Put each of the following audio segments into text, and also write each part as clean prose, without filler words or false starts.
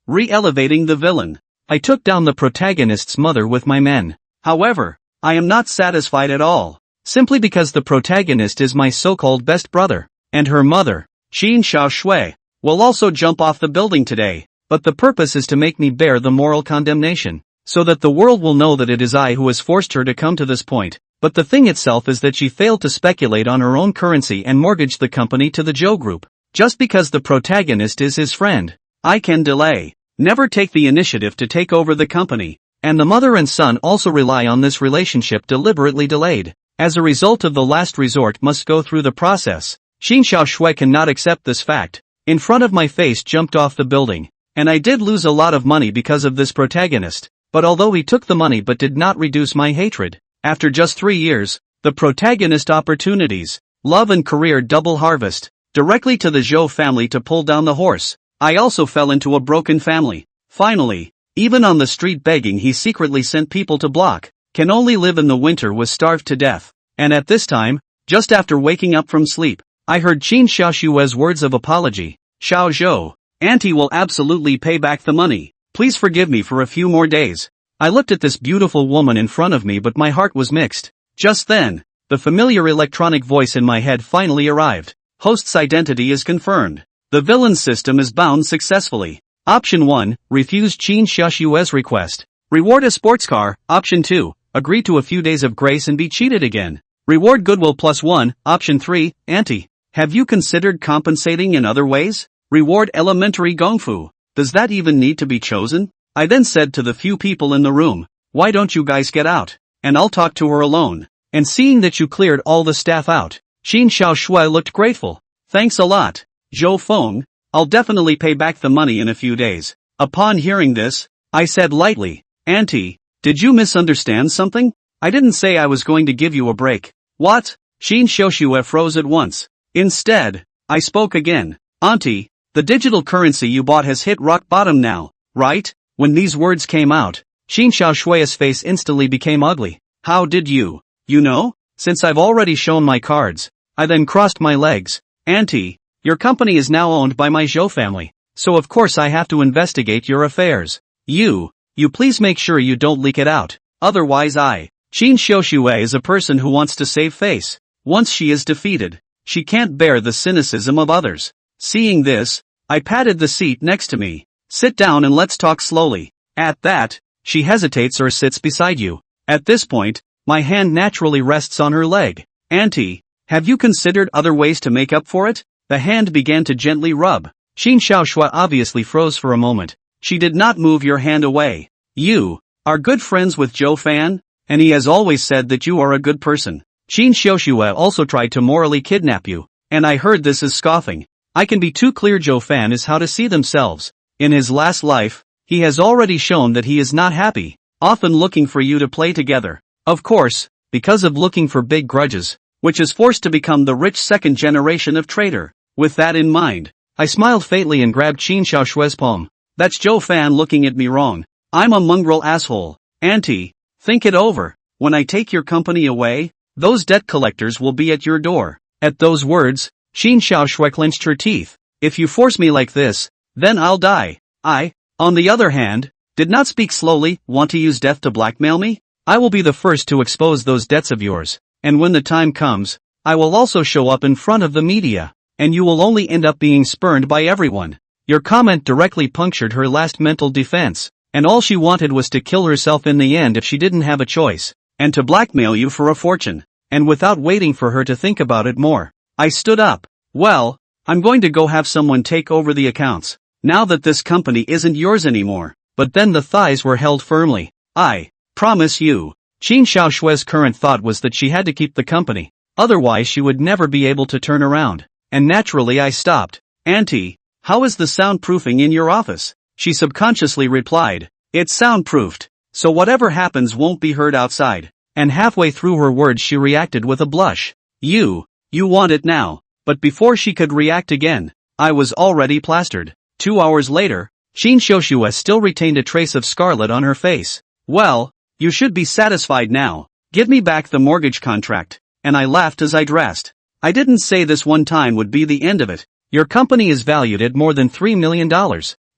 re-elevating the villain. I took down the protagonist's mother with my men. However, I am not satisfied at all. Simply because the protagonist is my so-called best brother, and her mother, Qin Xiao Shui, will also jump off the building today. But the purpose is to make me bear the moral condemnation, so that the world will know that it is I who has forced her to come to this point. But the thing itself is that she failed to speculate on her own currency and mortgaged the company to the Zhou Group. Just because the protagonist is his friend, I can delay, never take the initiative to take over the company, and the mother and son also rely on this relationship deliberately delayed. As a result of the last resort must go through the process. Qin Xiao Shui cannot accept this fact. In front of my face jumped off the building, and I did lose a lot of money because of this protagonist. But although he took the money but did not reduce my hatred, after just 3 years, the protagonist opportunities, love and career double harvest, directly to the Zhou family to pull down the horse. I also fell into a broken family. Finally, even on the street begging he secretly sent people to block. Can only live in the winter was starved to death. And at this time, just after waking up from sleep, I heard Qin Xiaoshui's words of apology. Xiao Zhou, Auntie will absolutely pay back the money. Please forgive me for a few more days. I looked at this beautiful woman in front of me but my heart was mixed. Just then, the familiar electronic voice in my head finally arrived. Host's identity is confirmed. The villain system is bound successfully. Option 1, refuse Qin Xiaoshui's request. Reward a sports car. Option 2, agree to a few days of grace and be cheated again. Reward goodwill +1. Option 3, Auntie, have you considered compensating in other ways? Reward elementary gongfu. Does that even need to be chosen? I then said to the few people in the room, why don't you guys get out, and I'll talk to her alone. And seeing that you cleared all the staff out, Qin Xiao Shui looked grateful. Thanks a lot, Zhou Feng, I'll definitely pay back the money in a few days. Upon hearing this, I said lightly, Auntie, did you misunderstand something? I didn't say I was going to give you a break. What? Qin Xiaoshui froze at once. Instead, I spoke again. Auntie, the digital currency you bought has hit rock bottom now, right? When these words came out, Qin Xiaoshui's face instantly became ugly. How did you know? Since I've already shown my cards. I then crossed my legs. Auntie, your company is now owned by my Zhou family, so of course I have to investigate your affairs. You please make sure you don't leak it out, otherwise Qin Xiaoshui is a person who wants to save face. Once she is defeated, she can't bear the cynicism of others. Seeing this, I patted the seat next to me. Sit down and let's talk slowly. At that, she hesitates or sits beside you. At this point, my hand naturally rests on her leg. Auntie, have you considered other ways to make up for it? The hand began to gently rub. Qin Xiaoshui obviously froze for a moment. She did not move your hand away. You are good friends with Zhou Fan, and he has always said that you are a good person. Qin Xiaoshui also tried to morally kidnap you, and I heard this as scoffing. I can be too clear. Zhou Fan is how to see themselves. In his last life, he has already shown that he is not happy, often looking for you to play together. Of course, because of looking for big grudges, which is forced to become the rich second generation of traitor. With that in mind, I smiled faintly and grabbed Qin Xiaoshui's palm. That's Zhou Fan looking at me wrong. I'm a mongrel asshole. Auntie, think it over. When I take your company away, those debt collectors will be at your door. At those words, Qin Xiaoshui clenched her teeth. If you force me like this, then I'll die. I, on the other hand, did not speak slowly. Want to use death to blackmail me? I will be the first to expose those debts of yours, and when the time comes, I will also show up in front of the media, and you will only end up being spurned by everyone. Your comment directly punctured her last mental defense, and all she wanted was to kill herself in the end if she didn't have a choice, and to blackmail you for a fortune. And without waiting for her to think about it more, I stood up. Well, I'm going to go have someone take over the accounts, now that this company isn't yours anymore. But then the thighs were held firmly. I promise you. Qin Xiaoshui's current thought was that she had to keep the company, otherwise she would never be able to turn around. And naturally I stopped. Auntie, how is the soundproofing in your office? She subconsciously replied, it's soundproofed, so whatever happens won't be heard outside. And halfway through her words she reacted with a blush. You want it now. But before she could react again, I was already plastered. 2 hours later, Qin Xiaoshui still retained a trace of scarlet on her face. Well, you should be satisfied now. Give me back the mortgage contract. And I laughed as I dressed. I didn't say this one time would be the end of it. Your company is valued at more than $3 million.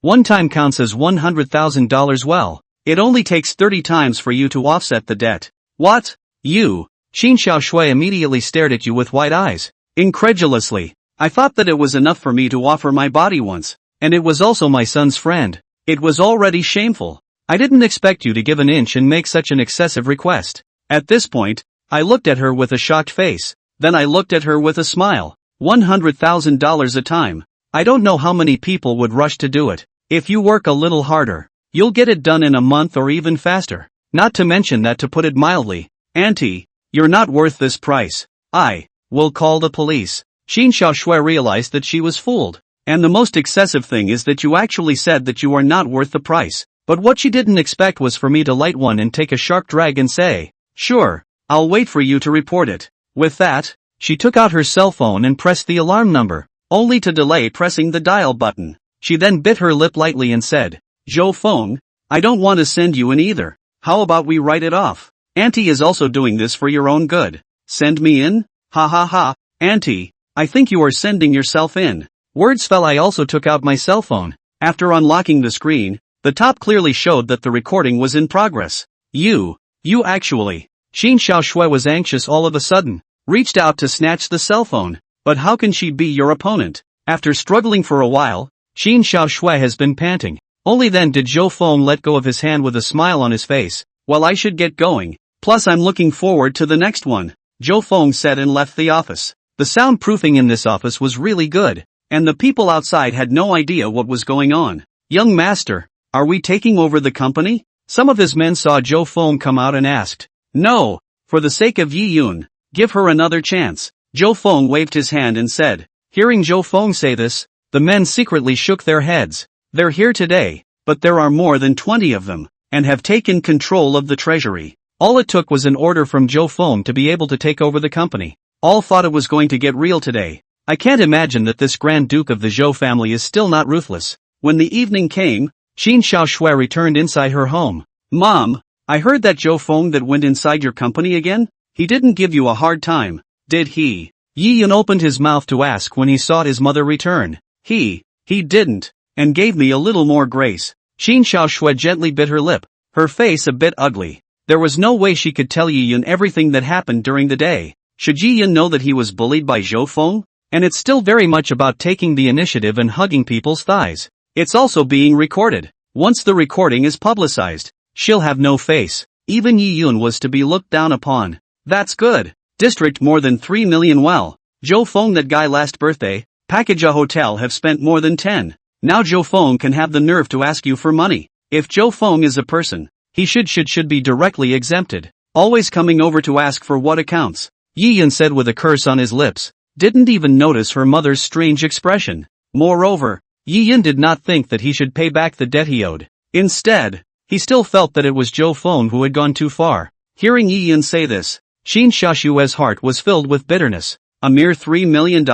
One time counts as $100,000. Well, it only takes 30 times for you to offset the debt. What? You? Xin Xiaoshui immediately stared at you with wide eyes. Incredulously. I thought that it was enough for me to offer my body once. And it was also my son's friend. It was already shameful. I didn't expect you to give an inch and make such an excessive request. At this point, I looked at her with a shocked face. Then I looked at her with a smile. $100,000 a time. I don't know how many people would rush to do it. If you work a little harder, you'll get it done in a month or even faster. Not to mention that, to put it mildly, Auntie, you're not worth this price. I will call the police. Xin Xiaoshui realized that she was fooled. And the most excessive thing is that you actually said that you are not worth the price. But what she didn't expect was for me to light one and take a sharp drag and say, sure, I'll wait for you to report it. With that, she took out her cell phone and pressed the alarm number, only to delay pressing the dial button. She then bit her lip lightly and said, Zhou Feng, I don't want to send you in either. How about we write it off? Auntie is also doing this for your own good. Send me in? Ha ha ha, Auntie, I think you are sending yourself in. Words fell. I also took out my cell phone. After unlocking the screen, the top clearly showed that the recording was in progress. You actually. Xin Xiaoshui was anxious all of a sudden, reached out to snatch the cell phone. But how can she be your opponent? After struggling for a while, Xin Xiaoshui has been panting. Only then did Zhou Feng let go of his hand with a smile on his face. Well, I should get going. Plus I'm looking forward to the next one. Zhou Feng said and left the office. The soundproofing in this office was really good, and the people outside had no idea what was going on. Young master, are we taking over the company? Some of his men saw Zhou Feng come out and asked. No, for the sake of Yi Yun, give her another chance. Zhou Feng waved his hand and said. Hearing Zhou Feng say this, the men secretly shook their heads. They're here today, but there are more than 20 of them, and have taken control of the treasury. All it took was an order from Zhou Feng to be able to take over the company. All thought it was going to get real today. I can't imagine that this Grand Duke of the Zhou family is still not ruthless. When the evening came, Xin Xiaoshui returned inside her home. Mom, I heard that Zhou Feng that went inside your company again? He didn't give you a hard time, did he? Yi Yun opened his mouth to ask when he saw his mother return. He didn't, and gave me a little more grace. Xin Xiaoshui gently bit her lip, her face a bit ugly. There was no way she could tell Yi Yun everything that happened during the day. Should Yi Yun know that he was bullied by Zhou Feng? And it's still very much about taking the initiative and hugging people's thighs. It's also being recorded. Once the recording is publicized, she'll have no face. Even Yi Yun was to be looked down upon. That's good. District more than 3 million. Well, Zhou Feng, that guy last birthday, package a hotel, have spent more than 10. Now Zhou Feng can have the nerve to ask you for money. If Zhou Feng is a person, he should be directly exempted. Always coming over to ask for what accounts. Yi Yun said with a curse on his lips. Didn't even notice her mother's strange expression. Moreover, Yi Yun did not think that he should pay back the debt he owed. Instead, he still felt that it was Zhou Feng who had gone too far. Hearing Yi Yun say this, Xin Xiaoshui's heart was filled with bitterness. A mere $3 million?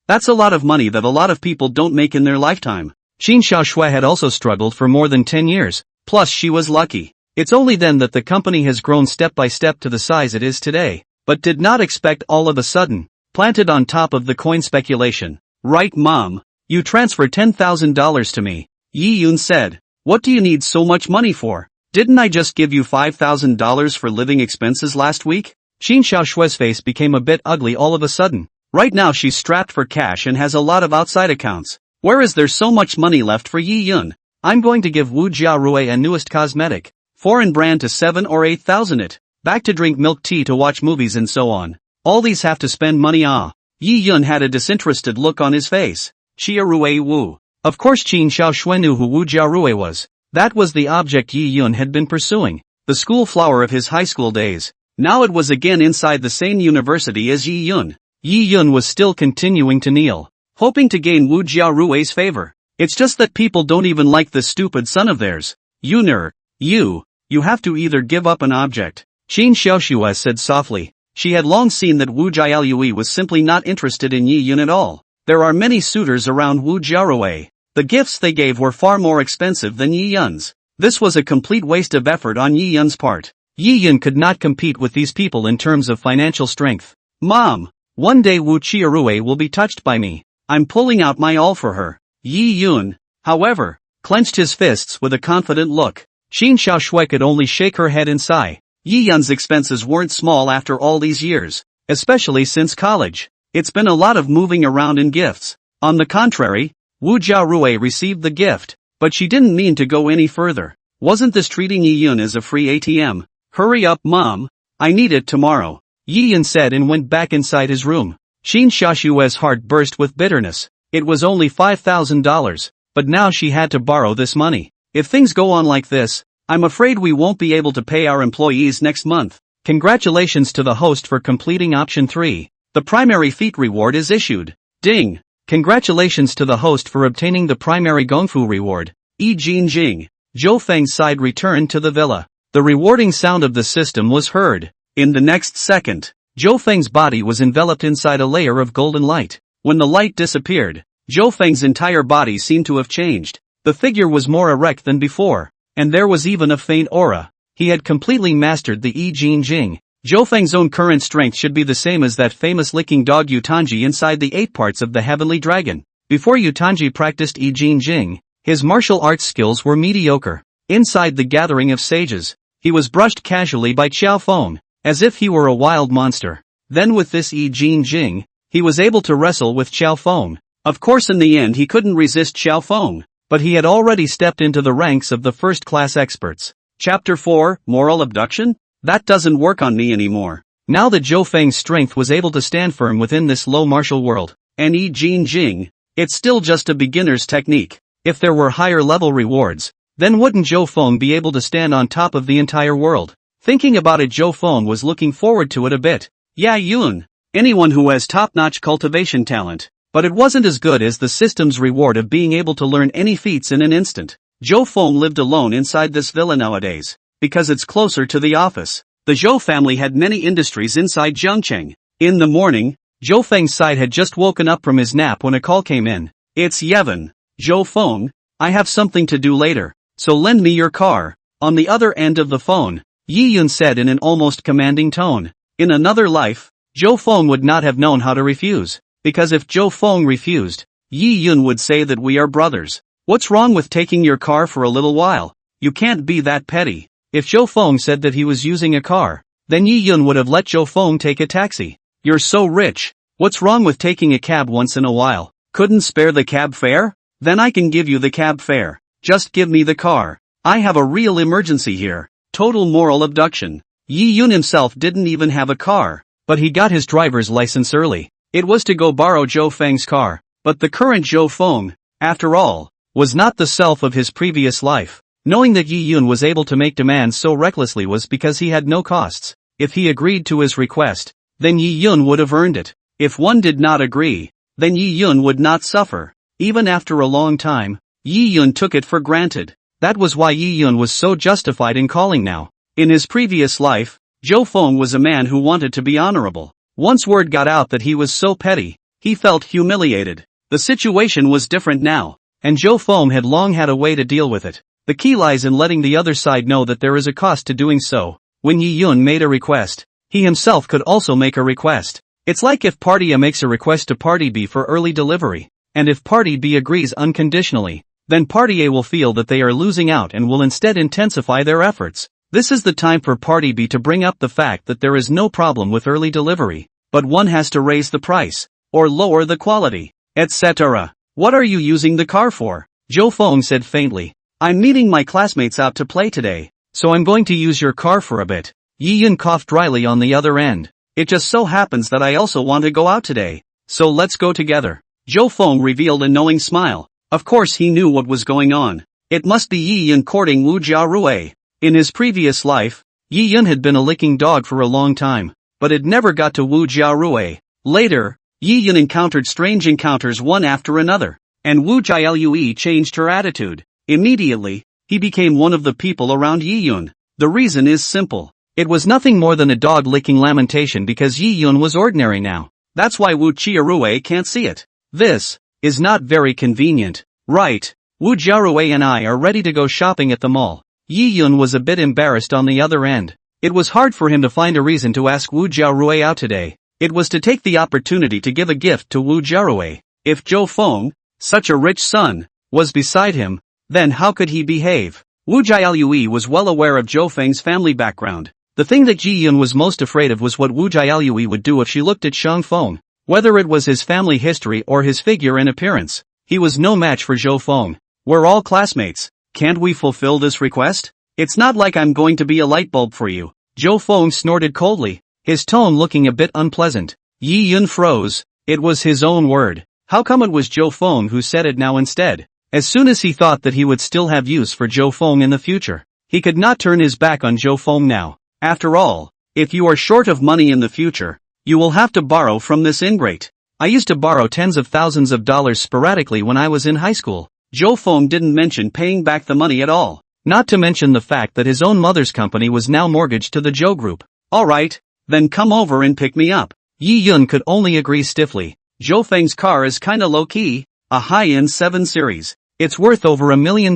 That's a lot of money that a lot of people don't make in their lifetime. Xin Xiaoshui had also struggled for more than 10 years, plus she was lucky. It's only then that the company has grown step by step to the size it is today, but did not expect all of a sudden, planted on top of the coin speculation. Right, Mom? You transfer $10,000 to me, Yi Yun said. What do you need so much money for? Didn't I just give you $5,000 for living expenses last week? Xin Xiaoshui's face became a bit ugly all of a sudden. Right now she's strapped for cash and has a lot of outside accounts. Where is there so much money left for Yi Yun? I'm going to give Wu Jiarui a newest cosmetic, foreign brand, to 7 or 8,000 it. Back to drink milk tea, to watch movies and so on. All these have to spend money. Yi Yun had a disinterested look on his face. Jiarui Wu. Of course Xin Xiaoshui knew who Wu Jiarui was. That was the object Yi Yun had been pursuing. The school flower of his high school days. Now it was again inside the same university as Yi Yun. Yi Yun was still continuing to kneel, hoping to gain Wu Jiarui's favor. It's just that people don't even like this stupid son of theirs. Yuner, you have to either give up an object. Xin Xiaoshui said softly. She had long seen that Wu Jialui was simply not interested in Yi Yun at all. There are many suitors around Wu Jiarui. The gifts they gave were far more expensive than Yi Yun's. This was a complete waste of effort on Yi Yun's part. Yi Yun could not compete with these people in terms of financial strength. Mom, one day Wu Jiarui will be touched by me. I'm pulling out my all for her. Yi Yun, however, clenched his fists with a confident look. Xin Xiaoshui could only shake her head and sigh. Yi Yun's expenses weren't small after all these years, especially since college. It's been a lot of moving around in gifts. On the contrary, Wu Jiarui received the gift, but she didn't mean to go any further. Wasn't this treating Yi Yun as a free ATM? Hurry up, Mom. I need it tomorrow, Yi Yun said and went back inside his room. Xin Xiaoshui's heart burst with bitterness. It was only $5,000, but now she had to borrow this money. If things go on like this, I'm afraid we won't be able to pay our employees next month. Congratulations to the host for completing option 3. The primary feat reward is issued. Ding! Congratulations to the host for obtaining the primary Gongfu reward. Yi Jinjing. Zhou Feng's side returned to the villa. The rewarding sound of the system was heard. In the next second, Zhou Feng's body was enveloped inside a layer of golden light. When the light disappeared, Zhou Feng's entire body seemed to have changed. The figure was more erect than before, and there was even a faint aura. He had completely mastered the Yi Jinjing. Zhou Feng's own current strength should be the same as that famous licking dog Yutanji inside the 8 parts of the Heavenly Dragon. Before Yutanji practiced Yi Jinjing, his martial arts skills were mediocre. Inside the gathering of sages, he was brushed casually by Qiao Feng, as if he were a wild monster. Then with this Yi Jinjing, he was able to wrestle with Qiao Feng. Of course in the end he couldn't resist Qiao Feng, but he had already stepped into the ranks of the first-class experts. Chapter 4, Moral Abduction? That doesn't work on me anymore. Now that Zhou Feng's strength was able to stand firm within this low martial world, and Yi Jinjing, it's still just a beginner's technique. If there were higher level rewards, then wouldn't Zhou Feng be able to stand on top of the entire world? Thinking about it, Zhou Feng was looking forward to it a bit. Yeah, Yun. Anyone who has top-notch cultivation talent. But it wasn't as good as the system's reward of being able to learn any feats in an instant. Zhou Feng lived alone inside this villa nowadays, because it's closer to the office. The Zhou family had many industries inside Zhengcheng. In the morning, Zhou Feng's side had just woken up from his nap when a call came in. It's Yevon. Zhou Feng, I have something to do later, so lend me your car. On the other end of the phone, Yi Yun said in an almost commanding tone. In another life, Zhou Feng would not have known how to refuse, because if Zhou Feng refused, Yi Yun would say that we are brothers. What's wrong with taking your car for a little while? You can't be that petty. If Zhou Feng said that he was using a car, then Yi Yun would have let Zhou Feng take a taxi. You're so rich. What's wrong with taking a cab once in a while? Couldn't spare the cab fare? Then I can give you the cab fare. Just give me the car. I have a real emergency here. Total moral abduction. Yi Yun himself didn't even have a car, but he got his driver's license early. It was to go borrow Zhou Feng's car, but the current Zhou Feng, after all, was not the self of his previous life. Knowing that Yi Yun was able to make demands so recklessly was because he had no costs. If he agreed to his request, then Yi Yun would have earned it. If one did not agree, then Yi Yun would not suffer. Even after a long time, Yi Yun took it for granted. That was why Yi Yun was so justified in calling now. In his previous life, Zhou Feng was a man who wanted to be honorable. Once word got out that he was so petty, he felt humiliated. The situation was different now, and Zhou Feng had long had a way to deal with it. The key lies in letting the other side know that there is a cost to doing so. When Yi Yun made a request, he himself could also make a request. It's like if Party A makes a request to Party B for early delivery, and if Party B agrees unconditionally, then Party A will feel that they are losing out and will instead intensify their efforts. This is the time for Party B to bring up the fact that there is no problem with early delivery, but one has to raise the price, or lower the quality, etc. What are you using the car for? Zhou Feng said faintly. I'm meeting my classmates out to play today, so I'm going to use your car for a bit. Yi Yun coughed dryly on the other end. It just so happens that I also want to go out today, so let's go together. Zhou Feng revealed a knowing smile. Of course he knew what was going on. It must be Yi Yun courting Wu Jiarui. In his previous life, Yi Yun had been a licking dog for a long time, but it never got to Wu Jiarui. Later, Yi Yun encountered strange encounters one after another, and Wu Jialui changed her attitude. Immediately, he became one of the people around Yi Yun. The reason is simple. It was nothing more than a dog-licking lamentation because Yi Yun was ordinary now. That's why Wu Jiarui can't see it. This is not very convenient. Right, Wu Jiarui and I are ready to go shopping at the mall. Yi Yun was a bit embarrassed on the other end. It was hard for him to find a reason to ask Wu Jiarui out today. It was to take the opportunity to give a gift to Wu Jiarui. If Zhou Feng, such a rich son, was beside him, Then how could he behave? Wu Jialue was well aware of Zhou Feng's family background. The thing that Ji Yun was most afraid of was what Wu Jialue would do if she looked at Shang Feng. Whether it was his family history or his figure and appearance, he was no match for Zhou Feng. We're all classmates. Can't we fulfill this request? It's not like I'm going to be a light bulb for you. Zhou Feng snorted coldly, his tone looking a bit unpleasant. Yi Yun froze. It was his own word. How come it was Zhou Feng who said it now instead? As soon as he thought that he would still have use for Zhou Feng in the future, he could not turn his back on Zhou Feng now. After all, if you are short of money in the future, you will have to borrow from this ingrate. I used to borrow tens of thousands of dollars sporadically when I was in high school. Zhou Feng didn't mention paying back the money at all. Not to mention the fact that his own mother's company was now mortgaged to the Zhou Group. Alright, then come over and pick me up. Yi Yun could only agree stiffly. Zhou Feng's car is kinda low-key, a high-end 7 Series. It's worth over $1 million.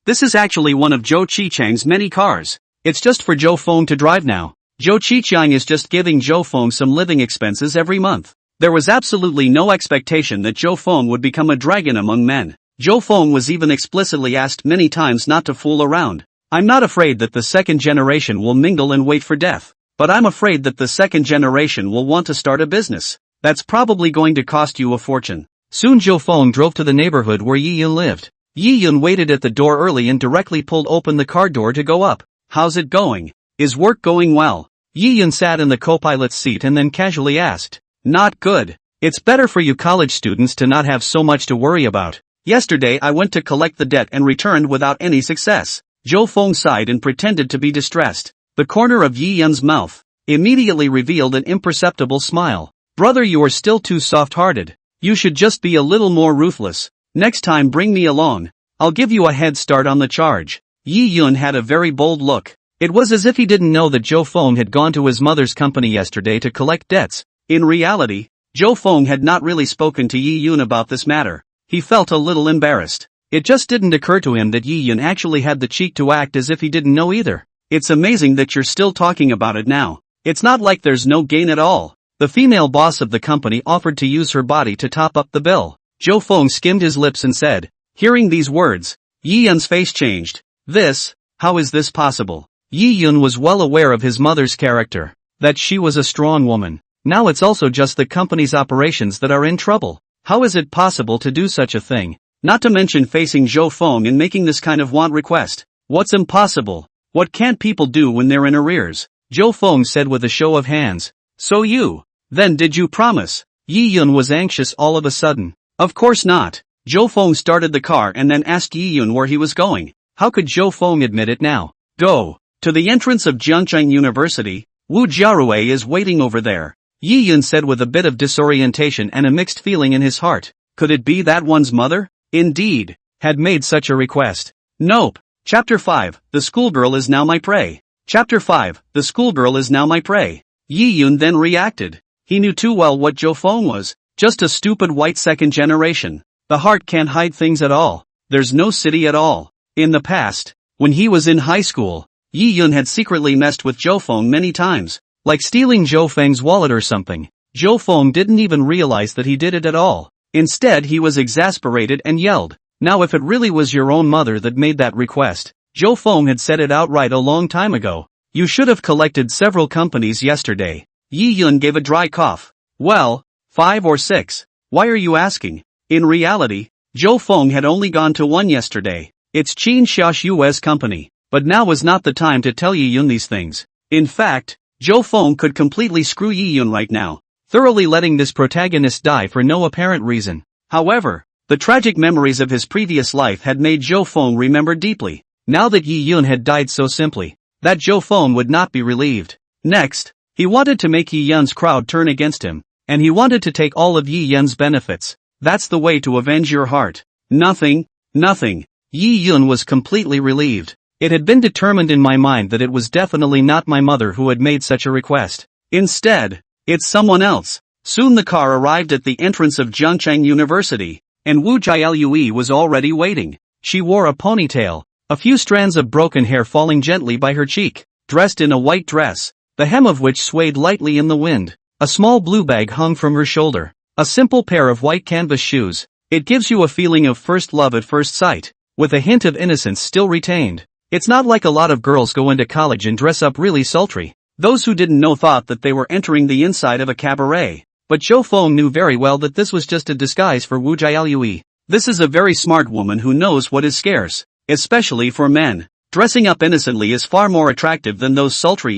This is actually one of Zhou Qichang's many cars. It's just for Zhou Feng to drive now. Zhou Qichang is just giving Zhou Feng some living expenses every month. There was absolutely no expectation that Zhou Feng would become a dragon among men. Zhou Feng was even explicitly asked many times not to fool around. I'm not afraid that the second generation will mingle and wait for death, but I'm afraid that the second generation will want to start a business. That's probably going to cost you a fortune. Soon Zhou Feng drove to the neighborhood where Yi Yun lived. Yi Yun waited at the door early and directly pulled open the car door to go up. How's it going? Is work going well? Yi Yun sat in the co-pilot's seat and then casually asked. Not good. It's better for you college students to not have so much to worry about. Yesterday I went to collect the debt and returned without any success. Zhou Feng sighed and pretended to be distressed. The corner of Yi Yun's mouth immediately revealed an imperceptible smile. Brother, you are still too soft-hearted. You should just be a little more ruthless. Next time bring me along. I'll give you a head start on the charge. Yi Yun had a very bold look. It was as if he didn't know that Zhou Feng had gone to his mother's company yesterday to collect debts. In reality, Zhou Feng had not really spoken to Yi Yun about this matter. He felt a little embarrassed. It just didn't occur to him that Yi Yun actually had the cheek to act as if he didn't know either. It's amazing that you're still talking about it now. It's not like there's no gain at all. The female boss of the company offered to use her body to top up the bill. Zhou Feng skimmed his lips and said. Hearing these words, Yi Yun's face changed. How is this possible? Yi Yun was well aware of his mother's character, that she was a strong woman. Now it's also just the company's operations that are in trouble. How is it possible to do such a thing? Not to mention facing Zhou Feng and making this kind of want request. What's impossible? What can't people do when they're in arrears? Zhou Feng said with a show of hands. So you. Then did you promise? Yi Yun was anxious all of a sudden. Of course not. Zhou Feng started the car and then asked Yi Yun where he was going. How could Zhou Feng admit it now? Go. To the entrance of Jiangcheng University. Wu Jiarui is waiting over there. Yi Yun said with a bit of disorientation and a mixed feeling in his heart. Could it be that one's mother, indeed, had made such a request? Nope. Chapter 5, The Schoolgirl is now my prey. Chapter 5, The Schoolgirl is now my prey. Yi Yun then reacted. He knew too well what Zhou Feng was, just a stupid white second generation. The heart can't hide things at all. There's no city at all. In the past, when he was in high school, Yi Yun had secretly messed with Zhou Feng many times. Like stealing Zhou Feng's wallet or something. Zhou Feng didn't even realize that he did it at all. Instead he was exasperated and yelled. Now if it really was your own mother that made that request, Zhou Feng had said it outright a long time ago. You should have collected several companies yesterday. Yi Yun gave a dry cough. Well, 5 or 6. Why are you asking? In reality, Zhou Feng had only gone to one yesterday. It's Qin Xiaoxue's company. But now was not the time to tell Yi Yun these things. In fact, Zhou Feng could completely screw Yi Yun right now, thoroughly letting this protagonist die for no apparent reason. However, the tragic memories of his previous life had made Zhou Feng remember deeply. Now that Yi Yun had died so simply, that Zhou Feng would not be relieved. Next, he wanted to make Yi Yun's crowd turn against him, and he wanted to take all of Yi Yun's benefits. That's the way to avenge your heart. Nothing. Yi Yun was completely relieved. It had been determined in my mind that it was definitely not my mother who had made such a request. Instead, it's someone else. Soon the car arrived at the entrance of Jiangcheng University, and Wu Jialue was already waiting. She wore a ponytail, a few strands of broken hair falling gently by her cheek, dressed in a white dress, the hem of which swayed lightly in the wind. A small blue bag hung from her shoulder. A simple pair of white canvas shoes. It gives you a feeling of first love at first sight. with a hint of innocence still retained. It's not like a lot of girls go into college and dress up really sultry. Those who didn't know thought that they were entering the inside of a cabaret. But Zhou Feng knew very well that this was just a disguise for Wu Jiaolui. This is a very smart woman who knows what is scarce, especially for men. Dressing up innocently is far more attractive than those sultry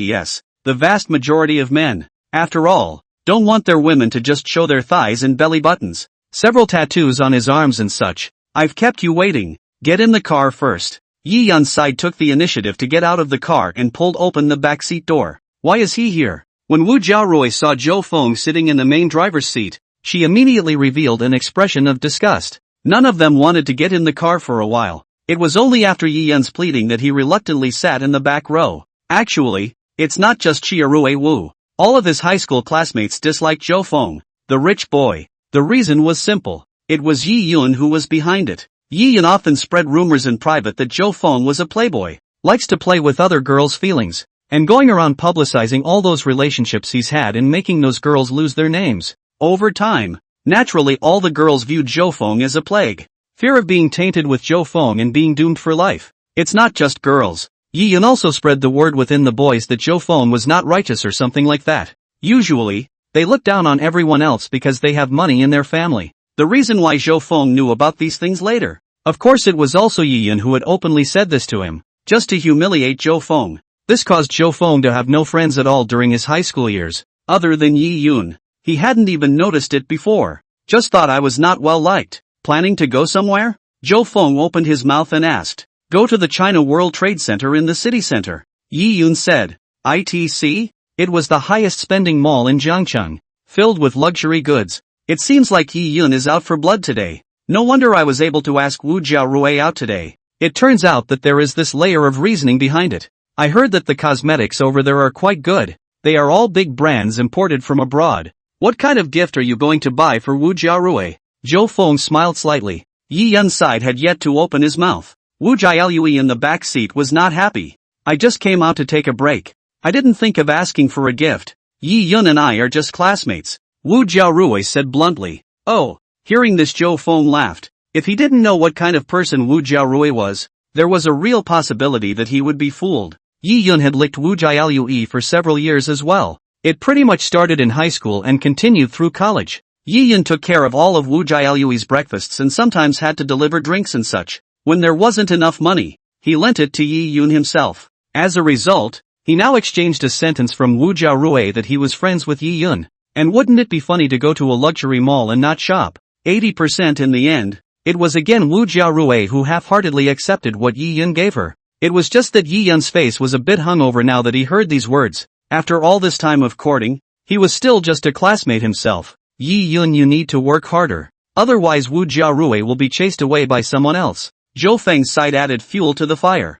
the vast majority of men, after all, don't want their women to just show their thighs and belly buttons. Several tattoos on his arms and such. I've kept you waiting. Get in the car first. Yi Yun's side took the initiative to get out of the car and pulled open the backseat door. Why is he here? When Wu Jiaorui saw Zhou Feng sitting in the main driver's seat, she immediately revealed an expression of disgust. None of them wanted to get in the car for a while. It was only after Yi Yun's pleading that he reluctantly sat in the back row. Actually, it's not just Chiarui Wu. All of his high school classmates disliked Zhou Feng, the rich boy. The reason was simple. It was Yi Yun who was behind it. Yi Yun often spread rumors in private that Zhou Feng was a playboy, likes to play with other girls' feelings, and going around publicizing all those relationships he's had and making those girls lose their names. Over time, naturally all the girls viewed Zhou Feng as a plague. Fear of being tainted with Zhou Feng and being doomed for life. It's not just girls. Yi Yun also spread the word within the boys that Zhou Feng was not righteous or something like that. Usually, they look down on everyone else because they have money in their family. The reason why Zhou Feng knew about these things later. Of course it was also Yi Yun who had openly said this to him, just to humiliate Zhou Feng. This caused Zhou Feng to have no friends at all during his high school years, other than Yi Yun. He hadn't even noticed it before. Just thought I was not well liked. Planning to go somewhere? Zhou Feng opened his mouth and asked. Go to the China World Trade Center in the city center. Yi Yun said. ITC? It was the highest spending mall in Jiangcheng, filled with luxury goods. It seems like Yi Yun is out for blood today. No wonder I was able to ask Wu Jiaorui out today. It turns out that there is this layer of reasoning behind it. I heard that the cosmetics over there are quite good. They are all big brands imported from abroad. What kind of gift are you going to buy for Wu Jiaorui? Zhou Feng smiled slightly. Yi Yun's side had yet to open his mouth. Wu Jiaolui in the back seat was not happy. I just came out to take a break. I didn't think of asking for a gift. Yi Yun and I are just classmates. Wu Jiaorui said bluntly. Oh. Hearing this, Zhou Feng laughed. If he didn't know what kind of person Wu Jiaorui was, there was a real possibility that he would be fooled. Yi Yun had licked Wu Jiaolui for several years as well. It pretty much started in high school and continued through college. Yi Yun took care of all of Wu Jiaolui's breakfasts and sometimes had to deliver drinks and such. When there wasn't enough money, he lent it to Yi Yun himself. As a result, he now exchanged a sentence from Wu Jiaorui that he was friends with Yi Yun. And wouldn't it be funny to go to a luxury mall and not shop? 80% in the end, it was again Wu Jiaorui who half-heartedly accepted what Yi Yun gave her. It was just that Yi Yun's face was a bit hungover now that he heard these words. After all this time of courting, he was still just a classmate himself. Yi Yun, you need to work harder. Otherwise Wu Jiaorui will be chased away by someone else. Zhou Feng's side added fuel to the fire.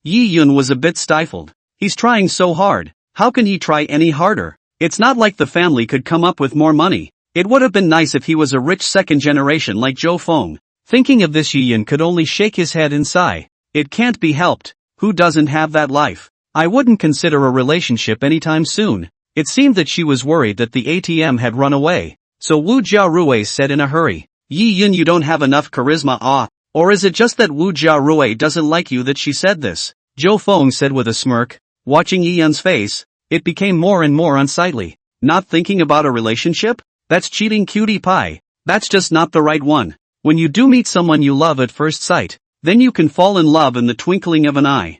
Yi Yun was a bit stifled. He's trying so hard. How can he try any harder? It's not like the family could come up with more money. It would have been nice if he was a rich second generation like Zhou Feng. Thinking of this, Yi Yun could only shake his head and sigh. It can't be helped. Who doesn't have that life? I wouldn't consider a relationship anytime soon. It seemed that she was worried that the ATM had run away. So Wu Jiaorui said in a hurry. Yi Yun, you don't have enough charisma, or is it just that Wu Jiaorui doesn't like you that she said this? Zhou Feng said with a smirk. Watching Yi Yun's face, it became more and more unsightly. Not thinking about a relationship? That's cheating, cutie pie. That's just not the right one. When you do meet someone you love at first sight, then you can fall in love in the twinkling of an eye.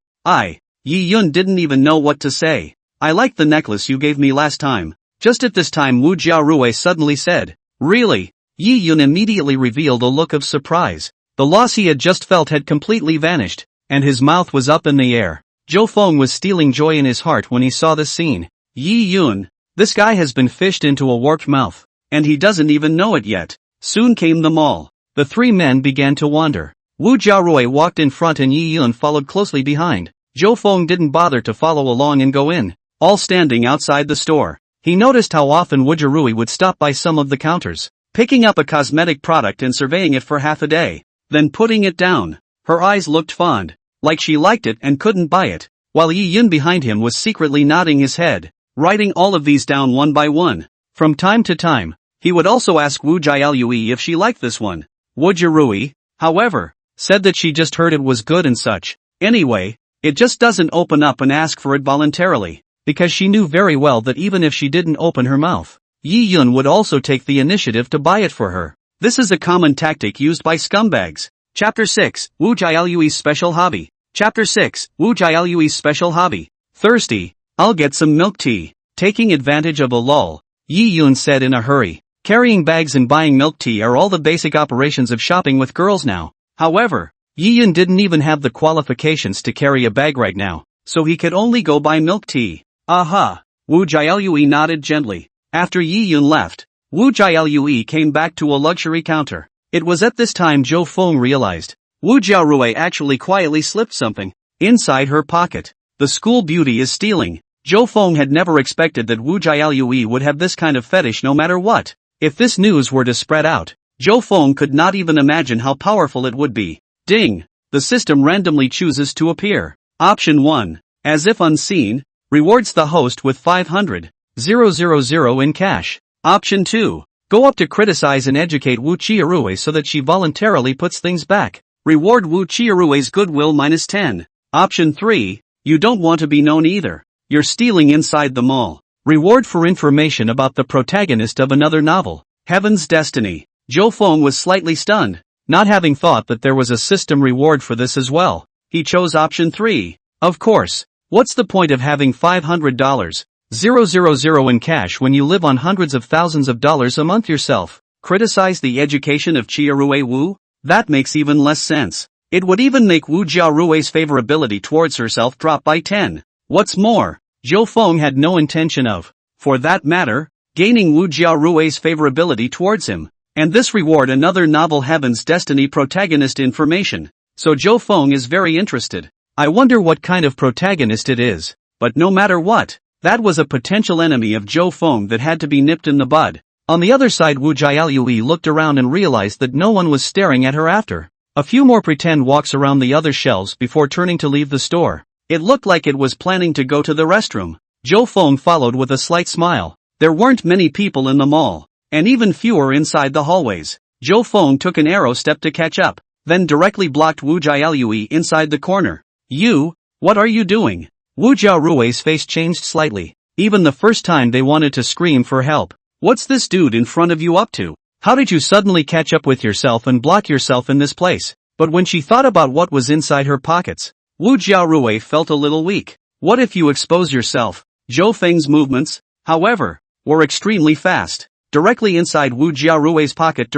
Yi Yun didn't even know what to say. I like the necklace you gave me last time. Just at this time Wu Jiaorui suddenly said. Really? Yi Yun immediately revealed a look of surprise. The loss he had just felt had completely vanished, and his mouth was up in the air. Zhou Feng was stealing joy in his heart when he saw this scene. Yi Yun, this guy has been fished into a warped mouth, and he doesn't even know it yet. Soon came the mall. The three men began to wander. Wu Jiaorui walked in front and Yi Yun followed closely behind. Zhou Feng didn't bother to follow along and go in. All standing outside the store, he noticed how often Wu Jiaorui would stop by some of the counters, picking up a cosmetic product and surveying it for half a day, then putting it down. Her eyes looked fond, like she liked it and couldn't buy it, while Yi Yun behind him was secretly nodding his head, writing all of these down one by one. From time to time, he would also ask Wu Jiaolui if she liked this one. Wu Jiaorui, however, said that she just heard it was good and such. Anyway, it just doesn't open up and ask for it voluntarily, because she knew very well that even if she didn't open her mouth, Yi Yun would also take the initiative to buy it for her. This is a common tactic used by scumbags. Chapter 6, Wu Jialui's Special Hobby. Chapter 6, Wu Jialui's Special Hobby. Thirsty? I'll get some milk tea. Taking advantage of a lull, Yi Yun said in a hurry. Carrying bags and buying milk tea are all the basic operations of shopping with girls now. However, Yi Yun didn't even have the qualifications to carry a bag right now, so he could only go buy milk tea. Aha! Wu Jialui nodded gently. After Yi Yun left, Wu Jialui came back to a luxury counter. It was at this time Zhou Feng realized Wu Jiarui actually quietly slipped something inside her pocket. The school beauty is stealing. Zhou Feng had never expected that Wu Jialui would have this kind of fetish no matter what. If this news were to spread out, Zhou Feng could not even imagine how powerful it would be. Ding! The system randomly chooses to appear. Option 1. As if unseen, rewards the host with 500,000 in cash. Option 2. Go up to criticize and educate Wu Qiarui so that she voluntarily puts things back. Reward Wu Qiarui's goodwill -10. Option 3. You don't want to be known either. You're stealing inside the mall. Reward for information about the protagonist of another novel, Heaven's Destiny. Zhou Feng was slightly stunned, not having thought that there was a system reward for this as well. He chose option 3. Of course. What's the point of having $500,000 in cash when you live on hundreds of thousands of dollars a month yourself? Criticize the education of Qiarui Wu? That makes even less sense. It would even make Wu Jiarui's favorability towards herself drop by 10. What's more, Zhou Feng had no intention of, for that matter, gaining Wu Jiarui's favorability towards him. And this reward another novel Heaven's Destiny protagonist information. So Zhou Feng is very interested. I wonder what kind of protagonist it is. But no matter what, that was a potential enemy of Zhou Feng that had to be nipped in the bud. On the other side, Wu Jialui looked around and realized that no one was staring at her after a few more pretend walks around the other shelves before turning to leave the store. It looked like it was planning to go to the restroom. Zhou Feng followed with a slight smile. There weren't many people in the mall, and even fewer inside the hallways. Zhou Feng took an arrow step to catch up, then directly blocked Wu Jialui inside the corner. You? What are you doing? Wu Jiarui's face changed slightly. Even the first time they wanted to scream for help. What's this dude in front of you up to? How did you suddenly catch up with yourself and block yourself in this place? But when she thought about what was inside her pockets, Wu Jiarui felt a little weak. What if you expose yourself? Zhou Feng's movements, however, were extremely fast. Directly inside Wu Jiarui's pocket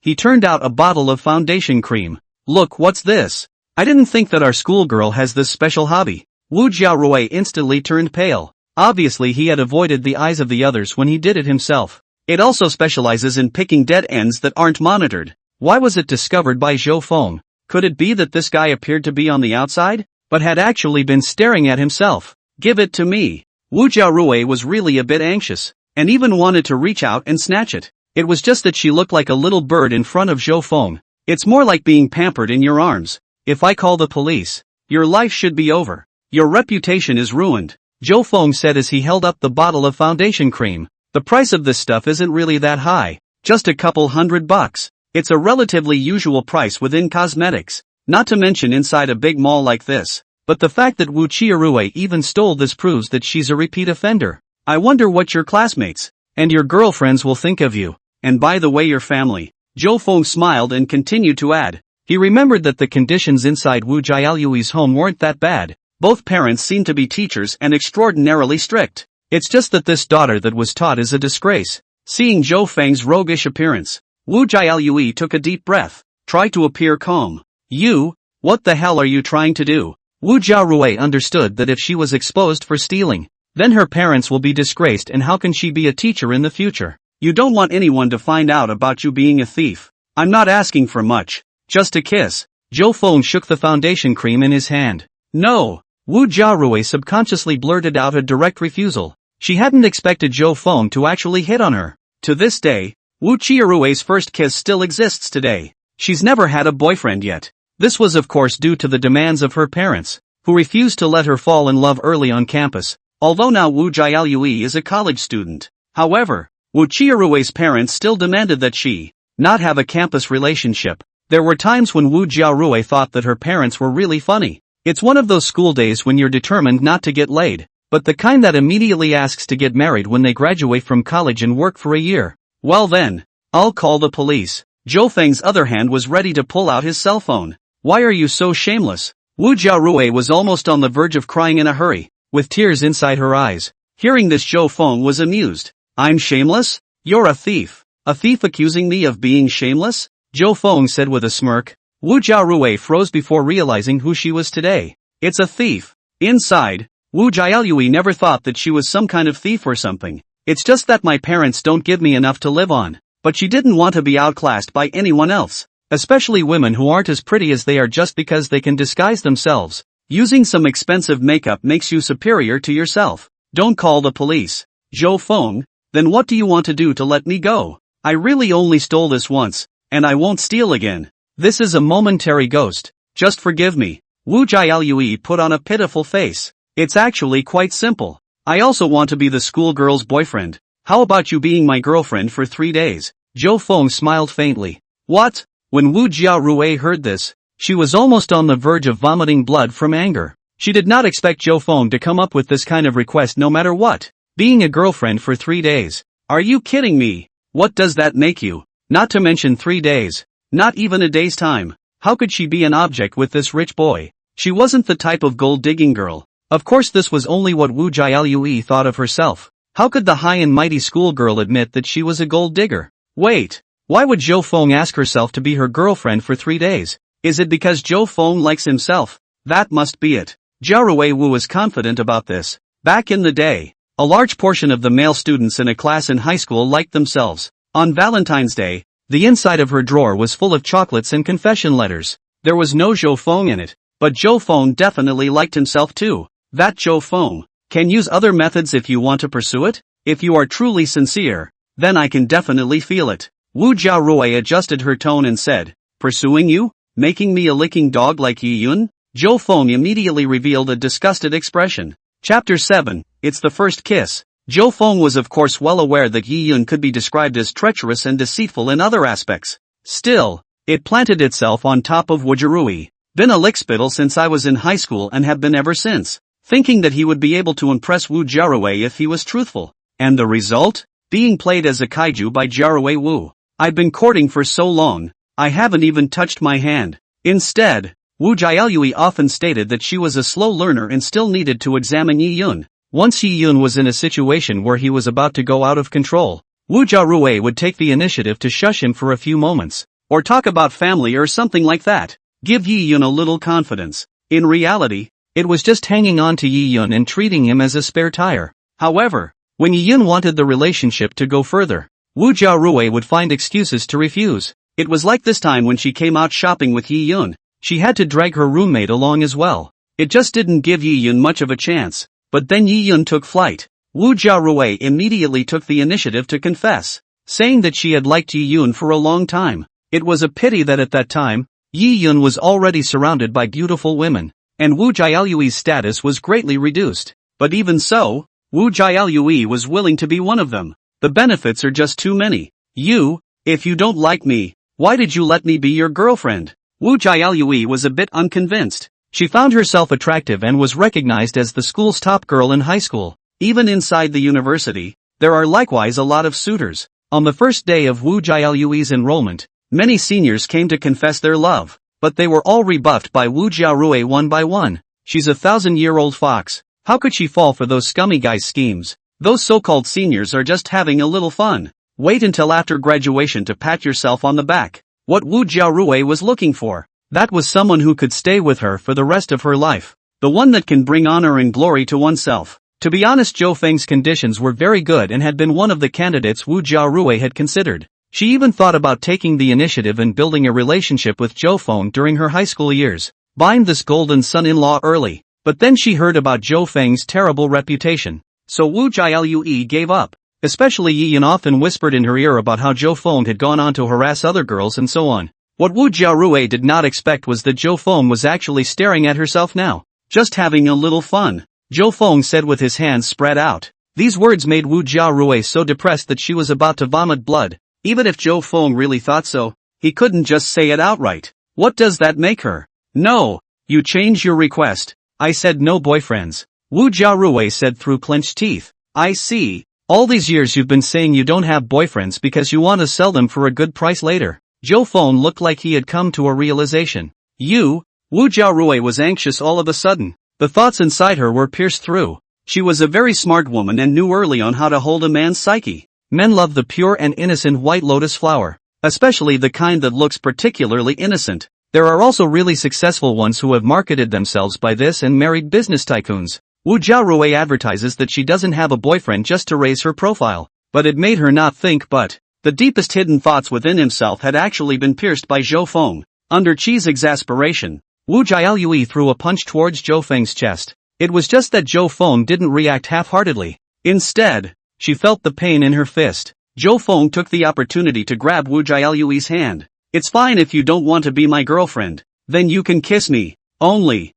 he turned out a bottle of foundation cream. Look, what's this? I didn't think that our schoolgirl has this special hobby. Wu Jiarui instantly turned pale. Obviously he had avoided the eyes of the others when he did it himself. It also specializes in picking dead ends that aren't monitored. Why was it discovered by Zhou Feng? Could it be that this guy appeared to be on the outside, but had actually been staring at himself? Give it to me. Wu Jiarui was really a bit anxious, and even wanted to reach out and snatch it. It was just that she looked like a little bird in front of Zhou Feng. It's more like being pampered in your arms. If I call the police, your life should be over. Your reputation is ruined, Zhou Feng said as he held up the bottle of foundation cream. The price of this stuff isn't really that high, just a couple $100. It's a relatively usual price within cosmetics, not to mention inside a big mall like this. But the fact that Wu Qiarui even stole this proves that she's a repeat offender. I wonder what your classmates and your girlfriends will think of you. And by the way, your family. Zhou Feng smiled and continued to add. He remembered that the conditions inside Wu Jialui's home weren't that bad. Both parents seemed to be teachers and extraordinarily strict. It's just that this daughter that was taught is a disgrace. Seeing Zhou Feng's roguish appearance, Wu Jialui took a deep breath, tried to appear calm. You? What the hell are you trying to do? Wu Jiarui understood that if she was exposed for stealing, then her parents will be disgraced, and how can she be a teacher in the future? You don't want anyone to find out about you being a thief. I'm not asking for much, just a kiss. Zhou Feng shook the foundation cream in his hand. No. Wu Jiarui subconsciously blurted out a direct refusal. She hadn't expected Zhou Feng to actually hit on her. To this day, Wu Qiarui's first kiss still exists today. She's never had a boyfriend yet. This was of course due to the demands of her parents, who refused to let her fall in love early on campus, although now Wu Jialui is a college student. However, Wu Qiarui's parents still demanded that she not have a campus relationship. There were times when Wu Jiarui thought that her parents were really funny. It's one of those school days when you're determined not to get laid, but the kind that immediately asks to get married when they graduate from college and work for a year. Well then, I'll call the police. Zhou Feng's other hand was ready to pull out his cell phone. Why are you so shameless? Wu Jiarui was almost on the verge of crying in a hurry, with tears inside her eyes. Hearing this, Zhou Feng was amused. I'm shameless? You're a thief. A thief accusing me of being shameless? Zhou Feng said with a smirk. Wu Jiarui froze before realizing who she was today. It's a thief. Inside, Wu Jiaolui never thought that she was some kind of thief or something. It's just that my parents don't give me enough to live on. But she didn't want to be outclassed by anyone else. Especially women who aren't as pretty as they are just because they can disguise themselves. Using some expensive makeup makes you superior to yourself. Don't call the police. Zhou Feng, then what do you want to do to let me go? I really only stole this once, and I won't steal again. This is a momentary ghost. Just forgive me. Wu Jiaolui put on a pitiful face. It's actually quite simple. I also want to be the schoolgirl's boyfriend. How about you being my girlfriend for 3 days? Zhou Feng smiled faintly. What? When Wu Jiarui heard this, she was almost on the verge of vomiting blood from anger. She did not expect Zhou Feng to come up with this kind of request no matter what. Being a girlfriend for 3 days. Are you kidding me? What does that make you? Not to mention 3 days. Not even a day's time. How could she be an object with this rich boy? She wasn't the type of gold-digging girl. Of course this was only what Wu Jiaolui thought of herself. How could the high and mighty schoolgirl admit that she was a gold digger? Wait. Why would Zhou Feng ask herself to be her girlfriend for 3 days? Is it because Zhou Feng likes himself? That must be it. Jiarui Wu was confident about this. Back in the day, a large portion of the male students in a class in high school liked themselves. On Valentine's Day, the inside of her drawer was full of chocolates and confession letters. There was no Zhou Feng in it, but Zhou Feng definitely liked himself too. That Zhou Feng can use other methods if you want to pursue it. If you are truly sincere, then I can definitely feel it. Wu Jiarui adjusted her tone and said, pursuing you? Making me a licking dog like Yi Yun? Zhou Feng immediately revealed a disgusted expression. Chapter 7, It's the First Kiss. Zhou Feng was of course well aware that Yi Yun could be described as treacherous and deceitful in other aspects. Still, it planted itself on top of Wu Jiarui. Been a lickspittle since I was in high school and have been ever since. Thinking that he would be able to impress Wu Jiarui if he was truthful. And the result? Being played as a kaiju by Jiarui Wu. I've been courting for so long, I haven't even touched my hand. Instead, Wu Jiaolui often stated that she was a slow learner and still needed to examine Yi Yun. Once Yi Yun was in a situation where he was about to go out of control, Wu Jiarui would take the initiative to shush him for a few moments, or talk about family or something like that. Give Yi Yun a little confidence. In reality, it was just hanging on to Yi Yun and treating him as a spare tire. However, when Yi Yun wanted the relationship to go further, Wu Jiarui would find excuses to refuse. It was like this time when she came out shopping with Yi Yun. She had to drag her roommate along as well. It just didn't give Yi Yun much of a chance. But then Yi Yun took flight. Wu Jiarui immediately took the initiative to confess, saying that she had liked Yi Yun for a long time. It was a pity that at that time, Yi Yun was already surrounded by beautiful women, and Wu Jiaolui's status was greatly reduced. But even so, Wu Jiaolui was willing to be one of them. The benefits are just too many. If you don't like me, why did you let me be your girlfriend? Wu Jiaolui was a bit unconvinced. She found herself attractive and was recognized as the school's top girl in high school. Even inside the university, there are likewise a lot of suitors. On the first day of Wu Jiaolui's enrollment, many seniors came to confess their love, but they were all rebuffed by Wu Jiarui one by one. She's a 1,000-year-old fox. How could she fall for those scummy guys' schemes? Those so-called seniors are just having a little fun. Wait until after graduation to pat yourself on the back. What Wu Jiarui was looking for, that was someone who could stay with her for the rest of her life. The one that can bring honor and glory to oneself. To be honest, Zhou Feng's conditions were very good and had been one of the candidates Wu Jiarui had considered. She even thought about taking the initiative and building a relationship with Zhou Feng during her high school years. Bind this golden son-in-law early. But then she heard about Zhou Feng's terrible reputation. So Wu Jiaolui gave up. Especially Yi Yun often whispered in her ear about how Zhou Feng had gone on to harass other girls and so on. What Wu Jiarui did not expect was that Zhou Feng was actually staring at herself now. Just having a little fun, Zhou Feng said with his hands spread out. These words made Wu Jiarui so depressed that she was about to vomit blood. Even if Zhou Feng really thought so, he couldn't just say it outright. What does that make her? No. You change your request. I said no boyfriends. Wu Jiarui said through clenched teeth. I see. All these years you've been saying you don't have boyfriends because you want to sell them for a good price later. Zhou Feng looked like he had come to a realization. Wu Jiarui was anxious all of a sudden. The thoughts inside her were pierced through. She was a very smart woman and knew early on how to hold a man's psyche. Men love the pure and innocent white lotus flower, especially the kind that looks particularly innocent. There are also really successful ones who have marketed themselves by this and married business tycoons. Wu Jiarui advertises that she doesn't have a boyfriend just to raise her profile, but it made her not think. But the deepest hidden thoughts within himself had actually been pierced by Zhou Feng. Under Qi's exasperation, Wu Jialui threw a punch towards Zhou Feng's chest. It was just that Zhou Feng didn't react half-heartedly. Instead, she felt the pain in her fist. Zhou Feng took the opportunity to grab Wu Jialui's hand. It's fine if you don't want to be my girlfriend. Then you can kiss me. Only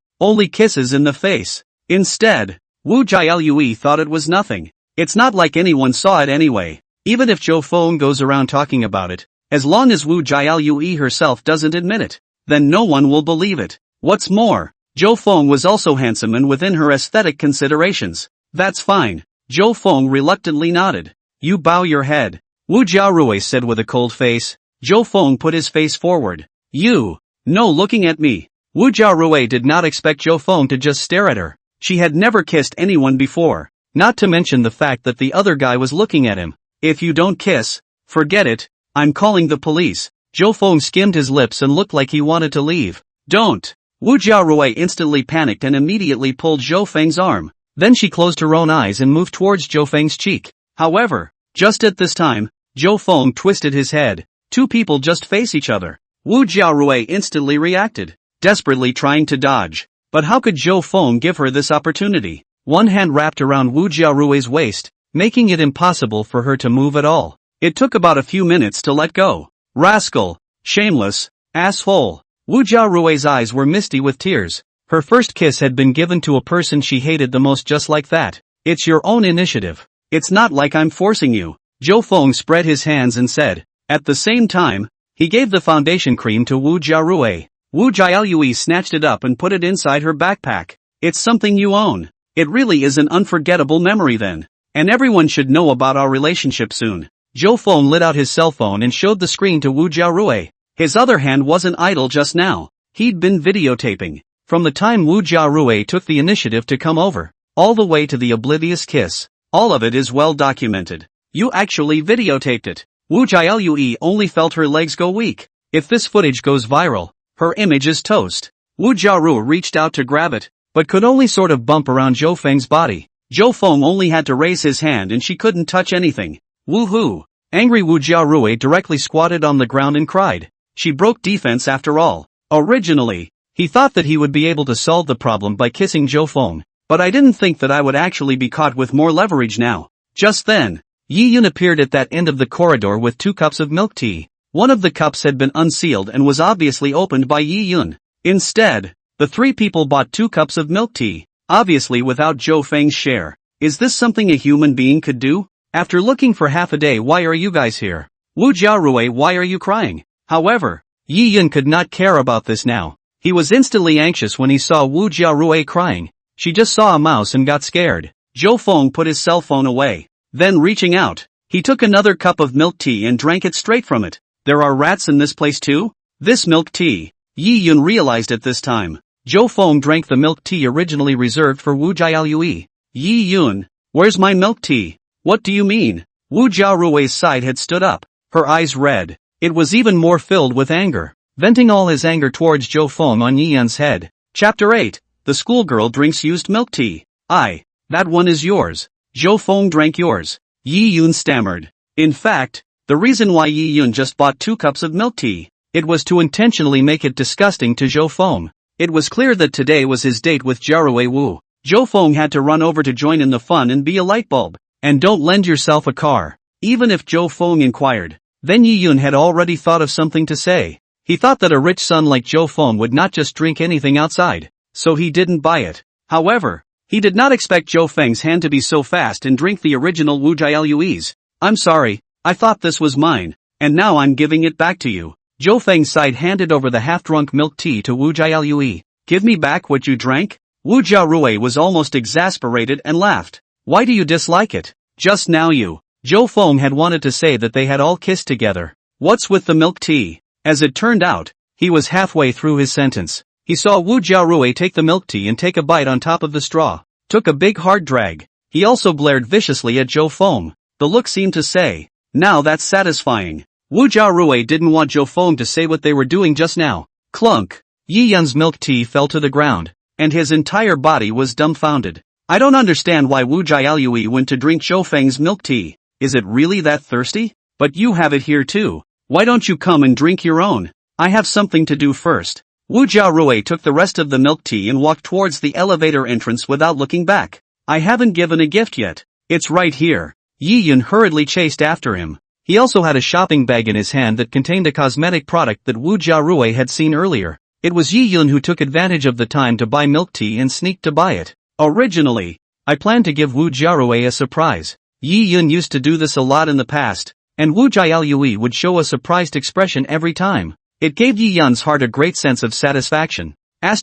kisses in the face. Instead, Wu Jialui thought it was nothing. It's not like anyone saw it anyway. Even if Zhou Feng goes around talking about it, as long as Wu Jialui herself doesn't admit it, then no one will believe it. What's more, Zhou Feng was also handsome and within her aesthetic considerations. That's fine. Zhou Feng reluctantly nodded. You bow your head. Wu Jiarui said with a cold face. Zhou Feng put his face forward. No, looking at me. Wu Jiarui did not expect Zhou Feng to just stare at her. She had never kissed anyone before, not to mention the fact that the other guy was looking at him. If you don't kiss, forget it, I'm calling the police. Zhou Feng skimmed his lips and looked like he wanted to leave. Don't. Wu Jiarui instantly panicked and immediately pulled Zhou Feng's arm. Then she closed her own eyes and moved towards Zhou Feng's cheek. However, just at this time, Zhou Feng twisted his head. Two people just face each other. Wu Jiarui instantly reacted, desperately trying to dodge. But how could Zhou Feng give her this opportunity? One hand wrapped around Wu Jiarui's waist, making it impossible for her to move at all. It took about a few minutes to let go. Rascal, shameless, asshole. Wu Jiarui's eyes were misty with tears. Her first kiss had been given to a person she hated the most just like that. It's your own initiative. It's not like I'm forcing you. Zhou Feng spread his hands and said. At the same time, he gave the foundation cream to Wu Jiarui. Wu Jialui snatched it up and put it inside her backpack. It's something you own. It really is an unforgettable memory then. And everyone should know about our relationship soon. Zhou Feng lit out his cell phone and showed the screen to Wu Jiarui. His other hand wasn't idle just now. He'd been videotaping. From the time Wu Jiarui took the initiative to come over, all the way to the oblivious kiss. All of it is well documented. You actually videotaped it. Wu Jialui only felt her legs go weak. If this footage goes viral, her image is toast. Wu Jiaru reached out to grab it, but could only sort of bump around Zhou Feng's body. Zhou Feng only had to raise his hand and she couldn't touch anything. Woohoo! Angry Wu Jiarui directly squatted on the ground and cried. She broke defense after all. Originally, he thought that he would be able to solve the problem by kissing Zhou Feng, but I didn't think that I would actually be caught with more leverage now. Just then, Yi Yun appeared at that end of the corridor with 2 cups of milk tea. One of the cups had been unsealed and was obviously opened by Yi Yun. Instead, the 3 people bought 2 cups of milk tea, obviously without Zhou Feng's share. Is this something a human being could do? After looking for half a day, why are you guys here? Wu Jiarui, why are you crying? However, Yi Yun could not care about this now. He was instantly anxious when he saw Wu Jiarui crying. She just saw a mouse and got scared. Zhou Feng put his cell phone away. Then reaching out, he took another cup of milk tea and drank it straight from it. There are rats in this place too? This milk tea, Yi Yun realized at this time. Zhou Feng drank the milk tea originally reserved for Wu Jialui. Yi Yun, where's my milk tea? What do you mean? Wu Jiarui's side had stood up, her eyes red. It was even more filled with anger, venting all his anger towards Zhou Feng on Yi Yun's head. Chapter 8, The Schoolgirl Drinks Used Milk Tea. That one is yours. Zhou Feng drank yours. Yi Yun stammered. In fact, the reason why Yi Yun just bought 2 cups of milk tea, it was to intentionally make it disgusting to Zhou Feng. It was clear that today was his date with Jiarui Wu. Zhou Feng had to run over to join in the fun and be a light bulb. And don't lend yourself a car. Even if Zhou Feng inquired, then Yi Yun had already thought of something to say. He thought that a rich son like Zhou Feng would not just drink anything outside, so he didn't buy it. However, he did not expect Zhou Feng's hand to be so fast and drink the original Wu Jialui's. I'm sorry, I thought this was mine, and now I'm giving it back to you. Zhou Feng sighed, handed over the half-drunk milk tea to Wu Jiaolui. Give me back what you drank? Wu Jiaorui was almost exasperated and laughed. Why do you dislike it? Just now Zhou Feng had wanted to say that they had all kissed together. What's with the milk tea? As it turned out, he was halfway through his sentence. He saw Wu Jiaorui take the milk tea and take a bite on top of the straw. Took a big hard drag. He also glared viciously at Zhou Feng. The look seemed to say, now that's satisfying. Wu Jiaorui didn't want Zhou Feng to say what they were doing just now. Clunk. Yi Yun's milk tea fell to the ground, and his entire body was dumbfounded. I don't understand why Wu Jiaolui went to drink Zhou Feng's milk tea. Is it really that thirsty? But you have it here too. Why don't you come and drink your own? I have something to do first. Wu Jiaorui took the rest of the milk tea and walked towards the elevator entrance without looking back. I haven't given a gift yet. It's right here. Yi Yun hurriedly chased after him. He also had a shopping bag in his hand that contained a cosmetic product that Wu Jiaorui had seen earlier. It was Yi Yun who took advantage of the time to buy milk tea and sneaked to buy it. Originally, I planned to give Wu Jiaorui a surprise. Yi Yun used to do this a lot in the past, and Wu Jiaolui would show a surprised expression every time. It gave Yi Yun's heart a great sense of satisfaction. Off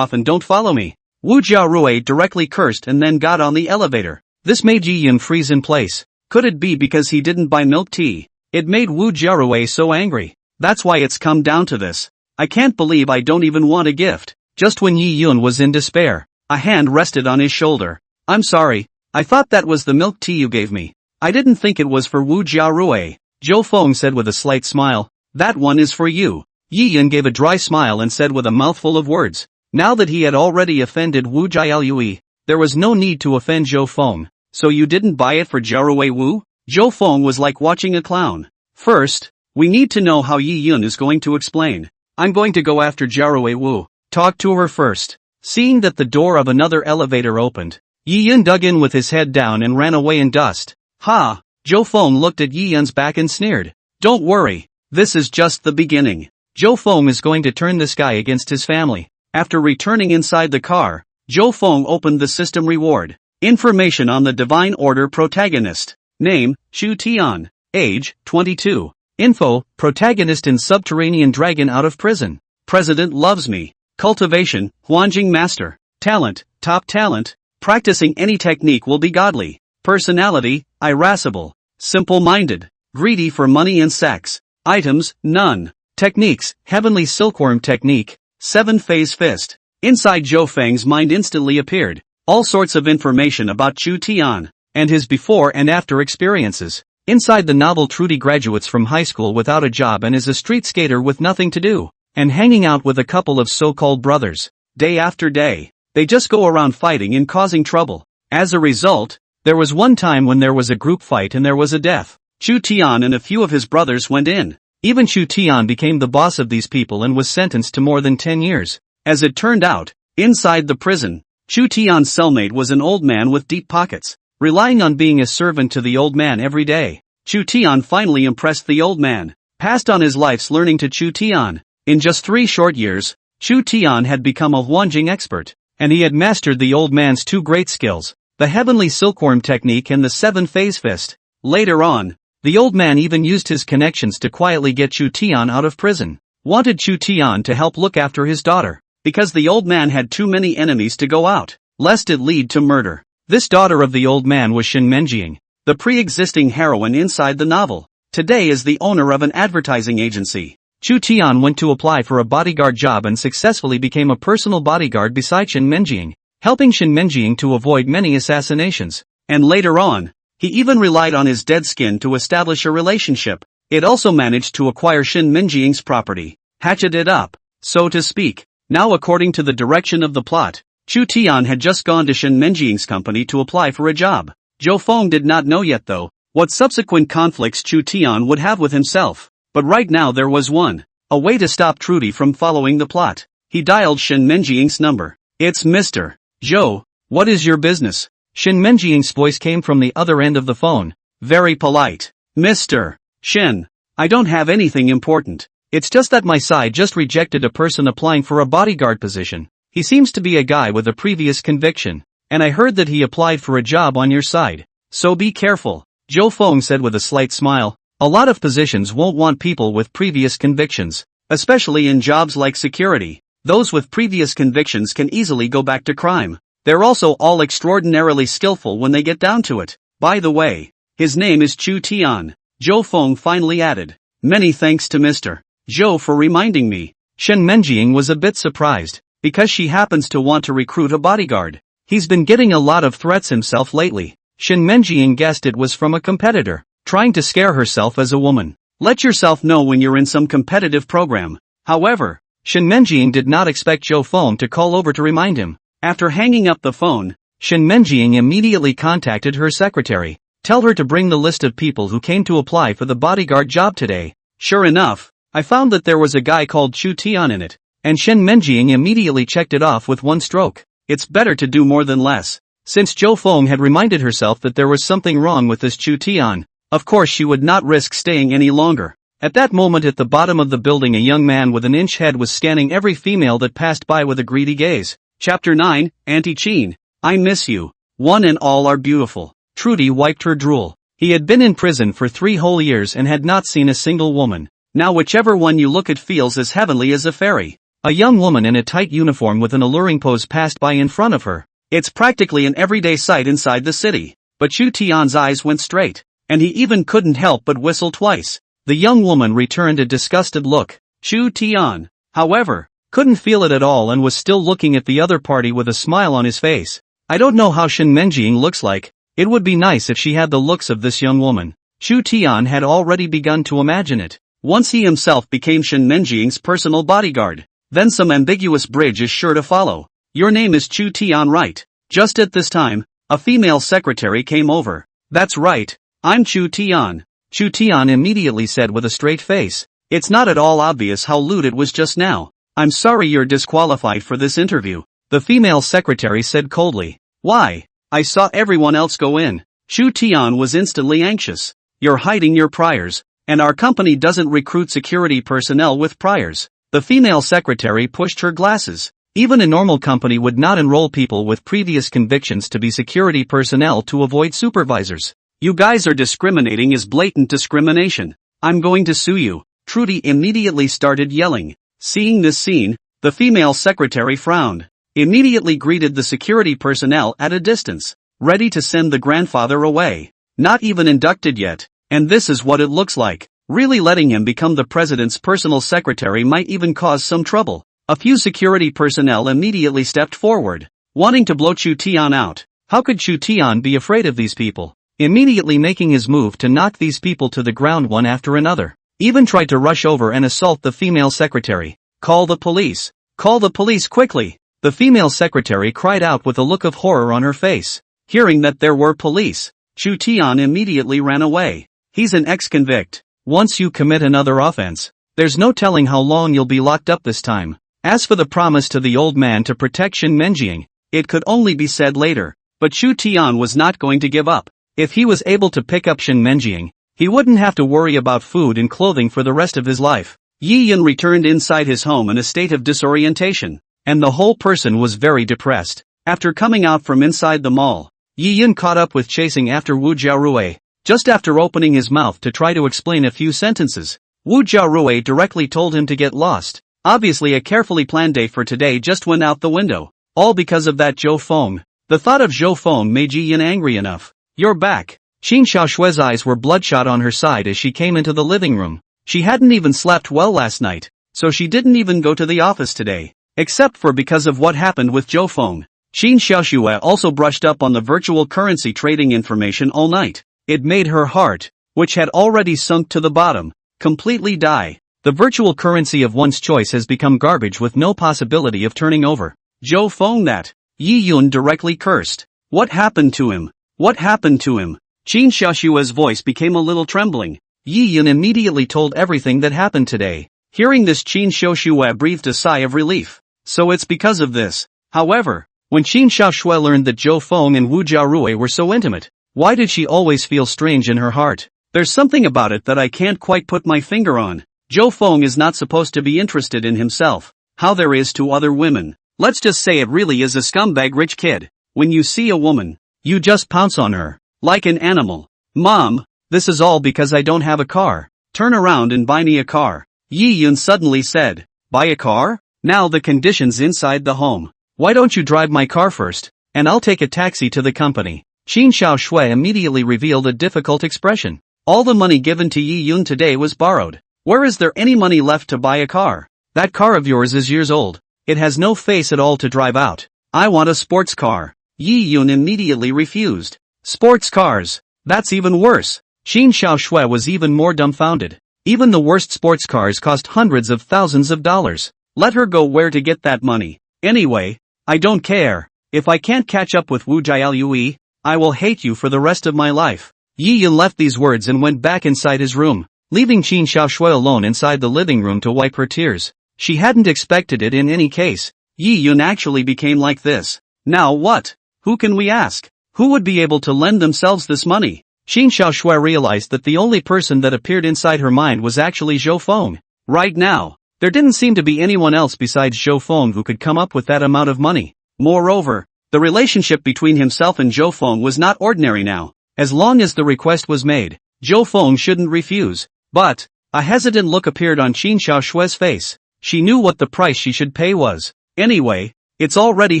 and don't follow me. Wu Jiaorui directly cursed and then got on the elevator. This made Yi Yun freeze in place. Could it be because he didn't buy milk tea? It made Wu Jiaorui so angry. That's why it's come down to this. I can't believe I don't even want a gift. Just when Yi Yun was in despair, a hand rested on his shoulder. I'm sorry, I thought that was the milk tea you gave me. I didn't think it was for Wu Jiaorui. Zhou Feng said with a slight smile. That one is for you. Yi Yun gave a dry smile and said with a mouthful of words. Now that he had already offended Wu Jiaolui, there was no need to offend Zhou Feng. So you didn't buy it for Jiaorui Wu? Zhou Feng was like watching a clown. First, we need to know how Yi Yun is going to explain. I'm going to go after Jiaorui Wu. Talk to her first. Seeing that the door of another elevator opened, Yi Yun dug in with his head down and ran away in dust. Ha! Zhou Feng looked at Yi Yun's back and sneered. Don't worry, this is just the beginning. Zhou Feng is going to turn this guy against his family. After returning inside the car, Zhou Feng opened the system reward. Information on the Divine Order protagonist. Name, Chu Tian. Age, 22. Info, protagonist in Subterranean Dragon out of prison. President loves me. Cultivation, Huanjing Master. Talent, top talent. Practicing any technique will be godly. Personality, irascible. Simple-minded. Greedy for money and sex. Items, none. Techniques, Heavenly Silkworm Technique. 7-phase fist. Inside Zhou Feng's mind instantly appeared all sorts of information about Chu Tian and his before and after experiences. Inside the novel, Trudy graduates from high school without a job and is a street skater with nothing to do, and hanging out with a couple of so-called brothers. Day after day, they just go around fighting and causing trouble. As a result, there was one time when there was a group fight and there was a death. Chu Tian and a few of his brothers went in. Even Chu Tian became the boss of these people and was sentenced to more than 10 years. As it turned out, inside the prison, Chu Tian's cellmate was an old man with deep pockets. Relying on being a servant to the old man every day, Chu Tian finally impressed the old man, passed on his life's learning to Chu Tian. In just 3 short years, Chu Tian had become a Huanjing expert, and he had mastered the old man's 2 great skills, the Heavenly Silkworm Technique and the 7-phase fist. Later on, the old man even used his connections to quietly get Chu Tian out of prison. Wanted Chu Tian to help look after his daughter, because the old man had too many enemies to go out, lest it lead to murder. This daughter of the old man was Shin Menjiang, the pre-existing heroine inside the novel. Today is the owner of an advertising agency. Chu Tian went to apply for a bodyguard job and successfully became a personal bodyguard beside Shin Menjiang, helping Shin Menjiang to avoid many assassinations. And later on, he even relied on his dead skin to establish a relationship. It also managed to acquire Shin Menjiang's property, hatchet it up, so to speak. Now, according to the direction of the plot, Chu Tian had just gone to Shin Menjiang's company to apply for a job. Zhou Feng did not know yet though, what subsequent conflicts Chu Tian would have with himself. But right now there was one. A way to stop Trudy from following the plot. He dialed Shin Menjiang's number. It's Mr. Zhou, what is your business? Shin Menjiang's voice came from the other end of the phone. Very polite. Mr. Shin, I don't have anything important. It's just that my side just rejected a person applying for a bodyguard position. He seems to be a guy with a previous conviction, and I heard that he applied for a job on your side. So be careful, Zhou Feng said with a slight smile. A lot of positions won't want people with previous convictions, especially in jobs like security. Those with previous convictions can easily go back to crime. They're also all extraordinarily skillful when they get down to it. By the way, his name is Chu Tian, Zhou Feng finally added. Many thanks to Mr. Zhou for reminding me. Shen Menjing was a bit surprised, because she happens to want to recruit a bodyguard. He's been getting a lot of threats himself lately. Shen Menjing guessed it was from a competitor, trying to scare herself as a woman. Let yourself know when you're in some competitive program. However, Shen Menjing did not expect Zhou Feng to call over to remind him. After hanging up the phone, Shen Menjing immediately contacted her secretary. Tell her to bring the list of people who came to apply for the bodyguard job today. Sure enough, I found that there was a guy called Chu Tian in it, and Shen Menjing immediately checked it off with one stroke. It's better to do more than less. Since Zhou Feng had reminded herself that there was something wrong with this Chu Tian, of course she would not risk staying any longer. At that moment at the bottom of the building a young man with an inch head was scanning every female that passed by with a greedy gaze. Chapter 9, Auntie Chin. I miss you. One and all are beautiful. Trudy wiped her drool. He had been in prison for 3 whole years and had not seen a single woman. Now whichever one you look at feels as heavenly as a fairy. A young woman in a tight uniform with an alluring pose passed by in front of her. It's practically an everyday sight inside the city. But Chu Tian's eyes went straight, and he even couldn't help but whistle twice. The young woman returned a disgusted look. Chu Tian, however, couldn't feel it at all and was still looking at the other party with a smile on his face. I don't know how Shen Menjing looks like. It would be nice if she had the looks of this young woman. Chu Tian had already begun to imagine it. Once he himself became Shen Menjing's personal bodyguard, then some ambiguous bridge is sure to follow. Your name is Chu Tian, right? Just at this time, a female secretary came over. That's right, I'm Chu Tian. Chu Tian immediately said with a straight face. It's not at all obvious how lewd it was just now. I'm sorry you're disqualified for this interview, the female secretary said coldly. Why? I saw everyone else go in. Chu Tian was instantly anxious. You're hiding your priors, and our company doesn't recruit security personnel with priors. The female secretary pushed her glasses. Even a normal company would not enroll people with previous convictions to be security personnel to avoid supervisors. You guys are discriminating is blatant discrimination. I'm going to sue you. Trudy immediately started yelling. Seeing this scene, the female secretary frowned. Immediately greeted the security personnel at a distance, ready to send the grandfather away. Not even inducted yet, and this is what it looks like. Really letting him become the president's personal secretary might even cause some trouble. A few security personnel immediately stepped forward, wanting to blow Chu Tian out. How could Chu Tian be afraid of these people? Immediately making his move to knock these people to the ground one after another. Even tried to rush over and assault the female secretary. Call the police. Call the police quickly. The female secretary cried out with a look of horror on her face. Hearing that there were police, Chu Tian immediately ran away. He's an ex-convict. Once you commit another offense, there's no telling how long you'll be locked up this time. As for the promise to the old man to protect Shen Menjing, it could only be said later. But Chu Tian was not going to give up. If he was able to pick up Shen Menjing, he wouldn't have to worry about food and clothing for the rest of his life. Yi Yin returned inside his home in a state of disorientation, and the whole person was very depressed. After coming out from inside the mall, Yi Yin caught up with chasing after Wu Jiarui. Just after opening his mouth to try to explain a few sentences, Wu Jiarui directly told him to get lost. Obviously a carefully planned day for today just went out the window. All because of that Zhou Feng. The thought of Zhou Feng made Yi Yin angry enough. You're back. Qin Xiaoshui's eyes were bloodshot on her side as she came into the living room. She hadn't even slept well last night, so she didn't even go to the office today. Except for because of what happened with Zhou Feng. Qin Xiaoshue also brushed up on the virtual currency trading information all night. It made her heart, which had already sunk to the bottom, completely die. The virtual currency of one's choice has become garbage with no possibility of turning over. Zhou Feng that. Yi Yun directly cursed. What happened to him? What happened to him? Qin Xiaoshue's voice became a little trembling. Yi Yun immediately told everything that happened today. Hearing this, Qin Xiaoshue breathed a sigh of relief. So it's because of this. However, when Qin Xiaoshue learned that Zhou Feng and Wu Jiarui were so intimate, why did she always feel strange in her heart? There's something about it that I can't quite put my finger on. Zhou Feng is not supposed to be interested in himself. How there is to other women. Let's just say it really is a scumbag rich kid. When you see a woman, you just pounce on her. Like an animal. Mom, This is all because I don't have a car. Turn around and buy me a car. Yi Yun suddenly said. Buy a car? Now the conditions inside the home. Why don't you drive my car first, and I'll take a taxi to the company. Qin Xiaoshui immediately revealed a difficult expression. All the money given to Yi Yun today was borrowed. Where is there any money left to buy a car? That car of yours is years old. It has no face at all to drive out. I want a sports car. Yi Yun immediately refused. Sports cars. That's even worse. Qin Xiaoshui was even more dumbfounded. Even the worst sports cars cost hundreds of thousands of dollars. Let her go where to get that money. Anyway, I don't care. If I can't catch up with Wu Jiaolui, I will hate you for the rest of my life. Yi Yun left these words and went back inside his room, leaving Qin Xiaoshui alone inside the living room to wipe her tears. She hadn't expected it in any case. Yi Yun actually became like this. Now what? Who can we ask? Who would be able to lend themselves this money? Qin Xiaoshui realized that the only person that appeared inside her mind was actually Zhou Feng. Right now, there didn't seem to be anyone else besides Zhou Feng who could come up with that amount of money. Moreover, the relationship between himself and Zhou Feng was not ordinary now. As long as the request was made, Zhou Feng shouldn't refuse. But a hesitant look appeared on Qin Xiaoshui's face. She knew what the price she should pay was. Anyway, it's already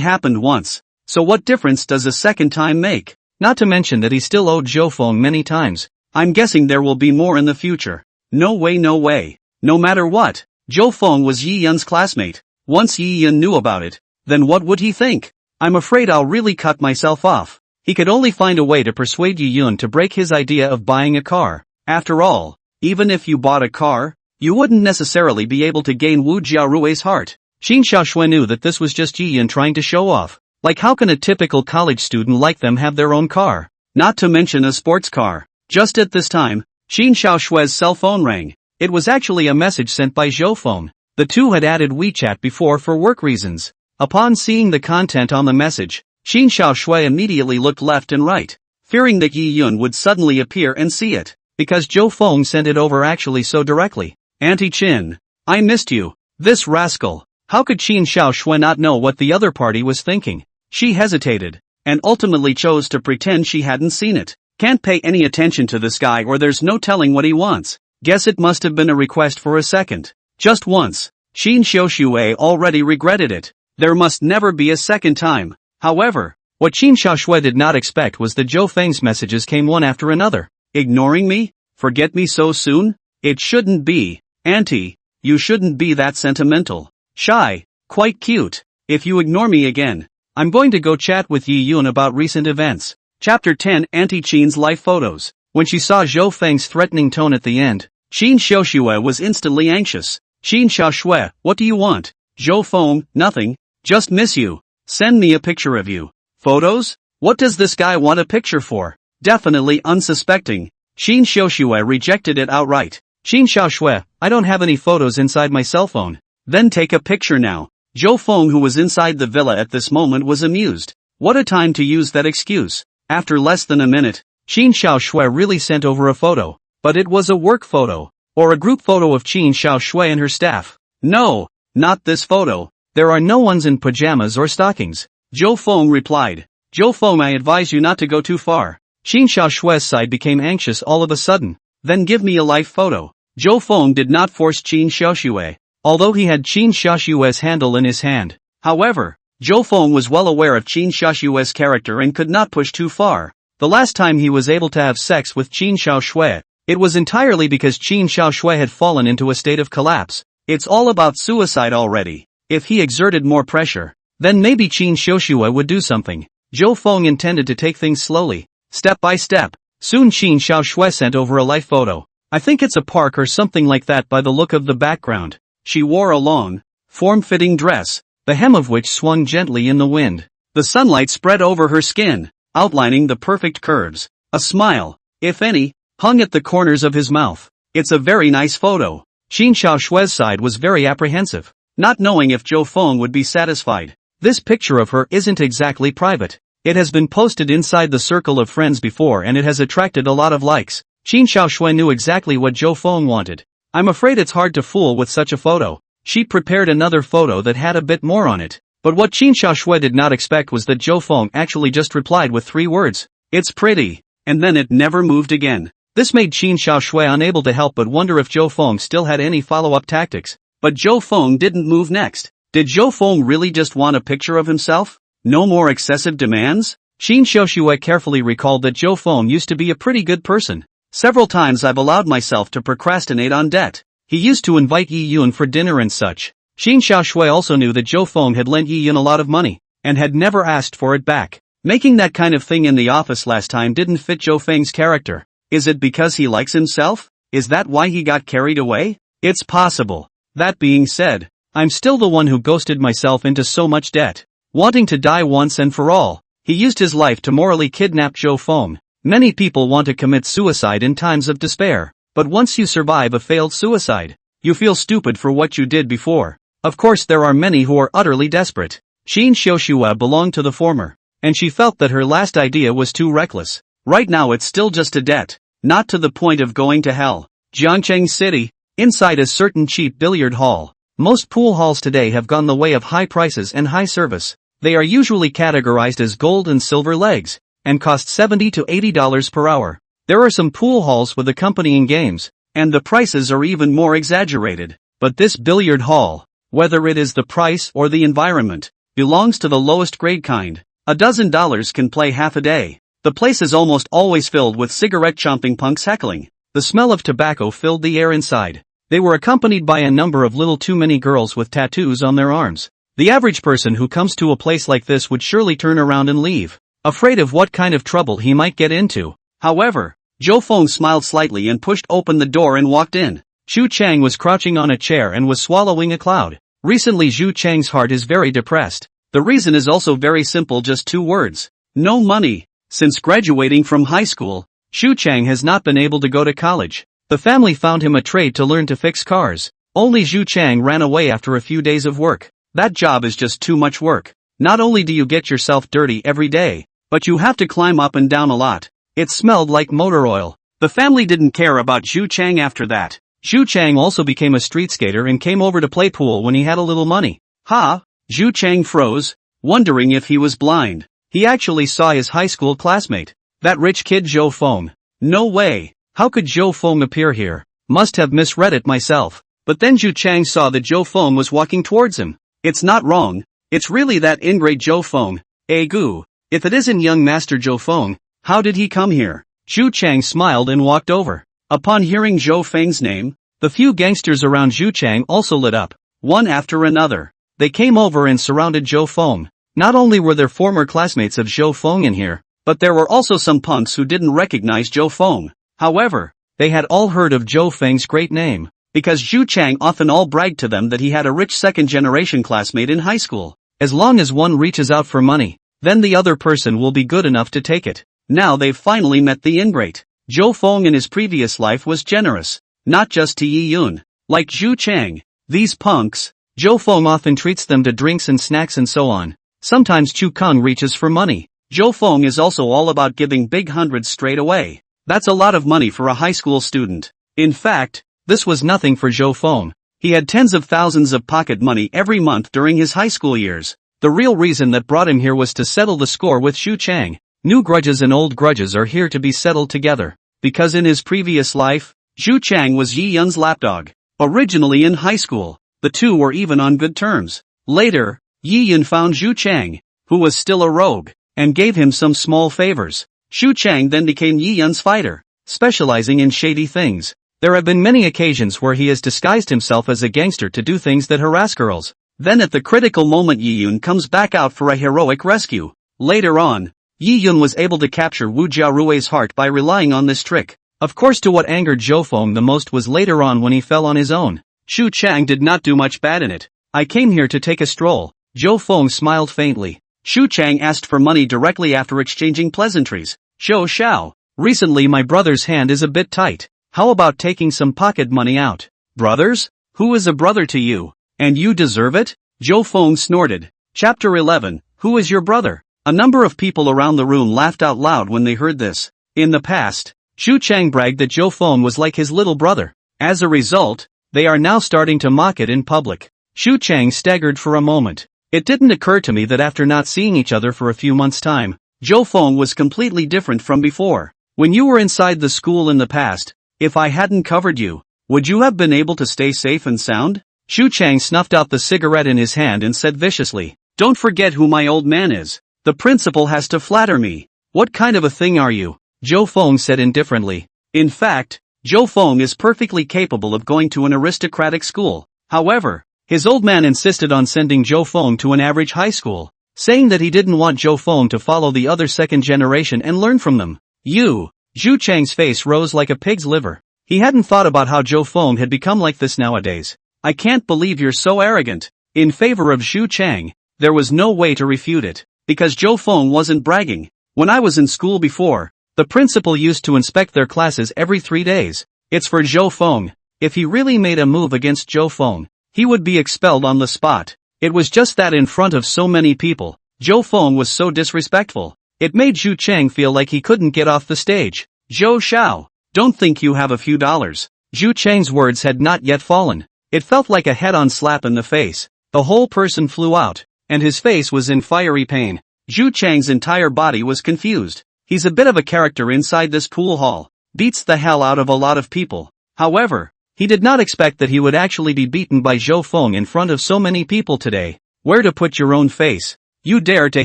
happened once. So what difference does a second time make? Not to mention that he still owed Zhou Feng many times. I'm guessing there will be more in the future. No way, no way. No matter what, Zhou Feng was Yi Yun's classmate. Once Yi Yun knew about it, then what would he think? I'm afraid I'll really cut myself off. He could only find a way to persuade Yi Yun to break his idea of buying a car. After all, even if you bought a car, you wouldn't necessarily be able to gain Wu Jiaorui's heart. Qin Xiaoshui knew that this was just Yi Yun trying to show off. Like how can a typical college student like them have their own car? Not to mention a sports car. Just at this time, Qin Xiaoshui's cell phone rang. It was actually a message sent by Zhou Feng. The two had added WeChat before for work reasons. Upon seeing the content on the message, Qin Xiaoshui immediately looked left and right, fearing that Yi Yun would suddenly appear and see it, because Zhou Feng sent it over actually so directly. Auntie Qin, I missed you. This rascal. How could Qin Xiaoshui not know what the other party was thinking? She hesitated, and ultimately chose to pretend she hadn't seen it. Can't pay any attention to this guy or there's no telling what he wants. Guess it must have been a request for a second. Just once. Qin Xiaoshui already regretted it. There must never be a second time. However, what Qin Xiaoshui did not expect was that Zhou Feng's messages came one after another. Ignoring me? Forget me so soon? It shouldn't be. Auntie, you shouldn't be that sentimental. Shy. Quite cute. If you ignore me again, I'm going to go chat with Yi Yun about recent events. Chapter 10 Auntie Qin's Life Photos. When she saw Zhou Feng's threatening tone at the end, Qin Xiaoshui was instantly anxious. Qin Xiaoshui, what do you want? Zhou Feng, nothing. Just miss you. Send me a picture of you. Photos? What does this guy want a picture for? Definitely unsuspecting. Qin Xiaoshui rejected it outright. Qin Xiaoshui, I don't have any photos inside my cell phone. Then take a picture now. Zhou Feng, who was inside the villa at this moment, was amused. What a time to use that excuse. After less than a minute, Qin Xiaoshui really sent over a photo. But it was a work photo. Or a group photo of Qin Xiaoshui and her staff. No, not this photo. There are no ones in pajamas or stockings. Zhou Feng replied. Zhou Feng, I advise you not to go too far. Qin Xiaoshui's side became anxious all of a sudden. Then give me a life photo. Zhou Feng did not force Qin Xiaoshui, although he had Qin Xiaoshui's handle in his hand. However, Zhou Feng was well aware of Qin Xiaoshui's character and could not push too far. The last time he was able to have sex with Qin Xiaoshui, it was entirely because Qin Xiaoshui had fallen into a state of collapse. It's all about suicide already. If he exerted more pressure, then maybe Qin Xiaoshui would do something. Zhou Feng intended to take things slowly, step by step. Soon Qin Xiaoshui sent over a life photo. I think it's a park or something like that by the look of the background. She wore a long, form-fitting dress, the hem of which swung gently in the wind. The sunlight spread over her skin, outlining the perfect curves. A smile, if any, hung at the corners of his mouth. It's a very nice photo. Qin Xiaoshui's side was very apprehensive, not knowing if Zhou Feng would be satisfied. This picture of her isn't exactly private. It has been posted inside the circle of friends before and it has attracted a lot of likes. Qin Xiaoshui knew exactly what Zhou Feng wanted. I'm afraid it's hard to fool with such a photo. She prepared another photo that had a bit more on it. But what Qin Xiaoshui did not expect was that Zhou Feng actually just replied with 3 words. It's pretty. And then it never moved again. This made Qin Xiaoshui unable to help but wonder if Zhou Feng still had any follow-up tactics. But Zhou Feng didn't move next. Did Zhou Feng really just want a picture of himself? No more excessive demands? Qin Xiaoshui carefully recalled that Zhou Feng used to be a pretty good person. Several times I've allowed myself to procrastinate on debt. He used to invite Yi Yun for dinner and such. Qin Xiaoshui also knew that Zhou Feng had lent Yi Yun a lot of money, and had never asked for it back. Making that kind of thing in the office last time didn't fit Zhou Feng's character. Is it because he likes himself? Is that why he got carried away? It's possible. That being said, I'm still the one who ghosted myself into so much debt. Wanting to die once and for all, he used his life to morally kidnap Zhou Feng. Many people want to commit suicide in times of despair, but once you survive a failed suicide, you feel stupid for what you did before. Of course there are many who are utterly desperate. Qin Xiaoshui belonged to the former, and she felt that her last idea was too reckless. Right now it's still just a debt, not to the point of going to hell. Jiangcheng City, inside a certain cheap billiard hall. Most pool halls today have gone the way of high prices and high service. They are usually categorized as gold and silver legs, and cost $70 to $80 per hour. There are some pool halls with accompanying games, and the prices are even more exaggerated. But this billiard hall, whether it is the price or the environment, belongs to the lowest grade kind. $12 can play half a day. The place is almost always filled with cigarette-chomping punks heckling. The smell of tobacco filled the air inside. They were accompanied by a number of little too many girls with tattoos on their arms. The average person who comes to a place like this would surely turn around and leave, afraid of what kind of trouble he might get into. However, Zhou Feng smiled slightly and pushed open the door and walked in. Xu Chang was crouching on a chair and was swallowing a cloud. Recently Xu Chang's heart is very depressed. The reason is also very simple, just 2 words. No money. Since graduating from high school, Xu Chang has not been able to go to college. The family found him a trade to learn to fix cars. Only Xu Chang ran away after a few days of work. That job is just too much work. Not only do you get yourself dirty every day, but you have to climb up and down a lot. It smelled like motor oil. The family didn't care about Xu Chang after that. Xu Chang also became a street skater and came over to play pool when he had a little money. Ha! Xu Chang froze, wondering if he was blind. He actually saw his high school classmate, that rich kid Zhou Feng. No way! How could Zhou Feng appear here? Must have misread it myself. But then Xu Chang saw that Zhou Feng was walking towards him. It's not wrong. It's really that ingrate Zhou Feng. Goo. If it isn't young Master Zhou Feng, how did he come here? Xu Chang smiled and walked over. Upon hearing Zhou Feng's name, the few gangsters around Xu Chang also lit up, one after another. They came over and surrounded Zhou Feng. Not only were there former classmates of Zhou Feng in here, but there were also some punks who didn't recognize Zhou Feng. However, they had all heard of Zhou Feng's great name, because Xu Chang often all bragged to them that he had a rich second-generation classmate in high school. As long as one reaches out for money, then the other person will be good enough to take it. Now they've finally met the ingrate. Zhou Feng in his previous life was generous, not just to Yi Yun. Like Xu Chang, these punks, Zhou Feng often treats them to drinks and snacks and so on. Sometimes Chu Kang reaches for money. Zhou Feng is also all about giving big hundreds straight away. That's a lot of money for a high school student. In fact, this was nothing for Zhou Feng. He had tens of thousands of pocket money every month during his high school years. The real reason that brought him here was to settle the score with Xu Chang. New grudges and old grudges are here to be settled together. Because in his previous life, Xu Chang was Yi Yun's lapdog. Originally in high school, the two were even on good terms. Later, Yi Yun found Xu Chang, who was still a rogue, and gave him some small favors. Xu Chang then became Yi Yun's fighter, specializing in shady things. There have been many occasions where he has disguised himself as a gangster to do things that harass girls. Then at the critical moment Yi Yun comes back out for a heroic rescue. Later on, Yi Yun was able to capture Wu Jiarui's heart by relying on this trick. Of course, to what angered Zhou Feng the most was later on when he fell on his own. Xu Chang did not do much bad in it. I came here to take a stroll. Zhou Feng smiled faintly. Xu Chang asked for money directly after exchanging pleasantries. Zhou Xiao, recently my brother's hand is a bit tight. How about taking some pocket money out? Brothers? Who is a brother to you? And you deserve it? Zhou Feng snorted. Chapter 11, Who is your brother? A number of people around the room laughed out loud when they heard this. In the past, Xu Chang bragged that Zhou Feng was like his little brother. As a result, they are now starting to mock it in public. Xu Chang staggered for a moment. It didn't occur to me that after not seeing each other for a few months' time, Zhou Feng was completely different from before. When you were inside the school in the past, if I hadn't covered you, would you have been able to stay safe and sound? Xu Chang snuffed out the cigarette in his hand and said viciously, "Don't forget who my old man is. The principal has to flatter me." "What kind of a thing are you?" Zhou Feng said indifferently. In fact, Zhou Feng is perfectly capable of going to an aristocratic school. However, his old man insisted on sending Zhou Feng to an average high school, saying that he didn't want Zhou Feng to follow the other second generation and learn from them. Zhu Chang's face rose like a pig's liver. He hadn't thought about how Zhou Feng had become like this nowadays. "I can't believe you're so arrogant." In favor of Zhu Chang, there was no way to refute it, because Zhou Feng wasn't bragging. "When I was in school before, the principal used to inspect their classes every 3 days. It's for Zhou Feng. If he really made a move against Zhou Feng, he would be expelled on the spot. It was just that in front of so many people, Zhou Feng was so disrespectful. It made Zhu Chang feel like he couldn't get off the stage. "Zhou Xiao, don't think you have a few dollars." Zhu Chang's words had not yet fallen. It felt like a head-on slap in the face. The whole person flew out, and his face was in fiery pain. Zhu Chang's entire body was confused. He's a bit of a character inside this pool hall. Beats the hell out of a lot of people. However, he did not expect that he would actually be beaten by Zhou Feng in front of so many people today. "Where to put your own face? You dare to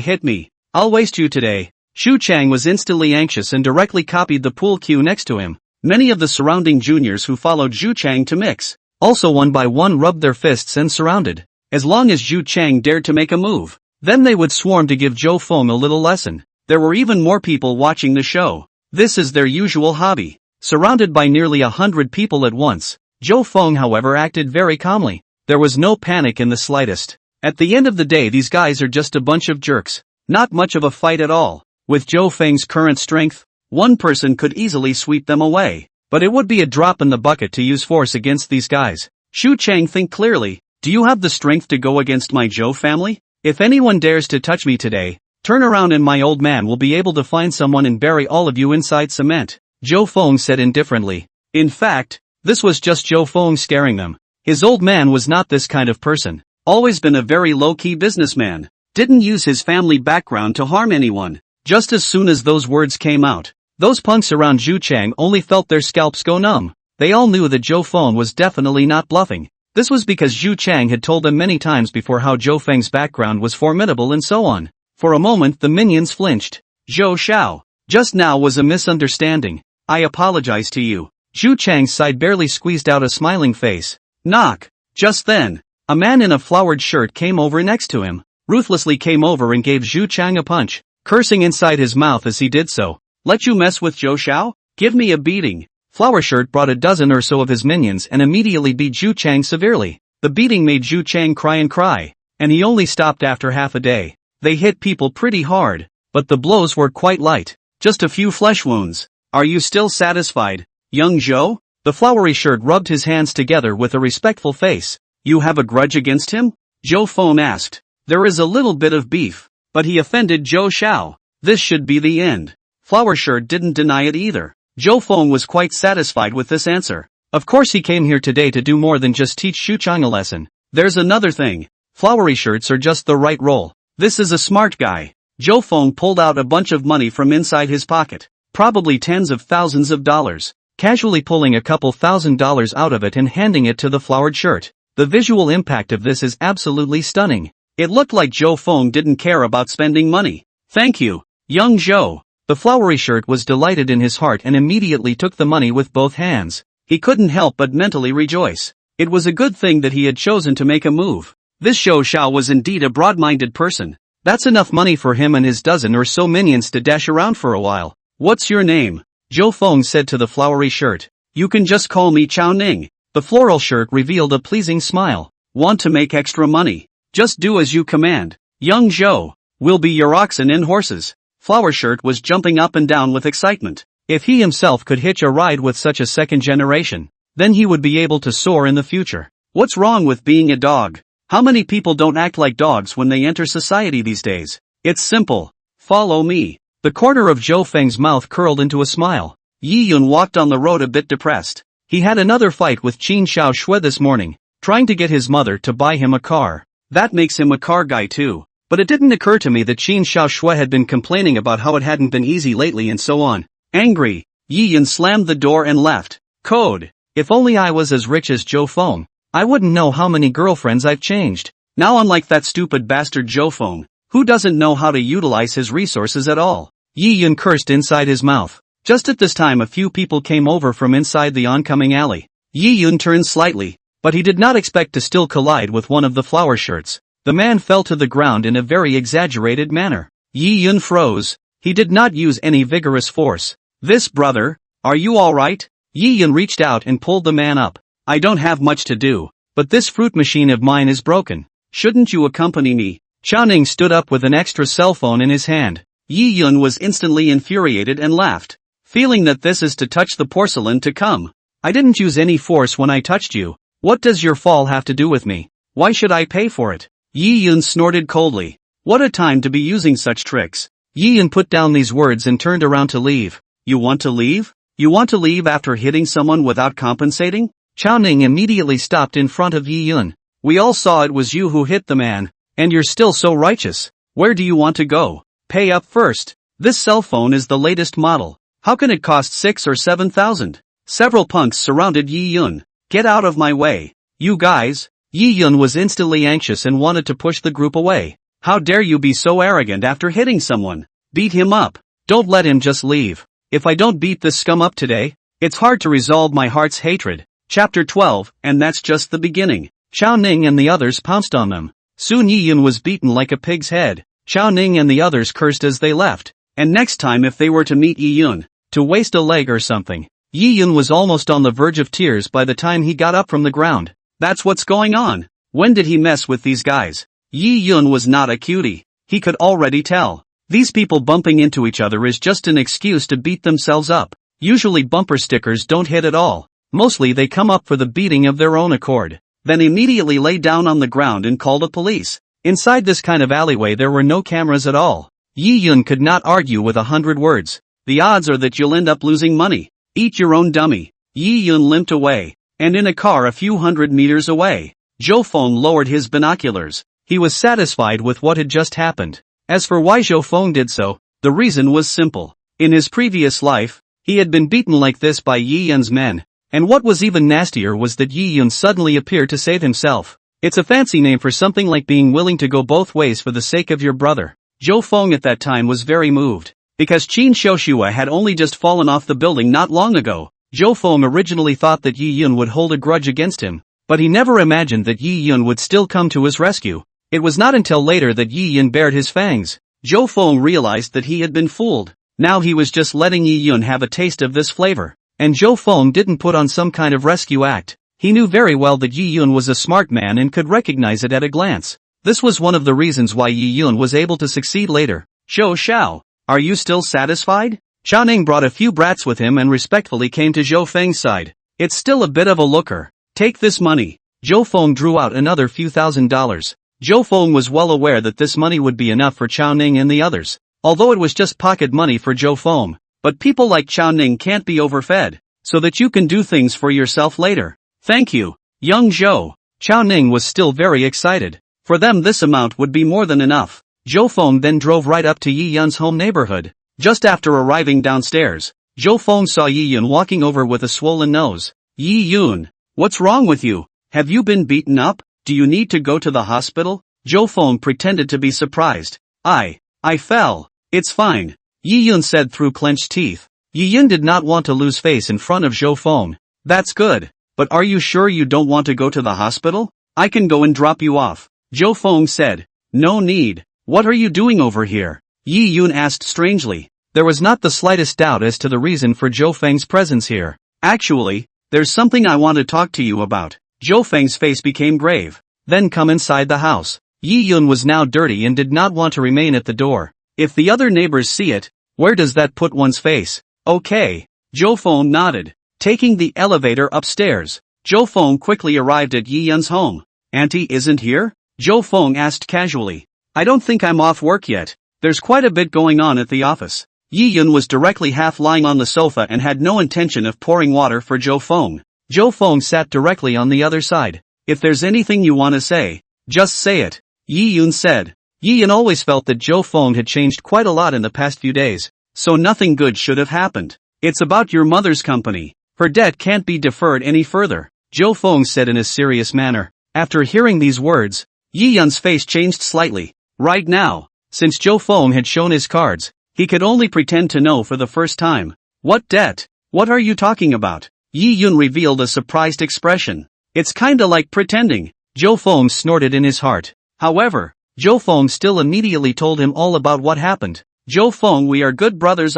hit me? I'll waste you today." Xu Chang was instantly anxious and directly copied the pool cue next to him. Many of the surrounding juniors who followed Xu Chang to mix, also one by one rubbed their fists and surrounded. As long as Xu Chang dared to make a move, then they would swarm to give Zhou Feng a little lesson. There were even more people watching the show. This is their usual hobby. Surrounded by nearly 100 people at once, Zhou Feng however acted very calmly. There was no panic in the slightest. At the end of the day, these guys are just a bunch of jerks. Not much of a fight at all. With Zhou Feng's current strength, one person could easily sweep them away. But it would be a drop in the bucket to use force against these guys. Xu Chang, think clearly. Do you have the strength to go against my Zhou family? If anyone dares to touch me today, turn around and my old man will be able to find someone and bury all of you inside cement. Zhou Feng said indifferently. In fact, this was just Zhou Feng scaring them. His old man was not this kind of person. Always been a very low-key businessman. Didn't use his family background to harm anyone. Just as soon as those words came out, those punks around Xu Chang only felt their scalps go numb. They all knew that Zhou Feng was definitely not bluffing. This was because Xu Chang had told them many times before how Zhou Feng's background was formidable and so on. For a moment the minions flinched. "Zhou Xiao, just now was a misunderstanding. I apologize to you." Xu Chang's side barely squeezed out a smiling face. Knock. Just then, a man in a flowered shirt came over next to him, ruthlessly came over and gave Xu Chang a punch, cursing inside his mouth as he did so. "Let you mess with Zhou Xiao? Give me a beating." Flower Shirt brought a dozen or so of his minions and immediately beat Xu Chang severely. The beating made Xu Chang cry, and he only stopped after half a day. They hit people pretty hard, but the blows were quite light. Just a few flesh wounds. "Are you still satisfied, young Zhou?" The flowery shirt rubbed his hands together with a respectful face. "You have a grudge against him?" Zhou Feng asked. "There is a little bit of beef, but he offended Zhou Xiao. This should be the end." Flower Shirt didn't deny it either. Zhou Feng was quite satisfied with this answer. Of course he came here today to do more than just teach Xu Chang a lesson. There's another thing. Flowery shirts are just the right role. This is a smart guy. Zhou Feng pulled out a bunch of money from inside his pocket. Probably tens of thousands of dollars. Casually pulling a couple $1,000s out of it and handing it to the flowered shirt. The visual impact of this is absolutely stunning. It looked like Zhou Feng didn't care about spending money. "Thank you, young Zhou." The flowery shirt was delighted in his heart and immediately took the money with both hands. He couldn't help but mentally rejoice. It was a good thing that he had chosen to make a move. This Zhou Xiao was indeed a broad-minded person. That's enough money for him and his dozen or so minions to dash around for a while. "What's your name?" Zhou Feng said to the flowery shirt. "You can just call me Chao Ning." The floral shirt revealed a pleasing smile. "Want to make extra money? Just do as you command. Young Zhou, we'll be your oxen and horses." Flower Shirt was jumping up and down with excitement. If he himself could hitch a ride with such a second generation, then he would be able to soar in the future. What's wrong with being a dog? How many people don't act like dogs when they enter society these days? It's simple. Follow me. The corner of Zhou Feng's mouth curled into a smile. Yi Yun walked on the road a bit depressed. He had another fight with Qin Xiao Shui this morning, trying to get his mother to buy him a car. That makes him a car guy too. But it didn't occur to me that Qin Xiao Shui had been complaining about how it hadn't been easy lately and so on. Angry, Yi Yun slammed the door and left. Code. If only I was as rich as Zhou Feng, I wouldn't know how many girlfriends I've changed. Now unlike that stupid bastard Zhou Feng, who doesn't know how to utilize his resources at all. Yi Yun cursed inside his mouth. Just at this time a few people came over from inside the oncoming alley. Yi Yun turned slightly, but he did not expect to still collide with one of the flower shirts. The man fell to the ground in a very exaggerated manner. Yi Yun froze. He did not use any vigorous force. This brother, are you alright? Yi Yun reached out and pulled the man up. I don't have much to do, but this fruit machine of mine is broken. Shouldn't you accompany me? Chao Ning stood up with an extra cell phone in his hand. Yi Yun was instantly infuriated and laughed. Feeling that this is to touch the porcelain to come. I didn't use any force when I touched you. What does your fall have to do with me? Why should I pay for it? Yi Yun snorted coldly. What a time to be using such tricks. Yi Yun put down these words and turned around to leave. You want to leave? You want to leave after hitting someone without compensating? Chao Ning immediately stopped in front of Yi Yun. We all saw it was you who hit the man, and you're still so righteous. Where do you want to go? Pay up first. This cell phone is the latest model. How can it cost 6 or 7,000? Several punks surrounded Yi Yun. Get out of my way. You guys. Yi Yun was instantly anxious and wanted to push the group away. How dare you be so arrogant after hitting someone? Beat him up. Don't let him just leave. If I don't beat this scum up today, it's hard to resolve my heart's hatred. Chapter 12, and that's just the beginning. Chao Ning and the others pounced on them. Soon Yi Yun was beaten like a pig's head. Chao Ning and the others cursed as they left. And next time if they were to meet Yi Yun, to waste a leg or something. Yi Yun was almost on the verge of tears by the time he got up from the ground. That's what's going on. When did he mess with these guys? Yi Yun was not a cutie. He could already tell. These people bumping into each other is just an excuse to beat themselves up. Usually bumper stickers don't hit at all. Mostly they come up for the beating of their own accord. Then immediately lay down on the ground and call the police. Inside this kind of alleyway there were no cameras at all. Yi Yun could not argue with 100 words. The odds are that you'll end up losing money. Eat your own dummy. Yi Yun limped away. And in a car a few hundred meters away, Zhou Feng lowered his binoculars. He was satisfied with what had just happened. As for why Zhou Feng did so, the reason was simple. In his previous life, he had been beaten like this by Yi Yun's men. And what was even nastier was that Yi Yun suddenly appeared to save himself. It's a fancy name for something like being willing to go both ways for the sake of your brother. Zhou Feng at that time was very moved. Because Qin Xiuxua had only just fallen off the building not long ago, Zhou Feng originally thought that Yi Yun would hold a grudge against him. But he never imagined that Yi Yun would still come to his rescue. It was not until later that Yi Yun bared his fangs. Zhou Feng realized that he had been fooled. Now he was just letting Yi Yun have a taste of this flavor. And Zhou Feng didn't put on some kind of rescue act. He knew very well that Yi Yun was a smart man and could recognize it at a glance. This was one of the reasons why Yi Yun was able to succeed later. Zhou Xiao, are you still satisfied? Chao Ning brought a few brats with him and respectfully came to Zhou Feng's side. It's still a bit of a looker. Take this money. Zhou Feng drew out another few $1,000s. Zhou Feng was well aware that this money would be enough for Chao Ning and the others. Although it was just pocket money for Zhou Feng. But people like Chao Ning can't be overfed. So that you can do things for yourself later. Thank you, young Zhou. Chao Ning was still very excited. For them this amount would be more than enough. Zhou Feng then drove right up to Yi Yun's home neighborhood. Just after arriving downstairs, Zhou Feng saw Yi Yun walking over with a swollen nose. Yi Yun, what's wrong with you? Have you been beaten up? Do you need to go to the hospital? Zhou Feng pretended to be surprised. I fell. It's fine, Yi Yun said through clenched teeth. Yi Yun did not want to lose face in front of Zhou Feng. That's good. But are you sure you don't want to go to the hospital? I can go and drop you off. Zhou Feng said. No need. What are you doing over here? Yi Yun asked strangely. There was not the slightest doubt as to the reason for Zhou Feng's presence here. Actually, there's something I want to talk to you about. Zhou Feng's face became grave. Then come inside the house. Yi Yun was now dirty and did not want to remain at the door. If the other neighbors see it, where does that put one's face? Okay. Zhou Feng nodded. Taking the elevator upstairs, Zhou Feng quickly arrived at Yi Yun's home. Auntie isn't here? Zhou Feng asked casually. I don't think I'm off work yet. There's quite a bit going on at the office. Yi Yun was directly half lying on the sofa and had no intention of pouring water for Zhou Feng. Zhou Feng sat directly on the other side. If there's anything you want to say, just say it, Yi Yun said. Yi Yun always felt that Zhou Feng had changed quite a lot in the past few days, so nothing good should have happened. It's about your mother's company. Her debt can't be deferred any further, Zhou Feng said in a serious manner. After hearing these words, Yi Yun's face changed slightly. Right now, since Zhou Feng had shown his cards, he could only pretend to know for the first time. What debt? What are you talking about? Yi Yun revealed a surprised expression. It's kinda like pretending, Zhou Feng snorted in his heart. However, Zhou Feng still immediately told him all about what happened. Zhou Feng, we are good brothers.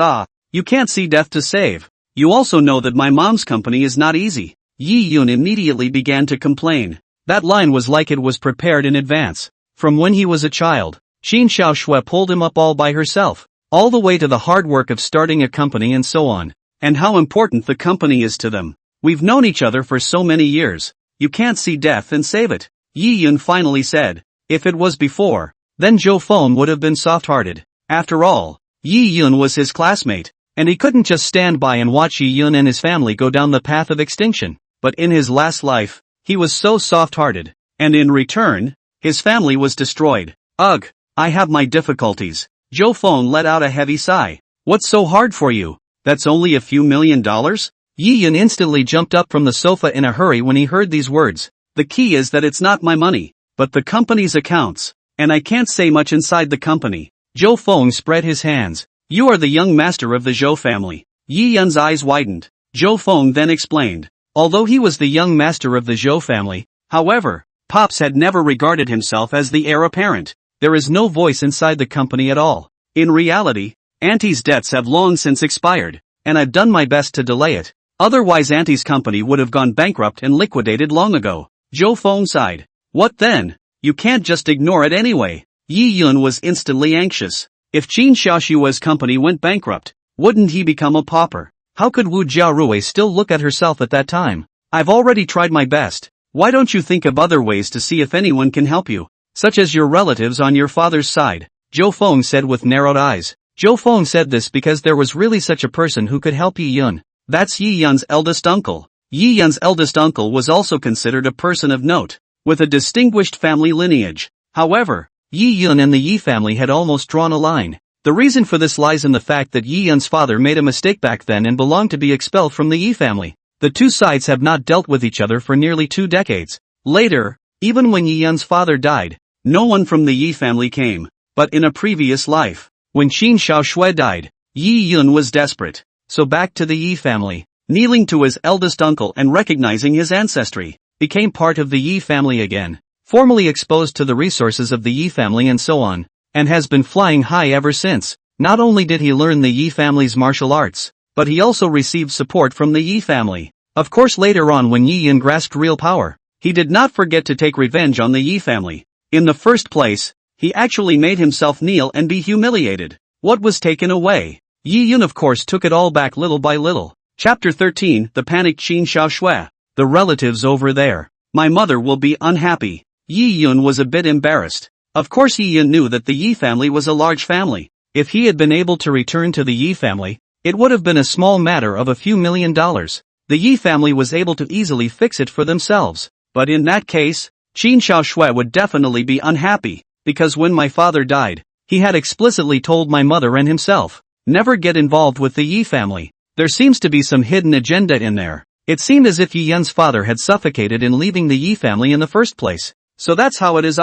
You can't see death to save. You also know that my mom's company is not easy. Yi Yun immediately began to complain. That line was like it was prepared in advance. From when he was a child, Qin Xiaoshui pulled him up all by herself, all the way to the hard work of starting a company and so on, and how important the company is to them. We've known each other for so many years. You can't see death and save it, Yi Yun finally said. If it was before, then Zhou Feng would have been soft-hearted. After all, Yi Yun was his classmate, and he couldn't just stand by and watch Yi Yun and his family go down the path of extinction. But in his last life, he was so soft-hearted, and in return, his family was destroyed. Ugh, I have my difficulties. Zhou Feng let out a heavy sigh. What's so hard for you? That's only a few $1,000,000? Yi Yun instantly jumped up from the sofa in a hurry when he heard these words. The key is that it's not my money, but the company's accounts, and I can't say much inside the company. Zhou Feng spread his hands. You are the young master of the Zhou family. Yi Yun's eyes widened. Zhou Feng then explained. Although he was the young master of the Zhou family, however, Pops had never regarded himself as the heir apparent. There is no voice inside the company at all. In reality, Auntie's debts have long since expired, and I've done my best to delay it. Otherwise Auntie's company would have gone bankrupt and liquidated long ago. Zhou Feng sighed. What then? You can't just ignore it anyway. Yi Yun was instantly anxious. If Qin Xiaoshui's company went bankrupt, wouldn't he become a pauper? How could Wu Jiarui still look at herself at that time? I've already tried my best. Why don't you think of other ways to see if anyone can help you, such as your relatives on your father's side? Zhou Feng said with narrowed eyes. Zhou Feng said this because there was really such a person who could help Yi Yun. That's Yi Yun's eldest uncle. Yi Yun's eldest uncle was also considered a person of note, with a distinguished family lineage. However, Yi Yun and the Yi family had almost drawn a line. The reason for this lies in the fact that Yi Yun's father made a mistake back then and belonged to be expelled from the Yi family. The two sides have not dealt with each other for nearly 2 decades. Later, even when Yi Yun's father died, no one from the Yi family came. But in a previous life, when Qin Xiaoshui died, Yi Yun was desperate. So back to the Yi family, kneeling to his eldest uncle and recognizing his ancestry, became part of the Yi family again, formally exposed to the resources of the Yi family and so on, and has been flying high ever since. Not only did he learn the Yi family's martial arts, but he also received support from the Yi family. Of course later on when Yi Yun grasped real power, he did not forget to take revenge on the Yi family. In the first place, he actually made himself kneel and be humiliated. What was taken away? Yi Yun of course took it all back little by little. Chapter 13, The Panicked Qin Xiaoshui. The relatives over there. My mother will be unhappy. Yi Yun was a bit embarrassed. Of course Yi Yun knew that the Yi family was a large family. If he had been able to return to the Yi family, it would have been a small matter of a few $1,000,000. The Yi family was able to easily fix it for themselves. But in that case, Qin Xiaoshui would definitely be unhappy, because when my father died, he had explicitly told my mother and himself, never get involved with the Yi family. There seems to be some hidden agenda in there. It seemed as if Yi Yun's father had suffocated in leaving the Yi family in the first place. So that's how it is.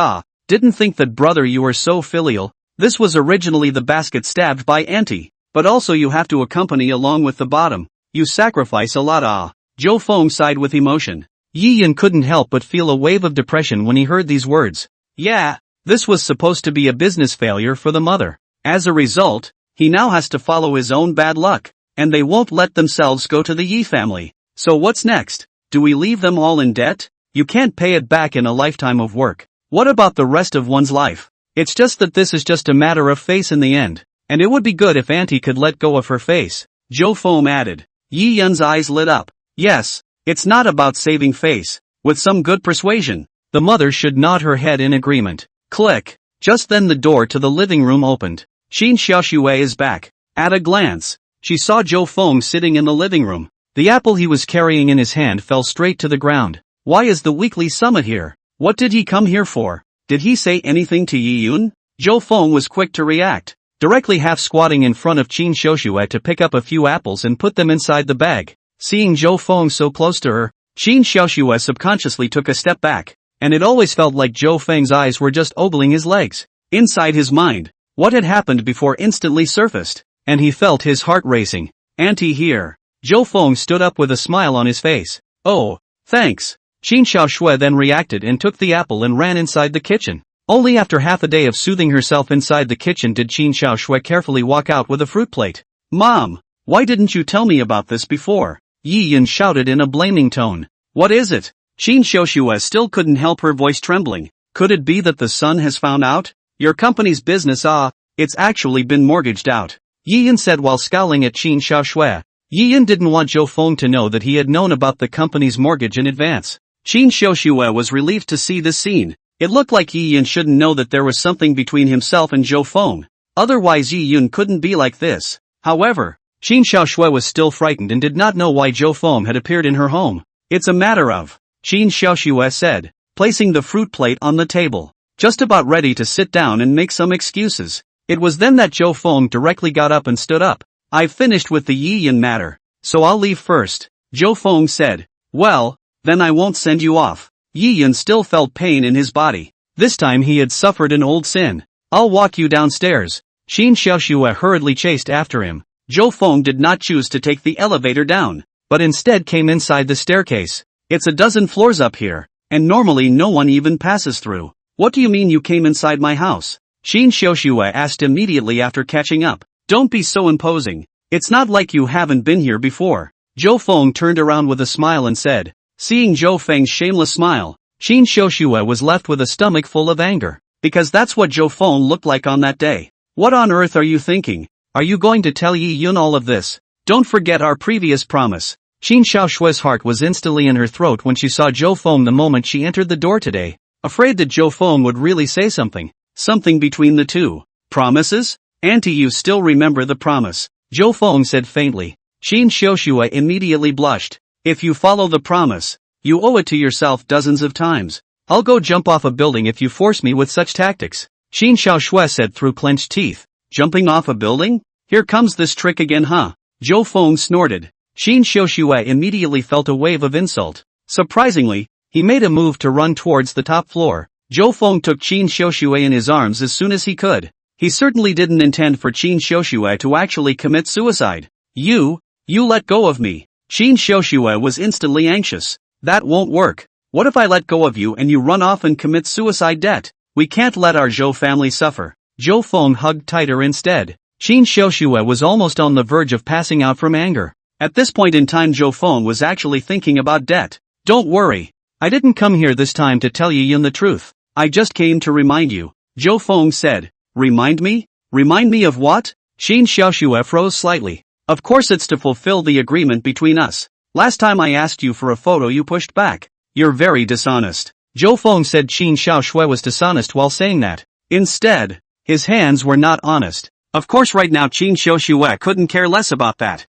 Didn't think that, brother, you were so filial. This was originally the basket stabbed by Auntie. But also you have to accompany along with the bottom. You sacrifice a lot. Zhou Feng sighed with emotion. Yi Yun couldn't help but feel a wave of depression when he heard these words. Yeah, this was supposed to be a business failure for the mother. As a result, he now has to follow his own bad luck. And they won't let themselves go to the Yi family. So what's next? Do we leave them all in debt? You can't pay it back in a lifetime of work. What about the rest of one's life? It's just that this is just a matter of face in the end. And it would be good if Auntie could let go of her face. Zhou Feng added. Yi Yun's eyes lit up. Yes, it's not about saving face. With some good persuasion, the mother should nod her head in agreement. Click. Just then the door to the living room opened. Qin Xiaoshui is back. At a glance, she saw Zhou Feng sitting in the living room. The apple he was carrying in his hand fell straight to the ground. Why is the weekly summit here? What did he come here for? Did he say anything to Yi Yun? Zhou Feng was quick to react. directly half squatting in front of Qin Xiaoxue to pick up a few apples and put them inside the bag. Seeing Zhou Feng so close to her, Qin Xiaoxue subconsciously took a step back, and it always felt like Zhou Feng's eyes were just ogling his legs. Inside his mind, what had happened before instantly surfaced, and he felt his heart racing. Auntie here. Zhou Feng stood up with a smile on his face. Oh, thanks. Qin Xiaoxue then reacted and took the apple and ran inside the kitchen. Only after half a day of soothing herself inside the kitchen did Qin Xiaoxue carefully walk out with a fruit plate. Mom, why didn't you tell me about this before? Yi Yan shouted in a blaming tone. What is it? Qin Xiaoxue still couldn't help her voice trembling. Could it be that the son has found out? Your company's business it's actually been mortgaged out. Yi Yan said while scowling at Qin Xiaoxue. Yi Yan didn't want Zhou Feng to know that he had known about the company's mortgage in advance. Qin Xiaoxue was relieved to see this scene. It looked like Yi Yan shouldn't know that there was something between himself and Zhou Feng. Otherwise Yi Yan couldn't be like this. However, Qin Xiaoxue was still frightened and did not know why Zhou Feng had appeared in her home. It's a matter of, Qin Xiaoxue said, placing the fruit plate on the table, just about ready to sit down and make some excuses. It was then that Zhou Feng directly got up and stood up. I've finished with the Yi Yan matter, so I'll leave first. Zhou Feng said. Well, then I won't send you off. Yi Yan still felt pain in his body. This time he had suffered an old sin. I'll walk you downstairs. Qin Xiaoxue hurriedly chased after him. Zhou Feng did not choose to take the elevator down, but instead came inside the staircase. It's a dozen floors up here, and normally no one even passes through. What do you mean you came inside my house? Qin Xiaoxue asked immediately after catching up. Don't be so imposing. It's not like you haven't been here before. Zhou Feng turned around with a smile and said. Seeing Zhou Feng's shameless smile, Qin Xiaoxue was left with a stomach full of anger, because that's what Zhou Feng looked like on that day. What on earth are you thinking? Are you going to tell Yi Yan all of this? Don't forget our previous promise. Qin Xiaoshue's heart was instantly in her throat when she saw Zhou Feng the moment she entered the door today, afraid that Zhou Feng would really say something between the two. Promises? Auntie, you still remember the promise? Zhou Feng said faintly. Qin Xiaoxue immediately blushed. If you follow the promise, you owe it to yourself dozens of times. I'll go jump off a building if you force me with such tactics. Qin Xiaoxue said through clenched teeth. Jumping off a building? Here comes this trick again, huh? Zhou Feng snorted. Qin Xiaoxue immediately felt a wave of insult. Surprisingly, he made a move to run towards the top floor. Zhou Feng took Qin Xiaoxue in his arms as soon as he could. He certainly didn't intend for Qin Xiaoxue to actually commit suicide. You let go of me. Qin Xiaoxue was instantly anxious. That won't work. What if I let go of you and you run off and commit suicide debt? We can't let our Zhou family suffer. Zhou Feng hugged tighter instead. Qin Xiaoxue was almost on the verge of passing out from anger. At this point in time Zhou Feng was actually thinking about debt. Don't worry. I didn't come here this time to tell Yi Yan the truth. I just came to remind you. Zhou Feng said. Remind me? Remind me of what? Qin Xiaoxue froze slightly. Of course it's to fulfill the agreement between us. Last time I asked you for a photo you pushed back. You're very dishonest. Zhou Feng said Qin Xiaoxue was dishonest while saying that. Instead, his hands were not honest. Of course right now Qin Xiaoxue couldn't care less about that.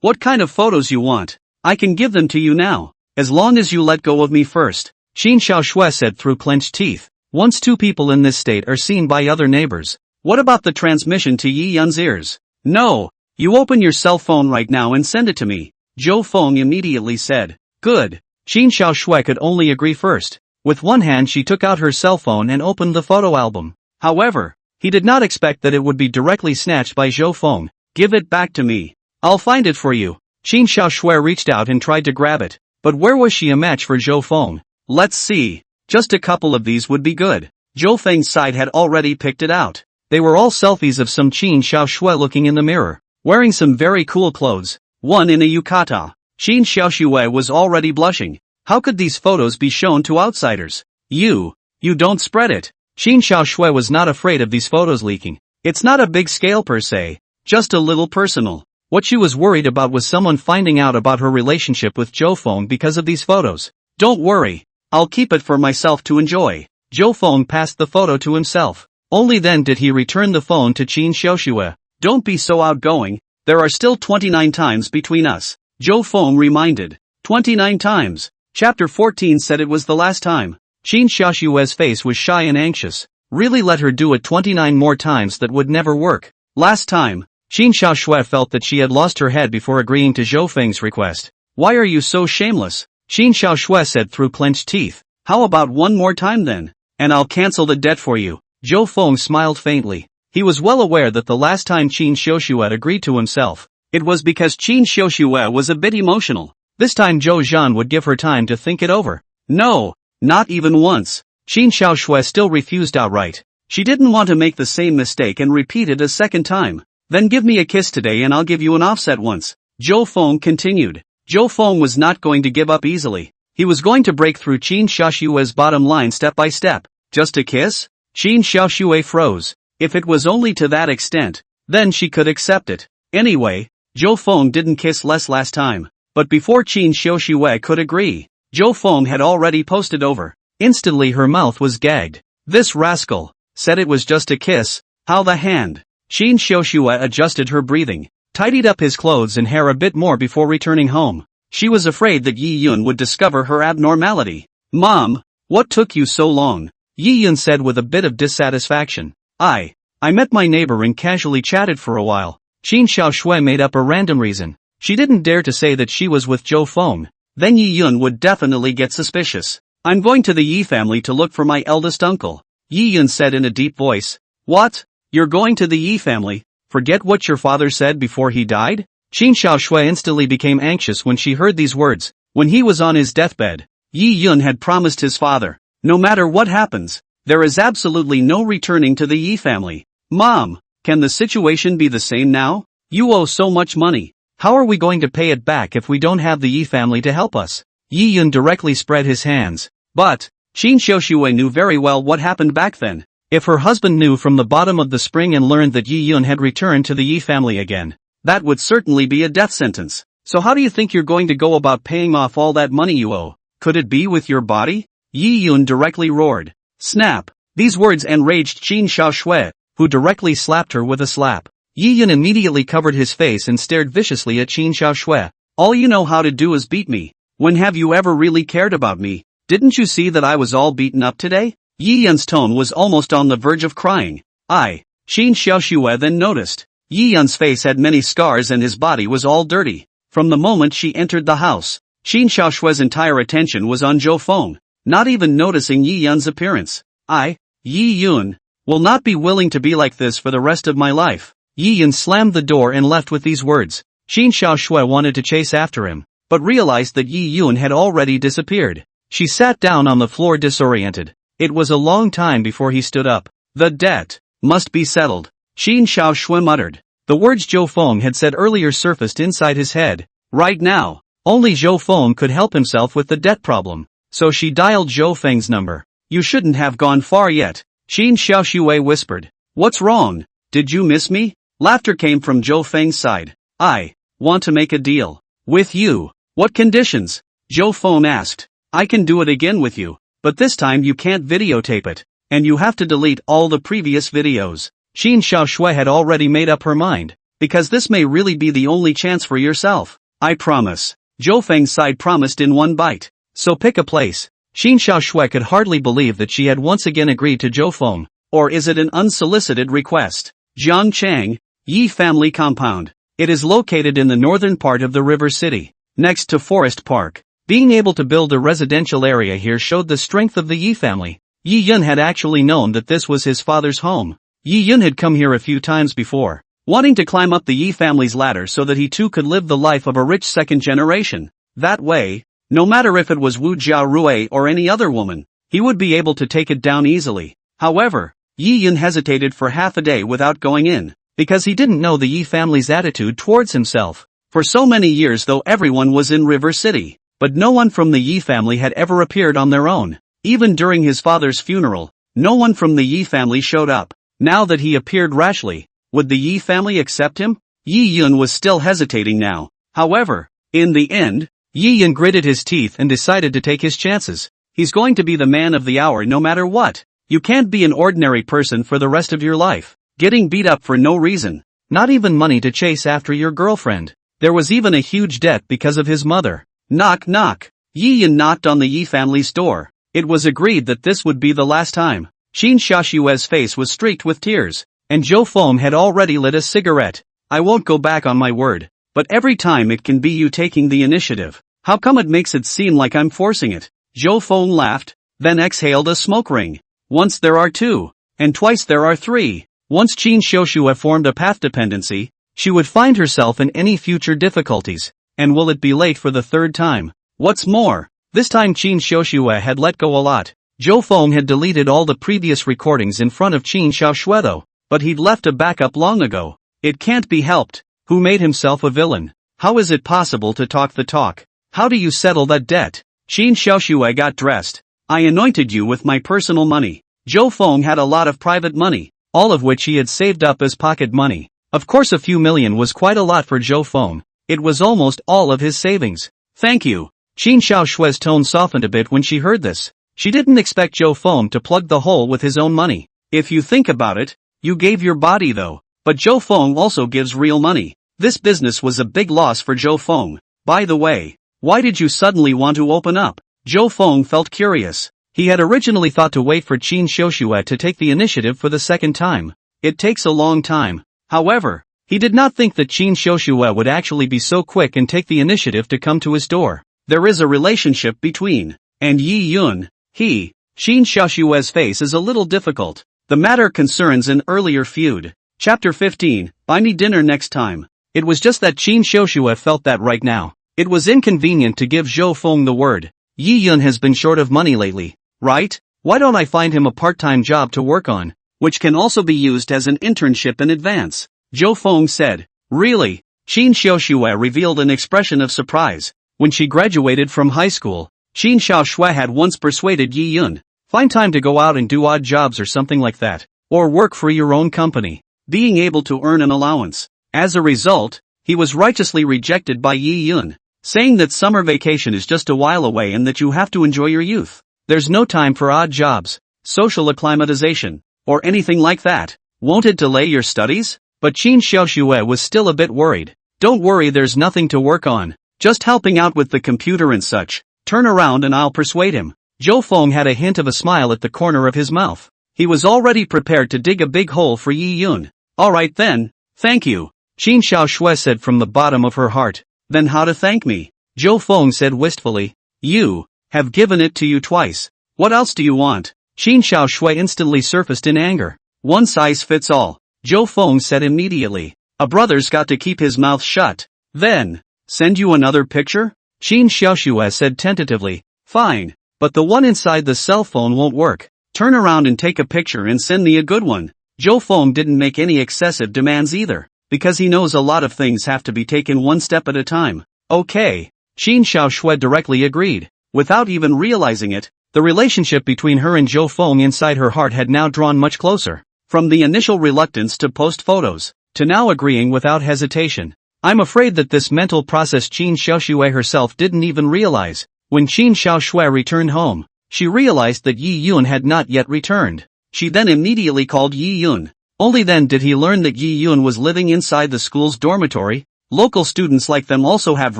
What kind of photos you want? I can give them to you now, as long as you let go of me first. Qin Xiaoxue said through clenched teeth. Once two people in this state are seen by other neighbors, what about the transmission to Yi Yan's ears? No, you open your cell phone right now and send it to me. Zhou Feng immediately said. Good. Qin Xiaoxue could only agree first. With one hand she took out her cell phone and opened the photo album. However, he did not expect that it would be directly snatched by Zhou Feng. Give it back to me. I'll find it for you. Qin Xiaoxue reached out and tried to grab it, but where was she a match for Zhou Feng? Let's see. Just a couple of these would be good. Zhou Feng's side had already picked it out. They were all selfies of some Qin Xiaoxue looking in the mirror, wearing some very cool clothes, one in a yukata. Qin Xiaoxue was already blushing. How could these photos be shown to outsiders? You don't spread it. Qin Xiaoxue was not afraid of these photos leaking. It's not a big scale per se, just a little personal. What she was worried about was someone finding out about her relationship with Zhou Feng because of these photos. Don't worry, I'll keep it for myself to enjoy. Zhou Feng passed the photo to himself. Only then did he return the phone to Qin Xiaoxue. Don't be so outgoing, there are still 29 times between us. Zhou Feng reminded. 29 times. Chapter 14 said it was the last time. Qin Xiaoxue's face was shy and anxious. Really let her do it 29 more times? That would never work. Last time, Qin Xiaoshui felt that she had lost her head before agreeing to Zhou Feng's request. Why are you so shameless? Qin Xiaoshui said through clenched teeth. How about one more time then? And I'll cancel the debt for you. Zhou Feng smiled faintly. He was well aware that the last time Qin Xiaoshui agreed to himself, it was because Qin Xiaoshui was a bit emotional. This time Zhou Zhan would give her time to think it over. No, not even once. Qin Xiaoshui still refused outright. She didn't want to make the same mistake and repeat it a second time. Then give me a kiss today and I'll give you an offset once. Zhou Feng continued. Zhou Feng was not going to give up easily. He was going to break through Qin Xiaoshui's bottom line step by step. Just a kiss? Qin Xiaoshui froze. If it was only to that extent, then she could accept it. Anyway, Zhou Feng didn't kiss less last time. But before Qin Xiaoshui could agree, Zhou Feng had already posted over. Instantly her mouth was gagged. This rascal said it was just a kiss. How the hand? Qin Xiaoshui adjusted her breathing, tidied up his clothes and hair a bit more before returning home. She was afraid that Yi Yun would discover her abnormality. Mom, what took you so long? Yi Yun said with a bit of dissatisfaction. I met my neighbor and casually chatted for a while. Qin Xiaoshui made up a random reason. She didn't dare to say that she was with Zhou Feng. Then Yi Yun would definitely get suspicious. I'm going to the Yi family to look for my eldest uncle. Yi Yun said in a deep voice. What? You're going to the Yi family? Forget what your father said before he died? Qin Xiaoshui instantly became anxious when she heard these words. When he was on his deathbed, Yi Yun had promised his father, no matter what happens, there is absolutely no returning to the Yi family. Mom, can the situation be the same now? You owe so much money. How are we going to pay it back if we don't have the Yi family to help us? Yi Yun directly spread his hands. But, Qin Xiaoshui knew very well what happened back then. If her husband knew from the bottom of the spring and learned that Yi Yun had returned to the Yi family again, that would certainly be a death sentence. So how do you think you're going to go about paying off all that money you owe? Could it be with your body? Yi Yun directly roared. Snap! These words enraged Qin Xiaoshui, who directly slapped her with a slap. Yi Yun immediately covered his face and stared viciously at Qin Xiaoshui. All you know how to do is beat me. When have you ever really cared about me? Didn't you see that I was all beaten up today? Yi Yun's tone was almost on the verge of crying. Qin Xiaoshui then noticed. Yi Yun's face had many scars and his body was all dirty. From the moment she entered the house, Qin Xiaoshui's entire attention was on Zhou Feng, not even noticing Yi Yun's appearance. Yi Yun, will not be willing to be like this for the rest of my life. Yi Yun slammed the door and left with these words. Qin Xiaoshui wanted to chase after him, but realized that Yi Yun had already disappeared. She sat down on the floor disoriented. It was a long time before he stood up. The debt must be settled. Qin Xiaoshui muttered. The words Zhou Feng had said earlier surfaced inside his head. Right now, only Zhou Feng could help himself with the debt problem. So she dialed Zhou Feng's number. You shouldn't have gone far yet. Qin Xiaoshui whispered. What's wrong? Did you miss me? Laughter came from Zhou Feng's side. I want to make a deal. With you. What conditions? Zhou Feng asked. I can do it again with you, but this time you can't videotape it, and you have to delete all the previous videos. Qin Xiaoshui had already made up her mind, because this may really be the only chance for yourself. I promise. Zhou Feng's side promised in one bite. So pick a place. Qin Xiaoshui could hardly believe that she had once again agreed to Zhou Feng, or is it an unsolicited request? Jiangchang, Yi family compound. It is located in the northern part of the river city, next to Forest Park. Being able to build a residential area here showed the strength of the Yi family. Yi Yun had actually known that this was his father's home. Yi Yun had come here a few times before, wanting to climb up the Yi family's ladder so that he too could live the life of a rich second generation. That way, no matter if it was Wu Jiarui or any other woman, he would be able to take it down easily. However, Yi Yun hesitated for half a day without going in, because he didn't know the Yi family's attitude towards himself. For so many years though everyone was in River City, but no one from the Yi family had ever appeared on their own. Even during his father's funeral, no one from the Yi family showed up. Now that he appeared rashly, would the Yi family accept him? Yi Yun was still hesitating now. However, in the end, Yi Yun gritted his teeth and decided to take his chances. He's going to be the man of the hour no matter what. You can't be an ordinary person for the rest of your life, getting beat up for no reason. Not even money to chase after your girlfriend. There was even a huge debt because of his mother. Knock knock. Yi Yun knocked on the Yi family's door. It was agreed that this would be the last time. Qin Xiaoshue's face was streaked with tears, and Zhou Feng had already lit a cigarette. I won't go back on my word, but every time it can be you taking the initiative. How come it makes it seem like I'm forcing it? Zhou Feng laughed, then exhaled a smoke ring. Once there are two, and twice there are three. Once Qin Xiaoshue formed a path dependency, she would find herself in any future difficulties, and will it be late for the third time? What's more, this time Qin Xiaoshue had let go a lot. Zhou Feng had deleted all the previous recordings in front of Qin Xiaoshue though, but he'd left a backup long ago. It can't be helped. Who made himself a villain? How is it possible to talk the talk? How do you settle that debt? Qin Xiaoshue got dressed. I anointed you with my personal money. Zhou Feng had a lot of private money, all of which he had saved up as pocket money. Of course a few million was quite a lot for Zhou Feng. It was almost all of his savings. Thank you. Qin Xiaoshue's tone softened a bit when she heard this. She didn't expect Zhou Feng to plug the hole with his own money. If you think about it, you gave your body though. But Zhou Feng also gives real money. This business was a big loss for Zhou Feng. By the way, why did you suddenly want to open up? Zhou Feng felt curious. He had originally thought to wait for Qin Xiaoshue to take the initiative for the second time. It takes a long time. However, he did not think that Qin Xiaoshue would actually be so quick and take the initiative to come to his door. There is a relationship between, and Yi Yun, Qin Xiaoshue's face is a little difficult. The matter concerns an earlier feud. Chapter 15, Buy me dinner next time. It was just that Qin Xiaoshue felt that right now. It was inconvenient to give Zhou Feng the word. Yi Yun has been short of money lately, right? Why don't I find him a part-time job to work on, which can also be used as an internship in advance? Zhou Feng said. Really? Qin Xiaoshue revealed an expression of surprise. When she graduated from high school, Qin Xiaoshue had once persuaded Yi Yun, find time to go out and do odd jobs or something like that, or work for your own company, being able to earn an allowance. As a result, he was righteously rejected by Yi Yun, saying that summer vacation is just a while away and that you have to enjoy your youth. There's no time for odd jobs, social acclimatization, or anything like that. Won't it delay your studies? But Qin Xiaoshue was still a bit worried. Don't worry, there's nothing to work on, just helping out with the computer and such. Turn around and I'll persuade him. Zhou Feng had a hint of a smile at the corner of his mouth. He was already prepared to dig a big hole for Yi Yun. Alright then, thank you, Qin Xiaoshue said from the bottom of her heart. Then how to thank me? Zhou Feng said wistfully. You have given it to you twice. What else do you want? Qin Xiaoshue instantly surfaced in anger. One size fits all, Zhou Feng said immediately. A brother's got to keep his mouth shut. Then, send you another picture? Qin Xiaoshue said tentatively. Fine, but the one inside the cell phone won't work. Turn around and take a picture and send me a good one. Zhou Feng didn't make any excessive demands either, because he knows a lot of things have to be taken one step at a time. Okay. Qin Xiaoshue directly agreed. Without even realizing it, the relationship between her and Zhou Feng inside her heart had now drawn much closer. From the initial reluctance to post photos, to now agreeing without hesitation. I'm afraid that this mental process Qin Xiaoshue herself didn't even realize. When Qin Xiaoshue returned home, she realized that Yi Yun had not yet returned. She then immediately called Yi Yun. Only then did he learn that Yi Yun was living inside the school's dormitory. Local students like them also have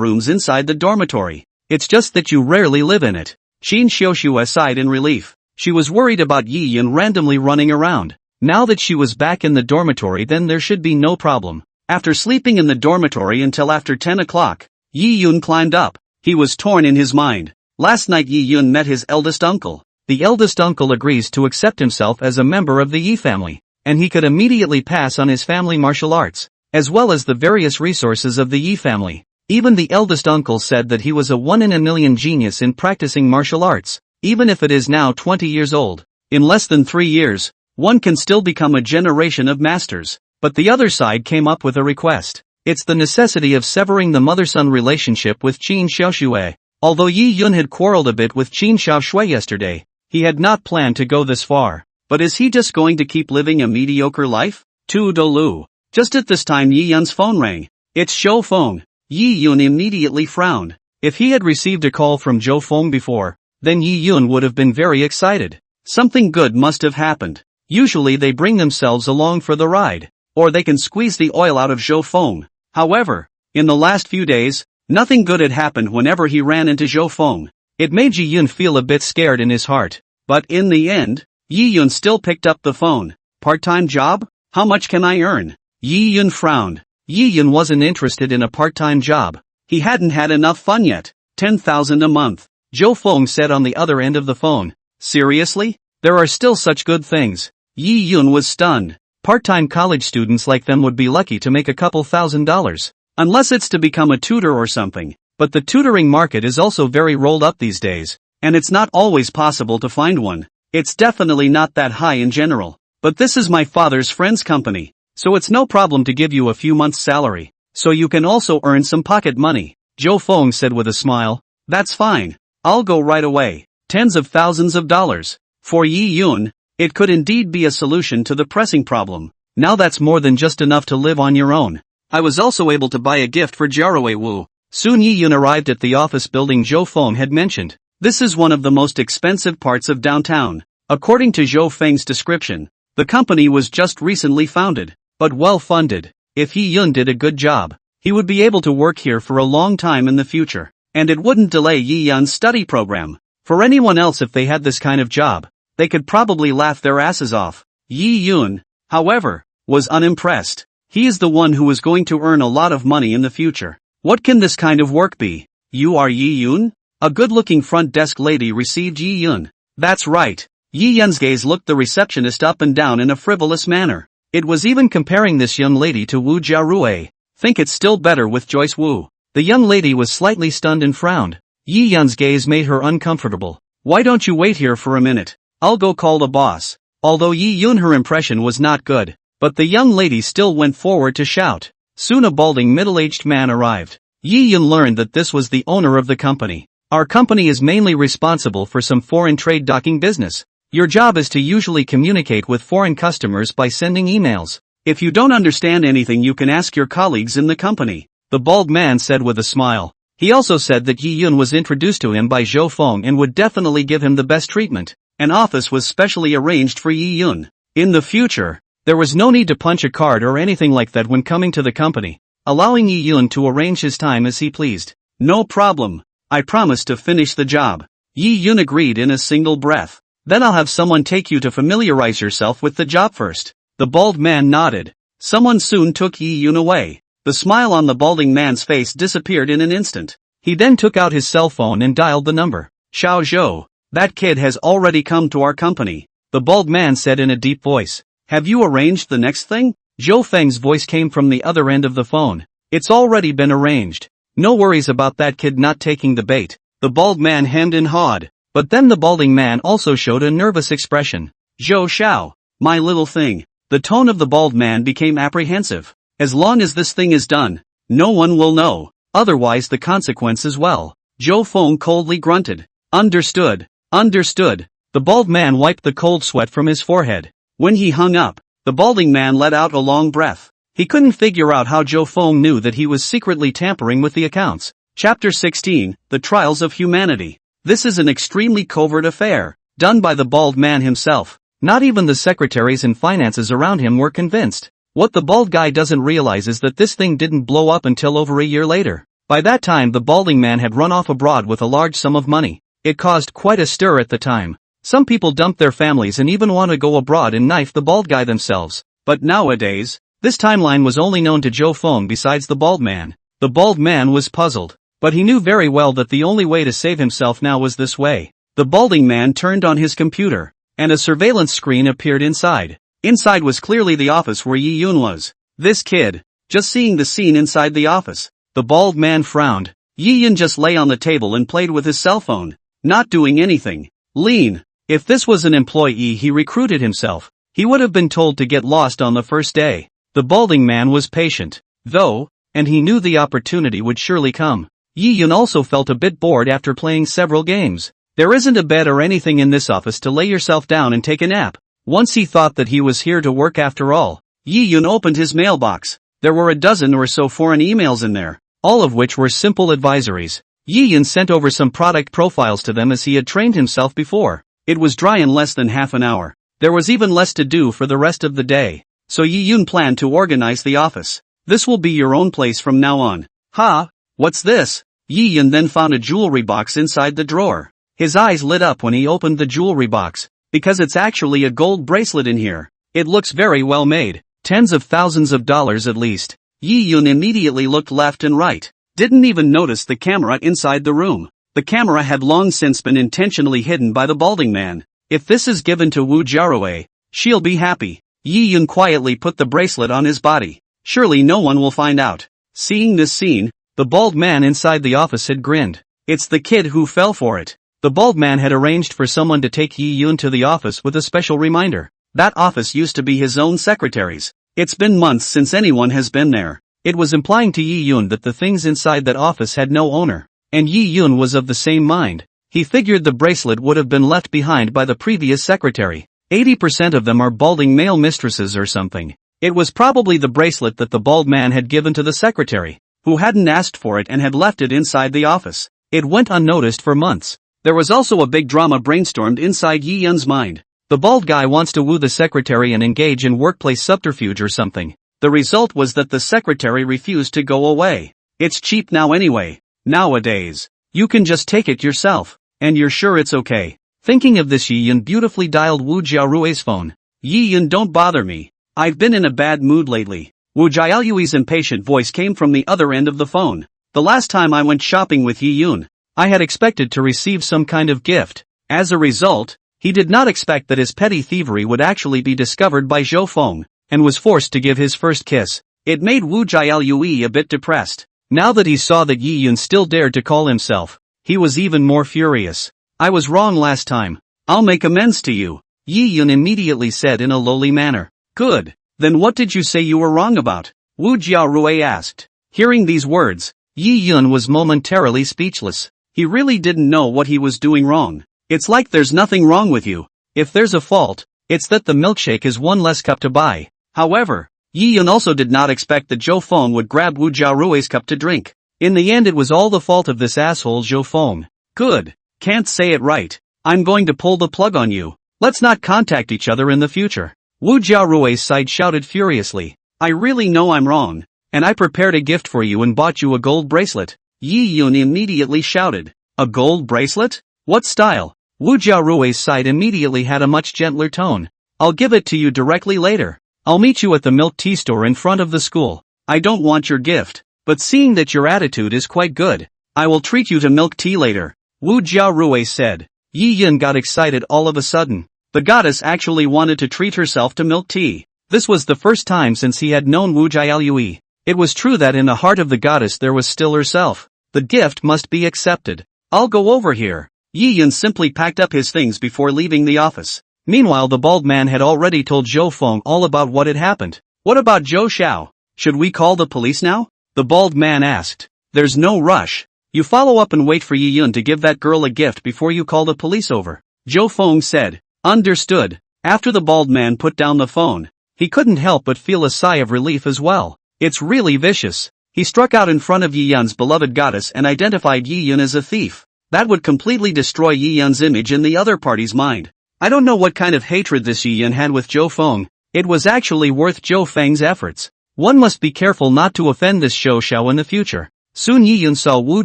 rooms inside the dormitory. It's just that you rarely live in it. Qin Xiaoshue sighed in relief. She was worried about Yi Yun randomly running around. Now that she was back in the dormitory, then there should be no problem. After sleeping in the dormitory until after 10 o'clock, Yi Yun climbed up. He was torn in his mind. Last night Yi Yun met his eldest uncle. The eldest uncle agrees to accept himself as a member of the Yi family, and he could immediately pass on his family martial arts, as well as the various resources of the Yi family. Even the eldest uncle said that he was a 1 in a million genius in practicing martial arts, even if it is now 20 years old. In less than 3 years, one can still become a generation of masters. But the other side came up with a request. It's the necessity of severing the mother-son relationship with Qin Xiaoshue. Although Yi Yun had quarreled a bit with Qin Xiaoshue yesterday, he had not planned to go this far. But is he just going to keep living a mediocre life? Tu Dolu. Just at this time Yi Yun's phone rang. It's Zhou Feng. Yi Yun immediately frowned. If he had received a call from Zhou Feng before, then Yi Yun would have been very excited. Something good must have happened. Usually they bring themselves along for the ride, or they can squeeze the oil out of Zhou Feng. However, in the last few days, nothing good had happened whenever he ran into Zhou Feng. It made Yi Yun feel a bit scared in his heart. But in the end, Yi Yun still picked up the phone. Part-time job? How much can I earn? Yi Yun frowned. Yi Yun wasn't interested in a part-time job. He hadn't had enough fun yet. 10,000 a month. Zhou Feng said on the other end of the phone. Seriously? There are still such good things. Yi Yun was stunned. Part-time college students like them would be lucky to make a couple $1,000s. Unless it's to become a tutor or something. But the tutoring market is also very rolled up these days. And it's not always possible to find one. It's definitely not that high in general. But this is my father's friend's company. So it's no problem to give you a few months' salary. So you can also earn some pocket money. Zhou Feng said with a smile. That's fine. I'll go right away. Tens of thousands of dollars. For Yi Yun, it could indeed be a solution to the pressing problem. Now that's more than just enough to live on your own. I was also able to buy a gift for Jiarui Wu. Soon Yi Yun arrived at the office building Zhou Feng had mentioned. This is one of the most expensive parts of downtown. According to Zhou Feng's description, the company was just recently founded, but well funded. If Yi Yun did a good job, he would be able to work here for a long time in the future, and it wouldn't delay Yi Yun's study program. For anyone else, if they had this kind of job, they could probably laugh their asses off. Yi Yun, however, was unimpressed. He is the one who is going to earn a lot of money in the future. What can this kind of work be? You are Yi Yun? A good-looking front desk lady received Yi Yun. That's right. Yi Yun's gaze looked the receptionist up and down in a frivolous manner. It was even comparing this young lady to Wu Jiarui. Think it's still better with Joyce Wu. The young lady was slightly stunned and frowned. Yi Yun's gaze made her uncomfortable. Why don't you wait here for a minute? I'll go call the boss. Although Yi Yun, her impression was not good, but the young lady still went forward to shout. Soon a balding middle-aged man arrived. Yi Yun learned that this was the owner of the company. Our company is mainly responsible for some foreign trade docking business. Your job is to usually communicate with foreign customers by sending emails. If you don't understand anything, you can ask your colleagues in the company, the bald man said with a smile. He also said that Yi Yun was introduced to him by Zhou Feng and would definitely give him the best treatment. An office was specially arranged for Yi Yun. In the future, there was no need to punch a card or anything like that when coming to the company, allowing Yi Yun to arrange his time as he pleased. No problem. I promise to finish the job. Yi Yun agreed in a single breath. Then I'll have someone take you to familiarize yourself with the job first. The bald man nodded. Someone soon took Yi Yun away. The smile on the balding man's face disappeared in an instant. He then took out his cell phone and dialed the number. Xiao Zhou. That kid has already come to our company, the bald man said in a deep voice. Have you arranged the next thing? Zhou Feng's voice came from the other end of the phone. It's already been arranged. No worries about that kid not taking the bait, the bald man hemmed and hawed. But then the balding man also showed a nervous expression. Zhou Xiao, my little thing. The tone of the bald man became apprehensive. As long as this thing is done, no one will know. Otherwise the consequence as well. Zhou Feng coldly grunted. Understood. Understood. The bald man wiped the cold sweat from his forehead. When he hung up, the balding man let out a long breath. He couldn't figure out how Zhou Feng knew that he was secretly tampering with the accounts. Chapter 16, The Trials of Humanity. This is an extremely covert affair, done by the bald man himself. Not even the secretaries and finances around him were convinced. What the bald guy doesn't realize is that this thing didn't blow up until over a year later. By that time the balding man had run off abroad with a large sum of money. It caused quite a stir at the time. Some people dumped their families and even want to go abroad and knife the bald guy themselves. But nowadays, this timeline was only known to Zhou Feng besides the bald man. The bald man was puzzled, but he knew very well that the only way to save himself now was this way. The balding man turned on his computer, and a surveillance screen appeared inside. Inside was clearly the office where Yi Yun was. This kid, just seeing the scene inside the office. The bald man frowned. Yi Yun just lay on the table and played with his cell phone. Not doing anything. Lean. If this was an employee he recruited himself, he would have been told to get lost on the first day. The balding man was patient, though, and he knew the opportunity would surely come. Yi Yun also felt a bit bored after playing several games. There isn't a bed or anything in this office to lay yourself down and take a nap. Once he thought that he was here to work after all. Yi Yun opened his mailbox. There were a dozen or so foreign emails in there, all of which were simple advisories. Yi Yun sent over some product profiles to them as he had trained himself before. It was dry in less than half an hour. There was even less to do for the rest of the day. So Yi Yun planned to organize the office. This will be your own place from now on. Ha! What's this? Yi Yun then found a jewelry box inside the drawer. His eyes lit up when he opened the jewelry box. because it's actually a gold bracelet in here. It looks very well made, tens of thousands of dollars at least. Yi Yun immediately looked left and right, didn't even notice the camera inside the room. The camera had long since been intentionally hidden by the balding man. If this is given to Wu Jiarui, she'll be happy. Yi Yun quietly put the bracelet on his body. Surely no one will find out. Seeing this scene, the bald man inside the office had grinned. It's the kid who fell for it. The bald man had arranged for someone to take Yi Yun to the office with a special reminder. That office used to be his own secretary's. It's been months since anyone has been there. It was implying to Yi Yun that the things inside that office had no owner. And Yi Yun was of the same mind. He figured the bracelet would have been left behind by the previous secretary. 80% of them are balding male mistresses or something. It was probably the bracelet that the bald man had given to the secretary, who hadn't asked for it and had left it inside the office. It went unnoticed for months. There was also a big drama brainstormed inside Yi Yun's mind. The bald guy wants to woo the secretary and engage in workplace subterfuge or something. The result was that the secretary refused to go away. It's cheap now anyway. Nowadays, you can just take it yourself, and you're sure it's okay. Thinking of this, Yi Yun beautifully dialed Wu Jiarui's phone. Yi Yun, don't bother me. I've been in a bad mood lately. Wu Jiarui's impatient voice came from the other end of the phone. The last time I went shopping with Yi Yun, I had expected to receive some kind of gift. As a result, he did not expect that his petty thievery would actually be discovered by Zhou Feng, and was forced to give his first kiss. It made Wu Jialui a bit depressed. Now that he saw that Yi Yun still dared to call himself, he was even more furious. I was wrong last time. I'll make amends to you, Yi Yun immediately said in a lowly manner. Good. Then what did you say you were wrong about? Wu Jiarui asked. Hearing these words, Yi Yun was momentarily speechless. He really didn't know what he was doing wrong. It's like there's nothing wrong with you. If there's a fault, it's that the milkshake is one less cup to buy. However, Yi Yun also did not expect that Zhou Feng would grab Wu Jiarui's cup to drink. In the end, it was all the fault of this asshole Zhou Feng. Good. Can't say it right. I'm going to pull the plug on you. Let's not contact each other in the future. Wu Jiarui's side shouted furiously. I really know I'm wrong, and I prepared a gift for you and bought you a gold bracelet. Yi Yun immediately shouted. A gold bracelet? What style? Wu Jiarui's side immediately had a much gentler tone. I'll give it to you directly later. I'll meet you at the milk tea store in front of the school. I don't want your gift, but seeing that your attitude is quite good, I will treat you to milk tea later, Wu Jiarui said. Yi Yun got excited all of a sudden. The goddess actually wanted to treat herself to milk tea. This was the first time since he had known Wu Jialui. It was true that in the heart of the goddess there was still herself. The gift must be accepted. I'll go over here. Yi Yun simply packed up his things before leaving the office. Meanwhile, the bald man had already told Zhou Feng all about what had happened. What about Zhou Xiao? Should we call the police now? The bald man asked. There's no rush. You follow up and wait for Yi Yun to give that girl a gift before you call the police over, Zhou Feng said. Understood. After the bald man put down the phone, he couldn't help but feel a sigh of relief as well. It's really vicious. He struck out in front of Yi Yun's beloved goddess and identified Yi Yun as a thief. That would completely destroy Yi Yun's image in the other party's mind. I don't know what kind of hatred this Yi Yun had with Zhou Feng. It was actually worth Zhou Feng's efforts. One must be careful not to offend this Zhou Xiao in the future. Soon Yi Yun saw Wu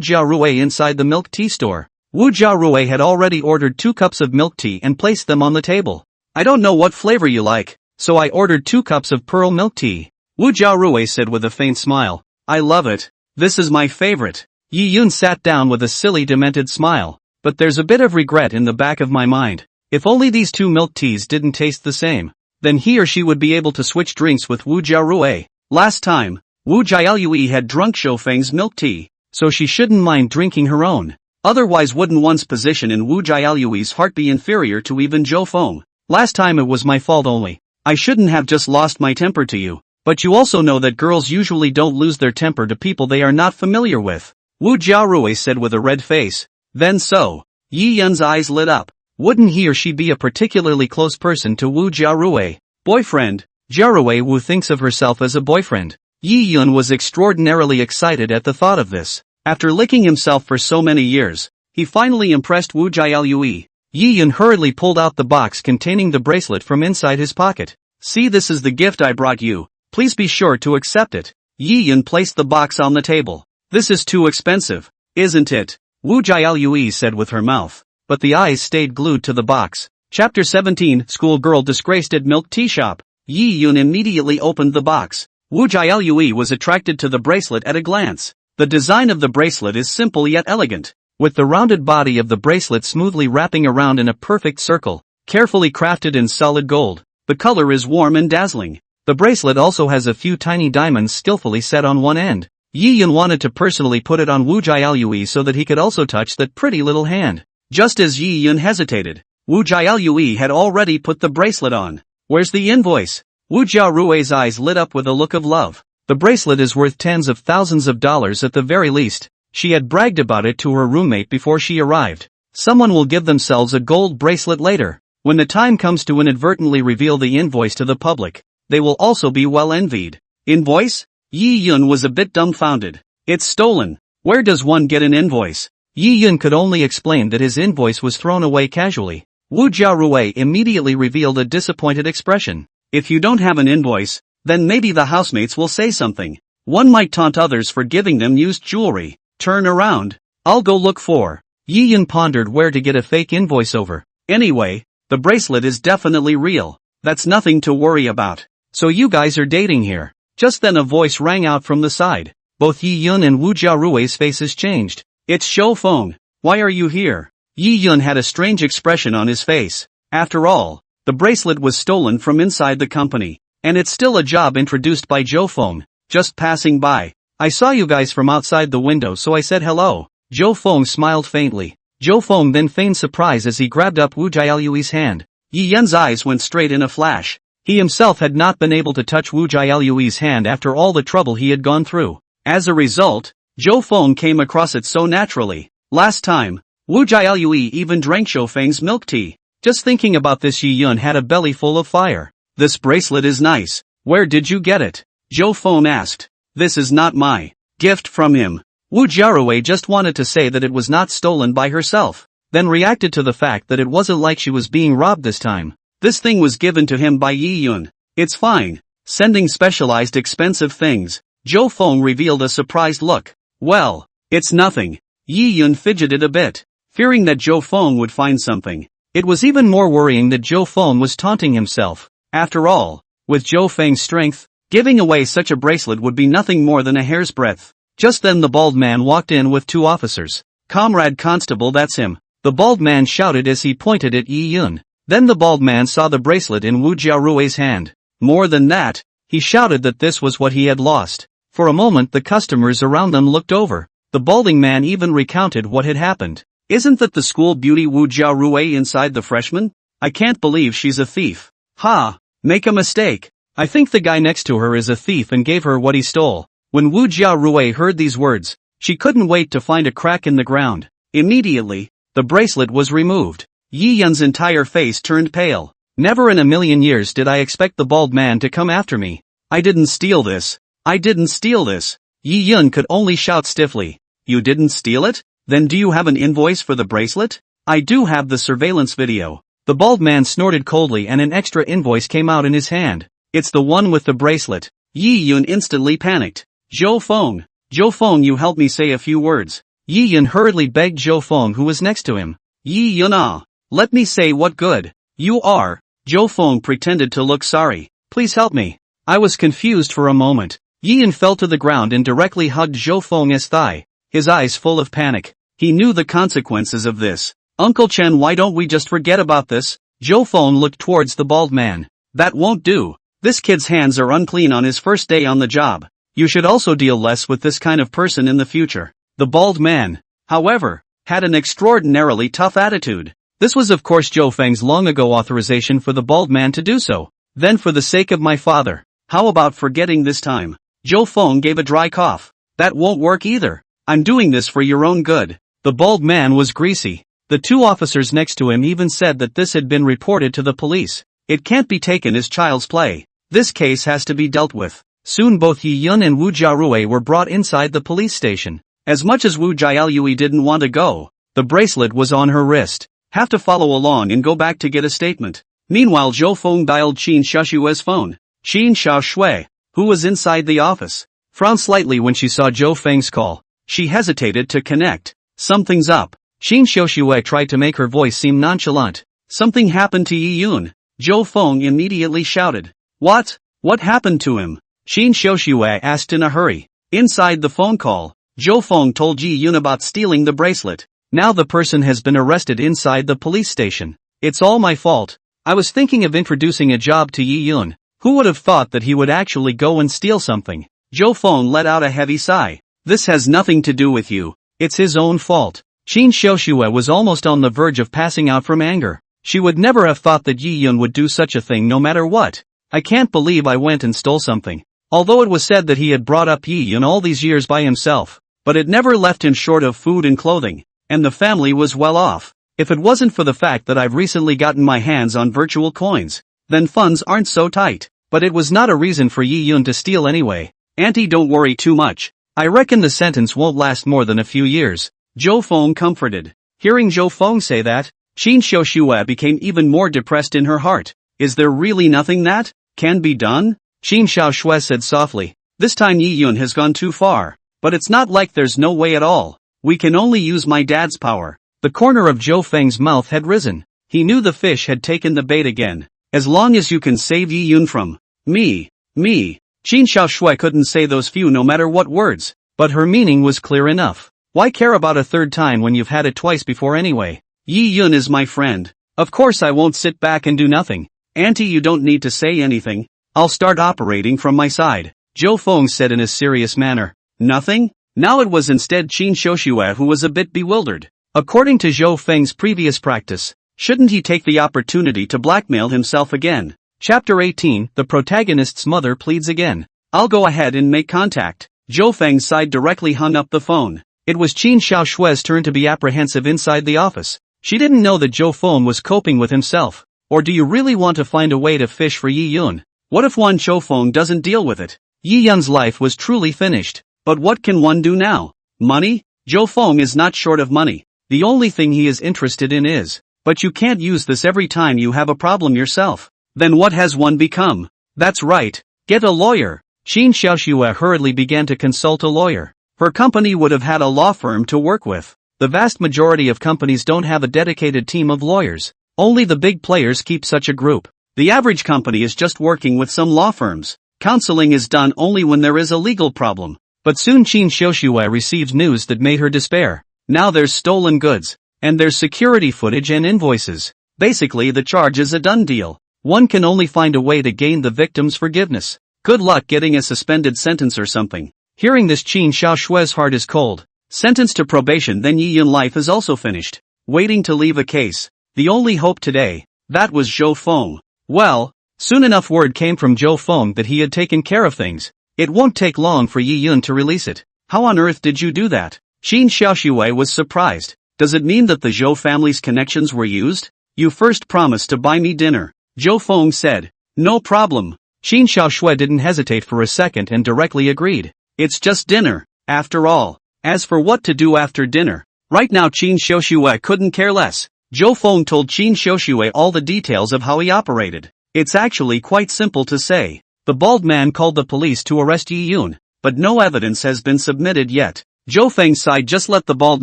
Jiarui inside the milk tea store. Wu Jiarui had already ordered 2 cups of milk tea and placed them on the table. I don't know what flavor you like, so I ordered 2 cups of pearl milk tea, Wu Jiarui said with a faint smile. I love it. This is my favorite. Yi Yun sat down with a silly demented smile. But there's a bit of regret in the back of my mind. If only these 2 milk teas didn't taste the same, then he or she would be able to switch drinks with Wu Jiarui. Last time, Wu Jialui had drunk Zhou Feng's milk tea, so she shouldn't mind drinking her own. Otherwise, wouldn't one's position in Wu Jialui's heart be inferior to even Zhou Feng? Last time it was my fault only. I shouldn't have just lost my temper to you. But you also know that girls usually don't lose their temper to people they are not familiar with, Wu Jiarui said with a red face. Then so, Yi Yun's eyes lit up. Wouldn't he or she be a particularly close person to Wu Jiarui? Boyfriend? Jiarui Wu thinks of herself as a boyfriend. Yi Yun was extraordinarily excited at the thought of this. After licking himself for so many years, he finally impressed Wu Jialui. Yi Yun hurriedly pulled out the box containing the bracelet from inside his pocket. See, this is the gift I brought you. Please be sure to accept it. Yi Yun placed the box on the table. This is too expensive, isn't it? Wu Jialui said with her mouth, but the eyes stayed glued to the box. Chapter 17, Schoolgirl disgraced at milk tea shop. Yi Yun immediately opened the box. Wu Jialue was attracted to the bracelet at a glance. The design of the bracelet is simple yet elegant, with the rounded body of the bracelet smoothly wrapping around in a perfect circle, carefully crafted in solid gold. The color is warm and dazzling. The bracelet also has a few tiny diamonds skillfully set on one end. Yi Yun wanted to personally put it on Wu Jialue so that he could also touch that pretty little hand. Just as Yi Yun hesitated, Wu Jialue had already put the bracelet on. Where's the invoice? Wu Jiarue's eyes lit up with a look of love. The bracelet is worth tens of thousands of dollars at the very least. She had bragged about it to her roommate before she arrived. Someone will give themselves a gold bracelet later. When the time comes to inadvertently reveal the invoice to the public, they will also be well envied. Invoice? Yi Yun was a bit dumbfounded. It's stolen. Where does one get an invoice? Yi Yun could only explain that his invoice was thrown away casually. Wu Jiarue immediately revealed a disappointed expression. If you don't have an invoice, then maybe the housemates will say something. One might taunt others for giving them used jewelry. Turn around. I'll go look for. Yi Yun pondered where to get a fake invoice over. Anyway, the bracelet is definitely real. That's nothing to worry about. So you guys are dating here. Just then a voice rang out from the side. Both Yi Yun and Wu Jiarue's faces changed. It's Shou Feng. Why are you here? Yi Yun had a strange expression on his face. After all, the bracelet was stolen from inside the company, and it's still a job introduced by Zhou Feng. Just passing by. I saw you guys from outside the window, so I said hello. Zhou Feng smiled faintly. Zhou Feng then feigned surprise as he grabbed up Wu Jialue's hand. Yi Yun's eyes went straight in a flash. He himself had not been able to touch Wu Jialue's hand after all the trouble he had gone through. As a result, Zhou Feng came across it so naturally. Last time, Wu Jialue even drank Shou Feng's milk tea. Just thinking about this, Yi Yun had a belly full of fire. This bracelet is nice. Where did you get it? Zhou Feng asked. This is not my gift from him. Wu Jiarue just wanted to say that it was not stolen by herself, then reacted to the fact that it wasn't like she was being robbed this time. This thing was given to him by Yi Yun. It's fine. Sending specialized expensive things. Zhou Feng revealed a surprised look. Well, it's nothing. Yi Yun fidgeted a bit, fearing that Zhou Feng would find something. It was even more worrying that Zhou Feng was taunting himself. After all, with Zhou Feng's strength, giving away such a bracelet would be nothing more than a hair's breadth. Just then the bald man walked in with two officers. Comrade Constable, that's him, the bald man shouted as he pointed at Yi Yun. Then the bald man saw the bracelet in Wu Jiarue's hand. More than that, he shouted that this was what he had lost. For a moment the customers around them looked over. The balding man even recounted what had happened. Isn't that the school beauty Wu Jiarue inside the freshman? I can't believe she's a thief. Ha! Make a mistake. I think the guy next to her is a thief and gave her what he stole. When Wu Jiarue heard these words, she couldn't wait to find a crack in the ground. Immediately, the bracelet was removed. Yi Yun's entire face turned pale. Never in a million years did I expect the bald man to come after me. I didn't steal this. I didn't steal this. Yi Yun could only shout stiffly. You didn't steal it? Then do you have an invoice for the bracelet? I do have the surveillance video. The bald man snorted coldly and an extra invoice came out in his hand. It's the one with the bracelet. Yi Yun instantly panicked. Zhou Feng, you help me say a few words. Yi Yun hurriedly begged Zhou Feng, who was next to him. Yi Yun, let me say what good you are. Zhou Feng pretended to look sorry. Please help me. I was confused for a moment. Yi Yun fell to the ground and directly hugged Zhou Feng's thigh, his eyes full of panic. He knew the consequences of this. Uncle Chen, why don't we just forget about this? Zhou Feng looked towards the bald man. That won't do. This kid's hands are unclean on his first day on the job. You should also deal less with this kind of person in the future. The bald man, however, had an extraordinarily tough attitude. This was of course Zhou Feng's long ago authorization for the bald man to do so. Then for the sake of my father, how about forgetting this time? Zhou Feng gave a dry cough. That won't work either. I'm doing this for your own good. The bald man was greasy. The two officers next to him even said that this had been reported to the police. It can't be taken as child's play. This case has to be dealt with. Soon both Yi Yun and Wu Jiarue were brought inside the police station. As much as Wu Jialue didn't want to go, the bracelet was on her wrist. Have to follow along and go back to get a statement. Meanwhile Zhou Feng dialed Qin Xiaoshue's phone. Qin Xiaoshue, who was inside the office, frowned slightly when she saw Zhou Feng's call. She hesitated to connect. Something's up. Qin Xiaoshue tried to make her voice seem nonchalant. something happened to Yi Yun. Zhou Feng immediately shouted. What? What happened to him? Qin Xiaoxue asked in a hurry. Inside the phone call, Zhou Feng told Yi Yun about stealing the bracelet. Now the person has been arrested inside the police station. It's all my fault. I was thinking of introducing a job to Yi Yun. Who would have thought that he would actually go and steal something? Zhou Feng let out a heavy sigh. This has nothing to do with you. It's his own fault. Qin Xiaoxue was almost on the verge of passing out from anger. She would never have thought that Yi Yun would do such a thing no matter what. I can't believe I went and stole something. Although it was said that he had brought up Yi Yun all these years by himself, but it never left him short of food and clothing, and the family was well off. If it wasn't for the fact that I've recently gotten my hands on virtual coins, then funds aren't so tight. But it was not a reason for Yi Yun to steal anyway. Auntie, don't worry too much. I reckon the sentence won't last more than a few years. Zhou Feng comforted. Hearing Zhou Feng say that, Qin Xiaoxue became even more depressed in her heart. Is there really nothing that can be done? Qin Xiaoxue said softly. This time Yi Yun has gone too far. But it's not like there's no way at all. We can only use my dad's power. The corner of Zhou Feng's mouth had risen. He knew the fish had taken the bait again. As long as you can save Yi Yun from me. Qin Xiaoxue couldn't say those few no matter what words, but her meaning was clear enough. Why care about a third time when you've had it twice before anyway? Yi Yun is my friend. Of course I won't sit back and do nothing. Auntie, you don't need to say anything. I'll start operating from my side, Zhou Feng said in a serious manner. Nothing? Now it was instead Qin Xiaoxue who was a bit bewildered. According to Zhou Feng's previous practice, shouldn't he take the opportunity to blackmail himself again? Chapter 18, the protagonist's mother pleads again. I'll go ahead and make contact. Zhou Feng sighed, directly hung up the phone. It was Qin Xiaoshue's turn to be apprehensive inside the office. She didn't know that Zhou Feng was coping with himself. Or do you really want to find a way to fish for Yi Yun? What if Zhou Feng doesn't deal with it? Yi Yun's life was truly finished. But what can one do now? Money? Zhou Feng is not short of money. The only thing he is interested in is, but you can't use this every time you have a problem yourself. Then what has one become? That's right, get a lawyer. Qin Xiaoxue hurriedly began to consult a lawyer. Her company would have had a law firm to work with. The vast majority of companies don't have a dedicated team of lawyers. Only the big players keep such a group. The average company is just working with some law firms. Counseling is done only when there is a legal problem. But soon Qin Xiaoxue received news that made her despair. Now there's stolen goods. And there's security footage and invoices. Basically the charge is a done deal. One can only find a way to gain the victim's forgiveness. Good luck getting a suspended sentence or something. Hearing this, Qin Xiaoshue's heart is cold. Sentenced to probation, then Yi Yun life is also finished. Waiting to leave a case. The only hope today. That was Zhou Feng. Well, soon enough word came from Zhou Feng that he had taken care of things. It won't take long for Yi Yun to release it. How on earth did you do that? Qin Xiaoxue was surprised. Does it mean that the Zhou family's connections were used? You first promised to buy me dinner, Zhou Feng said. No problem. Qin Xiaoxue didn't hesitate for a second and directly agreed. It's just dinner, after all. As for what to do after dinner, right now Qin Xiaoxue couldn't care less. Zhou Feng told Qin Xiaoxue all the details of how he operated. It's actually quite simple to say. The bald man called the police to arrest Yi Yun, but no evidence has been submitted yet. Zhou Feng's side just let the bald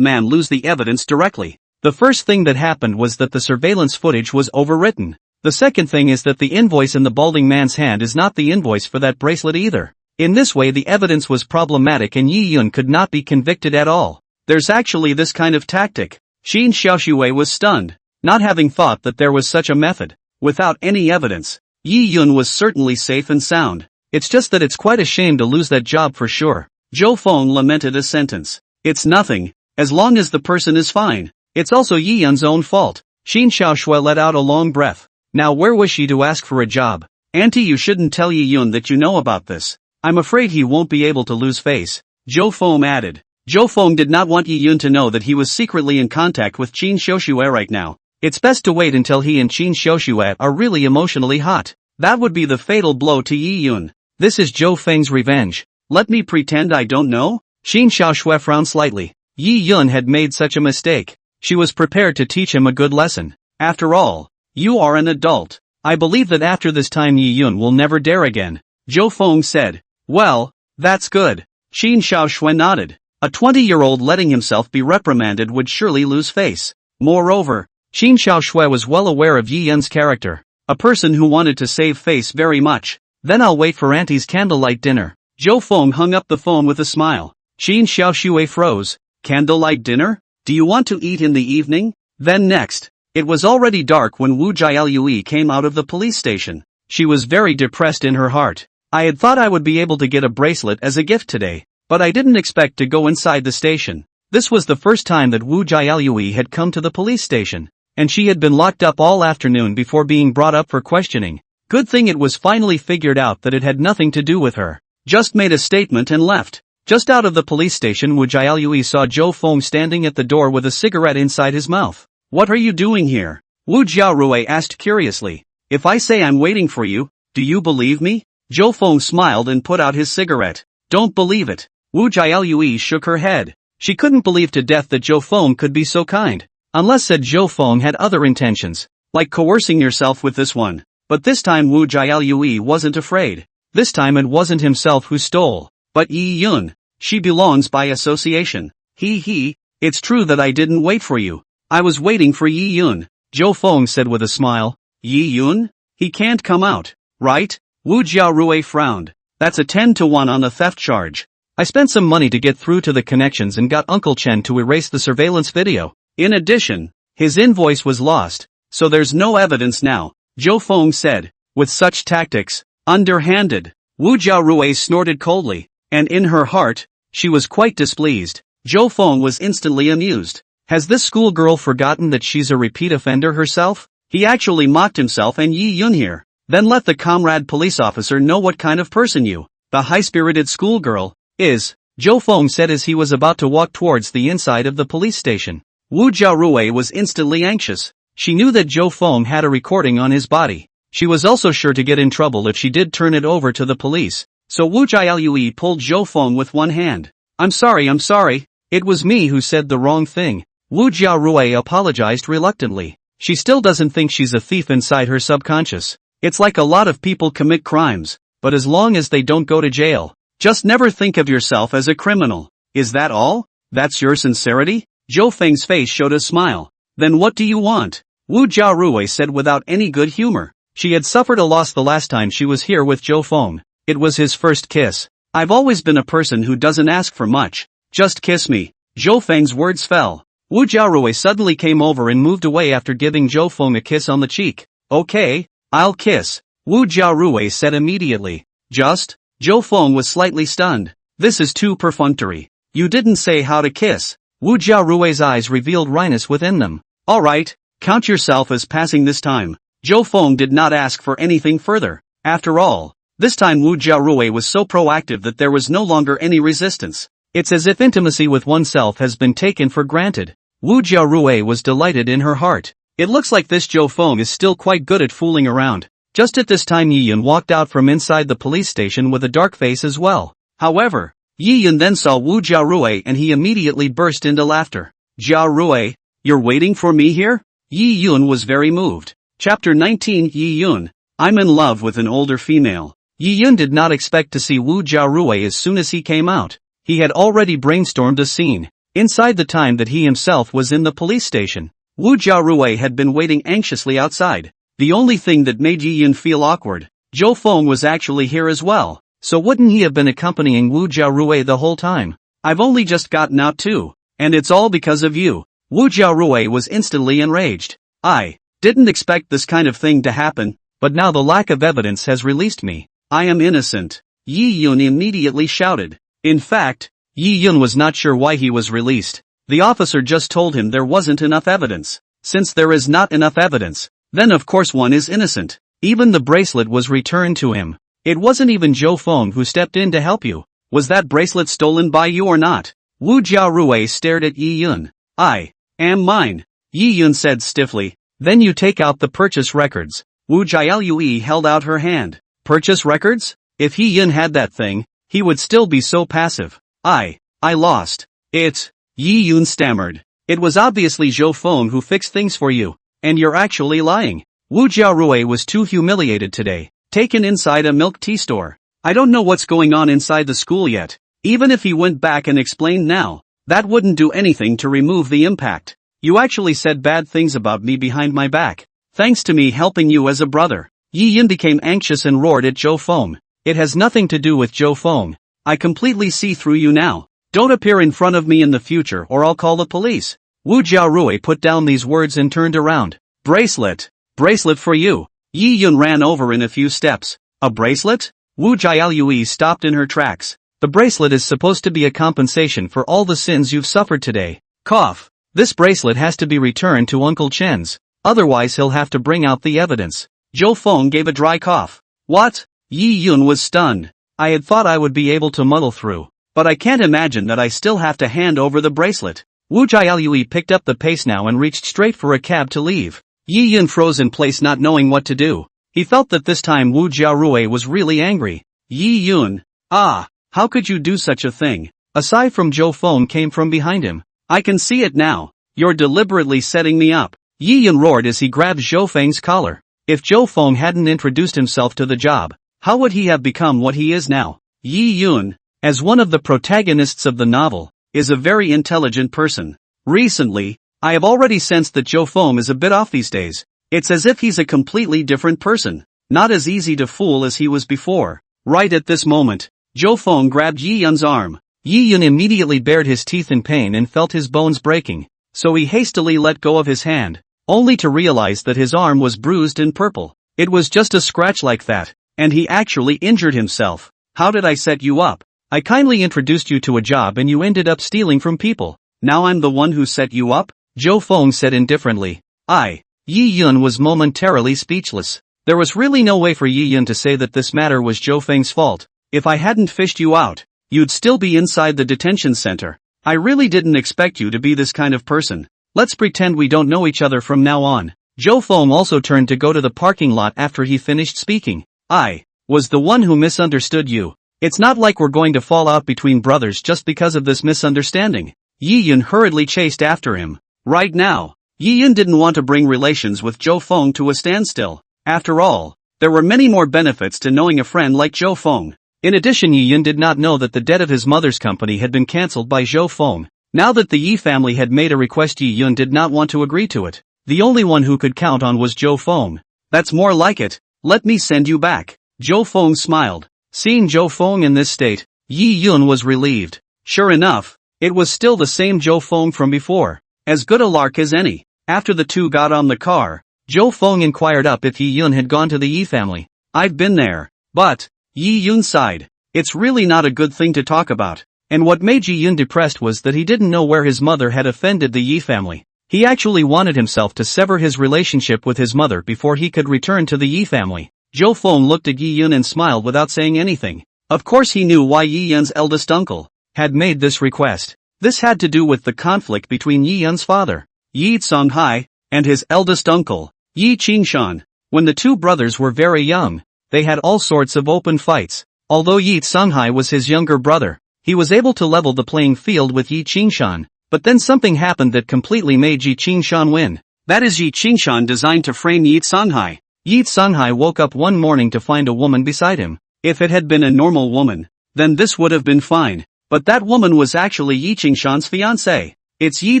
man lose the evidence directly. The first thing that happened was that the surveillance footage was overwritten. The second thing is that the invoice in the balding man's hand is not the invoice for that bracelet either. In this way the evidence was problematic and Yi Yun could not be convicted at all. There's actually this kind of tactic. Qin Xiaoxue was stunned, not having thought that there was such a method. Without any evidence, Yi Yun was certainly safe and sound. It's just that it's quite a shame to lose that job for sure. Zhou Feng lamented a sentence. It's nothing, as long as the person is fine. It's also Yi Yun's own fault. Qin Xiaoxue let out a long breath. Now where was she to ask for a job? Auntie, you shouldn't tell Yi Yun that you know about this. I'm afraid he won't be able to lose face, Zhou Feng added. Zhou Feng did not want Yi Yun to know that he was secretly in contact with Qin Xiaoxue right now. It's best to wait until he and Qin Xiaoxue are really emotionally hot. That would be the fatal blow to Yi Yun. This is Zhou Feng's revenge. Let me pretend I don't know? Qin Xiaoxue frowned slightly. Yi Yun had made such a mistake. She was prepared to teach him a good lesson. After all, you are an adult. I believe that after this time Yi Yun will never dare again, Zhou Feng said. Well, that's good. Qin Xiaoxue nodded. A 20-year-old letting himself be reprimanded would surely lose face. Moreover, Qin Xiaoshui was well aware of Yi Yun's character, a person who wanted to save face very much. Then I'll wait for Auntie's candlelight dinner. Zhou Feng hung up the phone with a smile. Qin Xiaoshui froze. Candlelight dinner? Do you want to eat in the evening? Then next. It was already dark when Wu Jialui came out of the police station. She was very depressed in her heart. I had thought I would be able to get a bracelet as a gift today, but I didn't expect to go inside the station. This was the first time that Wu Jialui had come to the police station, and she had been locked up all afternoon before being brought up for questioning. Good thing it was finally figured out that it had nothing to do with her. Just made a statement and left. Just out of the police station, Wu Jialui saw Zhou Feng standing at the door with a cigarette inside his mouth. What are you doing here? Wu Jiarui asked curiously. If I say I'm waiting for you, do you believe me? Zhou Feng smiled and put out his cigarette. Don't believe it. Wu Jialui shook her head. She couldn't believe to death that Zhou Feng could be so kind. Unless said Zhou Feng had other intentions, like coercing yourself with this one. But this time Wu Jialui wasn't afraid. This time it wasn't himself who stole, but Yi Yun. She belongs by association. It's true that I didn't wait for you. I was waiting for Yi Yun, Zhou Feng said with a smile. Yi Yun? He can't come out, right? Wu Jiarui frowned. That's a 10-to-1 on the theft charge. I spent some money to get through to the connections and got Uncle Chen to erase the surveillance video. In addition, his invoice was lost, so there's no evidence now, Zhou Feng said. With such tactics, underhanded. Wu Jiarui snorted coldly, and in her heart, she was quite displeased. Zhou Feng was instantly amused. Has this schoolgirl forgotten that she's a repeat offender herself? He actually mocked himself and Yi Yun here. Then let the comrade police officer know what kind of person you, the high-spirited schoolgirl, is, Zhou Feng said as he was about to walk towards the inside of the police station. Wu Jiarui was instantly anxious. She knew that Zhou Feng had a recording on his body. She was also sure to get in trouble if she did turn it over to the police. So Wu Jialui pulled Zhou Feng with one hand. I'm sorry. It was me who said the wrong thing. Wu Jiarui apologized reluctantly. She still doesn't think she's a thief inside her subconscious. It's like a lot of people commit crimes, but as long as they don't go to jail, just never think of yourself as a criminal. Is that all? That's your sincerity? Zhou Feng's face showed a smile. Then what do you want? Wu Jiarui said without any good humor. She had suffered a loss the last time she was here with Zhou Feng. It was his first kiss. I've always been a person who doesn't ask for much. Just kiss me. Zhou Feng's words fell. Wu Jiarui suddenly came over and moved away after giving Zhou Feng a kiss on the cheek. Okay, I'll kiss, Wu Jiarui said immediately. Just? Zhou Feng was slightly stunned. This is too perfunctory. You didn't say how to kiss. Wu Jiarui's eyes revealed wryness within them. Alright, count yourself as passing this time. Zhou Feng did not ask for anything further. After all, this time Wu Jiarui was so proactive that there was no longer any resistance. It's as if intimacy with oneself has been taken for granted. Wu Jiarui was delighted in her heart. It looks like this Zhou Feng is still quite good at fooling around. Just at this time Yi Yun walked out from inside the police station with a dark face as well. However, Yi Yun then saw Wu Jiarui and he immediately burst into laughter. Jiarui, you're waiting for me here? Yi Yun was very moved. Chapter 19 Yi Yun, I'm in love with an older female. Yi Yun did not expect to see Wu Jiarui as soon as he came out. He had already brainstormed a scene. Inside the time that he himself was in the police station, Wu Jiarui had been waiting anxiously outside. The only thing that made Yi Yun feel awkward, Zhou Feng was actually here as well. So wouldn't he have been accompanying Wu Jiarui the whole time? I've only just gotten out too, and it's all because of you. Wu Jiarui was instantly enraged. I didn't expect this kind of thing to happen, but now the lack of evidence has released me. I am innocent. Yi Yun immediately shouted. In fact, Yi Yun was not sure why he was released. The officer just told him there wasn't enough evidence. Since there is not enough evidence, then of course one is innocent. Even the bracelet was returned to him. It wasn't even Zhou Feng who stepped in to help you. Was that bracelet stolen by you or not? Wu Jiarui stared at Yi Yun. I am mine, Yi Yun said stiffly. Then you take out the purchase records. Wu Jialui held out her hand. Purchase records? If Yi Yun had that thing, he would still be so passive. I lost it. Yi Yun stammered. It was obviously Zhou Feng who fixed things for you, and you're actually lying. Wu Jiarui was too humiliated today. Taken inside a milk tea store. I don't know what's going on inside the school yet. Even if he went back and explained now, that wouldn't do anything to remove the impact. You actually said bad things about me behind my back. Thanks to me helping you as a brother. Yi Yun became anxious and roared at Zhou Feng. It has nothing to do with Zhou Feng. I completely see through you now. Don't appear in front of me in the future or I'll call the police. Wu Jiarui put down these words and turned around. Bracelet. Bracelet for you. Yi Yun ran over in a few steps. A bracelet? Wu Jiaolui stopped in her tracks. The bracelet is supposed to be a compensation for all the sins you've suffered today. Cough. This bracelet has to be returned to Uncle Chen's. Otherwise he'll have to bring out the evidence. Zhou Feng gave a dry cough. What? Yi Yun was stunned. I had thought I would be able to muddle through. But I can't imagine that I still have to hand over the bracelet. Wu Jiaolui picked up the pace now and reached straight for a cab to leave. Yi Yun froze in place not knowing what to do. He felt that this time Wu Jiarui was really angry. Yi Yun. Ah, how could you do such a thing? A sigh from Zhou Feng came from behind him. I can see it now. You're deliberately setting me up. Yi Yun roared as he grabbed Zhou Feng's collar. If Zhou Feng hadn't introduced himself to the job, how would he have become what he is now? Yi Yun, as one of the protagonists of the novel, is a very intelligent person. Recently, I have already sensed that Zhou Feng is a bit off these days. It's as if he's a completely different person, not as easy to fool as he was before. Right at this moment, Zhou Feng grabbed Yi Yun's arm. Yi Yun immediately bared his teeth in pain and felt his bones breaking, so he hastily let go of his hand, only to realize that his arm was bruised and purple. It was just a scratch like that, and he actually injured himself. How did I set you up? I kindly introduced you to a job and you ended up stealing from people. Now I'm the one who set you up? Zhou Feng said indifferently. Yi Yun was momentarily speechless. There was really no way for Yi Yun to say that this matter was Zhou Feng's fault. If I hadn't fished you out, you'd still be inside the detention center. I really didn't expect you to be this kind of person. Let's pretend we don't know each other from now on. Zhou Feng also turned to go to the parking lot after he finished speaking. I was the one who misunderstood you. It's not like we're going to fall out between brothers just because of this misunderstanding. Yi Yun hurriedly chased after him. Right now, Yi Yun didn't want to bring relations with Zhou Feng to a standstill. After all, there were many more benefits to knowing a friend like Zhou Feng. In addition, Yi Yun did not know that the debt of his mother's company had been cancelled by Zhou Feng. Now that the Yi family had made a request, Yi Yun did not want to agree to it. The only one who could count on was Zhou Feng. That's more like it. Let me send you back. Zhou Feng smiled. Seeing Zhou Feng in this state, Yi Yun was relieved. Sure enough, it was still the same Zhou Feng from before. As good a lark as any. After the two got on the car, Zhou Feng inquired up if Yi Yun had gone to the Yi family. I've been there. But, Yi Yun sighed. It's really not a good thing to talk about. And what made Yi Yun depressed was that he didn't know where his mother had offended the Yi family. He actually wanted himself to sever his relationship with his mother before he could return to the Yi family. Zhou Feng looked at Yi Yun and smiled without saying anything. Of course he knew why Yi Yun's eldest uncle had made this request. This had to do with the conflict between Yi Yun's father, Yi Songhai, and his eldest uncle, Yi Qingshan. When the two brothers were very young, they had all sorts of open fights. Although Yi Songhai was his younger brother, he was able to level the playing field with Yi Qingshan. But then something happened that completely made Yi Qingshan win. That is, Yi Qingshan designed to frame Yi Songhai. Yi Songhai woke up one morning to find a woman beside him. If it had been a normal woman, then this would have been fine. But that woman was actually Yi Qingshan's fiancée. It's Yi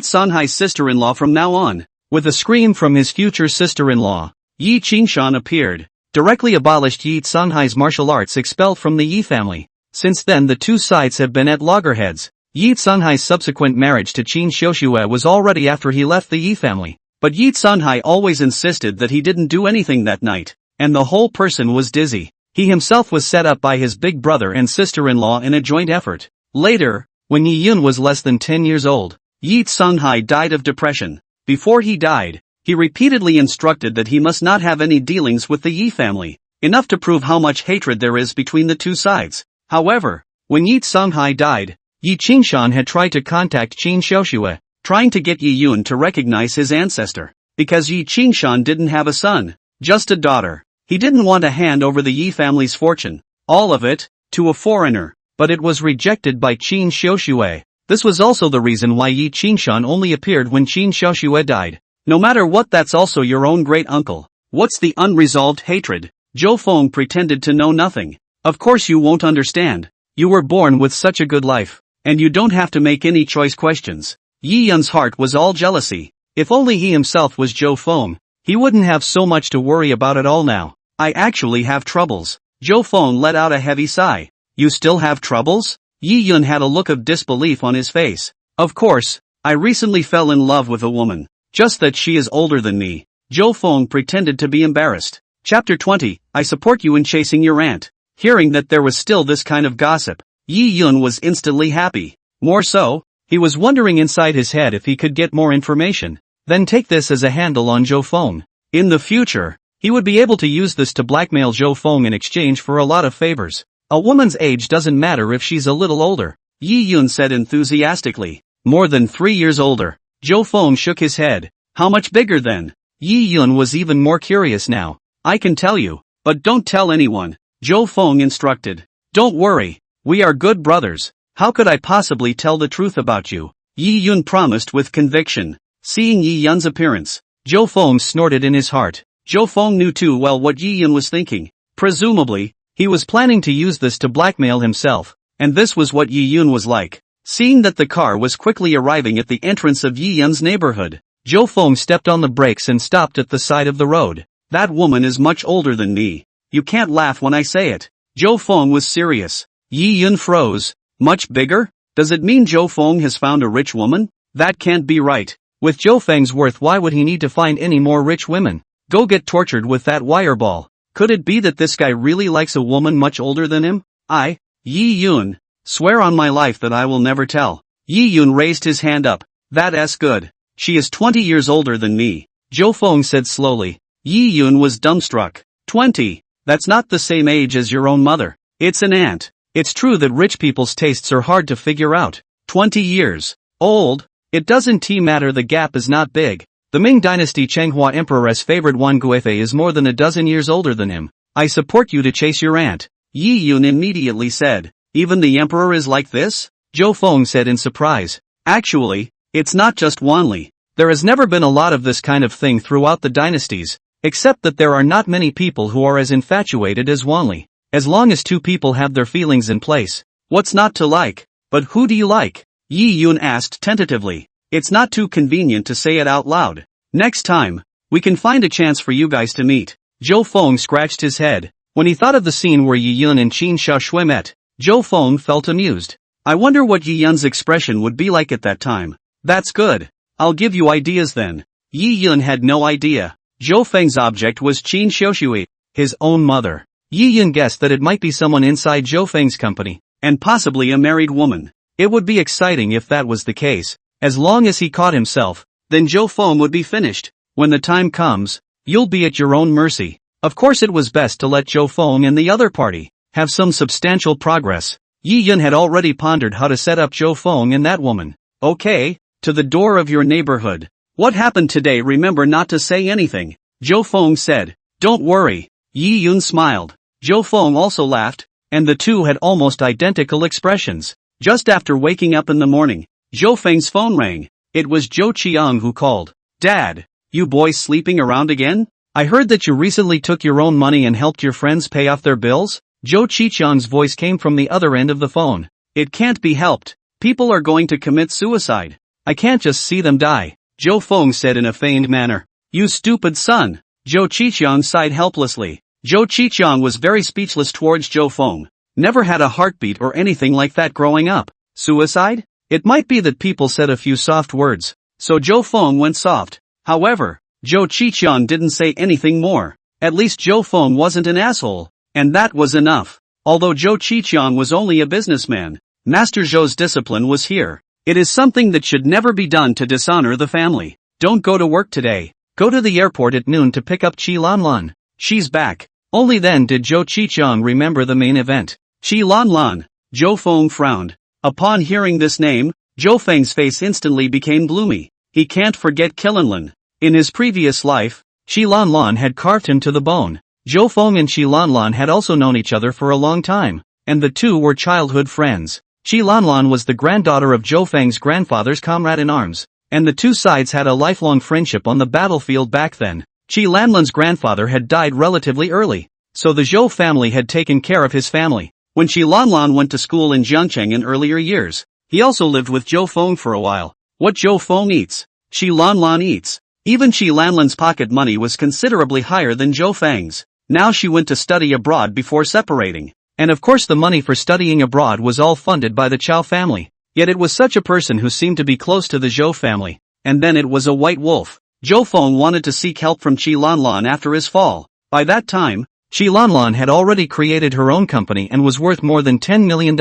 Songhai's sister-in-law from now on. With a scream from his future sister-in-law, Yi Qingshan appeared, directly abolished Yi Songhai's martial arts expelled from the Yi family. Since then the two sides have been at loggerheads. Yi Songhai's subsequent marriage to Qin Xiuxue was already after he left the Yi family. But Yi Songhai always insisted that he didn't do anything that night, and the whole person was dizzy. He himself was set up by his big brother and sister-in-law in a joint effort. Later, when Yi Yun was less than 10 years old, Yi Songhai died of depression. Before he died, he repeatedly instructed that he must not have any dealings with the Yi family, enough to prove how much hatred there is between the two sides. However, when Yi Songhai died, Yi Qingshan had tried to contact Qin Xiuxue, trying to get Yi Yun to recognize his ancestor. Because Yi Qingshan didn't have a son, just a daughter, he didn't want to hand over the Yi family's fortune, all of it, to a foreigner. But it was rejected by Qin Xiuxue. This was also the reason why Yi Qingshan only appeared when Qin Xiuxue died. No matter what, that's also your own great uncle. What's the unresolved hatred? Zhou Feng pretended to know nothing. Of course you won't understand. You were born with such a good life, and you don't have to make any choice questions. Yi Yun's heart was all jealousy. If only he himself was Zhou Feng, he wouldn't have so much to worry about at all now. I actually have troubles. Zhou Feng let out a heavy sigh. You still have troubles? Yi Yun had a look of disbelief on his face. Of course, I recently fell in love with a woman. Just that she is older than me. Zhou Feng pretended to be embarrassed. Chapter 20, I support you in chasing your aunt. Hearing that there was still this kind of gossip, Yi Yun was instantly happy. More so, he was wondering inside his head if he could get more information, then take this as a handle on Zhou Feng. In the future, he would be able to use this to blackmail Zhou Feng in exchange for a lot of favors. A woman's age doesn't matter if she's a little older, Yi Yun said enthusiastically. More than 3 years older. Zhou Feng shook his head. How much bigger then? Yi Yun was even more curious now. I can tell you, but don't tell anyone, Zhou Feng instructed. Don't worry, we are good brothers. How could I possibly tell the truth about you? Yi Yun promised with conviction. Seeing Yi Yun's appearance, Zhou Feng snorted in his heart. Zhou Feng knew too well what Yi Yun was thinking. Presumably, he was planning to use this to blackmail himself, and this was what Yi Yun was like. Seeing that the car was quickly arriving at the entrance of Yi Yun's neighborhood, Zhou Feng stepped on the brakes and stopped at the side of the road. That woman is much older than me. You can't laugh when I say it. Zhou Feng was serious. Yi Yun froze. Much bigger? Does it mean Zhou Feng has found a rich woman? That can't be right. With Zhou Feng's worth, why would he need to find any more rich women? Go get tortured with that wire ball. Could it be that this guy really likes a woman much older than him? Yi Yun, swear on my life that I will never tell. Yi Yun raised his hand up. That's good. She is 20 years older than me, Zhou Feng said slowly. Yi Yun was dumbstruck. 20? That's not the same age as your own mother. It's an aunt. It's true that rich people's tastes are hard to figure out. 20 years old? It doesn't matter, the gap is not big. The Ming Dynasty Chenghua Emperor's favorite Wan Guifei is more than a dozen years older than him. I support you to chase your aunt, Yi Yun immediately said. Even the emperor is like this? Zhou Feng said in surprise. Actually, it's not just Wanli. There has never been a lot of this kind of thing throughout the dynasties, except that there are not many people who are as infatuated as Wanli. As long as two people have their feelings in place, what's not to like? But who do you like? Yi Yun asked tentatively. It's not too convenient to say it out loud. Next time, we can find a chance for you guys to meet. Zhou Feng scratched his head. When he thought of the scene where Yi Yun and Qin Xiaoshui met, Zhou Feng felt amused. I wonder what Yi Yun's expression would be like at that time. That's good. I'll give you ideas then. Yi Yun had no idea. Zhou Feng's object was Qin Xiaoshui, his own mother. Yi Yun guessed that it might be someone inside Zhou Feng's company, and possibly a married woman. It would be exciting if that was the case. As long as he caught himself, then Zhou Feng would be finished. When the time comes, you'll be at your own mercy. Of course it was best to let Zhou Feng and the other party have some substantial progress. Yi Yun had already pondered how to set up Zhou Feng and that woman. Okay, to the door of your neighborhood. What happened today? Remember not to say anything, Zhou Feng said. Don't worry. Yi Yun smiled. Zhou Feng also laughed, and the two had almost identical expressions. Just after waking up in the morning, Zhou Feng's phone rang. It was Zhou Qiang who called. Dad, you boys sleeping around again? I heard that you recently took your own money and helped your friends pay off their bills? Zhou Qiang's voice came from the other end of the phone. It can't be helped. People are going to commit suicide. I can't just see them die, Zhou Feng said in a feigned manner. You stupid son. Zhou Qiang sighed helplessly. Zhou Qiang was very speechless towards Zhou Feng. Never had a heartbeat or anything like that growing up. Suicide? It might be that people said a few soft words, so Zhou Feng went soft. However, Zhou Qiang didn't say anything more. At least Zhou Feng wasn't an asshole, and that was enough. Although Zhou Qiang was only a businessman, Master Zhou's discipline was here. It is something that should never be done to dishonor the family. Don't go to work today. Go to the airport at noon to pick up Qi Lanlan. She's back. Only then did Zhou Qiang remember the main event. Qi Lanlan. Zhou Feng frowned. Upon hearing this name, Zhou Feng's face instantly became gloomy. He can't forget Qilanlan. In his previous life, Qi Lanlan had carved him to the bone. Zhou Feng and Qi Lanlan had also known each other for a long time, and the two were childhood friends. Qi Lanlan was the granddaughter of Zhou Feng's grandfather's comrade-in-arms, and the two sides had a lifelong friendship on the battlefield back then. Qi Lanlan's grandfather had died relatively early, so the Zhou family had taken care of his family. When Qi Lanlan went to school in Jiangcheng in earlier years, he also lived with Zhou Feng for a while. What Zhou Feng eats? Chi Lanlan eats. Even Chi Lanlan's pocket money was considerably higher than Zhou Fang's. Now she went to study abroad before separating. And of course the money for studying abroad was all funded by the Chow family. Yet it was such a person who seemed to be close to the Zhou family. And then it was a white wolf. Zhou Feng wanted to seek help from Chi Lanlan after his fall. By that time, Chi Lanlan had already created her own company and was worth more than $10 million.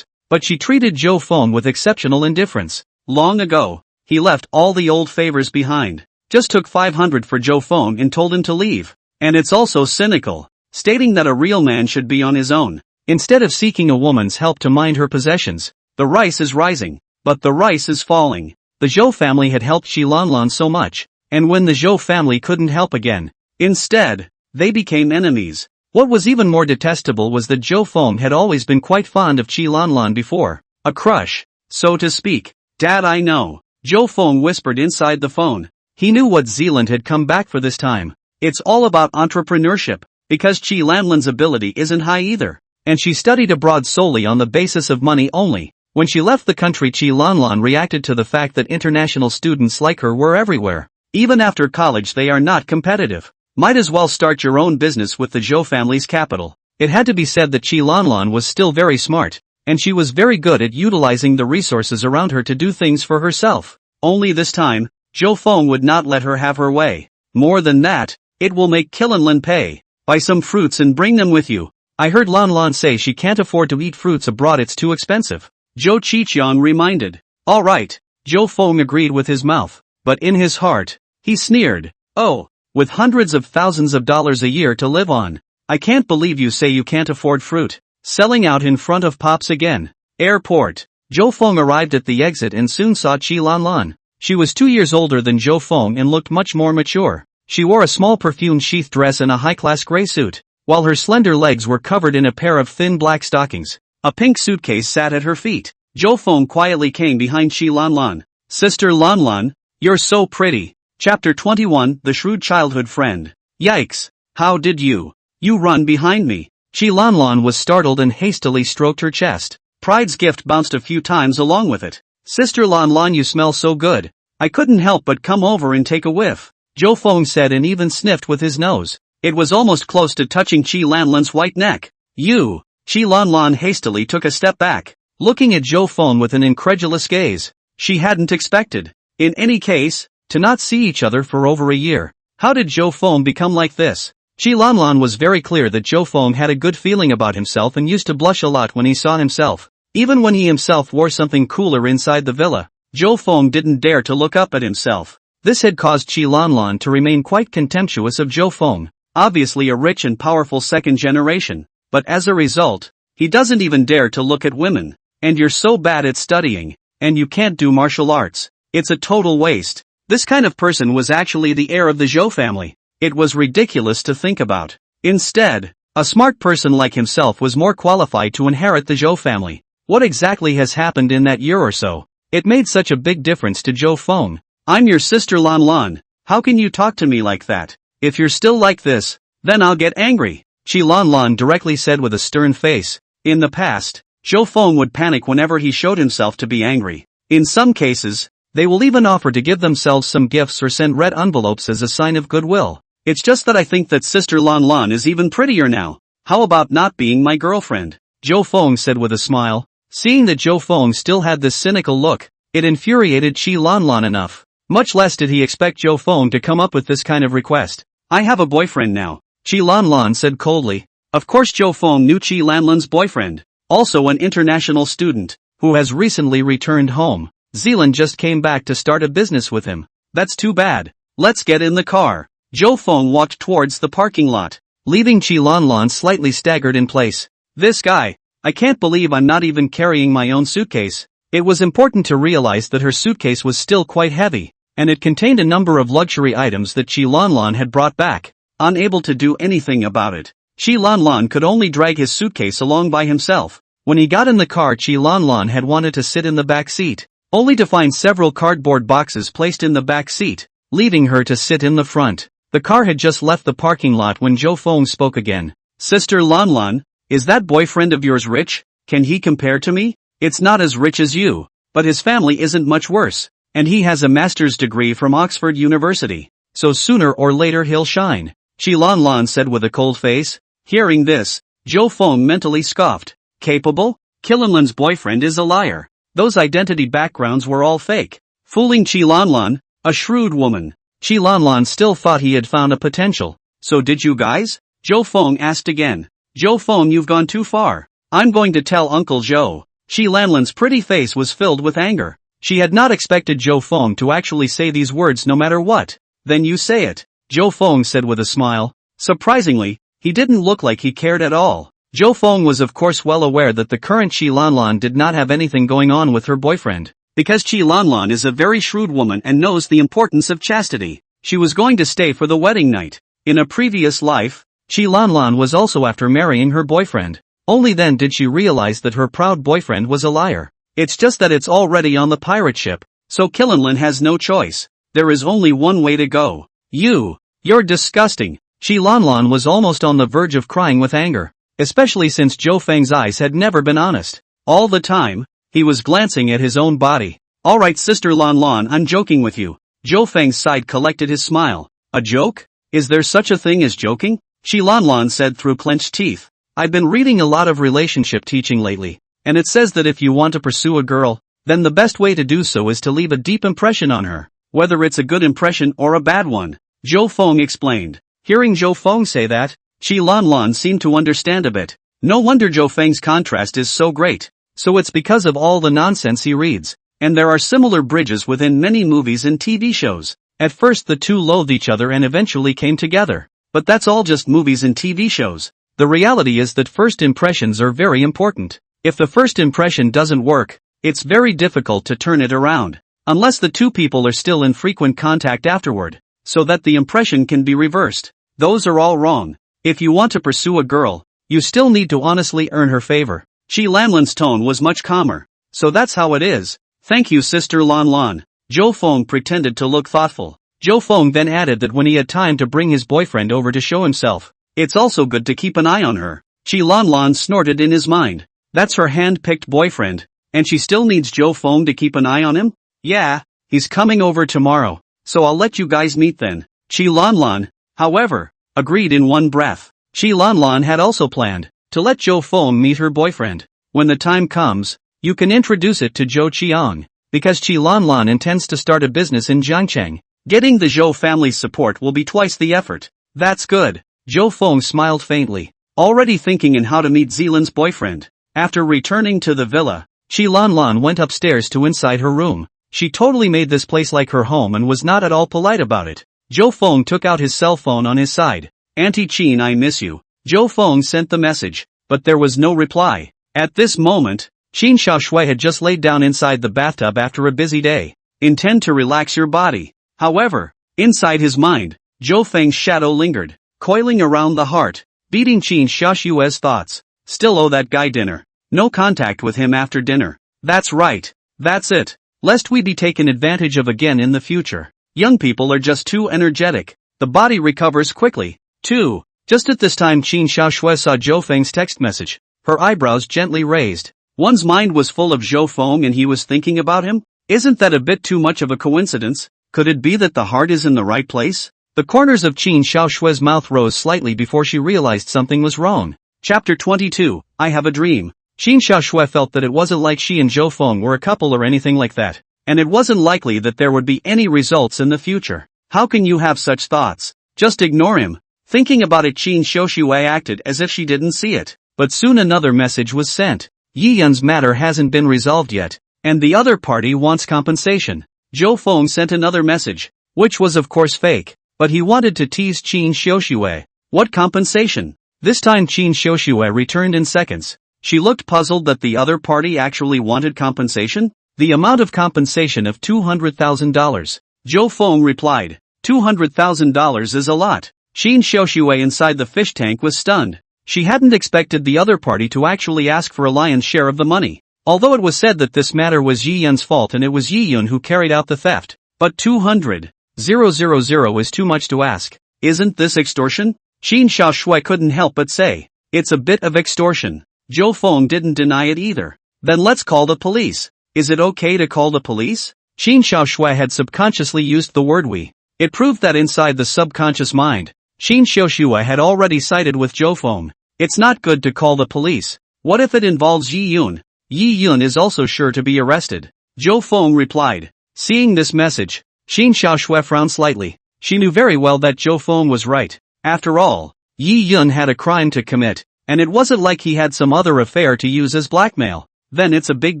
But she treated Zhou Feng with exceptional indifference. Long ago, he left all the old favors behind. Just took 500 for Zhou Feng and told him to leave. And it's also cynical, stating that a real man should be on his own. Instead of seeking a woman's help to mind her possessions, the rice is rising, but the rice is falling. The Zhou family had helped Chi Lanlan so much, and when the Zhou family couldn't help again, instead, they became enemies. What was even more detestable was that Zhou Feng had always been quite fond of Chi Lanlan before. A crush, so to speak. Dad, I know. Zhou Feng whispered inside the phone. He knew what Zealand had come back for this time. It's all about entrepreneurship, because Chi Lanlan's ability isn't high either. And she studied abroad solely on the basis of money only. When she left the country, Chi Lanlan reacted to the fact that international students like her were everywhere. Even after college they are not competitive. Might as well start your own business with the Zhou family's capital. It had to be said that Chi Lanlan was still very smart, and she was very good at utilizing the resources around her to do things for herself. Only this time, Zhou Feng would not let her have her way. More than that, it will make Qilanlan pay. Buy some fruits and bring them with you. I heard Lanlan say she can't afford to eat fruits abroad, it's too expensive. Zhou Qiqiang reminded. All right, Zhou Feng agreed with his mouth, but in his heart, he sneered. Oh, with hundreds of thousands of dollars a year to live on. I can't believe you say you can't afford fruit. Selling out in front of Pops again. Airport. Zhou Feng arrived at the exit and soon saw Chi Lanlan. She was 2 years older than Zhou Feng and looked much more mature. She wore a small perfume-sheath dress and a high-class gray suit, while her slender legs were covered in a pair of thin black stockings. A pink suitcase sat at her feet. Zhou Feng quietly came behind Chi Lanlan. Sister Lanlan, you're so pretty. Chapter 21, The Shrewd Childhood Friend. Yikes. How did you run behind me? Chi Lanlan was startled and hastily stroked her chest. Pride's gift bounced a few times along with it. Sister Lanlan, you smell so good. I couldn't help but come over and take a whiff. Zhou Feng said and even sniffed with his nose. It was almost close to touching Chi Lanlan's white neck. You. Chi Lanlan hastily took a step back, looking at Zhou Feng with an incredulous gaze. She hadn't expected, in any case, to not see each other for over a year. How did Zhou Feng become like this? Chi Lanlan was very clear that Zhou Feng had a good feeling about himself and used to blush a lot when he saw himself. Even when he himself wore something cooler inside the villa, Zhou Feng didn't dare to look up at himself. This had caused Chi Lanlan to remain quite contemptuous of Zhou Feng, obviously a rich and powerful second generation, but as a result, he doesn't even dare to look at women. And you're so bad at studying, and you can't do martial arts. It's a total waste. This kind of person was actually the heir of the Zhou family. It was ridiculous to think about. Instead, a smart person like himself was more qualified to inherit the Zhou family. What exactly has happened in that year or so? It made such a big difference to Zhou Feng. I'm your sister Lanlan. How can you talk to me like that? If you're still like this, then I'll get angry. Chi Lanlan directly said with a stern face. In the past, Zhou Feng would panic whenever he showed himself to be angry. In some cases, they will even offer to give themselves some gifts or send red envelopes as a sign of goodwill. It's just that I think that Sister Lanlan is even prettier now. How about not being my girlfriend? Zhou Feng said with a smile. Seeing that Zhou Feng still had this cynical look, it infuriated Chi Lanlan enough. Much less did he expect Zhou Feng to come up with this kind of request. I have a boyfriend now, Chi Lanlan said coldly. Of course Zhou Feng knew Chi Lanlan's boyfriend, also an international student, who has recently returned home. Zealand just came back to start a business with him. That's too bad. Let's get in the car. Zhou Feng walked towards the parking lot, leaving Chi Lanlan slightly staggered in place. This guy, I can't believe I'm not even carrying my own suitcase. It was important to realize that her suitcase was still quite heavy, and it contained a number of luxury items that Chi Lanlan had brought back. Unable to do anything about it, Chi Lanlan could only drag his suitcase along by himself. When he got in the car, Chi Lanlan had wanted to sit in the back seat, only to find several cardboard boxes placed in the back seat, leaving her to sit in the front. The car had just left the parking lot when Zhou Feng spoke again. Sister Lanlan, is that boyfriend of yours rich? Can he compare to me? It's not as rich as you, but his family isn't much worse. and he has a master's degree from Oxford University. So sooner or later he'll shine, Chi Lan Lan said with a cold face. Hearing this, Zhou Feng mentally scoffed. Capable? Qianlun's boyfriend is a liar. Those identity backgrounds were all fake. Fooling Chi Lan Lan, a shrewd woman. Chi Lan Lan still thought he had found a potential. So did you guys? Zhou Feng asked again. Zhou Feng, you've gone too far. I'm going to tell Uncle Zhou. Chi Lanlan's pretty face was filled with anger. She had not expected Zhou Feng to actually say these words no matter what. Then you say it, Zhou Feng said with a smile. Surprisingly, he didn't look like he cared at all. Zhou Feng was of course well aware that the current Chi Lanlan did not have anything going on with her boyfriend. Because Chi Lanlan is a very shrewd woman and knows the importance of chastity, she was going to stay for the wedding night. In a previous life, Chi Lanlan was also after marrying her boyfriend. Only then did she realize that her proud boyfriend was a liar. It's just that it's already on the pirate ship, so Qianlun has no choice. There is only one way to go. You're disgusting. Chi Lanlan was almost on the verge of crying with anger, especially since Zhou Feng's eyes had never been honest. All the time, he was glancing at his own body. Alright Sister Lan Lan, I'm joking with you. Zhou Feng's side collected his smile. A joke? Is there such a thing as joking? Chi Lan Lan said through clenched teeth. I've been reading a lot of relationship teaching lately, and it says that if you want to pursue a girl, then the best way to do so is to leave a deep impression on her, whether it's a good impression or a bad one. Zhou Feng explained. Hearing Zhou Feng say that, Chi Lan Lan seemed to understand a bit. No wonder Zhou Feng's contrast is so great. So it's because of all the nonsense he reads. And there are similar bridges within many movies and TV shows. At first the two loathed each other and eventually came together. But that's all just movies and TV shows. The reality is that first impressions are very important. If the first impression doesn't work, it's very difficult to turn it around. Unless the two people are still in frequent contact afterward, so that the impression can be reversed. Those are all wrong. If you want to pursue a girl, you still need to honestly earn her favor. Chi Lanlan's tone was much calmer. So that's how it is. Thank you Sister Lan Lan. Zhou Feng pretended to look thoughtful. Zhou Feng then added that when he had time to bring his boyfriend over to show himself, it's also good to keep an eye on her. Chi Lan Lan snorted in his mind. That's her hand-picked boyfriend, and she still needs Zhou Feng to keep an eye on him? Yeah, he's coming over tomorrow, so I'll let you guys meet then. Chi Lan Lan, however, agreed in one breath. Chi Lan Lan had also planned to let Zhou Feng meet her boyfriend. When the time comes, you can introduce it to Zhou Qiang, because Chi Lan Lan intends to start a business in Jiangcheng. Getting the Zhou family's support will be twice the effort. That's good. Zhou Feng smiled faintly, already thinking in how to meet Zealand's boyfriend. After returning to the villa, Chi Lan Lan went upstairs to inside her room. She totally made this place like her home and was not at all polite about it. Zhou Feng took out his cell phone on his side. Auntie Qin, I miss you. Zhou Feng sent the message, but there was no reply. At this moment, Qin Xiaoshui had just laid down inside the bathtub after a busy day. Intend to relax your body. However, inside his mind, Zhou Feng's shadow lingered, coiling around the heart, beating Qin Xiaoshui's thoughts. Still owe that guy dinner. No contact with him after dinner. That's right. That's it. Lest we be taken advantage of again in the future. Young people are just too energetic. The body recovers quickly, too. Just at this time Qin Xiaoshui saw Zhou Feng's text message. Her eyebrows gently raised. One's mind was full of Zhou Feng and he was thinking about him? Isn't that a bit too much of a coincidence? Could it be that the heart is in the right place? The corners of Qin Xiaoshui's mouth rose slightly before she realized something was wrong. Chapter 22, I Have a Dream. Qin Xiaoshui felt that it wasn't like she and Zhou Feng were a couple or anything like that, and it wasn't likely that there would be any results in the future. How can you have such thoughts? Just ignore him. Thinking about it, Qin Xiaoshui acted as if she didn't see it. But soon another message was sent. Yi Yun's matter hasn't been resolved yet, and the other party wants compensation. Zhou Feng sent another message, which was of course fake, but he wanted to tease Qin Xiaoshui. What compensation? This time Qin Xiaoshui returned in seconds. She looked puzzled that the other party actually wanted compensation. The amount of compensation of $200,000. Zhou Feng replied, $200,000 is a lot. Qin Xiaoshui inside the fish tank was stunned. She hadn't expected the other party to actually ask for a lion's share of the money. Although it was said that this matter was Yi Yun's fault and it was Yi Yun who carried out the theft. But 200,000 is too much to ask. Isn't this extortion? Qin Xiaoshui couldn't help but say, it's a bit of extortion. Zhou Feng didn't deny it either. Then let's call the police. Is it okay to call the police? Qin Xiaoshui had subconsciously used the word we. It proved that inside the subconscious mind, Qin Xiaoshui had already sided with Zhou Feng. It's not good to call the police. What if it involves Yi Yun? Yi Yun is also sure to be arrested. Zhou Feng replied. Seeing this message, Qin Xiaoshui frowned slightly. She knew very well that Zhou Feng was right. After all, Yi Yun had a crime to commit, and it wasn't like he had some other affair to use as blackmail. Then it's a big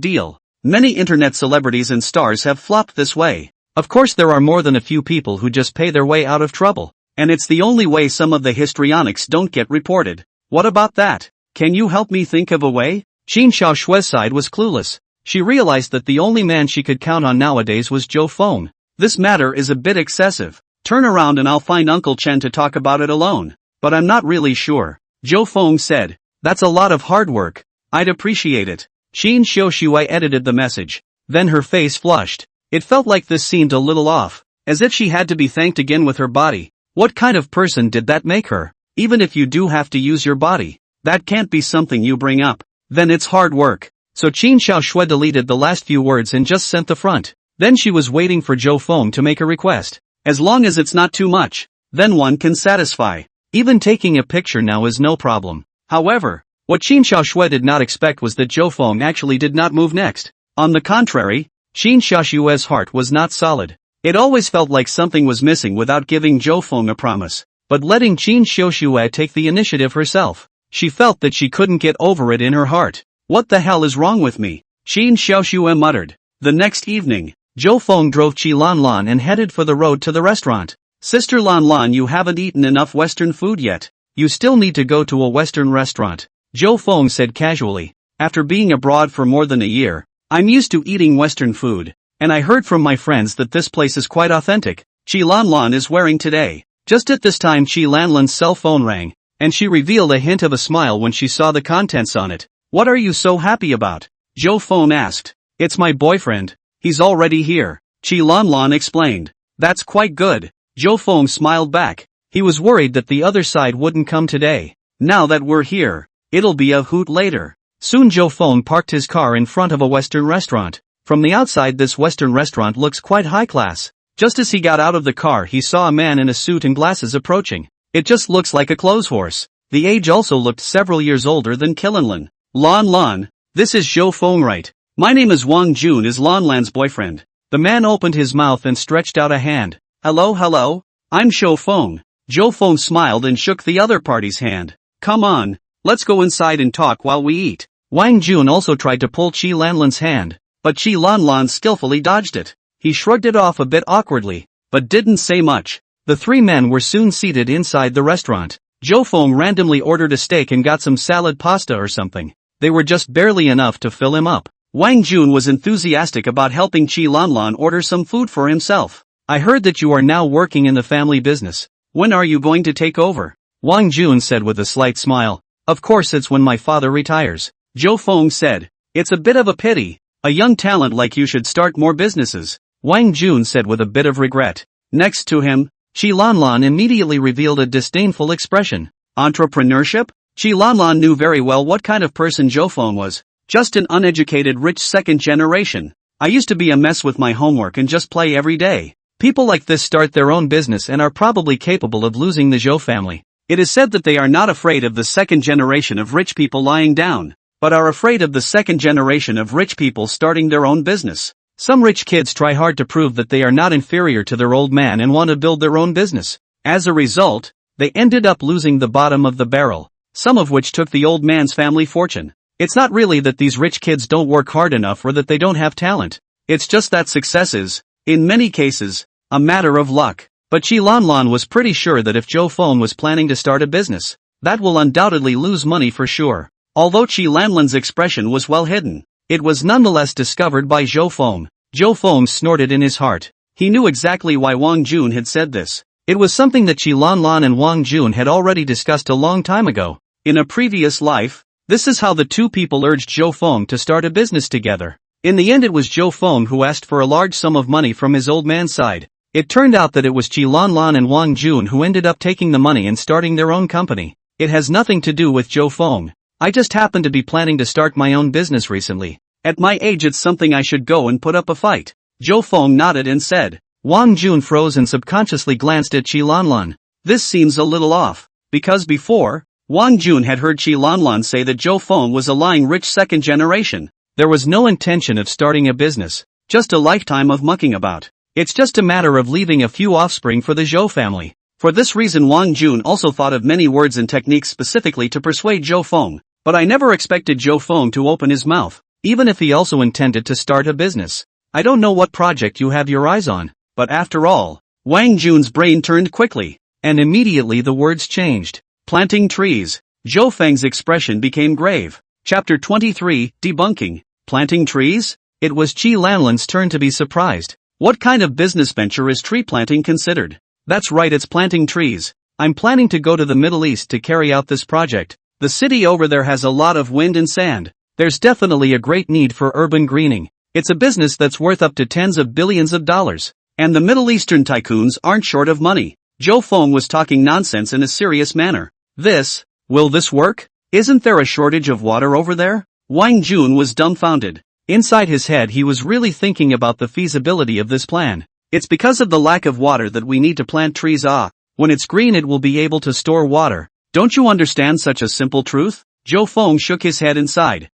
deal. Many internet celebrities and stars have flopped this way. Of course there are more than a few people who just pay their way out of trouble. And it's the only way some of the histrionics don't get reported. What about that? Can you help me think of a way? Qin Xiaoshui's side was clueless. She realized that the only man she could count on nowadays was Zhou Feng. This matter is a bit excessive. Turn around and I'll find Uncle Chen to talk about it alone. But I'm not really sure. Zhou Feng said. That's a lot of hard work. I'd appreciate it. Qin Xiaoshui edited the message. Then her face flushed. It felt like this seemed a little off. As if she had to be thanked again with her body. What kind of person did that make her? Even if you do have to use your body, that can't be something you bring up. Then it's hard work. So Qin Xiaoshui deleted the last few words and just sent the front. Then she was waiting for Zhou Feng to make a request. As long as it's not too much, then one can satisfy. Even taking a picture now is no problem. However, what Qin Xiaoshui did not expect was that Zhou Feng actually did not move next. On the contrary, Qin Xiaoshui's heart was not solid. It always felt like something was missing without giving Zhou Feng a promise, but letting Qin Xiaoshui take the initiative herself. She felt that she couldn't get over it in her heart. What the hell is wrong with me? Qin Xiaoshui muttered. The next evening, Zhou Feng drove Qi Lanlan and headed for the road to the restaurant. Sister Lanlan, you haven't eaten enough Western food yet. You still need to go to a Western restaurant. Zhou Feng said casually. After being abroad for more than a year, I'm used to eating Western food. And I heard from my friends that this place is quite authentic. Qi Lanlan is wearing today. Just at this time Qi Lanlan's cell phone rang, and she revealed a hint of a smile when she saw the contents on it. What are you so happy about? Zhou Feng asked. It's my boyfriend. He's already here. Qi Lanlan explained. That's quite good. Zhou Feng smiled back. He was worried that the other side wouldn't come today. Now that we're here, it'll be a hoot later. Soon Zhou Feng parked his car in front of a Western restaurant. From the outside this Western restaurant looks quite high class. Just as he got out of the car he saw a man in a suit and glasses approaching. It just looks like a clothes horse. The age also looked several years older than Lanlan. Lan, this is Zhou Feng, right? My name is Wang Jun, is Lanlan's boyfriend. The man opened his mouth and stretched out a hand. Hello, I'm Zhou Feng. Zhou Feng smiled and shook the other party's hand. Come on, let's go inside and talk while we eat. Wang Jun also tried to pull Qi Lanlan's hand. But Qi Lanlan skillfully dodged it. He shrugged it off a bit awkwardly, but didn't say much. The three men were soon seated inside the restaurant. Zhou Feng randomly ordered a steak and got some salad pasta or something. They were just barely enough to fill him up. Wang Jun was enthusiastic about helping Qi Lanlan order some food for himself. I heard that you are now working in the family business. When are you going to take over? Wang Jun said with a slight smile. Of course it's when my father retires. Zhou Feng said. It's a bit of a pity. A young talent like you should start more businesses. Wang Jun said with a bit of regret. Next to him, Qi Lanlan immediately revealed a disdainful expression. Entrepreneurship? Qi Lanlan knew very well what kind of person Zhou Feng was. Just an uneducated rich second generation. I used to be a mess with my homework and just play every day. People like this start their own business and are probably capable of losing the Zhou family. It is said that they are not afraid of the second generation of rich people lying down, but are afraid of the second generation of rich people starting their own business. Some rich kids try hard to prove that they are not inferior to their old man and want to build their own business. As a result, they ended up losing the bottom of the barrel, some of which took the old man's family fortune. It's not really that these rich kids don't work hard enough or that they don't have talent. It's just that success is, in many cases, a matter of luck. But Qi Lanlan was pretty sure that if Zhou Feng was planning to start a business, that will undoubtedly lose money for sure. Although Qi Lanlan's expression was well hidden, it was nonetheless discovered by Zhou Feng. Zhou Feng snorted in his heart. He knew exactly why Wang Jun had said this. It was something that Qi Lanlan and Wang Jun had already discussed a long time ago. In a previous life, this is how the two people urged Zhou Feng to start a business together. In the end it was Zhou Feng who asked for a large sum of money from his old man's side. It turned out that it was Qi Lanlan and Wang Jun who ended up taking the money and starting their own company. It has nothing to do with Zhou Feng. I just happened to be planning to start my own business recently. At my age it's something I should go and put up a fight. Zhou Feng nodded and said. Wang Jun froze and subconsciously glanced at Qi Lanlan. This seems a little off, because before, Wang Jun had heard Qi Lanlan say that Zhou Feng was a lying rich second generation. There was no intention of starting a business, just a lifetime of mucking about. It's just a matter of leaving a few offspring for the Zhou family. For this reason Wang Jun also thought of many words and techniques specifically to persuade Zhou Feng. But I never expected Zhou Feng to open his mouth, even if he also intended to start a business. I don't know what project you have your eyes on, but after all, Wang Jun's brain turned quickly, and immediately the words changed. Planting trees. Zhou Feng's expression became grave. Chapter 23, Debunking. Planting trees? It was Qi Lanlan's turn to be surprised. What kind of business venture is tree planting considered? That's right, it's planting trees. I'm planning to go to the Middle East to carry out this project. The city over there has a lot of wind and sand. There's definitely a great need for urban greening. It's a business that's worth up to tens of billions of dollars. And the Middle Eastern tycoons aren't short of money. Zhou Feng was talking nonsense in a serious manner. Will this work? Isn't there a shortage of water over there? Wang Jun was dumbfounded. Inside his head he was really thinking about the feasibility of this plan. It's because of the lack of water that we need to plant trees. When it's green it will be able to store water. Don't you understand such a simple truth? Zhou Feng shook his head inside.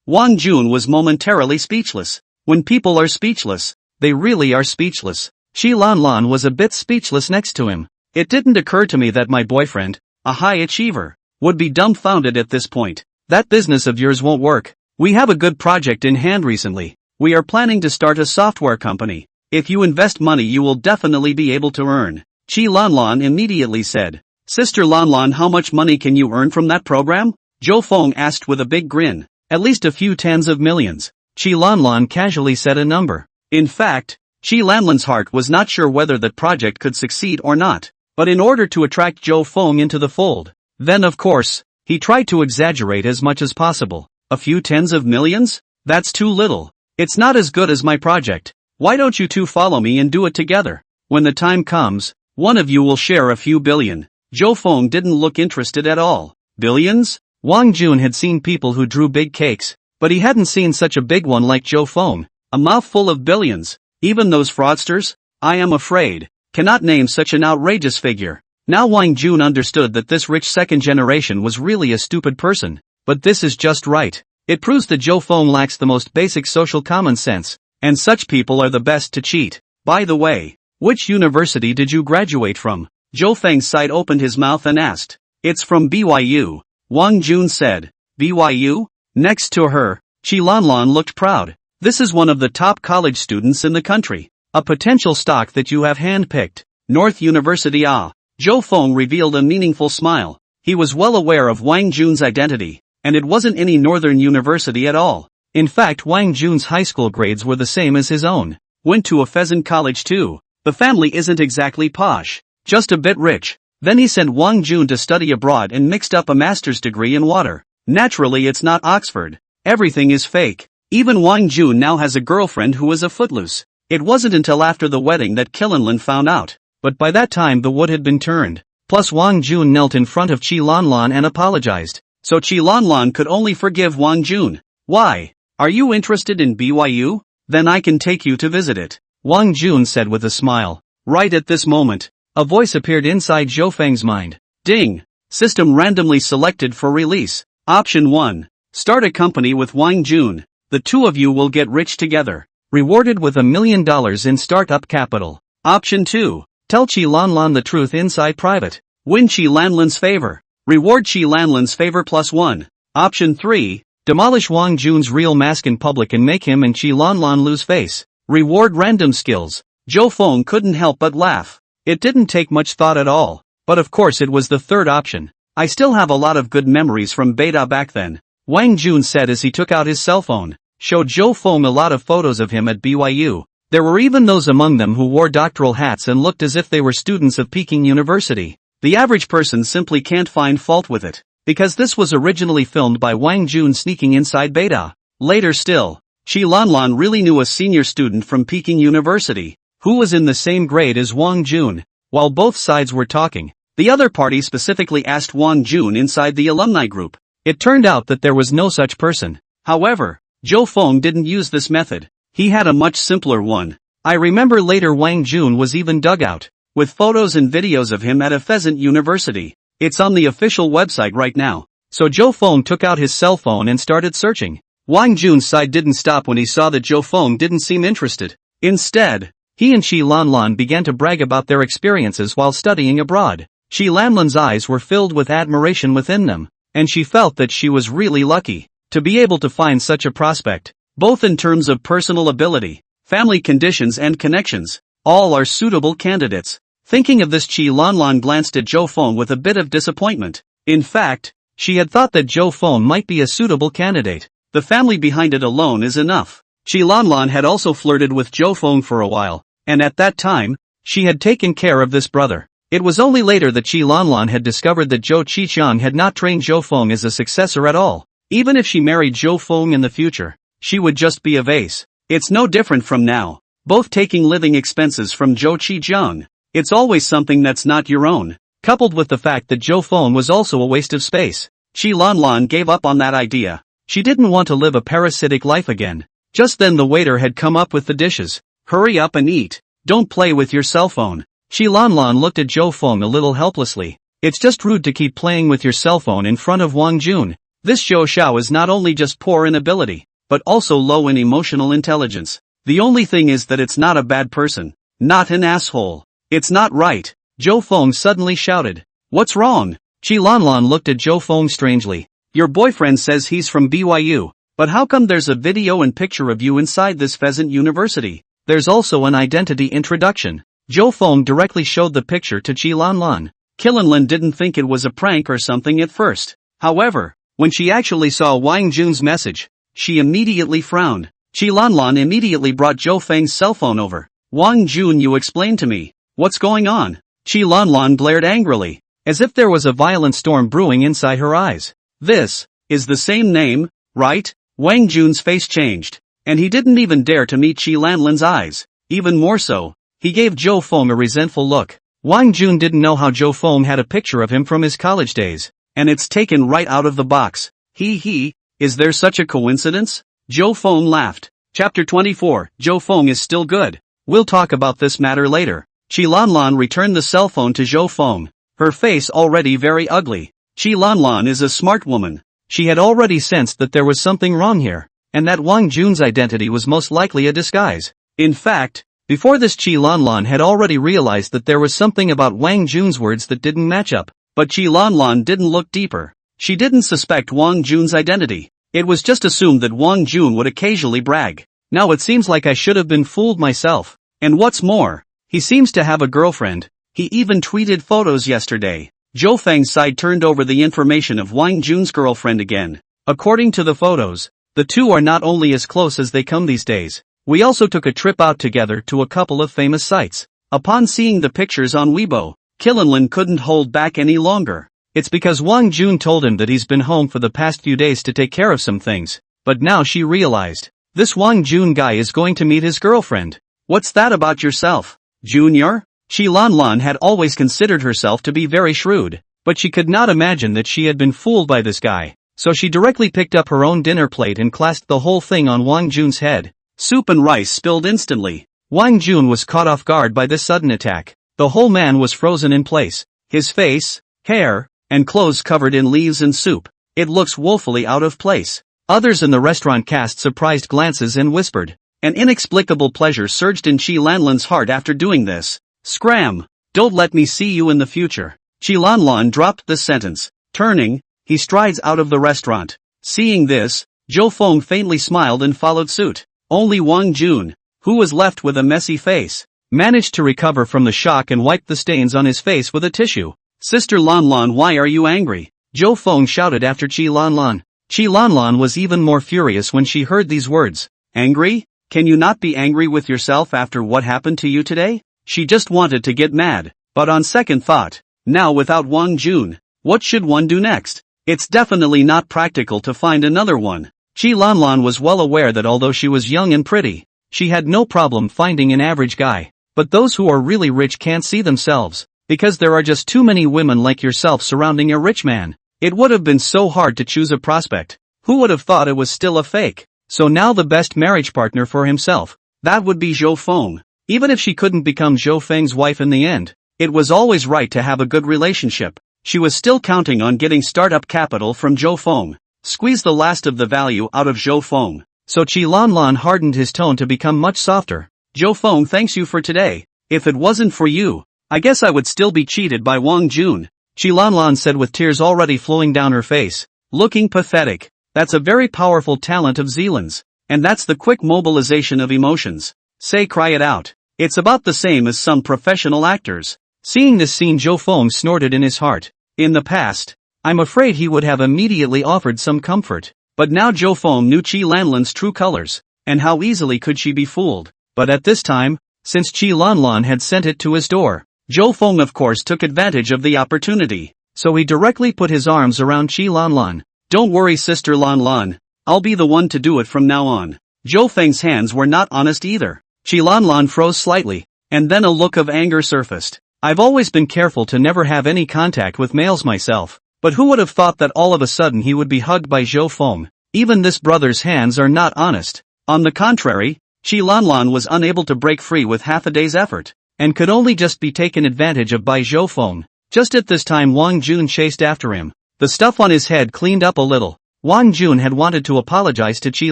Wang Jun was momentarily speechless. When people are speechless, they really are speechless. Qi Lanlan was a bit speechless next to him. It didn't occur to me that my boyfriend, a high achiever, would be dumbfounded at this point. That business of yours won't work. We have a good project in hand recently. We are planning to start a software company. If you invest money you will definitely be able to earn. Qi Lanlan immediately said. Sister Lanlan, how much money can you earn from that program? Zhou Feng asked with a big grin. At least a few tens of millions. Qi Lanlan casually said a number. In fact, Qi Lanlan's heart was not sure whether that project could succeed or not. But in order to attract Zhou Feng into the fold, then of course, he tried to exaggerate as much as possible. A few tens of millions? That's too little. It's not as good as my project. Why don't you two follow me and do it together? When the time comes, one of you will share a few billion. Zhou Feng didn't look interested at all. Billions? Wang Jun had seen people who drew big cakes, but he hadn't seen such a big one like Zhou Feng. A mouthful of billions. Even those fraudsters, I am afraid, cannot name such an outrageous figure. Now Wang Jun understood that this rich second generation was really a stupid person. But this is just right. It proves that Zhou Feng lacks the most basic social common sense, and such people are the best to cheat. By the way, which university did you graduate from? Zhou Feng's side opened his mouth and asked. It's from BYU. Wang Jun said. BYU? Next to her, Qi Lanlan looked proud. This is one of the top college students in the country. A potential stock that you have handpicked. North University. Zhou Feng revealed a meaningful smile. He was well aware of Wang Jun's identity. And it wasn't any northern university at all. In fact, Wang Jun's high school grades were the same as his own. Went to a pheasant college too. The family isn't exactly posh, just a bit rich. Then he sent Wang Jun to study abroad and mixed up a master's degree in water. Naturally it's not Oxford. Everything is fake. Even Wang Jun now has a girlfriend who is a footloose. It wasn't until after the wedding that Qilanlan found out. But by that time the wood had been turned. Plus Wang Jun knelt in front of Qi Lanlan and apologized. So Qi Lanlan could only forgive Wang Jun. Why? Are you interested in BYU? Then I can take you to visit it. Wang Jun said with a smile. Right at this moment, a voice appeared inside Zhou Feng's mind. Ding! System randomly selected for release. Option 1. Start a company with Wang Jun. The two of you will get rich together. Rewarded with $1 million in startup capital. Option 2. Tell Qi Lanlan the truth inside private. Win Qi Lanlan's favor. Reward Qi Lanlan's favor +1. Option 3. Demolish Wang Jun's real mask in public and make him and Qi Lanlan lose face. Reward random skills. Zhou Feng couldn't help but laugh. It didn't take much thought at all. But of course it was the third option. I still have a lot of good memories from beta back then. Wang Jun said as he took out his cell phone. Showed Zhou Feng a lot of photos of him at BYU. There were even those among them who wore doctoral hats and looked as if they were students of Peking University. The average person simply can't find fault with it, because this was originally filmed by Wang Jun sneaking inside beta. Later still, Qi Lanlan really knew a senior student from Peking University, who was in the same grade as Wang Jun. While both sides were talking, the other party specifically asked Wang Jun inside the alumni group. It turned out that there was no such person. However, Zhou Feng didn't use this method. He had a much simpler one. I remember later Wang Jun was even dug out, with photos and videos of him at a pheasant university. It's on the official website right now. So Zhou Feng took out his cell phone and started searching. Wang Jun's side didn't stop when he saw that Zhou Feng didn't seem interested. Instead, he and Qi Lanlan began to brag about their experiences while studying abroad. Qi Lanlan's eyes were filled with admiration within them, and she felt that she was really lucky to be able to find such a prospect, both in terms of personal ability, family conditions and connections. All are suitable candidates. Thinking of this, Qi Lanlan glanced at Zhou Feng with a bit of disappointment. In fact, she had thought that Zhou Feng might be a suitable candidate. The family behind it alone is enough. Qi Lanlan had also flirted with Zhou Feng for a while, and at that time, she had taken care of this brother. It was only later that Qi Lanlan had discovered that Zhou Qiqiang had not trained Zhou Feng as a successor at all. Even if she married Zhou Feng in the future, she would just be a vase. It's no different from now. Both taking living expenses from Zhou Qiqiang. It's always something that's not your own. Coupled with the fact that Zhou Feng was also a waste of space, Qi Lanlan gave up on that idea. She didn't want to live a parasitic life again. Just then the waiter had come up with the dishes. Hurry up and eat. Don't play with your cell phone. Qi Lanlan looked at Zhou Feng a little helplessly. It's just rude to keep playing with your cell phone in front of Wang Jun. This Zhou Xiao is not only just poor in ability, but also low in emotional intelligence. The only thing is that it's not a bad person. Not an asshole. It's not right. Zhou Feng suddenly shouted. What's wrong? Qi Lanlan looked at Zhou Feng strangely. Your boyfriend says he's from BYU, but how come there's a video and picture of you inside this pheasant university? There's also an identity introduction. Zhou Feng directly showed the picture to Qi Lanlan. Qilanlan didn't think it was a prank or something at first. However, when she actually saw Wang Jun's message, she immediately frowned. Qi Lanlan immediately brought Zhou Feng's cell phone over. Wang Jun, you explain to me. What's going on? Qi Lanlan glared angrily, as if there was a violent storm brewing inside her eyes. This is the same name, right? Wang Jun's face changed, and he didn't even dare to meet Qi Lanlan's eyes. Even more so, he gave Zhou Feng a resentful look. Wang Jun didn't know how Zhou Feng had a picture of him from his college days, and it's taken right out of the box. Is there such a coincidence? Zhou Feng laughed. Chapter 24, Zhou Feng is still good. We'll talk about this matter later. Qi Lanlan returned the cell phone to Zhou Feng, her face already very ugly. Qi Lanlan is a smart woman. She had already sensed that there was something wrong here, and that Wang Jun's identity was most likely a disguise. In fact, before this Qi Lanlan had already realized that there was something about Wang Jun's words that didn't match up. But Qi Lanlan didn't look deeper. She didn't suspect Wang Jun's identity. It was just assumed that Wang Jun would occasionally brag. Now it seems like I should have been fooled myself. And what's more, he seems to have a girlfriend. He even tweeted photos yesterday. Zhou Feng's side turned over the information of Wang Jun's girlfriend again. According to the photos, the two are not only as close as they come these days. We also took a trip out together to a couple of famous sites. Upon seeing the pictures on Weibo, Qilanlan couldn't hold back any longer. It's because Wang Jun told him that he's been home for the past few days to take care of some things. But now she realized, this Wang Jun guy is going to meet his girlfriend. What's that about yourself, Junior? Qi Lanlan had always considered herself to be very shrewd, but she could not imagine that she had been fooled by this guy. So she directly picked up her own dinner plate and clasped the whole thing on Wang Jun's head. Soup and rice spilled instantly. Wang Jun was caught off guard by this sudden attack. The whole man was frozen in place. His face, hair, and clothes covered in leaves and soup. It looks woefully out of place. Others in the restaurant cast surprised glances and whispered. An inexplicable pleasure surged in Qi Lanlan's heart after doing this. Scram! Don't let me see you in the future. Qi Lanlan dropped this sentence. Turning, he strides out of the restaurant. Seeing this, Zhou Feng faintly smiled and followed suit. Only Wang Jun, who was left with a messy face, managed to recover from the shock and wiped the stains on his face with a tissue. Sister Lanlan, why are you angry? Zhou Feng shouted after Qi Lanlan. Qi Lanlan was even more furious when she heard these words. Angry? Can you not be angry with yourself after what happened to you today? She just wanted to get mad, but on second thought, now without Wang Jun, what should one do next? It's definitely not practical to find another one. Qi Lanlan was well aware that although she was young and pretty, she had no problem finding an average guy. But those who are really rich can't see themselves, because there are just too many women like yourself surrounding a rich man. It would have been so hard to choose a prospect. Who would have thought it was still a fake? so now the best marriage partner for himself, that would be Zhou Feng. Even if she couldn't become Zhou Feng's wife in the end, it was always right to have a good relationship. She was still counting on getting startup capital from Zhou Feng, squeeze the last of the value out of Zhou Feng. So Qi Lanlan hardened his tone to become much softer. Zhou Feng thanks you for today. If it wasn't for you, I guess I would still be cheated by Wang Jun. Qi Lanlan said with tears already flowing down her face, looking pathetic. That's a very powerful talent of Zealand's, and that's the quick mobilization of emotions. Say cry it out. It's about the same as some professional actors. Seeing this scene, Zhou Feng snorted in his heart. In the past, I'm afraid he would have immediately offered some comfort. But now Zhou Feng knew Qi Lanlan's true colors, and how easily could she be fooled. But at this time, since Qi Lanlan had sent it to his door, Zhou Feng of course took advantage of the opportunity. So he directly put his arms around Qi Lanlan. Don't worry Sister Lanlan, I'll be the one to do it from now on. Zhou Feng's hands were not honest either. Qi Lanlan froze slightly, and then a look of anger surfaced. I've always been careful to never have any contact with males myself, but who would have thought that all of a sudden he would be hugged by Zhou Feng? Even this brother's hands are not honest. On the contrary, Qi Lanlan was unable to break free with half a day's effort, and could only just be taken advantage of by Zhou Feng. Just at this time Wang Jun chased after him, the stuff on his head cleaned up a little. Wang Jun had wanted to apologize to Qi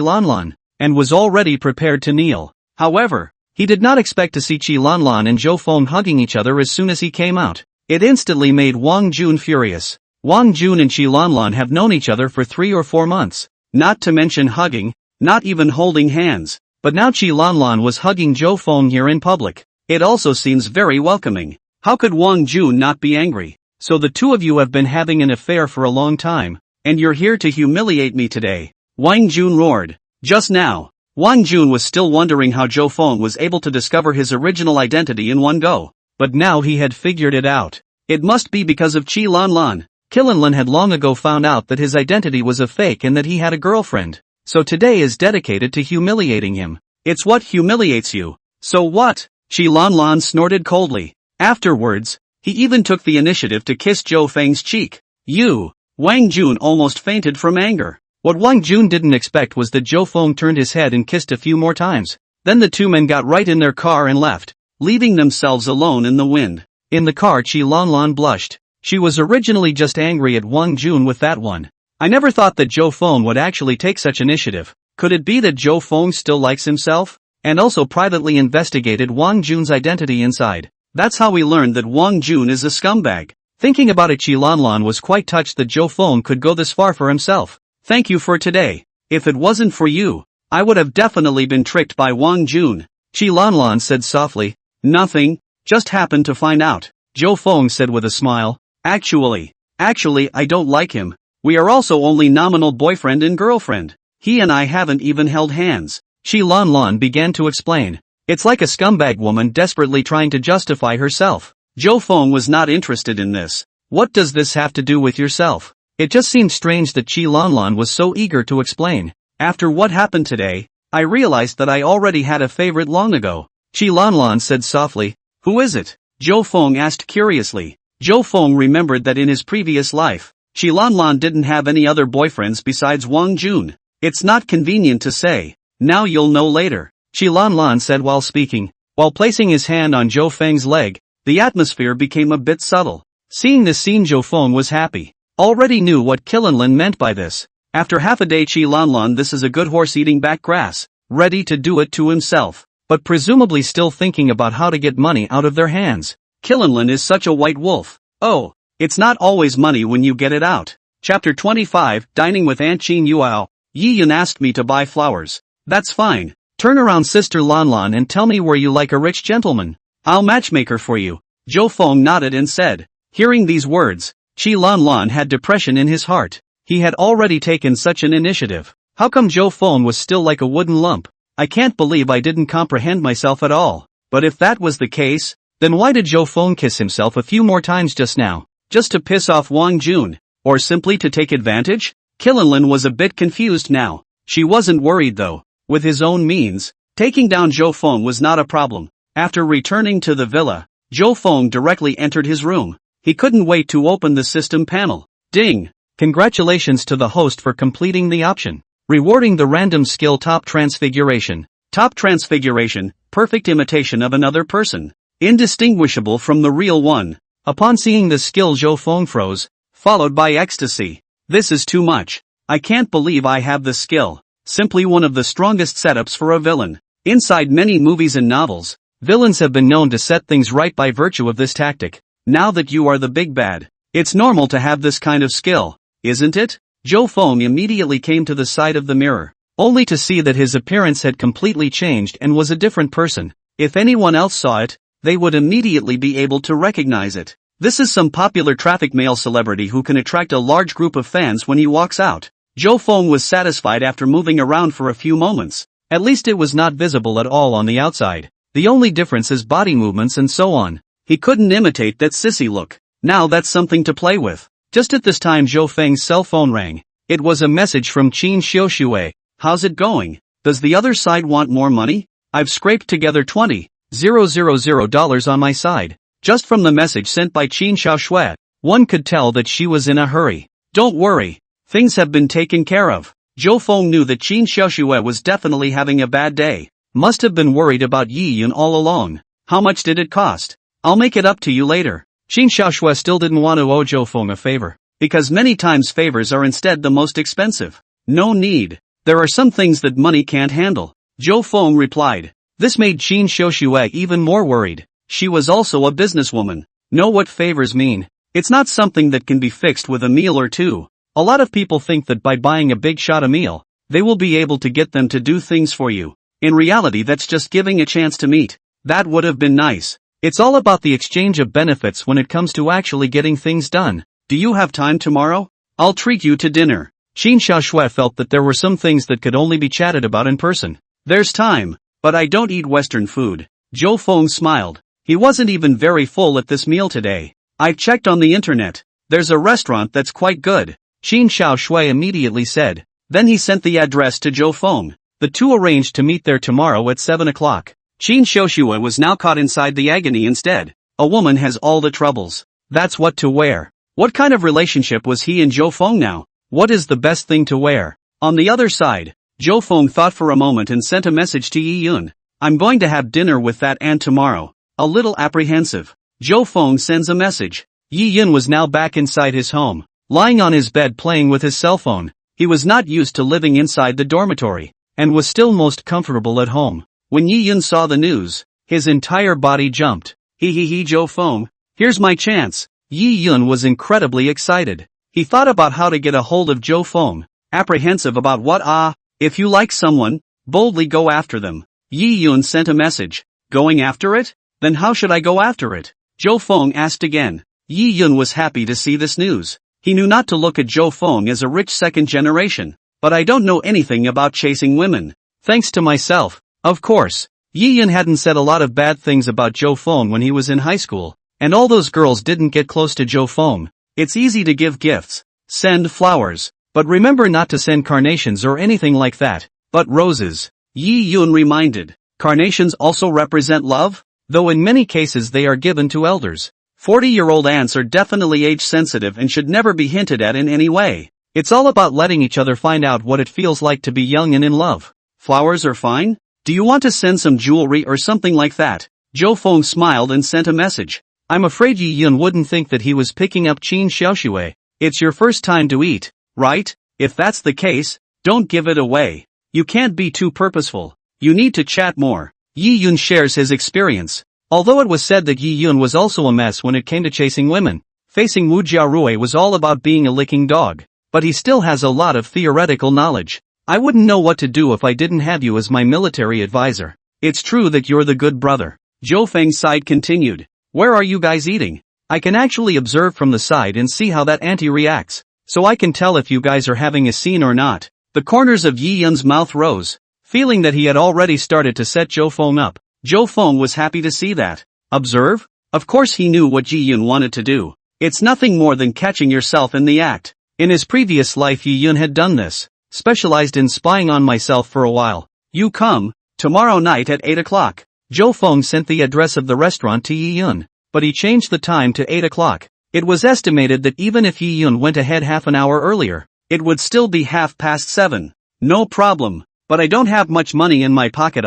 Lanlan, and was already prepared to kneel. However, he did not expect to see Qi Lanlan and Zhou Feng hugging each other as soon as he came out. It instantly made Wang Jun furious. Wang Jun and Qi Lanlan have known each other for 3 or 4 months, not to mention hugging, not even holding hands. But now Qi Lanlan was hugging Zhou Feng here in public. It also seems very welcoming. How could Wang Jun not be angry? So the two of you have been having an affair for a long time, and you're here to humiliate me today? Wang Jun roared. Just now, Wang Jun was still wondering how Zhou Feng was able to discover his original identity in one go. But now he had figured it out. It must be because of Qi Lanlan. Lanlan had long ago found out that his identity was a fake and that he had a girlfriend. So today is dedicated to humiliating him. It's what humiliates you. So what? Qi Lanlan snorted coldly. Afterwards, he even took the initiative to kiss Zhou Feng's cheek. You! Wang Jun almost fainted from anger. What Wang Jun didn't expect was that Zhou Feng turned his head and kissed a few more times. Then the two men got right in their car and left, leaving themselves alone in the wind. In the car Qi Lanlan blushed. She was originally just angry at Wang Jun with that one. I never thought that Zhou Feng would actually take such initiative. Could it be that Zhou Feng still likes himself? And also privately investigated Wang Jun's identity inside. That's how we learned that Wang Jun is a scumbag. Thinking about it, Qi Lanlan was quite touched that Zhou Feng could go this far for himself. Thank you for today. If it wasn't for you, I would have definitely been tricked by Wang Jun. Qi Lanlan said softly. Nothing, just happened to find out. Zhou Feng said with a smile. Actually, I don't like him. We are also only nominal boyfriend and girlfriend. He and I haven't even held hands. Qi Lanlan began to explain. It's like a scumbag woman desperately trying to justify herself. Zhou Feng was not interested in this. What does this have to do with yourself? It just seemed strange that Qi Lanlan was so eager to explain. After what happened today, I realized that I already had a favorite long ago. Qi Lanlan said softly. Who is it? Zhou Feng asked curiously. Zhou Feng remembered that in his previous life, Qi Lanlan didn't have any other boyfriends besides Wang Jun. It's not convenient to say. Now you'll know later, Qi Lanlan said while speaking. While placing his hand on Zhou Feng's leg, the atmosphere became a bit subtle. Seeing this scene, Zhou Feng was happy. Already knew what Lanlan meant by this. After half a day, Qi Lanlan, this is a good horse eating back grass, ready to do it to himself, but presumably still thinking about how to get money out of their hands. Lanlan is such a white wolf. Oh, it's not always money when you get it out. Chapter 25, Dining with Aunt Qin Yuao. Yi Yan asked me to buy flowers. That's fine. Turn around Sister Lanlan and tell me where you like a rich gentleman. I'll matchmaker for you. Zhou Feng nodded and said. Hearing these words, Qi Lanlan had depression in his heart. He had already taken such an initiative. How come Zhou Feng was still like a wooden lump? I can't believe I didn't comprehend myself at all. But if that was the case, then why did Zhou Feng kiss himself a few more times just now? Just to piss off Wang Jun? Or simply to take advantage? Lanlan was a bit confused now. She wasn't worried though. With his own means, taking down Zhou Feng was not a problem. After returning to the villa, Zhou Feng directly entered his room. He couldn't wait to open the system panel. Ding! Congratulations to the host for completing the option. Rewarding the random skill top transfiguration. Top transfiguration, perfect imitation of another person. Indistinguishable from the real one. Upon seeing the skill, Zhou Feng froze, followed by ecstasy. This is too much. I can't believe I have this skill. Simply one of the strongest setups for a villain. Inside many movies and novels, villains have been known to set things right by virtue of this tactic. Now that you are the big bad, it's normal to have this kind of skill, isn't it? Zhou Feng immediately came to the side of the mirror, only to see that his appearance had completely changed and was a different person. If anyone else saw it, they would immediately be able to recognize it. This is some popular traffic male celebrity who can attract a large group of fans when he walks out. Zhou Feng was satisfied after moving around for a few moments. At least it was not visible at all on the outside. The only difference is body movements and so on. He couldn't imitate that sissy look. Now that's something to play with. Just at this time Zhou Feng's cell phone rang. It was a message from Qin Xiaoshui. How's it going? Does the other side want more money? I've scraped together $20,000 on my side. Just from the message sent by Qin Xiaoshui, one could tell that she was in a hurry. Don't worry. Things have been taken care of. Zhou Feng knew that Qin Xiaoshui was definitely having a bad day. Must have been worried about Yi Yun all along. How much did it cost? I'll make it up to you later. Qin Xiaoshui still didn't want to owe Zhou Feng a favor, because many times favors are instead the most expensive. No need. There are some things that money can't handle. Zhou Feng replied. This made Qin Xiaoshui even more worried. She was also a businesswoman. Know what favors mean. It's not something that can be fixed with a meal or two. A lot of people think that by buying a big shot a meal, they will be able to get them to do things for you. In reality, that's just giving a chance to meet. That would have been nice. It's all about the exchange of benefits when it comes to actually getting things done. Do you have time tomorrow? I'll treat you to dinner. Qin Xiaoshui felt that there were some things that could only be chatted about in person. There's time, but I don't eat Western food. Zhou Feng smiled. He wasn't even very full at this meal today. I've checked on the internet. There's a restaurant that's quite good. Qin Xiaoshui immediately said. Then he sent the address to Zhou Feng. The two arranged to meet there tomorrow at 7 o'clock. Qin Xiaoshui was now caught inside the agony instead. A woman has all the troubles. That's what to wear. What kind of relationship was he and Zhou Feng now? What is the best thing to wear? On the other side, Zhou Feng thought for a moment and sent a message to Yi Yun. I'm going to have dinner with that aunt tomorrow. A little apprehensive. Zhou Feng sends a message. Yi Yun was now back inside his home, lying on his bed playing with his cell phone. He was not used to living inside the dormitory, and was still most comfortable at home. When Yi Yun saw the news, his entire body jumped. He, Zhou Feng, here's my chance. Yi Yun was incredibly excited. He thought about how to get a hold of Zhou Feng, apprehensive about what. If you like someone, boldly go after them. Yi Yun sent a message. Going after it? Then how should I go after it? Zhou Feng asked again. Yi Yun was happy to see this news. He knew not to look at Zhou Feng as a rich second generation. But I don't know anything about chasing women. Thanks to myself, of course. Yi Yun hadn't said a lot of bad things about Zhou Feng when he was in high school, and all those girls didn't get close to Zhou Feng. It's easy to give gifts. Send flowers. But remember not to send carnations or anything like that, but roses. Yi Yun reminded. Carnations also represent love? Though in many cases they are given to elders. 40-year-old aunts are definitely age-sensitive and should never be hinted at in any way. It's all about letting each other find out what it feels like to be young and in love. Flowers are fine? Do you want to send some jewelry or something like that? Zhou Feng smiled and sent a message. I'm afraid Yi Yun wouldn't think that he was picking up Qin Xiaoshui. It's your first time to eat, right? If that's the case, don't give it away. You can't be too purposeful. You need to chat more. Yi Yun shares his experience. Although it was said that Yi Yun was also a mess when it came to chasing women, facing Wu Jiarui was all about being a licking dog. But he still has a lot of theoretical knowledge. I wouldn't know what to do if I didn't have you as my military advisor. It's true that you're the good brother. Zhou Feng's side continued. Where are you guys eating? I can actually observe from the side and see how that auntie reacts, so I can tell if you guys are having a scene or not. The corners of Yi Yun's mouth rose, feeling that he had already started to set Zhou Feng up. Zhou Feng was happy to see that. Observe? Of course he knew what Yi Yun wanted to do. It's nothing more than catching yourself in the act. In his previous life Yi Yun had done this, specialized in spying on myself for a while. You come, tomorrow night at 8 o'clock. Zhou Feng sent the address of the restaurant to Yi Yun, but he changed the time to 8 o'clock. It was estimated that even if Yi Yun went ahead half an hour earlier, it would still be 7:30. No problem. But I don't have much money in my pocket.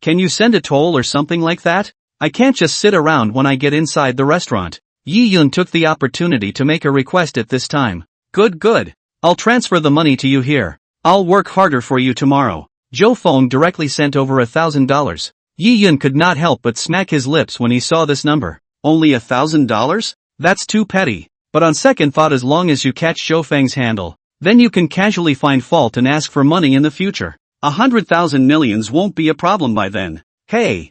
Can you send a toll or something like that? I can't just sit around when I get inside the restaurant. Yi Yun took the opportunity to make a request at this time. Good. I'll transfer the money to you here. I'll work harder for you tomorrow. Zhou Feng directly sent over $1,000. Yi Yun could not help but smack his lips when he saw this number. Only $1,000? That's too petty. But on second thought, as long as you catch Zhou Feng's handle, then you can casually find fault and ask for money in the future. 100,000 millions won't be a problem by then. Hey.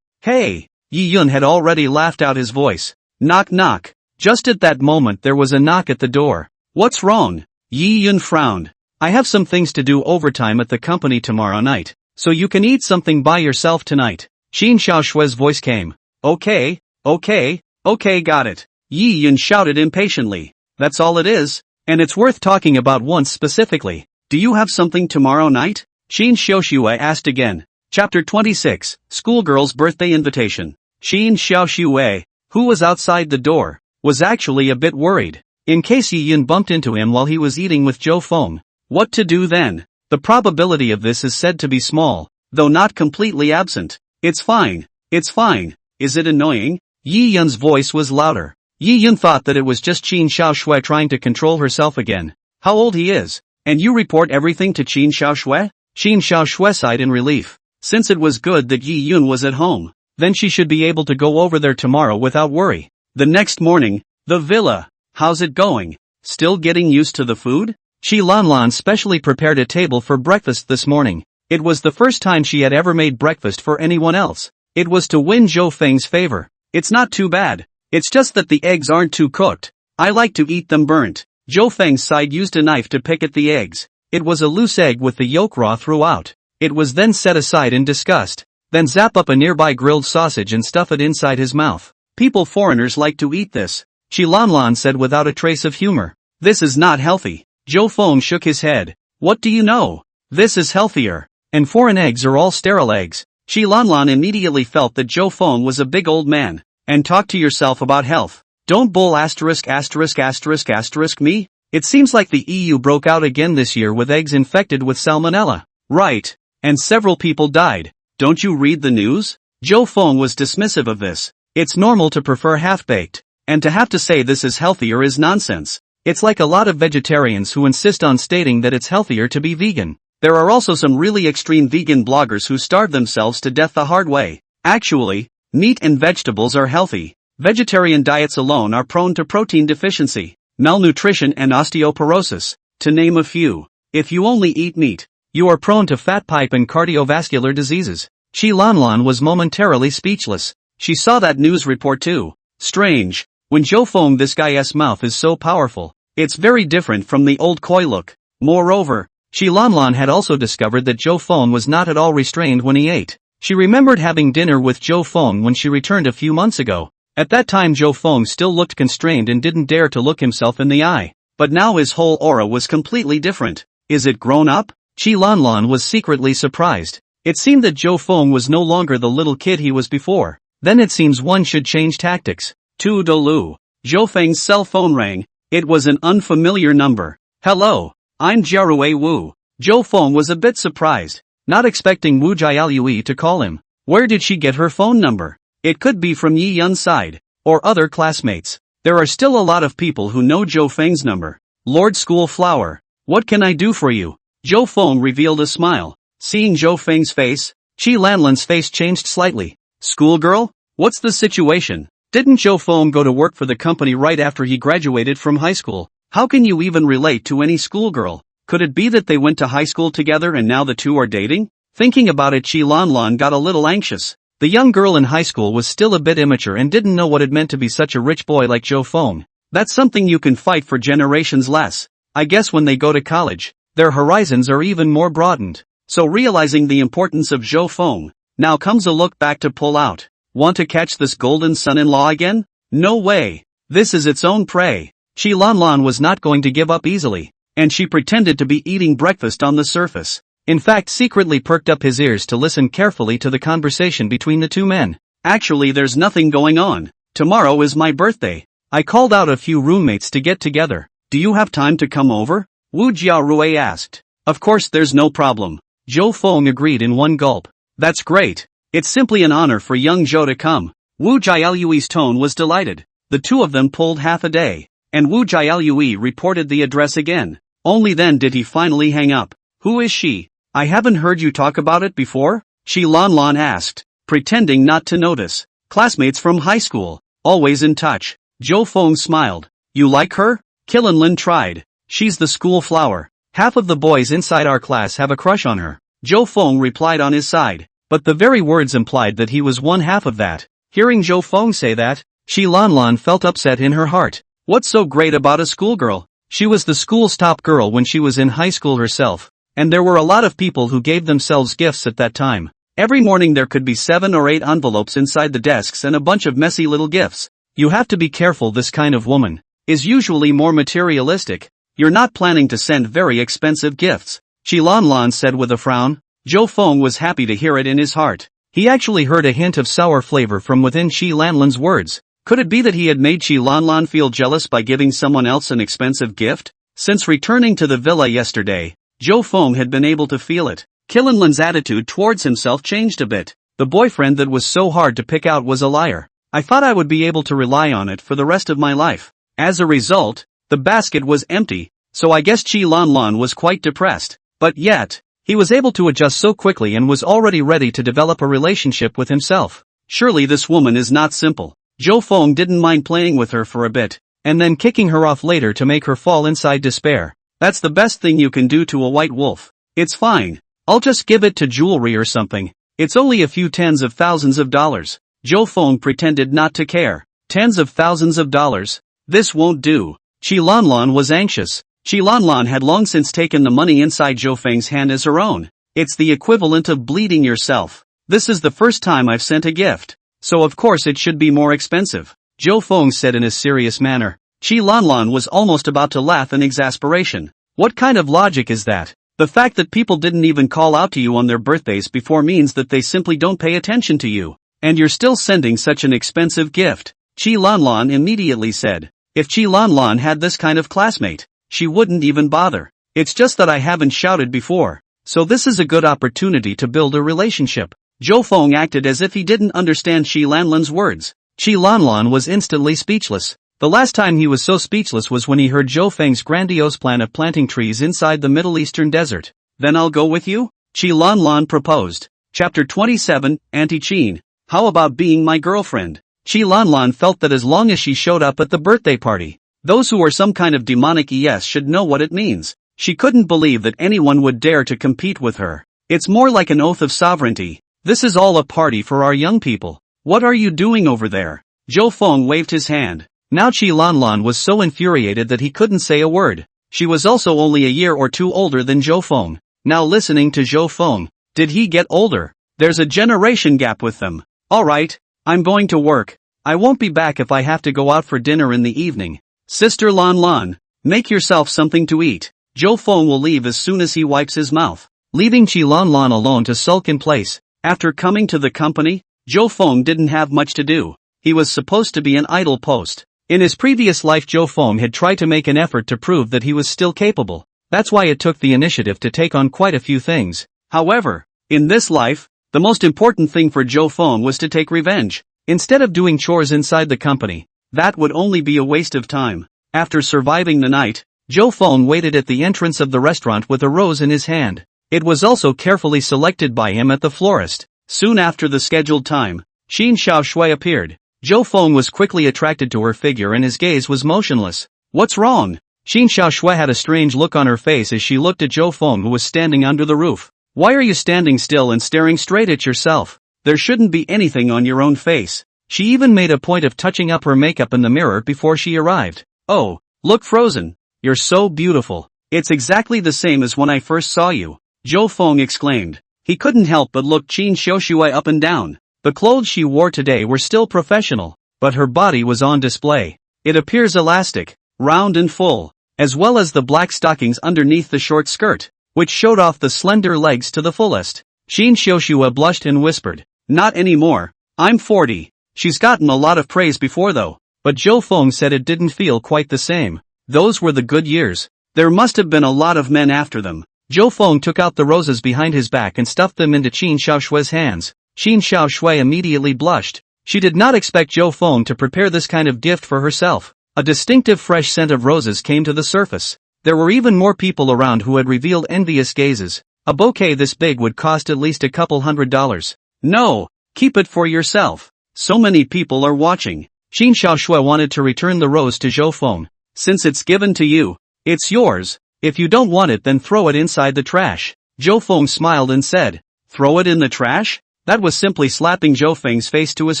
Yi Yun had already laughed out his voice. Knock. Just at that moment there was a knock at the door. What's wrong? Yi Yun frowned. I have some things to do overtime at the company tomorrow night, so you can eat something by yourself tonight. Qin Xiaoshui's voice came. Okay, got it. Yi Yun shouted impatiently. That's all it is? And it's worth talking about once specifically. Do you have something tomorrow night? Qin Xiaoshui asked again. Chapter 26, Schoolgirl's Birthday Invitation. Qin Xiaoshui, who was outside the door, was actually a bit worried, in case Yi Yun bumped into him while he was eating with Zhou Feng. What to do then? The probability of this is said to be small, though not completely absent. It's fine. Is it annoying? Yi Yun's voice was louder. Yi Yun thought that it was just Qin Xiaoshui trying to control herself again. How old he is? And you report everything to Qin Xiaoshui? Qin Xiaoshui sighed in relief. Since it was good that Yi Yun was at home, then she should be able to go over there tomorrow without worry. The next morning, the villa. How's it going? Still getting used to the food? Shi Lanlan specially prepared a table for breakfast this morning. It was the first time she had ever made breakfast for anyone else. It was to win Zhou Feng's favor. It's not too bad. It's just that the eggs aren't too cooked. I like to eat them burnt. Zhou Feng's side used a knife to pick at the eggs. It was a loose egg with the yolk raw throughout. It was then set aside in disgust. Then zap up a nearby grilled sausage and stuff it inside his mouth. People foreigners like to eat this, Shi Lanlan said without a trace of humor. This is not healthy. Zhou Feng shook his head. What do you know? This is healthier. And foreign eggs are all sterile eggs. Shi Lanlan immediately felt that Zhou Feng was a big old man. And talk to yourself about health. Don't bull ***** me? It seems like the EU broke out again this year with eggs infected with salmonella. Right. And several people died. Don't you read the news? Zhou Feng was dismissive of this. It's normal to prefer half-baked. And to have to say this is healthier is nonsense. It's like a lot of vegetarians who insist on stating that it's healthier to be vegan. There are also some really extreme vegan bloggers who starve themselves to death the hard way. Actually, meat and vegetables are healthy. Vegetarian diets alone are prone to protein deficiency, malnutrition and osteoporosis, to name a few. If you only eat meat, you are prone to fat pipe and cardiovascular diseases. Shi Lanlan was momentarily speechless. She saw that news report too. Strange. When Zhou Feng, this guy's mouth is so powerful. It's very different from the old coy look. Moreover, Shi Lanlan had also discovered that Zhou Feng was not at all restrained when he ate. She remembered having dinner with Zhou Feng when she returned a few months ago. At that time Zhou Feng still looked constrained and didn't dare to look himself in the eye. But now his whole aura was completely different. Is it grown up? Shi Lanlan was secretly surprised. It seemed that Zhou Feng was no longer the little kid he was before. Then it seems one should change tactics. Tu Dolu. Zhou Feng's cell phone rang. It was an unfamiliar number. Hello. I'm Jiarui Wu. Zhou Feng was a bit surprised, not expecting Wu Jiaolui to call him. Where did she get her phone number? It could be from Yi Yun's side, or other classmates. There are still a lot of people who know Zhou Feng's number. Lord School Flower. What can I do for you? Zhou Feng revealed a smile. Seeing Zhou Feng's face, Qi Lanlan's face changed slightly. Schoolgirl? What's the situation? Didn't Zhou Feng go to work for the company right after he graduated from high school? How can you even relate to any schoolgirl? Could it be that they went to high school together and now the two are dating? Thinking about it, Qi Lanlan got a little anxious. The young girl in high school was still a bit immature and didn't know what it meant to be such a rich boy like Zhou Feng. That's something you can fight for generations less. I guess when they go to college, their horizons are even more broadened. So realizing the importance of Zhou Feng, now comes a look back to pull out. Want to catch this golden son-in-law again? No way. This is its own prey. Qi Lanlan was not going to give up easily, and she pretended to be eating breakfast on the surface. In fact, secretly perked up his ears to listen carefully to the conversation between the two men. Actually, there's nothing going on. Tomorrow is my birthday. I called out a few roommates to get together. Do you have time to come over? Wu Jiaorui asked. Of course there's no problem. Zhou Feng agreed in one gulp. That's great. It's simply an honor for young Zhou to come. Wu Jiaoyui's tone was delighted. The two of them pulled half a day, and Wu Jiaoyui reported the address again. Only then did he finally hang up. Who is she? I haven't heard you talk about it before? Shi Lanlan asked, pretending not to notice. Classmates from high school, always in touch. Zhou Feng smiled. You like her? Qilanlin tried. She's the school flower. Half of the boys inside our class have a crush on her. Zhou Feng replied on his side, but the very words implied that he was one half of that. Hearing Zhou Feng say that, Shi Lanlan felt upset in her heart. What's so great about a schoolgirl? She was the school's top girl when she was in high school herself, and there were a lot of people who gave themselves gifts at that time. Every morning there could be 7 or 8 envelopes inside the desks and a bunch of messy little gifts. You have to be careful. This kind of woman is usually more materialistic. You're not planning to send very expensive gifts, Shi Lanlan said with a frown. Zhou Feng was happy to hear it in his heart. He actually heard a hint of sour flavor from within Shi Lanlan's words. Could it be that he had made Shi Lanlan feel jealous by giving someone else an expensive gift? Since returning to the villa yesterday, Zhou Feng had been able to feel it. Qilanlin's attitude towards himself changed a bit. The boyfriend that was so hard to pick out was a liar. I thought I would be able to rely on it for the rest of my life. As a result, the basket was empty, so I guess Shi Lanlan was quite depressed. But yet, he was able to adjust so quickly and was already ready to develop a relationship with himself. Surely this woman is not simple. Zhou Feng didn't mind playing with her for a bit, and then kicking her off later to make her fall inside despair. That's the best thing you can do to a white wolf. It's fine. I'll just give it to jewelry or something. It's only a few tens of thousands of dollars. Zhou Feng pretended not to care. Tens of thousands of dollars? This won't do. Shi Lanlan was anxious. Shi Lanlan had long since taken the money inside Zhou Feng's hand as her own. It's the equivalent of bleeding yourself. This is the first time I've sent a gift, so of course it should be more expensive, Zhou Feng said in a serious manner. Shi Lanlan was almost about to laugh in exasperation. What kind of logic is that? The fact that people didn't even call out to you on their birthdays before means that they simply don't pay attention to you, and you're still sending such an expensive gift, Shi Lanlan immediately said. If Shi Lanlan had this kind of classmate, she wouldn't even bother. It's just that I haven't shouted before, so this is a good opportunity to build a relationship. Zhou Feng acted as if he didn't understand Shi Lanlan's words. Shi Lanlan was instantly speechless. The last time he was so speechless was when he heard Zhou Feng's grandiose plan of planting trees inside the Middle Eastern desert. Then I'll go with you? Shi Lanlan proposed. Chapter 27, Auntie Qin. How about being my girlfriend? Shi Lanlan felt that as long as she showed up at the birthday party, those who are some kind of demonic ES should know what it means. She couldn't believe that anyone would dare to compete with her. It's more like an oath of sovereignty. This is all a party for our young people. What are you doing over there? Zhou Feng waved his hand. Now Shi Lanlan was so infuriated that he couldn't say a word. She was also only a year or two older than Zhou Feng. Now listening to Zhou Feng, did he get older? There's a generation gap with them. Alright, I'm going to work. I won't be back if I have to go out for dinner in the evening. Sister Lanlan, make yourself something to eat. Zhou Feng will leave as soon as he wipes his mouth, leaving Shi Lanlan alone to sulk in place. After coming to the company, Zhou Feng didn't have much to do. He was supposed to be an idle post. In his previous life Zhou Feng had tried to make an effort to prove that he was still capable. That's why it took the initiative to take on quite a few things. However, in this life, the most important thing for Zhou Feng was to take revenge. Instead of doing chores inside the company, that would only be a waste of time. After surviving the night, Zhou Feng waited at the entrance of the restaurant with a rose in his hand. It was also carefully selected by him at the florist. Soon after the scheduled time, Xin Xiaoshui appeared. Zhou Feng was quickly attracted to her figure and his gaze was motionless. What's wrong? Xin Xiaoshui had a strange look on her face as she looked at Zhou Feng, who was standing under the roof. Why are you standing still and staring straight at yourself? There shouldn't be anything on your own face. She even made a point of touching up her makeup in the mirror before she arrived. Oh, look frozen. You're so beautiful. It's exactly the same as when I first saw you, Zhou Feng exclaimed. He couldn't help but look Xin Xiaoshui up and down. The clothes she wore today were still professional, but her body was on display. It appears elastic, round and full, as well as the black stockings underneath the short skirt, which showed off the slender legs to the fullest. Xin Xiaoshui blushed and whispered, "Not anymore. I'm 40. She's gotten a lot of praise before though." But Zhou Feng said it didn't feel quite the same. Those were the good years. There must have been a lot of men after them. Zhou Feng took out the roses behind his back and stuffed them into Qin Xiaoshui's hands. Qin Xiaoshui immediately blushed. She did not expect Zhou Feng to prepare this kind of gift for herself. A distinctive fresh scent of roses came to the surface. There were even more people around who had revealed envious gazes. A bouquet this big would cost at least a couple $100. No, keep it for yourself. So many people are watching. Qin Xiaoshui wanted to return the rose to Zhou Feng. Since it's given to you, it's yours. If you don't want it, then throw it inside the trash. Zhou Feng smiled and said, throw it in the trash? That was simply slapping Zhou Feng's face to his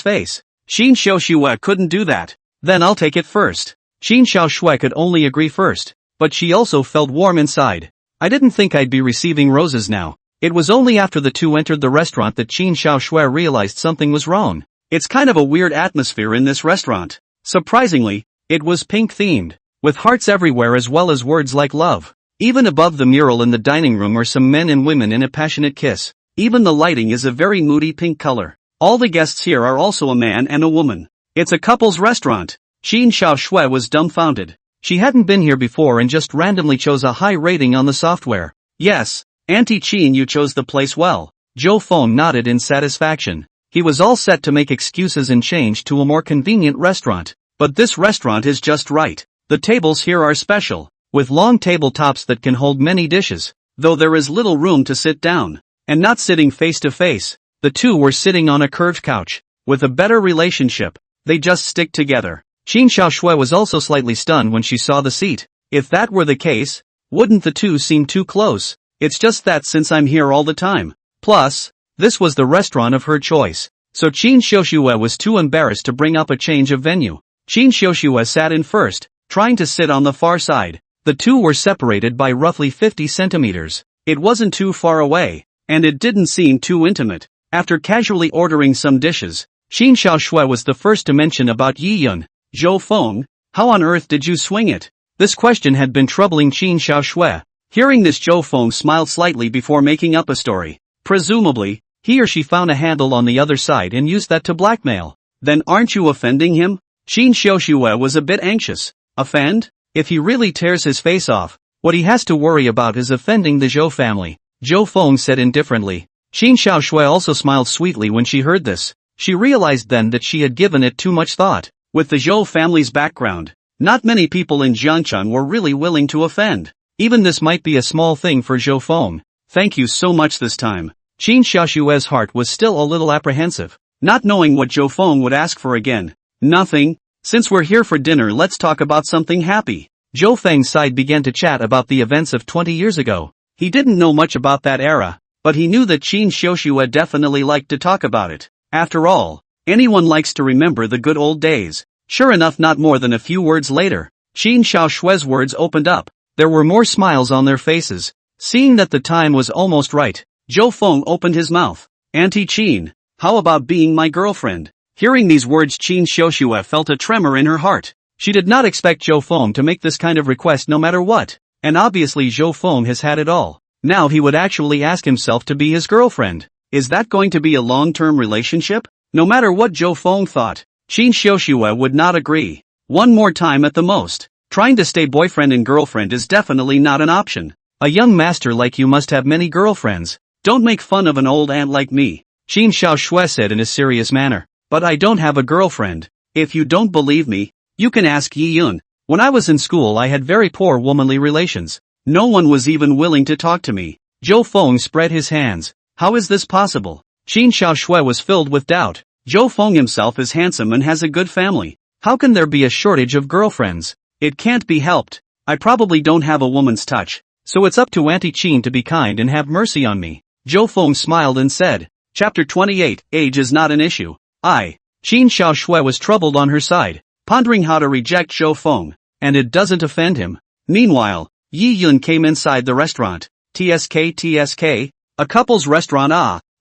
face. Qin Xiaoshui couldn't do that. Then I'll take it first. Qin Xiaoshui could only agree first, but she also felt warm inside. I didn't think I'd be receiving roses now. It was only after the two entered the restaurant that Qin Xiaoshui realized something was wrong. It's kind of a weird atmosphere in this restaurant. Surprisingly, it was pink-themed, with hearts everywhere as well as words like love. Even above the mural in the dining room are some men and women in a passionate kiss. Even the lighting is a very moody pink color. All the guests here are also a man and a woman. It's a couple's restaurant. Qin Xiaoshui was dumbfounded. She hadn't been here before and just randomly chose a high rating on the software. Yes, Auntie Qin, you chose the place well. Zhou Feng nodded in satisfaction. He was all set to make excuses and change to a more convenient restaurant. But this restaurant is just right. The tables here are special, with long tabletops that can hold many dishes, though there is little room to sit down. And not sitting face to face, the two were sitting on a curved couch. With a better relationship, they just stick together. Qin Xiaoshui was also slightly stunned when she saw the seat. If that were the case, wouldn't the two seem too close? It's just that since I'm here all the time. Plus, this was the restaurant of her choice. So Qin Xiaoshui was too embarrassed to bring up a change of venue. Qin Xiaoshui sat in first, trying to sit on the far side. The two were separated by roughly 50 centimeters. It wasn't too far away, and it didn't seem too intimate. After casually ordering some dishes, Qin Xiaoshui was the first to mention about Yi Yun. Zhou Feng, how on earth did you swing it? This question had been troubling Qin Xiaoshui. Hearing this, Zhou Feng smiled slightly before making up a story. Presumably, he or she found a handle on the other side and used that to blackmail. Then aren't you offending him? Qin Xiaoshui was a bit anxious. Offend? If he really tears his face off, what he has to worry about is offending the Zhou family. Zhou Feng said indifferently. Qin Xiaoshui also smiled sweetly when she heard this. She realized then that she had given it too much thought. With the Zhou family's background, not many people in Jiangchun were really willing to offend. Even this might be a small thing for Zhou Feng. Thank you so much this time. Qin Xiaoshui's heart was still a little apprehensive, not knowing what Zhou Feng would ask for again. Nothing. Since we're here for dinner, let's talk about something happy. Zhou Feng's side began to chat about the events of 20 years ago. He didn't know much about that era, but he knew that Qin Xiaoshui definitely liked to talk about it. After all, anyone likes to remember the good old days. Sure enough, not more than a few words later, Qin Xiaoshui's words opened up. There were more smiles on their faces. Seeing that the time was almost right, Zhou Feng opened his mouth. Auntie Qin, how about being my girlfriend? Hearing these words, Qin Xiaoshui felt a tremor in her heart. She did not expect Zhou Feng to make this kind of request no matter what. And obviously Zhou Feng has had it all. Now he would actually ask himself to be his girlfriend. Is that going to be a long-term relationship? No matter what Zhou Feng thought, Qin Xiaoshui would not agree. One more time at the most. Trying to stay boyfriend and girlfriend is definitely not an option. A young master like you must have many girlfriends. Don't make fun of an old aunt like me, Qin Xiaoshui said in a serious manner. But I don't have a girlfriend. If you don't believe me, you can ask Yi Yun. When I was in school, I had very poor womanly relations. No one was even willing to talk to me. Zhou Feng spread his hands. How is this possible? Qin Xiaoshui was filled with doubt. Zhou Feng himself is handsome and has a good family. How can there be a shortage of girlfriends? It can't be helped. I probably don't have a woman's touch, so it's up to Auntie Qin to be kind and have mercy on me. Zhou Feng smiled and said, Chapter 28, Age is not an issue. Qin Xiaoshui was troubled on her side, pondering how to reject Zhou Feng, and it doesn't offend him. Meanwhile, Yi Yun came inside the restaurant. TSK, a couple's restaurant.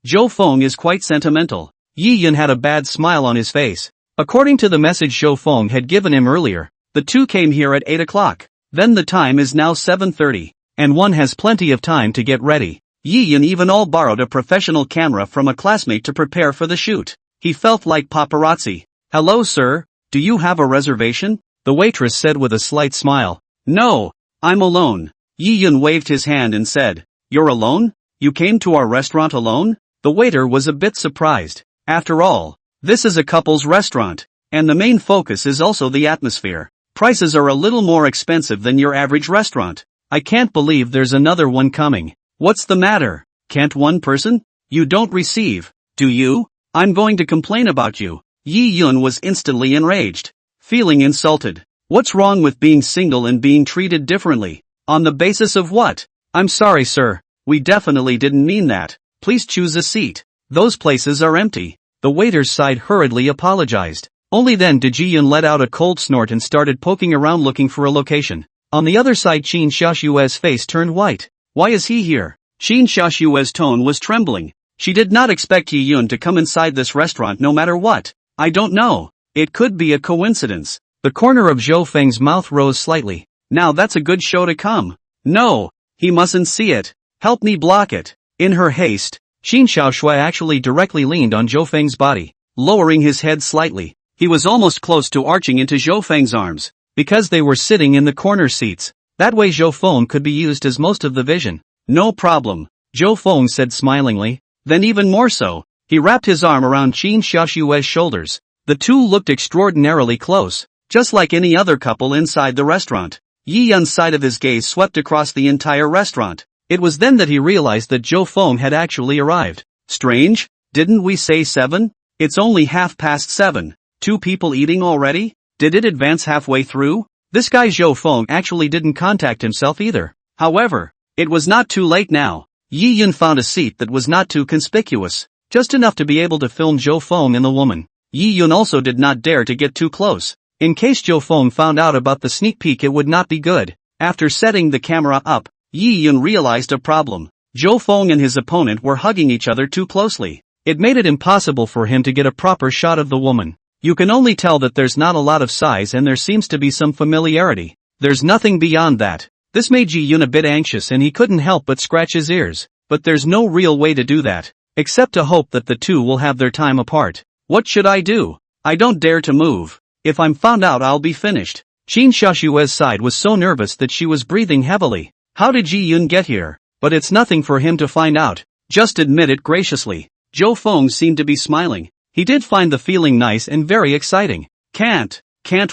Zhou Feng is quite sentimental. Yi Yun had a bad smile on his face. According to the message Zhou Feng had given him earlier, the two came here at 8 o'clock. Then the time is now 7:30, and one has plenty of time to get ready. Yi Yun even borrowed a professional camera from a classmate to prepare for the shoot. He felt like paparazzi. Hello sir, do you have a reservation? The waitress said with a slight smile. No, I'm alone. Yi Yun waved his hand and said, You're alone? You came to our restaurant alone? The waiter was a bit surprised. After all, this is a couple's restaurant, and the main focus is also the atmosphere. Prices are a little more expensive than your average restaurant. I can't believe there's another one coming. What's the matter? Can't one person? You don't receive, do you? I'm going to complain about you. Yi Yun was instantly enraged, feeling insulted. What's wrong with being single and being treated differently? On the basis of what? I'm sorry, sir. We definitely didn't mean that. Please choose a seat. Those places are empty. The waiter's side hurriedly apologized. Only then did Ji Yun let out a cold snort and started poking around looking for a location. On the other side, Qin Xiaoshue's face turned white. Why is he here? Qin Xiaoshue's tone was trembling. She did not expect Yi Yun to come inside this restaurant no matter what. I don't know. It could be a coincidence. The corner of Zhou Feng's mouth rose slightly. Now that's a good show to come. No, he mustn't see it. Help me block it. In her haste, Qin Xiaoshue actually directly leaned on Zhou Feng's body, lowering his head slightly. He was almost close to arching into Zhou Feng's arms, because they were sitting in the corner seats. That way Zhou Feng could be used as most of the vision. No problem, Zhou Feng said smilingly. Then even more so, he wrapped his arm around Qin Xiaoshue's shoulders. The two looked extraordinarily close, just like any other couple inside the restaurant. Yi Yun's side of his gaze swept across the entire restaurant. It was then that he realized that Zhou Feng had actually arrived. Strange, didn't we say 7? It's only 7:30. 2 people eating already? Did it advance halfway through? This guy Zhou Feng actually didn't contact himself either. However, it was not too late now. Yi Yun found a seat that was not too conspicuous, just enough to be able to film Zhou Feng and the woman. Yi Yun also did not dare to get too close. In case Zhou Feng found out about the sneak peek, it would not be good. After setting the camera up, Yi Yun realized a problem. Zhou Feng and his opponent were hugging each other too closely. It made it impossible for him to get a proper shot of the woman. You can only tell that there's not a lot of size and there seems to be some familiarity. There's nothing beyond that. This made Ji Yun a bit anxious and he couldn't help but scratch his ears. But there's no real way to do that, except to hope that the two will have their time apart. What should I do? I don't dare to move. If I'm found out, I'll be finished. Qin Xiaoshue's side was so nervous that she was breathing heavily. How did Ji Yun get here? But it's nothing for him to find out. Just admit it graciously. Zhou Feng seemed to be smiling. He did find the feeling nice and very exciting. Can't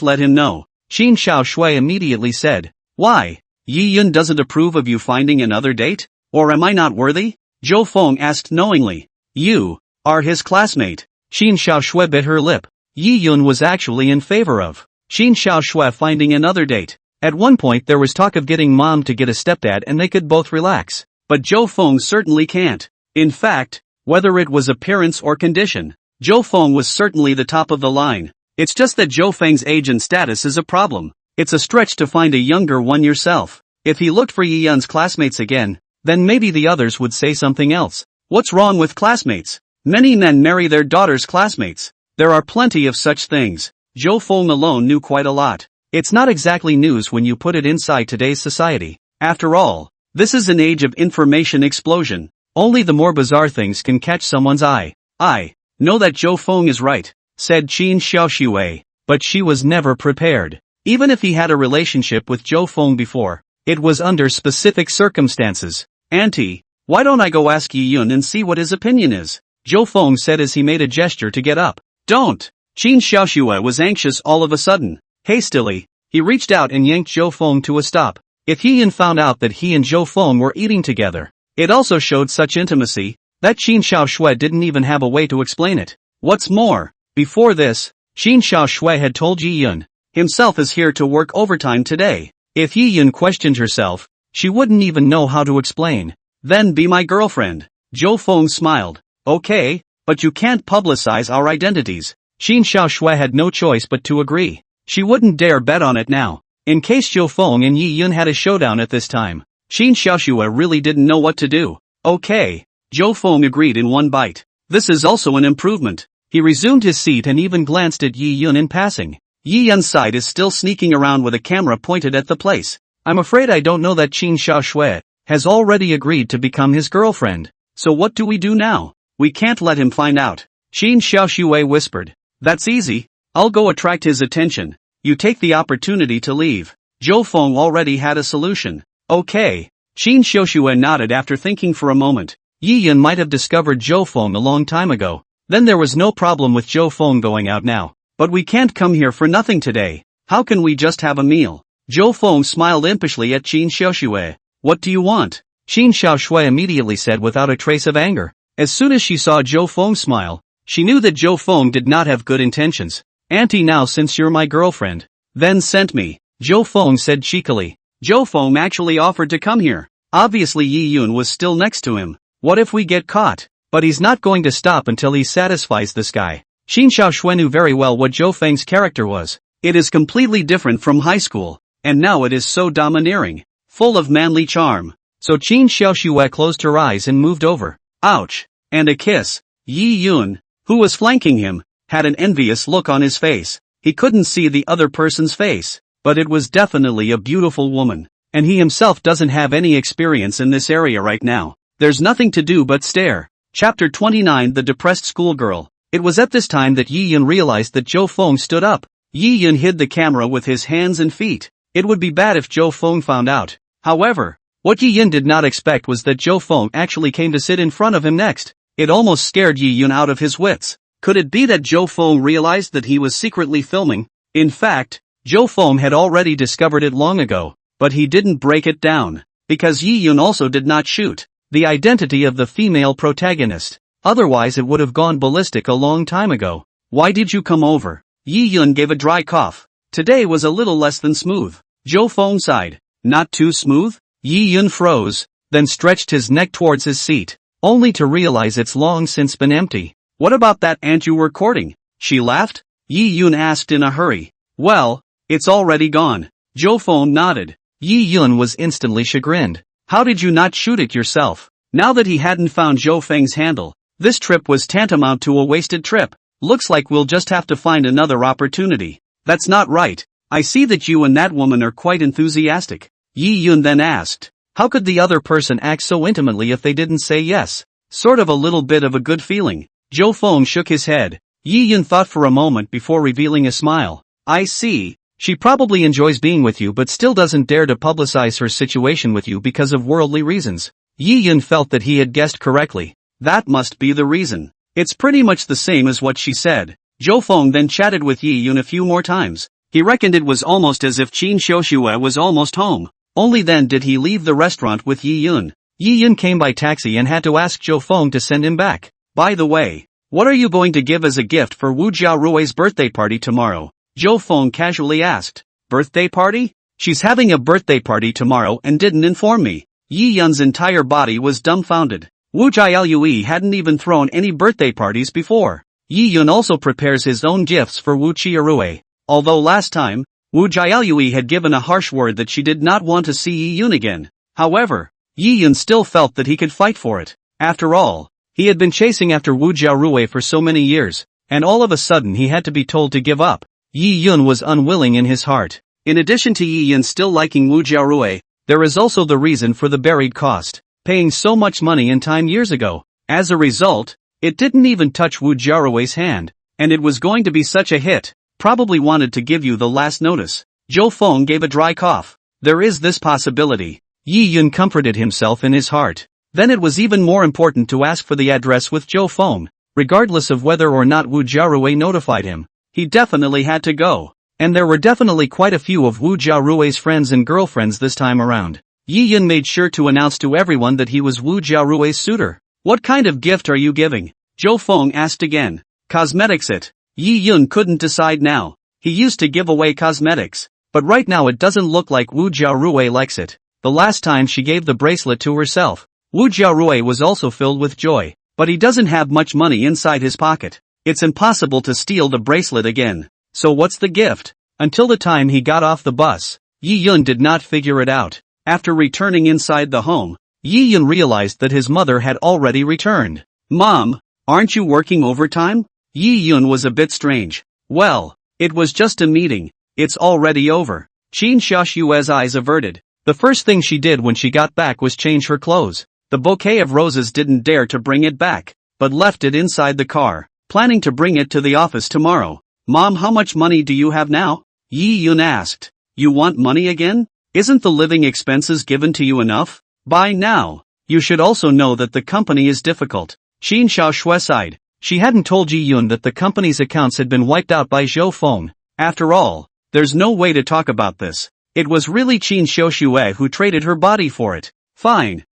let him know. Qin Xiaoshui immediately said. Why? Yi Yun doesn't approve of you finding another date? Or am I not worthy? Zhou Feng asked knowingly. You are his classmate. Qin Xiaoshui bit her lip. Yi Yun was actually in favor of Qin Xiaoshui finding another date. At one point there was talk of getting mom to get a stepdad and they could both relax. But Zhou Feng certainly can't. In fact, whether it was appearance or condition, Zhou Feng was certainly the top of the line. It's just that Zhou Feng's age and status is a problem. It's a stretch to find a younger one yourself. If he looked for Yi Yun's classmates again, then maybe the others would say something else. What's wrong with classmates? Many men marry their daughters' classmates. There are plenty of such things. Zhou Feng alone knew quite a lot. It's not exactly news when you put it inside today's society. After all, this is an age of information explosion. Only the more bizarre things can catch someone's eye. I know that Zhou Feng is right, said Qin Xiaoxue, but she was never prepared. Even if he had a relationship with Zhou Feng before, it was under specific circumstances. Auntie, why don't I go ask Yi Yun and see what his opinion is? Zhou Feng said as he made a gesture to get up. Don't! Qin Xiaoxue was anxious all of a sudden. Hastily, he reached out and yanked Zhou Feng to a stop. If Yi Yun found out that he and Zhou Feng were eating together, it also showed such intimacy that Qin Xiaoxue didn't even have a way to explain it. What's more, before this, Qin Xiaoxue had told Yi Yun himself is here to work overtime today. If Yi Yun questioned herself, she wouldn't even know how to explain. Then be my girlfriend. Zhou Feng smiled. Okay, but you can't publicize our identities. Qin Xiaoxue had no choice but to agree. She wouldn't dare bet on it now. In case Zhou Feng and Yi Yun had a showdown at this time, Qin Xiaoxue really didn't know what to do. Okay, Zhou Feng agreed in one bite. This is also an improvement. He resumed his seat and even glanced at Yi Yun in passing. Yi Yun's side is still sneaking around with a camera pointed at the place. I'm afraid I don't know that Qin Xiaoxue has already agreed to become his girlfriend. So what do we do now? We can't let him find out. Qin Xiaoxue whispered. That's easy. I'll go attract his attention. You take the opportunity to leave. Zhou Feng already had a solution. Okay, Qin Xiaoxue nodded after thinking for a moment. Yi Yun might have discovered Zhou Feng a long time ago. Then there was no problem with Zhou Feng going out now. But we can't come here for nothing today. How can we just have a meal? Zhou Feng smiled impishly at Qin Xiaoxue. What do you want? Qin Xiaoxue immediately said without a trace of anger. As soon as she saw Zhou Feng smile, she knew that Zhou Feng did not have good intentions. Auntie, now since you're my girlfriend, then sent me, Zhou Feng said cheekily. Zhou Feng actually offered to come here. Obviously Yi Yun was still next to him. What if we get caught? But he's not going to stop until he satisfies this guy. Qin Xiaoxue knew very well what Zhou Feng's character was. It is completely different from high school, and now it is so domineering, full of manly charm. So Qin Xiaoxue closed her eyes and moved over. Ouch! And a kiss. Yi Yun, who was flanking him, had an envious look on his face. He couldn't see the other person's face, but it was definitely a beautiful woman, and he himself doesn't have any experience in this area right now. There's nothing to do but stare. Chapter 29 The Depressed Schoolgirl. It was at this time that Yi Yun realized that Zhou Feng stood up. Yi Yun hid the camera with his hands and feet. It would be bad if Zhou Feng found out. However, what Yi Yun did not expect was that Zhou Feng actually came to sit in front of him next. It almost scared Yi Yun out of his wits. Could it be that Zhou Feng realized that he was secretly filming? In fact, Zhou Feng had already discovered it long ago, but he didn't break it down, because Yi Yun also did not shoot the identity of the female protagonist. Otherwise it would have gone ballistic a long time ago. Why did you come over? Yi Yun gave a dry cough. Today was a little less than smooth. Zhou Feng sighed. Not too smooth? Yi Yun froze, then stretched his neck towards his seat, only to realize it's long since been empty. What about that aunt you were courting? She laughed? Yi Yun asked in a hurry. Well, it's already gone. Zhou Feng nodded. Yi Yun was instantly chagrined. How did you not shoot it yourself? Now that he hadn't found Zhou Feng's handle, this trip was tantamount to a wasted trip. Looks like we'll just have to find another opportunity. That's not right. I see that you and that woman are quite enthusiastic. Yi Yun then asked. How could the other person act so intimately if they didn't say yes? Sort of a little bit of a good feeling. Zhou Feng shook his head. Yi Yun thought for a moment before revealing a smile. I see. She probably enjoys being with you but still doesn't dare to publicize her situation with you because of worldly reasons. Yi Yun felt that he had guessed correctly. That must be the reason. It's pretty much the same as what she said. Zhou Feng then chatted with Yi Yun a few more times. He reckoned it was almost as if Qin Xiaoxue was almost home. Only then did he leave the restaurant with Yi Yun. Yi Yun came by taxi and had to ask Zhou Feng to send him back. By the way, what are you going to give as a gift for Wu Jiaorui's birthday party tomorrow? Zhou Feng casually asked. Birthday party? She's having a birthday party tomorrow and didn't inform me. Yi Yun's entire body was dumbfounded. Wu Jiaolui hadn't even thrown any birthday parties before. Yi Yun also prepares his own gifts for Wu Jiaorui. Although last time, Wu Jiaolui had given a harsh word that she did not want to see Yi Yun again. However, Yi Yun still felt that he could fight for it. After all, he had been chasing after Wu Jiaorui for so many years, and all of a sudden he had to be told to give up. Yi Yun was unwilling in his heart. In addition to Yi Yun still liking Wu Jiaorui, there is also the reason for the buried cost, paying so much money and time years ago. As a result, it didn't even touch Wu Jiaorui's hand, and it was going to be such a hit. Probably wanted to give you the last notice. Zhou Feng gave a dry cough. There is this possibility. Yi Yun comforted himself in his heart. Then it was even more important to ask for the address with Zhou Feng, regardless of whether or not Wu Jiaorui notified him. He definitely had to go. And there were definitely quite a few of Wu Jiaorui's friends and girlfriends this time around. Yi Yun made sure to announce to everyone that he was Wu Jiaorui's suitor. What kind of gift are you giving? Zhou Feng asked again. Cosmetics it. Yi Yun couldn't decide now. He used to give away cosmetics, but right now it doesn't look like Wu Jiaorui likes it. The last time she gave the bracelet to herself, Wu Jiaorui was also filled with joy, but he doesn't have much money inside his pocket. It's impossible to steal the bracelet again. So what's the gift? Until the time he got off the bus, Yi Yun did not figure it out. After returning inside the home, Yi Yun realized that his mother had already returned. Mom, aren't you working overtime? Yi Yun was a bit strange. Well, it was just a meeting. It's already over. Qin Xiaoxue's eyes averted. The first thing she did when she got back was change her clothes. The bouquet of roses didn't dare to bring it back, but left it inside the car, planning to bring it to the office tomorrow. Mom, how much money do you have now? Yi Yun asked. You want money again? Isn't the living expenses given to you enough? By now, you should also know that the company is difficult. Qin Xiaoshui sighed. She hadn't told Ji Yun that the company's accounts had been wiped out by Zhou Feng. After all, there's no way to talk about this. It was really Qin Xiaoshui who traded her body for it. Fine.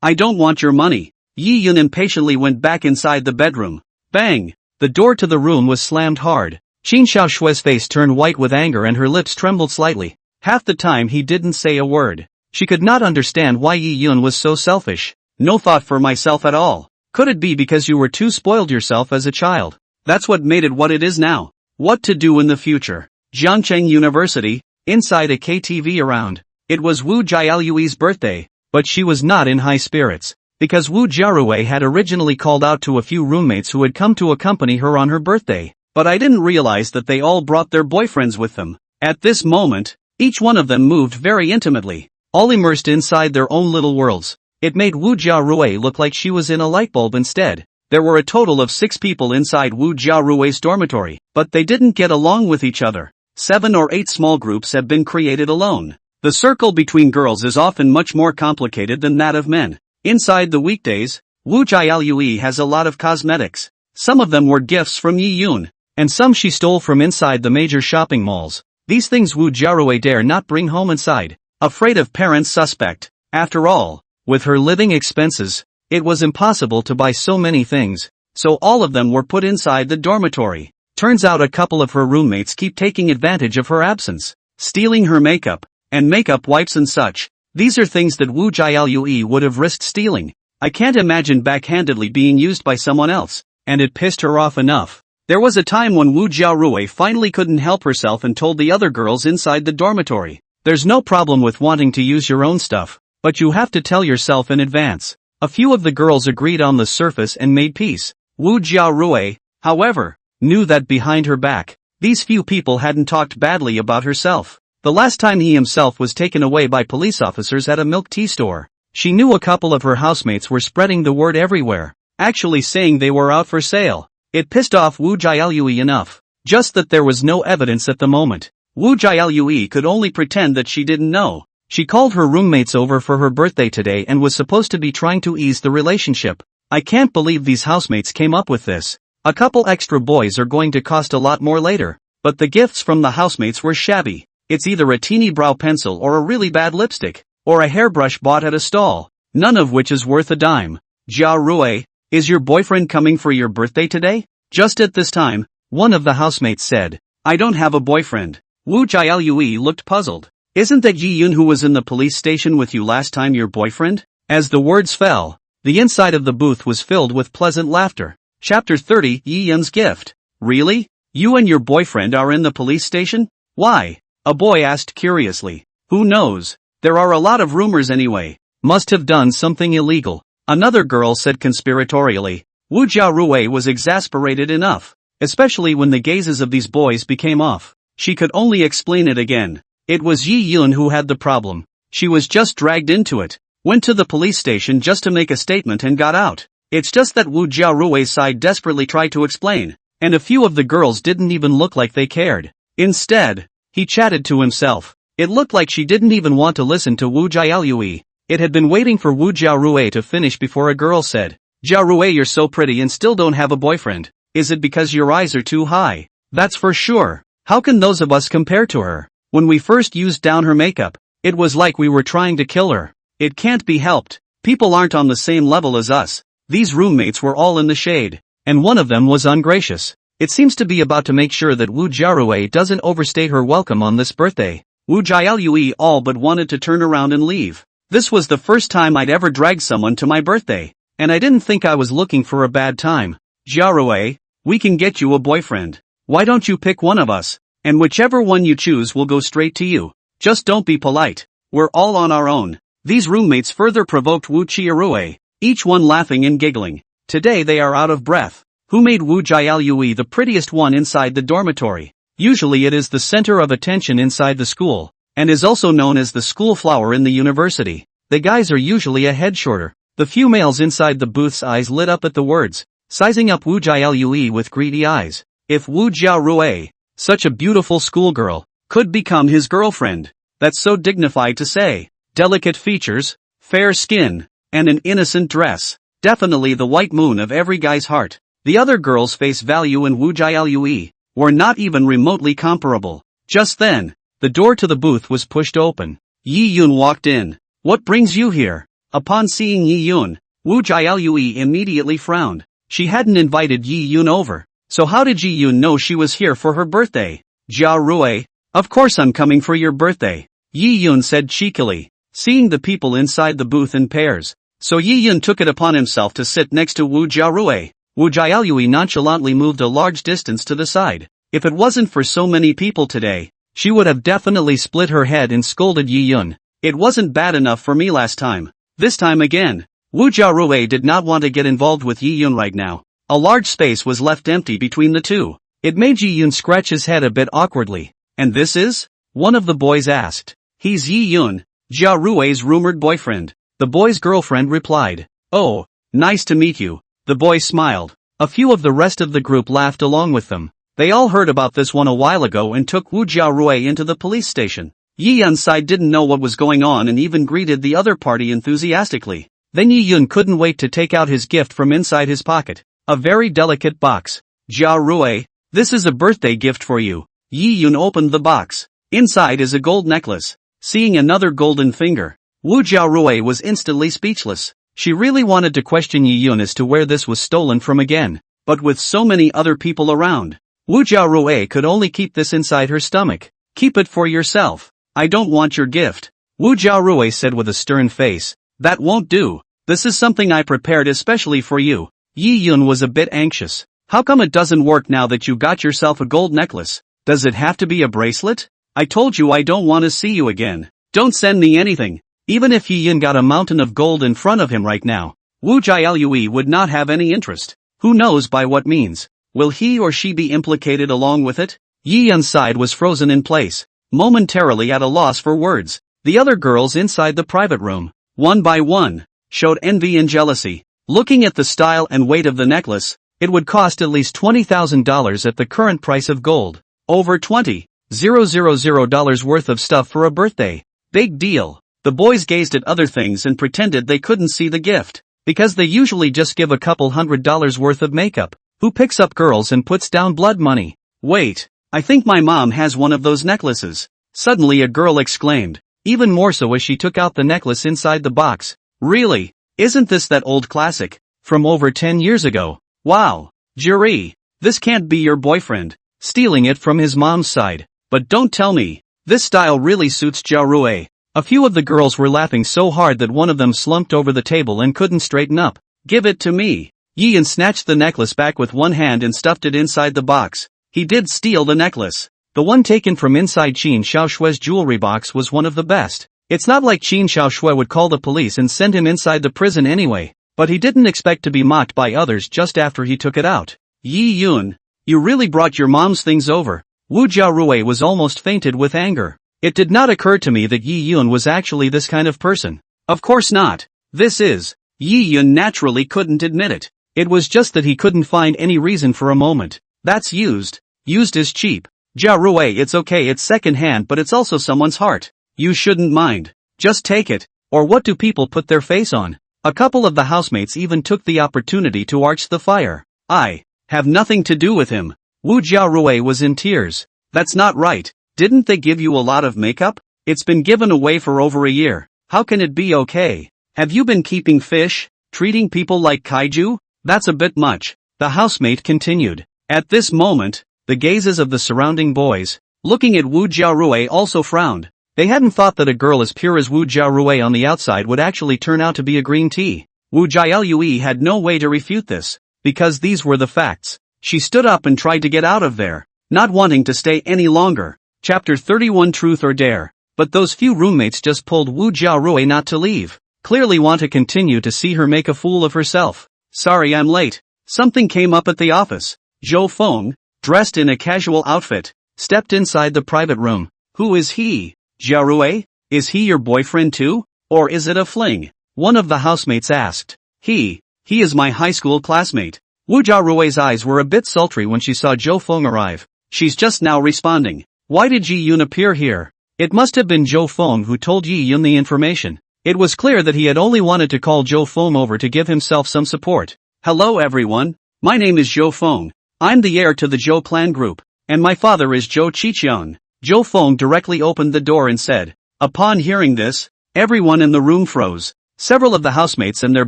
I don't want your money. Yi Yun impatiently went back inside the bedroom. Bang! The door to the room was slammed hard. Qin Xiaoshui's face turned white with anger and her lips trembled slightly. Half the time he didn't say a word. She could not understand why Yi Yun was so selfish. No thought for myself at all. Could it be because you were too spoiled yourself as a child? That's what made it what it is now. What to do in the future? Jiangcheng University, inside a KTV around. It was Wu Jialui's birthday, but she was not in high spirits, because Wu Jiarui had originally called out to a few roommates who had come to accompany her on her birthday, but I didn't realize that they all brought their boyfriends with them. At this moment, each one of them moved very intimately, all immersed inside their own little worlds. It made Wu Jiarui look like she was in a light bulb instead. There were a total of 6 people inside Wu Jiarui's dormitory, but they didn't get along with each other. 7 or 8 small groups have been created alone. The circle between girls is often much more complicated than that of men. Inside the weekdays, Wu Jialui has a lot of cosmetics. Some of them were gifts from Yi Yun, and some she stole from inside the major shopping malls. These things Wu Jiarui dare not bring home inside, afraid of parents suspect. After all, with her living expenses, it was impossible to buy so many things, so all of them were put inside the dormitory. Turns out a couple of her roommates keep taking advantage of her absence, stealing her makeup, and makeup wipes and such. These are things that Wu Jialui would have risked stealing. I can't imagine backhandedly being used by someone else, and it pissed her off enough. There was a time when Wu Jiarui finally couldn't help herself and told the other girls inside the dormitory, "There's no problem with wanting to use your own stuff, but you have to tell yourself in advance." A few of the girls agreed on the surface and made peace. Wu Jiarui, however, knew that behind her back, these few people hadn't talked badly about herself. The last time he himself was taken away by police officers at a milk tea store, she knew a couple of her housemates were spreading the word everywhere, actually saying they were out for sale. It pissed off Wu Jialui enough, just that there was no evidence at the moment. Wu Jialui could only pretend that she didn't know. She called her roommates over for her birthday today and was supposed to be trying to ease the relationship. I can't believe these housemates came up with this. A couple extra boys are going to cost a lot more later, but the gifts from the housemates were shabby. It's either a teeny brow pencil or a really bad lipstick, or a hairbrush bought at a stall, none of which is worth a dime. Jia Rui, is your boyfriend coming for your birthday today? Just at this time, one of the housemates said, "I don't have a boyfriend." Wu Jialui looked puzzled. "Isn't that Yi Yun who was in the police station with you last time your boyfriend?" As the words fell, the inside of the booth was filled with pleasant laughter. Chapter 30, Yi Yun's Gift. Really? You and your boyfriend are in the police station? Why? A boy asked curiously. Who knows? There are a lot of rumors anyway. Must have done something illegal. Another girl said conspiratorially. Wu Jiarui was exasperated enough, especially when the gazes of these boys became off. She could only explain it again. It was Yi Yun who had the problem. She was just dragged into it, went to the police station just to make a statement and got out. It's just that Wu Jiarui's side desperately tried to explain, and a few of the girls didn't even look like they cared. Instead, he chatted to himself. It looked like she didn't even want to listen to Wu Jialui. It had been waiting for Wu Jiarui to finish before a girl said, "Jiarui, you're so pretty and still don't have a boyfriend. Is it because your eyes are too high?" That's for sure. How can those of us compare to her? When we first used down her makeup, it was like we were trying to kill her. It can't be helped. People aren't on the same level as us. These roommates were all in the shade, and one of them was ungracious. It seems to be about to make sure that Wu Jiarui doesn't overstay her welcome on this birthday. Wu Jialui all but wanted to turn around and leave. This was the first time I'd ever dragged someone to my birthday, and I didn't think I was looking for a bad time. Jiarui, we can get you a boyfriend. Why don't you pick one of us, and whichever one you choose will go straight to you. Just don't be polite. We're all on our own. These roommates further provoked Wu Jiarui, each one laughing and giggling. Today they are out of breath. Who made Wu Jialui the prettiest one inside the dormitory? Usually it is the center of attention inside the school, and is also known as the school flower in the university. The guys are usually a head shorter. The few males inside the booth's eyes lit up at the words, sizing up Wu Jialui with greedy eyes. If Wu Jiarui, such a beautiful schoolgirl, could become his girlfriend, that's so dignified to say. Delicate features, fair skin, and an innocent dress. Definitely the white moon of every guy's heart. The other girls' face value and Wu Jialue were not even remotely comparable. Just then, the door to the booth was pushed open. Yi Yun walked in. What brings you here? Upon seeing Yi Yun, Wu Jialue immediately frowned. She hadn't invited Yi Yun over, so how did Yi Yun know she was here for her birthday? Jia Rui, of course I'm coming for your birthday, Yi Yun said cheekily, seeing the people inside the booth in pairs. So Yi Yun took it upon himself to sit next to Wu Jiarui. Wu Jialue nonchalantly moved a large distance to the side. If it wasn't for so many people today, she would have definitely split her head and scolded Yi Yun. It wasn't bad enough for me last time. This time again. Wu Jiarui did not want to get involved with Yi Yun right now. A large space was left empty between the two. It made Yi Yun scratch his head a bit awkwardly. And this is? One of the boys asked. He's Yi Yun, Jiarui's rumored boyfriend. The boy's girlfriend replied. Oh, nice to meet you. The boy smiled. A few of the rest of the group laughed along with them. They all heard about this one a while ago and took Wu Jiarui into the police station. Yi Yun's side didn't know what was going on and even greeted the other party enthusiastically. Then Yi Yun couldn't wait to take out his gift from inside his pocket. A very delicate box. Jiarui, this is a birthday gift for you. Yi Yun opened the box. Inside is a gold necklace. Seeing another golden finger, Wu Jiarui was instantly speechless. She really wanted to question Yi Yun as to where this was stolen from again, but with so many other people around, Wu Jiarui could only keep this inside her stomach. Keep it for yourself. I don't want your gift, Wu Jiarui said with a stern face. That won't do. This is something I prepared especially for you. Yi Yun was a bit anxious. How come it doesn't work now that you got yourself a gold necklace? Does it have to be a bracelet? I told you I don't want to see you again. Don't send me anything. Even if Yi Yun got a mountain of gold in front of him right now, Wu Jialue would not have any interest. Who knows by what means? Will he or she be implicated along with it? Yi Yun's side was frozen in place, momentarily at a loss for words. The other girls inside the private room, one by one, showed envy and jealousy. Looking at the style and weight of the necklace, it would cost at least $20,000 at the current price of gold. Over $20,000 worth of stuff for a birthday. Big deal. The boys gazed at other things and pretended they couldn't see the gift, because they usually just give a couple $100 worth of makeup. Who picks up girls and puts down blood money? Wait, I think my mom has one of those necklaces. Suddenly a girl exclaimed, even more so as she took out the necklace inside the box. Really? Isn't this that old classic, from over 10 years ago? Wow. Jury, this can't be your boyfriend, stealing it from his mom's side. But don't tell me, this style really suits Jiarui. A few of the girls were laughing so hard that one of them slumped over the table and couldn't straighten up. Give it to me. Yi Yun snatched the necklace back with one hand and stuffed it inside the box. He did steal the necklace. The one taken from inside Qin Xiaoshue's jewelry box was one of the best. It's not like Qin Xiaoshue would call the police and send him inside the prison anyway, but he didn't expect to be mocked by others just after he took it out. Yi Yun, you really brought your mom's things over. Wu Jiarui was almost fainted with anger. It did not occur to me that Yi Yun was actually this kind of person. Of course not. This is. Yi Yun naturally couldn't admit it. It was just that he couldn't find any reason for a moment. That's used. Used is cheap. Jiarui, it's okay, it's second hand, but it's also someone's heart. You shouldn't mind. Just take it. Or what do people put their face on? A couple of the housemates even took the opportunity to arch the fire. I have nothing to do with him. Wu Jiarui was in tears. That's not right. Didn't they give you a lot of makeup? It's been given away for over a year. How can it be okay? Have you been keeping fish? Treating people like kaiju? That's a bit much. The housemate continued. At this moment, the gazes of the surrounding boys, looking at Wu Jiarui, also frowned. They hadn't thought that a girl as pure as Wu Jiarui on the outside would actually turn out to be a green tea. Wu Jialue had no way to refute this, because these were the facts. She stood up and tried to get out of there, not wanting to stay any longer. Chapter 31 Truth or Dare. But those few roommates just pulled Wu Jiarui not to leave. Clearly want to continue to see her make a fool of herself. Sorry I'm late. Something came up at the office. Zhou Feng, dressed in a casual outfit, stepped inside the private room. Who is he? Jiarui? Is he your boyfriend too? Or is it a fling? One of the housemates asked. He is my high school classmate. Wu Jiarui's eyes were a bit sultry when she saw Zhou Feng arrive. She's just now responding. Why did Yi Yun appear here? It must have been Zhou Feng who told Yi Yun the information. It was clear that he had only wanted to call Zhou Feng over to give himself some support. Hello everyone, my name is Zhou Feng. I'm the heir to the Zhou clan group, and my father is Zhou Qiqiang. Zhou Feng directly opened the door and said. Upon hearing this, everyone in the room froze. Several of the housemates and their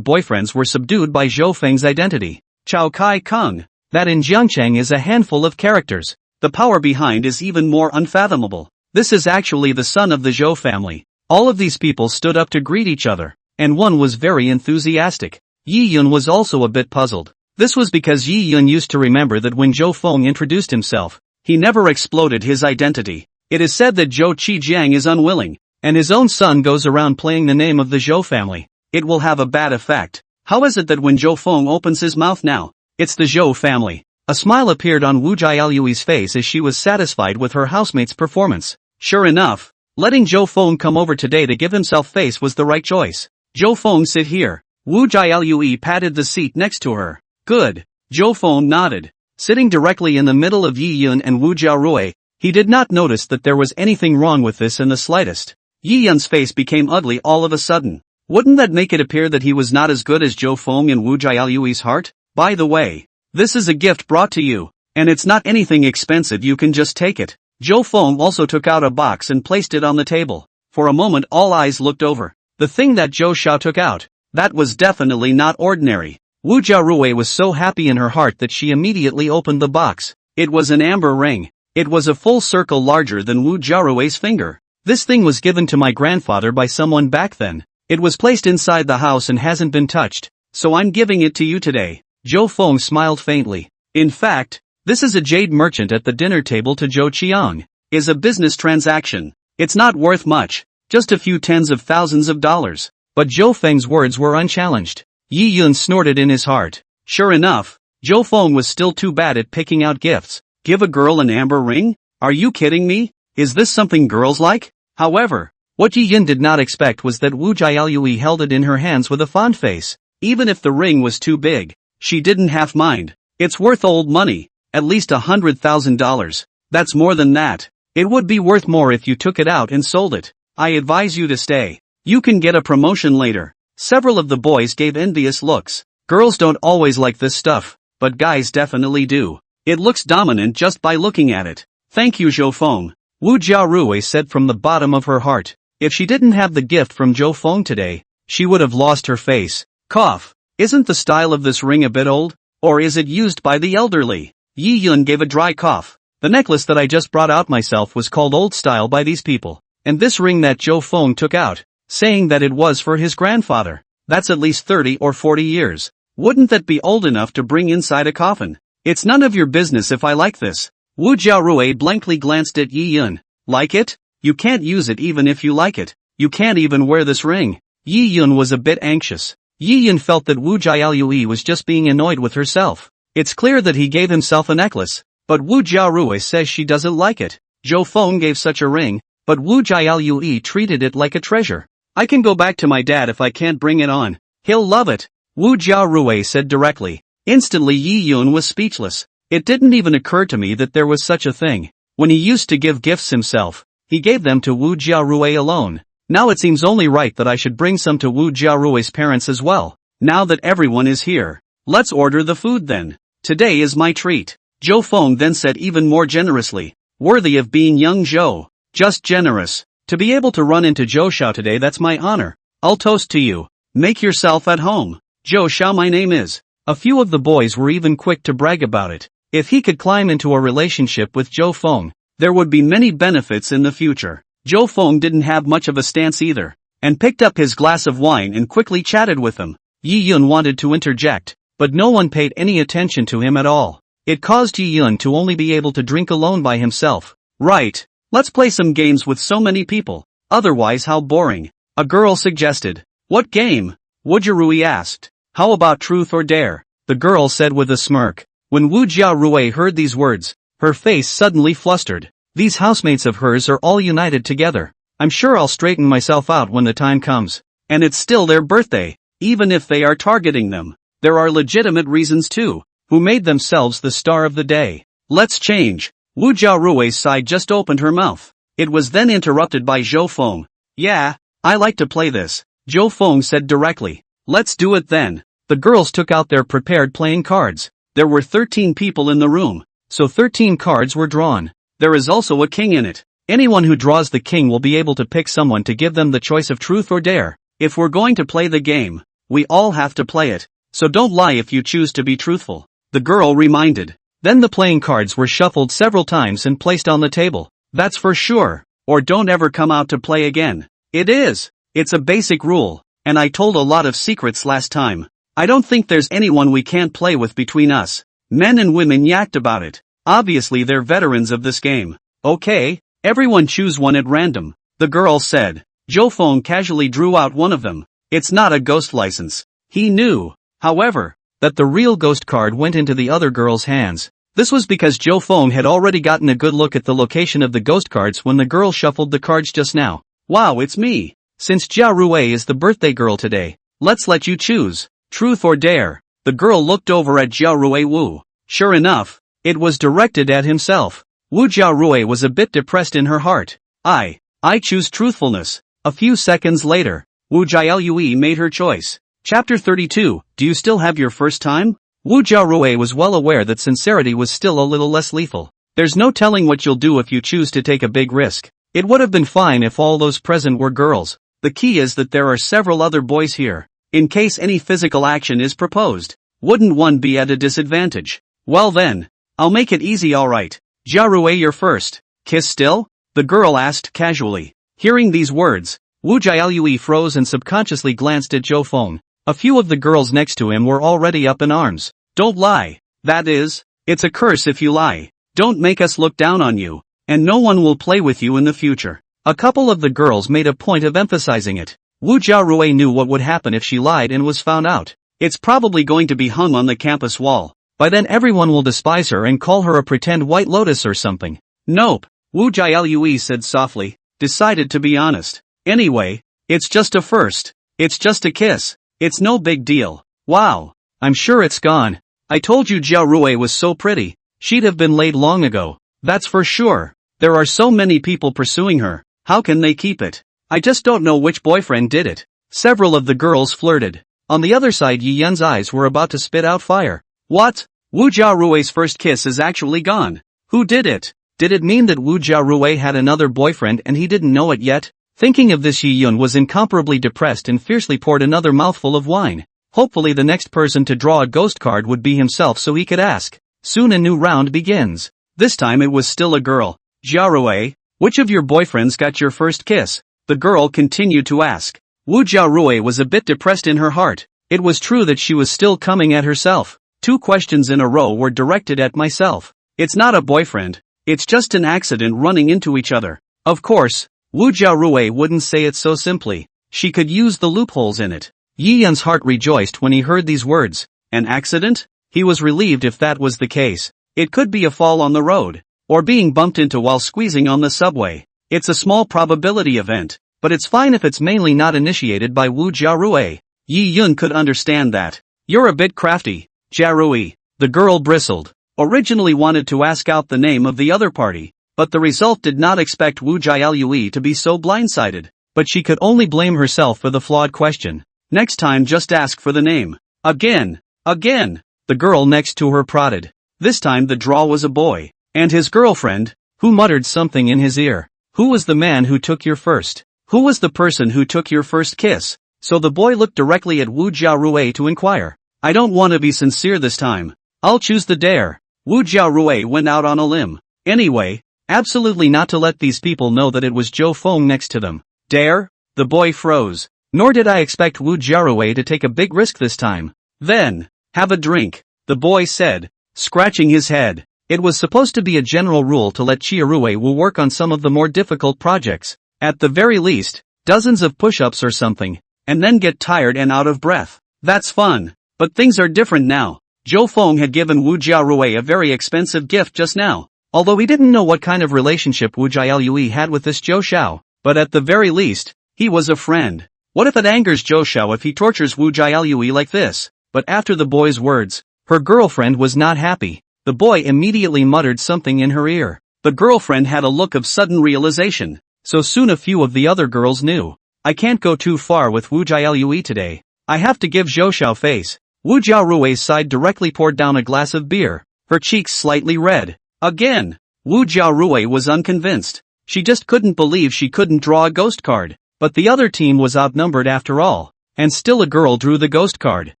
boyfriends were subdued by Zhou Feng's identity. Chao Kai Kung. That in Jiangcheng is a handful of characters. The power behind is even more unfathomable. This is actually the son of the Zhou family. All of these people stood up to greet each other, and one was very enthusiastic. Yi Yun was also a bit puzzled. This was because Yi Yun used to remember that when Zhou Feng introduced himself, he never exploded his identity. It is said that Zhou Qijiang is unwilling, and his own son goes around playing the name of the Zhou family. It will have a bad effect. How is it that when Zhou Feng opens his mouth now, it's the Zhou family? A smile appeared on Wu Jiaoyui's face as she was satisfied with her housemate's performance. Sure enough, letting Zhou Feng come over today to give himself face was the right choice. Zhou Feng, sit here. Wu Jiaoyui patted the seat next to her. Good. Zhou Feng nodded. Sitting directly in the middle of Yi Yun and Wu Jiaorui, he did not notice that there was anything wrong with this in the slightest. Yi Yun's face became ugly all of a sudden. Wouldn't that make it appear that he was not as good as Zhou Feng in Wu Jiaoyui's heart? By the way, this is a gift brought to you, and it's not anything expensive, you can just take it. Zhou Feng also took out a box and placed it on the table. For a moment all eyes looked over. The thing that Zhou Xiao took out, that was definitely not ordinary. Wu Jiarui was so happy in her heart that she immediately opened the box. It was an amber ring. It was a full circle larger than Wu Jiarui's finger. This thing was given to my grandfather by someone back then. It was placed inside the house and hasn't been touched, so I'm giving it to you today. Zhou Feng smiled faintly. In fact, this is a jade merchant at the dinner table to Zhou Qiang. Is a business transaction. It's not worth much, just a few tens of thousands of dollars. But Zhou Feng's words were unchallenged. Yi Yun snorted in his heart. Sure enough, Zhou Feng was still too bad at picking out gifts. Give a girl an amber ring? Are you kidding me? Is this something girls like? However, what Yi Yun did not expect was that Wu Jiaoyui held it in her hands with a fond face. Even if the ring was too big, she didn't half mind. It's worth old money, at least $100,000. That's more than that. It would be worth more if you took it out and sold it. I advise you to stay. You can get a promotion later. Several of the boys gave envious looks. Girls don't always like this stuff, but guys definitely do. It looks dominant just by looking at it. Thank you, Zhou Feng. Wu Jiarui said from the bottom of her heart. If she didn't have the gift from Zhou Feng today, she would have lost her face. Cough. Isn't the style of this ring a bit old? Or is it used by the elderly? Yi Yun gave a dry cough. The necklace that I just brought out myself was called old style by these people. And this ring that Zhou Feng took out, saying that it was for his grandfather, that's at least 30 or 40 years. Wouldn't that be old enough to bring inside a coffin? It's none of your business if I like this. Wu Jiarui blankly glanced at Yi Yun. Like it? You can't use it even if you like it. You can't even wear this ring. Yi Yun was a bit anxious. Yi Yun felt that Wu Jiaoyui was just being annoyed with herself. It's clear that he gave himself a necklace, but Wu Jiarui says she doesn't like it. Zhou Feng gave such a ring, but Wu Jiaoyui treated it like a treasure. I can go back to my dad if I can't bring it on. He'll love it. Wu Jiarui said directly. Instantly Yi Yun was speechless. It didn't even occur to me that there was such a thing. When he used to give gifts himself, he gave them to Wu Jiarui alone. Now it seems only right that I should bring some to Wu Jiarui's parents as well. Now that everyone is here, let's order the food then. Today is my treat. Zhou Feng then said even more generously. Worthy of being young Zhou. Just generous. To be able to run into Zhou Xiao today, that's my honor. I'll toast to you. Make yourself at home. Zhou Xiao, my name is. A few of the boys were even quick to brag about it. If he could climb into a relationship with Zhou Feng, there would be many benefits in the future. Zhou Feng didn't have much of a stance either, and picked up his glass of wine and quickly chatted with them. Yi Yun wanted to interject, but no one paid any attention to him at all. It caused Yi Yun to only be able to drink alone by himself. Right, let's play some games with so many people, otherwise how boring. A girl suggested. What game? Wu Jiarui asked. How about truth or dare? The girl said with a smirk. When Wu Jiarui heard these words, her face suddenly flustered. These housemates of hers are all united together. I'm sure I'll straighten myself out when the time comes. And it's still their birthday, even if they are targeting them. There are legitimate reasons too, who made themselves the star of the day. Let's change. Wu Jiarui's side just opened her mouth. It was then interrupted by Zhou Feng. Yeah, I like to play this. Zhou Feng said directly. Let's do it then. The girls took out their prepared playing cards. There were 13 people in the room, so 13 cards were drawn. There is also a king in it. Anyone who draws the king will be able to pick someone to give them the choice of truth or dare. If we're going to play the game, we all have to play it. So don't lie if you choose to be truthful. The girl reminded. Then the playing cards were shuffled several times and placed on the table. That's for sure. Or don't ever come out to play again. It is. It's a basic rule. And I told a lot of secrets last time. I don't think there's anyone we can't play with between us. Men and women yacked about it. Obviously they're veterans of this game. Okay, everyone choose one at random, the girl said. Zhou Feng casually drew out one of them. It's not a ghost license. He knew, however, that the real ghost card went into the other girl's hands. This was because Zhou Feng had already gotten a good look at the location of the ghost cards when the girl shuffled the cards just now. Wow, it's me. Since Jia Rui is the birthday girl today, let's let you choose. Truth or dare? The girl looked over at Jia Rui Wu. Sure enough, it was directed at himself. Wu Jia Rui was a bit depressed in her heart. I choose truthfulness. A few seconds later, Wu Jiaolui made her choice. Chapter 32, Do you still have your first time? Wu Jia Rui was well aware that sincerity was still a little less lethal. There's no telling what you'll do if you choose to take a big risk. It would have been fine if all those present were girls. The key is that there are several other boys here. In case any physical action is proposed, wouldn't one be at a disadvantage? Well then, I'll make it easy alright. Jia Rui, you're first. Kiss still? The girl asked casually. Hearing these words, Wu Jiaolui froze and subconsciously glanced at Zhou Feng. A few of the girls next to him were already up in arms. Don't lie. That is, it's a curse if you lie. Don't make us look down on you, and no one will play with you in the future. A couple of the girls made a point of emphasizing it. Wu Jia Rui knew what would happen if she lied and was found out. It's probably going to be hung on the campus wall. By then everyone will despise her and call her a pretend white lotus or something. Nope, Wu Jiaolui said softly, decided to be honest. Anyway, it's just a first. It's just a kiss. It's no big deal. Wow, I'm sure it's gone. I told you Jia Rui was so pretty. She'd have been laid long ago. That's for sure. There are so many people pursuing her. How can they keep it? I just don't know which boyfriend did it. Several of the girls flirted. On the other side, Yi Yun's eyes were about to spit out fire. What? Wu Jia Rui's first kiss is actually gone. Who did it? Did it mean that Wu Jia Rui had another boyfriend and he didn't know it yet? Thinking of this, Yi Yun was incomparably depressed and fiercely poured another mouthful of wine. Hopefully the next person to draw a ghost card would be himself so he could ask. Soon a new round begins. This time it was still a girl. Jia Rui, which of your boyfriends got your first kiss? The girl continued to ask. Wu Jia Rui was a bit depressed in her heart. It was true that she was still coming at herself. 2 questions in a row were directed at myself. It's not a boyfriend. It's just an accident running into each other. Of course, Wu Jia Rui wouldn't say it so simply. She could use the loopholes in it. Yi Yun's heart rejoiced when he heard these words. An accident? He was relieved if that was the case. It could be a fall on the road, or being bumped into while squeezing on the subway. It's a small probability event, but it's fine if it's mainly not initiated by Wu Jia Rui. Yi Yun could understand that. You're a bit crafty, Jia Rui. The girl bristled. Originally wanted to ask out the name of the other party, but the result did not expect Wu Jiaolui to be so blindsided. But she could only blame herself for the flawed question. Next time just ask for the name. Again. The girl next to her prodded. This time the draw was a boy, and his girlfriend, who muttered something in his ear. Who was the man who took your first? Who was the person who took your first kiss? So the boy looked directly at Wu Jia Rui to inquire. I don't want to be sincere this time. I'll choose the dare. Wu Jia Rui went out on a limb. Anyway, absolutely not to let these people know that it was Zhou Feng next to them. Dare? The boy froze. Nor did I expect Wu Jia Rui to take a big risk this time. Then, have a drink, the boy said, scratching his head. It was supposed to be a general rule to let Jia Rui work on some of the more difficult projects. At the very least, dozens of push-ups or something, and then get tired and out of breath. That's fun. But things are different now. Zhou Feng had given Wu Jia Rui a very expensive gift just now. Although he didn't know what kind of relationship Wu Jiaolui had with this Zhou Xiao, but at the very least, he was a friend. What if it angers Zhou Xiao if he tortures Wu Jiaolui like this? But after the boy's words, her girlfriend was not happy. The boy immediately muttered something in her ear. The girlfriend had a look of sudden realization. So soon a few of the other girls knew. I can't go too far with Wu Jialue today. I have to give Zhou Xiao face. Wu Jiarui's side directly poured down a glass of beer, her cheeks slightly red. Again, Wu Jiarui was unconvinced. She just couldn't believe she couldn't draw a ghost card. But the other team was outnumbered after all. And still a girl drew the ghost card.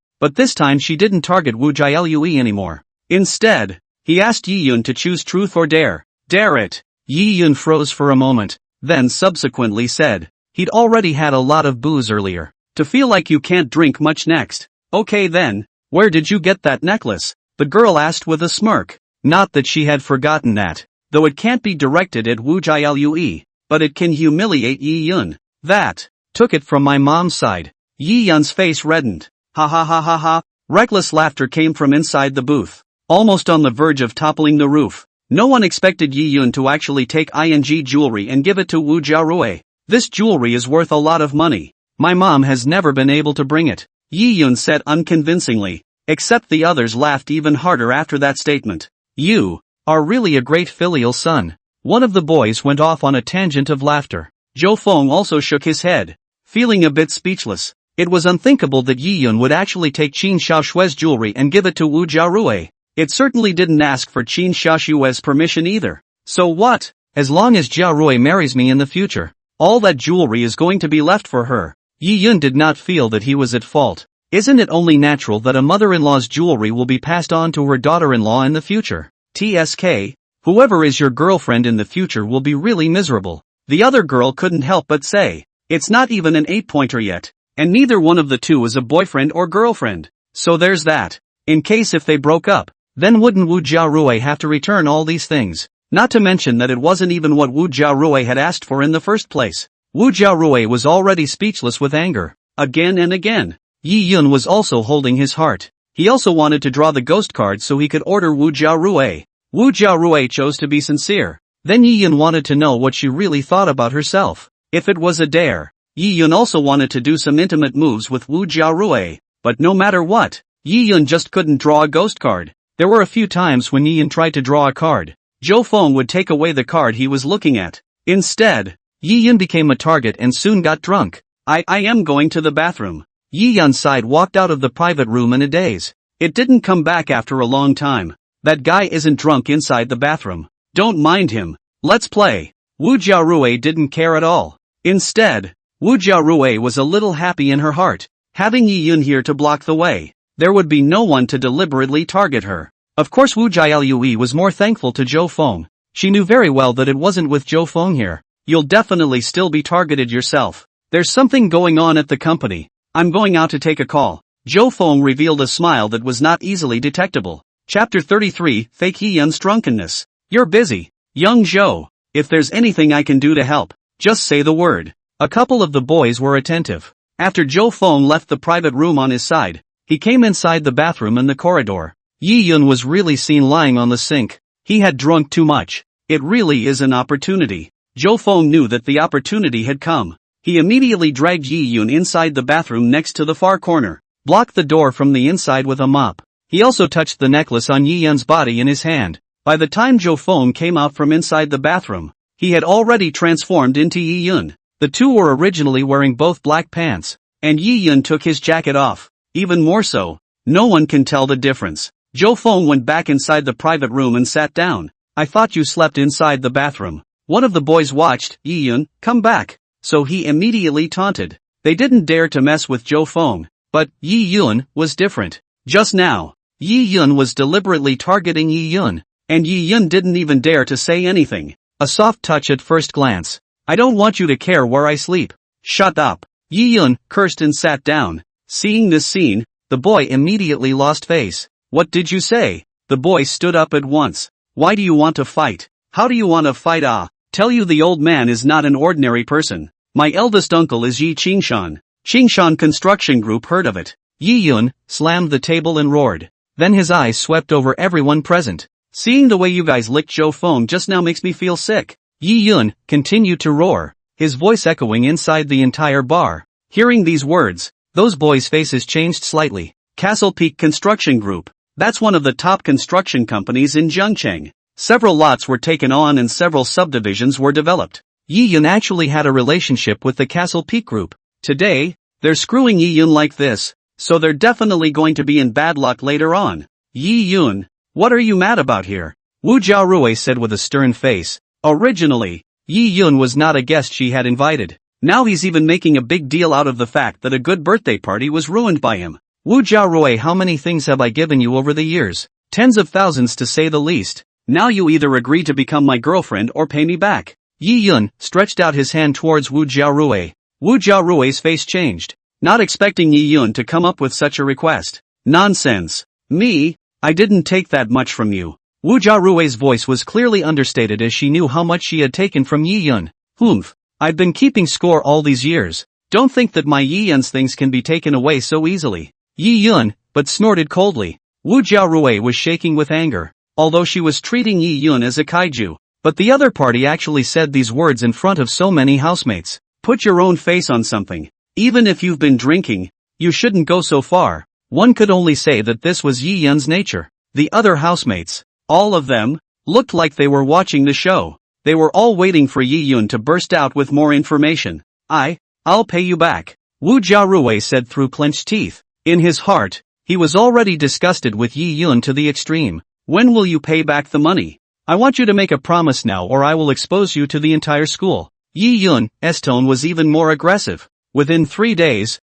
But this time she didn't target Wu Jialue anymore. Instead, he asked Yi Yun to choose truth or dare. Dare it. Yi Yun froze for a moment, then subsequently said, he'd already had a lot of booze earlier. To feel like you can't drink much next. Okay then, where did you get that necklace? The girl asked with a smirk. Not that she had forgotten that, though it can't be directed at Wu Jialue, but it can humiliate Yi Yun. That, took it from my mom's side. Yi Yun's face reddened. Ha ha ha ha ha. Reckless laughter came from inside the booth, almost on the verge of toppling the roof. No one expected Yi Yun to actually take ING jewelry and give it to Wu Jiarui. This jewelry is worth a lot of money. My mom has never been able to bring it, Yi Yun said unconvincingly, except the others laughed even harder after that statement. You are really a great filial son. One of the boys went off on a tangent of laughter. Zhou Feng also shook his head, feeling a bit speechless. It was unthinkable that Yi Yun would actually take Qin Xiaoshui's jewelry and give it to Wu Jiarui. It certainly didn't ask for Qin Xiaoshui's permission either. So what? As long as Jiarui marries me in the future, all that jewelry is going to be left for her. Yi Yun did not feel that he was at fault. Isn't it only natural that a mother-in-law's jewelry will be passed on to her daughter-in-law in the future? TSK, whoever is your girlfriend in the future will be really miserable. The other girl couldn't help but say, it's not even an 8-pointer yet, and neither one of the two is a boyfriend or girlfriend. So there's that. In case if they broke up, then wouldn't Wu Jiarui have to return all these things? Not to mention that it wasn't even what Wu Jiarui had asked for in the first place. Wu Jiarui was already speechless with anger. Again and again. Yi Yun was also holding his heart. He also wanted to draw the ghost card so he could order Wu Jiarui. Wu Jiarui chose to be sincere. Then Yi Yun wanted to know what she really thought about herself. If it was a dare, Yi Yun also wanted to do some intimate moves with Wu Jiarui. But no matter what, Yi Yun just couldn't draw a ghost card. There were a few times when Yi Yun tried to draw a card. Zhou Feng would take away the card he was looking at. Instead, Yi Yun became a target and soon got drunk. I am going to the bathroom. Yi Yun sighed, walked out of the private room in a daze. It didn't come back after a long time. That guy isn't drunk inside the bathroom. Don't mind him. Let's play. Wu Jiarui didn't care at all. Instead, Wu Jiarui was a little happy in her heart. Having Yi Yun here to block the way, there would be no one to deliberately target her. Of course Wu Jialue was more thankful to Zhou Feng. She knew very well that it wasn't with Zhou Feng here. You'll definitely still be targeted yourself. There's something going on at the company. I'm going out to take a call. Zhou Feng revealed a smile that was not easily detectable. Chapter 33, Fake Yi Yun's drunkenness. You're busy, young Zhou. If there's anything I can do to help, just say the word. A couple of the boys were attentive. After Zhou Feng left the private room on his side, he came inside the bathroom and the corridor. Yi Yun was really seen lying on the sink. He had drunk too much. It really is an opportunity. Zhou Feng knew that the opportunity had come. He immediately dragged Yi Yun inside the bathroom next to the far corner, blocked the door from the inside with a mop. He also touched the necklace on Yi Yun's body in his hand. By the time Zhou Feng came out from inside the bathroom, he had already transformed into Yi Yun. The two were originally wearing both black pants, and Yi Yun took his jacket off. Even more so, no one can tell the difference. Zhou Feng went back inside the private room and sat down. I thought you slept inside the bathroom. One of the boys watched. Yi Yun, come back. So he immediately taunted. They didn't dare to mess with Zhou Feng, but Yi Yun was different. Just now, Yi Yun was deliberately targeting Yi Yun, and Yi Yun didn't even dare to say anything. A soft touch at first glance. I don't want you to care where I sleep. Shut up. Yi Yun cursed and sat down. Seeing this scene, the boy immediately lost face. What did you say? The boy stood up at once. Why do you want to fight? How do you want to fight? Tell you the old man is not an ordinary person. My eldest uncle is Yi Qingshan. Qingshan Construction Group heard of it. Yi Yun slammed the table and roared. Then his eyes swept over everyone present. Seeing the way you guys licked Zhou Feng just now makes me feel sick. Yi Yun continued to roar, his voice echoing inside the entire bar. Hearing these words, those boys' faces changed slightly. Castle Peak Construction Group. That's one of the top construction companies in Zhengcheng. Several lots were taken on and several subdivisions were developed. Yi Yun actually had a relationship with the Castle Peak group. Today, they're screwing Yi Yun like this, so they're definitely going to be in bad luck later on. Yi Yun, what are you mad about here? Wu Jiarui said with a stern face. Originally, Yi Yun was not a guest she had invited. Now he's even making a big deal out of the fact that a good birthday party was ruined by him. Wu Jiarui, how many things have I given you over the years? Tens of thousands to say the least. Now you either agree to become my girlfriend or pay me back. Yi Yun stretched out his hand towards Wu Jiarui. Wu Jiarui's face changed, not expecting Yi Yun to come up with such a request. Nonsense. Me? I didn't take that much from you. Wu Jiarui's voice was clearly understated as she knew how much she had taken from Yi Yun. Humph. I've been keeping score all these years. Don't think that my Yi Yun's things can be taken away so easily. Yi Yun, but snorted coldly. Wu Jiarui was shaking with anger, although she was treating Yi Yun as a kaiju. But the other party actually said these words in front of so many housemates. Put your own face on something. Even if you've been drinking, you shouldn't go so far. One could only say that this was Yi Yun's nature. The other housemates, all of them, looked like they were watching the show. They were all waiting for Yi Yun to burst out with more information. I'll pay you back, Wu Jiarui said through clenched teeth. In his heart, he was already disgusted with Yi Yun to the extreme. When will you pay back the money? I want you to make a promise now or I will expose you to the entire school. Yi Yun's tone was even more aggressive. Within 3 days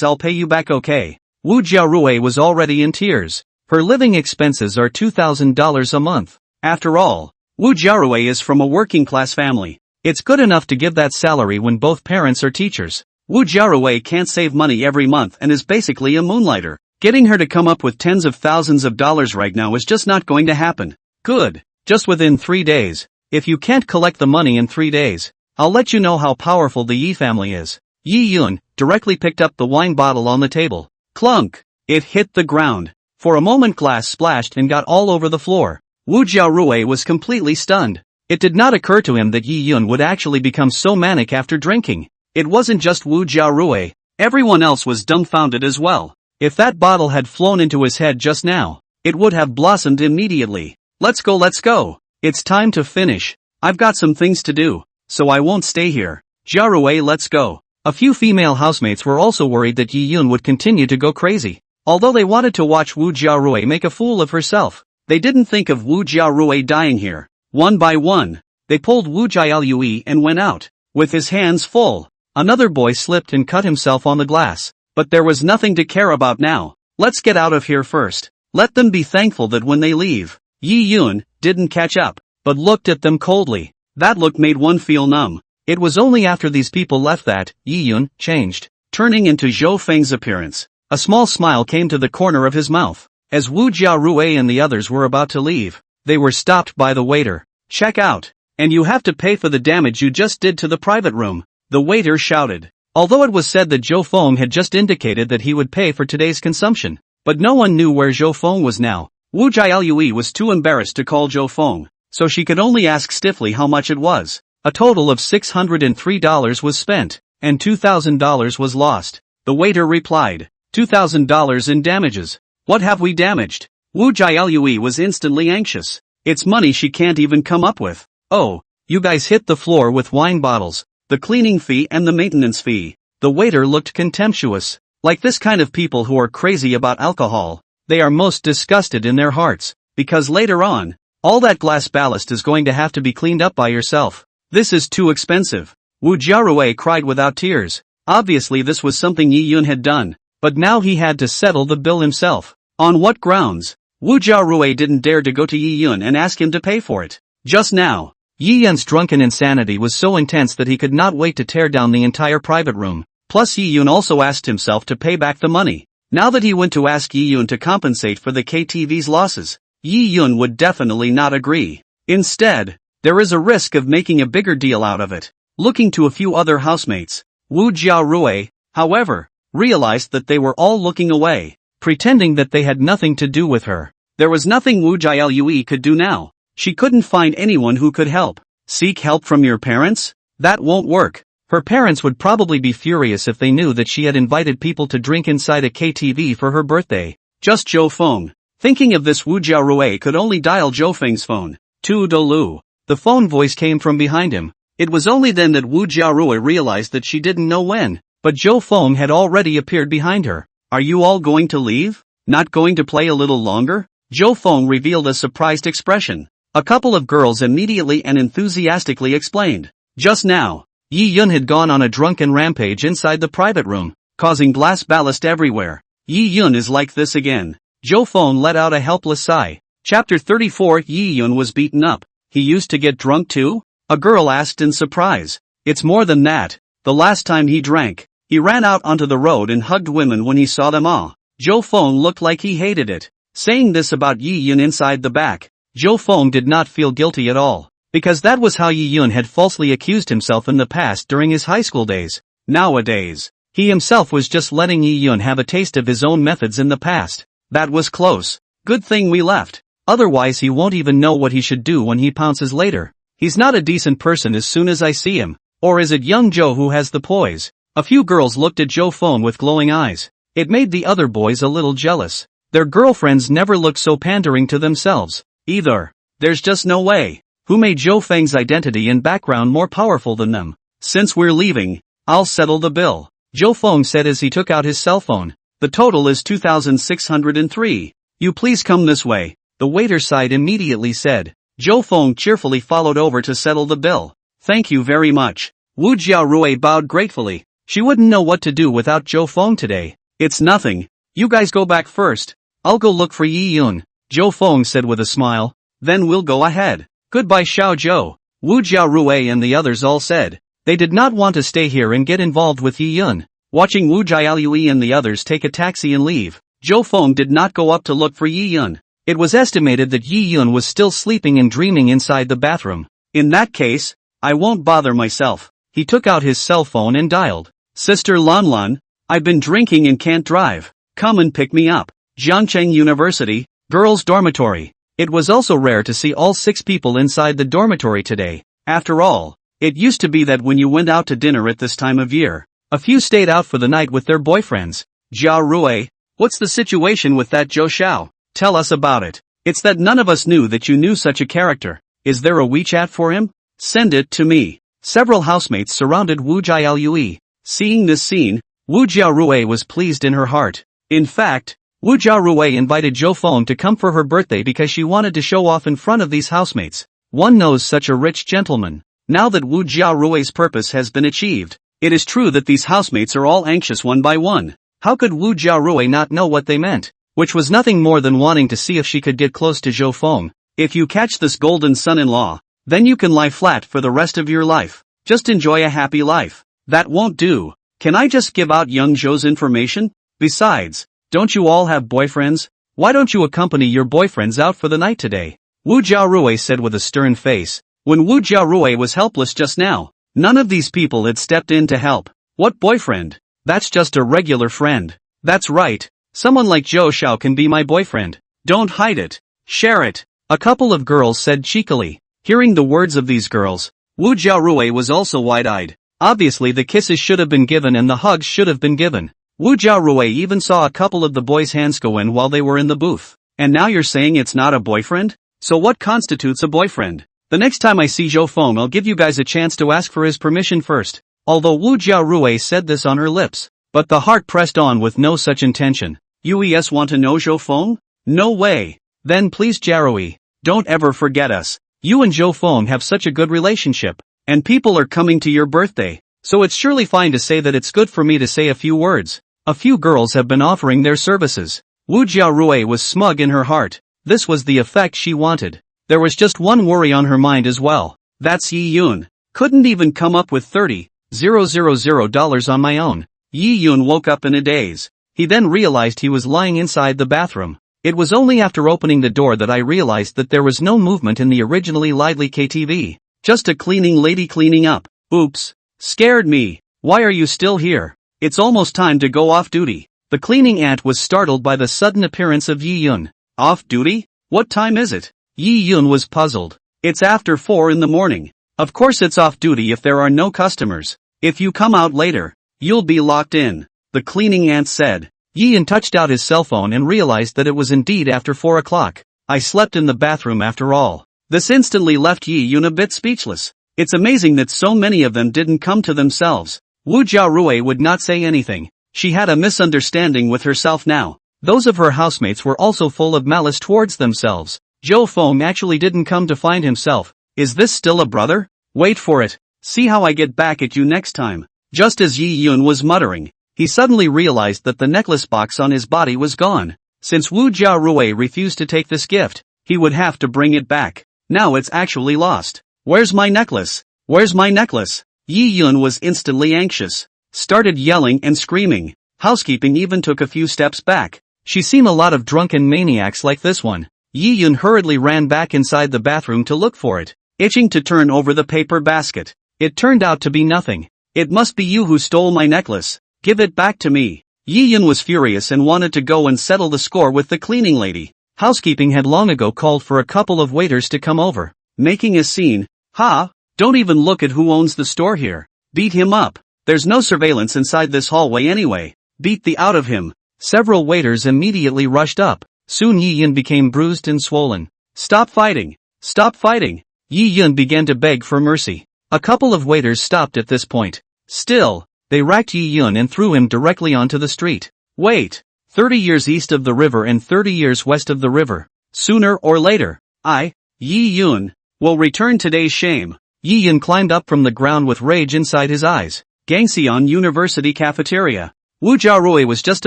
I'll pay you back, okay? Wu Jiarui was already in tears. Her living expenses are $2,000 a month. After all, Wu Jiarui is from a working class family. It's good enough to give that salary when both parents are teachers. Wu Jiarui can't save money every month and is basically a moonlighter. Getting her to come up with tens of thousands of dollars right now is just not going to happen. Good. Just within 3 days. If you can't collect the money in 3 days, I'll let you know how powerful the Yi family is. Yi Yun directly picked up the wine bottle on the table. Clunk! It hit the ground. For a moment glass splashed and got all over the floor. Wu Jiarui was completely stunned. It did not occur to him that Yi Yun would actually become so manic after drinking. It wasn't just Wu Jiarui. Everyone else was dumbfounded as well. If that bottle had flown into his head just now, it would have blossomed immediately. Let's go. It's time to finish. I've got some things to do, so I won't stay here. Jiarui, let's go. A few female housemates were also worried that Yi Yun would continue to go crazy. Although they wanted to watch Wu Jiarui make a fool of herself, they didn't think of Wu Jiarui dying here. One by one, they pulled Wu Jialui and went out, with his hands full. Another boy slipped and cut himself on the glass. But there was nothing to care about now. Let's get out of here first. Let them be thankful that when they leave, Yi Yun didn't catch up, but looked at them coldly. That look made one feel numb. It was only after these people left that Yi Yun changed, turning into Zhou Feng's appearance. A small smile came to the corner of his mouth. As Wu Jiarui and the others were about to leave, they were stopped by the waiter. Check out, and you have to pay for the damage you just did to the private room, the waiter shouted. Although it was said that Zhou Feng had just indicated that he would pay for today's consumption, but no one knew where Zhou Feng was now. Wu Jialui was too embarrassed to call Zhou Feng, so she could only ask stiffly how much it was. A total of $603 was spent, and $2,000 was lost. The waiter replied, $2,000 in damages. What have we damaged? Wu Jialui was instantly anxious. It's money she can't even come up with. Oh, you guys hit the floor with wine bottles, the cleaning fee and the maintenance fee. The waiter looked contemptuous. Like this kind of people who are crazy about alcohol, they are most disgusted in their hearts, because later on, all that glass ballast is going to have to be cleaned up by yourself. This is too expensive. Wu Jiarui cried without tears. Obviously this was something Yi Yun had done, but now he had to settle the bill himself. On what grounds? Wu Jiarui didn't dare to go to Yi Yun and ask him to pay for it. Just now, Yi Yun's drunken insanity was so intense that he could not wait to tear down the entire private room. Plus Yi Yun also asked himself to pay back the money. Now that he went to ask Yi Yun to compensate for the KTV's losses, Yi Yun would definitely not agree. Instead, there is a risk of making a bigger deal out of it. Looking to a few other housemates, Wu Jiarui, however, realized that they were all looking away, pretending that they had nothing to do with her. There was nothing Wu Jialui could do now. She couldn't find anyone who could help. Seek help from your parents? That won't work. Her parents would probably be furious if they knew that she had invited people to drink inside a KTV for her birthday. Just Zhou Feng. Thinking of this, Wu Jiarui could only dial Zhou Feng's phone. Tu Dolu. The phone voice came from behind him. It was only then that Wu Jiarui realized that she didn't know when, but Zhou Feng had already appeared behind her. Are you all going to leave? Not going to play a little longer? Zhou Feng revealed a surprised expression. A couple of girls immediately and enthusiastically explained. Just now, Yi Yun had gone on a drunken rampage inside the private room, causing glass ballast everywhere. Yi Yun is like this again. Zhou Feng let out a helpless sigh. Chapter 34 Yi Yun was beaten up. He used to get drunk too? A girl asked in surprise. It's more than that. The last time he drank, he ran out onto the road and hugged women when he saw them all. Zhou Feng looked like he hated it. Saying this about Yi Yun inside the back, Zhou Feng did not feel guilty at all, because that was how Yi Yun had falsely accused himself in the past during his high school days. Nowadays, he himself was just letting Yi Yun have a taste of his own methods in the past. That was close. Good thing we left. Otherwise he won't even know what he should do when he pounces later. He's not a decent person as soon as I see him. Or is it young Joe who has the poise? A few girls looked at Zhou Feng with glowing eyes. It made the other boys a little jealous. Their girlfriends never looked so pandering to themselves, either. There's just no way. Who made Zhou Feng's identity and background more powerful than them? Since we're leaving, I'll settle the bill, Zhou Feng said as he took out his cell phone. The total is 2,603. You please come this way, the waiter side immediately said. Zhou Feng cheerfully followed over to settle the bill. Thank you very much. Wu Jiarui bowed gratefully. She wouldn't know what to do without Zhou Feng today. It's nothing. You guys go back first. I'll go look for Yi Yun, Zhou Feng said with a smile. Then we'll go ahead. Goodbye Xiao Zhou, Wu Jiarui and the others all said. They did not want to stay here and get involved with Yi Yun. Watching Wu Jialui and the others take a taxi and leave, Zhou Feng did not go up to look for Yi Yun. It was estimated that Yi Yun was still sleeping and dreaming inside the bathroom. In that case, I won't bother myself. He took out his cell phone and dialed. Sister Lan Lan, I've been drinking and can't drive. Come and pick me up. Jiangcheng University, girls' dormitory. It was also rare to see all 6 people inside the dormitory today. After all, it used to be that when you went out to dinner at this time of year, a few stayed out for the night with their boyfriends. Jia Rui, what's the situation with that Zhou Xiao? Tell us about it. It's that none of us knew that you knew such a character. Is there a WeChat for him? Send it to me. Several housemates surrounded Wu Jialui. Seeing this scene, Wu Jiarui was pleased in her heart. In fact, Wu Jiarui invited Zhou Feng to come for her birthday because she wanted to show off in front of these housemates. One knows such a rich gentleman. Now that Wu Jiarui's purpose has been achieved, it is true that these housemates are all anxious one by one. How could Wu Jiarui not know what they meant? Which was nothing more than wanting to see if she could get close to Zhou Feng. If you catch this golden son-in-law, then you can lie flat for the rest of your life. Just enjoy a happy life. That won't do. Can I just give out young Zhou's information? Besides, don't you all have boyfriends? Why don't you accompany your boyfriends out for the night today? Wu Jiarui said with a stern face. When Wu Jiarui was helpless just now, none of these people had stepped in to help. What boyfriend? That's just a regular friend. That's right. Someone like Zhou Xiao can be my boyfriend. Don't hide it. Share it. A couple of girls said cheekily. Hearing the words of these girls, Wu Jiarui was also wide-eyed. Obviously the kisses should have been given and the hugs should have been given. Wu Jiarui even saw a couple of the boys' hands go in while they were in the booth. And now you're saying it's not a boyfriend? So what constitutes a boyfriend? The next time I see Zhou Feng I'll give you guys a chance to ask for his permission first. Although Wu Jiarui said this on her lips, but the heart pressed on with no such intention. You want to know Zhou Feng? No way. Then please Jiarui, don't ever forget us. You and Zhou Feng have such a good relationship. And people are coming to your birthday. So it's surely fine to say that it's good for me to say a few words. A few girls have been offering their services. Wu Jiarui was smug in her heart. This was the effect she wanted. There was just one worry on her mind as well. That's Yi Yun. Couldn't even come up with $30,000 on my own. Yi Yun woke up in a daze. He then realized he was lying inside the bathroom. It was only after opening the door that I realized that there was no movement in the originally lively KTV. Just a cleaning lady cleaning up. Oops. Scared me. Why are you still here? It's almost time to go off duty. The cleaning aunt was startled by the sudden appearance of Yi Yun. Off duty? What time is it? Yi Yun was puzzled. It's after 4 in the morning. Of course it's off duty if there are no customers. If you come out later, you'll be locked in, the cleaning aunt said. Yi Yun touched out his cell phone and realized that it was indeed after 4 o'clock. I slept in the bathroom after all. This instantly left Yi Yun a bit speechless. It's amazing that so many of them didn't come to themselves. Wu Jiarui would not say anything. She had a misunderstanding with herself now. Those of her housemates were also full of malice towards themselves. Zhou Feng actually didn't come to find himself. Is this still a brother? Wait for it. See how I get back at you next time. Just as Yi Yun was muttering, he suddenly realized that the necklace box on his body was gone. Since Wu Jiarui refused to take this gift, he would have to bring it back. Now it's actually lost. Where's my necklace? Where's my necklace? Yi Yun was instantly anxious. Started yelling and screaming. Housekeeping even took a few steps back. She's seen a lot of drunken maniacs like this one. Yi Yun hurriedly ran back inside the bathroom to look for it, itching to turn over the paper basket. It turned out to be nothing. It must be you who stole my necklace. Give it back to me. Yi Yun was furious and wanted to go and settle the score with the cleaning lady. Housekeeping had long ago called for a couple of waiters to come over, making a scene. Ha! Don't even look at who owns the store here. Beat him up. There's no surveillance inside this hallway anyway. Beat the out of him. Several waiters immediately rushed up. Soon Yi Yun became bruised and swollen. Stop fighting! Stop fighting! Yi Yun began to beg for mercy. A couple of waiters stopped at this point. Still, they racked Yi Yun and threw him directly onto the street. Wait! 30 years east of the river and 30 years west of the river. Sooner or later, I, Yi Yun, will return today's shame. Yi Yun climbed up from the ground with rage inside his eyes. Gangxian University cafeteria. Wu Jiarui was just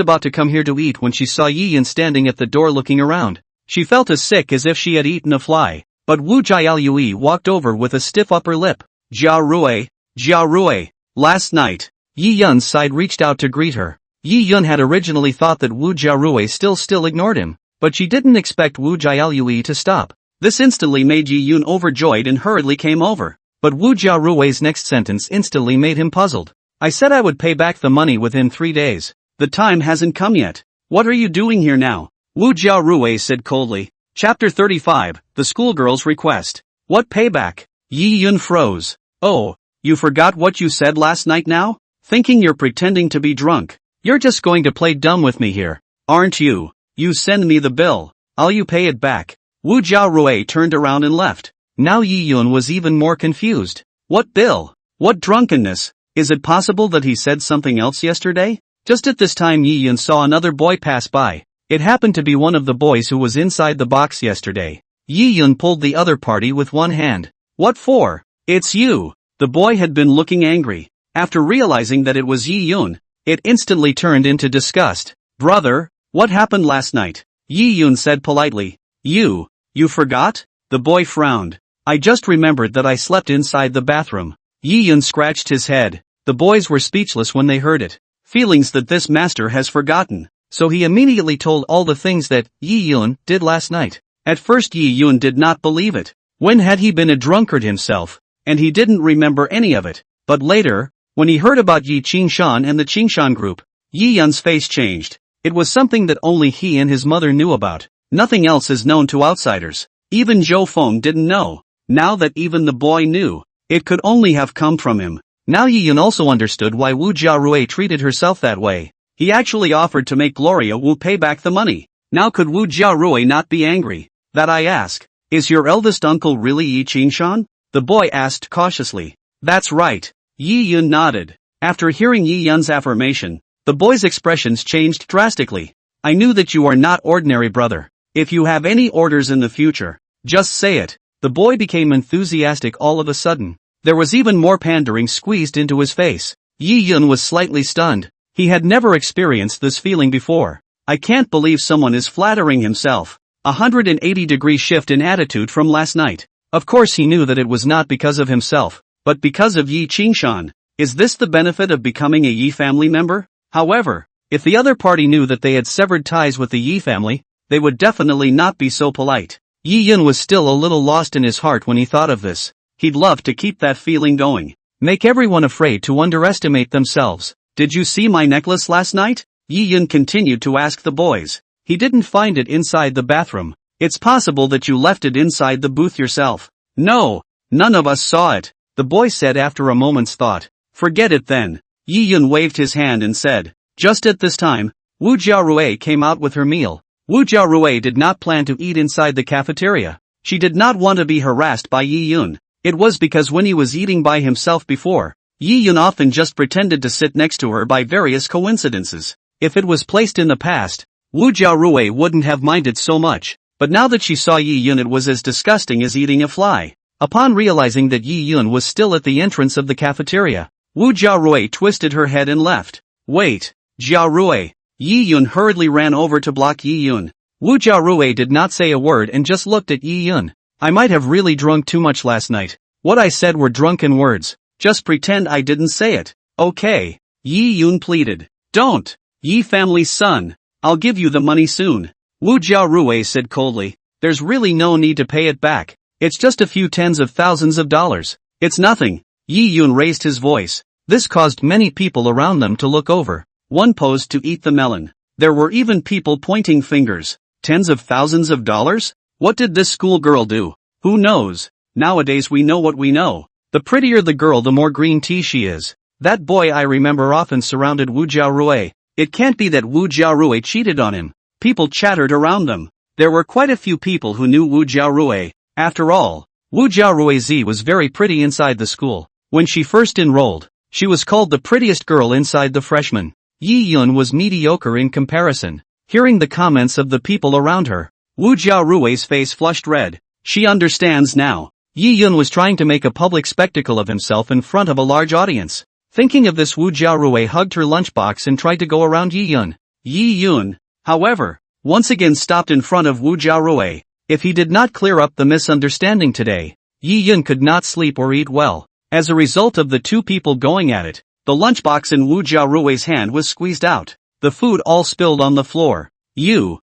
about to come here to eat when she saw Yi Yun standing at the door looking around. She felt as sick as if she had eaten a fly. But Wu Jiaolui walked over with a stiff upper lip. Jiarui, Jiarui. Last night, Yi Yun's side reached out to greet her. Yi Yun had originally thought that Wu Jiarui still ignored him, but she didn't expect Wu Jiaolui to stop. This instantly made Yi Yun overjoyed and hurriedly came over. But Wu Jiaorui's next sentence instantly made him puzzled. I said I would pay back the money within 3 days. The time hasn't come yet. What are you doing here now? Wu Jiarui said coldly. Chapter 35, The Schoolgirl's Request. What payback? Yi Yun froze. Oh, you forgot what you said last night now? Thinking you're pretending to be drunk. You're just going to play dumb with me here, aren't you? You send me the bill. I'll you pay it back. Wu Jiarui turned around and left. Now Yi Yun was even more confused. What bill? What drunkenness? Is it possible that he said something else yesterday? Just at this time Yi Yun saw another boy pass by. It happened to be one of the boys who was inside the box yesterday. Yi Yun pulled the other party with one hand. What for? It's you. The boy had been looking angry. After realizing that it was Yi Yun, it instantly turned into disgust. Brother, what happened last night? Yi Yun said politely. You forgot? The boy frowned. I just remembered that I slept inside the bathroom. Yi Yun scratched his head. The boys were speechless when they heard it. Feelings that this master has forgotten. So he immediately told all the things that Yi Yun did last night. At first Yi Yun did not believe it. When had he been a drunkard himself? And he didn't remember any of it. But later, when he heard about Yi Qingshan and the Qingshan group, Yi Yun's face changed. It was something that only he and his mother knew about. Nothing else is known to outsiders. Even Zhou Feng didn't know. Now that even the boy knew, it could only have come from him. Now Yi Yun also understood why Wu Jiarui treated herself that way. He actually offered to make Gloria Wu pay back the money. Now could Wu Jiarui not be angry? That I ask. Is your eldest uncle really Yi Qingshan? The boy asked cautiously. That's right. Yi Yun nodded. After hearing Yi Yun's affirmation, the boy's expressions changed drastically. I knew that you are not ordinary brother. If you have any orders in the future, just say it. The boy became enthusiastic all of a sudden. There was even more pandering squeezed into his face. Yi Yun was slightly stunned. He had never experienced this feeling before. I can't believe someone is flattering himself. 180-degree shift in attitude from last night. Of course he knew that it was not because of himself, but because of Yi Qingshan. Is this the benefit of becoming a Yi family member? However, if the other party knew that they had severed ties with the Yi family, they would definitely not be so polite. Yi Yun was still a little lost in his heart when he thought of this. He'd love to keep that feeling going. Make everyone afraid to underestimate themselves. Did you see my necklace last night? Yi Yun continued to ask the boys. He didn't find it inside the bathroom. It's possible that you left it inside the booth yourself. No, none of us saw it, the boy said after a moment's thought. Forget it then. Yi Yun waved his hand and said. Just at this time, Wu Jiarui came out with her meal. Wu Jiarui did not plan to eat inside the cafeteria. She did not want to be harassed by Yi Yun. It was because when he was eating by himself before, Yi Yun often just pretended to sit next to her by various coincidences. If it was placed in the past, Wu Jiarui wouldn't have minded so much, but now that she saw Yi Yun it was as disgusting as eating a fly. Upon realizing that Yi Yun was still at the entrance of the cafeteria, Wu Jiarui twisted her head and left. Wait, Jiarui. Yi Yun hurriedly ran over to block Yi Yun. Wu Jiarui did not say a word and just looked at Yi Yun. I might have really drunk too much last night. What I said were drunken words. Just pretend I didn't say it. Okay. Yi Yun pleaded. Don't. Yi family's son. I'll give you the money soon. Wu Jiarui said coldly. There's really no need to pay it back. It's just a few tens of thousands of dollars. It's nothing. Yi Yun raised his voice. This caused many people around them to look over. One posed to eat the melon. There were even people pointing fingers. Tens of thousands of dollars? What did this schoolgirl do? Who knows? Nowadays we know what we know. The prettier the girl the more green tea she is. That boy I remember often surrounded Wu Jiarui. It can't be that Wu Jiarui cheated on him. People chattered around them. There were quite a few people who knew Wu Jiarui. After all, Wu Jiarui was very pretty inside the school. When she first enrolled, she was called the prettiest girl inside the freshmen. Yi Yun was mediocre in comparison. Hearing the comments of the people around her, Wu Jiarui's face flushed red. She understands now. Yi Yun was trying to make a public spectacle of himself in front of a large audience. Thinking of this, Wu Jiarui hugged her lunchbox and tried to go around Yi Yun. Yi Yun, however, once again stopped in front of Wu Jiarui. If he did not clear up the misunderstanding today, Yi Yun could not sleep or eat well. As a result of the two people going at it, the lunchbox in Wu Jiarui's hand was squeezed out. The food all spilled on the floor. You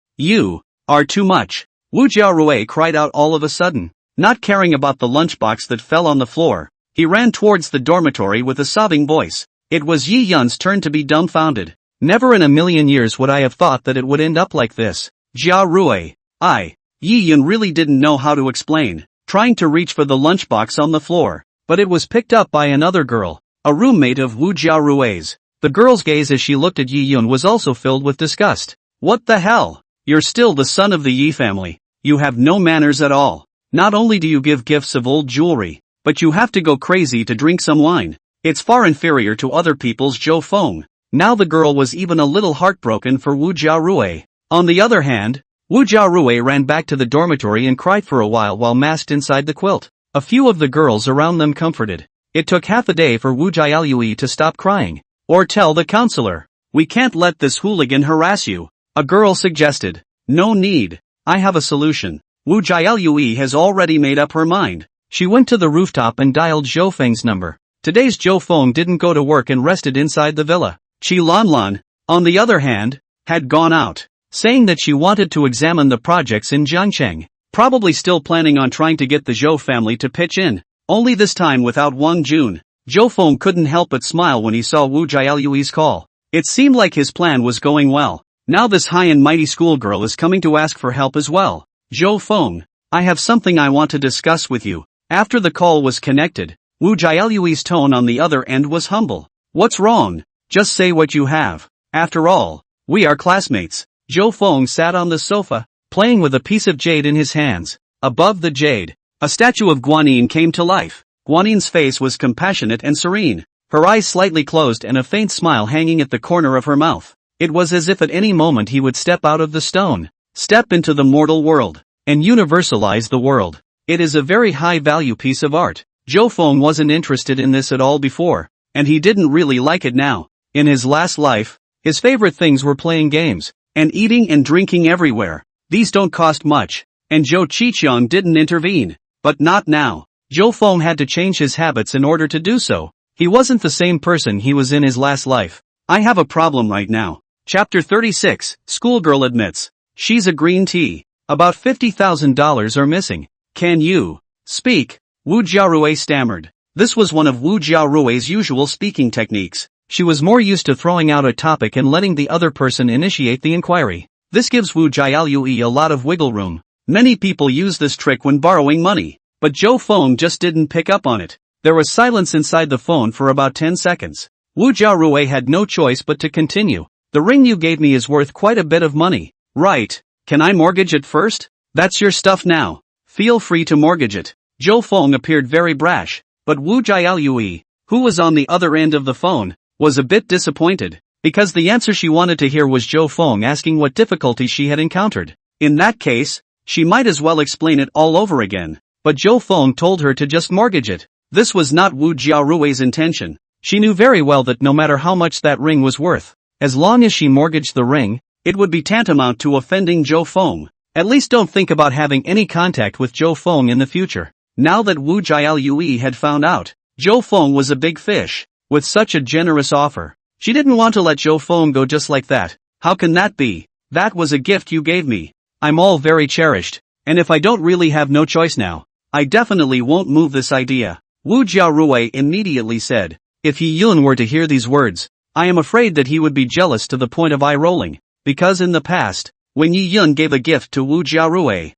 are too much. Wu Jiarui cried out all of a sudden. Not caring about the lunchbox that fell on the floor, he ran towards the dormitory with a sobbing voice. It was Yi Yun's turn to be dumbfounded. Never in a million years would I have thought that it would end up like this. Jiarui, Yi Yun really didn't know how to explain, trying to reach for the lunchbox on the floor, but it was picked up by another girl, a roommate of Wu Jiarui's. The girl's gaze as she looked at Yi Yun was also filled with disgust. What the hell? You're still the son of the Yi family. You have no manners at all. Not only do you give gifts of old jewelry, but you have to go crazy to drink some wine. It's far inferior to other people's Zhou Feng. Now the girl was even a little heartbroken for Wu Jiarui. On the other hand, Wu Jiarui ran back to the dormitory and cried for a while masked inside the quilt. A few of the girls around them comforted. It took half a day for Wu Jialui to stop crying. Or tell the counselor. We can't let this hooligan harass you, a girl suggested. No need. I have a solution. Wu Jialui has already made up her mind. She went to the rooftop and dialed Zhou Feng's number. Today's Zhou Feng didn't go to work and rested inside the villa. Qi Lanlan, on the other hand, had gone out, saying that she wanted to examine the projects in Jiangcheng, probably still planning on trying to get the Zhou family to pitch in, only this time without Wang Jun. Zhou Feng couldn't help but smile when he saw Wu Jialui's call. It seemed like his plan was going well. Now this high and mighty schoolgirl is coming to ask for help as well. Zhou Feng, I have something I want to discuss with you. After the call was connected, Wu Jialui's tone on the other end was humble. What's wrong? Just say what you have. After all, we are classmates. Zhou Feng sat on the sofa, playing with a piece of jade in his hands. Above the jade, a statue of Guanyin came to life. Guanyin's face was compassionate and serene, her eyes slightly closed and a faint smile hanging at the corner of her mouth. It was as if at any moment he would step out of the stone, step into the mortal world, and universalize the world. It is a very high-value piece of art. Zhou Feng wasn't interested in this at all before, and he didn't really like it now. In his last life, his favorite things were playing games, and eating and drinking everywhere. These don't cost much, and Zhou Qiqiang didn't intervene. But not now. Zhou Feng had to change his habits in order to do so. He wasn't the same person he was in his last life. I have a problem right now. Chapter 36, Schoolgirl admits. She's a green tea. About $50,000 are missing. Can you speak? Wu Jiarui stammered. This was one of Wu Jiarui's usual speaking techniques. She was more used to throwing out a topic and letting the other person initiate the inquiry. This gives Wu Jialui a lot of wiggle room. Many people use this trick when borrowing money. But Zhou Feng just didn't pick up on it. There was silence inside the phone for about 10 seconds. Wu Jiarui had no choice but to continue. The ring you gave me is worth quite a bit of money. Right. Can I mortgage it first? That's your stuff now. Feel free to mortgage it. Zhou Feng appeared very brash, but Wu Jiaolui, who was on the other end of the phone, was a bit disappointed, because the answer she wanted to hear was Zhou Feng asking what difficulties she had encountered. In that case, she might as well explain it all over again, but Zhou Feng told her to just mortgage it. This was not Wu Jiaorui's intention. She knew very well that no matter how much that ring was worth, as long as she mortgaged the ring, it would be tantamount to offending Zhou Feng. At least don't think about having any contact with Zhou Feng in the future. Now that Wu Jiaolui had found out, Zhou Feng was a big fish, with such a generous offer. She didn't want to let Zhou Feng go just like that. How can that be? That was a gift you gave me. I'm all very cherished, and if I don't really have no choice now, I definitely won't move this idea. Wu Jiaorui immediately said. If Yi Yun were to hear these words, I am afraid that he would be jealous to the point of eye-rolling, because in the past, when Yi Yun gave a gift to Wu Jiaorui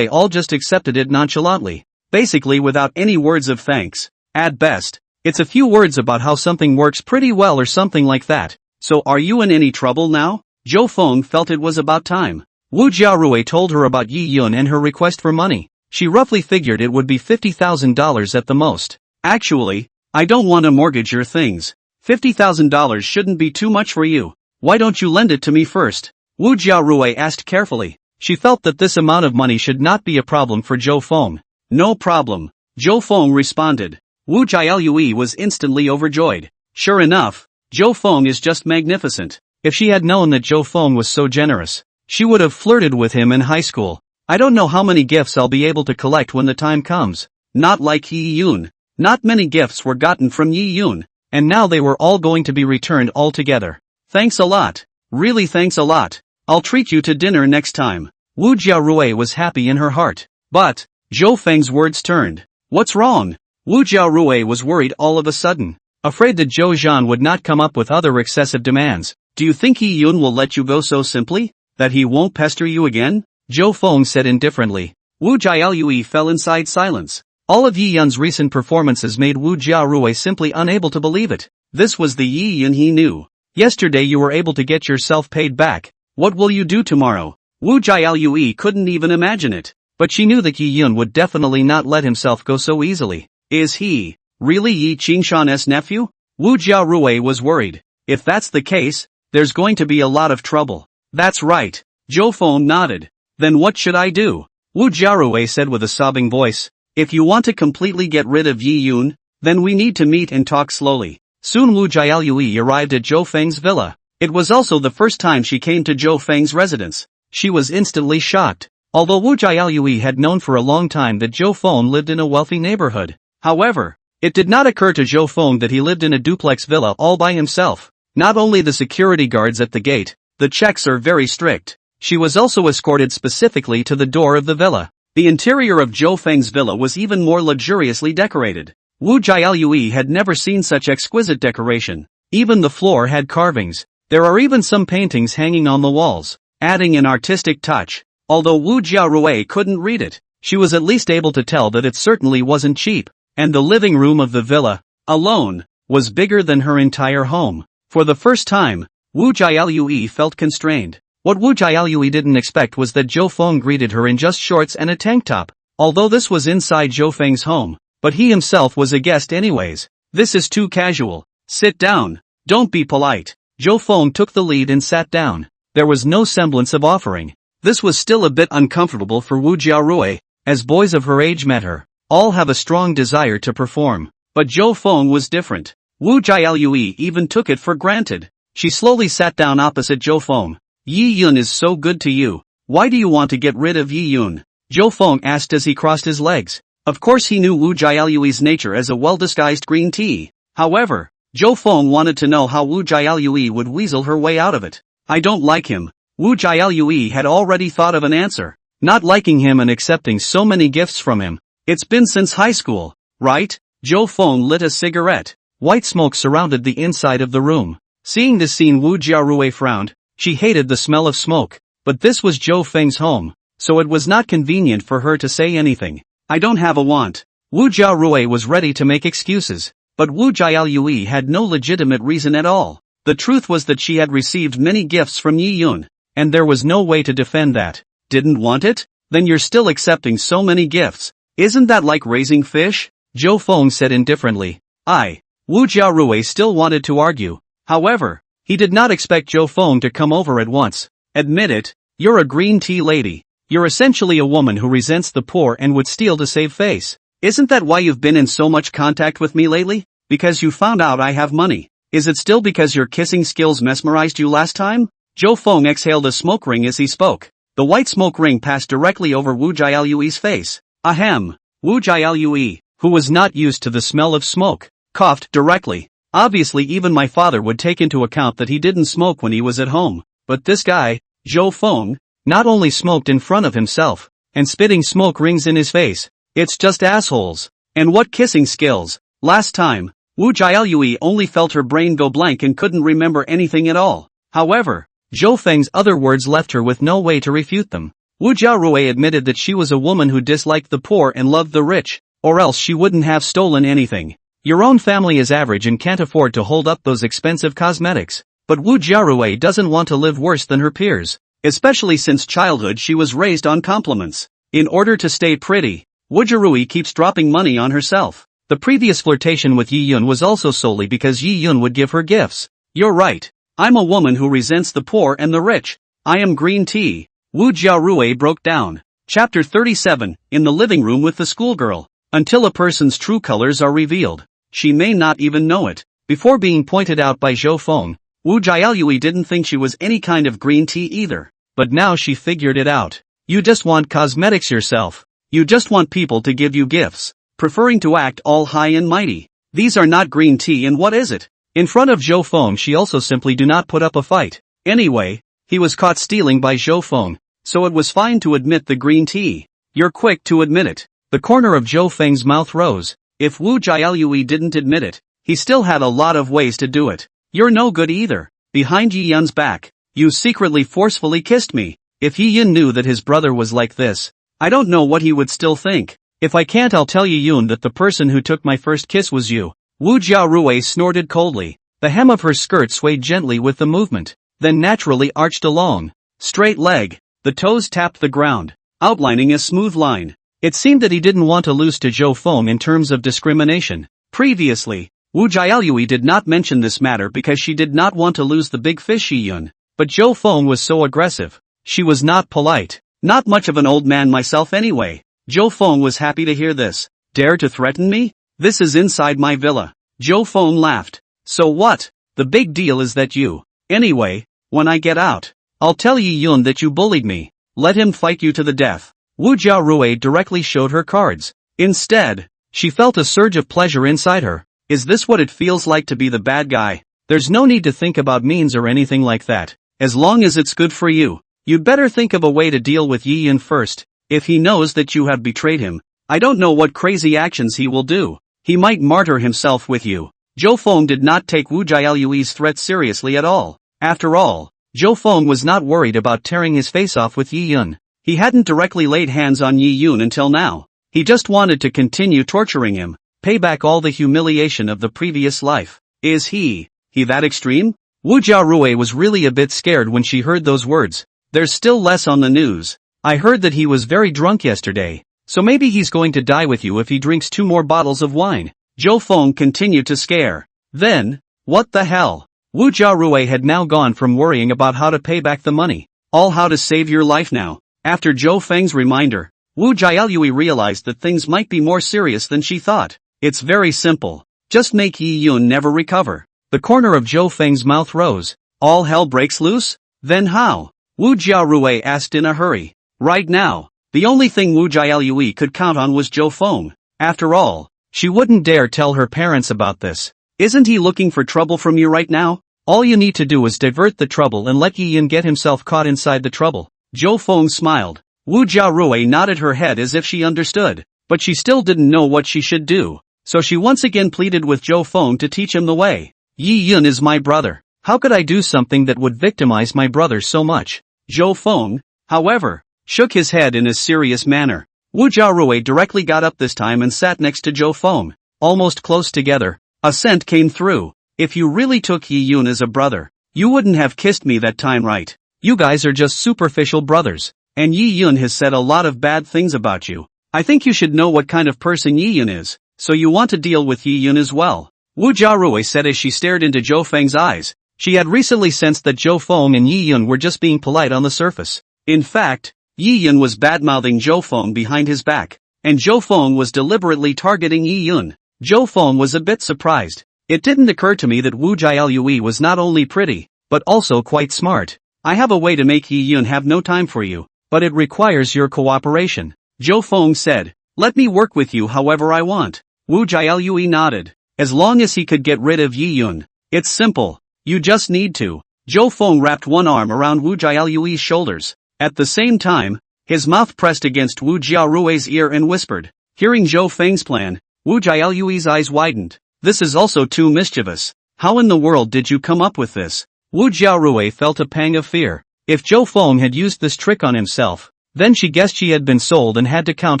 all just accepted it nonchalantly, basically without any words of thanks. At best, it's a few words about how something works pretty well or something like that. So are you in any trouble now? Zhou Feng felt it was about time. Wu Jiaorui told her about Yi Yun and her request for money. She roughly figured it would be $50,000 at the most. Actually, I don't want to mortgage your things. $50,000 shouldn't be too much for you. Why don't you lend it to me first? Wu Jiaorui asked carefully. She felt that this amount of money should not be a problem for Zhou Feng. No problem, Zhou Feng responded. Wu Jiaolui was instantly overjoyed. Sure enough, Zhou Feng is just magnificent. If she had known that Zhou Feng was so generous, she would have flirted with him in high school. I don't know how many gifts I'll be able to collect when the time comes. Not like Yi Yun. Not many gifts were gotten from Yi Yun, and now they were all going to be returned altogether. Thanks a lot. Really thanks a lot. I'll treat you to dinner next time. Wu Jiaorui was happy in her heart. But, Zhou Feng's words turned. What's wrong? Wu Jiaorui was worried all of a sudden, afraid that Zhou Zhan would not come up with other excessive demands. Do you think Yi Yun will let you go so simply? That he won't pester you again? Zhou Feng said indifferently. Wu Jiaolui fell inside silence. All of Yi Yun's recent performances made Wu Jiaorui simply unable to believe it. This was the Yi Yun he knew. Yesterday you were able to get yourself paid back. What will you do tomorrow? Wu Jiaolui couldn't even imagine it. But she knew that Yi Yun would definitely not let himself go so easily. Is he really Yi Qingshan's nephew? Wu Jiaorui was worried. If that's the case, there's going to be a lot of trouble. That's right. Zhou Feng nodded. Then what should I do? Wu Jiaorui said with a sobbing voice. If you want to completely get rid of Yi Yun, then we need to meet and talk slowly. Soon Wu Jiaolui arrived at Zhou Feng's villa. It was also the first time she came to Zhou Feng's residence. She was instantly shocked. Although Wu Jiaolui had known for a long time that Zhou Feng lived in a wealthy neighborhood. However, it did not occur to Zhou Feng that he lived in a duplex villa all by himself. Not only the security guards at the gate, the checks are very strict. She was also escorted specifically to the door of the villa. The interior of Zhou Feng's villa was even more luxuriously decorated. Wu Jiaolui had never seen such exquisite decoration. Even the floor had carvings. There are even some paintings hanging on the walls, adding an artistic touch. Although Wu Jiaorui couldn't read it, she was at least able to tell that it certainly wasn't cheap. And the living room of the villa, alone, was bigger than her entire home. For the first time, Wu Jiaolui felt constrained. What Wu Jiaolui didn't expect was that Zhou Feng greeted her in just shorts and a tank top. Although this was inside Zhou Feng's home, but he himself was a guest anyways. This is too casual. Sit down. Don't be polite. Zhou Feng took the lead and sat down. There was no semblance of offering. This was still a bit uncomfortable for Wu Jiaorui, as boys of her age met her. All have a strong desire to perform. But Zhou Feng was different. Wu Jiaolui even took it for granted. She slowly sat down opposite Zhou Feng. Yi Yun is so good to you. Why do you want to get rid of Yi Yun? Zhou Feng asked as he crossed his legs. Of course he knew Wu Jiaolui's nature as a well-disguised green tea. However, Zhou Feng wanted to know how Wu Jiaolui would weasel her way out of it. I don't like him. Wu Jiaolui had already thought of an answer. Not liking him and accepting so many gifts from him. It's been since high school, right? Zhou Feng lit a cigarette. White smoke surrounded the inside of the room. Seeing this scene, Wu Jiaorui frowned. She hated the smell of smoke. But this was Zhou Feng's home, so it was not convenient for her to say anything. I don't have a want. Wu Jiaorui was ready to make excuses. But Wu Jiaolui had no legitimate reason at all. The truth was that she had received many gifts from Yi Yun, and there was no way to defend that. Didn't want it? Then you're still accepting so many gifts. Isn't that like raising fish? Zhou Feng said indifferently. Wu Jiarui still wanted to argue. However, he did not expect Zhou Feng to come over at once. Admit it, you're a green tea lady. You're essentially a woman who resents the poor and would steal to save face. Isn't that why you've been in so much contact with me lately? Because you found out I have money. Is it still because your kissing skills mesmerized you last time? Zhou Feng exhaled a smoke ring as he spoke. The white smoke ring passed directly over Wu Jialui's face. Ahem. Wu Jialui, who was not used to the smell of smoke, coughed directly. Obviously even my father would take into account that he didn't smoke when he was at home. But this guy, Zhou Feng, not only smoked in front of himself, and spitting smoke rings in his face. It's just assholes. And what kissing skills. Last time, Wu Jialui only felt her brain go blank and couldn't remember anything at all. However, Zhou Feng's other words left her with no way to refute them. Wu Jiarui admitted that she was a woman who disliked the poor and loved the rich, or else she wouldn't have stolen anything. Your own family is average and can't afford to hold up those expensive cosmetics. But Wu Jiarui doesn't want to live worse than her peers, especially since childhood she was raised on compliments. In order to stay pretty, Wu Jiarui keeps dropping money on herself. The previous flirtation with Yi Yun was also solely because Yi Yun would give her gifts. You're right. I'm a woman who resents the poor and the rich. I am green tea. Wu Jiarui broke down. Chapter 37, in the living room with the schoolgirl. Until a person's true colors are revealed, she may not even know it. Before being pointed out by Zhou Feng, Wu Jialui didn't think she was any kind of green tea either. But now she figured it out. You just want cosmetics yourself. You just want people to give you gifts, preferring to act all high and mighty. These are not green tea, and what is it? In front of Zhou Feng she also simply do not put up a fight. Anyway, he was caught stealing by Zhou Feng, so it was fine to admit the green tea. You're quick to admit it. The corner of Zhou Feng's mouth rose. If Wu Jialui didn't admit it, he still had a lot of ways to do it. You're no good either. Behind Yi Yun's back, you secretly forcefully kissed me. If Yi Yun knew that his brother was like this, I don't know what he would still think. If I can't, I'll tell Yi Yun that the person who took my first kiss was you. Wu Jiarui snorted coldly. The hem of her skirt swayed gently with the movement, then naturally arched along. Straight leg. The toes tapped the ground, outlining a smooth line. It seemed that he didn't want to lose to Zhou Feng in terms of discrimination. Previously, Wu Jialui did not mention this matter because she did not want to lose the big fish Yi Yun. But Zhou Feng was so aggressive. She was not polite. Not much of an old man myself anyway. Zhou Feng was happy to hear this. Dare to threaten me? This is inside my villa. Zhou Feng laughed. So what? The big deal is that you. Anyway, when I get out, I'll tell Yi Yun that you bullied me. Let him fight you to the death. Wu Jiarui directly showed her cards. Instead, she felt a surge of pleasure inside her. Is this what it feels like to be the bad guy? There's no need to think about means or anything like that. As long as it's good for you. You'd better think of a way to deal with Yi Yun first. If he knows that you have betrayed him, I don't know what crazy actions he will do. He might martyr himself with you. Zhou Feng did not take Wu Jialui's threat seriously at all. After all, Zhou Feng was not worried about tearing his face off with Yi Yun. He hadn't directly laid hands on Yi Yun until now. He just wanted to continue torturing him, pay back all the humiliation of the previous life. Is he that extreme? Wu Jiarui was really a bit scared when she heard those words. There's still less on the news. I heard that he was very drunk yesterday, so maybe he's going to die with you if he drinks 2 more bottles of wine. Zhou Feng continued to scare. Then, what the hell? Wu Jiarui had now gone from worrying about how to pay back the money, all how to save your life now. After Zhou Feng's reminder, Wu Jialui realized that things might be more serious than she thought. It's very simple. Just make Yi Yun never recover. The corner of Zhou Feng's mouth rose. All hell breaks loose? Then how? Wu Jiarui asked in a hurry. Right now, the only thing Wu Jialui could count on was Zhou Feng. After all, she wouldn't dare tell her parents about this. Isn't he looking for trouble from you right now? All you need to do is divert the trouble and let Yi Yun get himself caught inside the trouble. Zhou Feng smiled. Wu Jiarui nodded her head as if she understood, but she still didn't know what she should do. So she once again pleaded with Zhou Feng to teach him the way. Yi Yun is my brother. How could I do something that would victimize my brother so much? Zhou Feng, however, shook his head in a serious manner. Wu Jiarui directly got up this time and sat next to Zhou Feng, almost close together. A scent came through. If you really took Yi Yun as a brother, you wouldn't have kissed me that time, right? You guys are just superficial brothers. And Yi Yun has said a lot of bad things about you. I think you should know what kind of person Yi Yun is, so you want to deal with Yi Yun as well. Wu Jiarui said as she stared into Zhou Feng's eyes. She had recently sensed that Zhou Feng and Yi Yun were just being polite on the surface. In fact, Yi Yun was badmouthing Zhou Feng behind his back, and Zhou Feng was deliberately targeting Yi Yun. Zhou Feng was a bit surprised. It didn't occur to me that Wu Jialui was not only pretty, but also quite smart. I have a way to make Yi Yun have no time for you, but it requires your cooperation. Zhou Feng said, let me work with you however I want. Wu Jialui nodded. As long as he could get rid of Yi Yun. It's simple. You just need to. Zhou Feng wrapped one arm around Wu Jialui's shoulders. At the same time, his mouth pressed against Wu Jiarui's ear and whispered. Hearing Zhou Feng's plan, Wu Jialui's eyes widened. This is also too mischievous. How in the world did you come up with this? Wu Jiarui felt a pang of fear. If Zhou Feng had used this trick on himself, then she guessed she had been sold and had to count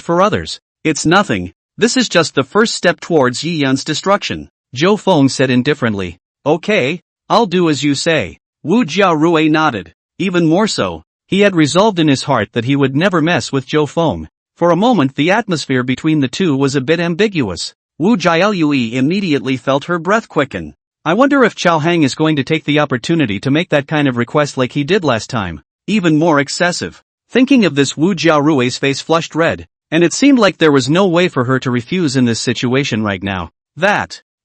for others. It's nothing. This is just the first step towards Yi Yun's destruction. Zhou Feng said indifferently. Okay, I'll do as you say. Wu Jiarui nodded. Even more so, he had resolved in his heart that he would never mess with Zhou Feng. For a moment the atmosphere between the two was a bit ambiguous. Wu Jialui immediately felt her breath quicken. I wonder if Chao Hang is going to take the opportunity to make that kind of request like he did last time. Even more excessive. Thinking of this, Wu Jiarui's face flushed red, and it seemed like there was no way for her to refuse in this situation right now.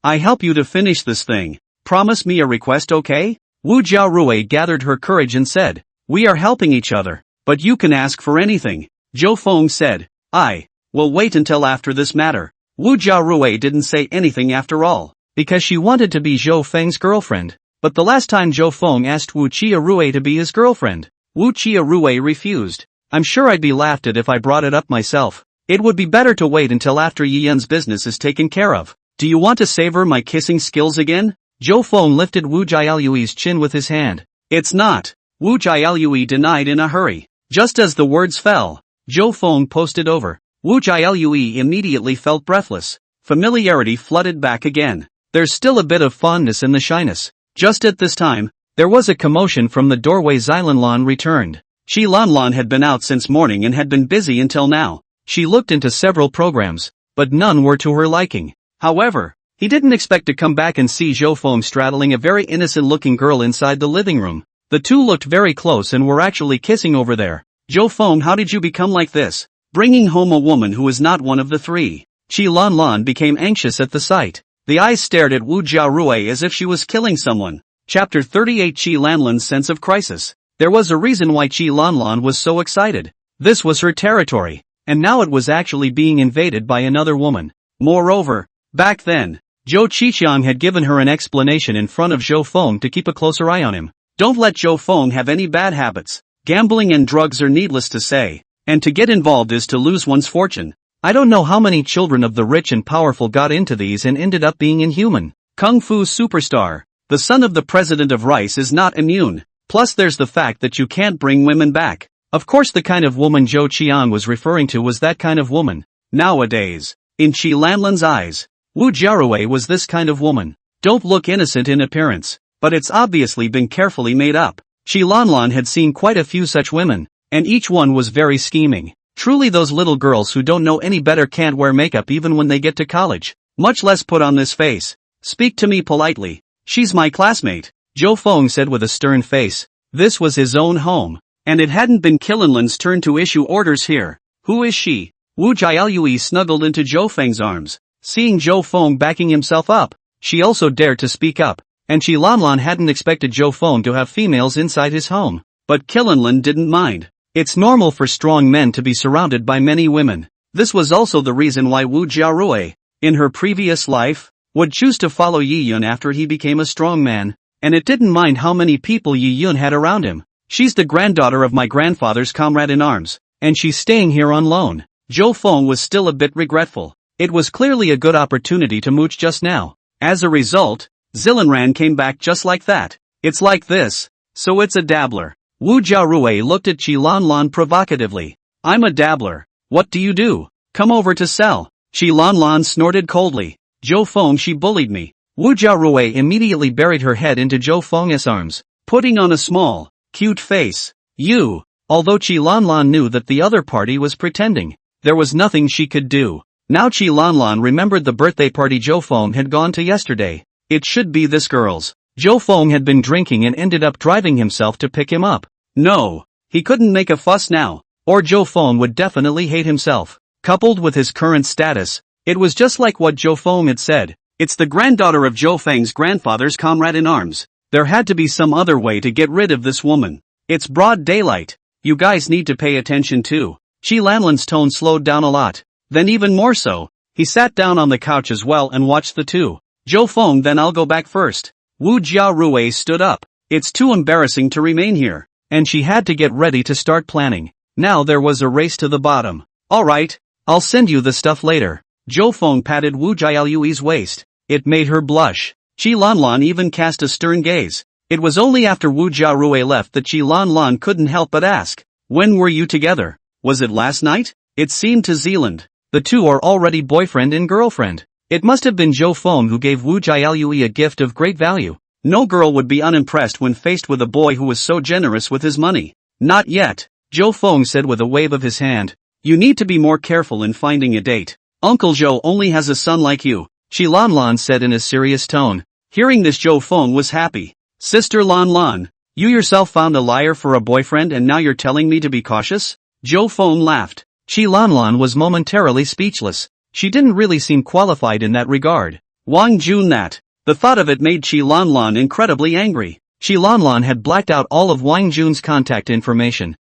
I help you to finish this thing. Promise me a request, okay? Wu Jiarui gathered her courage and said, we are helping each other, but you can ask for anything. Zhou Feng said, I will wait until after this matter. Wu Jiarui didn't say anything after all, because she wanted to be Zhou Feng's girlfriend. But the last time Zhou Feng asked Wu Jiarui to be his girlfriend, Wu Jiarui refused. I'm sure I'd be laughed at if I brought it up myself. It would be better to wait until after Yi Yun's business is taken care of. Do you want to savor my kissing skills again? Zhou Feng lifted Wu Jialui's chin with his hand. It's not. Wu Jialui denied in a hurry. Just as the words fell, Zhou Feng posted over. Wu Jialui immediately felt breathless. Familiarity flooded back again. There's still a bit of fondness in the shyness. Just at this time, there was a commotion from the doorway. Xilanlan returned. Xilanlan had been out since morning and had been busy until now. She looked into several programs, but none were to her liking. However, he didn't expect to come back and see Zhou Feng straddling a very innocent-looking girl inside the living room. The two looked very close and were actually kissing over there. Zhou Feng, how did you become like this? Bringing home a woman who is not one of the three. Xilanlan became anxious at the sight. The eyes stared at Wu Jiarui as if she was killing someone. Chapter 38. Xilanlan's sense of crisis. There was a reason why Xilanlan was so excited. This was her territory, and now it was actually being invaded by another woman. Moreover, back then, Zhou Qiqiang had given her an explanation in front of Zhou Feng to keep a closer eye on him. Don't let Zhou Feng have any bad habits. Gambling and drugs are needless to say, and to get involved is to lose one's fortune. I don't know how many children of the rich and powerful got into these and ended up being inhuman. Kung Fu superstar, the son of the president of Rice, is not immune. Plus there's the fact that you can't bring women back. Of course the kind of woman Zhou Qiang was referring to was that kind of woman. Nowadays, in Xilanlan's eyes, Wu Jiarui was this kind of woman. Don't look innocent in appearance, but it's obviously been carefully made up. Xilanlan had seen quite a few such women, and each one was very scheming. Truly those little girls who don't know any better can't wear makeup even when they get to college, much less put on this face. Speak to me politely. She's my classmate, Zhou Feng said with a stern face. This was his own home, and it hadn't been Qilanlan's turn to issue orders here. Who is she? Wu Jialui snuggled into Zhou Feng's arms. Seeing Zhou Feng backing himself up, she also dared to speak up, and Xilanlan hadn't expected Zhou Feng to have females inside his home. But Qilanlan didn't mind. It's normal for strong men to be surrounded by many women. This was also the reason why Wu Jiarui, in her previous life, would choose to follow Yi Yun after he became a strong man, and it didn't mind how many people Yi Yun had around him. She's the granddaughter of my grandfather's comrade in arms, and she's staying here on loan. Zhou Feng was still a bit regretful. It was clearly a good opportunity to mooch just now. As a result, Xilanran came back just like that. It's like this. So it's a dabbler. Wu Jiarui looked at Xilanlan provocatively. I'm a dabbler. What do you do? Come over to sell. Xilanlan snorted coldly. Zhou Feng, she bullied me. Wu Jiarui immediately buried her head into Zhou Feng's arms, putting on a small, cute face. You. Although Xilanlan knew that the other party was pretending, There was nothing she could do. Now Chi Lanlan remembered the birthday party Zhou Feng had gone to yesterday. It should be this girl's. Zhou Feng had been drinking and ended up driving himself to pick him up. No, he couldn't make a fuss now, or Zhou Feng would definitely hate himself. Coupled with his current status, it was just like what Zhou Feng had said. It's the granddaughter of Zhou Feng's grandfather's comrade in arms. There had to be some other way to get rid of this woman. It's broad daylight. You guys need to pay attention too. Chi Lanlan's tone slowed down a lot. Then even more so, he sat down on the couch as well and watched the two. Zhou Feng, then I'll go back first. Wu Jiarui stood up. It's too embarrassing to remain here. And she had to get ready to start planning. Now there was a race to the bottom. Alright, I'll send you the stuff later. Zhou Feng patted Wu Jialui's waist. It made her blush. Chi Lanlan even cast a stern gaze. It was only after Wu Jiarui left that Chi Lanlan couldn't help but ask, when were you together? Was it last night? It seemed to Zealand. The two are already boyfriend and girlfriend. It must have been Zhou Feng who gave Wu Jialui a gift of great value. No girl would be unimpressed when faced with a boy who was so generous with his money. Not yet, Zhou Feng said with a wave of his hand. You need to be more careful in finding a date. Uncle Zhou only has a son like you, Chi Lanlan said in a serious tone. Hearing this, Zhou Feng was happy. Sister Lanlan, you yourself found a liar for a boyfriend and now you're telling me to be cautious? Zhou Feng laughed. Chi Lanlan was momentarily speechless. She didn't really seem qualified in that regard. Wang Jun that. The thought of it made Chi Lanlan incredibly angry. Chi Lanlan had blacked out all of Wang Jun's contact information.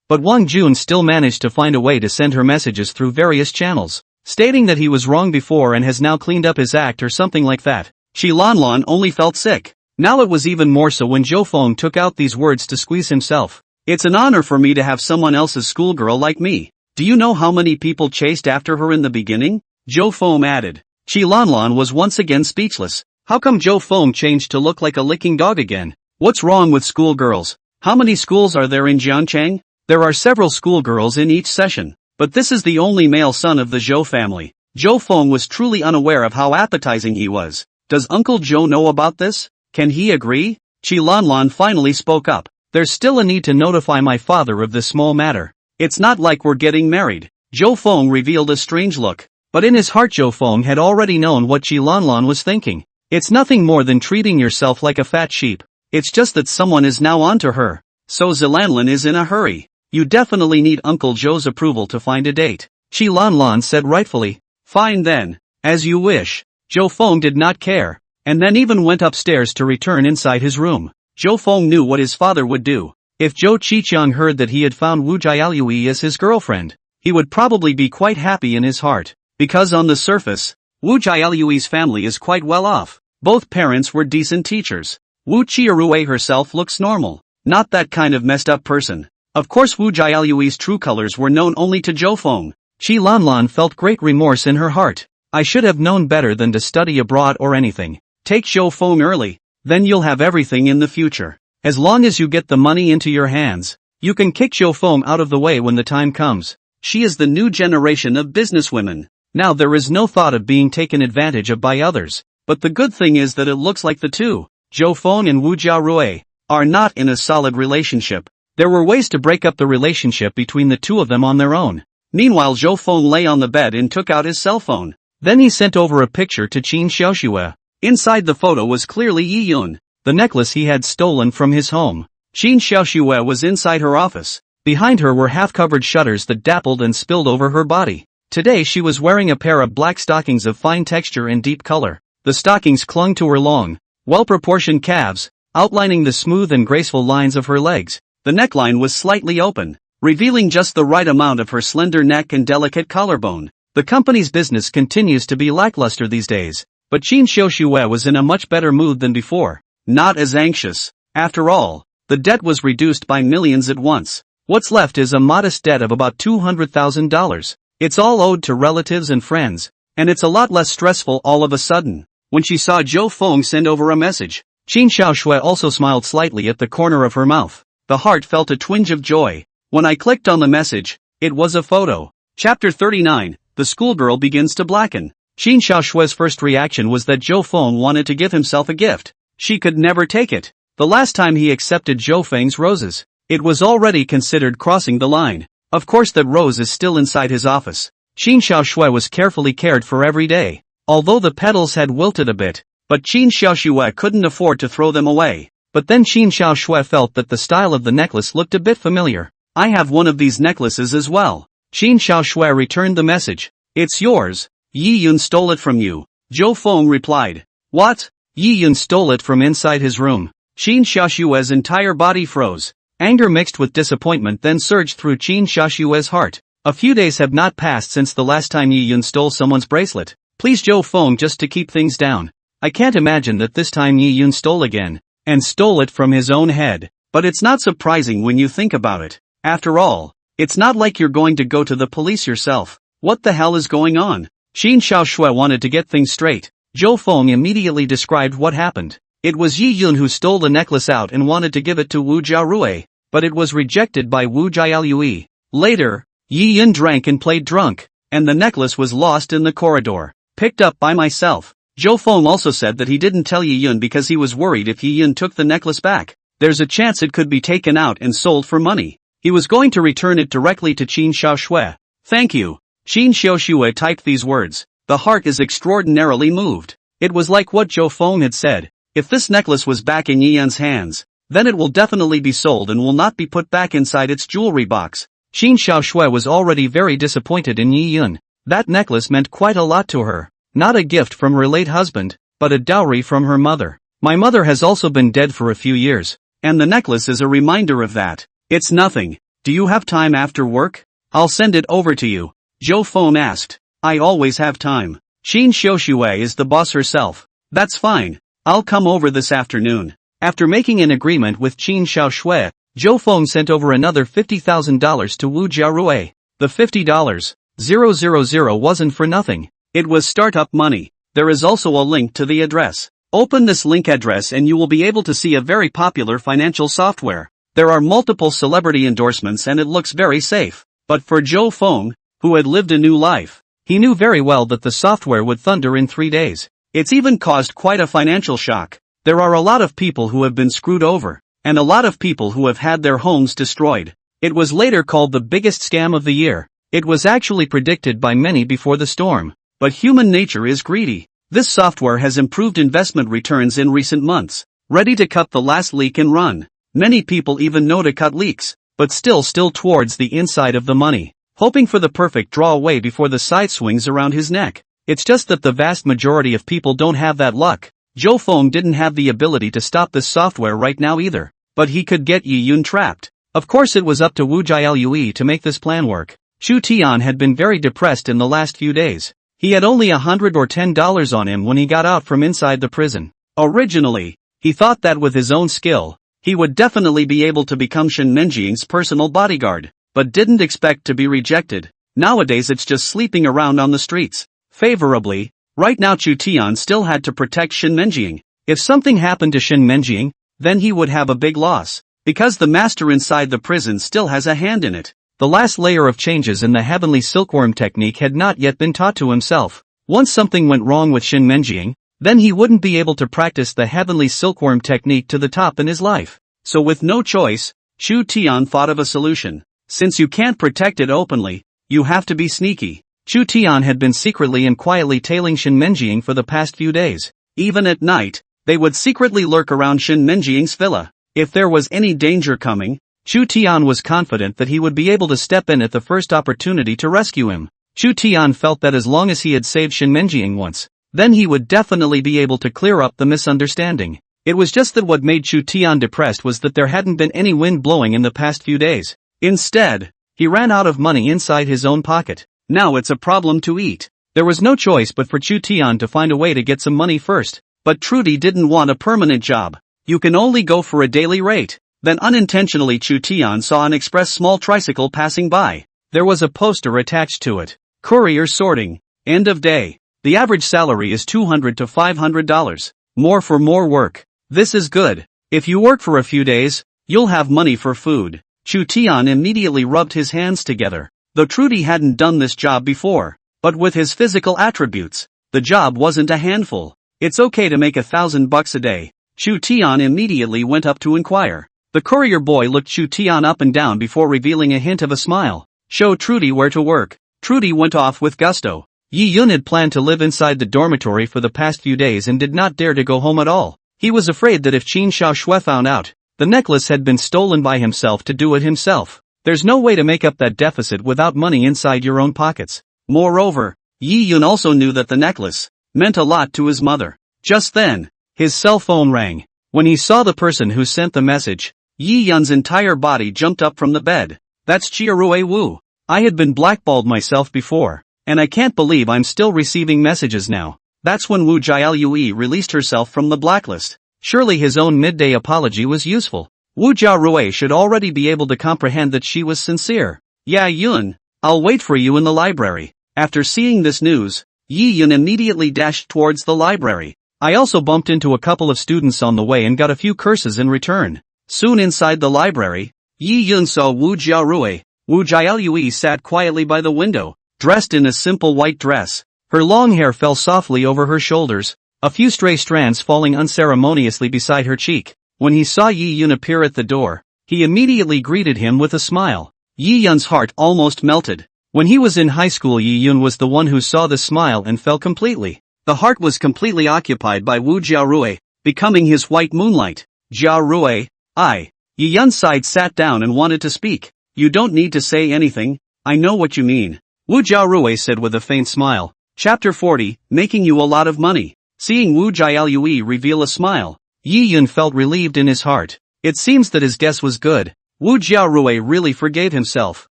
But Wang Jun still managed to find a way to send her messages through various channels, stating that he was wrong before and has now cleaned up his act or something like that. Chi Lanlan only felt sick. Now it was even more so when Zhou Feng took out these words to squeeze himself. It's an honor for me to have someone else's schoolgirl like me. Do you know how many people chased after her in the beginning? Zhou Feng added. Chi Lanlan was once again speechless. How come Zhou Feng changed to look like a licking dog again? What's wrong with schoolgirls? How many schools are there in Jiangchang? There are several schoolgirls in each session, but this is the only male son of the Zhou family. Zhou Feng was truly unaware of how appetizing he was. Does Uncle Zhou know about this? Can he agree? Chi Lanlan finally spoke up. There's still a need to notify my father of this small matter. It's not like we're getting married. Zhou Feng revealed a strange look. But in his heart Zhou Feng had already known what Chi Lanlan was thinking. It's nothing more than treating yourself like a fat sheep. It's just that someone is now onto her. So Zilanlan is in a hurry. You definitely need Uncle Zhou's approval to find a date. Chi Lanlan said rightfully. Fine then. As you wish. Zhou Feng did not care, and then even went upstairs to return inside his room. Zhou Feng knew what his father would do. If Zhou Qiqiang heard that he had found Wu Jiaolui as his girlfriend, he would probably be quite happy in his heart. Because on the surface, Wu Jiaolui's family is quite well off. Both parents were decent teachers. Wu Qiarui herself looks normal. Not that kind of messed up person. Of course Wu Jiaolui's true colors were known only to Zhou Feng. Chi Lanlan felt great remorse in her heart. I should have known better than to study abroad or anything. Take Zhou Feng early. Then you'll have everything in the future. As long as you get the money into your hands, you can kick Zhou Feng out of the way when the time comes. She is the new generation of businesswomen. Now there is no thought of being taken advantage of by others. But the good thing is that it looks like the two, Zhou Feng and Wu Jiarui, are not in a solid relationship. There were ways to break up the relationship between the two of them on their own. Meanwhile Zhou Feng lay on the bed and took out his cell phone. Then he sent over a picture to Qin Xiaoxue. Inside the photo was clearly Yi Yun, the necklace he had stolen from his home. Qin Xiaoxue was inside her office. Behind her were half-covered shutters that dappled and spilled over her body. Today she was wearing a pair of black stockings of fine texture and deep color. The stockings clung to her long, well-proportioned calves, outlining the smooth and graceful lines of her legs. The neckline was slightly open, revealing just the right amount of her slender neck and delicate collarbone. The company's business continues to be lackluster these days, but Qin Xiaoxue was in a much better mood than before. Not as anxious. After all, the debt was reduced by millions at once. What's left is a modest debt of about $200,000. It's all owed to relatives and friends, and it's a lot less stressful all of a sudden. When she saw Zhou Feng send over a message, Qin Xiaoxue also smiled slightly at the corner of her mouth. The heart felt a twinge of joy. When I clicked on the message, it was a photo. Chapter 39, The Schoolgirl Begins to Blacken. Qin Xiaoshue's first reaction was that Zhou Feng wanted to give himself a gift. She could never take it. The last time he accepted Zhou Feng's roses, it was already considered crossing the line. Of course that rose is still inside his office. Qin Xiaoshui was carefully cared for every day. Although the petals had wilted a bit, but Qin Xiaoshui couldn't afford to throw them away. But then Qin Xiaoshui felt that the style of the necklace looked a bit familiar. I have one of these necklaces as well. Qin Xiaoshui returned the message. It's yours. Yi Yun stole it from you. Zhou Feng replied. What? Yi Yun stole it from inside his room. Qin Xiaoshui's entire body froze. Anger mixed with disappointment then surged through Qin Xiaoshui's heart. A few days have not passed since the last time Yi Yun stole someone's bracelet. Please Zhou Feng, just to keep things down. I can't imagine that this time Yi Yun stole again. And stole it from his own head. But it's not surprising when you think about it. After all, it's not like you're going to go to the police yourself. What the hell is going on? Qin Xiaoshui wanted to get things straight. Zhou Feng immediately described what happened. It was Yi Yun who stole the necklace out and wanted to give it to Wu Jiarui, but it was rejected by Wu Jiaolui. Later, Yi Yun drank and played drunk, and the necklace was lost in the corridor. Picked up by myself. Zhou Feng also said that he didn't tell Yi Yun because he was worried if Yi Yun took the necklace back, there's a chance it could be taken out and sold for money. He was going to return it directly to Qin Xiaoshui. Thank you. Qin Xiaoshui typed these words. The heart is extraordinarily moved. It was like what Zhou Feng had said. If this necklace was back in Yi Yun's hands, then it will definitely be sold and will not be put back inside its jewelry box. Qin Xiaoshui was already very disappointed in Yi Yun. That necklace meant quite a lot to her. Not a gift from her late husband, but a dowry from her mother. My mother has also been dead for a few years, and the necklace is a reminder of that. It's nothing. Do you have time after work? I'll send it over to you. Zhou Feng asked. I always have time. Qin Xiaoshui is the boss herself. That's fine. I'll come over this afternoon. After making an agreement with Qin Xiaoshui, Zhou Feng sent over another $50,000 to Wu Jiarui. The $50,000 wasn't for nothing. It was startup money. There is also a link to the address. Open this link address and you will be able to see a very popular financial software. There are multiple celebrity endorsements and it looks very safe. But for Zhou Feng, who had lived a new life, he knew very well that the software would thunder in 3 days. It's even caused quite a financial shock. There are a lot of people who have been screwed over, and a lot of people who have had their homes destroyed. It was later called the biggest scam of the year. It was actually predicted by many before the storm. But human nature is greedy. This software has improved investment returns in recent months. Ready to cut the last leak and run. Many people even know to cut leaks, but still towards the inside of the money, hoping for the perfect draw away before the side swings around his neck. It's just that the vast majority of people don't have that luck. Zhou Feng didn't have the ability to stop this software right now either, but he could get Yi Yun trapped. Of course it was up to Wu Jiaolui to make this plan work. Chu Tian had been very depressed in the last few days. He had only $100 or $10 on him when he got out from inside the prison. Originally, he thought that with his own skill, he would definitely be able to become Shen Menjing's personal bodyguard, but didn't expect to be rejected. Nowadays it's just sleeping around on the streets. Favorably, right now Chu Tian still had to protect Shen Menjing. If something happened to Shen Menjing, then he would have a big loss, because the master inside the prison still has a hand in it. The last layer of changes in the heavenly silkworm technique had not yet been taught to himself. Once something went wrong with Shen Menjing, then he wouldn't be able to practice the heavenly silkworm technique to the top in his life. So with no choice, Chu Tian thought of a solution. Since you can't protect it openly, you have to be sneaky. Chu Tian had been secretly and quietly tailing Shen Menjing for the past few days. Even at night, they would secretly lurk around Shen Menjing's villa. If there was any danger coming, Chu Tian was confident that he would be able to step in at the first opportunity to rescue him. Chu Tian felt that as long as he had saved Shen Menjing once, then he would definitely be able to clear up the misunderstanding. It was just that what made Chu Tian depressed was that there hadn't been any wind blowing in the past few days. Instead, he ran out of money inside his own pocket. Now it's a problem to eat. There was no choice but for Chu Tian to find a way to get some money first. But Trudy didn't want a permanent job. You can only go for a daily rate. Then unintentionally Chu Tian saw an express small tricycle passing by. There was a poster attached to it. Courier sorting. End of day. The average salary is $200 to $500. More for more work. This is good. If you work for a few days, you'll have money for food. Chu Tian immediately rubbed his hands together. Though Trudy hadn't done this job before, but with his physical attributes, the job wasn't a handful. It's okay to make $1,000 a day. Chu Tian immediately went up to inquire. The courier boy looked Chu Tian up and down before revealing a hint of a smile. Show Trudy where to work. Trudy went off with gusto. Yi Yun had planned to live inside the dormitory for the past few days and did not dare to go home at all. He was afraid that if Qin Xiaoshui found out, the necklace had been stolen by himself to do it himself. There's no way to make up that deficit without money inside your own pockets. Moreover, Yi Yun also knew that the necklace meant a lot to his mother. Just then, his cell phone rang. When he saw the person who sent the message, Yi Yun's entire body jumped up from the bed. That's Chiarue Wu. I had been blackballed myself before, and I can't believe I'm still receiving messages now. That's when Wu Jialue released herself from the blacklist. Surely his own midday apology was useful. Wu Jiarue should already be able to comprehend that she was sincere. Yeah Yun, I'll wait for you in the library. After seeing this news, Yi Yun immediately dashed towards the library. I also bumped into a couple of students on the way and got a few curses in return. Soon inside the library, Yi Yun saw Wu Jiarue. Wu Jialue sat quietly by the window, dressed in a simple white dress. Her long hair fell softly over her shoulders, a few stray strands falling unceremoniously beside her cheek. When he saw Yi Yun appear at the door, he immediately greeted him with a smile. Yi Yun's heart almost melted. When he was in high school, Yi Yun was the one who saw the smile and fell completely. The heart was completely occupied by Wu Jiarue, becoming his white moonlight. Jiarue, Yi Yun's side sat down and wanted to speak. You don't need to say anything, I know what you mean. Wu Jiarue said with a faint smile. Chapter 40, Making You a Lot of Money. Seeing Wu Jialue reveal a smile, Yi Yun felt relieved in his heart. It seems that his guess was good. Wu Jiarue really forgave himself.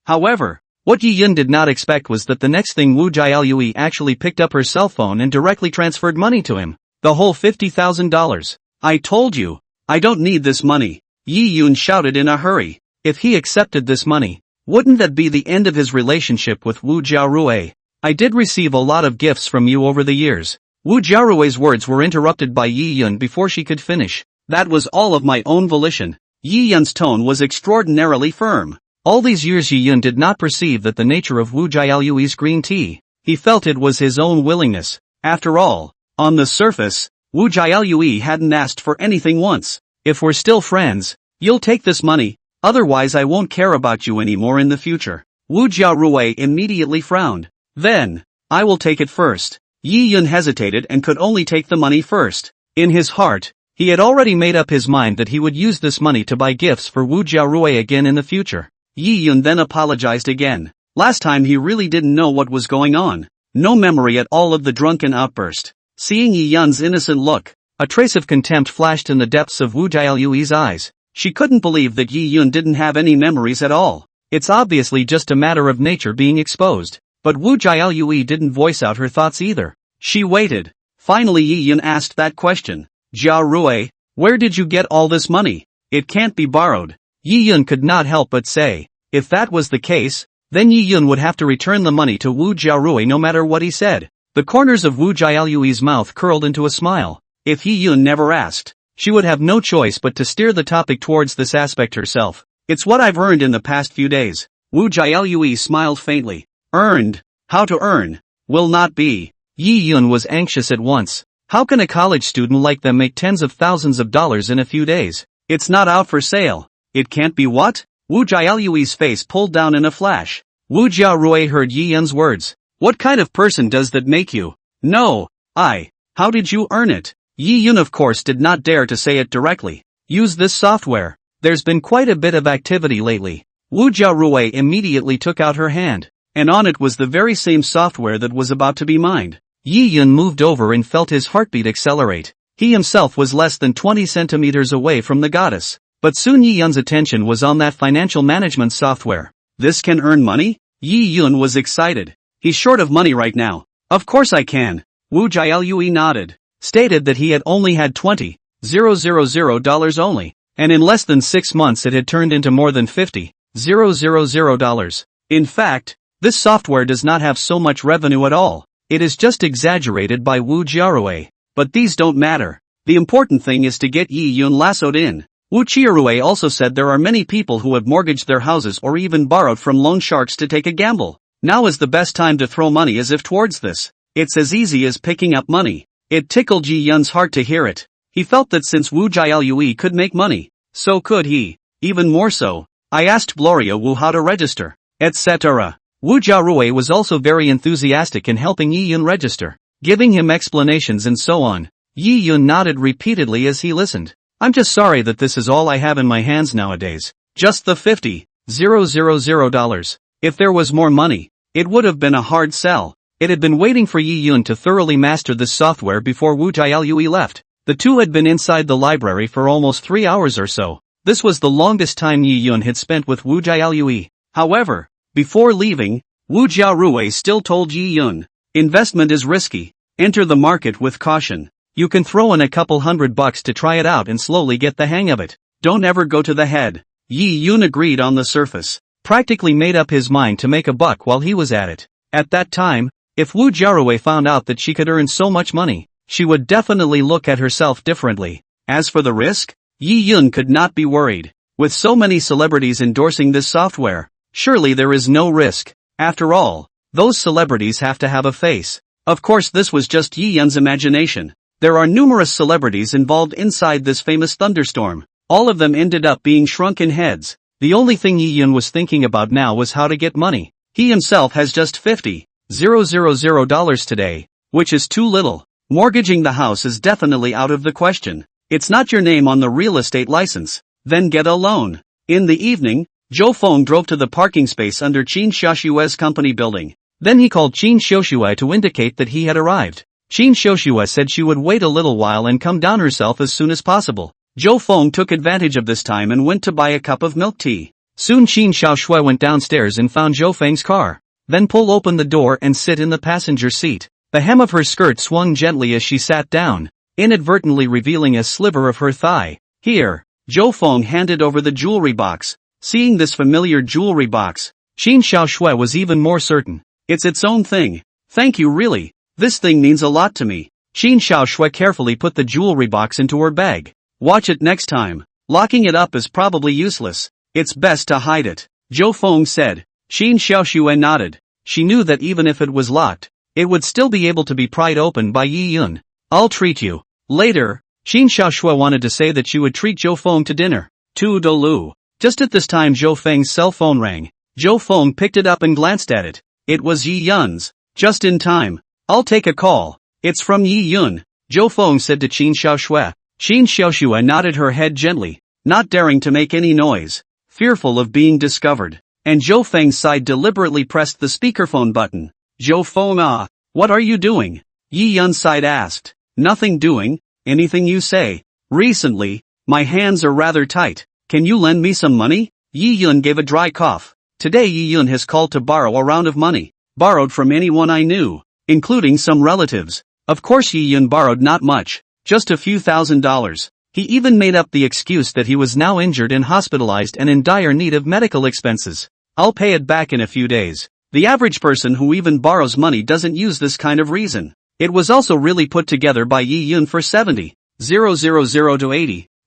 However, what Yi Yun did not expect was that the next thing Wu Jialue actually picked up her cell phone and directly transferred money to him. The whole $50,000. I told you, I don't need this money, Yi Yun shouted in a hurry. If he accepted this money, wouldn't that be the end of his relationship with Wu Jiarue? I did receive a lot of gifts from you over the years. Wu Jiarue's words were interrupted by Yi Yun before she could finish. That was all of my own volition. Yi Yun's tone was extraordinarily firm. All these years Yi Yun did not perceive that the nature of Wu Jialue's green tea. He felt it was his own willingness. After all, on the surface, Wu Jialue hadn't asked for anything once. If we're still friends, you'll take this money, otherwise I won't care about you anymore in the future. Wu Jiarue immediately frowned. Then, I will take it first. Yi Yun hesitated and could only take the money first. In his heart, he had already made up his mind that he would use this money to buy gifts for Wu Jiarue again in the future. Yi Yun then apologized again. Last time he really didn't know what was going on. No memory at all of the drunken outburst. Seeing Yi Yun's innocent look, a trace of contempt flashed in the depths of Wu Jialue's eyes. She couldn't believe that Yi Yun didn't have any memories at all. It's obviously just a matter of nature being exposed. But Wu Jialue didn't voice out her thoughts either. She waited. Finally Yi Yun asked that question. Jiarue, where did you get all this money? It can't be borrowed. Yi Yun could not help but say. If that was the case, then Yi Yun would have to return the money to Wu Jiarue no matter what he said. The corners of Wu Jialue's mouth curled into a smile. If Yi Yun never asked, she would have no choice but to steer the topic towards this aspect herself. It's what I've earned in the past few days. Wu Jialue smiled faintly. Earned? How to earn? Will not be. Yi Yun was anxious at once. How can a college student like them make tens of thousands of dollars in a few days? It's not out for sale. It can't be what? Wu Jialue's face pulled down in a flash. Wu Jiarue heard Yi Yun's words. What kind of person does that make you? No, how did you earn it? Yi Yun of course did not dare to say it directly. Use this software. There's been quite a bit of activity lately. Wu Jiarue immediately took out her hand. And on it was the very same software that was about to be mined. Yi Yun moved over and felt his heartbeat accelerate. He himself was less than 20 centimeters away from the goddess. But soon Yi Yun's attention was on that financial management software. This can earn money? Yi Yun was excited. He's short of money right now. Of course I can. Wu Jialue nodded. Stated that he had only had $20,000 only. And in less than 6 months it had turned into more than $50,000. In fact, this software does not have so much revenue at all. It is just exaggerated by Wu Jiarue. But these don't matter. The important thing is to get Yi Yun lassoed in. Wu Jiarue also said there are many people who have mortgaged their houses or even borrowed from loan sharks to take a gamble. Now is the best time to throw money as if towards this. It's as easy as picking up money. It tickled Yi Yun's heart to hear it. He felt that since Wu Jialue could make money, so could he. Even more so. I asked Gloria Wu how to register. etc. Wu Jiarui was also very enthusiastic in helping Yi Yun register, giving him explanations and so on. Yi Yun nodded repeatedly as he listened. I'm just sorry that this is all I have in my hands nowadays. Just the $50,000. If there was more money, it would have been a hard sell. It had been waiting for Yi Yun to thoroughly master this software before Wu Jialui left. The two had been inside the library for almost 3 hours or so. This was the longest time Yi Yun had spent with Wu Jialui. However, before leaving, Wu Jiarui still told Yi Yun, investment is risky. Enter the market with caution. You can throw in a couple $100 to try it out and slowly get the hang of it. Don't ever go to the head. Yi Yun agreed on the surface, practically made up his mind to make a buck while he was at it. At that time, if Wu Jiarui found out that she could earn so much money, she would definitely look at herself differently. As for the risk, Yi Yun could not be worried. With so many celebrities endorsing this software, surely there is no risk. After all, those celebrities have to have a face. Of course, this was just Yi Yun's imagination. There are numerous celebrities involved inside this famous thunderstorm. All of them ended up being shrunken heads. The only thing Yi Yun was thinking about now was how to get money. He himself has just $50,000 today, which is too little. Mortgaging the house is definitely out of the question. It's not your name on the real estate license. Then get a loan. In the evening, Zhou Feng drove to the parking space under Qin Xiaoshue's company building. Then he called Qin Xiaoshue to indicate that he had arrived. Qin Xiaoshue said she would wait a little while and come down herself as soon as possible. Zhou Feng took advantage of this time and went to buy a cup of milk tea. Soon Qin Xiaoshue went downstairs and found Zhou Feng's car. Then pull open the door and sit in the passenger seat. The hem of her skirt swung gently as she sat down, inadvertently revealing a sliver of her thigh. Here, Zhou Feng handed over the jewelry box. Seeing this familiar jewelry box, Qin Xiaoshue was even more certain. It's its own thing. Thank you really. This thing means a lot to me. Qin Xiaoshue carefully put the jewelry box into her bag. Watch it next time. Locking it up is probably useless. It's best to hide it. Zhou Feng said. Qin Xiaoshue nodded. She knew that even if it was locked, it would still be able to be pried open by Yi Yun. I'll treat you. Later, Qin Xiaoshue wanted to say that she would treat Zhou Feng to dinner. Toodaloo. Just at this time Zhou Feng's cell phone rang. Zhou Feng picked it up and glanced at it. It was Yi Yun's. Just in time. I'll take a call. It's from Yi Yun, Zhou Feng said to Qin Xiaoshue. Qin Xiaoshue nodded her head gently, not daring to make any noise, fearful of being discovered. And Zhou Feng's side deliberately pressed the speakerphone button. Zhou Feng, what are you doing? Yi Yun's side asked. Nothing doing, anything you say. Recently, my hands are rather tight. Can you lend me some money? Yi Yun gave a dry cough. Today Yi Yun has called to borrow a round of money. Borrowed from anyone I knew, including some relatives. Of course Yi Yun borrowed not much, just a few $1,000s. He even made up the excuse that he was now injured and hospitalized and in dire need of medical expenses. I'll pay it back in a few days. The average person who even borrows money doesn't use this kind of reason. It was also really put together by Yi Yun for $70,000 to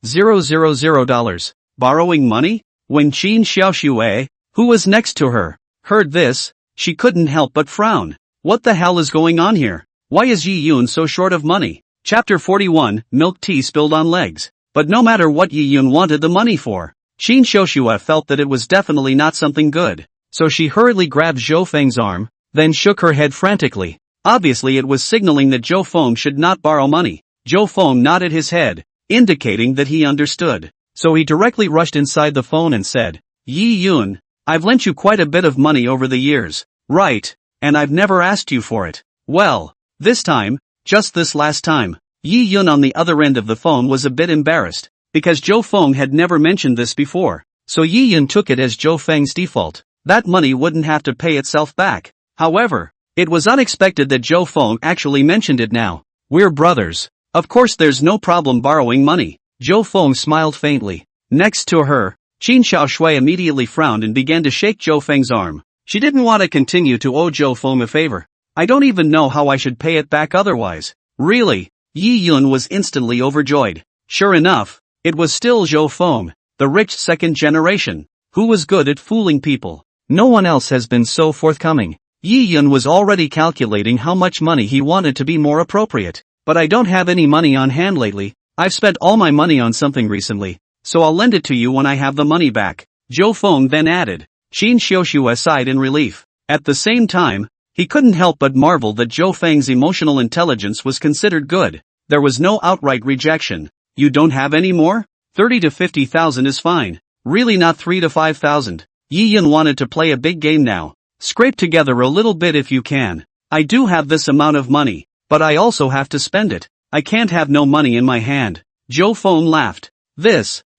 $80,000. Borrowing money? When Qin Xiaoshue, who was next to her, heard this, she couldn't help but frown. What the hell is going on here? Why is Yi Yun so short of money? Chapter 41, Milk Tea Spilled on Legs. But no matter what Yi Yun wanted the money for, Qin Xiaoshue felt that it was definitely not something good. So she hurriedly grabbed Zhou Feng's arm, then shook her head frantically. Obviously it was signaling that Zhou Feng should not borrow money. Zhou Feng nodded his head, indicating that he understood. So he directly rushed inside the phone and said, Yi Yun, I've lent you quite a bit of money over the years. Right, and I've never asked you for it. Well, this time, just this last time. Yi Yun on the other end of the phone was a bit embarrassed, because Zhou Feng had never mentioned this before. So Yi Yun took it as Zhou Feng's default. That money wouldn't have to pay itself back. However, it was unexpected that Zhou Feng actually mentioned it now. We're brothers. Of course there's no problem borrowing money. Zhou Feng smiled faintly. Next to her, Qin Xiaoshui immediately frowned and began to shake Zhou Feng's arm. She didn't want to continue to owe Zhou Feng a favor. I don't even know how I should pay it back otherwise. Really? Yi Yun was instantly overjoyed. Sure enough, it was still Zhou Feng, the rich second generation, who was good at fooling people. No one else has been so forthcoming. Yi Yun was already calculating how much money he wanted to be more appropriate. But I don't have any money on hand lately. I've spent all my money on something recently, so I'll lend it to you when I have the money back. Zhou Feng then added. Qin Xiaoxue sighed in relief. At the same time, he couldn't help but marvel that Zhou Feng's emotional intelligence was considered good. There was no outright rejection. You don't have any more? 30 to 50,000 is fine. Really not 3 to 5,000. Yi Yun wanted to play a big game now. Scrape together a little bit if you can. I do have this amount of money, but I also have to spend it. I can't have no money in my hand. Zhou Feng laughed.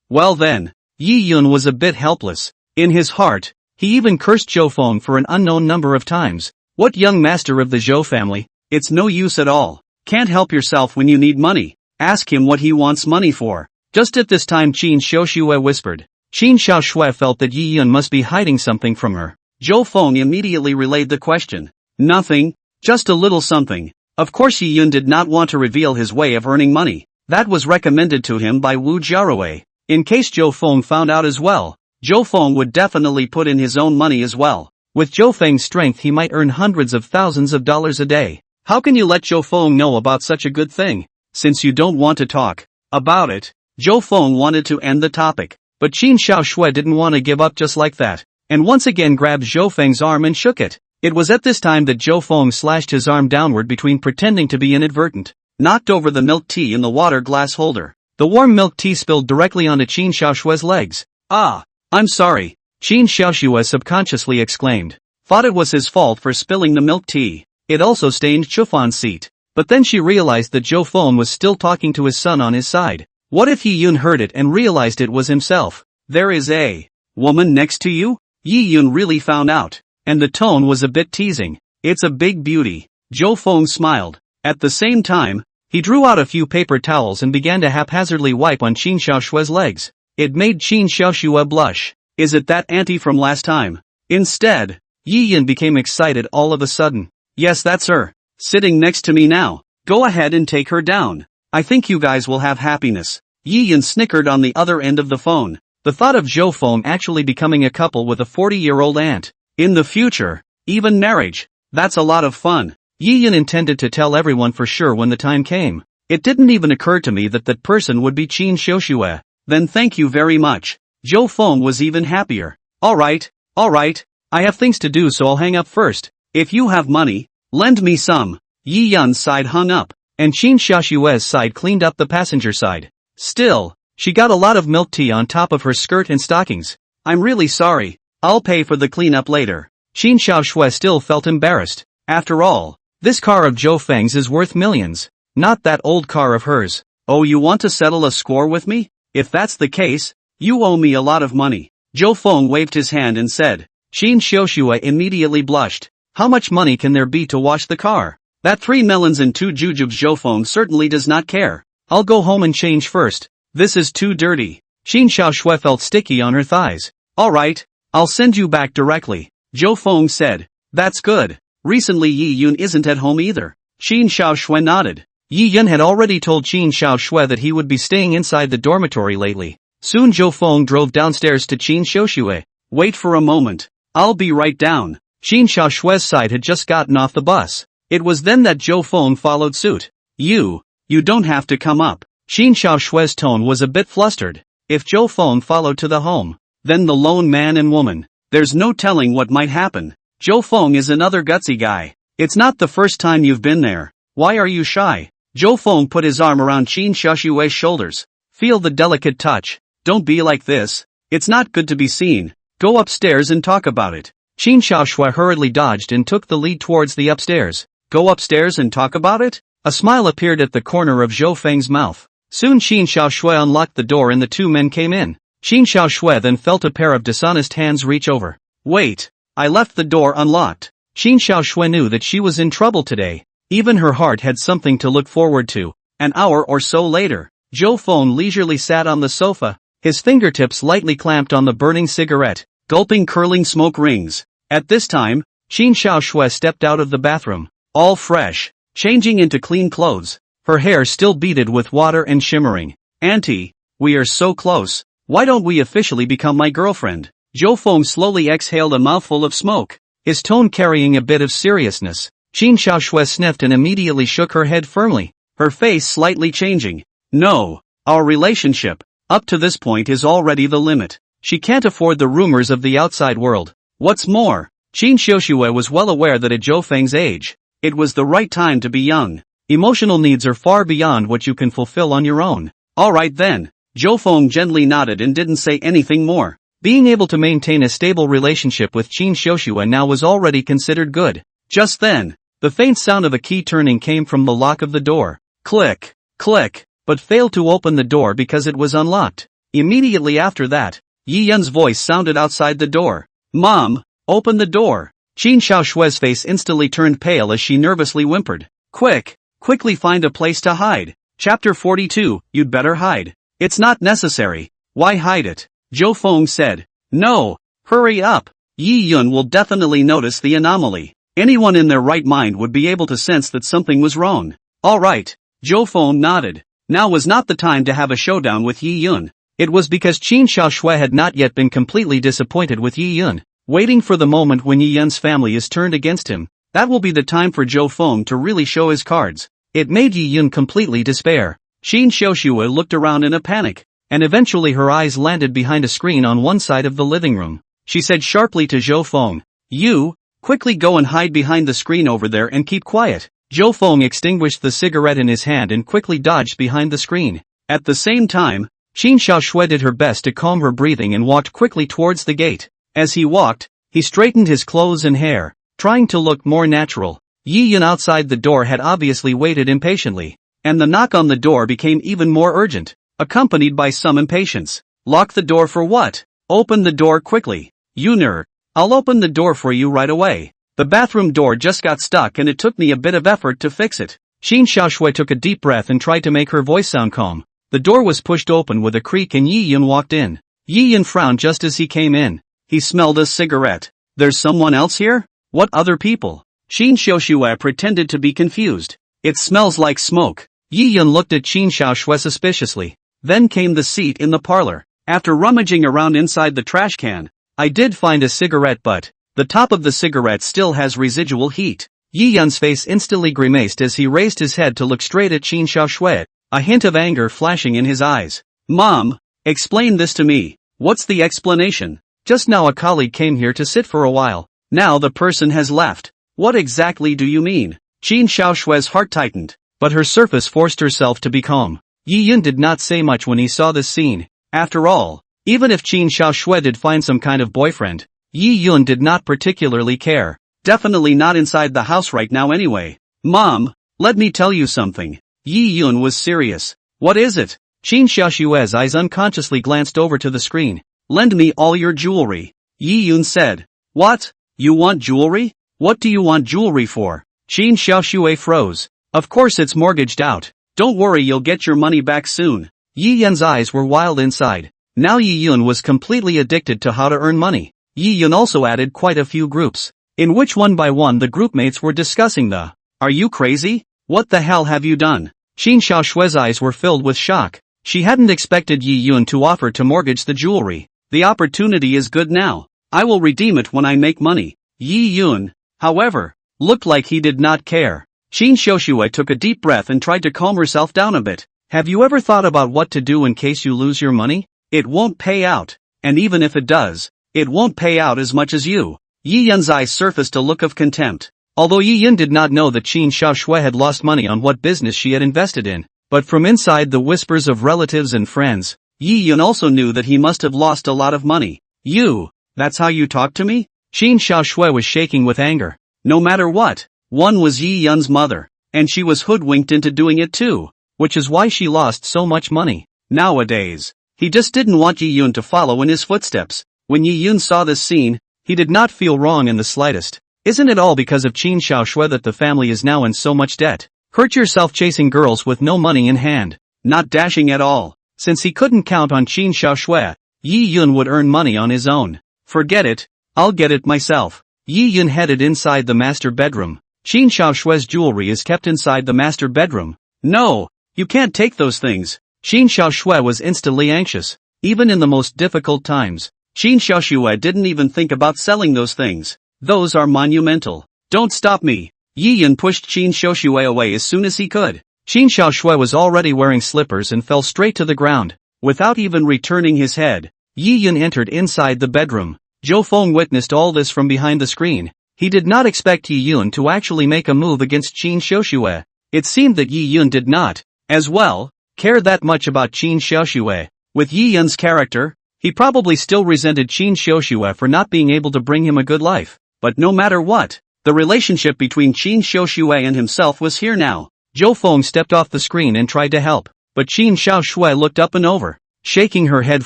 Well then. Yi Yun was a bit helpless. In his heart, he even cursed Zhou Feng for an unknown number of times. What young master of the Zhou family? It's no use at all. Can't help yourself when you need money. Ask him what he wants money for. Just at this time Qin Xiaoxue whispered. Qin Xiaoxue felt that Yi Yun must be hiding something from her. Zhou Feng immediately relayed the question. Nothing. Just a little something. Of course Yi Yun did not want to reveal his way of earning money. That was recommended to him by Wu Jiarui. In case Zhou Feng found out as well, Zhou Feng would definitely put in his own money as well. With Zhou Feng's strength he might earn hundreds of thousands of dollars a day. How can you let Zhou Feng know about such a good thing? Since you don't want to talk about it, Zhou Feng wanted to end the topic. But Qin Xiaoxue didn't want to give up just like that, and once again grabbed Zhou Feng's arm and shook it. It was at this time that Zhou Feng slashed his arm downward between pretending to be inadvertent, knocked over the milk tea in the water glass holder. The warm milk tea spilled directly onto Qin Xiaoshue's legs. Ah! I'm sorry, Qin Xiaoxue subconsciously exclaimed. Thought it was his fault for spilling the milk tea. It also stained Chufan's seat. But then she realized that Zhou Feng was still talking to his son on his side. What if Yi Yun heard it and realized it was himself? There is a woman next to you? Yi Yun really found out. And the tone was a bit teasing. It's a big beauty. Zhou Feng smiled. At the same time, he drew out a few paper towels and began to haphazardly wipe on Qin Xiaoshue's legs. It made Qin Xiaoxue blush. Is it that auntie from last time? Instead, Yi Yun became excited all of a sudden. Yes, that's her. Sitting next to me now. Go ahead and take her down. I think you guys will have happiness. Yi Yun snickered on the other end of the phone. The thought of Zhou Feng actually becoming a couple with a 40-year-old aunt. In the future, even marriage. That's a lot of fun. Yi Yun intended to tell everyone for sure when the time came. It didn't even occur to me that that person would be Qin Xiaoxue. Then thank you very much. Zhou Feng was even happier. Alright. I have things to do so I'll hang up first. If you have money, lend me some. Yi Yun's side hung up, and Qin Xiaoshue's side cleaned up the passenger side. Still, she got a lot of milk tea on top of her skirt and stockings. I'm really sorry. I'll pay for the cleanup later. Qin Xiaoxue still felt embarrassed. After all, this car of Zhou Feng's is worth millions. Not that old car of hers. Oh, you want to settle a score with me? If that's the case, you owe me a lot of money. Zhou Feng waved his hand and said. Qin Xiaoxue immediately blushed. How much money can there be to wash the car? That 3 melons and 2 jujubes. Zhou Feng certainly does not care. I'll go home and change first. This is too dirty. Qin Xiaoxue felt sticky on her thighs. Alright, I'll send you back directly. Zhou Feng said. That's good. Recently Yi Yun isn't at home either. Qin Xiaoxue nodded. Yi Yun had already told Qin Xiaoxue that he would be staying inside the dormitory lately. Soon Zhou Feng drove downstairs to Qin Xiaoxue. Wait for a moment. I'll be right down. Qin Xiaoshue's side had just gotten off the bus. It was then that Zhou Feng followed suit. You don't have to come up. Qin Xiaoshue's tone was a bit flustered. If Zhou Feng followed to the home, then the lone man and woman. There's no telling what might happen. Zhou Feng is another gutsy guy. It's not the first time you've been there. Why are you shy? Zhou Feng put his arm around Qin Xiaoshue's shoulders. Feel the delicate touch. Don't be like this. It's not good to be seen. Go upstairs and talk about it. Qin Xiaoxue hurriedly dodged and took the lead towards the upstairs. Go upstairs and talk about it? A smile appeared at the corner of Zhou Feng's mouth. Soon Qin Xiaoxue unlocked the door and the two men came in. Qin Xiaoxue then felt a pair of dishonest hands reach over. Wait, I left the door unlocked. Qin Xiaoxue knew that she was in trouble today. Even her heart had something to look forward to. An hour or so later, Zhou Feng leisurely sat on the sofa, his fingertips lightly clamped on the burning cigarette, gulping curling smoke rings. At this time, Qin Xiaoxue stepped out of the bathroom, all fresh, changing into clean clothes, her hair still beaded with water and shimmering. Auntie, we are so close. Why don't we officially become my girlfriend? Zhou Feng slowly exhaled a mouthful of smoke, his tone carrying a bit of seriousness. Qin Xiaoxue sniffed and immediately shook her head firmly, her face slightly changing. No, our relationship, up to this point is already the limit. She can't afford the rumors of the outside world. What's more, Qin Xiaoxue was well aware that at Zhou Feng's age, it was the right time to be young. Emotional needs are far beyond what you can fulfill on your own. Alright then. Zhou Feng gently nodded and didn't say anything more. Being able to maintain a stable relationship with Qin Xiaoxue now was already considered good. Just then, the faint sound of a key turning came from the lock of the door. Click, click, but failed to open the door because it was unlocked. Immediately after that, Yi Yun's voice sounded outside the door. Mom, open the door. Qin Xiaoshue's face instantly turned pale as she nervously whimpered. Quickly find a place to hide. Chapter 42, You'd better hide. It's not necessary. Why hide it? Zhou Feng said. No, hurry up. Yi Yun will definitely notice the anomaly. Anyone in their right mind would be able to sense that something was wrong. Alright. Zhou Feng nodded. Now was not the time to have a showdown with Yi Yun. It was because Qin Xiaoxue had not yet been completely disappointed with Yi Yun, waiting for the moment when Yi Yun's family is turned against him. That will be the time for Zhou Feng to really show his cards. It made Yi Yun completely despair. Qin Xiaoxue looked around in a panic, and eventually her eyes landed behind a screen on one side of the living room. She said sharply to Zhou Feng, You, quickly go and hide behind the screen over there and keep quiet. Zhou Feng extinguished the cigarette in his hand and quickly dodged behind the screen. At the same time, Qin Xiaoxue did her best to calm her breathing and walked quickly towards the gate. As he walked, he straightened his clothes and hair, trying to look more natural. Yi Yun outside the door had obviously waited impatiently, and the knock on the door became even more urgent, accompanied by some impatience. Lock the door for what? Open the door quickly. Yuner, I'll open the door for you right away. The bathroom door just got stuck and it took me a bit of effort to fix it. Qin Xiaoxue took a deep breath and tried to make her voice sound calm. The door was pushed open with a creak and Yi Yun walked in. Yi Yun frowned just as he came in. He smelled a cigarette. There's someone else here? What other people? Qin Xiaoxue pretended to be confused. It smells like smoke. Yi Yun looked at Qin Xiaoxue suspiciously. Then came the seat in the parlor. After rummaging around inside the trash can, I did find a cigarette, but the top of the cigarette still has residual heat. Yi Yun's face instantly grimaced as he raised his head to look straight at Qin Xiaoxue, a hint of anger flashing in his eyes. Mom, explain this to me. What's the explanation? Just now a colleague came here to sit for a while. Now the person has left. What exactly do you mean? Qin Xiaoshue's heart tightened, but her surface forced herself to be calm. Yi Yun did not say much when he saw this scene. After all, even if Qin Xiaoxue did find some kind of boyfriend, Yi Yun did not particularly care. Definitely not inside the house right now anyway. Mom, let me tell you something. Yi Yun was serious. What is it? Qin Xiaoshue's eyes unconsciously glanced over to the screen. Lend me all your jewelry. Yi Yun said. What? You want jewelry? What do you want jewelry for? Qin Xiaoxue froze. Of course it's mortgaged out. Don't worry, you'll get your money back soon. Yi Yun's eyes were wild inside. Now Yi Yun was completely addicted to how to earn money. Yi Yun also added quite a few groups, in which one by one the groupmates were discussing the, Are you crazy? What the hell have you done? Qin Xiaoshue's eyes were filled with shock. She hadn't expected Yi Yun to offer to mortgage the jewelry. The opportunity is good now. I will redeem it when I make money. Yi Yun, however, looked like he did not care. Qin Xiaoxue took a deep breath and tried to calm herself down a bit. Have you ever thought about what to do in case you lose your money? It won't pay out, and even if it does, it won't pay out as much as you. Yi Yun's eyes surfaced a look of contempt. Although Yi Yun did not know that Qin Xiaoxue had lost money on what business she had invested in, but from inside the whispers of relatives and friends, Yi Yun also knew that he must have lost a lot of money. You, that's how you talk to me? Qin Xiaoxue was shaking with anger. No matter what, one was Yi Yun's mother, and she was hoodwinked into doing it too, which is why she lost so much money. Nowadays, he just didn't want Yi Yun to follow in his footsteps. When Yi Yun saw this scene, he did not feel wrong in the slightest. Isn't it all because of Qin Xiaoxue that the family is now in so much debt? Hurt yourself chasing girls with no money in hand. Not dashing at all. Since he couldn't count on Qin Xiaoxue, Yi Yun would earn money on his own. Forget it, I'll get it myself. Yi Yun headed inside the master bedroom. Qin Xiaoshue's jewelry is kept inside the master bedroom. No, you can't take those things. Qin Xiaoxue was instantly anxious. Even in the most difficult times, Qin Xiaoxue didn't even think about selling those things. Those are monumental. Don't stop me. Yi Yun pushed Qin Xiaoxue away as soon as he could. Qin Xiaoxue was already wearing slippers and fell straight to the ground. Without even returning his head, Yi Yun entered inside the bedroom. Zhou Feng witnessed all this from behind the screen. He did not expect Yi Yun to actually make a move against Qin Xiaoxue. It seemed that Yi Yun did not, as well, care that much about Qin Xiaoxue. With Yi Yun's character, he probably still resented Qin Xiaoxue for not being able to bring him a good life. But no matter what, the relationship between Qin Xiaoxue and himself was here now. Zhou Feng stepped off the screen and tried to help, but Qin Xiaoxue looked up and over, shaking her head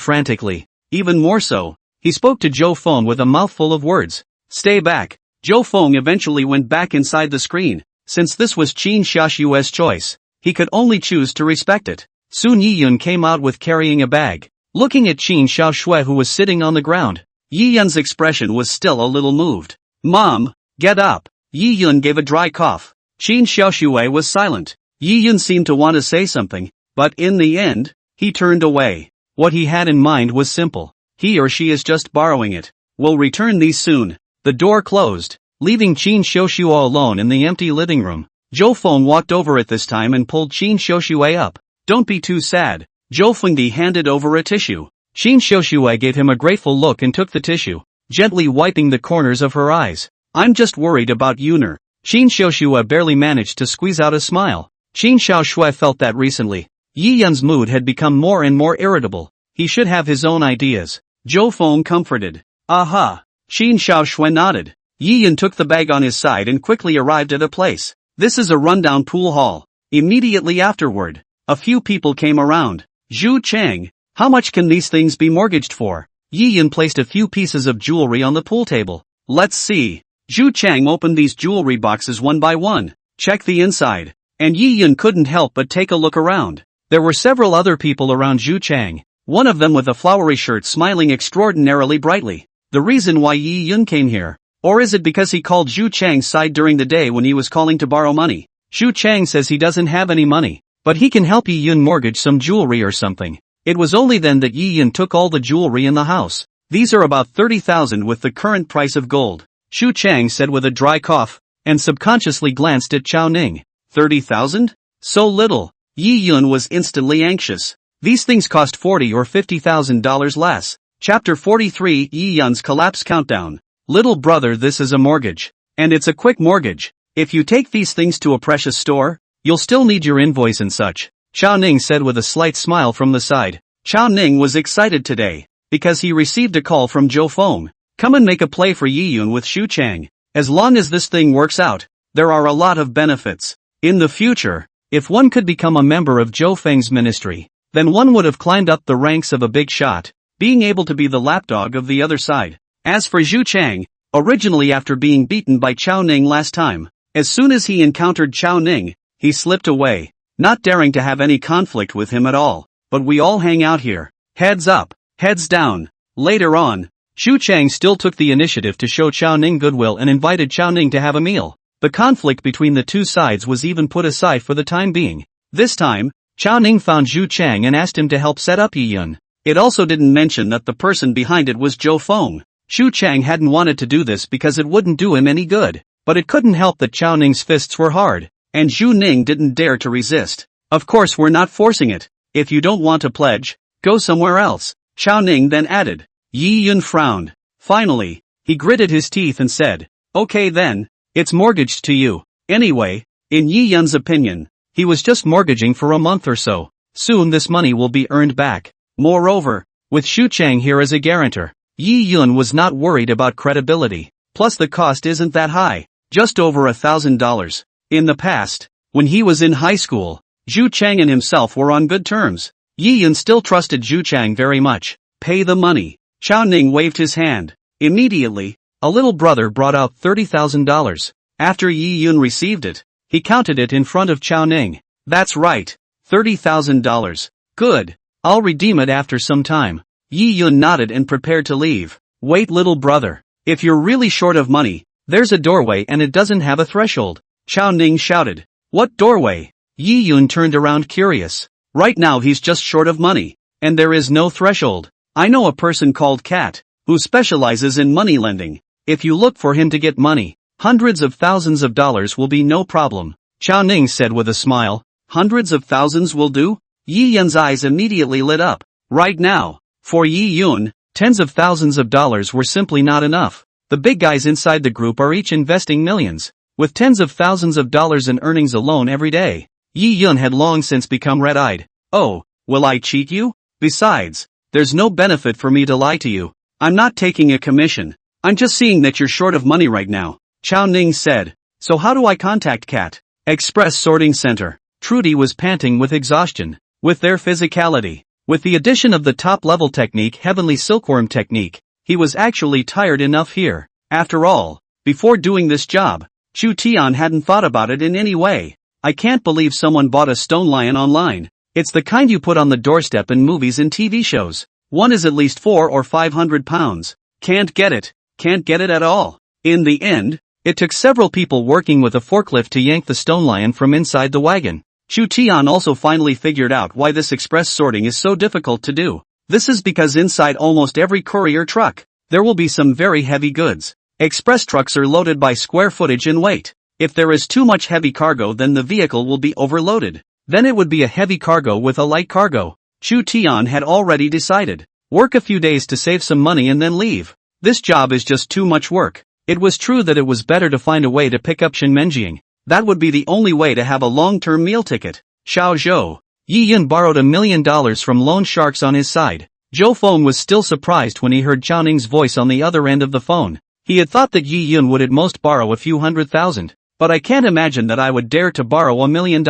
frantically. Even more so, he spoke to Zhou Feng with a mouthful of words. Stay back. Zhou Feng eventually went back inside the screen. Since this was Qin Xiaoxue's choice, he could only choose to respect it. Soon Yi Yun came out with carrying a bag. Looking at Qin Xiaoxue who was sitting on the ground, Yi Yun's expression was still a little moved. Mom, get up. Yi Yun gave a dry cough. Qin Xiaoxue was silent. Yi Yun seemed to want to say something, but in the end, he turned away. What he had in mind was simple. He or she is just borrowing it. We'll return these soon. The door closed, leaving Qin Xiaoxue alone in the empty living room. Zhou Feng walked over at this time and pulled Qin Xiaoxue up. Don't be too sad. Zhou Fengdi handed over a tissue. Qin Xiaoxue gave him a grateful look and took the tissue, gently wiping the corners of her eyes. I'm just worried about Yuner. Qin Xiaoxue barely managed to squeeze out a smile. Qin Xiaoxue felt that recently, Yi Yun's mood had become more and more irritable. He should have his own ideas. Zhou Feng comforted. Aha! Qin Xiaoxue nodded. Yi Yun took the bag on his side and quickly arrived at a place. This is a rundown pool hall. Immediately afterward, a few people came around. Zhu Chang, how much can these things be mortgaged for? Yi Yun placed a few pieces of jewelry on the pool table. Let's see. Zhu Chang opened these jewelry boxes one by one. Check the inside. And Yi Yun couldn't help but take a look around. There were several other people around Zhu Chang, one of them with a flowery shirt smiling extraordinarily brightly. The reason why Yi Yun came here? Or is it because he called Zhu Chang's side during the day when he was calling to borrow money? Zhu Chang says he doesn't have any money, but he can help Yi Yun mortgage some jewelry or something. It was only then that Yi Yun took all the jewelry in the house. These are about 30,000 with the current price of gold. Zhu Chang said with a dry cough, and subconsciously glanced at Chao Ning. 30,000? So little. Yi Yun was instantly anxious. These things cost $40,000 or $50,000 less. Chapter 43 Yi Yun's Collapse Countdown. Little brother, this is a mortgage. And it's a quick mortgage. If you take these things to a precious store, you'll still need your invoice and such. Chao Ning said with a slight smile from the side. Chao Ning was excited today, because he received a call from Zhou Feng. Come and make a play for Yi Yun with Zhu Chang. As long as this thing works out, there are a lot of benefits. In the future, if one could become a member of Zhou Feng's ministry, then one would have climbed up the ranks of a big shot, being able to be the lapdog of the other side. As for Zhu Chang, originally after being beaten by Chao Ning last time, as soon as he encountered Chao Ning, he slipped away, not daring to have any conflict with him at all. But we all hang out here. Heads up, heads down. Later on, Zhu Chang still took the initiative to show Chao Ning goodwill and invited Chao Ning to have a meal. The conflict between the two sides was even put aside for the time being. This time, Chao Ning found Zhu Chang and asked him to help set up Yi Yun. It also didn't mention that the person behind it was Zhou Feng. Zhu Chang hadn't wanted to do this because it wouldn't do him any good, but it couldn't help that Chao Ning's fists were hard, and Zhu Ning didn't dare to resist. Of course we're not forcing it. If you don't want to pledge, go somewhere else. Chao Ning then added. Yi Yun frowned. Finally, he gritted his teeth and said, okay then, it's mortgaged to you. Anyway, in Yi Yun's opinion, he was just mortgaging for a month or so. Soon this money will be earned back. Moreover, with Zhu Chang here as a guarantor, Yi Yun was not worried about credibility. Plus the cost isn't that high, just over $1,000. In the past, when he was in high school, Zhu Chang and himself were on good terms. Yi Yun still trusted Zhu Chang very much. Pay the money. Chao Ning waved his hand. Immediately, a little brother brought out $30,000. After Yi Yun received it, he counted it in front of Chao Ning. That's right, $30,000. Good. I'll redeem it after some time. Yi Yun nodded and prepared to leave. Wait, little brother. If you're really short of money, there's a doorway and it doesn't have a threshold. Chao Ning shouted. What doorway? Yi Yun turned around curious. Right now he's just short of money, and there is no threshold. I know a person called Kat, who specializes in money lending. If you look for him to get money, hundreds of thousands of dollars will be no problem. Chao Ning said with a smile. Hundreds of thousands will do? Yi Yun's eyes immediately lit up. Right now, for Yi Yun, Tens of thousands of dollars were simply not enough. The big guys inside the group are each investing millions, with tens of thousands of dollars in earnings alone every day. Yi Yun had long since become red-eyed. Oh, will I cheat you? Besides, there's no benefit for me to lie to you. I'm not taking a commission. I'm just seeing that you're short of money right now. Chao Ning said. So how do I contact Cat Express Sorting Center? Trudy was panting with exhaustion. With their physicality, with the addition of the top-level technique, Heavenly Silkworm technique, he was actually tired enough here. After all, before doing this job, Chu Tian hadn't thought about it in any way. I can't believe someone bought a stone lion online. It's the kind you put on the doorstep in movies and TV shows. One is at least 400 or 500 pounds. Can't get it at all. In the end, it took several people working with a forklift to yank the stone lion from inside the wagon. Chu Tian also finally figured out why this express sorting is so difficult to do. This is because inside almost every courier truck, there will be some very heavy goods. Express trucks are loaded by square footage and weight. If there is too much heavy cargo, then the vehicle will be overloaded. Then it would be a heavy cargo with a light cargo. Chu Tian had already decided. Work a few days to save some money and then leave. This job is just too much work. It was true that it was better to find a way to pick up Shenmenjiang. That would be the only way to have a long-term meal ticket. Xiao Zhou. Yi Yun borrowed $1 million from loan sharks on his side. Zhou Feng was still surprised when he heard Chao Ning's voice on the other end of the phone. He had thought that Yi Yun would at most borrow a few $100,000. But I can't imagine that I would dare to borrow $1 million.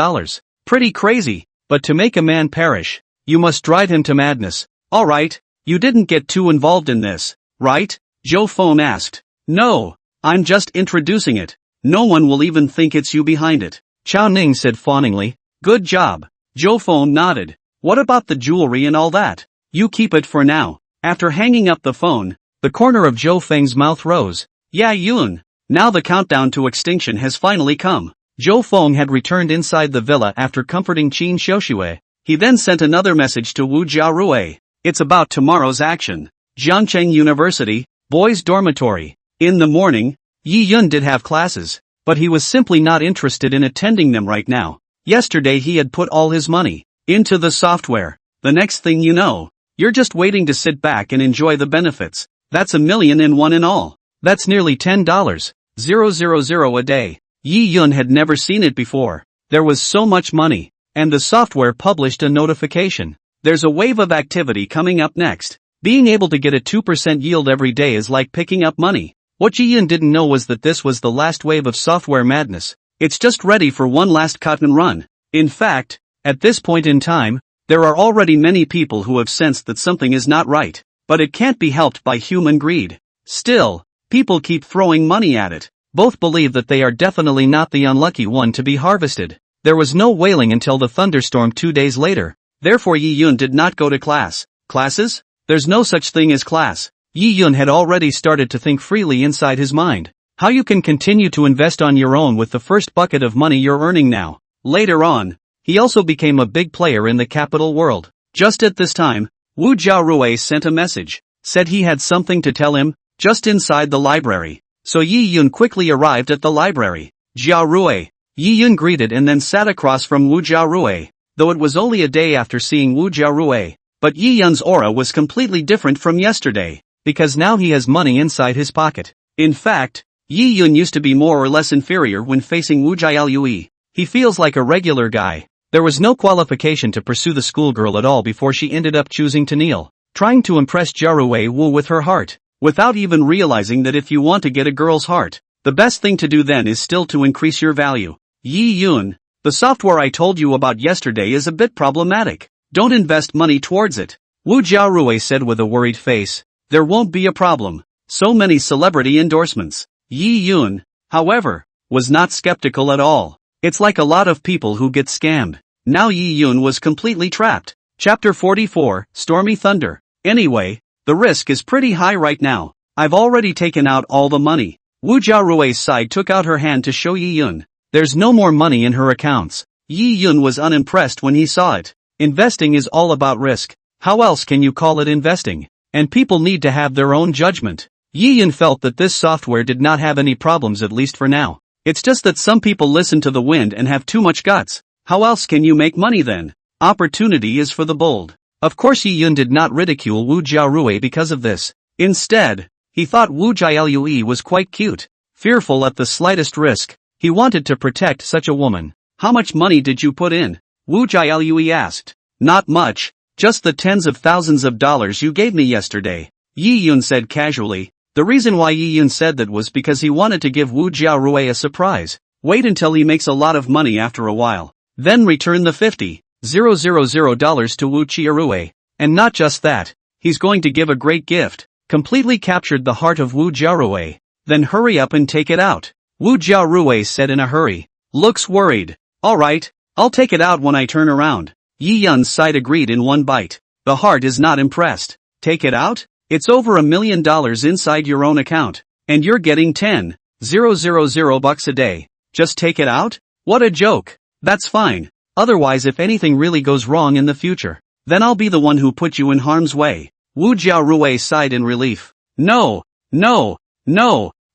Pretty crazy. But to make a man perish, you must drive him to madness. Alright, you didn't get too involved in this, right? Zhou Feng asked. No, I'm just introducing it. No one will even think it's you behind it. Chao Ning said fawningly. Good job. Zhou Feng nodded. What about the jewelry and all that? You keep it for now. After hanging up the phone, the corner of Zhou Feng's mouth rose. Yeah, Yun. Now the countdown to extinction has finally come. Zhou Feng had returned inside the villa after comforting Qin Xiuxue. He then sent another message to Wu Jiarui. It's about tomorrow's action. Jiangcheng University, boys' dormitory. In the morning, Yi Yun did have classes, but he was simply not interested in attending them right now. Yesterday he had put all his money into the software. The next thing you know, you're just waiting to sit back and enjoy the benefits. That's $1 million in one in all. That's nearly $10,000 a day. Yi Yun had never seen it before. There was so much money, and the software published a notification. There's a wave of activity coming up next. Being able to get a 2% yield every day is like picking up money. What Yi Yun didn't know was that this was the last wave of software madness. It's just ready for one last cotton run. In fact, at this point in time, there are already many people who have sensed that something is not right, but it can't be helped by human greed. Still, people keep throwing money at it. Both believe that they are definitely not the unlucky one to be harvested. There was no wailing until the thunderstorm 2 days later. Therefore Yi Yun did not go to class. Classes? There's no such thing as class. Yi Yun had already started to think freely inside his mind. How you can continue to invest on your own with the first bucket of money you're earning now. Later on, he also became a big player in the capital world. Just at this time, Wu Jiarui sent a message. Said he had something to tell him, just inside the library. So Yi Yun quickly arrived at the library. Jiarui. Yi Yun greeted and then sat across from Wu Jiarui. Though it was only a day after seeing Wu Jiarui, but Yi Yun's aura was completely different from yesterday. Because now he has money inside his pocket. In fact, Yi Yun used to be more or less inferior when facing Wu Jialui. He feels like a regular guy. There was no qualification to pursue the schoolgirl at all before she ended up choosing to kneel, trying to impress Jiarui Wu with her heart, without even realizing that if you want to get a girl's heart, the best thing to do then is still to increase your value. Yi Yun, the software I told you about yesterday is a bit problematic. Don't invest money towards it. Wu Jiarui said with a worried face. There won't be a problem. So many celebrity endorsements. Yi Yun, however, was not skeptical at all. It's like a lot of people who get scammed. Now Yi Yun was completely trapped. Chapter 44, Stormy Thunder. Anyway, the risk is pretty high right now. I've already taken out all the money. Wu Jiarui's side took out her hand to show Yi Yun. There's no more money in her accounts. Yi Yun was unimpressed when he saw it. Investing is all about risk. How else can you call it investing? And people need to have their own judgment. Yi Yun felt that this software did not have any problems, at least for now. It's just that some people listen to the wind and have too much guts. How else can you make money then? Opportunity is for the bold. Of course Yi Yun did not ridicule Wu Jiarui because of this. Instead, he thought Wu Jialue was quite cute. Fearful at the slightest risk, he wanted to protect such a woman. How much money did you put in? Wu Jialue asked. Not much, just the tens of thousands of dollars you gave me yesterday, Yi Yun said casually. The reason why Yi Yun said that was because he wanted to give Wu Jiarui a surprise. Wait until he makes a lot of money after a while. Then return the $50,000 to Wu Jiarui. And not just that, he's going to give a great gift. Completely captured the heart of Wu Jiarui. Then hurry up and take it out, Wu Jiarui said in a hurry. Looks worried. Alright, I'll take it out when I turn around. Yi Yun's side agreed in one bite. The heart is not impressed. Take it out? It's over $1 million inside your own account. And you're getting $10,000 a day. Just take it out? What a joke. That's fine. Otherwise if anything really goes wrong in the future, then I'll be the one who put you in harm's way. Wu Jiarui sighed in relief. No.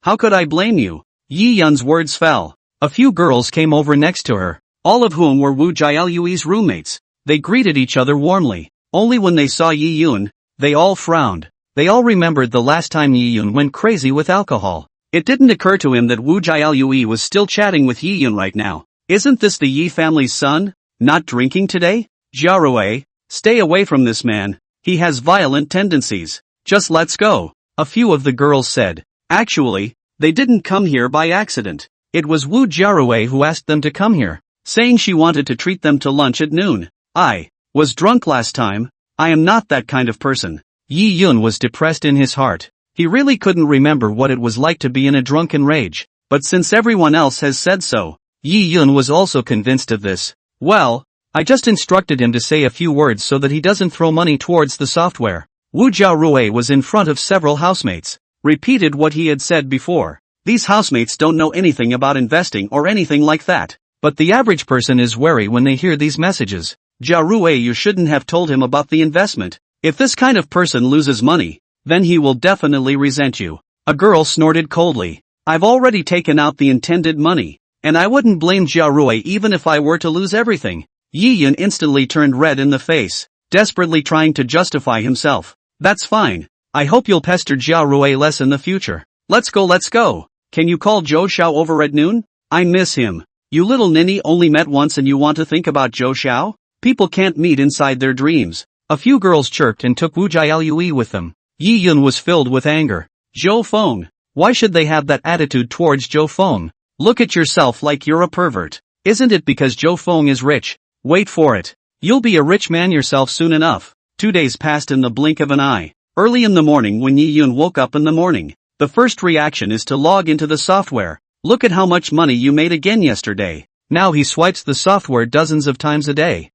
How could I blame you? Yi Yun's words fell. A few girls came over next to her, all of whom were Wu Jialue's roommates. They greeted each other warmly. Only when they saw Yi Yun, they all frowned. They all remembered the last time Yi Yun went crazy with alcohol. It didn't occur to him that Wu Jialue was still chatting with Yi Yun right now. Isn't this the Yi family's son? Not drinking today? Jiarui, stay away from this man. He has violent tendencies. Just let's go, a few of the girls said. Actually, they didn't come here by accident. It was Wu Jiarui who asked them to come here, saying she wanted to treat them to lunch at noon. I was drunk last time. I am not that kind of person. Yi Yun was depressed in his heart. He really couldn't remember what it was like to be in a drunken rage, but since everyone else has said so, Yi Yun was also convinced of this. Well, I just instructed him to say a few words so that he doesn't throw money towards the software. Wu Jiarui was in front of several housemates, repeated what he had said before. These housemates don't know anything about investing or anything like that, but the average person is wary when they hear these messages. Jiarui, you shouldn't have told him about the investment. If this kind of person loses money, then he will definitely resent you. A girl snorted coldly. I've already taken out the intended money, and I wouldn't blame Jiarui even if I were to lose everything. Yi Yun instantly turned red in the face, desperately trying to justify himself. That's fine. I hope you'll pester Jiarui less in the future. Let's go. Can you call Zhou Xiao over at noon? I miss him. You little ninny only met once and you want to think about Zhou Xiao? People can't meet inside their dreams. A few girls chirped and took Wu Jialue with them. Yi Yun was filled with anger. Zhou Feng. Why should they have that attitude towards Zhou Feng? Look at yourself like you're a pervert. Isn't it because Zhou Feng is rich? Wait for it. You'll be a rich man yourself soon enough. 2 days passed in the blink of an eye. Early in the morning when Yi Yun woke up in the morning, the first reaction is to log into the software. Look at how much money you made again yesterday. Now he swipes the software dozens of times a day.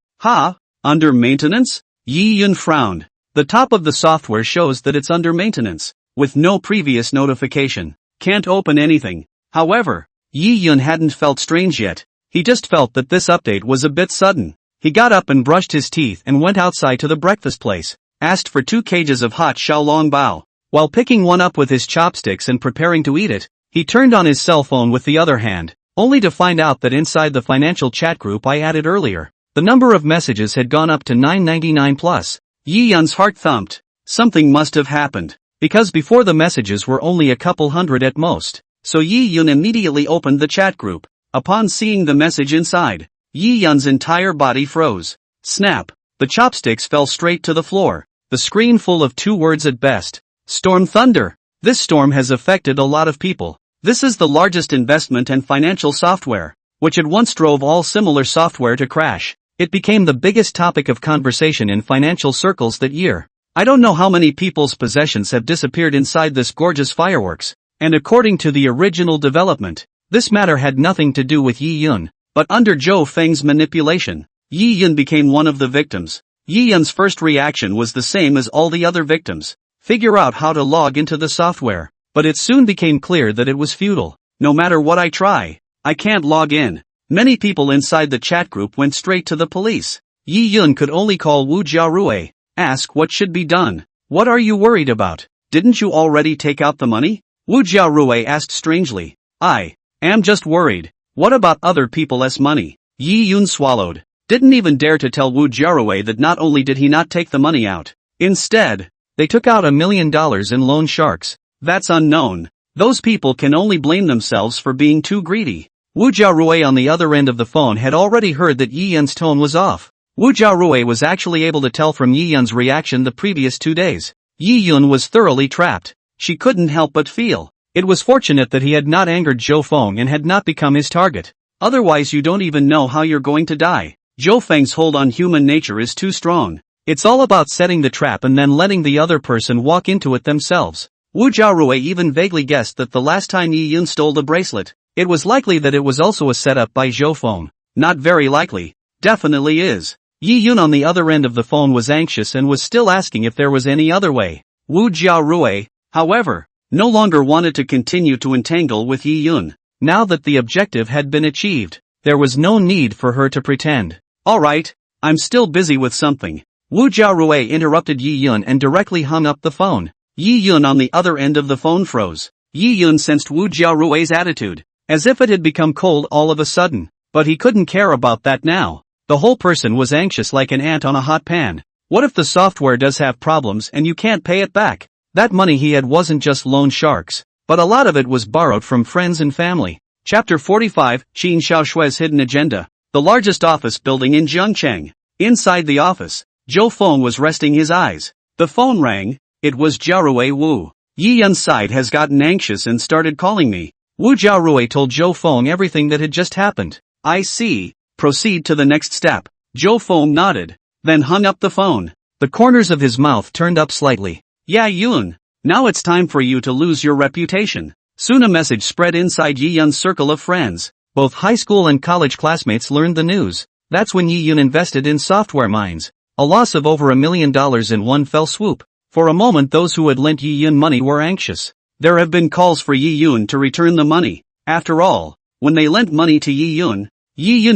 Under maintenance? Yi Yun frowned. The top of the software shows that it's under maintenance, with no previous notification. Can't open anything. However, Yi Yun hadn't felt strange yet. He just felt that this update was a bit sudden. He got up and brushed his teeth and went outside to the breakfast place, asked for 2 cages of hot xiaolongbao. While picking one up with his chopsticks and preparing to eat it, he turned on his cell phone with the other hand, only to find out that inside the financial chat group I added earlier, the number of messages had gone up to 999 plus. Yi Yun's heart thumped. Something must have happened, because before the messages were only a couple hundred at most. So Yi Yun immediately opened the chat group. Upon seeing the message inside, Yi Yun's entire body froze. Snap! The chopsticks fell straight to the floor. The screen full of 2 words at best. Storm thunder. This storm has affected a lot of people. This is the largest investment and financial software, which had once drove all similar software to crash. It became the biggest topic of conversation in financial circles that year. I don't know how many people's possessions have disappeared inside this gorgeous fireworks, and according to the original development, this matter had nothing to do with Yi Yun, but under Zhou Feng's manipulation, Yi Yun became one of the victims. Yi Yun's first reaction was the same as all the other victims. Figure out how to log into the software, but it soon became clear that it was futile. No matter what I try, I can't log in. Many people inside the chat group went straight to the police. Yi Yun could only call Wu Jiarui, ask what should be done. What are you worried about? Didn't you already take out the money? Wu Jiarui asked strangely. I am just worried. What about other people's money? Yi Yun swallowed. didn't even dare to tell Wu Jiarui that not only did he not take the money out, instead, they took out $1 million in loan sharks. That's unknown. Those people can only blame themselves for being too greedy. Wu Jiarui on the other end of the phone had already heard that Yi Yun's tone was off. Wu Jiarui was actually able to tell from Yi Yun's reaction the previous 2 days. Yi Yun was thoroughly trapped. She couldn't help but feel. It was fortunate that he had not angered Zhou Feng and had not become his target. Otherwise you don't even know how you're going to die. Zhou Feng's hold on human nature is too strong. It's all about setting the trap and then letting the other person walk into it themselves. Wu Jiarui even vaguely guessed that the last time Yi Yun stole the bracelet, it was likely that it was also a setup by Zhou Feng. Not very likely. Definitely is. Yi Yun on the other end of the phone was anxious and was still asking if there was any other way. Wu Jiarui, however, no longer wanted to continue to entangle with Yi Yun. Now that the objective had been achieved, there was no need for her to pretend. Alright, I'm still busy with something. Wu Jiarui interrupted Yi Yun and directly hung up the phone. Yi Yun on the other end of the phone froze. Yi Yun sensed Wu Jiarui's attitude, as if it had become cold all of a sudden, but he couldn't care about that now. The whole person was anxious like an ant on a hot pan. What if the software does have problems and you can't pay it back? That money he had wasn't just loan sharks, but a lot of it was borrowed from friends and family. Chapter 45, Qin Xiaoshui's Hidden Agenda. The largest office building in Zhengcheng. Inside the office, Zhou Feng was resting his eyes. The phone rang. It was Jiarui Wu. Yi Yun's side has gotten anxious and started calling me. Wu Jiarui told Zhou Feng everything that had just happened. I see. Proceed to the next step. Zhou Feng nodded, then hung up the phone. The corners of his mouth turned up slightly. Yeah Yun, now it's time for you to lose your reputation. Soon a message spread inside Yi Yun's circle of friends. Both high school and college classmates learned the news. That's when Yi Yun invested in software mines. A loss of over $1 million in one fell swoop. For a moment those who had lent Yi Yun money were anxious. There have been calls for Yi Yun to return the money. After all, when they lent money to Yi Yun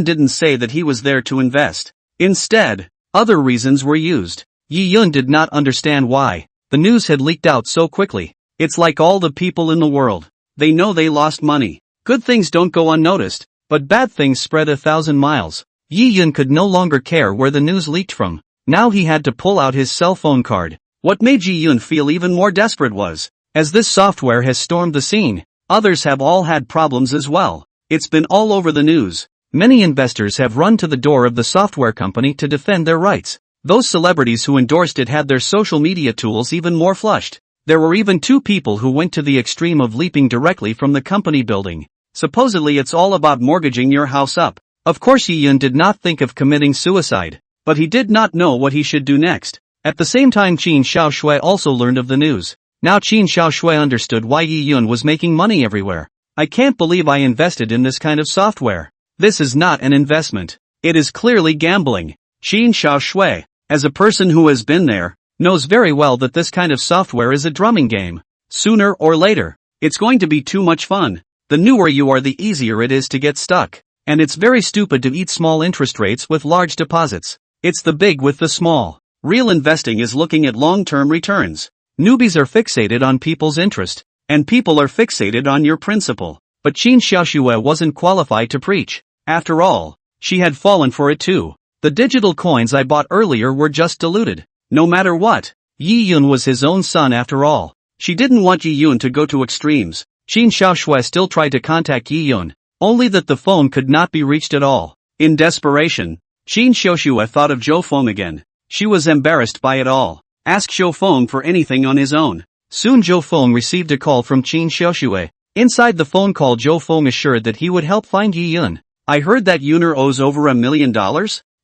didn't say that he was there to invest. Instead, other reasons were used. Yi Yun did not understand why. The news had leaked out so quickly. It's like all the people in the world. They know they lost money. Good things don't go unnoticed, but bad things spread 1,000 miles. Yi Yun could no longer care where the news leaked from. Now he had to pull out his cell phone card. What made Yi Yun feel even more desperate was, as this software has stormed the scene, others have all had problems as well. It's been all over the news. Many investors have run to the door of the software company to defend their rights. Those celebrities who endorsed it had their social media tools even more flushed. There were even 2 people who went to the extreme of leaping directly from the company building. Supposedly it's all about mortgaging your house up. Of course Yi Yun did not think of committing suicide, but he did not know what he should do next. At the same time Qin Xiaoshui also learned of the news. Now Qin Xiaoshui understood why Yi Yun was making money everywhere. I can't believe I invested in this kind of software. This is not an investment. It is clearly gambling. Qin Xiaoshui, as a person who has been there, knows very well that this kind of software is a drumming game. Sooner or later, it's going to be too much fun. The newer you are the easier it is to get stuck. And it's very stupid to eat small interest rates with large deposits. It's the big with the small. Real investing is looking at long-term returns. Newbies are fixated on people's interest, and people are fixated on your principle. But Qin Xiaoshui wasn't qualified to preach. After all, she had fallen for it too. The digital coins I bought earlier were just diluted. No matter what, Yi Yun was his own son after all. She didn't want Yi Yun to go to extremes. Qin Xiaoshui still tried to contact Yi Yun, only that the phone could not be reached at all. In desperation, Qin Xiaoshui thought of Zhou Feng again. She was embarrassed by it all. Ask Zhou Feng for anything on his own. Soon Zhou Feng received a call from Qin Xiaoshui. Inside the phone call Zhou Feng assured that he would help find Yi Yun. I heard that Yuner owes over $1 million?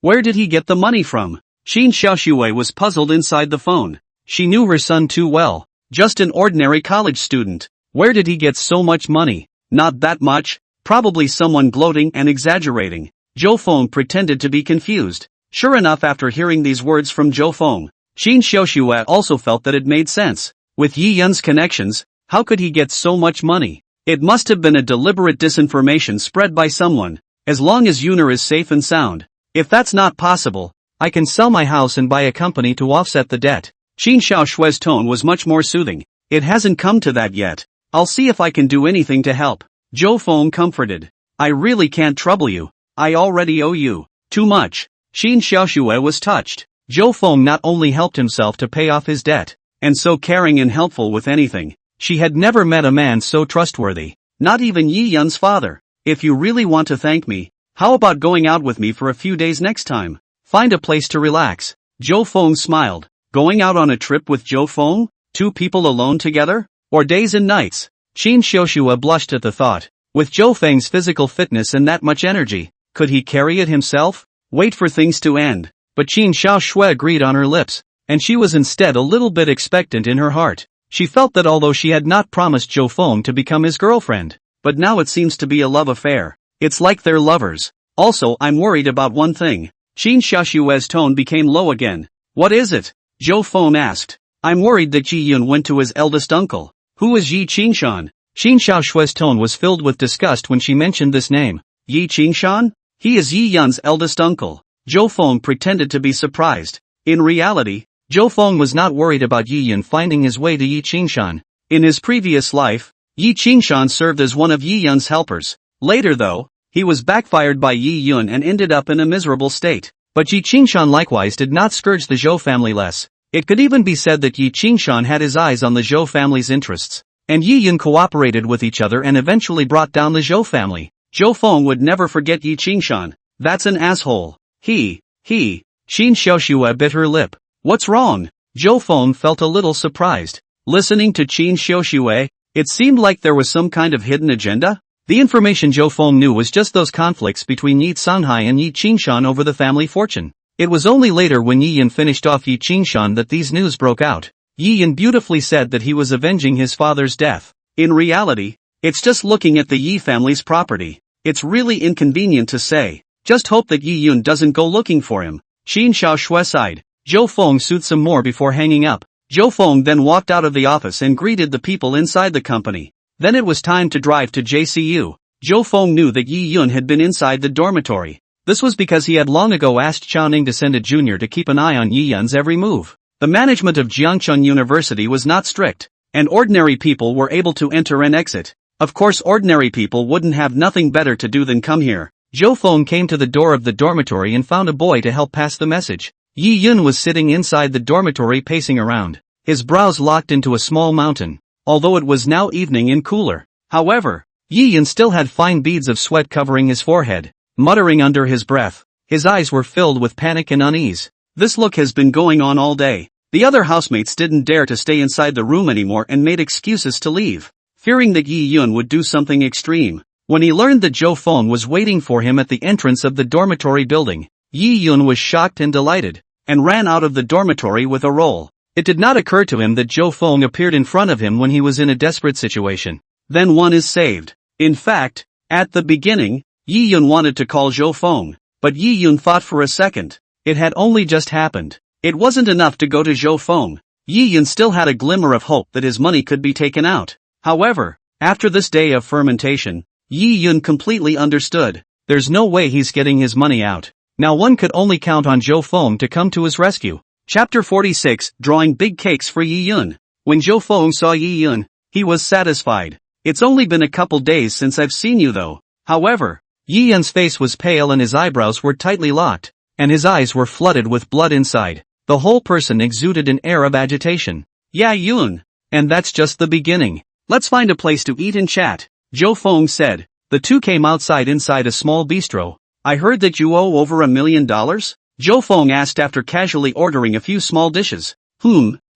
Where did he get the money from? Qin Xiaoshui was puzzled inside the phone. She knew her son too well. Just an ordinary college student. Where did he get so much money? Not that much. Probably someone gloating and exaggerating. Zhou Feng pretended to be confused. Sure enough, after hearing these words from Zhou Feng, Qin Xiaoshui also felt that it made sense. With Yi Yun's connections, how could he get so much money? It must have been a deliberate disinformation spread by someone. As long as Yuner is safe and sound. If that's not possible, I can sell my house and buy a company to offset the debt. Qin Xiaoshui's tone was much more soothing. It hasn't come to that yet. I'll see if I can do anything to help. Zhou Feng comforted. I really can't trouble you. I already owe you too much. Qin Xiaoxue was touched. Zhou Feng not only helped himself to pay off his debt, and so caring and helpful with anything. She had never met a man so trustworthy. Not even Yi Yun's father. If you really want to thank me, how about going out with me for a few days next time? Find a place to relax. Zhou Feng smiled. Going out on a trip with Zhou Feng? 2 people alone together? Or days and nights? Qin Xiaoxue blushed at the thought. With Zhou Feng's physical fitness and that much energy, could he carry it himself? Wait for things to end. But Qin Xiaoxue agreed on her lips, and she was instead a little bit expectant in her heart. She felt that although she had not promised Zhou Feng to become his girlfriend, but now it seems to be a love affair. It's like they're lovers. Also, I'm worried about one thing. Qin Xiaoxue's tone became low again. What is it? Zhou Feng asked. I'm worried that Yi Yun went to his eldest uncle. Who is Yi Qingshan? Qin Xiaoshue's tone was filled with disgust when she mentioned this name. Yi Qingshan? He is Yi Yun's eldest uncle. Zhou Feng pretended to be surprised. In reality, Zhou Feng was not worried about Yi Yun finding his way to Yi Qingshan. In his previous life, Yi Qingshan served as one of Yi Yun's helpers. Later though, he was backfired by Yi Yun and ended up in a miserable state. But Yi Qingshan likewise did not scourge the Zhou family less. It could even be said that Yi Qingshan had his eyes on the Zhou family's interests. And Yi Yun cooperated with each other and eventually brought down the Zhou family. Zhou Feng would never forget Yi Qingshan. That's an asshole. Qin Xiaoxue bit her lip. What's wrong? Zhou Feng felt a little surprised. Listening to Qin Xiaoxue, it seemed like there was some kind of hidden agenda? The information Zhou Feng knew was just those conflicts between Yi Sanghai and Yi Qingshan over the family fortune. It was only later when Yi Yun finished off Yi Qingshan that these news broke out. Yi Yun beautifully said that he was avenging his father's death. In reality, it's just looking at the Yi family's property. It's really inconvenient to say. Just hope that Yi Yun doesn't go looking for him. Qin Xiaoxue sighed. Zhou Feng soothed some more before hanging up. Zhou Feng then walked out of the office and greeted the people inside the company. Then it was time to drive to JCU. Zhou Feng knew that Yi Yun had been inside the dormitory. This was because he had long ago asked Chaoning to send a junior to keep an eye on Yi Yun's every move. The management of Jiangcheng University was not strict, and ordinary people were able to enter and exit. Of course ordinary people wouldn't have nothing better to do than come here. Zhou Feng came to the door of the dormitory and found a boy to help pass the message. Yi Yun was sitting inside the dormitory pacing around, his brows locked into a small mountain, although it was now evening and cooler. However, Yi Yun still had fine beads of sweat covering his forehead, muttering under his breath. His eyes were filled with panic and unease. This look has been going on all day. The other housemates didn't dare to stay inside the room anymore and made excuses to leave, fearing that Yi Yun would do something extreme. When he learned that Zhou Feng was waiting for him at the entrance of the dormitory building, Yi Yun was shocked and delighted, and ran out of the dormitory with a roll. It did not occur to him that Zhou Feng appeared in front of him when he was in a desperate situation. Then one is saved. In fact, at the beginning, Yi Yun wanted to call Zhou Feng, but Yi Yun thought for a second. It had only just happened. It wasn't enough to go to Zhou Feng. Yi Yun still had a glimmer of hope that his money could be taken out. However, after this day of fermentation, Yi Yun completely understood. There's no way he's getting his money out. Now one could only count on Zhou Feng to come to his rescue. Chapter 46, Drawing Big Cakes for Yi Yun. When Zhou Feng saw Yi Yun, he was satisfied. It's only been a couple days since I've seen you though. However, Yi Yun's face was pale and his eyebrows were tightly locked, and his eyes were flooded with blood inside. The whole person exuded an air of agitation. Yeah Yun. And that's just the beginning. Let's find a place to eat and chat, Zhou Feng said. The two came outside inside a small bistro. I heard that you owe over $1 million? Zhou Feng asked after casually ordering a few small dishes.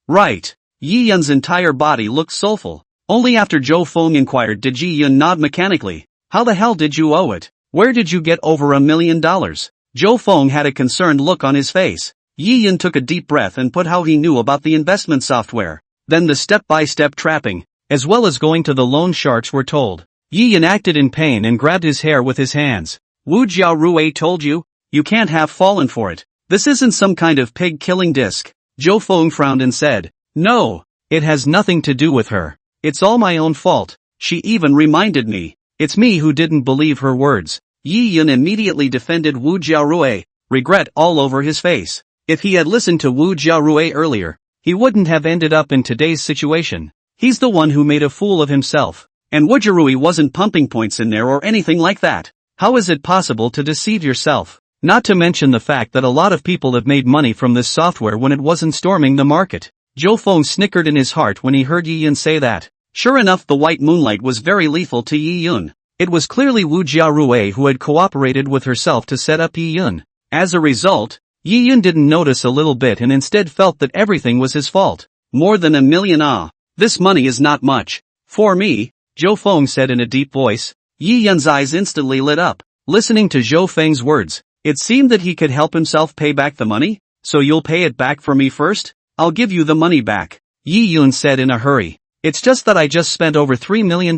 Right. Yi Yun's entire body looked soulful. Only after Zhou Feng inquired did Yi Yun nod mechanically. How the hell did you owe it? Where did you get over $1 million? Zhou Feng had a concerned look on his face. Yi Yun took a deep breath and put how he knew about the investment software. Then the step-by-step trapping, as well as going to the loan sharks were told. Yi Yun acted in pain and grabbed his hair with his hands. Wu Jiaorui told you? You can't have fallen for it. This isn't some kind of pig-killing disc. Zhou Feng frowned and said, No, it has nothing to do with her. It's all my own fault. She even reminded me. It's me who didn't believe her words. Yi Yun immediately defended Wu Jiaorui, regret all over his face. If he had listened to Wu Jiaorui earlier, he wouldn't have ended up in today's situation. He's the one who made a fool of himself. And Wu Jiaorui wasn't pumping points in there or anything like that. How is it possible to deceive yourself? Not to mention the fact that a lot of people have made money from this software when it wasn't storming the market. Zhou Feng snickered in his heart when he heard Yi Yun say that. Sure enough, the white moonlight was very lethal to Yi Yun. It was clearly Wu Jiarui who had cooperated with herself to set up Yi Yun. As a result, Yi Yun didn't notice a little bit and instead felt that everything was his fault. More than 1 million This money is not much. For me, Zhou Feng said in a deep voice. Yi Yun's eyes instantly lit up. Listening to Zhou Feng's words, it seemed that he could help himself pay back the money. So you'll pay it back for me first? I'll give you the money back, Yi Yun said in a hurry. It's just that I just spent over $3 million.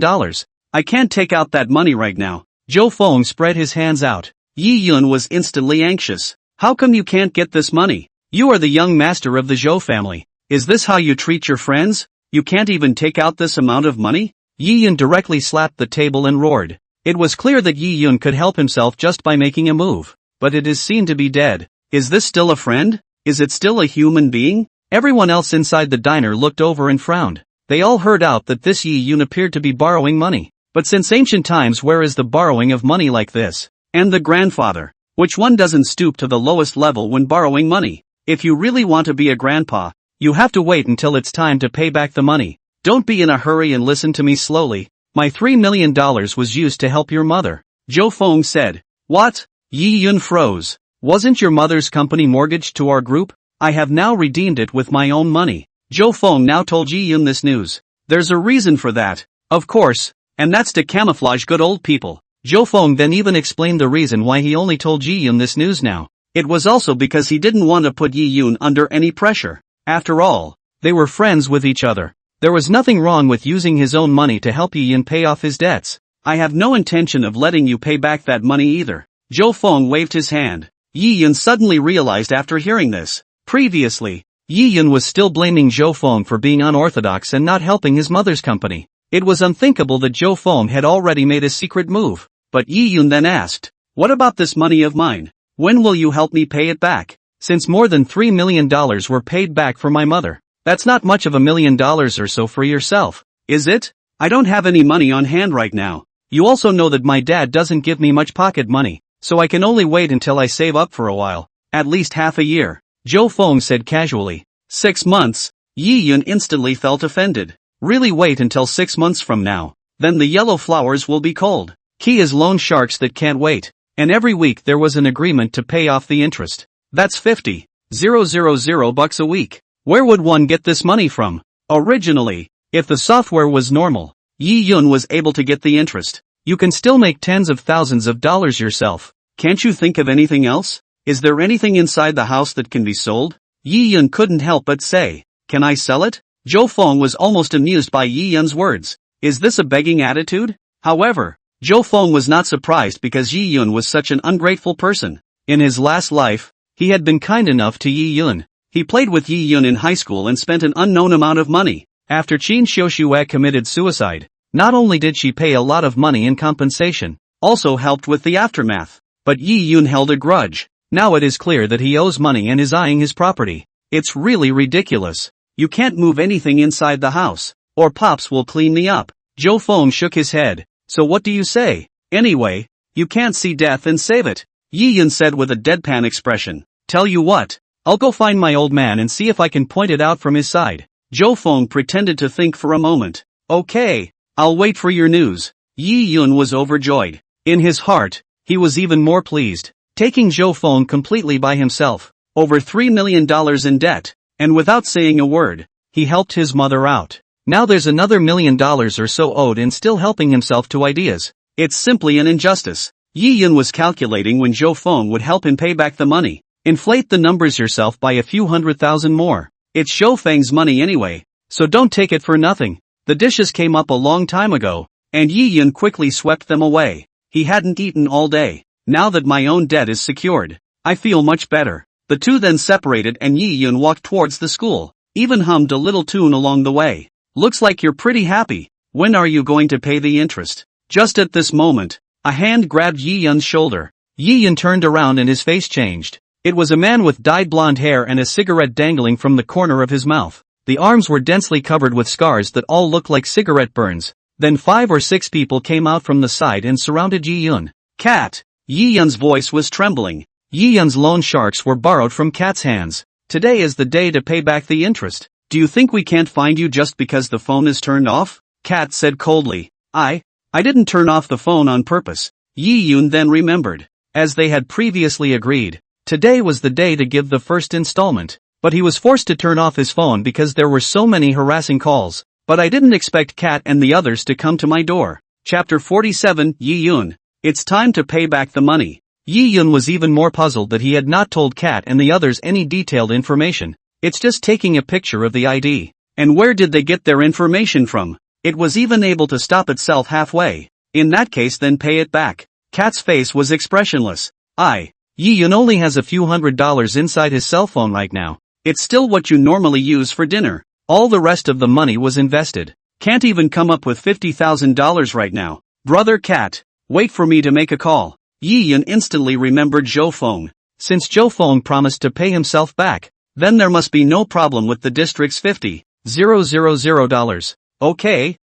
I can't take out that money right now. Zhou Feng spread his hands out. Yi Yun was instantly anxious. How come you can't get this money? You are the young master of the Zhou family. Is this how you treat your friends? You can't even take out this amount of money? Yi Yun directly slapped the table and roared. It was clear that Yi Yun could help himself just by making a move. But it is seen to be dead. Is this still a friend? Is it still a human being? Everyone else inside the diner looked over and frowned. They all heard out that this Yi Yun appeared to be borrowing money. But since ancient times, where is the borrowing of money like this? And the grandfather? Which one doesn't stoop to the lowest level when borrowing money? If you really want to be a grandpa, you have to wait until it's time to pay back the money. Don't be in a hurry and listen to me slowly. My $3 million was used to help your mother. Zhou Feng said. What? Yi Yun froze. Wasn't your mother's company mortgaged to our group? I have now redeemed it with my own money. Zhou Feng now told Yi Yun this news. There's a reason for that. Of course. And that's to camouflage good old people. Zhou Feng then even explained the reason why he only told Yi Yun this news now. It was also because he didn't want to put Yi Yun under any pressure. After all, they were friends with each other. There was nothing wrong with using his own money to help Yi Yun pay off his debts. I have no intention of letting you pay back that money either. Zhou Feng waved his hand. Yi Yun suddenly realized after hearing this. Previously, Yi Yun was still blaming Zhou Feng for being unorthodox and not helping his mother's company. It was unthinkable that Zhou Feng had already made a secret move. But Yi Yun then asked, what about this money of mine? When will you help me pay it back? Since more than $3 million were paid back for my mother, that's not much of $1 million or so for yourself, is it? I don't have any money on hand right now. You also know that my dad doesn't give me much pocket money, so I can only wait until I save up for a while, at least half a year. Zhou Feng said casually. 6 months? Yi Yun instantly felt offended. Really, wait until 6 months from now. Then the yellow flowers will be cold. Key is loan sharks that can't wait. And every week there was an agreement to pay off the interest. That's 50,000 bucks a week. Where would one get this money from? Originally, if the software was normal, Yi Yun was able to get the interest. You can still make tens of thousands of dollars yourself. Can't you think of anything else? Is there anything inside the house that can be sold? Yi Yun couldn't help but say, can I sell it? Zhou Feng was almost amused by Yi Yun's words. Is this a begging attitude? However, Zhou Feng was not surprised because Yi Yun was such an ungrateful person. In his last life, he had been kind enough to Yi Yun. He played with Yi Yun in high school and spent an unknown amount of money. After Qin Xiuxue committed suicide, not only did she pay a lot of money in compensation, also helped with the aftermath. But Yi Yun held a grudge. Now it is clear that he owes money and is eyeing his property. It's really ridiculous. You can't move anything inside the house, or Pops will clean me up. Zhou Feng shook his head. So what do you say? Anyway, you can't see death and save it. Yi Yun said with a deadpan expression. Tell you what, I'll go find my old man and see if I can point it out from his side. Zhou Feng pretended to think for a moment. Okay, I'll wait for your news. Yi Yun was overjoyed. In his heart, he was even more pleased. Taking Zhou Feng completely by himself, over $3 million in debt, and without saying a word, he helped his mother out. Now there's another $1 million or so owed and still helping himself to ideas. It's simply an injustice. Yi Yun was calculating when Zhou Feng would help him pay back the money. Inflate the numbers yourself by a few 100,000 more. It's Zhou Feng's money anyway, so don't take it for nothing. The dishes came up a long time ago, and Yi Yun quickly swept them away. He hadn't eaten all day. Now that my own debt is secured, I feel much better. The two then separated and Yi Yun walked towards the school, even hummed a little tune along the way. Looks like you're pretty happy. When are you going to pay the interest? Just at this moment, a hand grabbed Yi Yun's shoulder. Yi Yun turned around and his face changed. It was a man with dyed blonde hair and a cigarette dangling from the corner of his mouth. The arms were densely covered with scars that all looked like cigarette burns. Then 5 or 6 people came out from the side and surrounded Yi Yun. Cat! Yi Yun's voice was trembling. Yi Yun's loan sharks were borrowed from Cat's hands. Today is the day to pay back the interest. Do you think we can't find you just because the phone is turned off? Cat said coldly. I didn't turn off the phone on purpose. Yi Yun then remembered. As they had previously agreed, today was the day to give the first installment. But he was forced to turn off his phone because there were so many harassing calls. But I didn't expect Cat and the others to come to my door. Chapter 47, Yi Yun. It's time to pay back the money. Yi Yun was even more puzzled that he had not told Cat and the others any detailed information. It's just taking a picture of the ID. And where did they get their information from? It was even able to stop itself halfway. In that case then pay it back. Cat's face was expressionless. Yi Yun only has a few $100s inside his cell phone right now. It's still what you normally use for dinner. All the rest of the money was invested. Can't even come up with $50,000 right now. Brother Cat, wait for me to make a call. Yi Yun instantly remembered Zhou Feng. Since Zhou Feng promised to pay himself back, then there must be no problem with the district's $50,000. Okay,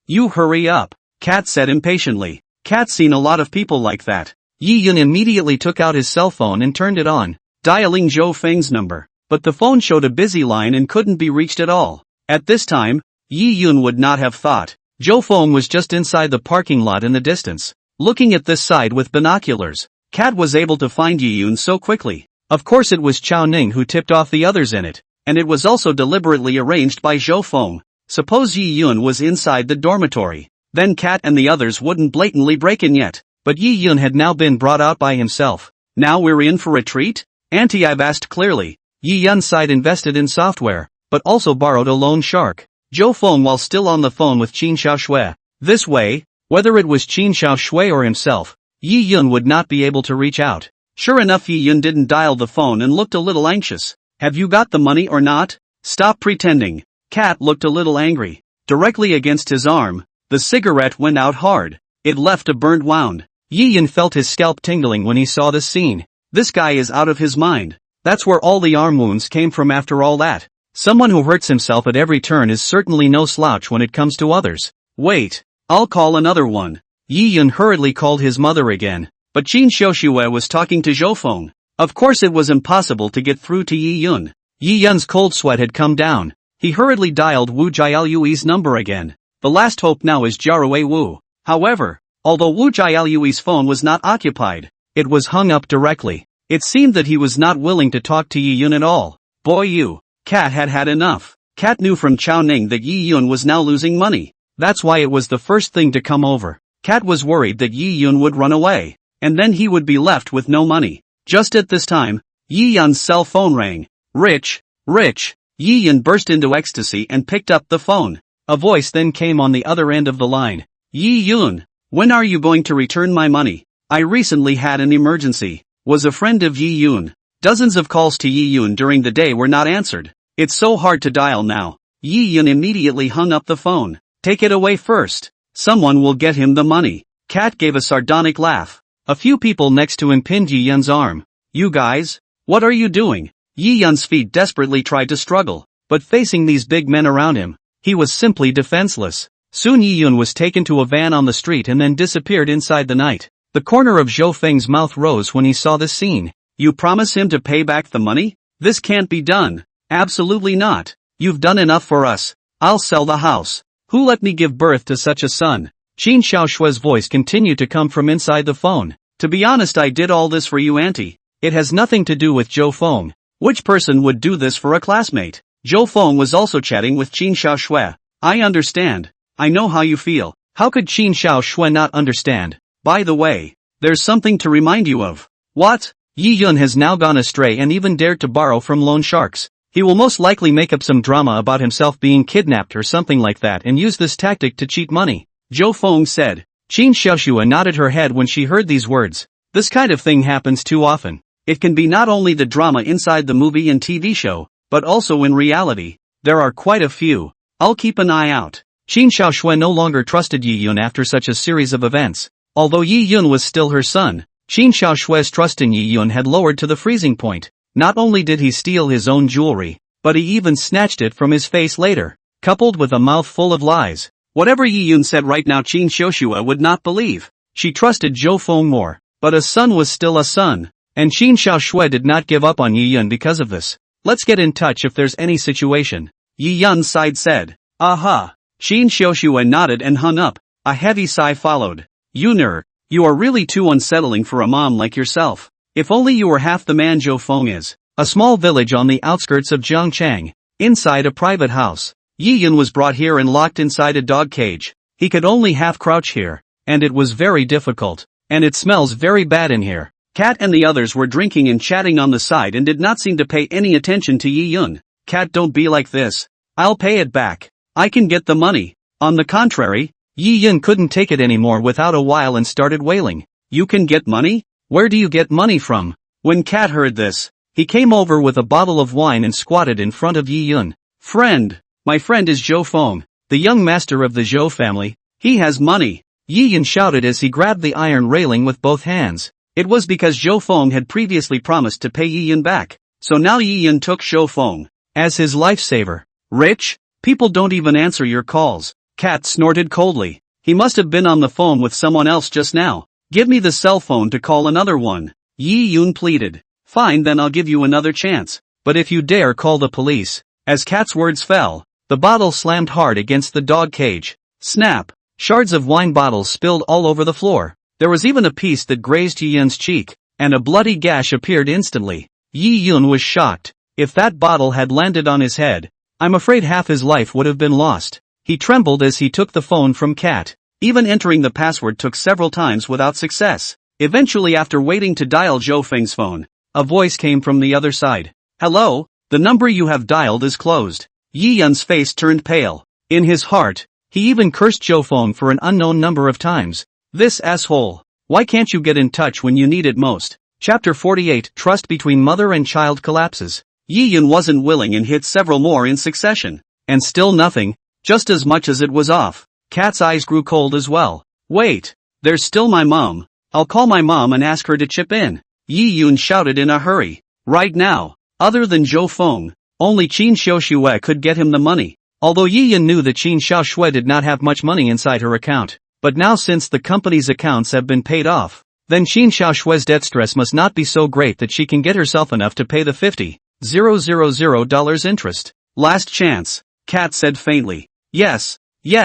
you hurry up, Cat said impatiently. Cat's seen a lot of people like that. Yi Yun immediately took out his cell phone and turned it on, dialing Zhou Feng's number. But the phone showed a busy line and couldn't be reached at all. At this time, Yi Yun would not have thought. Zhou Feng was just inside the parking lot in the distance. Looking at this side with binoculars, Cat was able to find Yi Yun so quickly. Of course it was Chao Ning who tipped off the others in it, and it was also deliberately arranged by Zhou Feng. Suppose Yi Yun was inside the dormitory, then Cat and the others wouldn't blatantly break in yet. But Yi Yun had now been brought out by himself. Now we're in for a treat? Auntie, I've asked clearly. Yi Yun's side invested in software, but also borrowed a loan shark. Zhou Feng while still on the phone with Qin Xiaoshui. This way, whether it was Qin Xiaoshui or himself, Yi Yun would not be able to reach out. Sure enough, Yi Yun didn't dial the phone and looked a little anxious. Have you got the money or not? Stop pretending. Cat looked a little angry. Directly against his arm, the cigarette went out hard. It left a burnt wound. Yi Yun felt his scalp tingling when he saw this scene. This guy is out of his mind. That's where all the arm wounds came from after all that. Someone who hurts himself at every turn is certainly no slouch when it comes to others. Wait, I'll call another one. Yi Yun hurriedly called his mother again, but Qin Xiaoshui was talking to Zhou Feng. Of course it was impossible to get through to Yi Yun. Yi Yun's cold sweat had come down. He hurriedly dialed Wu Jiaoyui's number again. The last hope now is Jiarui Wu. However, although Wu Jiaoyui's phone was not occupied, it was hung up directly. It seemed that he was not willing to talk to Yi Yun at all. Boy, Cat had had enough. Cat knew from Chao Ning that Yi Yun was now losing money. That's why it was the first thing to come over. Cat was worried that Yi Yun would run away, and then he would be left with no money. Just at this time, Yi Yun's cell phone rang. Rich. Yi Yun burst into ecstasy and picked up the phone. A voice then came on the other end of the line. Yi Yun, when are you going to return my money? I recently had an emergency. Was a friend of Yi Yun. Dozens of calls to Yi Yun during the day were not answered. It's so hard to dial now. Yi Yun immediately hung up the phone. Take it away first. Someone will get him the money. Cat gave a sardonic laugh. A few people next to him pinned Yi Yun's arm. You guys? What are you doing? Yi Yun's feet desperately tried to struggle, but facing these big men around him, he was simply defenseless. Soon Yi Yun was taken to a van on the street and then disappeared inside the night. The corner of Zhou Feng's mouth rose when he saw this scene. You promise him to pay back the money? This can't be done. Absolutely not. You've done enough for us. I'll sell the house. Who let me give birth to such a son? Qin Xiaoshui's voice continued to come from inside the phone. To be honest, I did all this for you, auntie. It has nothing to do with Zhou Feng. Which person would do this for a classmate? Zhou Feng was also chatting with Qin Xiaoshui. I understand. I know how you feel. How could Qin Xiaoshui not understand? By the way, there's something to remind you of. What? Yi Yun has now gone astray and even dared to borrow from loan sharks. He will most likely make up some drama about himself being kidnapped or something like that and use this tactic to cheat money. Zhou Feng said. Qin Xiaoshui nodded her head when she heard these words. This kind of thing happens too often. It can be not only the drama inside the movie and TV show, but also in reality. There are quite a few. I'll keep an eye out. Qin Xiaoshui no longer trusted Yi Yun after such a series of events. Although Yi Yun was still her son, Qin Xiaoshui's trust in Yi Yun had lowered to the freezing point. Not only did he steal his own jewelry, but he even snatched it from his face later, coupled with a mouth full of lies. Whatever Yi Yun said right now, Qin Xiaoshui would not believe. She trusted Zhou Feng more. But a son was still a son. And Qin Xiaoshui did not give up on Yi Yun because of this. Let's get in touch if there's any situation. Yi Yun sighed said. Aha. Qin Xiaoshui nodded and hung up. A heavy sigh followed. Yuner, you are really too unsettling for a mom like yourself. If only you were half the man Zhou Feng is. A small village on the outskirts of Zhangchang. Inside a private house. Yi Yun was brought here and locked inside a dog cage. He could only half crouch here. And it was very difficult. And it smells very bad in here. Cat and the others were drinking and chatting on the side and did not seem to pay any attention to Yi Yun. Cat, don't be like this. I'll pay it back. I can get the money. On the contrary, Yi Yun couldn't take it anymore without a while and started wailing. You can get money? Where do you get money from? When Cat heard this, he came over with a bottle of wine and squatted in front of Yi Yun. Friend, my friend is Zhou Feng, the young master of the Zhou family. He has money. Yi Yun shouted as he grabbed the iron railing with both hands. It was because Zhou Feng had previously promised to pay Yi Yun back. So now Yi Yun took Zhou Feng as his lifesaver. Rich? People don't even answer your calls. Cat snorted coldly. He must have been on the phone with someone else just now. Give me the cell phone to call another one. Yi Yun pleaded. Fine, then I'll give you another chance. But if you dare call the police. As Cat's words fell, the bottle slammed hard against the dog cage. Snap! Shards of wine bottles spilled all over the floor. There was even a piece that grazed Yi Yun's cheek, and a bloody gash appeared instantly. Yi Yun was shocked. If that bottle had landed on his head, I'm afraid half his life would have been lost. He trembled as he took the phone from Cat. Even entering the password took several times without success. Eventually, after waiting to dial Zhou Feng's phone, a voice came from the other side. Hello, the number you have dialed is closed. Yi Yun's face turned pale. In his heart, he even cursed Zhou Feng for an unknown number of times. This asshole. Why can't you get in touch when you need it most? Chapter 48. Trust between mother and child collapses. Yi Yun wasn't willing and hit several more in succession. And still nothing, just as much as it was off. Cat's eyes grew cold as well. Wait, there's still my mom. I'll call my mom and ask her to chip in. Yi Yun shouted in a hurry. Right now, other than Zhou Feng, only Qin Xiaoshui could get him the money. Although Yi Yun knew that Qin Xiaoshui did not have much money inside her account. But now since the company's accounts have been paid off, then Qin Xiaoshui's debt stress must not be so great that she can get herself enough to pay the $50,000 interest. Last chance, Cat said faintly. Yes. Yi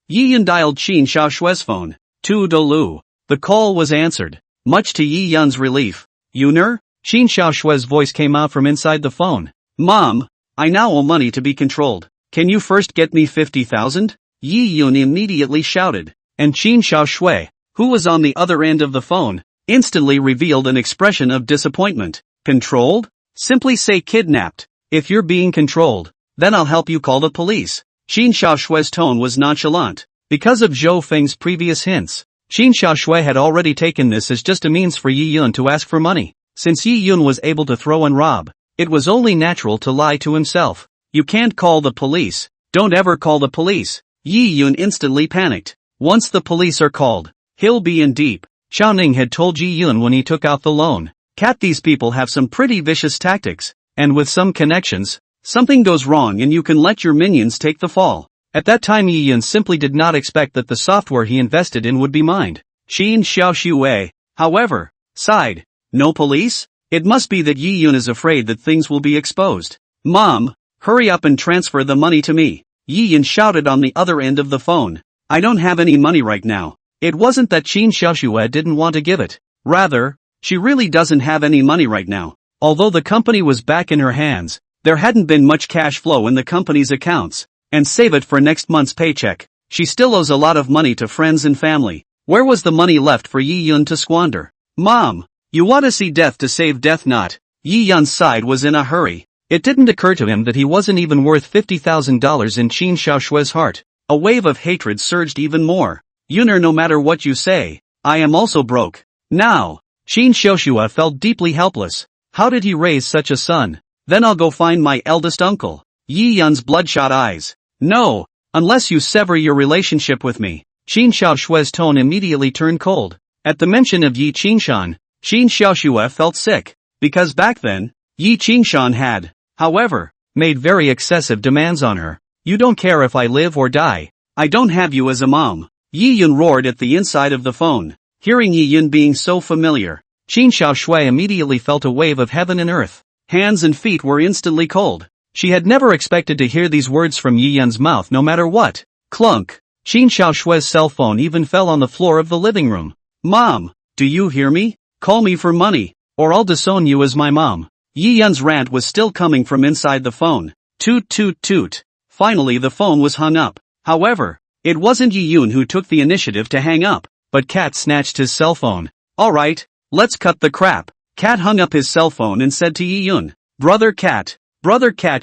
Yun dialed Qin Xiaoshui's phone. Tu Dolu. The call was answered. Much to Yi Yun's relief. Yuner? Qin Xiaoshui's voice came out from inside the phone. Mom, I now owe money to be controlled. Can you first get me 50,000? Yi Yun immediately shouted. And Qin Xiaoshui, who was on the other end of the phone, instantly revealed an expression of disappointment. Controlled? Simply say kidnapped. If you're being controlled, then I'll help you call the police. Qin Xiaoshui's tone was nonchalant. Because of Zhou Feng's previous hints, Qin Xiaoshui had already taken this as just a means for Yi Yun to ask for money. Since Yi Yun was able to throw and rob, it was only natural to lie to himself. You can't call the police. Don't ever call the police. Yi Yun instantly panicked. Once the police are called, he'll be in deep. Xiao Ning had told Yi Yun when he took out the loan. Cat, these people have some pretty vicious tactics, and with some connections, something goes wrong and you can let your minions take the fall. At that time Yi Yun simply did not expect that the software he invested in would be mined. Qin Xiaoshui, however, sighed. No police? It must be that Yi Yun is afraid that things will be exposed. Mom, hurry up and transfer the money to me. Yi Yun shouted on the other end of the phone. I don't have any money right now. It wasn't that Qin Xiaoshui didn't want to give it. Rather, she really doesn't have any money right now. Although the company was back in her hands, there hadn't been much cash flow in the company's accounts. And save it for next month's paycheck. She still owes a lot of money to friends and family. Where was the money left for Yi Yun to squander? Mom, you want to see death to save death not? Yi Yun's side was in a hurry. It didn't occur to him that he wasn't even worth $50,000 in Qin Xiaoshui's heart. A wave of hatred surged even more. Yuner, no matter what you say, I am also broke. Now, Qin Xiaoshui felt deeply helpless. How did he raise such a son? Then I'll go find my eldest uncle. Yi Yun's bloodshot eyes. No, unless you sever your relationship with me. Qin Xiaoshui's tone immediately turned cold. At the mention of Yi Qingshan, Qin Xiaoshui felt sick, because back then, Yi Qingshan had, however, made very excessive demands on her. You don't care if I live or die. I don't have you as a mom. Yi Yun roared at the inside of the phone. Hearing Yi Yun being so familiar, Qin Xiaoshui immediately felt a wave of heaven and earth. Hands and feet were instantly cold. She had never expected to hear these words from Yi Yun's mouth no matter what. Clunk. Qin Xiaoshui's cell phone even fell on the floor of the living room. Mom, do you hear me? Call me for money, or I'll disown you as my mom. Yi Yun's rant was still coming from inside the phone. Toot toot toot. Finally the phone was hung up. However, it wasn't Yi Yun who took the initiative to hang up, but Cat snatched his cell phone. Alright, let's cut the crap. Cat hung up his cell phone and said to Yi Yun, Brother Cat,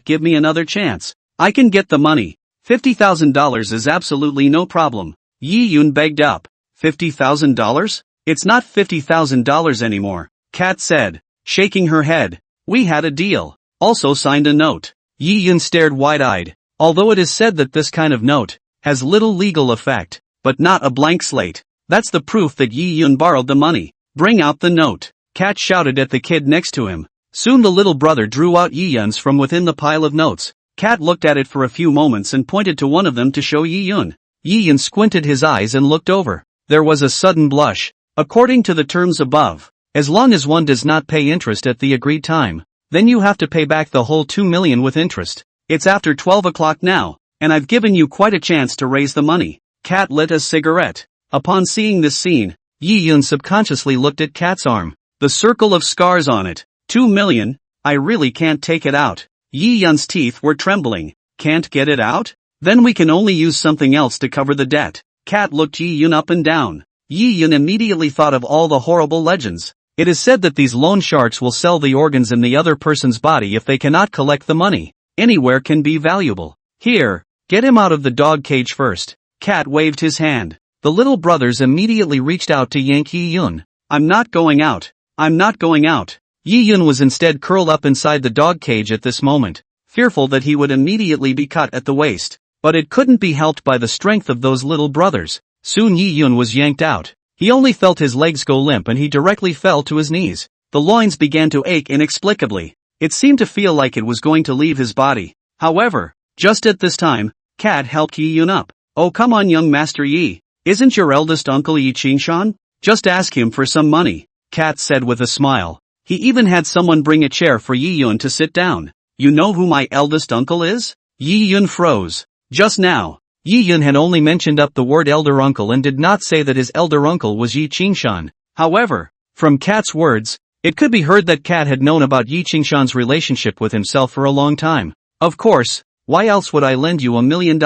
give me another chance. I can get the money. $50,000 is absolutely no problem. Yi Yun begged up. $50,000? It's not $50,000 anymore, Cat said, shaking her head. We had a deal. Also signed a note. Yi Yun stared wide-eyed. Although it is said that this kind of note has little legal effect, but not a blank slate. That's the proof that Yi Yun borrowed the money. Bring out the note. Cat shouted at the kid next to him. Soon the little brother drew out Yi Yun's from within the pile of notes. Cat looked at it for a few moments and pointed to one of them to show Yi Yun. Yi Yun squinted his eyes and looked over. There was a sudden blush. According to the terms above, as long as one does not pay interest at the agreed time, then you have to pay back the whole 2 million with interest. It's after 12 o'clock now, and I've given you quite a chance to raise the money. Cat lit a cigarette. Upon seeing this scene, Yi Yun subconsciously looked at Cat's arm. The circle of scars on it. 2 million? I really can't take it out. Yi Yun's teeth were trembling. Can't get it out? Then we can only use something else to cover the debt. Cat looked Yi Yun up and down. Yi Yun immediately thought of all the horrible legends. It is said that these loan sharks will sell the organs in the other person's body if they cannot collect the money. Anywhere can be valuable. Here, get him out of the dog cage first. Cat waved his hand. The little brothers immediately reached out to yank Yi Yun. I'm not going out. I'm not going out. Yi Yun was instead curled up inside the dog cage at this moment, fearful that he would immediately be cut at the waist. But it couldn't be helped by the strength of those little brothers. Soon Yi Yun was yanked out. He only felt his legs go limp and he directly fell to his knees. The loins began to ache inexplicably. It seemed to feel like it was going to leave his body. However, just at this time, Cat helped Yi Yun up. Oh come on young Master Yi. Isn't your eldest uncle Yi Qingshan? Just ask him for some money, Cat said with a smile. He even had someone bring a chair for Yi Yun to sit down. You know who my eldest uncle is? Yi Yun froze. Just now, Yi Yun had only mentioned up the word elder uncle and did not say that his elder uncle was Yi Qingshan. However, from Cat's words, it could be heard that Cat had known about Yi Qingshan's relationship with himself for a long time. Of course, why else would I lend you $1 million?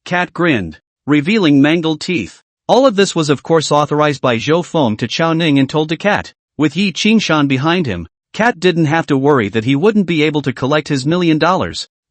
Cat grinned, revealing mangled teeth. All of this was of course authorized by Zhou Feng to Chao Ning and told to Cat. With Yi Qingshan behind him, Cat didn't have to worry that he wouldn't be able to collect his $1 million.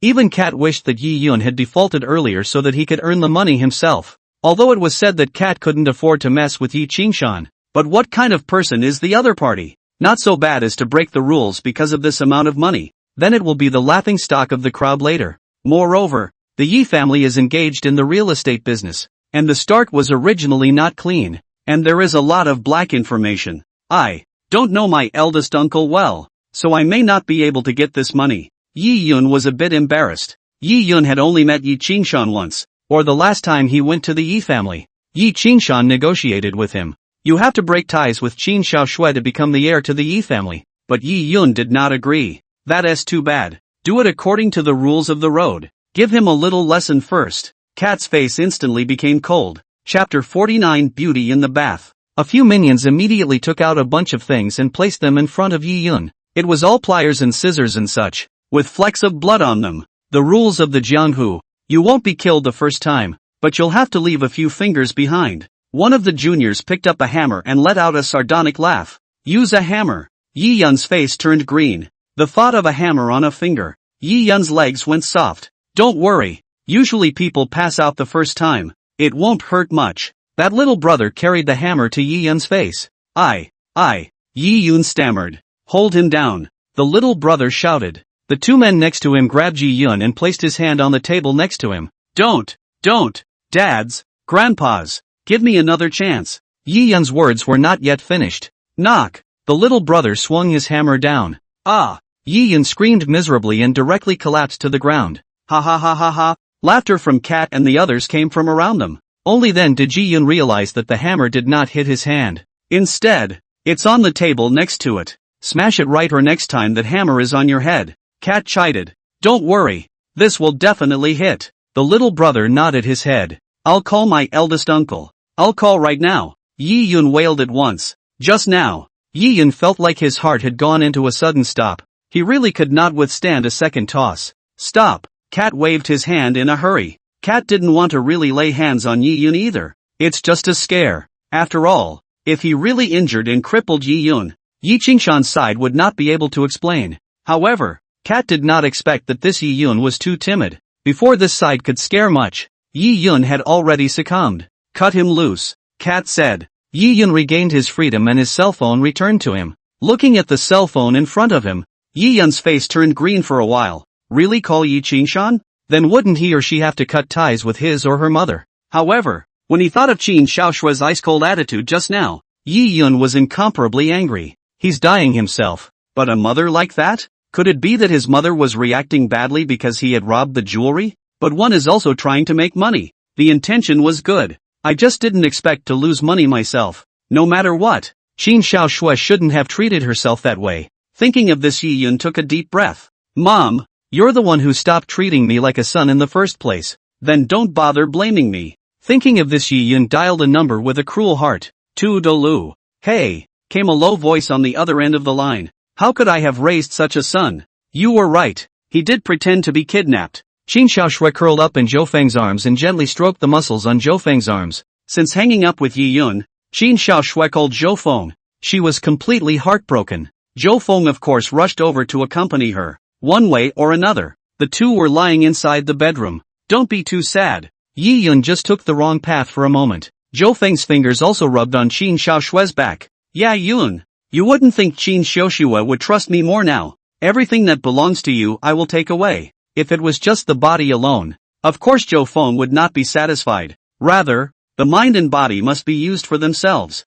Even Cat wished that Yi Yun had defaulted earlier so that he could earn the money himself. Although it was said that Cat couldn't afford to mess with Yi Qingshan. But what kind of person is the other party? Not so bad as to break the rules because of this amount of money. Then it will be the laughingstock of the crowd later. Moreover, the Yi family is engaged in the real estate business, and the start was originally not clean, and there is a lot of black information. I don't know my eldest uncle well, so I may not be able to get this money. Yi Yun was a bit embarrassed. Yi Yun had only met Yi Qingshan once, or the last time he went to the Yi family. Yi Qingshan negotiated with him. You have to break ties with Qin Xiaoshui to become the heir to the Yi family, but Yi Yun did not agree. That's too bad. Do it according to the rules of the road. Give him a little lesson first. Cat's face instantly became cold. Chapter 49 Beauty in the Bath. A few minions immediately took out a bunch of things and placed them in front of Yi Yun. It was all pliers and scissors and such, with flecks of blood on them. The rules of the Jianghu. You won't be killed the first time, but you'll have to leave a few fingers behind. One of the juniors picked up a hammer and let out a sardonic laugh. Use a hammer. Yi Yun's face turned green. The thought of a hammer on a finger. Yi Yun's legs went soft. Don't worry. Usually people pass out the first time. It won't hurt much. That little brother carried the hammer to Yi Yun's face. I. Yi Yun stammered. Hold him down. The little brother shouted. The two men next to him grabbed Yi Yun and placed his hand on the table next to him. Don't. Dads, grandpas, give me another chance. Yi Yun's words were not yet finished. Knock. The little brother swung his hammer down. Ah! Yi Yun screamed miserably and directly collapsed to the ground. Ha ha ha ha ha. Laughter from Cat and the others came from around them. Only then did Yi Yun realize that the hammer did not hit his hand. Instead, it's on the table next to it. Smash it right or next time that hammer is on your head. Cat chided. Don't worry. This will definitely hit. The little brother nodded his head. I'll call my eldest uncle. I'll call right now. Yi Yun wailed at once. Just now. Yi Yun felt like his heart had gone into a sudden stop. He really could not withstand a second toss. Stop. Cat waved his hand in a hurry. Cat didn't want to really lay hands on Yi Yun either. It's just a scare. After all, if he really injured and crippled Yi Yun, Yi Qingshan's side would not be able to explain. However, Cat did not expect that this Yi Yun was too timid. Before this side could scare much, Yi Yun had already succumbed. Cut him loose, Cat said. Yi Yun regained his freedom and his cell phone returned to him. Looking at the cell phone in front of him, Yi Yun's face turned green for a while. Really call Yi Qingshan? Then wouldn't he or she have to cut ties with his or her mother? However, when he thought of Qin Xiaoshui's ice-cold attitude just now, Yi Yun was incomparably angry. He's dying himself. But a mother like that? Could it be that his mother was reacting badly because he had robbed the jewelry? But one is also trying to make money. The intention was good. I just didn't expect to lose money myself. No matter what, Qin Xiaoshui shouldn't have treated herself that way. Thinking of this, Yi Yun took a deep breath. Mom, you're the one who stopped treating me like a son in the first place. Then don't bother blaming me. Thinking of this, Yi Yun dialed a number with a cruel heart. Tu Dolu. Hey, came a low voice on the other end of the line. How could I have raised such a son? You were right. He did pretend to be kidnapped. Qin Xiaoshui curled up in Zhou Feng's arms and gently stroked the muscles on Zhou Feng's arms. Since hanging up with Yi Yun, Qin Xiaoshui called Zhou Feng. She was completely heartbroken. Zhou Feng of course rushed over to accompany her. One way or another, the two were lying inside the bedroom. Don't be too sad. Yi Yun just took the wrong path for a moment. Zhou Feng's fingers also rubbed on Qin Xiaoshui's back. Yeah, Yun. You wouldn't think Qin Xiaoshua would trust me more now. Everything that belongs to you I will take away. If it was just the body alone. Of course Zhou Feng would not be satisfied. Rather, the mind and body must be used for themselves.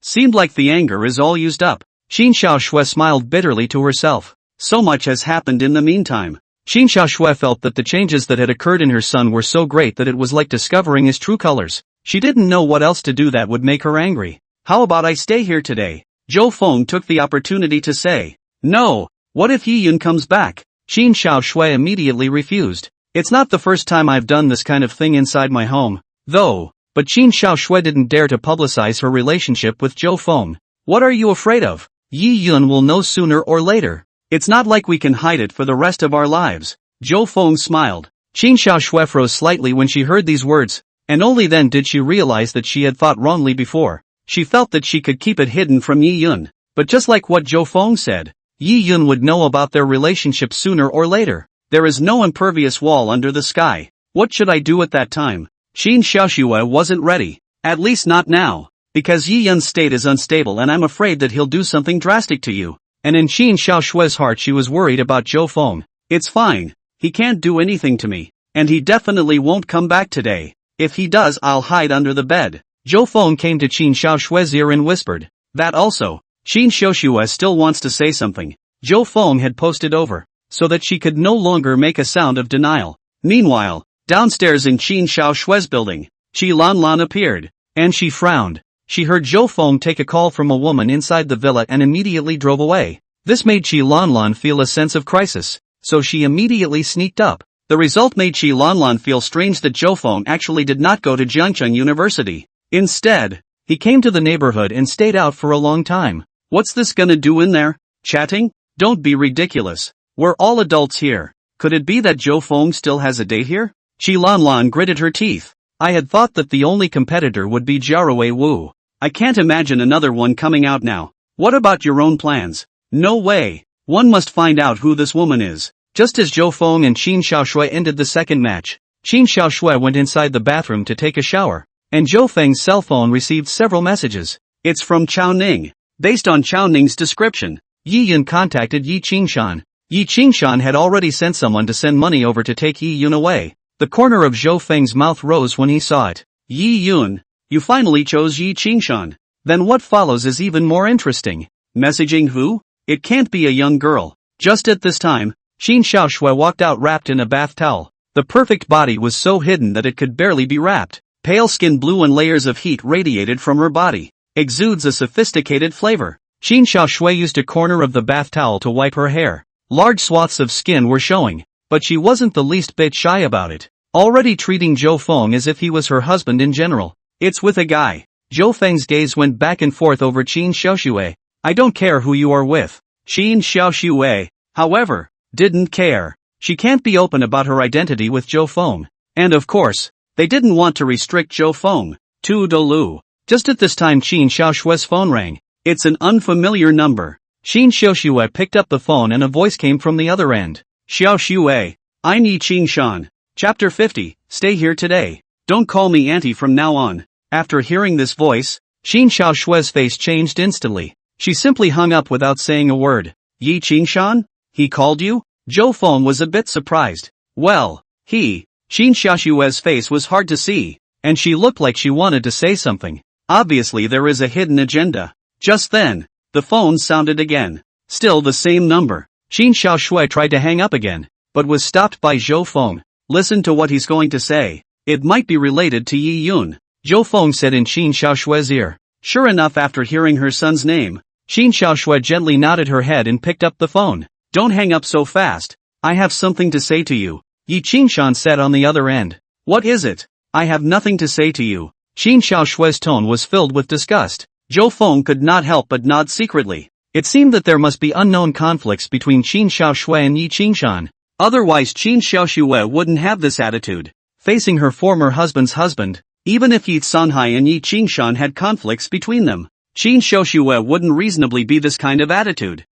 Seemed like the anger is all used up. Qin Xiaoshui smiled bitterly to herself. So much has happened in the meantime. Qin Xiaoshui felt that the changes that had occurred in her son were so great that it was like discovering his true colors. She didn't know what else to do that would make her angry. How about I stay here today? Zhou Feng took the opportunity to say. No, what if Yi Yun comes back? Qin Xiaoshui immediately refused. It's not the first time I've done this kind of thing inside my home, though, but Qin Xiaoshui didn't dare to publicize her relationship with Zhou Feng. What are you afraid of? Yi Yun will know sooner or later. It's not like we can hide it for the rest of our lives. Zhou Feng smiled. Qin Xiaoshui froze slightly when she heard these words, and only then did she realize that she had thought wrongly before. She felt that she could keep it hidden from Yi Yun, but just like what Zhou Feng said, Yi Yun would know about their relationship sooner or later. There is no impervious wall under the sky. What should I do at that time? Qin Xiaoshui wasn't ready. At least not now. Because Yi Yun's state is unstable and I'm afraid that he'll do something drastic to you. And in Qin Xiaoshui's heart she was worried about Zhou Feng. It's fine. He can't do anything to me. And he definitely won't come back today. If he does I'll hide under the bed. Zhou Feng came to Qin Xiaoshui's ear and whispered. That also. Qin Xiaoshui still wants to say something. Zhou Feng had posted over, so that she could no longer make a sound of denial. Meanwhile, downstairs in Qin Xiaoshui's building, Qi Lanlan appeared, and she frowned. She heard Zhou Feng take a call from a woman inside the villa and immediately drove away. This made Qi Lanlan feel a sense of crisis, so she immediately sneaked up. The result made Qi Lanlan feel strange that Zhou Feng actually did not go to Jiangcheng University. Instead, he came to the neighborhood and stayed out for a long time. What's this gonna do in there? Chatting? Don't be ridiculous. We're all adults here. Could it be that Zhou Feng still has a date here? Qi Lanlan gritted her teeth. I had thought that the only competitor would be Jiaowei Wu. I can't imagine another one coming out now. What about your own plans? No way. One must find out who this woman is. Just as Zhou Feng and Qin Xiaoshui ended the second match, Qin Xiaoshui went inside the bathroom to take a shower, and Zhou Feng's cell phone received several messages. It's from Chao Ning. Based on Chao Ning's description, Yi Yun contacted Yi Qingshan. Yi Qingshan had already sent someone to send money over to take Yi Yun away. The corner of Zhou Feng's mouth rose when he saw it. Yi Yun, you finally chose Yi Qingshan. Then what follows is even more interesting. Messaging who? It can't be a young girl. Just at this time, Qin Xiaoshui walked out wrapped in a bath towel. The perfect body was so hidden that it could barely be wrapped. Pale skin blew and layers of heat radiated from her body. exudes a sophisticated flavor. Qin Xiaoshui used a corner of the bath towel to wipe her hair. Large swaths of skin were showing, but she wasn't the least bit shy about it. Already treating Zhou Feng as if he was her husband in general. It's with a guy. Zhou Feng's gaze went back and forth over Qin Xiaoshui. I don't care who you are with. Qin Xiaoshui, however, didn't care. She can't be open about her identity with Zhou Feng. And of course, they didn't want to restrict Zhou Feng. To Dolu. Just at this time Qin Xiaoshui's phone rang. It's an unfamiliar number. Qin Xiaoshui picked up the phone and a voice came from the other end. Xiaoshui, I'm Yi Qingshan. Chapter 50, Stay here today. Don't call me auntie from now on. After hearing this voice, Qin Xiaoshui's face changed instantly. She simply hung up without saying a word. Yi Qingshan? He called you? Zhou Feng was a bit surprised. Well, Qin Xiaoshui's face was hard to see, and she looked like she wanted to say something. Obviously there is a hidden agenda. Just then, the phone sounded again. Still the same number. Qin Xiaoshui tried to hang up again, but was stopped by Zhou Feng. Listen to what he's going to say. It might be related to Yi Yun. Zhou Feng said in Qin Xiaoshui's ear. Sure enough, after hearing her son's name, Qin Xiaoshui gently nodded her head and picked up the phone. Don't hang up so fast. I have something to say to you. Yi Qingshan said on the other end. What is it? I have nothing to say to you. Qin Xiaoshui's tone was filled with disgust. Zhou Feng could not help but nod secretly. It seemed that there must be unknown conflicts between Qin Xiaoshui and Yi Qingshan. Otherwise Qin Xiaoshui wouldn't have this attitude. Facing her former husband's husband, even if Yi Sanhai and Yi Qingshan had conflicts between them, Qin Xiaoshui wouldn't reasonably be this kind of attitude.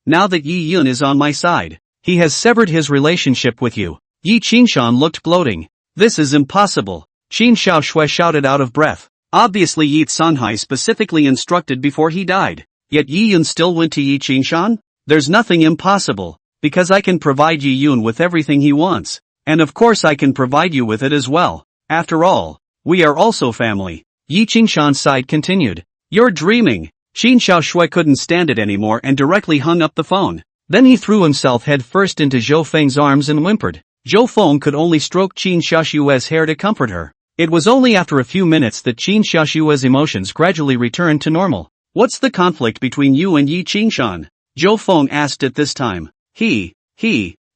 Now that Yi Yun is on my side, he has severed his relationship with you. Yi Qingshan looked gloating. This is impossible. Qin Xiaoshui shouted out of breath. Obviously Yi Sanhai specifically instructed before he died. Yet Yi Yun still went to Yi Qingshan? There's nothing impossible, because I can provide Yi Yun with everything he wants. And of course I can provide you with it as well. After all, we are also family. Yi Qingshan's side continued. You're dreaming. Qin Xiaoshui couldn't stand it anymore and directly hung up the phone. Then he threw himself headfirst into Zhou Feng's arms and whimpered. Zhou Feng could only stroke Qin Xiaoshui's hair to comfort her. It was only after a few minutes that Qin Xiaoshui's emotions gradually returned to normal. What's the conflict between you and Yi Qingshan? Zhou Feng asked at this time. Qin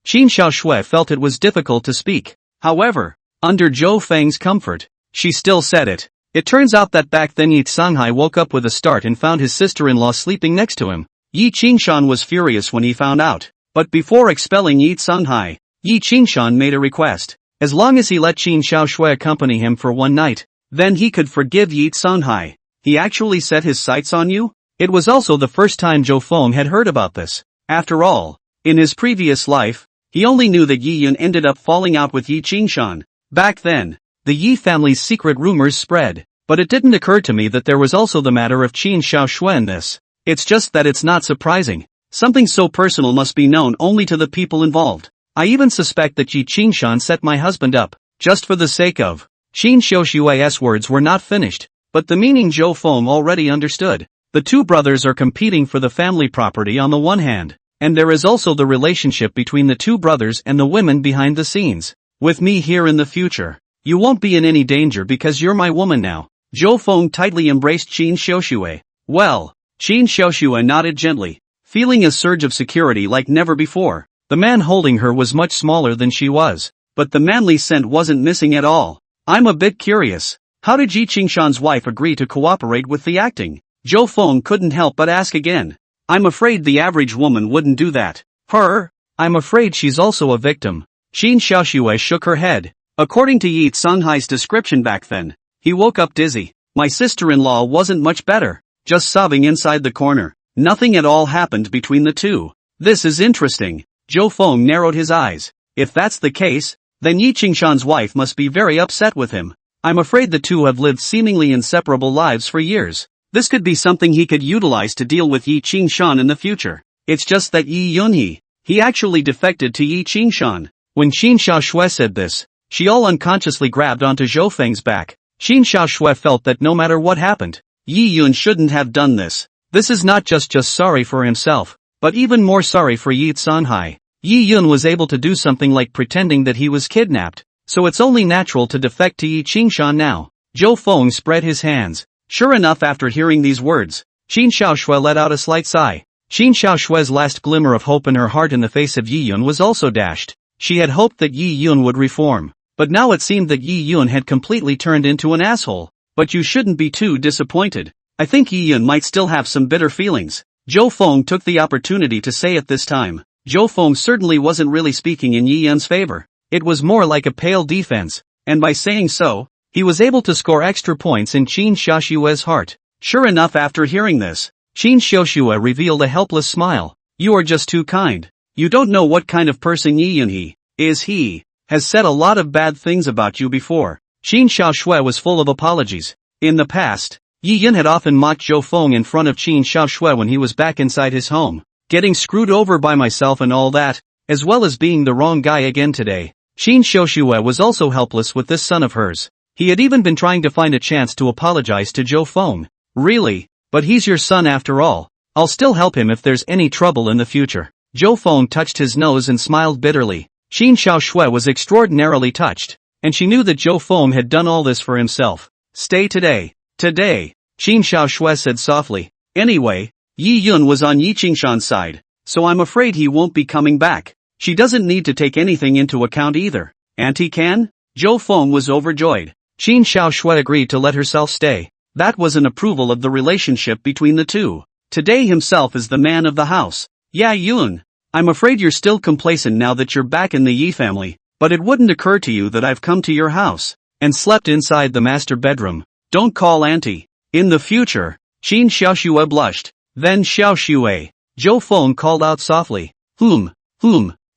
Xiaoshui felt it was difficult to speak. However, under Zhou Feng's comfort, she still said it. It turns out that back then Yi Sanhai woke up with a start and found his sister-in-law sleeping next to him. Yi Qingshan was furious when he found out. But before expelling Yi Sanhai, Yi Qingshan made a request. As long as he let Qin Xiaoshui accompany him for one night, then he could forgive Yi Sanhai. He actually set his sights on you? It was also the first time Zhou Feng had heard about this. After all, in his previous life, he only knew that Yi Yun ended up falling out with Yi Qingshan. Back then, the Yi family's secret rumors spread, but it didn't occur to me that there was also the matter of Qin Xiaoshui in this. It's just that it's not surprising. Something so personal must be known only to the people involved. I even suspect that Yi Qingshan set my husband up, just for the sake of. Qin Xiaoshui's words were not finished, but the meaning Zhou Feng already understood. The two brothers are competing for the family property on the one hand, and there is also the relationship between the two brothers and the women behind the scenes. With me here in the future, you won't be in any danger because you're my woman now. Zhou Feng tightly embraced Qin Xiaoshui. Well, Qin Xiaoshui nodded gently, feeling a surge of security like never before. The man holding her was much smaller than she was, but the manly scent wasn't missing at all. I'm a bit curious. How did Yi Qingshan's wife agree to cooperate with the acting? Zhou Feng couldn't help but ask again. I'm afraid the average woman wouldn't do that. Her? I'm afraid she's also a victim. Qin Xiaoshui shook her head. According to Yi Sanhai's description back then, he woke up dizzy. My sister-in-law wasn't much better, just sobbing inside the corner. Nothing at all happened between the two. This is interesting. Zhou Feng narrowed his eyes. If that's the case, then Yi Qingshan's wife must be very upset with him. I'm afraid the two have lived seemingly inseparable lives for years. This could be something he could utilize to deal with Yi Qingshan in the future. It's just that Yi Yunhe, he actually defected to Yi Qingshan. When Qin Xiaoshui said this, she all unconsciously grabbed onto Zhou Feng's back. Qin Xiaoshui felt that no matter what happened, Yi Yun shouldn't have done this. This is not just sorry for himself, but even more sorry for Yi Sanhai. Yi Yun was able to do something like pretending that he was kidnapped, so it's only natural to defect to Yi Qingshan now. Zhou Feng spread his hands. Sure enough, after hearing these words, Qin Xiaoshui let out a slight sigh. Qin Xiaoshui's last glimmer of hope in her heart in the face of Yi Yun was also dashed. She had hoped that Yi Yun would reform, but now it seemed that Yi Yun had completely turned into an asshole. But you shouldn't be too disappointed. I think Yi Yun might still have some bitter feelings. Zhou Feng took the opportunity to say at this time. Zhou Feng certainly wasn't really speaking in Yi Yun's favor. It was more like a pale defense, and by saying so, he was able to score extra points in Qin Xiaoshui's heart. Sure enough, after hearing this, Qin Xiaoshui revealed a helpless smile. You are just too kind. You don't know what kind of person Yi Yun is. He has said a lot of bad things about you before. Qin Xiaoshui was full of apologies. In the past, Yi Yun had often mocked Zhou Feng in front of Qin Xiaoshui when he was back inside his home. Getting screwed over by myself and all that, as well as being the wrong guy again today. Qin Xiaoshui was also helpless with this son of hers. He had even been trying to find a chance to apologize to Zhou Feng. Really? But he's your son after all. I'll still help him if there's any trouble in the future. Zhou Feng touched his nose and smiled bitterly. Qin Xiaoshui was extraordinarily touched, and she knew that Zhou Feng had done all this for himself. Stay today. Today, Qin Xiaoshui said softly. Anyway, Yi Yun was on Yi Qingshan's side, so I'm afraid he won't be coming back. She doesn't need to take anything into account either. Auntie can? Zhou Feng was overjoyed. Qin Xiaoshui agreed to let herself stay. That was an approval of the relationship between the two. Today himself is the man of the house. Yeah, Yun. I'm afraid you're still complacent now that you're back in the Yi family, but it wouldn't occur to you that I've come to your house and slept inside the master bedroom. Don't call auntie. In the future. Qin Xiaoshui blushed. Then Xiaoshui. Zhou Feng called out softly.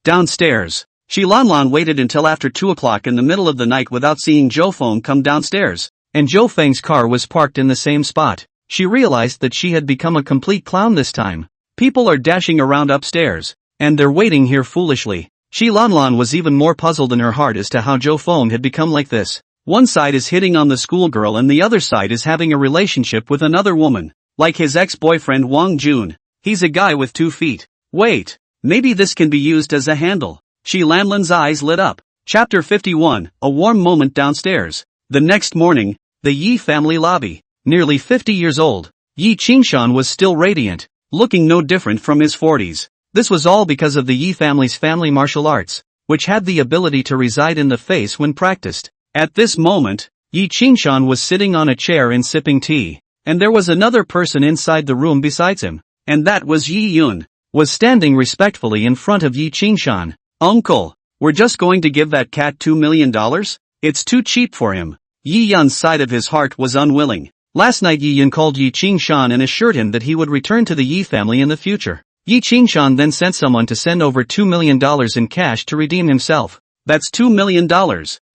Downstairs. Shi Lanlan waited until after 2 o'clock in the middle of the night without seeing Zhou Feng come downstairs, and Zhou Feng's car was parked in the same spot. She realized that she had become a complete clown this time. People are dashing around upstairs, and they're waiting here foolishly. Shi Lanlan was even more puzzled in her heart as to how Zhou Feng had become like this. One side is hitting on the schoolgirl and the other side is having a relationship with another woman, like his ex-boyfriend Wang Jun. He's a guy with 2 feet. Wait, maybe this can be used as a handle. Shi Lanlan's eyes lit up. Chapter 51, a warm moment downstairs. The next morning, the Yi family lobby. Nearly 50 years old, Yi Qingshan was still radiant, looking no different from his 40s. This was all because of the Yi family's family martial arts, which had the ability to reside in the face when practiced. At this moment, Yi Qingshan was sitting on a chair and sipping tea, and there was another person inside the room besides him, and that was Yi Yun, was standing respectfully in front of Yi Qingshan. Uncle, we're just going to give that cat $2 million? It's too cheap for him. Yi Yun's side of his heart was unwilling. Last night Yi Yun called Yi Qingshan and assured him that he would return to the Yi family in the future. Yi Qingshan then sent someone to send over $2 million in cash to redeem himself. That's $2 million.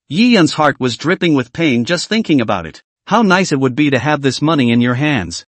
Yi Yun's heart was dripping with pain just thinking about it. How nice it would be to have this money in your hands.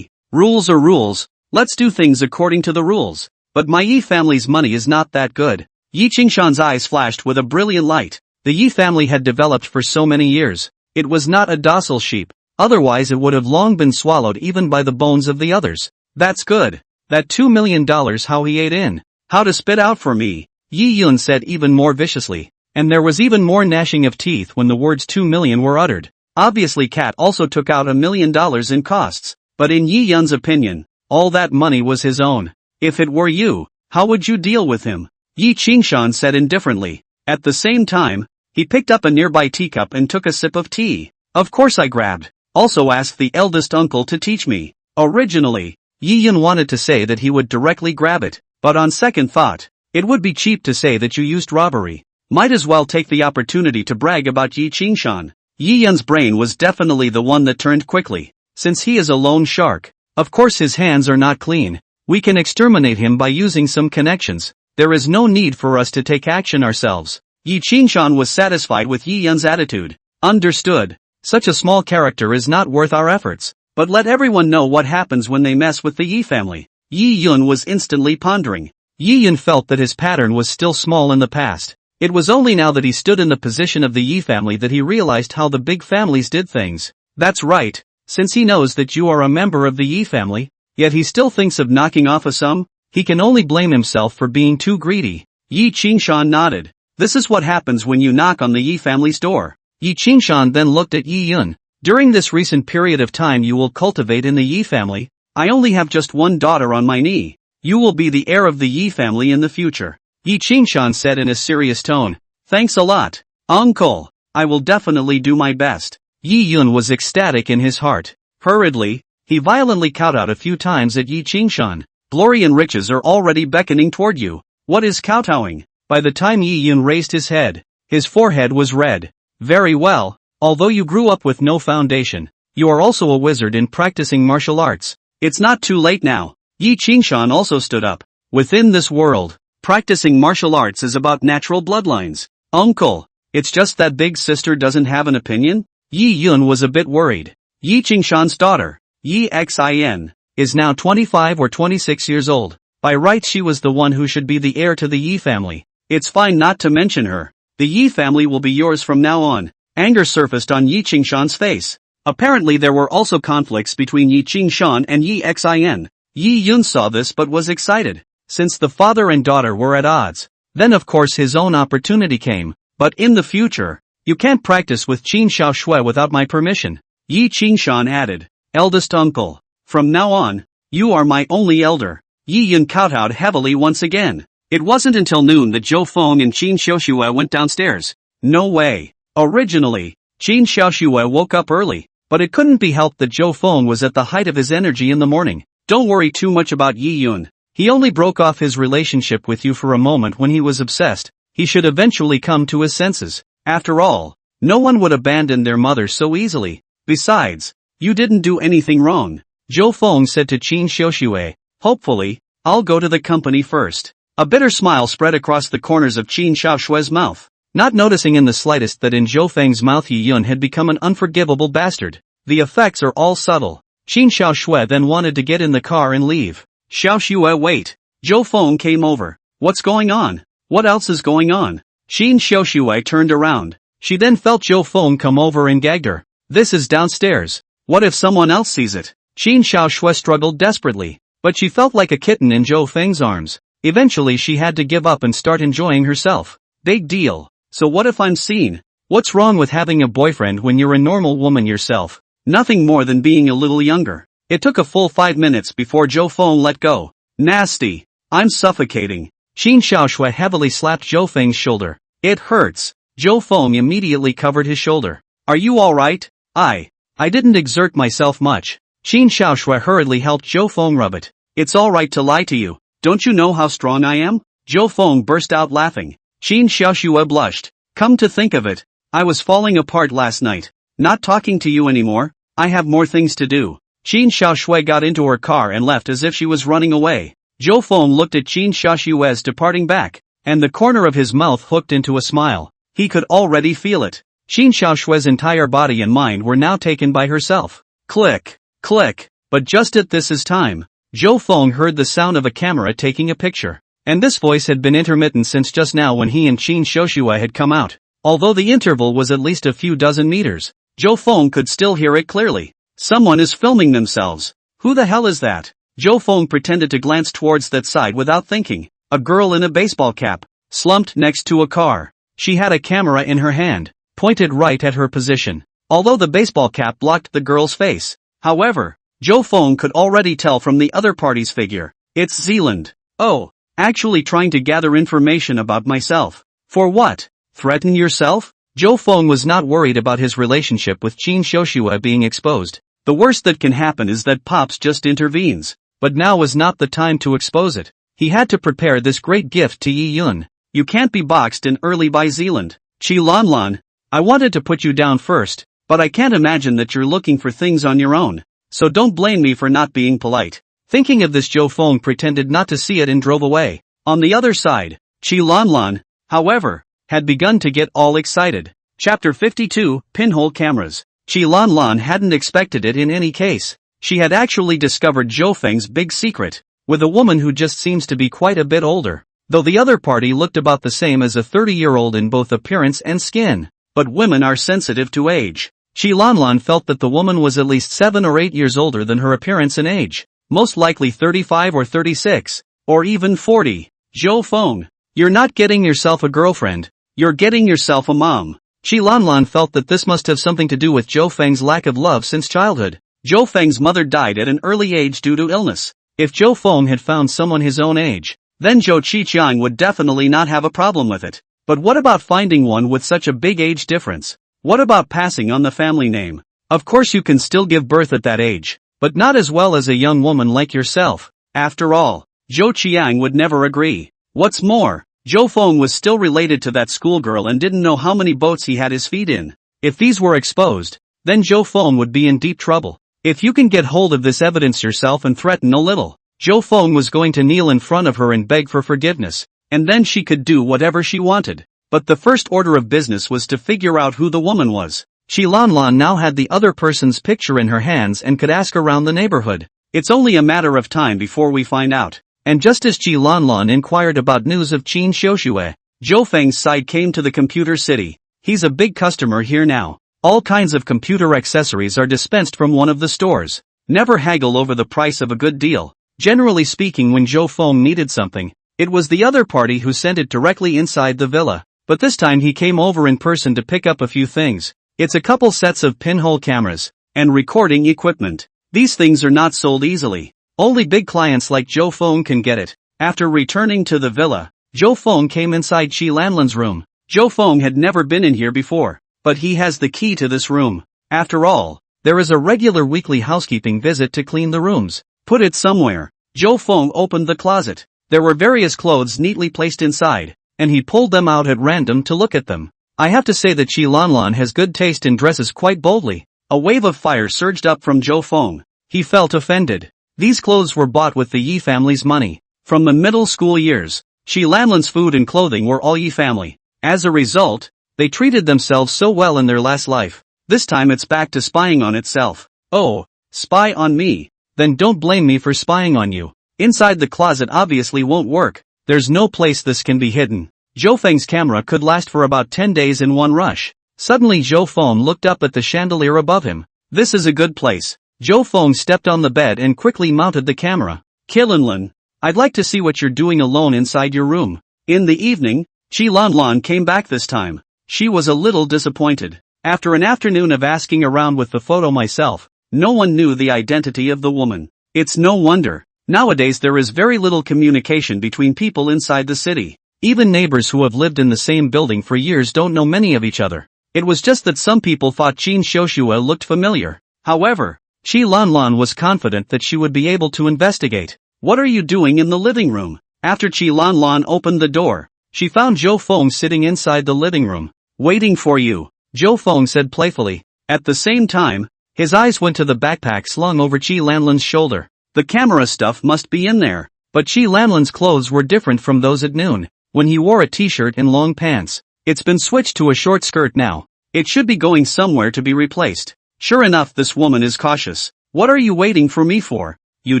Rules are rules. Let's do things according to the rules. But my Yi family's money is not that good. Yi Qingshan's eyes flashed with a brilliant light. The Yi family had developed for so many years. It was not a docile sheep. Otherwise it would have long been swallowed even by the bones of the others. That's good. That $2 million how he ate in. How to spit out for me. Yi Yun said even more viciously. And there was even more gnashing of teeth when the words 2 million were uttered. Obviously Cat also took out $1 million in costs. But in Yi Yun's opinion, all that money was his own. If it were you, how would you deal with him? Yi Qingshan said indifferently. At the same time, he picked up a nearby teacup and took a sip of tea. Of course I grabbed. Also asked the eldest uncle to teach me. Originally, Yi Yun wanted to say that he would directly grab it, but on second thought, it would be cheap to say that you used robbery. Might as well take the opportunity to brag about Yi Qingshan. Yi Yun's brain was definitely the one that turned quickly. Since he is a lone shark, of course his hands are not clean. We can exterminate him by using some connections. There is no need for us to take action ourselves. Yi Qingshan was satisfied with Yi Yun's attitude. Understood. Such a small character is not worth our efforts. But let everyone know what happens when they mess with the Yi family. Yi Yun was instantly pondering. Yi Yun felt that his pattern was still small in the past. It was only now that he stood in the position of the Yi family that he realized how the big families did things. That's right. Since he knows that you are a member of the Yi family, yet he still thinks of knocking off a sum, he can only blame himself for being too greedy. Yi Qingshan nodded. This is what happens when you knock on the Yi family's door. Yi Qingshan then looked at Yi Yun. During this recent period of time you will cultivate in the Yi family. I only have just one daughter on my knee. You will be the heir of the Yi family in the future. Yi Qingshan said in a serious tone. Thanks a lot, uncle. I will definitely do my best. Yi Yun was ecstatic in his heart. Hurriedly, he violently kowtowed a few times at Yi Qingshan. Glory and riches are already beckoning toward you. What is kowtowing? By the time Yi Yun raised his head, his forehead was red. Very well, although you grew up with no foundation, you are also a wizard in practicing martial arts. It's not too late now. Yi Qingshan also stood up. Within this world, practicing martial arts is about natural bloodlines. Uncle, it's just that big sister doesn't have an opinion? Yi Yun was a bit worried. Yi Qingshan's daughter, Yi Xin, is now 25 or 26 years old. By rights she was the one who should be the heir to the Yi family. It's fine not to mention her. The Yi family will be yours from now on. Anger surfaced on Yi Qingshan's face. Apparently there were also conflicts between Yi Qingshan and Yi Xin. Yi Yun saw this but was excited, since the father and daughter were at odds. Then of course his own opportunity came. But in the future, you can't practice with Qin Xiao Shui without my permission. Yi Qingshan added. Eldest uncle. From now on, you are my only elder. Yi Yun kowtowed heavily once again. It wasn't until noon that Zhou Feng and Qin Xiaoshui went downstairs. No way. Originally, Qin Xiaoshui woke up early, but it couldn't be helped that Zhou Feng was at the height of his energy in the morning. Don't worry too much about Yi Yun. He only broke off his relationship with you for a moment when he was obsessed. He should eventually come to his senses. After all, no one would abandon their mother so easily. Besides, you didn't do anything wrong. Zhou Feng said to Qin Xiaoshui. Hopefully, I'll go to the company first. A bitter smile spread across the corners of Qin Xiaoshui's mouth. Not noticing in the slightest that in Zhou Feng's mouth Yi Yun had become an unforgivable bastard. The effects are all subtle. Qin Xiaoshui then wanted to get in the car and leave. Xiaoshui, wait. Zhou Feng came over. What's going on? What else is going on? Qin Xiaoshui turned around. She then felt Zhou Feng come over and gagged her. This is downstairs. What if someone else sees it? Qin Xiaoshui struggled desperately, but she felt like a kitten in Zhou Feng's arms. Eventually she had to give up and start enjoying herself. Big deal. So what if I'm seen? What's wrong with having a boyfriend when you're a normal woman yourself? Nothing more than being a little younger. It took a full 5 minutes before Zhou Feng let go. Nasty. I'm suffocating. Qin Xiaoshui heavily slapped Zhou Feng's shoulder. It hurts. Zhou Feng immediately covered his shoulder. Are you alright? I didn't exert myself much. Qin Xiaoshui hurriedly helped Zhou Feng rub it. It's alright to lie to you. Don't you know how strong I am? Zhou Feng burst out laughing. Qin Xiaoshui blushed. Come to think of it, I was falling apart last night. Not talking to you anymore. I have more things to do. Qin Xiaoshui got into her car and left as if she was running away. Zhou Feng looked at Qin Xiaoshui's departing back, and the corner of his mouth hooked into a smile. He could already feel it. Qin Xiaoshui's entire body and mind were now taken by herself. Click, click. But just at this time, Zhou Feng heard the sound of a camera taking a picture. And this voice had been intermittent since just now when he and Qin Xiaoshui had come out. Although the interval was at least a few dozen meters, Zhou Feng could still hear it clearly. Someone is filming themselves. Who the hell is that? Zhou Feng pretended to glance towards that side without thinking. A girl in a baseball cap, slumped next to a car. She had a camera in her hand, pointed right at her position. Although the baseball cap blocked the girl's face. However, Zhou Feng could already tell from the other party's figure. It's Zealand. Oh. Actually trying to gather information about myself. For what? Threaten yourself? Zhou Feng was not worried about his relationship with Qin Xiaoshui being exposed. The worst that can happen is that Pops just intervenes. But now was not the time to expose it. He had to prepare this great gift to Yi Yun. You can't be boxed in early by Zealand. Qi Lanlan, I wanted to put you down first, but I can't imagine that you're looking for things on your own. So don't blame me for not being polite. Thinking of this, Zhou Feng pretended not to see it and drove away. On the other side, Qi Lanlan, however, had begun to get all excited. Chapter 52, Pinhole Cameras. Qi Lanlan hadn't expected it in any case. She had actually discovered Zhou Feng's big secret, with a woman who just seems to be quite a bit older. Though the other party looked about the same as a 30-year-old in both appearance and skin. But women are sensitive to age. Qi Lanlan felt that the woman was at least 7 or 8 years older than her appearance and age. Most likely 35 or 36, or even 40. Zhou Feng, you're not getting yourself a girlfriend, you're getting yourself a mom. Qi Lanlan felt that this must have something to do with Zhou Feng's lack of love since childhood. Zhou Feng's mother died at an early age due to illness. If Zhou Feng had found someone his own age, then Zhou Qiqiang would definitely not have a problem with it. But what about finding one with such a big age difference? What about passing on the family name? Of course you can still give birth at that age, but not as well as a young woman like yourself. After all, Zhou Qiang would never agree. What's more, Zhou Feng was still related to that schoolgirl and didn't know how many boats he had his feet in. If these were exposed, then Zhou Feng would be in deep trouble. If you can get hold of this evidence yourself and threaten a little, Zhou Feng was going to kneel in front of her and beg for forgiveness, and then she could do whatever she wanted. But the first order of business was to figure out who the woman was. Qi Lanlan now had the other person's picture in her hands and could ask around the neighborhood. It's only a matter of time before we find out. And just as Qi Lanlan inquired about news of Qin Xiuxue, Zhou Feng's side came to the computer city. He's a big customer here now. All kinds of computer accessories are dispensed from one of the stores. Never haggle over the price of a good deal. Generally speaking, when Zhou Feng needed something, it was the other party who sent it directly inside the villa. But this time he came over in person to pick up a few things. It's a couple sets of pinhole cameras and recording equipment. These things are not sold easily. Only big clients like Zhou Feng can get it. After returning to the villa, Zhou Feng came inside Qi Lanlan's room. Zhou Feng had never been in here before, but he has the key to this room. After all, there is a regular weekly housekeeping visit to clean the rooms. Put it somewhere. Zhou Feng opened the closet. There were various clothes neatly placed inside, and he pulled them out at random to look at them. I have to say that Qi Lanlan has good taste and dresses quite boldly. A wave of fire surged up from Zhou Feng. He felt offended. These clothes were bought with the Yi family's money. From the middle school years, Qi Lanlan's food and clothing were all Yi family. As a result, they treated themselves so well in their last life. This time it's back to spying on itself. Oh, spy on me? Then don't blame me for spying on you. Inside the closet obviously won't work. There's no place this can be hidden. Zhou Feng's camera could last for about 10 days in one rush. Suddenly Zhou Feng looked up at the chandelier above him. This is a good place. Zhou Feng stepped on the bed and quickly mounted the camera. Qilanlan, I'd like to see what you're doing alone inside your room. In the evening, Qi Lanlan came back this time. She was a little disappointed. After an afternoon of asking around with the photo myself, no one knew the identity of the woman. It's no wonder. Nowadays there is very little communication between people inside the city. Even neighbors who have lived in the same building for years don't know many of each other. It was just that some people thought Qin Xiuxue looked familiar. However, Qi Lanlan was confident that she would be able to investigate. What are you doing in the living room? After Qi Lanlan opened the door, she found Zhou Feng sitting inside the living room. Waiting for you, Zhou Feng said playfully. At the same time, his eyes went to the backpack slung over Qi Lanlan's shoulder. The camera stuff must be in there. But Qi Lanlan's clothes were different from those at noon, when he wore a t-shirt and long pants. It's been switched to a short skirt now. It should be going somewhere to be replaced. Sure enough, this woman is cautious. What are you waiting for me for? You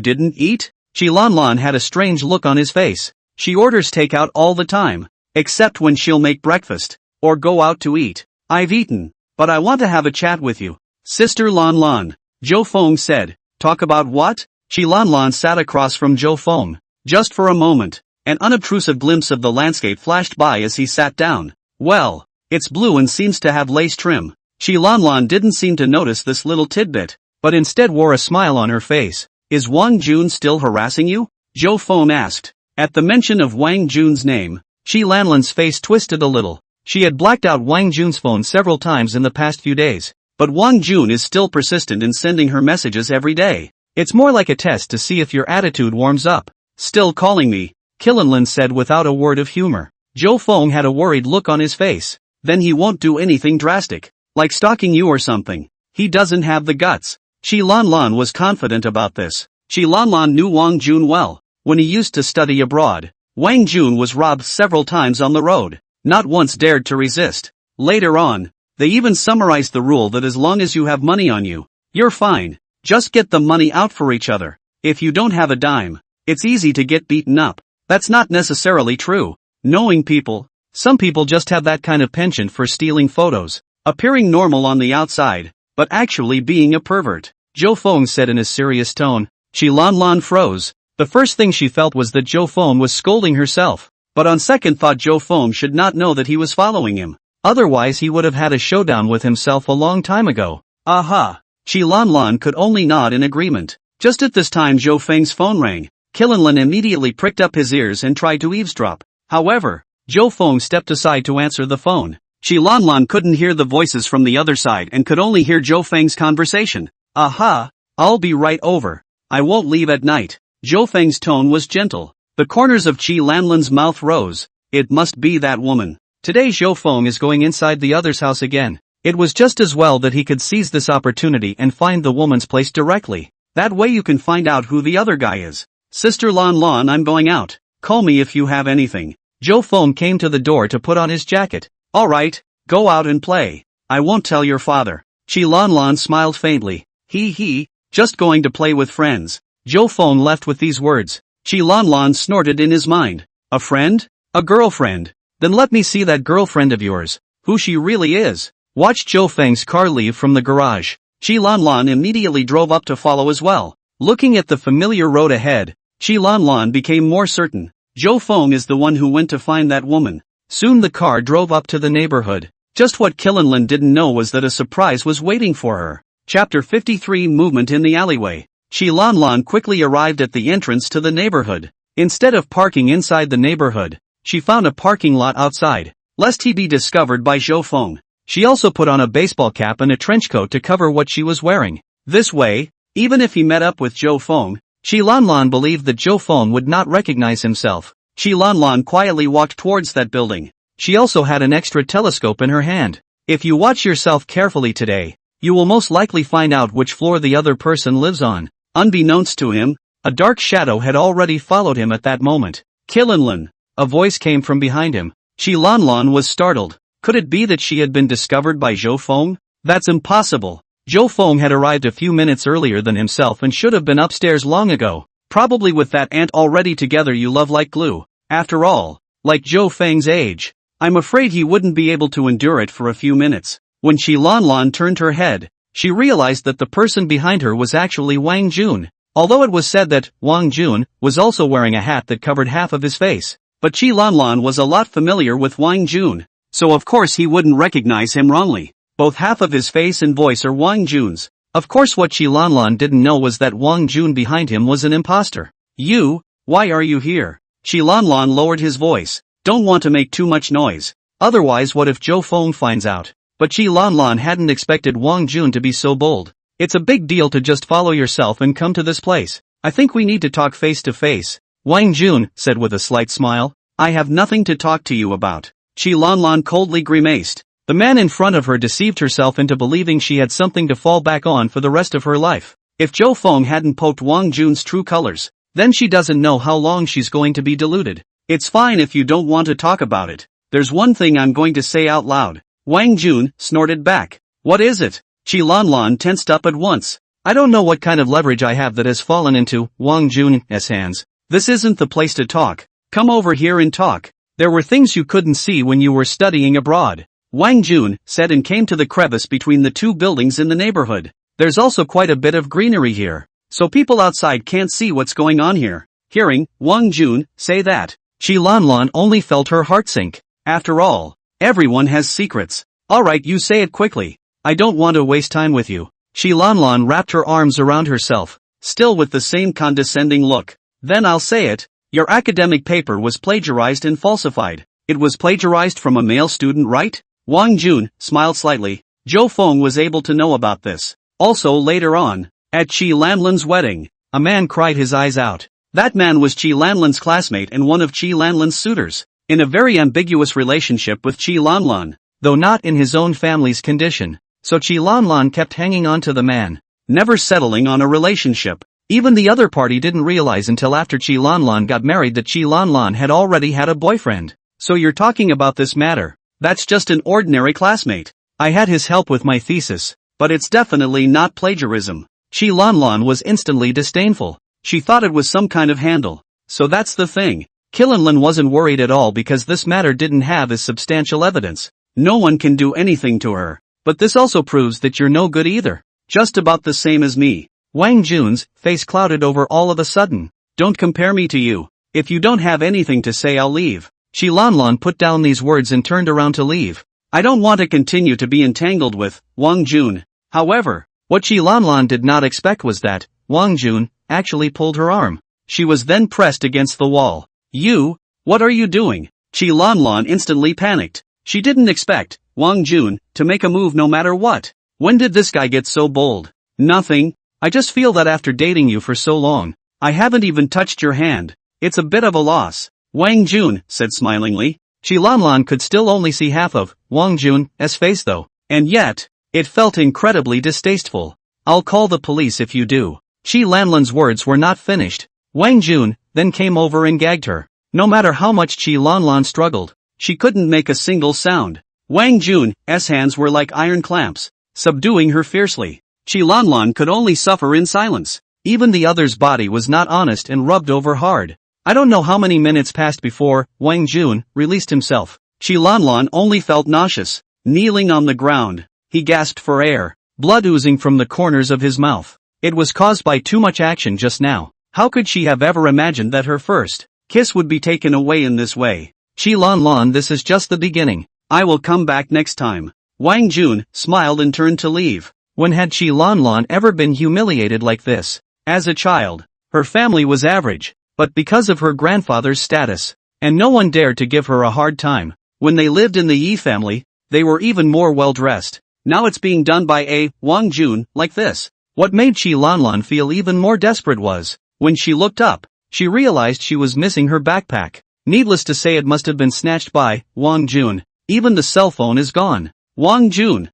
didn't eat? Qi Lanlan had a strange look on his face. She orders takeout all the time, except when she'll make breakfast, or go out to eat. I've eaten, but I want to have a chat with you. Sister Lanlan, Zhou Feng said. Talk about what? Qi Lanlan sat across from Zhou Feng. Just for a moment, an unobtrusive glimpse of the landscape flashed by as he sat down. Well, it's blue and seems to have lace trim. Qi Lanlan didn't seem to notice this little tidbit, but instead wore a smile on her face. Is Wang Jun still harassing you? Zhou Feng asked. At the mention of Wang Jun's name, Qi Lanlan's face twisted a little. She had blacked out Wang Jun's phone several times in the past few days, but Wang Jun is still persistent in sending her messages every day. It's more like a test to see if your attitude warms up. Still calling me, Qilanlan said without a word of humor. Zhou Feng had a worried look on his face. Then he won't do anything drastic, like stalking you or something. He doesn't have the guts. Qi Lanlan was confident about this. Qi Lanlan knew Wang Jun well. When he used to study abroad, Wang Jun was robbed several times on the road. Not once dared to resist. Later on, they even summarized the rule that as long as you have money on you, you're fine. Just get the money out for each other. If you don't have a dime, it's easy to get beaten up. That's not necessarily true. Knowing people, some people just have that kind of penchant for stealing photos, appearing normal on the outside, but actually being a pervert. Zhou Feng said in a serious tone. Qi Lanlan froze. The first thing she felt was that Zhou Feng was scolding herself, but on second thought Zhou Feng should not know that he was following him. Otherwise he would have had a showdown with himself a long time ago. Aha! Qi Lanlan could only nod in agreement. Just at this time Zhou Feng's phone rang. Qianlin immediately pricked up his ears and tried to eavesdrop. However, Zhou Feng stepped aside to answer the phone. Qi Lanlan couldn't hear the voices from the other side and could only hear Zhou Feng's conversation. Aha! I'll be right over. I won't leave at night. Zhou Feng's tone was gentle. The corners of Qi Lanlan's mouth rose. It must be that woman. Today Zhou Feng is going inside the other's house again. It was just as well that he could seize this opportunity and find the woman's place directly. That way you can find out who the other guy is. Sister Lan Lan, I'm going out. Call me if you have anything. Zhou Feng came to the door to put on his jacket. Alright, go out and play. I won't tell your father. Qi Lanlan smiled faintly. He, just going to play with friends. Zhou Feng left with these words. Qi Lanlan snorted in his mind. A friend? A girlfriend? Then let me see that girlfriend of yours. Who she really is. Watch Zhou Feng's car leave from the garage. Qi Lanlan immediately drove up to follow as well. Looking at the familiar road ahead, Qi Lanlan became more certain. Zhou Feng is the one who went to find that woman. Soon the car drove up to the neighborhood. Just what Qianlin didn't know was that a surprise was waiting for her. Chapter 53 Movement in the alleyway. Qi Lanlan quickly arrived at the entrance to the neighborhood. Instead of parking inside the neighborhood, she found a parking lot outside, lest he be discovered by Zhou Feng. She also put on a baseball cap and a trench coat to cover what she was wearing. This way, even if he met up with Zhou Feng, Qi Lanlan believed that Zhou Feng would not recognize himself. Qi Lanlan quietly walked towards that building. She also had an extra telescope in her hand. If you watch yourself carefully today, you will most likely find out which floor the other person lives on. Unbeknownst to him, a dark shadow had already followed him at that moment. Qianlin. A voice came from behind him. Qi Lanlan was startled. Could it be that she had been discovered by Zhou Feng? That's impossible. Zhou Feng had arrived a few minutes earlier than himself and should have been upstairs long ago. Probably with that aunt already together you love like glue. After all, like Zhou Feng's age. I'm afraid he wouldn't be able to endure it for a few minutes. When Qi Lanlan turned her head, she realized that the person behind her was actually Wang Jun. Although it was said that Wang Jun was also wearing a hat that covered half of his face. But Qi Lanlan was a lot familiar with Wang Jun, so of course he wouldn't recognize him wrongly. Both half of his face and voice are Wang Jun's. Of course what Qi Lanlan didn't know was that Wang Jun behind him was an imposter. You, why are you here? Qi Lanlan lowered his voice. Don't want to make too much noise. Otherwise what if Zhou Feng finds out? But Qi Lanlan hadn't expected Wang Jun to be so bold. It's a big deal to just follow yourself and come to this place. I think we need to talk face to face. Wang Jun said with a slight smile. I have nothing to talk to you about. Qi Lanlan coldly grimaced. The man in front of her deceived herself into believing she had something to fall back on for the rest of her life. If Zhou Feng hadn't poked Wang Jun's true colors, then she doesn't know how long she's going to be deluded. It's fine if you don't want to talk about it. There's one thing I'm going to say out loud. Wang Jun snorted back. What is it? Qi Lanlan tensed up at once. I don't know what kind of leverage I have that has fallen into Wang Jun's hands. This isn't the place to talk. Come over here and talk. There were things you couldn't see when you were studying abroad. Wang Jun said and came to the crevice between the two buildings in the neighborhood. There's also quite a bit of greenery here, so people outside can't see what's going on here. Hearing Wang Jun say that, Qi Lanlan only felt her heart sink. After all, everyone has secrets. Alright, you say it quickly. I don't want to waste time with you. Qi Lanlan wrapped her arms around herself, still with the same condescending look. Then I'll say it. Your academic paper was plagiarized and falsified. It was plagiarized from a male student, right? Wang Jun smiled slightly. Zhou Feng was able to know about this. Also later on, at Qi Lanlan's wedding, a man cried his eyes out. That man was Qi Lanlan's classmate and one of Qi Lanlan's suitors, in a very ambiguous relationship with Qi Lanlan, though not in his own family's condition. So Qi Lanlan kept hanging on to the man, never settling on a relationship. Even the other party didn't realize until after Qi Lanlan got married that Qi Lanlan had already had a boyfriend. So you're talking about this matter. That's just an ordinary classmate. I had his help with my thesis, but it's definitely not plagiarism. Qi Lanlan was instantly disdainful. She thought it was some kind of handle. So that's the thing. Qianlin wasn't worried at all because this matter didn't have as substantial evidence. No one can do anything to her. But this also proves that you're no good either. Just about the same as me. Wang Jun's face clouded over all of a sudden. Don't compare me to you. If you don't have anything to say, I'll leave. Qi Lanlan put down these words and turned around to leave. I don't want to continue to be entangled with Wang Jun. However, what Qi Lanlan did not expect was that Wang Jun actually pulled her arm. She was then pressed against the wall. You, what are you doing? Qi Lanlan instantly panicked. She didn't expect Wang Jun to make a move no matter what. When did this guy get so bold? Nothing. I just feel that after dating you for so long, I haven't even touched your hand. It's a bit of a loss. Wang Jun said smilingly. Qi Lanlan could still only see half of Wang Jun's face though, and yet, it felt incredibly distasteful. I'll call the police if you do. Qi Lanlan's words were not finished. Wang Jun then came over and gagged her. No matter how much Qi Lanlan struggled, she couldn't make a single sound. Wang Jun's hands were like iron clamps, subduing her fiercely. Qi Lanlan could only suffer in silence. Even the other's body was not honest and rubbed over hard. I don't know how many minutes passed before Wang Jun released himself. Qi Lanlan only felt nauseous. Kneeling on the ground, he gasped for air, blood oozing from the corners of his mouth. It was caused by too much action just now. How could she have ever imagined that her first kiss would be taken away in this way? Qi Lanlan, this is just the beginning. I will come back next time. Wang Jun smiled and turned to leave. When had Qi Lanlan ever been humiliated like this? As a child, her family was average, but because of her grandfather's status, and no one dared to give her a hard time. When they lived in the Yi family, they were even more well-dressed. Now it's being done by a Wang Jun like this. What made Qi Lanlan feel even more desperate was, when she looked up, she realized she was missing her backpack. Needless to say, it must have been snatched by Wang Jun. Even the cell phone is gone. Wang Jun,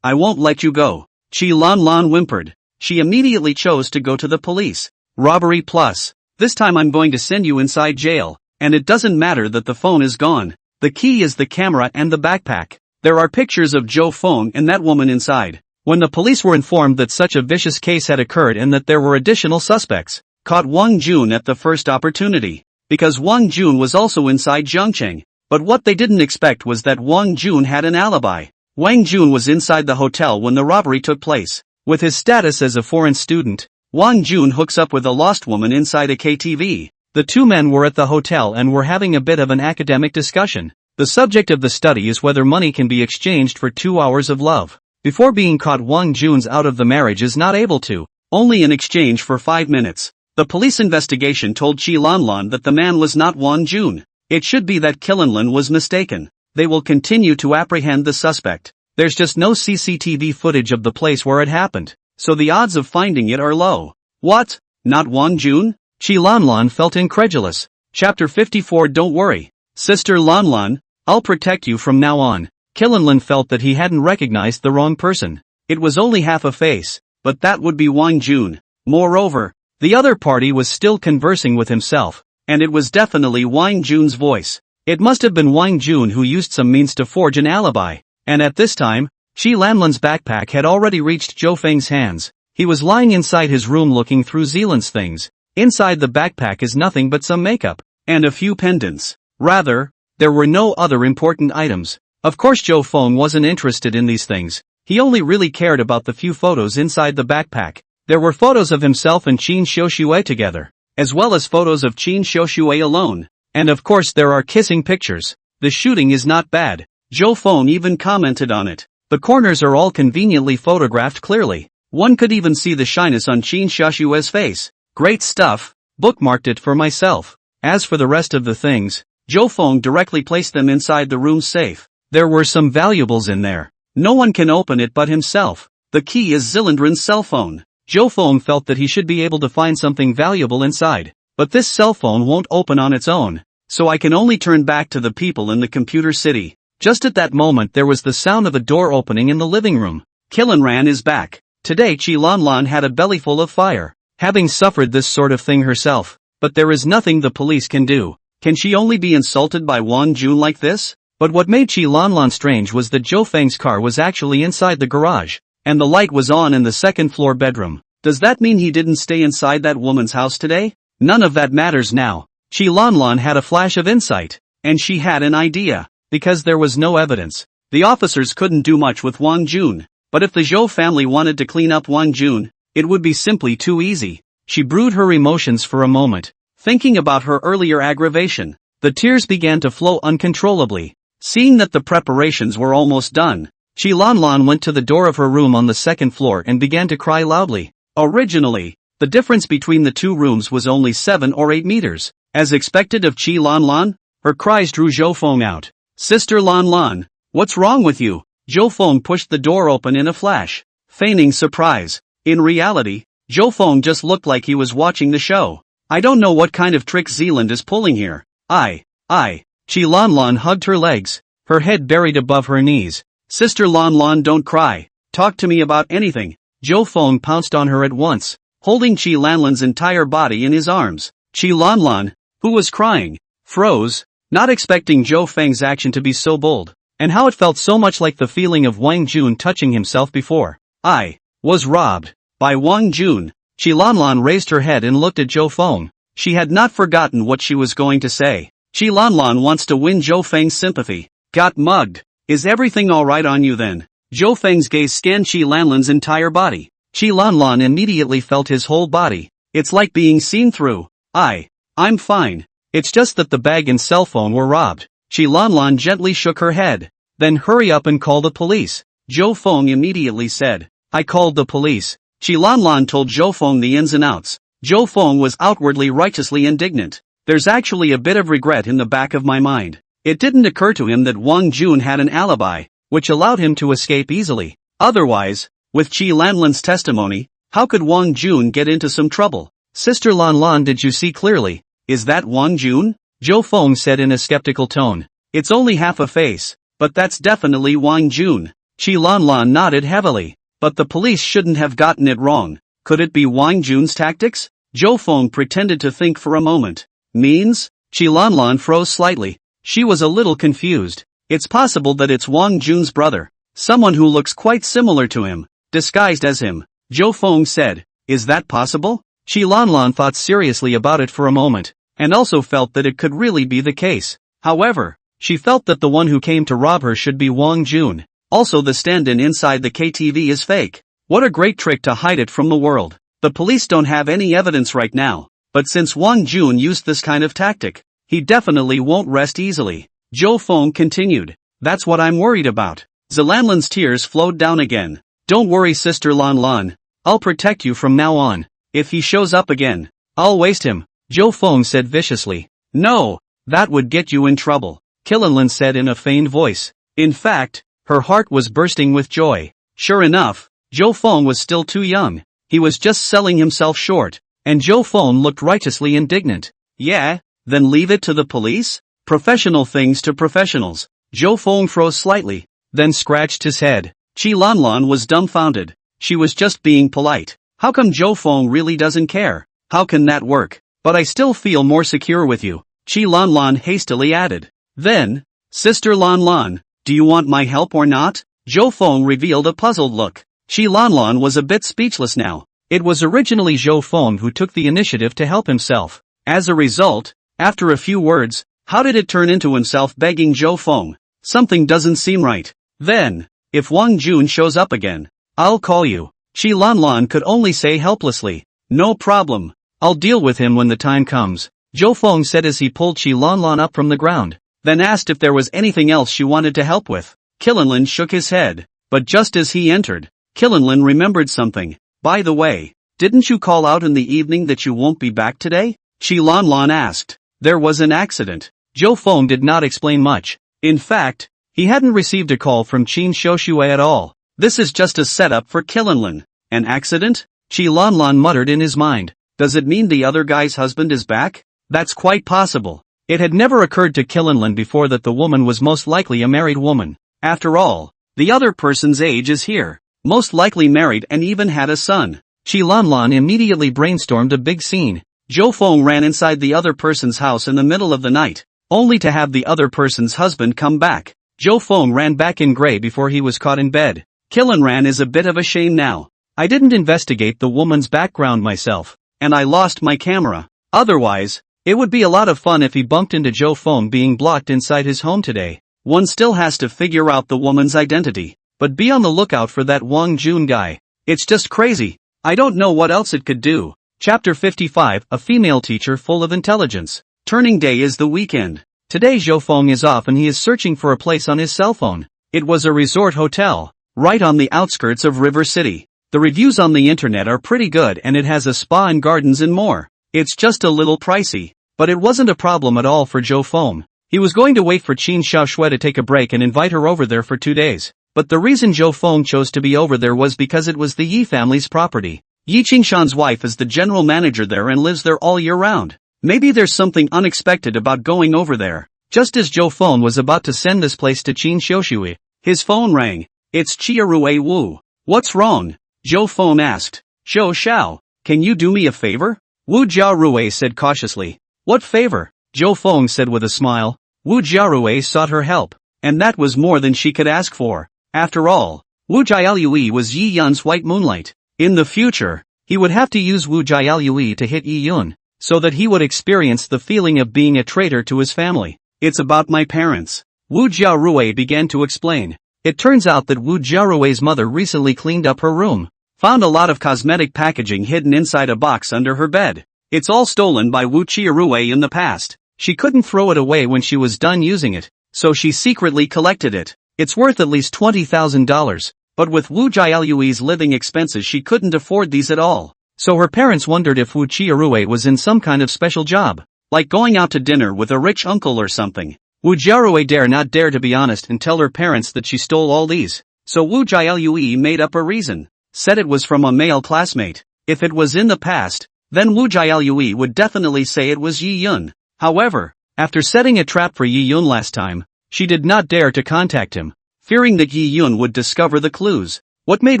I won't let you go. Qi Lanlan whimpered. She immediately chose to go to the police. Robbery plus. This time I'm going to send you inside jail, and it doesn't matter that the phone is gone. The key is the camera and the backpack. There are pictures of Zhou Feng and that woman inside. When the police were informed that such a vicious case had occurred and that there were additional suspects, caught Wang Jun at the first opportunity. Because Wang Jun was also inside Zhongcheng. But what they didn't expect was that Wang Jun had an alibi. Wang Jun was inside the hotel when the robbery took place. With his status as a foreign student, Wang Jun hooks up with a lost woman inside a KTV. The two men were at the hotel and were having a bit of an academic discussion. The subject of the study is whether money can be exchanged for 2 hours of love. Before being caught, Wang Jun's out of the marriage is not able to, only in exchange for 5 minutes. The police investigation told Qi Lanlan that the man was not Wang Jun. It should be that Qilanlan was mistaken. They will continue to apprehend the suspect. There's just no CCTV footage of the place where it happened, so the odds of finding it are low. What? Not Wang Jun? Qi Lanlan felt incredulous. Chapter 54. Don't worry, Sister Lanlan, I'll protect you from now on. Qilanlan felt that he hadn't recognized the wrong person. It was only half a face, but that would be Wang Jun. Moreover, the other party was still conversing with himself, and it was definitely Wang Jun's voice. It must have been Wang Jun who used some means to forge an alibi. And at this time, Qi Lanlan's backpack had already reached Zhou Feng's hands. He was lying inside his room looking through Zealand's things. Inside the backpack is nothing but some makeup, and a few pendants. Rather, there were no other important items. Of course Zhou Feng wasn't interested in these things. He only really cared about the few photos inside the backpack. There were photos of himself and Qin Xiuxue together, as well as photos of Qin Xiuxue alone. And of course there are kissing pictures. The shooting is not bad. Zhou Feng even commented on it. The corners are all conveniently photographed clearly. One could even see the shyness on Qin Xiaoshue's face. Great stuff. Bookmarked it for myself. As for the rest of the things, Zhou Feng directly placed them inside the room's safe. There were some valuables in there. No one can open it but himself. The key is Zillandran's cell phone. Zhou Feng felt that he should be able to find something valuable inside. But this cell phone won't open on its own. So I can only turn back to the people in the computer city. Just at that moment there was the sound of a door opening in the living room. Qilanran is back. Today Qi Lanlan had a bellyful of fire, having suffered this sort of thing herself. But there is nothing the police can do. Can she only be insulted by Wang Jun like this? But what made Qi Lanlan strange was that Zhou Feng's car was actually inside the garage, and the light was on in the second-floor bedroom. Does that mean he didn't stay inside that woman's house today? None of that matters now. Qi Lanlan had a flash of insight, and she had an idea. Because there was no evidence, the officers couldn't do much with Wang Jun. But if the Zhou family wanted to clean up Wang Jun, it would be simply too easy. She brewed her emotions for a moment, thinking about her earlier aggravation. The tears began to flow uncontrollably. Seeing that the preparations were almost done, Qilanlan went to the door of her room on the second floor and began to cry loudly. Originally, the difference between the two rooms was only 7 or 8 meters. As expected of Qilanlan, her cries drew Zhou Feng out. Sister Lanlan, what's wrong with you? Zhou Feng pushed the door open in a flash, feigning surprise. In reality, Zhou Feng just looked like he was watching the show. I don't know what kind of trick Zealand is pulling here. Qilanlan hugged her legs, her head buried above her knees. Sister Lanlan, don't cry. Talk to me about anything. Zhou Feng pounced on her at once, holding Qilanlan's entire body in his arms. Qilanlan, who was crying, froze, not expecting Zhou Feng's action to be so bold, and how it felt so much like the feeling of Wang Jun touching himself before. I was robbed by Wang Jun. Qilanlan raised her head and looked at Zhou Feng. She had not forgotten what she was going to say. Qilanlan wants to win Zhou Feng's sympathy. Got mugged. Is everything alright on you then? Zhou Feng's gaze scanned Qilanlan's entire body. Qilanlan immediately felt his whole body. It's like being seen through. I'm fine. It's just that the bag and cell phone were robbed. Qilanlan gently shook her head. Then hurry up and call the police. Zhou Feng immediately said. I called the police. Qilanlan told Zhou Feng the ins and outs. Zhou Feng was outwardly righteously indignant. There's actually a bit of regret in the back of my mind. It didn't occur to him that Wang Jun had an alibi, which allowed him to escape easily. Otherwise, with Qilanlan's testimony, how could Wang Jun get into some trouble? Sister Lanlan, did you see clearly? Is that Wang Jun? Zhou Feng said in a skeptical tone. It's only half a face, but that's definitely Wang Jun. Qilanlan nodded heavily. But the police shouldn't have gotten it wrong. Could it be Wang Jun's tactics? Zhou Feng pretended to think for a moment. Means? Qilanlan froze slightly. She was a little confused. It's possible that it's Wang Jun's brother. Someone who looks quite similar to him, disguised as him. Zhou Feng said. Is that possible? Qilanlan thought seriously about it for a moment, and also felt that it could really be the case. However, she felt that the one who came to rob her should be Wang Jun. Also, the stand-in inside the KTV is fake. What a great trick to hide it from the world. The police don't have any evidence right now, but since Wang Jun used this kind of tactic, he definitely won't rest easily. Zhou Feng continued. That's what I'm worried about. Zelanlan's tears flowed down again. Don't worry, Sister Lanlan. I'll protect you from now on. If he shows up again, I'll waste him. Zhou Feng said viciously. No, that would get you in trouble. Qilanlan said in a feigned voice. In fact, her heart was bursting with joy. Sure enough, Zhou Feng was still too young. He was just selling himself short, and Zhou Feng looked righteously indignant. Yeah, then leave it to the police? Professional things to professionals. Zhou Feng froze slightly, then scratched his head. Qilanlan was dumbfounded. She was just being polite. How come Zhou Feng really doesn't care? How can that work? But I still feel more secure with you. Qilanlan hastily added. Then, Sister Lanlan, do you want my help or not? Zhou Feng revealed a puzzled look. Qilanlan was a bit speechless now. It was originally Zhou Feng who took the initiative to help himself. As a result, after a few words, how did it turn into himself begging Zhou Feng? Something doesn't seem right. Then, if Wang Jun shows up again, I'll call you. Qilanlan could only say helplessly. No problem. I'll deal with him when the time comes. Zhou Feng said as he pulled Qilanlan up from the ground, then asked if there was anything else she wanted to help with. Qilanlan shook his head, but just as he entered, Qilanlan remembered something. By the way, didn't you call out in the evening that you won't be back today? Qilanlan asked. There was an accident. Zhou Feng did not explain much. In fact, he hadn't received a call from Qin Shoshue at all. This is just a setup for Qilanlan. An accident? Qilanlan muttered in his mind. Does it mean the other guy's husband is back? That's quite possible. It had never occurred to Qilanlan before that the woman was most likely a married woman. After all, the other person's age is here. Most likely married and even had a son. Qilanlan immediately brainstormed a big scene. Zhou Feng ran inside the other person's house in the middle of the night, only to have the other person's husband come back. Zhou Feng ran back in gray before he was caught in bed. Qilanlan is a bit of a shame now. I didn't investigate the woman's background myself, and I lost my camera. Otherwise, it would be a lot of fun if he bumped into Zhou Feng being blocked inside his home today. One still has to figure out the woman's identity, but be on the lookout for that Wang Jun guy. It's just crazy. I don't know what else it could do. Chapter 55, a female teacher full of intelligence. Turning day is the weekend. Today Zhou Feng is off and he is searching for a place on his cell phone. It was a resort hotel, right on the outskirts of River City. The reviews on the internet are pretty good and it has a spa and gardens and more. It's just a little pricey, but it wasn't a problem at all for Zhou Feng. He was going to wait for Qin Xiaoshui to take a break and invite her over there for 2 days. But the reason Zhou Feng chose to be over there was because it was the Yi family's property. Yi Qingshan's wife is the general manager there and lives there all year round. Maybe there's something unexpected about going over there. Just as Zhou Feng was about to send this place to Qin Xiaoshui, his phone rang. It's Chiarue Wu. What's wrong? Zhou Feng asked. Zhou Xiao, can you do me a favor? Wu Jiarue said cautiously. What favor? Zhou Feng said with a smile. Wu Jiarue sought her help, and that was more than she could ask for. After all, Wu Jialui was Yi Yun's white moonlight. In the future, he would have to use Wu Jialui to hit Yi Yun, so that he would experience the feeling of being a traitor to his family. It's about my parents. Wu Jiarue began to explain. It turns out that Wu Jiarue's mother recently cleaned up her room, found a lot of cosmetic packaging hidden inside a box under her bed. It's all stolen by Wu Jiarue in the past. She couldn't throw it away when she was done using it, so she secretly collected it. It's worth at least $20,000, but with Wu Jialui's living expenses she couldn't afford these at all. So her parents wondered if Wu Jiarue was in some kind of special job, like going out to dinner with a rich uncle or something. Wu Jiarue dare to be honest and tell her parents that she stole all these, so Wu Jialui made up a reason, said it was from a male classmate. If it was in the past, then Wu Jialui would definitely say it was Yi Yun. However, after setting a trap for Yi Yun last time, she did not dare to contact him, fearing that Yi Yun would discover the clues. What made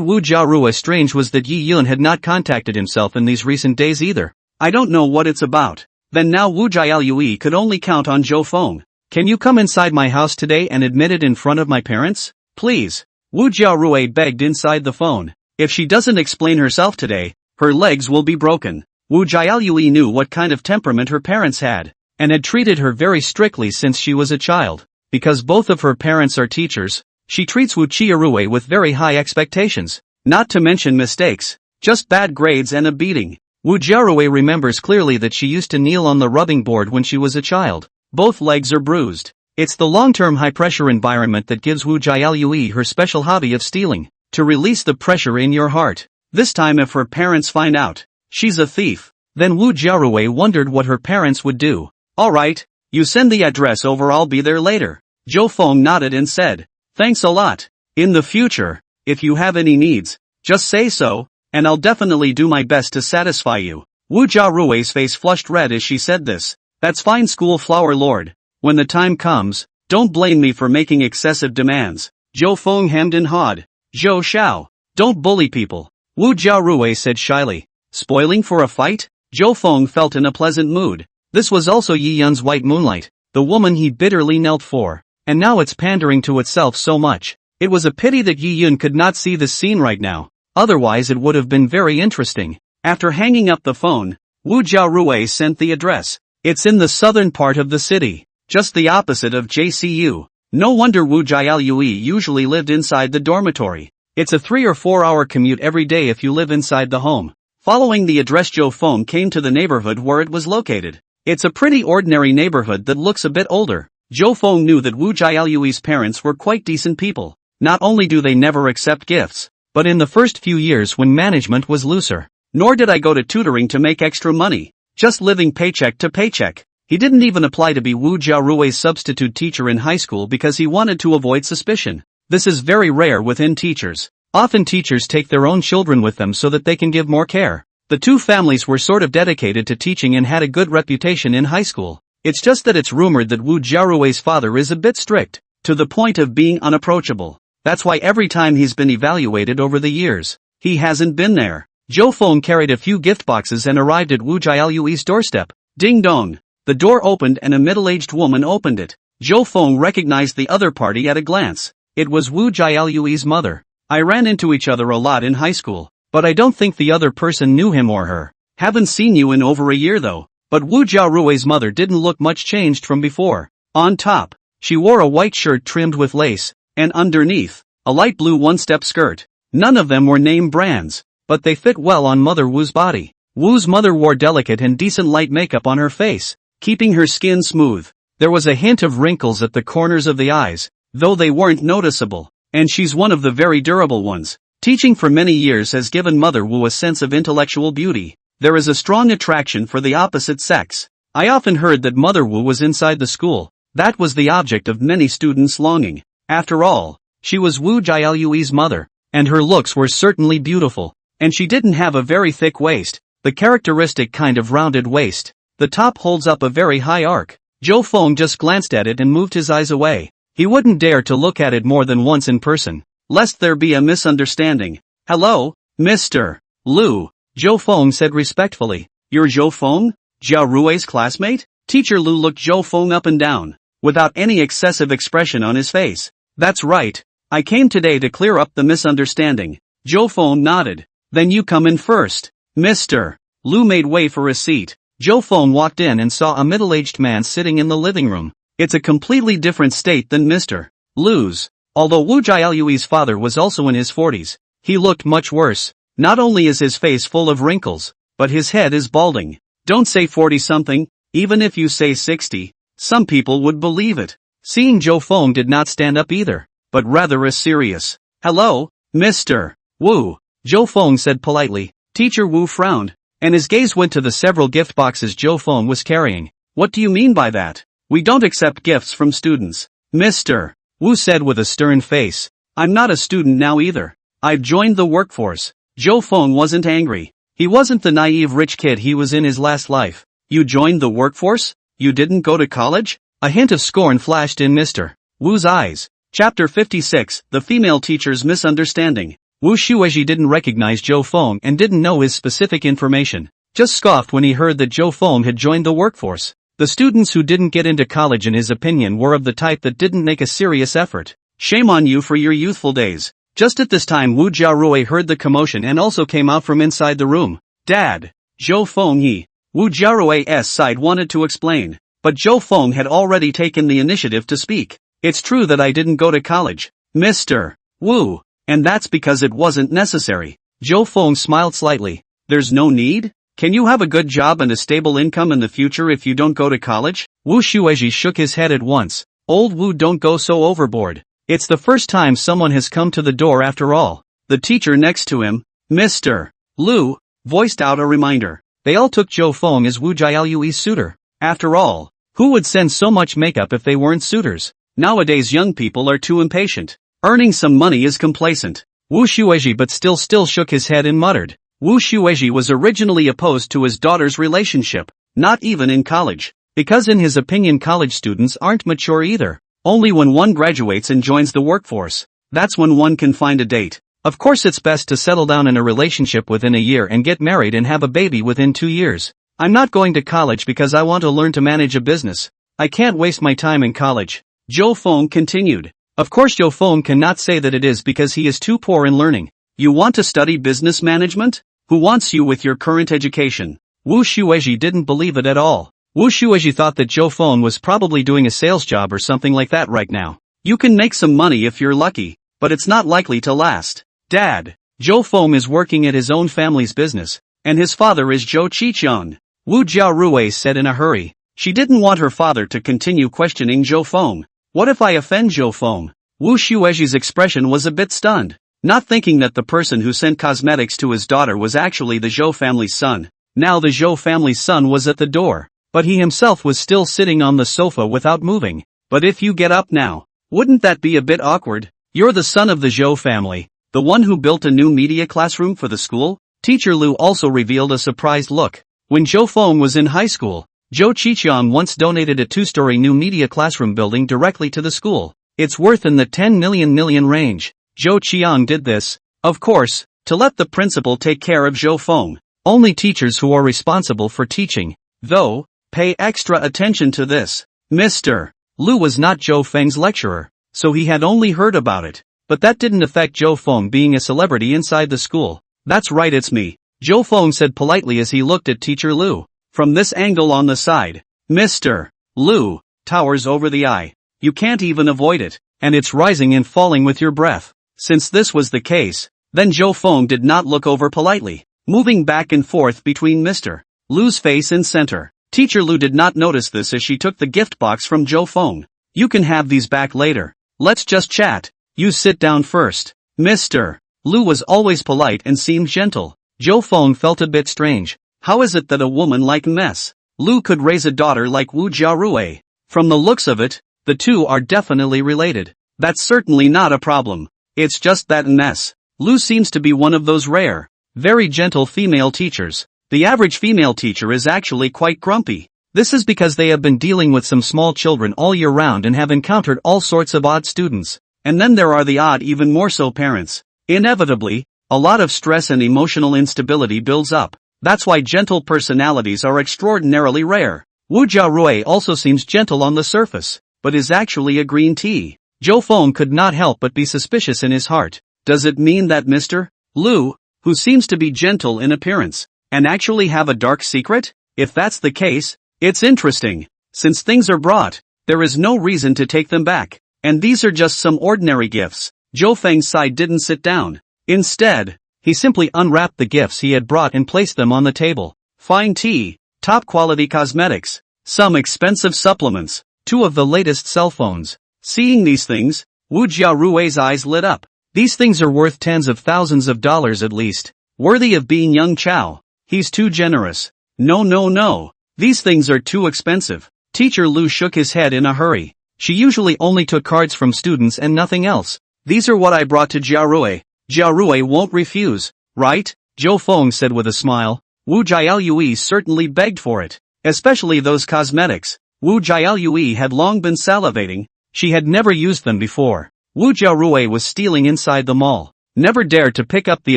Wu Jiarue strange was that Yi Yun had not contacted himself in these recent days either. I don't know what it's about. Then now Wu Jialui could only count on Zhou Feng. Can you come inside my house today and admit it in front of my parents? Please. Wu Jiarue begged inside the phone. If she doesn't explain herself today, her legs will be broken. Wu Jialui knew what kind of temperament her parents had, and had treated her very strictly since she was a child. Because both of her parents are teachers, she treats Wu Jiarue with very high expectations, not to mention mistakes, just bad grades and a beating. Wu Jiarue remembers clearly that she used to kneel on the rubbing board when she was a child. Both legs are bruised. It's the long-term high-pressure environment that gives Wu Jialui her special hobby of stealing, to release the pressure in your heart. This time if her parents find out she's a thief, then Wu Jiarue wondered what her parents would do. Alright, you send the address over, I'll be there later. Zhou Feng nodded and said, thanks a lot. In the future, if you have any needs, just say so, and I'll definitely do my best to satisfy you. Wu Jiarue's face flushed red as she said this. That's fine, school flower lord. When the time comes, don't blame me for making excessive demands. Zhou Feng hemmed and hawed. Zhou Xiao, don't bully people. Wu Jiarue said shyly. Spoiling for a fight? Zhou Feng felt in a pleasant mood. This was also Yi Yun's white moonlight, the woman he bitterly knelt for, and now it's pandering to itself so much. It was a pity that Yi Yun could not see this scene right now, otherwise it would have been very interesting. After hanging up the phone, Wu Jiarue sent the address. It's in the southern part of the city, just the opposite of JCU. No wonder Wu Jialui usually lived inside the dormitory. It's a 3 or 4 hour commute every day if you live inside the home. Following the address, Zhou Feng came to the neighborhood where it was located. It's a pretty ordinary neighborhood that looks a bit older. Zhou Feng knew that Wu Jialui's parents were quite decent people. Not only do they never accept gifts, but in the first few years when management was looser, nor did I go to tutoring to make extra money, just living paycheck to paycheck. He didn't even apply to be Wu Jiarue's substitute teacher in high school because he wanted to avoid suspicion. This is very rare within teachers. Often teachers take their own children with them so that they can give more care. The two families were sort of dedicated to teaching and had a good reputation in high school. It's just that it's rumored that Wu Jiarue's father is a bit strict, to the point of being unapproachable. That's why every time he's been evaluated over the years, he hasn't been there. Zhou Feng carried a few gift boxes and arrived at Wu Jialui's doorstep. Ding dong. The door opened and a middle-aged woman opened it. Zhou Feng recognized the other party at a glance. It was Wu Jialui's mother. I ran into each other a lot in high school, but I don't think the other person knew him or her. Haven't seen you in over a year though. But Wu Jiarue's mother didn't look much changed from before. On top, she wore a white shirt trimmed with lace, and underneath, a light blue one-step skirt. None of them were name brands, but they fit well on Mother Wu's body. Wu's mother wore delicate and decent light makeup on her face, keeping her skin smooth. There was a hint of wrinkles at the corners of the eyes, though they weren't noticeable. And she's one of the very durable ones. Teaching for many years has given Mother Wu a sense of intellectual beauty. There is a strong attraction for the opposite sex. I often heard that Mother Wu was inside the school. That was the object of many students' longing. After all, she was Wu Jialui's mother, and her looks were certainly beautiful. And she didn't have a very thick waist, the characteristic kind of rounded waist. The top holds up a very high arc. Zhou Feng just glanced at it and moved his eyes away. He wouldn't dare to look at it more than once in person, lest there be a misunderstanding. "Hello, Mr. Lu," Zhou Feng said respectfully. "You're Zhou Feng? Jia Rui's classmate?" Teacher Lu looked Zhou Feng up and down, without any excessive expression on his face. "That's right. I came today to clear up the misunderstanding." Zhou Feng nodded. "Then you come in first, Mr. Lu." Made way for a seat. Zhou Feng walked in and saw a middle-aged man sitting in the living room. It's a completely different state than Mr. Lu's. Although Wu Jialui's father was also in his 40s, he looked much worse. Not only is his face full of wrinkles, but his head is balding. Don't say 40-something, even if you say 60, some people would believe it. Seeing Zhou Feng did not stand up either, but rather as serious. "Hello, Mr. Wu," Zhou Feng said politely. Teacher Wu frowned, and his gaze went to the several gift boxes Zhou Feng was carrying. "What do you mean by that? We don't accept gifts from students," Mr. Wu said with a stern face. "I'm not a student now either. I've joined the workforce." Zhou Feng wasn't angry. He wasn't the naive rich kid he was in his last life. "You joined the workforce? You didn't go to college?" A hint of scorn flashed in Mr. Wu's eyes. Chapter 56, The Female Teacher's Misunderstanding. Wu Shueji didn't recognize Zhou Feng and didn't know his specific information. Just scoffed when he heard that Zhou Feng had joined the workforce. The students who didn't get into college in his opinion were of the type that didn't make a serious effort. Shame on you for your youthful days. Just at this time Wu Jiarui heard the commotion and also came out from inside the room. "Dad, Zhou Feng he." Wu Jiarui's side wanted to explain, but Zhou Feng had already taken the initiative to speak. "It's true that I didn't go to college, Mr. Wu, and that's because it wasn't necessary." Zhou Feng smiled slightly. "There's no need? Can you have a good job and a stable income in the future if you don't go to college?" Wu Shueji shook his head at once. "Old Wu, don't go so overboard. It's the first time someone has come to the door after all." The teacher next to him, Mr. Lu, voiced out a reminder. They all took Zhou Feng as Wu Jialui's suitor. After all, who would send so much makeup if they weren't suitors? Nowadays young people are too impatient. Earning some money is complacent. Wu Shueji but still shook his head and muttered. Wu Shueji was originally opposed to his daughter's relationship, not even in college, because in his opinion college students aren't mature either. Only when one graduates and joins the workforce, that's when one can find a date. Of course it's best to settle down in a relationship within a year and get married and have a baby within 2 years. I'm not going to college because I want to learn to manage a business. I can't waste my time in college. Zhou Feng continued. Of course Zhou Feng cannot say that it is because he is too poor in learning. You want to study business management? Who wants you with your current education? Wu Shueji didn't believe it at all. Wu Shueji thought that Zhou Feng was probably doing a sales job or something like that right now. You can make some money if you're lucky, but it's not likely to last. Dad, Zhou Feng is working at his own family's business, and his father is Zhou Qiqiang. Wu Jiarui said in a hurry. She didn't want her father to continue questioning Zhou Feng. What if I offend Zhou Feng? Wu Shueji's expression was a bit stunned, not thinking that the person who sent cosmetics to his daughter was actually the Zhou family's son. Now the Zhou family's son was at the door, but he himself was still sitting on the sofa without moving. But if you get up now, wouldn't that be a bit awkward? You're the son of the Zhou family, the one who built a new media classroom for the school? Teacher Lu also revealed a surprised look. When Zhou Feng was in high school, Zhou Qiqiang once donated a 2-story new media classroom building directly to the school. It's worth in the 10 million range. Zhou Qiang did this, of course, to let the principal take care of Zhou Feng. Only teachers who are responsible for teaching, though, pay extra attention to this. Mr. Lu was not Zhou Feng's lecturer, so he had only heard about it. But that didn't affect Zhou Feng being a celebrity inside the school. That's right, it's me, Zhou Feng said politely as he looked at Teacher Lu. From this angle on the side, Mr. Lu towers over the eye. You can't even avoid it, and it's rising and falling with your breath. Since this was the case, then Zhou Feng did not look over politely, moving back and forth between Mr. Lu's face and center. Teacher Lu did not notice this as she took the gift box from Zhou Feng. You can have these back later. Let's just chat. You sit down first. Mr. Lu was always polite and seemed gentle. Zhou Feng felt a bit strange. How is it that a woman like Ms. Lu could raise a daughter like Wu Jiarui? From the looks of it, the two are definitely related. That's certainly not a problem. It's just that Ms. Lu seems to be one of those rare, very gentle female teachers. The average female teacher is actually quite grumpy. This is because they have been dealing with some small children all year round and have encountered all sorts of odd students. And then there are the odd, even more so parents. Inevitably, a lot of stress and emotional instability builds up. That's why gentle personalities are extraordinarily rare. Wu Jiarui also seems gentle on the surface, but is actually a green tea. Zhou Feng could not help but be suspicious in his heart. Does it mean that Mr. Lu, who seems to be gentle in appearance, and actually have a dark secret? If that's the case, it's interesting. Since things are brought, there is no reason to take them back. And these are just some ordinary gifts. Zhou Feng's side didn't sit down. Instead, he simply unwrapped the gifts he had brought and placed them on the table. Fine tea, top quality cosmetics, some expensive supplements, 2 of the latest cell phones. Seeing these things, Wu Jiarui's eyes lit up. These things are worth tens of thousands of dollars at least. Worthy of being young Chao. He's too generous. No. These things are too expensive. Teacher Lu shook his head in a hurry. She usually only took cards from students and nothing else. These are what I brought to Jiarui. Jiarui won't refuse, right? Zhou Feng said with a smile. Wu Jiaoyui certainly begged for it. Especially those cosmetics. Wu Jiaoyui had long been salivating. She had never used them before. Wu Jiarui was stealing inside the mall. Never dared to pick up the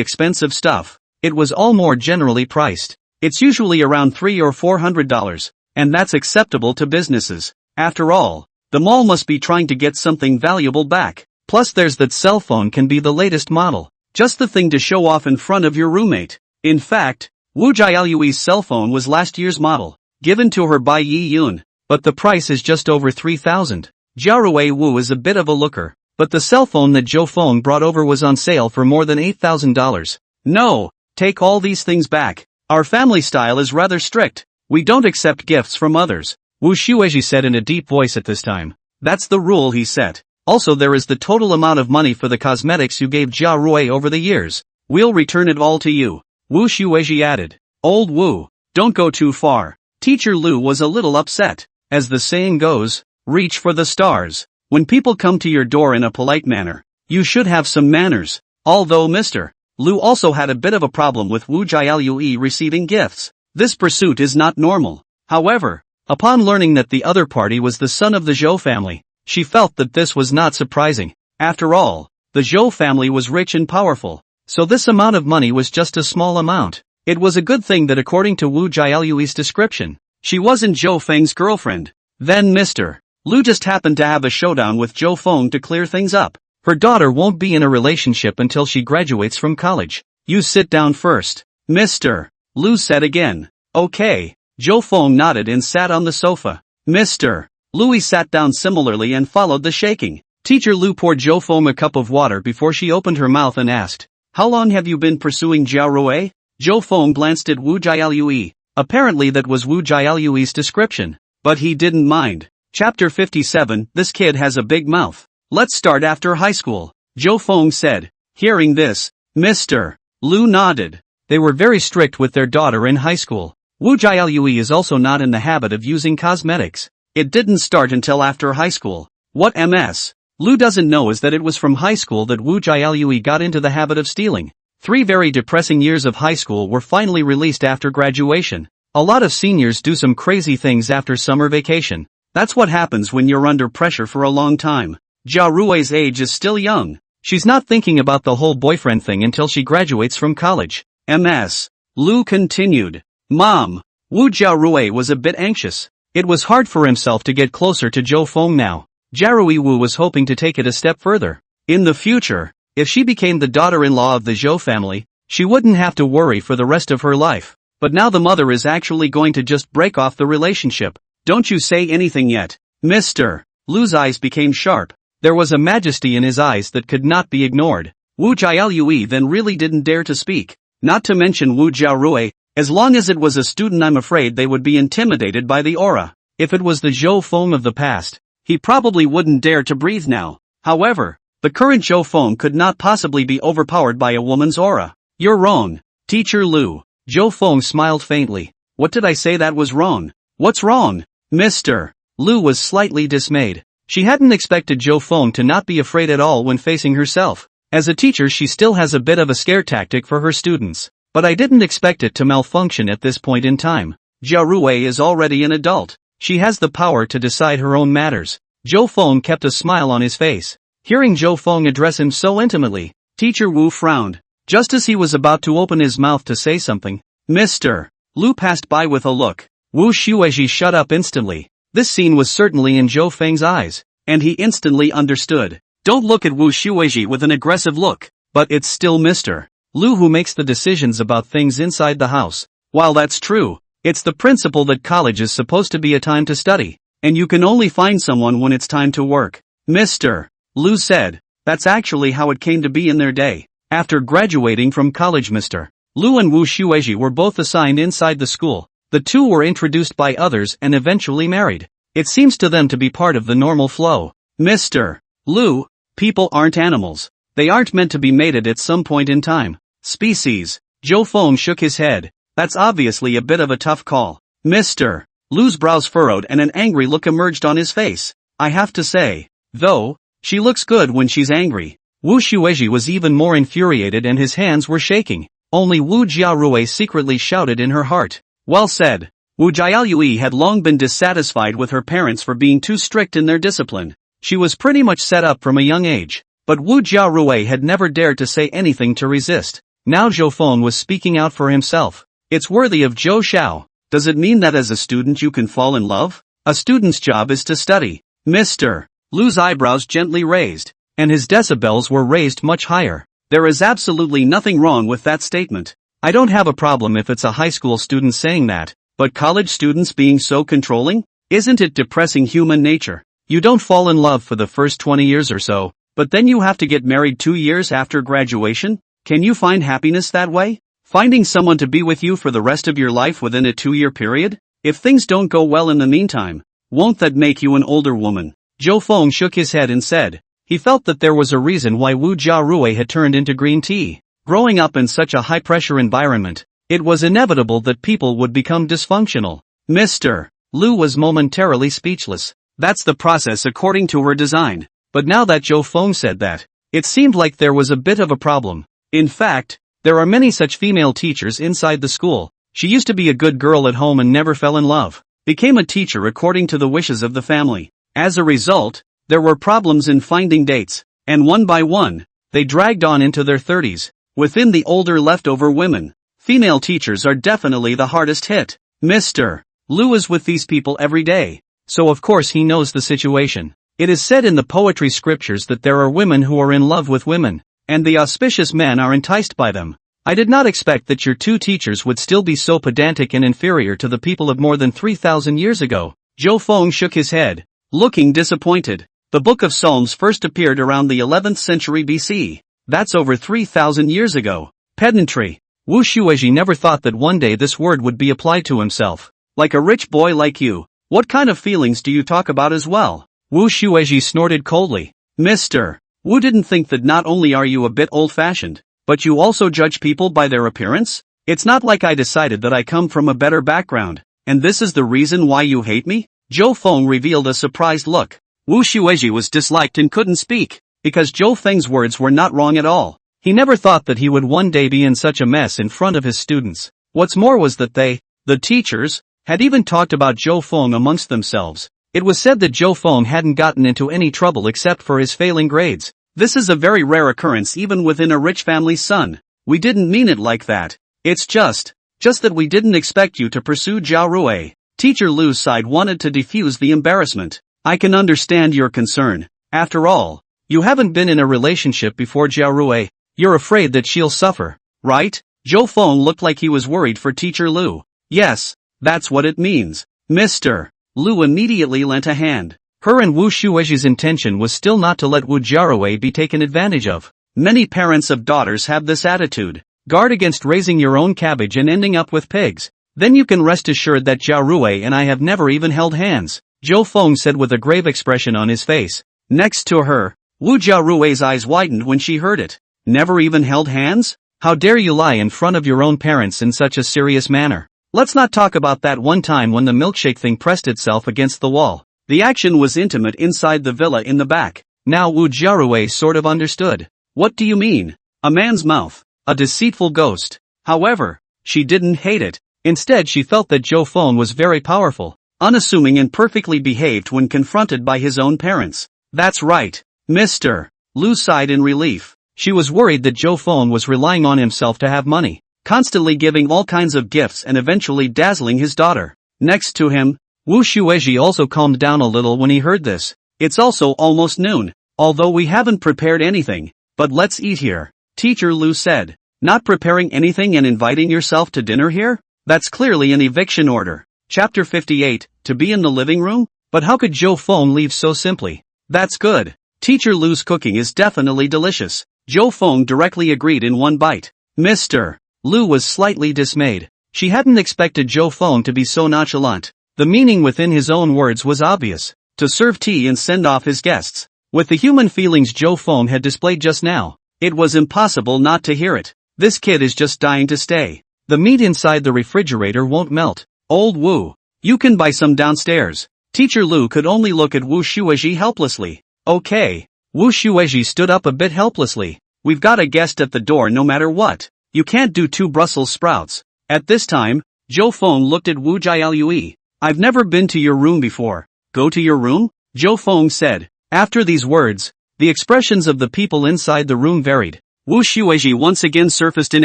expensive stuff. It was all more generally priced. It's usually around $300 or $400, and that's acceptable to businesses. After all, the mall must be trying to get something valuable back. Plus there's that cell phone can be the latest model. Just the thing to show off in front of your roommate. In fact, Wu Jiaoyui's cell phone was last year's model, given to her by Yi Yun, but the price is just over 3,000. Jiarui Wu is a bit of a looker, but the cell phone that Zhou Feng brought over was on sale for more than $8,000. No, take all these things back. Our family style is rather strict. We don't accept gifts from others. Wu Shueji said in a deep voice at this time. That's the rule he set. Also there is the total amount of money for the cosmetics you gave Jiarui over the years. We'll return it all to you. Wu Shueji added. Old Wu, don't go too far. Teacher Lu was a little upset. As the saying goes, reach for the stars. When people come to your door in a polite manner, you should have some manners. Although Mr. Lu also had a bit of a problem with Wu Jiaoyui receiving gifts. This pursuit is not normal. However, upon learning that the other party was the son of the Zhou family, she felt that this was not surprising. After all, the Zhou family was rich and powerful, so this amount of money was just a small amount. It was a good thing that according to Wu Jiaoyui's description, she wasn't Zhou Feng's girlfriend. Then Mr. Lu just happened to have a showdown with Zhou Feng to clear things up. Her daughter won't be in a relationship until she graduates from college. You sit down first. Mr. Lu said again. Okay. Zhou Feng nodded and sat on the sofa. Mr. Louis sat down similarly and followed the shaking. Teacher Lu poured Zhou Feng a cup of water before she opened her mouth and asked, How long have you been pursuing Jiarui? Zhou Feng glanced at Wu Jiaoyui. Apparently that was Wu Jiaoyui's description. But he didn't mind. Chapter 57, This kid has a big mouth. Let's start after high school. Zhou Feng said. Hearing this, Mr. Lu nodded. They were very strict with their daughter in high school. Wu Jiaoyui is also not in the habit of using cosmetics. It didn't start until after high school. What Ms. Lu doesn't know is that it was from high school that Wu Jiaoyui got into the habit of stealing. 3 very depressing years of high school were finally released after graduation. A lot of seniors do some crazy things after summer vacation. That's what happens when you're under pressure for a long time. Jiarui's age is still young. She's not thinking about the whole boyfriend thing until she graduates from college. Ms. Lu continued. Mom. Wu Jiarui was a bit anxious. It was hard for himself to get closer to Zhou Feng now. Jiarui Wu was hoping to take it a step further. In the future, if she became the daughter-in-law of the Zhou family, she wouldn't have to worry for the rest of her life. But now the mother is actually going to just break off the relationship. Don't you say anything yet. Mr. Lu's eyes became sharp. There was a majesty in his eyes that could not be ignored. Wu Jiaoyui then really didn't dare to speak. Not to mention Wu Jiarui, As long as it was a student, I'm afraid they would be intimidated by the aura. If it was the Zhou Feng of the past, he probably wouldn't dare to breathe now. However, the current Zhou Feng could not possibly be overpowered by a woman's aura. You're wrong, Teacher Lu. Zhou Feng smiled faintly. What did I say that was wrong? What's wrong, Mr. Lu was slightly dismayed. She hadn't expected Zhou Feng to not be afraid at all when facing herself. As a teacher, she still has a bit of a scare tactic for her students. But I didn't expect it to malfunction at this point in time. Jia Rui is already an adult. She has the power to decide her own matters. Zhou Feng kept a smile on his face. Hearing Zhou Feng address him so intimately, Teacher Wu frowned. Just as he was about to open his mouth to say something, Mr. Lu passed by with a look. Wu Shueji shut up instantly. This scene was certainly in Zhou Feng's eyes, and he instantly understood. Don't look at Wu Shueji with an aggressive look, but it's still Mr. Lu who makes the decisions about things inside the house. While that's true, it's the principle that college is supposed to be a time to study, and you can only find someone when it's time to work. Mr. Lu said, that's actually how it came to be in their day. After graduating from college, Mr. Lu and Wu Shueji were both assigned inside the school. The two were introduced by others and eventually married. It seems to them to be part of the normal flow. Mr. Lu, people aren't animals. They aren't meant to be mated at some point in time. Species. Zhou Feng shook his head. That's obviously a bit of a tough call. Mr. Lu's brows furrowed and an angry look emerged on his face. I have to say, though, she looks good when she's angry. Wu Shueji was even more infuriated and his hands were shaking. Only Wu Jiarui secretly shouted in her heart. Well said. Wu Jiaoyui had long been dissatisfied with her parents for being too strict in their discipline. She was pretty much set up from a young age. But Wu Jiarui had never dared to say anything to resist. Now Zhou Feng was speaking out for himself. It's worthy of Zhou Xiao. Does it mean that as a student you can fall in love? A student's job is to study. Mr. Lu's eyebrows gently raised, and his decibels were raised much higher. There is absolutely nothing wrong with that statement. I don't have a problem if it's a high school student saying that, but college students being so controlling? Isn't it depressing human nature? You don't fall in love for the first 20 years or so, but then you have to get married 2 years after graduation? Can you find happiness that way? Finding someone to be with you for the rest of your life within a 2-year period? If things don't go well in the meantime, won't that make you an older woman? Zhou Feng shook his head and said. He felt that there was a reason why Wu Jiarui had turned into green tea. Growing up in such a high-pressure environment, it was inevitable that people would become dysfunctional. Mr. Lu was momentarily speechless. That's the process according to her design. But now that Zhou Feng said that, it seemed like there was a bit of a problem. In fact, there are many such female teachers inside the school. She used to be a good girl at home and never fell in love. Became a teacher according to the wishes of the family. As a result, there were problems in finding dates, and one by one, they dragged on into their 30s. Within the older leftover women, female teachers are definitely the hardest hit. Mr. Lu is with these people every day, so of course he knows the situation. It is said in the poetry scriptures that there are women who are in love with women, and the auspicious men are enticed by them. I did not expect that your two teachers would still be so pedantic and inferior to the people of more than 3,000 years ago. Zhou Feng shook his head, looking disappointed. The Book of Psalms first appeared around the 11th century BC. That's over 3,000 years ago. Pedantry. Wu Shueji never thought that one day this word would be applied to himself. Like a rich boy like you, what kind of feelings do you talk about as well? Wu Shueji snorted coldly. Mr. Wu didn't think that not only are you a bit old-fashioned, but you also judge people by their appearance? It's not like I decided that I come from a better background, and this is the reason why you hate me? Zhou Feng revealed a surprised look. Wu Shueji was disliked and couldn't speak, because Zhou Feng's words were not wrong at all. He never thought that he would one day be in such a mess in front of his students. What's more was that they, the teachers, had even talked about Zhou Feng amongst themselves. It was said that Zhou Feng hadn't gotten into any trouble except for his failing grades. This is a very rare occurrence even within a rich family's son. We didn't mean it like that. It's just that we didn't expect you to pursue Jiao Rui. Teacher Lu's side wanted to defuse the embarrassment. I can understand your concern. After all, you haven't been in a relationship before Jiao Rui. You're afraid that she'll suffer, right? Zhou Feng looked like he was worried for Teacher Lu. Yes, that's what it means. Mr. Lu immediately lent a hand. Her and Wu Shueji's intention was still not to let Wu Jiarui be taken advantage of. Many parents of daughters have this attitude. Guard against raising your own cabbage and ending up with pigs. Then you can rest assured that Jia Rui and I have never even held hands, Zhou Feng said with a grave expression on his face. Next to her, Wu Jiarui's eyes widened when she heard it. Never even held hands? How dare you lie in front of your own parents in such a serious manner? Let's not talk about that one time when the milkshake thing pressed itself against the wall. The action was intimate inside the villa in the back. Now Wu Jiarui sort of understood. What do you mean? A man's mouth. A deceitful ghost. However, she didn't hate it. Instead she felt that Zhou Feng was very powerful, unassuming and perfectly behaved when confronted by his own parents. That's right, Mr. Lu sighed in relief. She was worried that Zhou Feng was relying on himself to have money, constantly giving all kinds of gifts and eventually dazzling his daughter. Next to him, Wu Shueji also calmed down a little when he heard this. It's also almost noon, although we haven't prepared anything, but let's eat here, Teacher Lu said. Not preparing anything and inviting yourself to dinner here? That's clearly an eviction order. Chapter 58, to be in the living room? But how could Zhou Feng leave so simply? That's good. Teacher Lu's cooking is definitely delicious. Zhou Feng directly agreed in one bite. Mr. Lu was slightly dismayed. She hadn't expected Zhou Feng to be so nonchalant. The meaning within his own words was obvious. To serve tea and send off his guests. With the human feelings Zhou Feng had displayed just now, it was impossible not to hear it. This kid is just dying to stay. The meat inside the refrigerator won't melt. Old Wu, you can buy some downstairs. Teacher Lu could only look at Wu Shueji helplessly. Okay. Wu Shueji stood up a bit helplessly. We've got a guest at the door no matter what. You can't do 2 Brussels sprouts. At this time, Zhou Feng looked at Wu Jialui. I've never been to your room before. Go to your room? Zhou Feng said. After these words, the expressions of the people inside the room varied. Wu Shueji once again surfaced in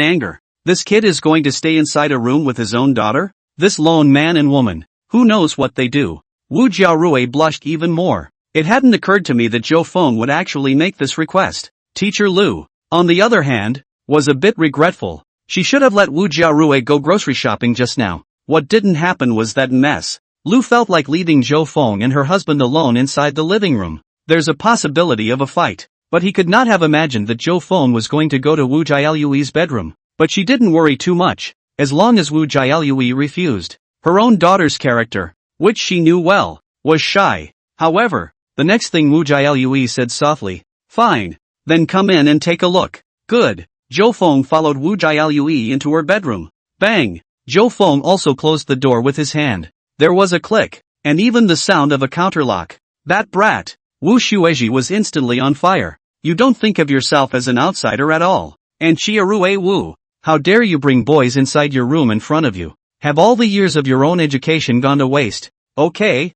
anger. This kid is going to stay inside a room with his own daughter? This lone man and woman. Who knows what they do? Wu Jiarui blushed even more. It hadn't occurred to me that Zhou Feng would actually make this request. Teacher Lu, on the other hand, was a bit regretful. She should have let Wu Jiarui go grocery shopping just now. What didn't happen was that mess. Lu felt like leaving Zhou Feng and her husband alone inside the living room. There's a possibility of a fight. But he could not have imagined that Zhou Feng was going to go to Wu Jialui's bedroom. But she didn't worry too much, as long as Wu Jialui refused. Her own daughter's character, which she knew well, was shy. However, the next thing Wu Jialui said softly, fine, then come in and take a look. Good. Zhou Feng followed Wu Jialui into her bedroom. Bang! Zhou Feng also closed the door with his hand. There was a click, and even the sound of a counterlock. That brat! Wu Shueji was instantly on fire. You don't think of yourself as an outsider at all. And Chiarue Wu, how dare you bring boys inside your room in front of you? Have all the years of your own education gone to waste? Okay,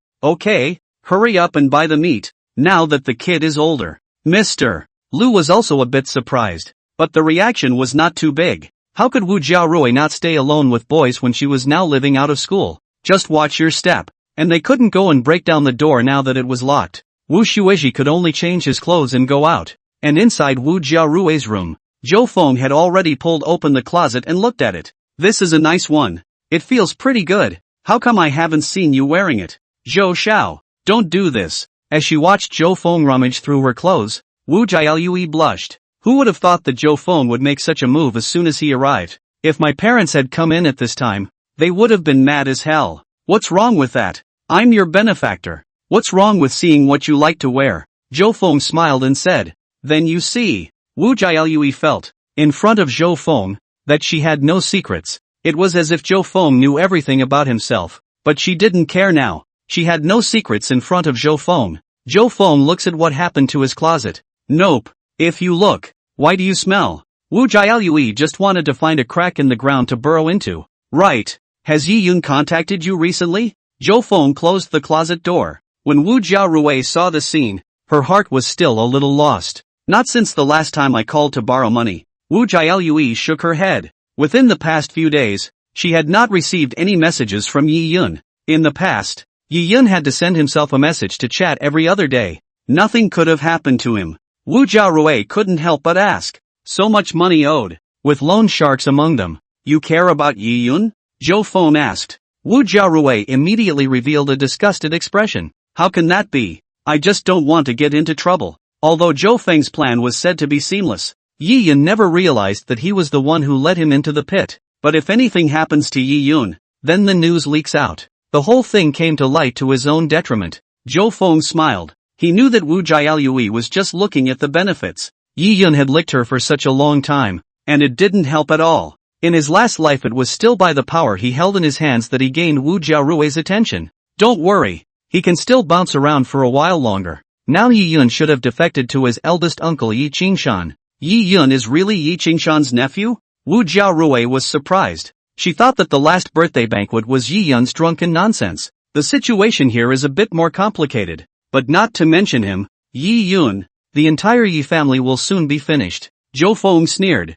hurry up and buy the meat, now that the kid is older. Mr. Lu was also a bit surprised. But the reaction was not too big. How could Wu Jiarui not stay alone with boys when she was now living out of school? Just watch your step. And they couldn't go and break down the door now that it was locked. Wu Shueji could only change his clothes and go out. And inside Wu Jiarui's room, Zhou Feng had already pulled open the closet and looked at it. This is a nice one. It feels pretty good. How come I haven't seen you wearing it? Zhou Xiao, don't do this. As she watched Zhou Feng rummage through her clothes, Wu Jialui blushed. Who would have thought that Zhou Feng would make such a move as soon as he arrived? If my parents had come in at this time, they would have been mad as hell. What's wrong with that? I'm your benefactor. What's wrong with seeing what you like to wear? Zhou Feng smiled and said. Then you see. Wu Jialui felt, in front of Zhou Feng, that she had no secrets. It was as if Zhou Feng knew everything about himself, but she didn't care now. She had no secrets in front of Zhou Feng. Zhou Feng looks at what happened to his closet. Nope. If you look, why do you smell? Wu Jialui just wanted to find a crack in the ground to burrow into. Right. Has Yi Yun contacted you recently? Zhou Feng closed the closet door. When Wu Jiarui saw the scene, her heart was still a little lost. Not since the last time I called to borrow money. Wu Jialui shook her head. Within the past few days, she had not received any messages from Yi Yun. In the past, Yi Yun had to send himself a message to chat every other day. Nothing could have happened to him. Wu Jiarui couldn't help but ask. So much money owed, with loan sharks among them. You care about Yi Yun? Zhou Feng asked. Wu Jiarui immediately revealed a disgusted expression. How can that be? I just don't want to get into trouble. Although Zhou Feng's plan was said to be seamless, Yi Yun never realized that he was the one who led him into the pit. But if anything happens to Yi Yun, then the news leaks out. The whole thing came to light to his own detriment. Zhou Feng smiled. He knew that Wu Jiaoyui was just looking at the benefits. Yi Yun had licked her for such a long time, and it didn't help at all. In his last life it was still by the power he held in his hands that he gained Wu Jiaorui's attention. Don't worry. He can still bounce around for a while longer. Now Yi Yun should have defected to his eldest uncle Yi Qingshan. Yi Yun is really Yi Qingshan's nephew? Wu Jiaorui was surprised. She thought that the last birthday banquet was Yi Yun's drunken nonsense. The situation here is a bit more complicated. But not to mention him, Yi Yun, the entire Yi family will soon be finished. Zhou Feng sneered.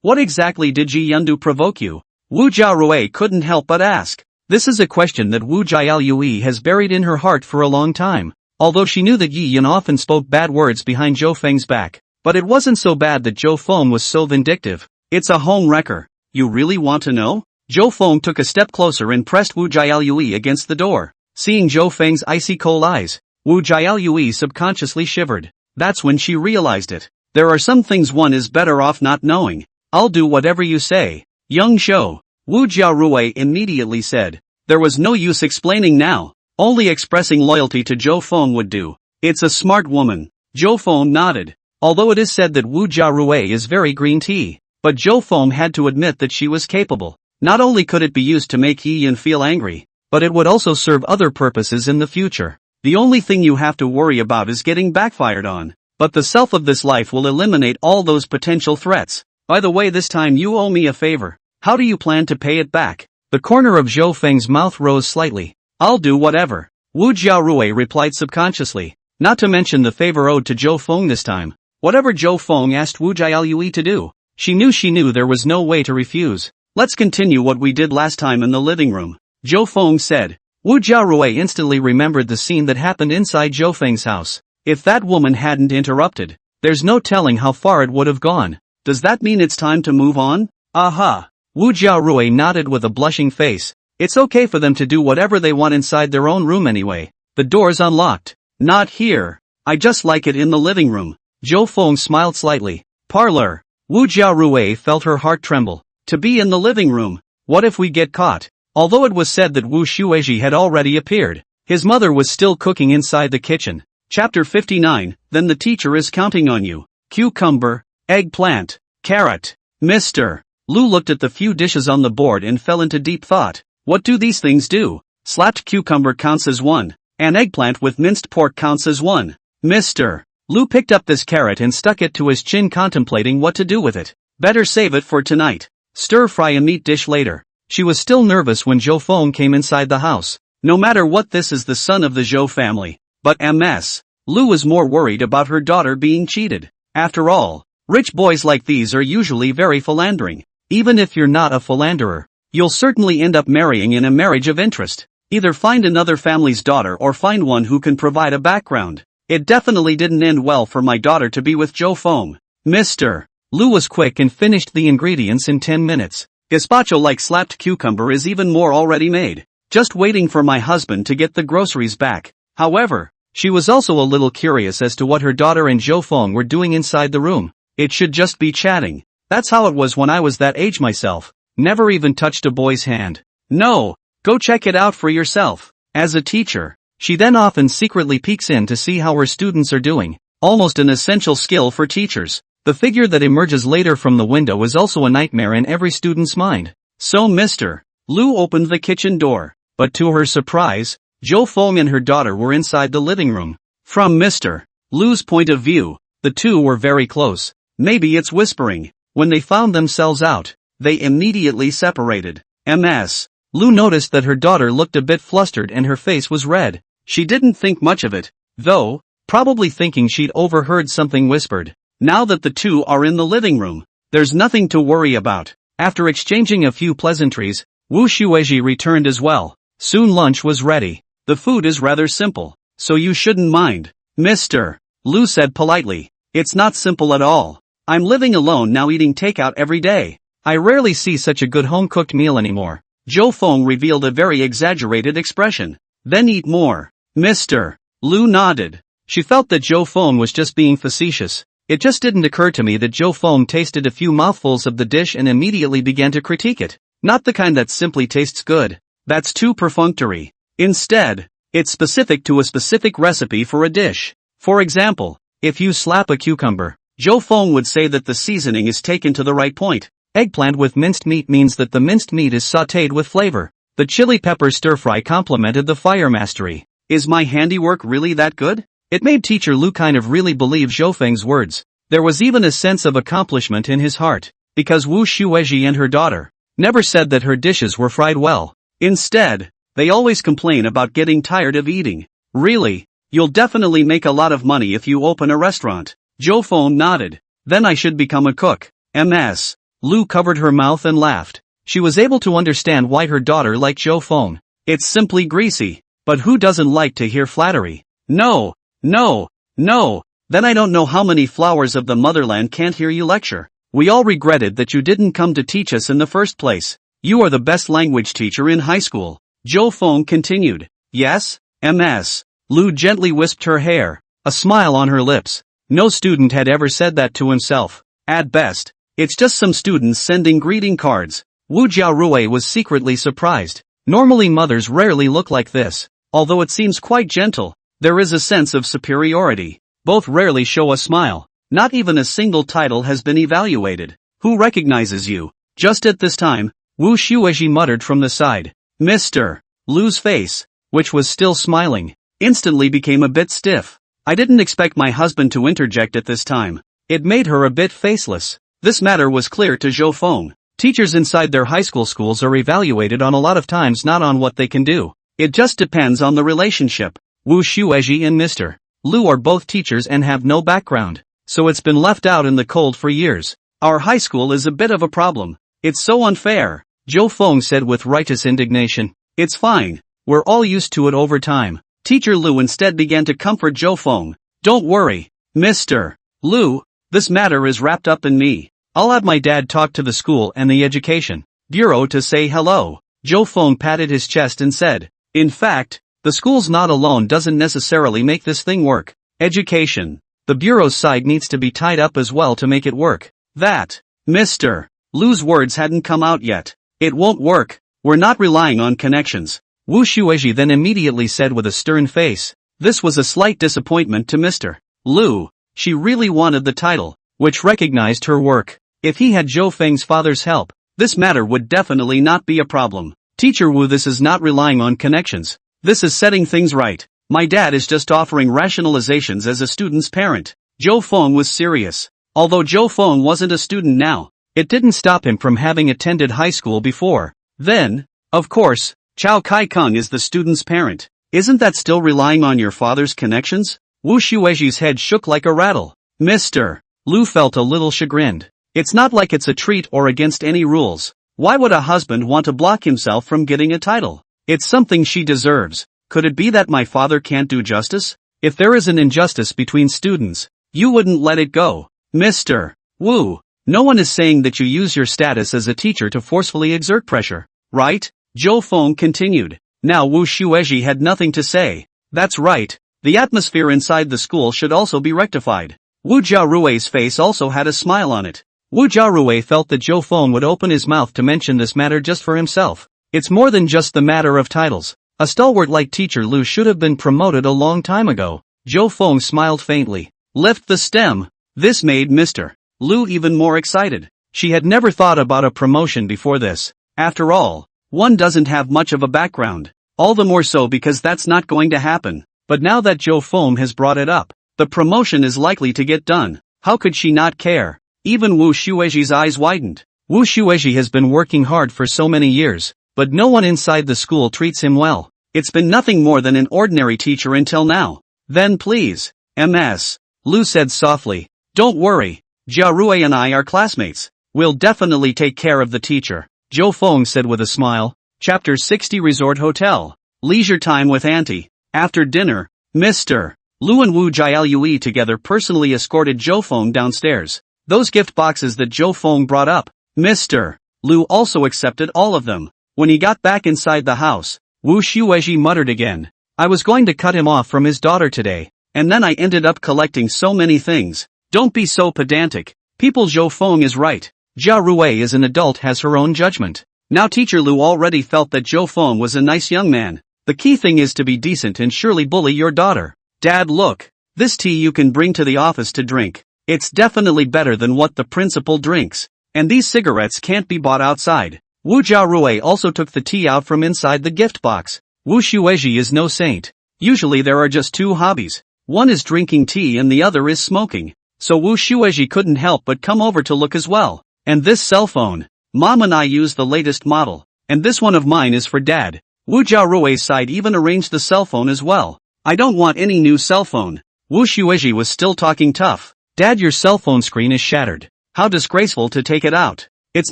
What exactly did Yi Yun do provoke you? Wu Jiaorui couldn't help but ask. This is a question that Wu Jiaoyui has buried in her heart for a long time. Although she knew that Yi Yun often spoke bad words behind Zhou Feng's back. But it wasn't so bad that Zhou Feng was so vindictive. It's a home wrecker. You really want to know? Zhou Feng took a step closer and pressed Wu Jiaoyui against the door. Seeing Zhou Feng's icy cold eyes, Wu Jiaoyui subconsciously shivered. That's when she realized it. There are some things one is better off not knowing. I'll do whatever you say. Young Shou, Wu Jiaorui immediately said. There was no use explaining now. Only expressing loyalty to Zhou Feng would do. It's a smart woman. Zhou Feng nodded. Although it is said that Wu Jiaorui is very green tea. But Zhou Feng had to admit that she was capable. Not only could it be used to make Yi Yun feel angry, but it would also serve other purposes in the future. The only thing you have to worry about is getting backfired on. But the self of this life will eliminate all those potential threats. By the way, this time you owe me a favor. How do you plan to pay it back? The corner of Zhou Feng's mouth rose slightly. I'll do whatever. Wu Jiaorui replied subconsciously. Not to mention the favor owed to Zhou Feng this time. Whatever Zhou Feng asked Wu Jiaoyui to do, she knew there was no way to refuse. Let's continue what we did last time in the living room. Zhou Feng said. Wu Jiaorui instantly remembered the scene that happened inside Zhou Feng's house. If that woman hadn't interrupted, there's no telling how far it would have gone. Does that mean it's time to move on? Aha! Wu Jiaorui nodded with a blushing face. It's okay for them to do whatever they want inside their own room anyway. The door's unlocked. Not here. I just like it in the living room. Zhou Feng smiled slightly. Parlor. Wu Jiaorui felt her heart tremble. To be in the living room. What if we get caught? Although it was said that Wu Shueji had already appeared, his mother was still cooking inside the kitchen. Chapter 59, Then the teacher is counting on you. Cucumber, eggplant, carrot. Mr. Lu looked at the few dishes on the board and fell into deep thought. What do these things do? Slapped cucumber counts as 1. An eggplant with minced pork counts as 1. Mr. Lu picked up this carrot and stuck it to his chin, contemplating what to do with it. Better save it for tonight. Stir-fry a meat dish later. She was still nervous when Zhou Feng came inside the house. No matter what, this is the son of the Zhou family. But Ms. Lu was more worried about her daughter being cheated. After all, rich boys like these are usually very philandering. Even if you're not a philanderer, you'll certainly end up marrying in a marriage of interest. Either find another family's daughter or find one who can provide a background. It definitely didn't end well for my daughter to be with Zhou Feng. Mr. Lu was quick and finished the ingredients in 10 minutes. Gazpacho like slapped cucumber is even more already made. Just waiting for my husband to get the groceries back. However, she was also a little curious as to what her daughter and Zhou Feng were doing inside the room. It should just be chatting. That's how it was when I was that age myself. Never even touched a boy's hand. No, go check it out for yourself. As a teacher, she then often secretly peeks in to see how her students are doing. Almost an essential skill for teachers. The figure that emerges later from the window is also a nightmare in every student's mind. So Mr. Lu opened the kitchen door. But to her surprise, Zhou Feng and her daughter were inside the living room. From Mr. Lu's point of view, the two were very close. Maybe it's whispering. When they found themselves out, they immediately separated. Ms. Lu noticed that her daughter looked a bit flustered and her face was red. She didn't think much of it, though, probably thinking she'd overheard something whispered. Now that the two are in the living room, there's nothing to worry about. After exchanging a few pleasantries, Wu Shueji returned as well. Soon lunch was ready. The food is rather simple, so you shouldn't mind. Mr. Lu said politely. It's not simple at all. I'm living alone now, eating takeout every day. I rarely see such a good home-cooked meal anymore. Zhou Feng revealed a very exaggerated expression. Then eat more. Mr. Lu nodded. She felt that Zhou Feng was just being facetious. It just didn't occur to me that Zhou Feng tasted a few mouthfuls of the dish and immediately began to critique it. Not the kind that simply tastes good. That's too perfunctory. Instead, it's specific to a specific recipe for a dish. For example, if you slap a cucumber, Zhou Feng would say that the seasoning is taken to the right point. Eggplant with minced meat means that the minced meat is sautéed with flavor. The chili pepper stir-fry complemented the fire mastery. Is my handiwork really that good? It made Teacher Lu kind of really believe Zhou Feng's words. There was even a sense of accomplishment in his heart, because Wu Shueji and her daughter never said that her dishes were fried well. Instead, they always complain about getting tired of eating. Really? You'll definitely make a lot of money if you open a restaurant. Zhou Feng nodded. Then I should become a cook. MS. Lu covered her mouth and laughed. She was able to understand why her daughter liked Zhou Feng. It's simply greasy. But who doesn't like to hear flattery? No. Then I don't know how many flowers of the motherland can't hear you lecture. We all regretted that you didn't come to teach us in the first place. You are the best language teacher in high school. Zhou Feng continued. Yes, MS. Lu gently wisped her hair, a smile on her lips. No student had ever said that to himself. At best, it's just some students sending greeting cards. Wu Jiarui was secretly surprised. Normally mothers rarely look like this. Although it seems quite gentle, there is a sense of superiority. Both rarely show a smile. Not even a single title has been evaluated. Who recognizes you? Just at this time, Wu Shueji muttered from the side. Mr. Lu's face, which was still smiling, instantly became a bit stiff. I didn't expect my husband to interject at this time. It made her a bit faceless. This matter was clear to Zhou Feng. Teachers inside their high school schools are evaluated on a lot of times not on what they can do. It just depends on the relationship. Wu Shueji and Mr. Lu are both teachers and have no background, so it's been left out in the cold for years. Our high school is a bit of a problem. It's so unfair, Zhou Feng said with righteous indignation. It's fine. We're all used to it over time. Teacher Lu instead began to comfort Zhou Feng. Don't worry, Mr. Lu, this matter is wrapped up in me. I'll have my dad talk to the school and the education bureau to say hello. Zhou Feng patted his chest and said, in fact, the school's not alone doesn't necessarily make this thing work. Education. The bureau's side needs to be tied up as well to make it work. That, Mr. Lu's words hadn't come out yet. It won't work. We're not relying on connections. Wu Shueji then immediately said with a stern face. This was a slight disappointment to Mr. Lu. She really wanted the title, which recognized her work. If he had Zhou Feng's father's help, this matter would definitely not be a problem. Teacher Wu, this is not relying on connections. This is setting things right. My dad is just offering rationalizations as a student's parent. Zhou Feng was serious. Although Zhou Feng wasn't a student now, it didn't stop him from having attended high school before. Then, of course, Chao Kai-kung is the student's parent. Isn't that still relying on your father's connections? Wu Shueji's head shook like a rattle. Mr. Lu felt a little chagrined. It's not like it's a treat or against any rules. Why would a husband want to block himself from getting a title? It's something she deserves. Could it be that my father can't do justice? If there is an injustice between students, you wouldn't let it go. Mr. Wu, no one is saying that you use your status as a teacher to forcefully exert pressure, right? Zhou Feng continued. Now Wu Shueji had nothing to say. That's right. The atmosphere inside the school should also be rectified. Wu Jiarui's face also had a smile on it. Wu Jiarui felt that Zhou Feng would open his mouth to mention this matter just for himself. It's more than just the matter of titles. A stalwart like Teacher Lu should have been promoted a long time ago. Zhou Feng smiled faintly. Lift the stem. This made Mr. Lu even more excited. She had never thought about a promotion before this. After all, one doesn't have much of a background. All the more so because that's not going to happen. But now that Zhou Feng has brought it up, the promotion is likely to get done. How could she not care? Even Wu Shueji's eyes widened. Wu Shueji has been working hard for so many years, but no one inside the school treats him well. It's been nothing more than an ordinary teacher until now. Then please, MS. Lu said softly. Don't worry. Jiarui and I are classmates. We'll definitely take care of the teacher. Zhou Feng said with a smile. Chapter 60 Resort Hotel. Leisure time with Auntie. After dinner, Mr. Lu and Wu Jiaolui together personally escorted Zhou Feng downstairs. Those gift boxes that Zhou Feng brought up, Mr. Lu also accepted all of them. When he got back inside the house, Wu Shueji muttered again. I was going to cut him off from his daughter today, and then I ended up collecting so many things. Don't be so pedantic. People, Zhou Feng is right. Jia Rui as an adult has her own judgment. Now Teacher Lu already felt that Zhou Feng was a nice young man. The key thing is to be decent and surely bully your daughter. Dad, look. This tea you can bring to the office to drink. It's definitely better than what the principal drinks. And these cigarettes can't be bought outside. Wu Jiarui also took the tea out from inside the gift box. Wu Xueji is no saint. Usually there are just two hobbies. One is drinking tea and the other is smoking. So Wu Xueji couldn't help but come over to look as well. And this cell phone. Mom and I use the latest model. And this one of mine is for Dad. Wu Jiarui's side even arranged the cell phone as well. I don't want any new cell phone. Wu Xueji was still talking tough. Dad, your cell phone screen is shattered. How disgraceful to take it out. It's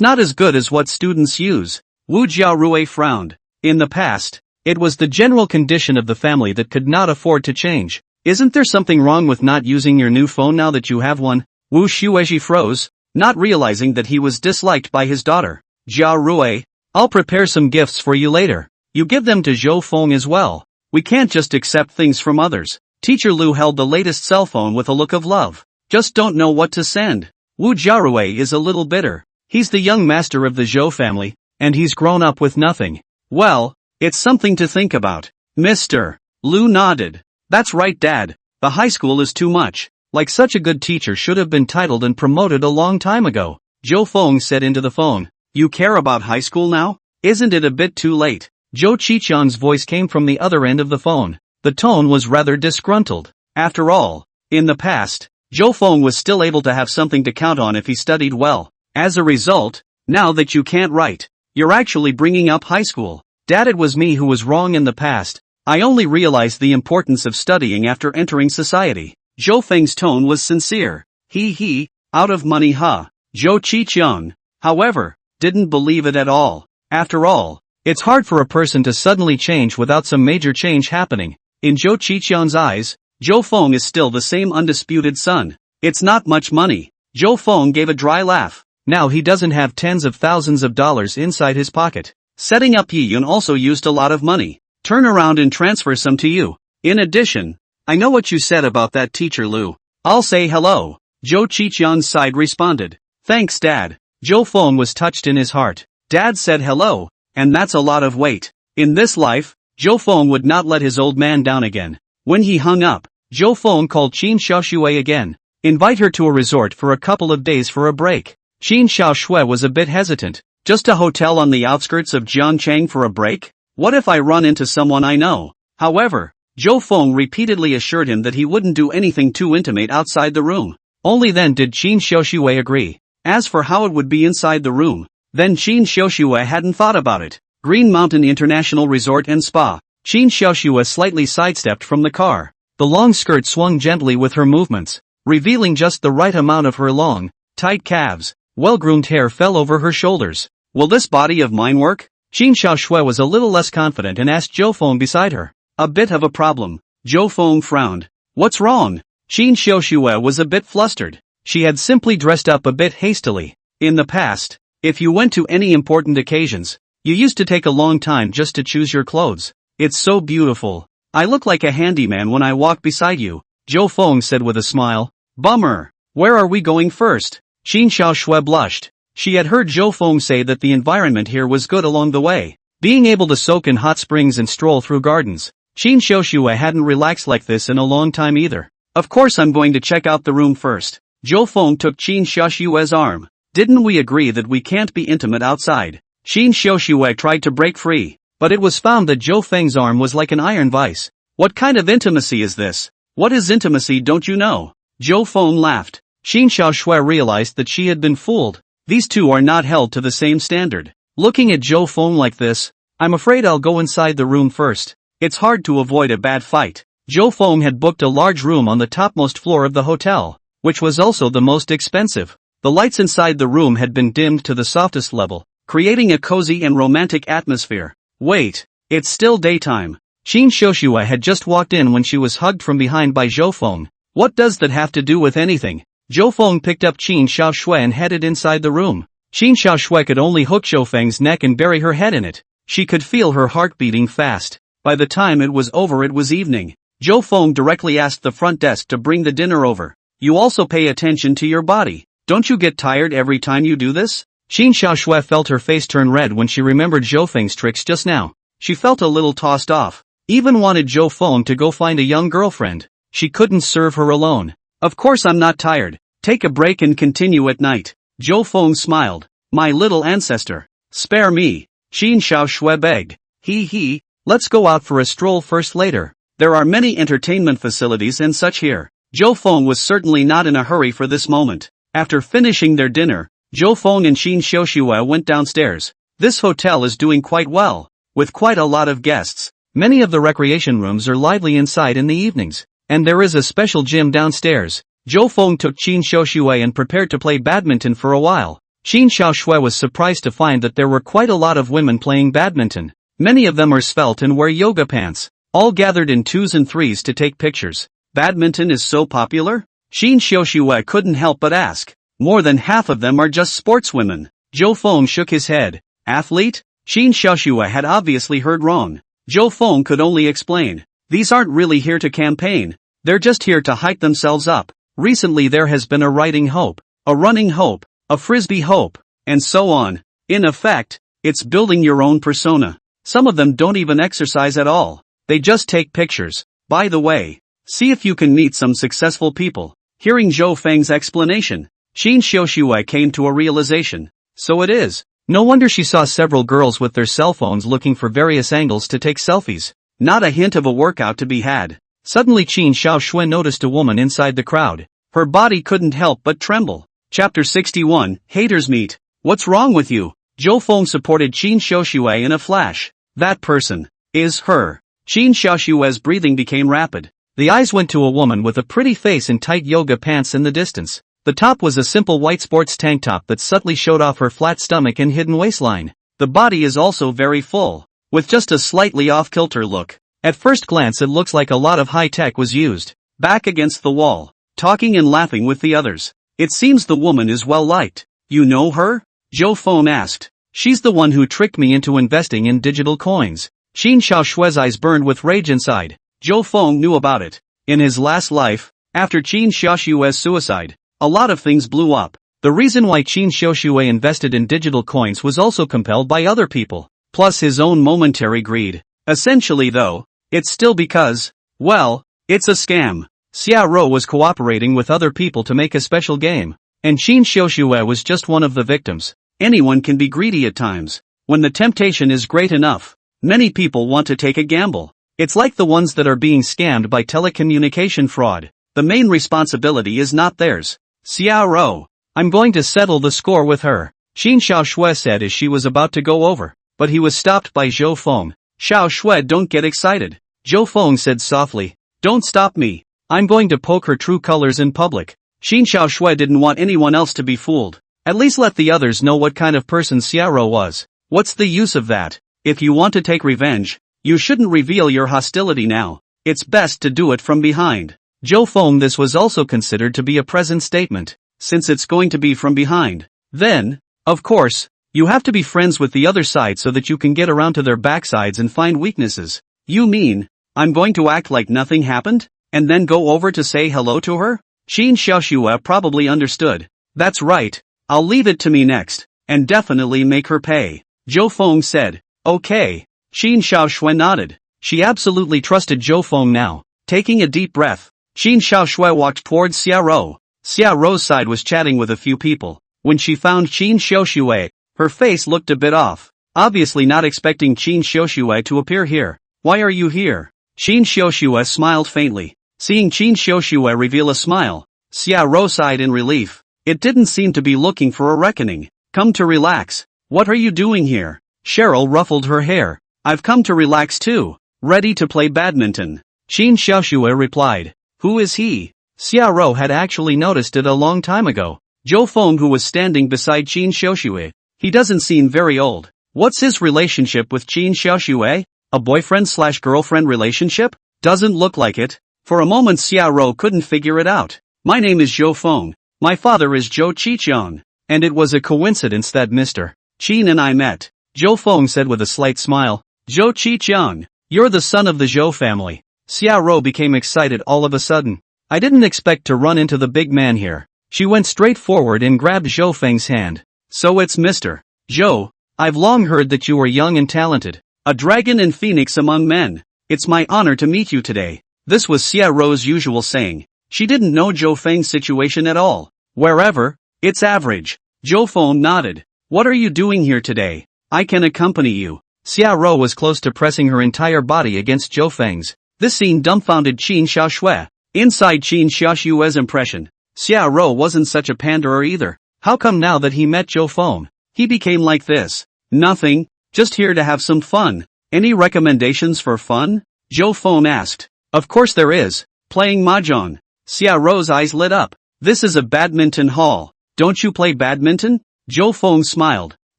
not as good as what students use. Wu Jiarui frowned. In the past, it was the general condition of the family that could not afford to change. Isn't there something wrong with not using your new phone now that you have one? Wu Xueji froze, not realizing that he was disliked by his daughter. Jiarui, I'll prepare some gifts for you later. You give them to Zhou Feng as well. We can't just accept things from others. Teacher Lu held the latest cell phone with a look of love. Just don't know what to send. Wu Jiarui is a little bitter. He's the young master of the Zhou family, and he's grown up with nothing. Well, it's something to think about. Mr. Lu nodded. That's right, Dad. The high school is too much. Like such a good teacher should have been titled and promoted a long time ago. Zhou Feng said into the phone. You care about high school now? Isn't it a bit too late? Zhou Qiqian's voice came from the other end of the phone. The tone was rather disgruntled. After all, in the past, Zhou Feng was still able to have something to count on if he studied well. As a result, now that you can't write, you're actually bringing up high school. Dad, it was me who was wrong in the past. I only realized the importance of studying after entering society. Zhou Feng's tone was sincere. He, out of money huh? Zhou Qiqian, however, didn't believe it at all. After all, it's hard for a person to suddenly change without some major change happening. In Zhou Qiqian's eyes, Zhou Feng is still the same undisputed son. It's not much money. Zhou Feng gave a dry laugh. Now he doesn't have tens of thousands of dollars inside his pocket. Setting up Yiyun also used a lot of money. Turn around and transfer some to you. In addition, I know what you said about that, Teacher Lu. I'll say hello. Zhou Qiqian's side responded. Thanks, Dad. Zhou Feng was touched in his heart. Dad said hello, and that's a lot of weight. In this life, Zhou Feng would not let his old man down again. When he hung up, Zhou Feng called Qin Xiaoxue again. Invite her to a resort for a couple of days for a break. Qin Xiaoxue was a bit hesitant. Just a hotel on the outskirts of Jiangchang for a break? What if I run into someone I know? However, Zhou Feng repeatedly assured him that he wouldn't do anything too intimate outside the room. Only then did Qin Xiaoxue agree. As for how it would be inside the room, then Qin Xiaoxue hadn't thought about it. Green Mountain International Resort and Spa. Qin Xiaoxue slightly sidestepped from the car. The long skirt swung gently with her movements, revealing just the right amount of her long, tight calves. Well-groomed hair fell over her shoulders. Will this body of mine work? Qin Xiaoxue was a little less confident and asked Zhou Feng beside her. A bit of a problem. Zhou Feng frowned. What's wrong? Qin Xiaoxue was a bit flustered. She had simply dressed up a bit hastily. In the past, if you went to any important occasions, you used to take a long time just to choose your clothes. It's so beautiful. I look like a handyman when I walk beside you, Zhou Feng said with a smile. Bummer. Where are we going first? Qin Xiaoxue blushed. She had heard Zhou Feng say that the environment here was good along the way. Being able to soak in hot springs and stroll through gardens. Qin Xiaoxue hadn't relaxed like this in a long time either. Of course I'm going to check out the room first. Zhou Feng took Qin Xiaoxue's arm. Didn't we agree that we can't be intimate outside? Qin Xiaoxue tried to break free, but it was found that Zhou Feng's arm was like an iron vice. What kind of intimacy is this? What is intimacy, don't you know? Zhou Feng laughed. Qin Xiaoxue realized that she had been fooled. These two are not held to the same standard. Looking at Zhou Feng like this, I'm afraid I'll go inside the room first. It's hard to avoid a bad fight. Zhou Feng had booked a large room on the topmost floor of the hotel, which was also the most expensive. The lights inside the room had been dimmed to the softest level, creating a cozy and romantic atmosphere. Wait, it's still daytime. Qin Xiaoxue had just walked in when she was hugged from behind by Zhou Feng. What does that have to do with anything? Zhou Feng picked up Qin Xiaoxue and headed inside the room. Qin Xiaoxue could only hook Zhou Feng's neck and bury her head in it. She could feel her heart beating fast. By the time it was over, it was evening. Zhou Feng directly asked the front desk to bring the dinner over. You also pay attention to your body. Don't you get tired every time you do this? Qin Xiaoshui felt her face turn red when she remembered Zhou Feng's tricks just now. She felt a little tossed off. Even wanted Zhou Feng to go find a young girlfriend. She couldn't serve her alone. Of course I'm not tired. Take a break and continue at night. Zhou Feng smiled. My little ancestor. Spare me. Qin Xiaoshui begged. He, let's go out for a stroll first later. There are many entertainment facilities and such here. Zhou Feng was certainly not in a hurry for this moment. After finishing their dinner, Zhou Feng and Qin Xiaoshui went downstairs. This hotel is doing quite well, with quite a lot of guests. Many of the recreation rooms are lively inside in the evenings, and there is a special gym downstairs. Zhou Feng took Qin Xiaoshui and prepared to play badminton for a while. Qin Xiaoshui was surprised to find that there were quite a lot of women playing badminton. Many of them are svelte and wear yoga pants, all gathered in 2s and 3s to take pictures. Badminton is so popular? Qin Xiaoshui couldn't help but ask. More than half of them are just sportswomen. Zhou Feng shook his head. Athlete? Qin Xiaoshui had obviously heard wrong. Zhou Feng could only explain. These aren't really here to campaign. They're just here to hype themselves up. Recently there has been a riding hope, a running hope, a frisbee hope, and so on. In effect, it's building your own persona. Some of them don't even exercise at all. They just take pictures. By the way, see if you can meet some successful people. Hearing Zhou Feng's explanation, Qin Xiaoshui came to a realization. So it is. No wonder she saw several girls with their cell phones looking for various angles to take selfies. Not a hint of a workout to be had. Suddenly Qin Xiaoshui noticed a woman inside the crowd. Her body couldn't help but tremble. Chapter 61, Haters Meet. What's wrong with you? Zhou Feng supported Qin Xiaoshui in a flash. That person is her. Qin Xiaoshui's breathing became rapid. The eyes went to a woman with a pretty face in tight yoga pants in the distance. The top was a simple white sports tank top that subtly showed off her flat stomach and hidden waistline. The body is also very full, with just a slightly off-kilter look. At first glance it looks like a lot of high-tech was used. Back against the wall, talking and laughing with the others. It seems the woman is well liked. You know her? Zhou Feng asked. She's the one who tricked me into investing in digital coins. Qin Xiaoshui's eyes burned with rage inside. Zhou Feng knew about it. In his last life, after Qin Xiaoshui's suicide, a lot of things blew up. The reason why Qin Xiaoshui invested in digital coins was also compelled by other people, plus his own momentary greed. Essentially though, it's still because, well, it's a scam. Xia Rou was cooperating with other people to make a special game, and Qin Xiaoshui was just one of the victims. Anyone can be greedy at times. When the temptation is great enough, many people want to take a gamble. It's like the ones that are being scammed by telecommunication fraud. The main responsibility is not theirs. Xia Rou, I'm going to settle the score with her, Qin Xiaoshui said as she was about to go over, but he was stopped by Zhou Feng. Xiaoshui, don't get excited. Zhou Feng said softly. Don't stop me. I'm going to poke her true colors in public. Qin Xiaoshui didn't want anyone else to be fooled. At least let the others know what kind of person Xia Rou was. What's the use of that? If you want to take revenge, you shouldn't reveal your hostility now. It's best to do it from behind. Zhou Feng, this was also considered to be a present statement, since it's going to be from behind. Then, of course, you have to be friends with the other side so that you can get around to their backsides and find weaknesses. You mean, I'm going to act like nothing happened, and then go over to say hello to her? Qin Xiaoshui probably understood. That's right, I'll leave it to me next, and definitely make her pay. Zhou Feng said. Okay. Qin Xiaoshui nodded. She absolutely trusted Zhou Feng now. Taking a deep breath, Qin Xiaoshui walked towards Xia Rou. Xia Rou's side was chatting with a few people. When she found Qin Xiaoshui, her face looked a bit off, obviously not expecting Qin Xiaoshui to appear here. Why are you here? Qin Xiaoshui smiled faintly. Seeing Qin Xiaoshui reveal a smile, Xia Rou sighed in relief. It didn't seem to be looking for a reckoning. Come to relax. What are you doing here? Cheryl ruffled her hair. I've come to relax too. Ready to play badminton. Qin Xiaoshui replied. Who is he? Xia Rou had actually noticed it a long time ago. Zhou Feng, who was standing beside Qin Xiaoshui. He doesn't seem very old. What's his relationship with Qin Xiaoshui? A boyfriend/girlfriend relationship? Doesn't look like it. For a moment Xia Rou couldn't figure it out. My name is Zhou Feng. My father is Zhou Qiqiang. And it was a coincidence that Mr. Qin and I met. Zhou Feng said with a slight smile. Zhou Qiqiang, you're the son of the Zhou family. Xia Rou became excited all of a sudden. I didn't expect to run into the big man here. She went straight forward and grabbed Zhou Feng's hand. So it's Mr. Zhou. I've long heard that you are young and talented. A dragon and phoenix among men. It's my honor to meet you today. This was Xia Rou's usual saying. She didn't know Zhou Feng's situation at all. Wherever, it's average. Zhou Feng nodded. What are you doing here today? I can accompany you. Xia Rou was close to pressing her entire body against Zhou Feng's. This scene dumbfounded Qin Xiaoshui. Inside Qin Xiaoshui's impression, Xia Rou wasn't such a panderer either. How come now that he met Zhou Feng, he became like this? Nothing, just here to have some fun. Any recommendations for fun? Zhou Feng asked. Of course there is. Playing mahjong. Xia Rou's eyes lit up. This is a badminton hall. Don't you play badminton? Zhou Feng smiled.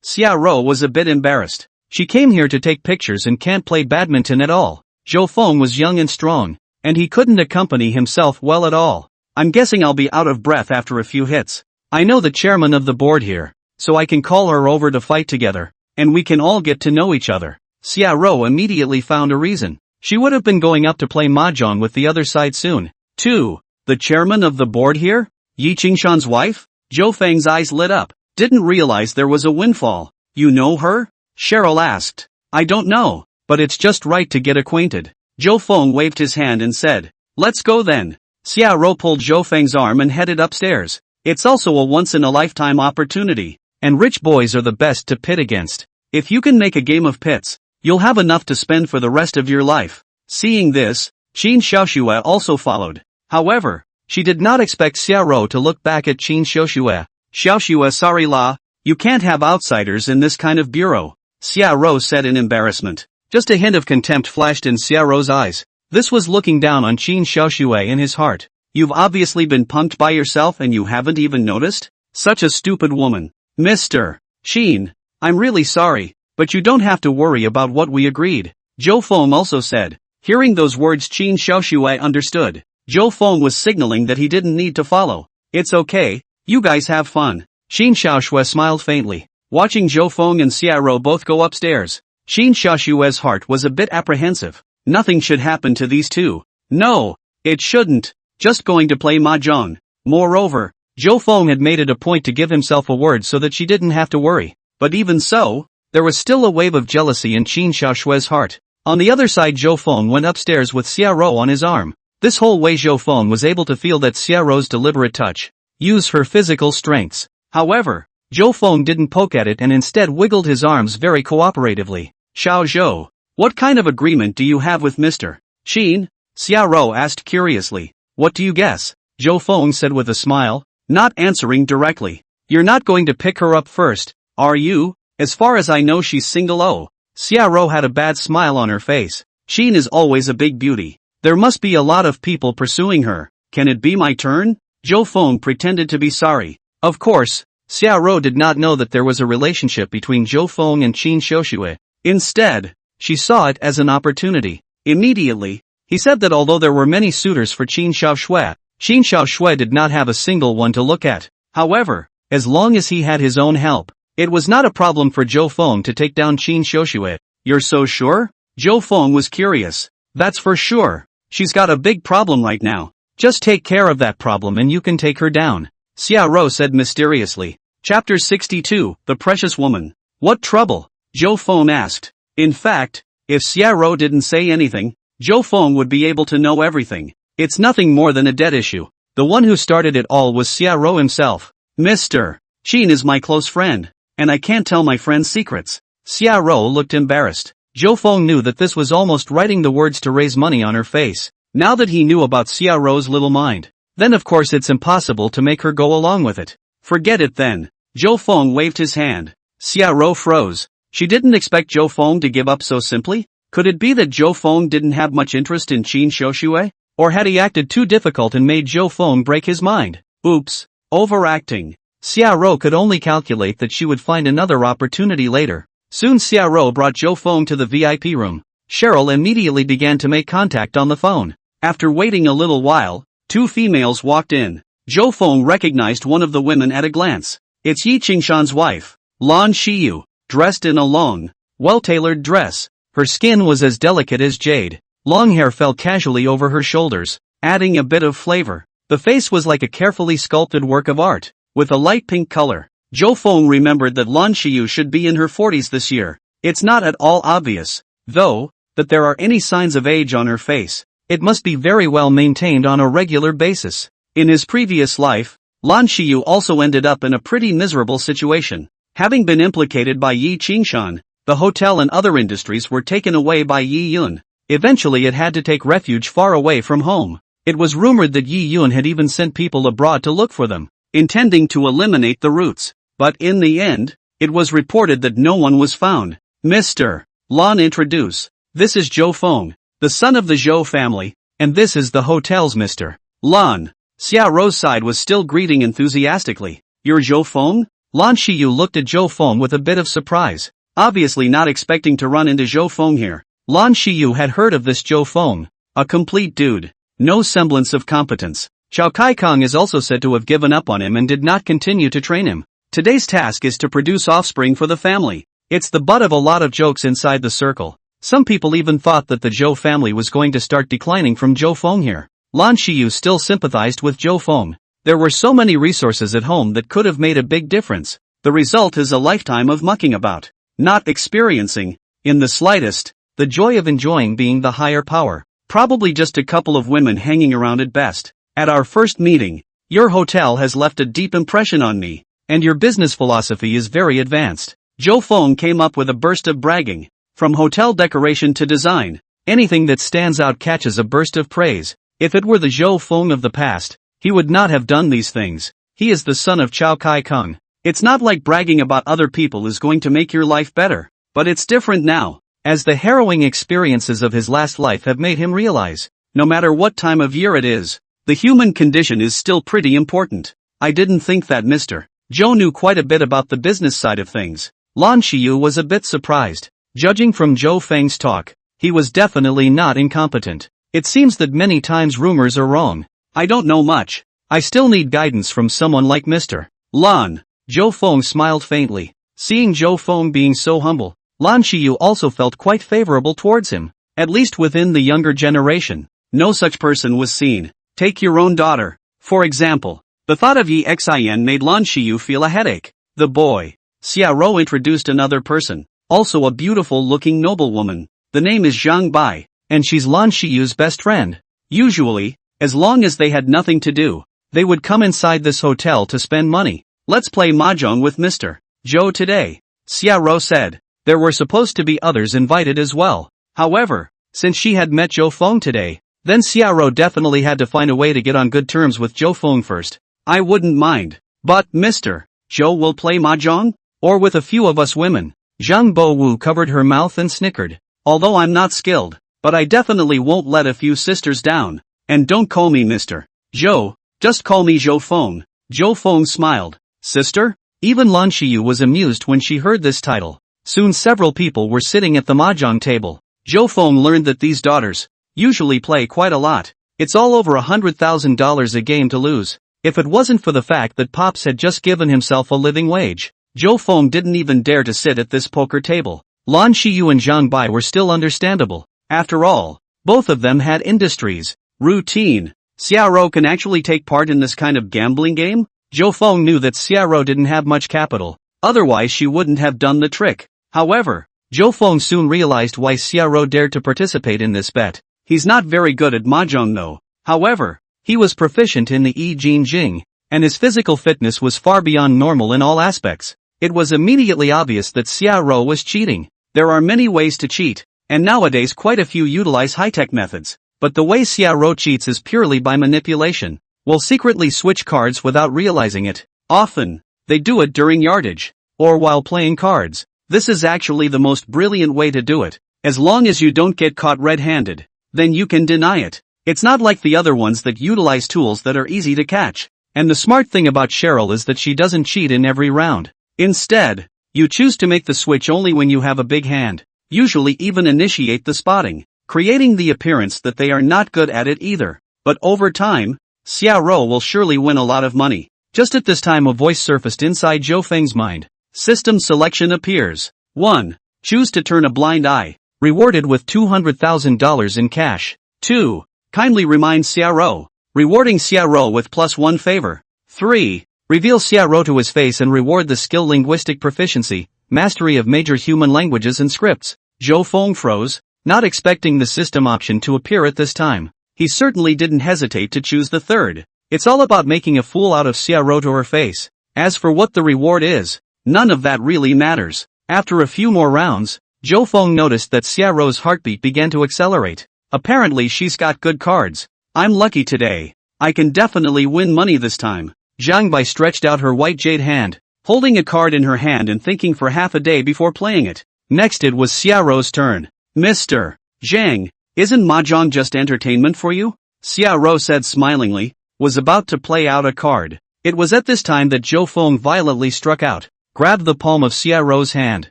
Xia Rou was a bit embarrassed. She came here to take pictures and can't play badminton at all. Zhou Feng was young and strong, and he couldn't accompany himself well at all. I'm guessing I'll be out of breath after a few hits. I know the chairman of the board here, so I can call her over to fight together, and we can all get to know each other. Xia Rou immediately found a reason. She would have been going up to play mahjong with the other side soon. 2. The chairman of the board here? Yi Qingshan's wife? Zhou Feng's eyes lit up. Didn't realize there was a windfall. You know her? Cheryl asked. I don't know, but it's just right to get acquainted. Zhou Feng waved his hand and said, let's go then. Xia Rou pulled Zhou Feng's arm and headed upstairs. It's also a once-in-a-lifetime opportunity, and rich boys are the best to pit against. If you can make a game of pits, you'll have enough to spend for the rest of your life. Seeing this, Qin Xiaoshui also followed. However, she did not expect Xia Rou to look back at Qin Xiaoshui. Xiaoshui, sorry la, you can't have outsiders in this kind of bureau, Xia Rou said in embarrassment. Just a hint of contempt flashed in Xia Rou's eyes. This was looking down on Qin Xiaoshui in his heart. You've obviously been punked by yourself and you haven't even noticed? Such a stupid woman. Mr. Qin, I'm really sorry, but you don't have to worry about what we agreed, Zhou Feng also said. Hearing those words, Qin Xiaoshui understood. Zhou Feng was signaling that he didn't need to follow. It's okay, you guys have fun. Qin Xiaoshui smiled faintly, watching Zhou Feng and Xia Rou both go upstairs. Qin Xiaoshui's heart was a bit apprehensive. Nothing should happen to these two. No, it shouldn't. Just going to play mahjong. Moreover, Zhou Feng had made it a point to give himself a word so that she didn't have to worry. But even so, there was still a wave of jealousy in Qin Xiaoshui's heart. On the other side, Zhou Feng went upstairs with Xia Rou on his arm. This whole way Zhou Feng was able to feel that Xia Rou's deliberate touch used her physical strengths. However, Zhou Feng didn't poke at it and instead wiggled his arms very cooperatively. Xiao Zhou, what kind of agreement do you have with Mr. Qin? Xia Rou asked curiously. What do you guess? Zhou Feng said with a smile, not answering directly. You're not going to pick her up first, are you? As far as I know she's single. Oh. Xia Rou had a bad smile on her face. Qin is always a big beauty. There must be a lot of people pursuing her. Can it be my turn? Zhou Feng pretended to be sorry. Of course, Xia Rou did not know that there was a relationship between Zhou Feng and Qin Xiaoshui. Instead, she saw it as an opportunity. Immediately, he said that although there were many suitors for Qin Xiaoshui did not have a single one to look at. However, as long as he had his own help, it was not a problem for Zhou Feng to take down Qin Xiaoshui. You're so sure? Zhou Feng was curious. That's for sure. She's got a big problem right now. Just take care of that problem and you can take her down, Xia Rou said mysteriously. Chapter 62, The Precious Woman. What trouble? Zhou Feng asked. In fact, if Xia Rou didn't say anything, Zhou Feng would be able to know everything. It's nothing more than a debt issue. The one who started it all was Xia Rou himself. Mr. Qin is my close friend, and I can't tell my friend's secrets. Xia Rou looked embarrassed. Zhou Feng knew that this was almost writing the words to raise money on her face. Now that he knew about Xia Rou's little mind, then of course it's impossible to make her go along with it. Forget it then. Zhou Feng waved his hand. Xia Rou froze. She didn't expect Zhou Feng to give up so simply. Could it be that Zhou Feng didn't have much interest in Qin Xiaoshui? Or had he acted too difficult and made Zhou Feng break his mind? Oops, overacting. Xia Rou could only calculate that she would find another opportunity later. Soon Xia Rou brought Zhou Feng to the VIP room. Cheryl immediately began to make contact on the phone. After waiting a little while, two females walked in. Zhou Feng recognized one of the women at a glance. It's Yi Qingshan's wife, Lan Shiyu, dressed in a long, well-tailored dress. Her skin was as delicate as jade. Long hair fell casually over her shoulders. adding a bit of flavor. The face was like a carefully sculpted work of art, with a light pink color. Zhou Feng remembered that Lan Xiyu should be in her 40s this year. It's not at all obvious, though, that there are any signs of age on her face. It must be very well maintained on a regular basis. In his previous life, Lan Xiyu also ended up in a pretty miserable situation. Having been implicated by Yi Qingshan, the hotel and other industries were taken away by Yi Yun. Eventually it had to take refuge far away from home. It was rumored that Yi Yun had even sent people abroad to look for them, intending to eliminate the roots. But in the end, it was reported that no one was found. Mr. Lan introduce. This is Zhou Feng, the son of the Zhou family, and this is the hotel's Mr. Lan. Xia Rou's side was still greeting enthusiastically. You're Zhou Feng? Lan Xiyu looked at Zhou Feng with a bit of surprise, obviously not expecting to run into Zhou Feng here. Lan Xiyu had heard of this Zhou Feng, a complete dude, no semblance of competence. Chao Kai Kong is also said to have given up on him and did not continue to train him. Today's task is to produce offspring for the family. It's the butt of a lot of jokes inside the circle. Some people even thought that the Zhou family was going to start declining from Zhou Feng here. Lan Xiyu still sympathized with Zhou Feng. There were so many resources at home that could have made a big difference. The result is a lifetime of mucking about, not experiencing, in the slightest, the joy of enjoying being the higher power. Probably just a couple of women hanging around at best. At our first meeting, your hotel has left a deep impression on me, and your business philosophy is very advanced. Zhou Feng came up with a burst of bragging. From hotel decoration to design, anything that stands out catches a burst of praise. If it were the Zhou Feng of the past, he would not have done these things. He is the son of Chao Kai Kong. It's not like bragging about other people is going to make your life better, but it's different now, as the harrowing experiences of his last life have made him realize, no matter what time of year it is, the human condition is still pretty important. I didn't think that Mr. Zhou knew quite a bit about the business side of things. Lan Xiyu was a bit surprised. Judging from Zhou Feng's talk, he was definitely not incompetent. It seems that many times rumors are wrong. I don't know much. I still need guidance from someone like Mr. Lan. Zhou Feng smiled faintly. Seeing Zhou Feng being so humble, Lan Xiyu also felt quite favorable towards him. At least within the younger generation, no such person was seen. Take your own daughter, for example. The thought of Yi Xian made Lan Xiyu feel a headache. The boy. Xia Rou introduced another person, also a beautiful-looking noblewoman. The name is Zhang Bai, and she's Lan Xiyu's best friend. Usually, as long as they had nothing to do, they would come inside this hotel to spend money. Let's play mahjong with Mr. Zhou today, Xia Rou said. There were supposed to be others invited as well. However, since she had met Zhou Feng today, then Xia Rou definitely had to find a way to get on good terms with Zhou Feng first. I wouldn't mind. But, Mr. Zhou will play mahjong? Or with a few of us women? Zhang Bowu covered her mouth and snickered. Although I'm not skilled, but I definitely won't let a few sisters down. And don't call me Mr. Zhou, just call me Zhou Feng. Zhou Feng smiled. Sister? Even Lan Xiyu was amused when she heard this title. Soon several people were sitting at the mahjong table. Zhou Feng learned that these daughters usually play quite a lot. It's all over $100,000 a game to lose. If it wasn't for the fact that Pops had just given himself a living wage, Zhou Feng didn't even dare to sit at this poker table. Lan Xiyu and Zhang Bai were still understandable. After all, both of them had industries. Routine. Xia Rou can actually take part in this kind of gambling game? Zhou Feng knew that Xia Rou didn't have much capital, otherwise she wouldn't have done the trick. However, Zhou Feng soon realized why Xia Rou dared to participate in this bet. He's not very good at mahjong though. However, he was proficient in the I Jing Jing, and his physical fitness was far beyond normal in all aspects. It was immediately obvious that Xia Rou was cheating. There are many ways to cheat, and nowadays quite a few utilize high-tech methods. But the way Xia Rou cheats is purely by manipulation. Will secretly switch cards without realizing it. Often, they do it during yardage, or while playing cards. This is actually the most brilliant way to do it. As long as you don't get caught red-handed, then you can deny it. It's not like the other ones that utilize tools that are easy to catch. And the smart thing about Cheryl is that she doesn't cheat in every round. Instead, you choose to make the switch only when you have a big hand. Usually even initiate the spotting, creating the appearance that they are not good at it either. But over time, Xia Rou will surely win a lot of money. Just at this time a voice surfaced inside Zhou Feng's mind. System selection appears. 1. Choose to turn a blind eye. Rewarded with $200,000 in cash. 2. Kindly remind Xiaoro. Rewarding Xiaoro with +1 favor. 3. Reveal Xiaoro to his face and reward the skill linguistic proficiency, mastery of major human languages and scripts. Zhou Feng froze, not expecting the system option to appear at this time. He certainly didn't hesitate to choose the third. It's all about making a fool out of Xiaoro to her face. As for what the reward is, none of that really matters. After a few more rounds, Zhou Feng noticed that Xiaoro's heartbeat began to accelerate. Apparently she's got good cards. I'm lucky today. I can definitely win money this time. Zhang Bai stretched out her white jade hand, holding a card in her hand and thinking for half a day before playing it. Next it was Xiaoro's turn. Mr. Zhang, isn't mahjong just entertainment for you? Xiaoro said smilingly, was about to play out a card. It was at this time that Zhou Feng violently struck out, grabbed the palm of Xiaoro's hand.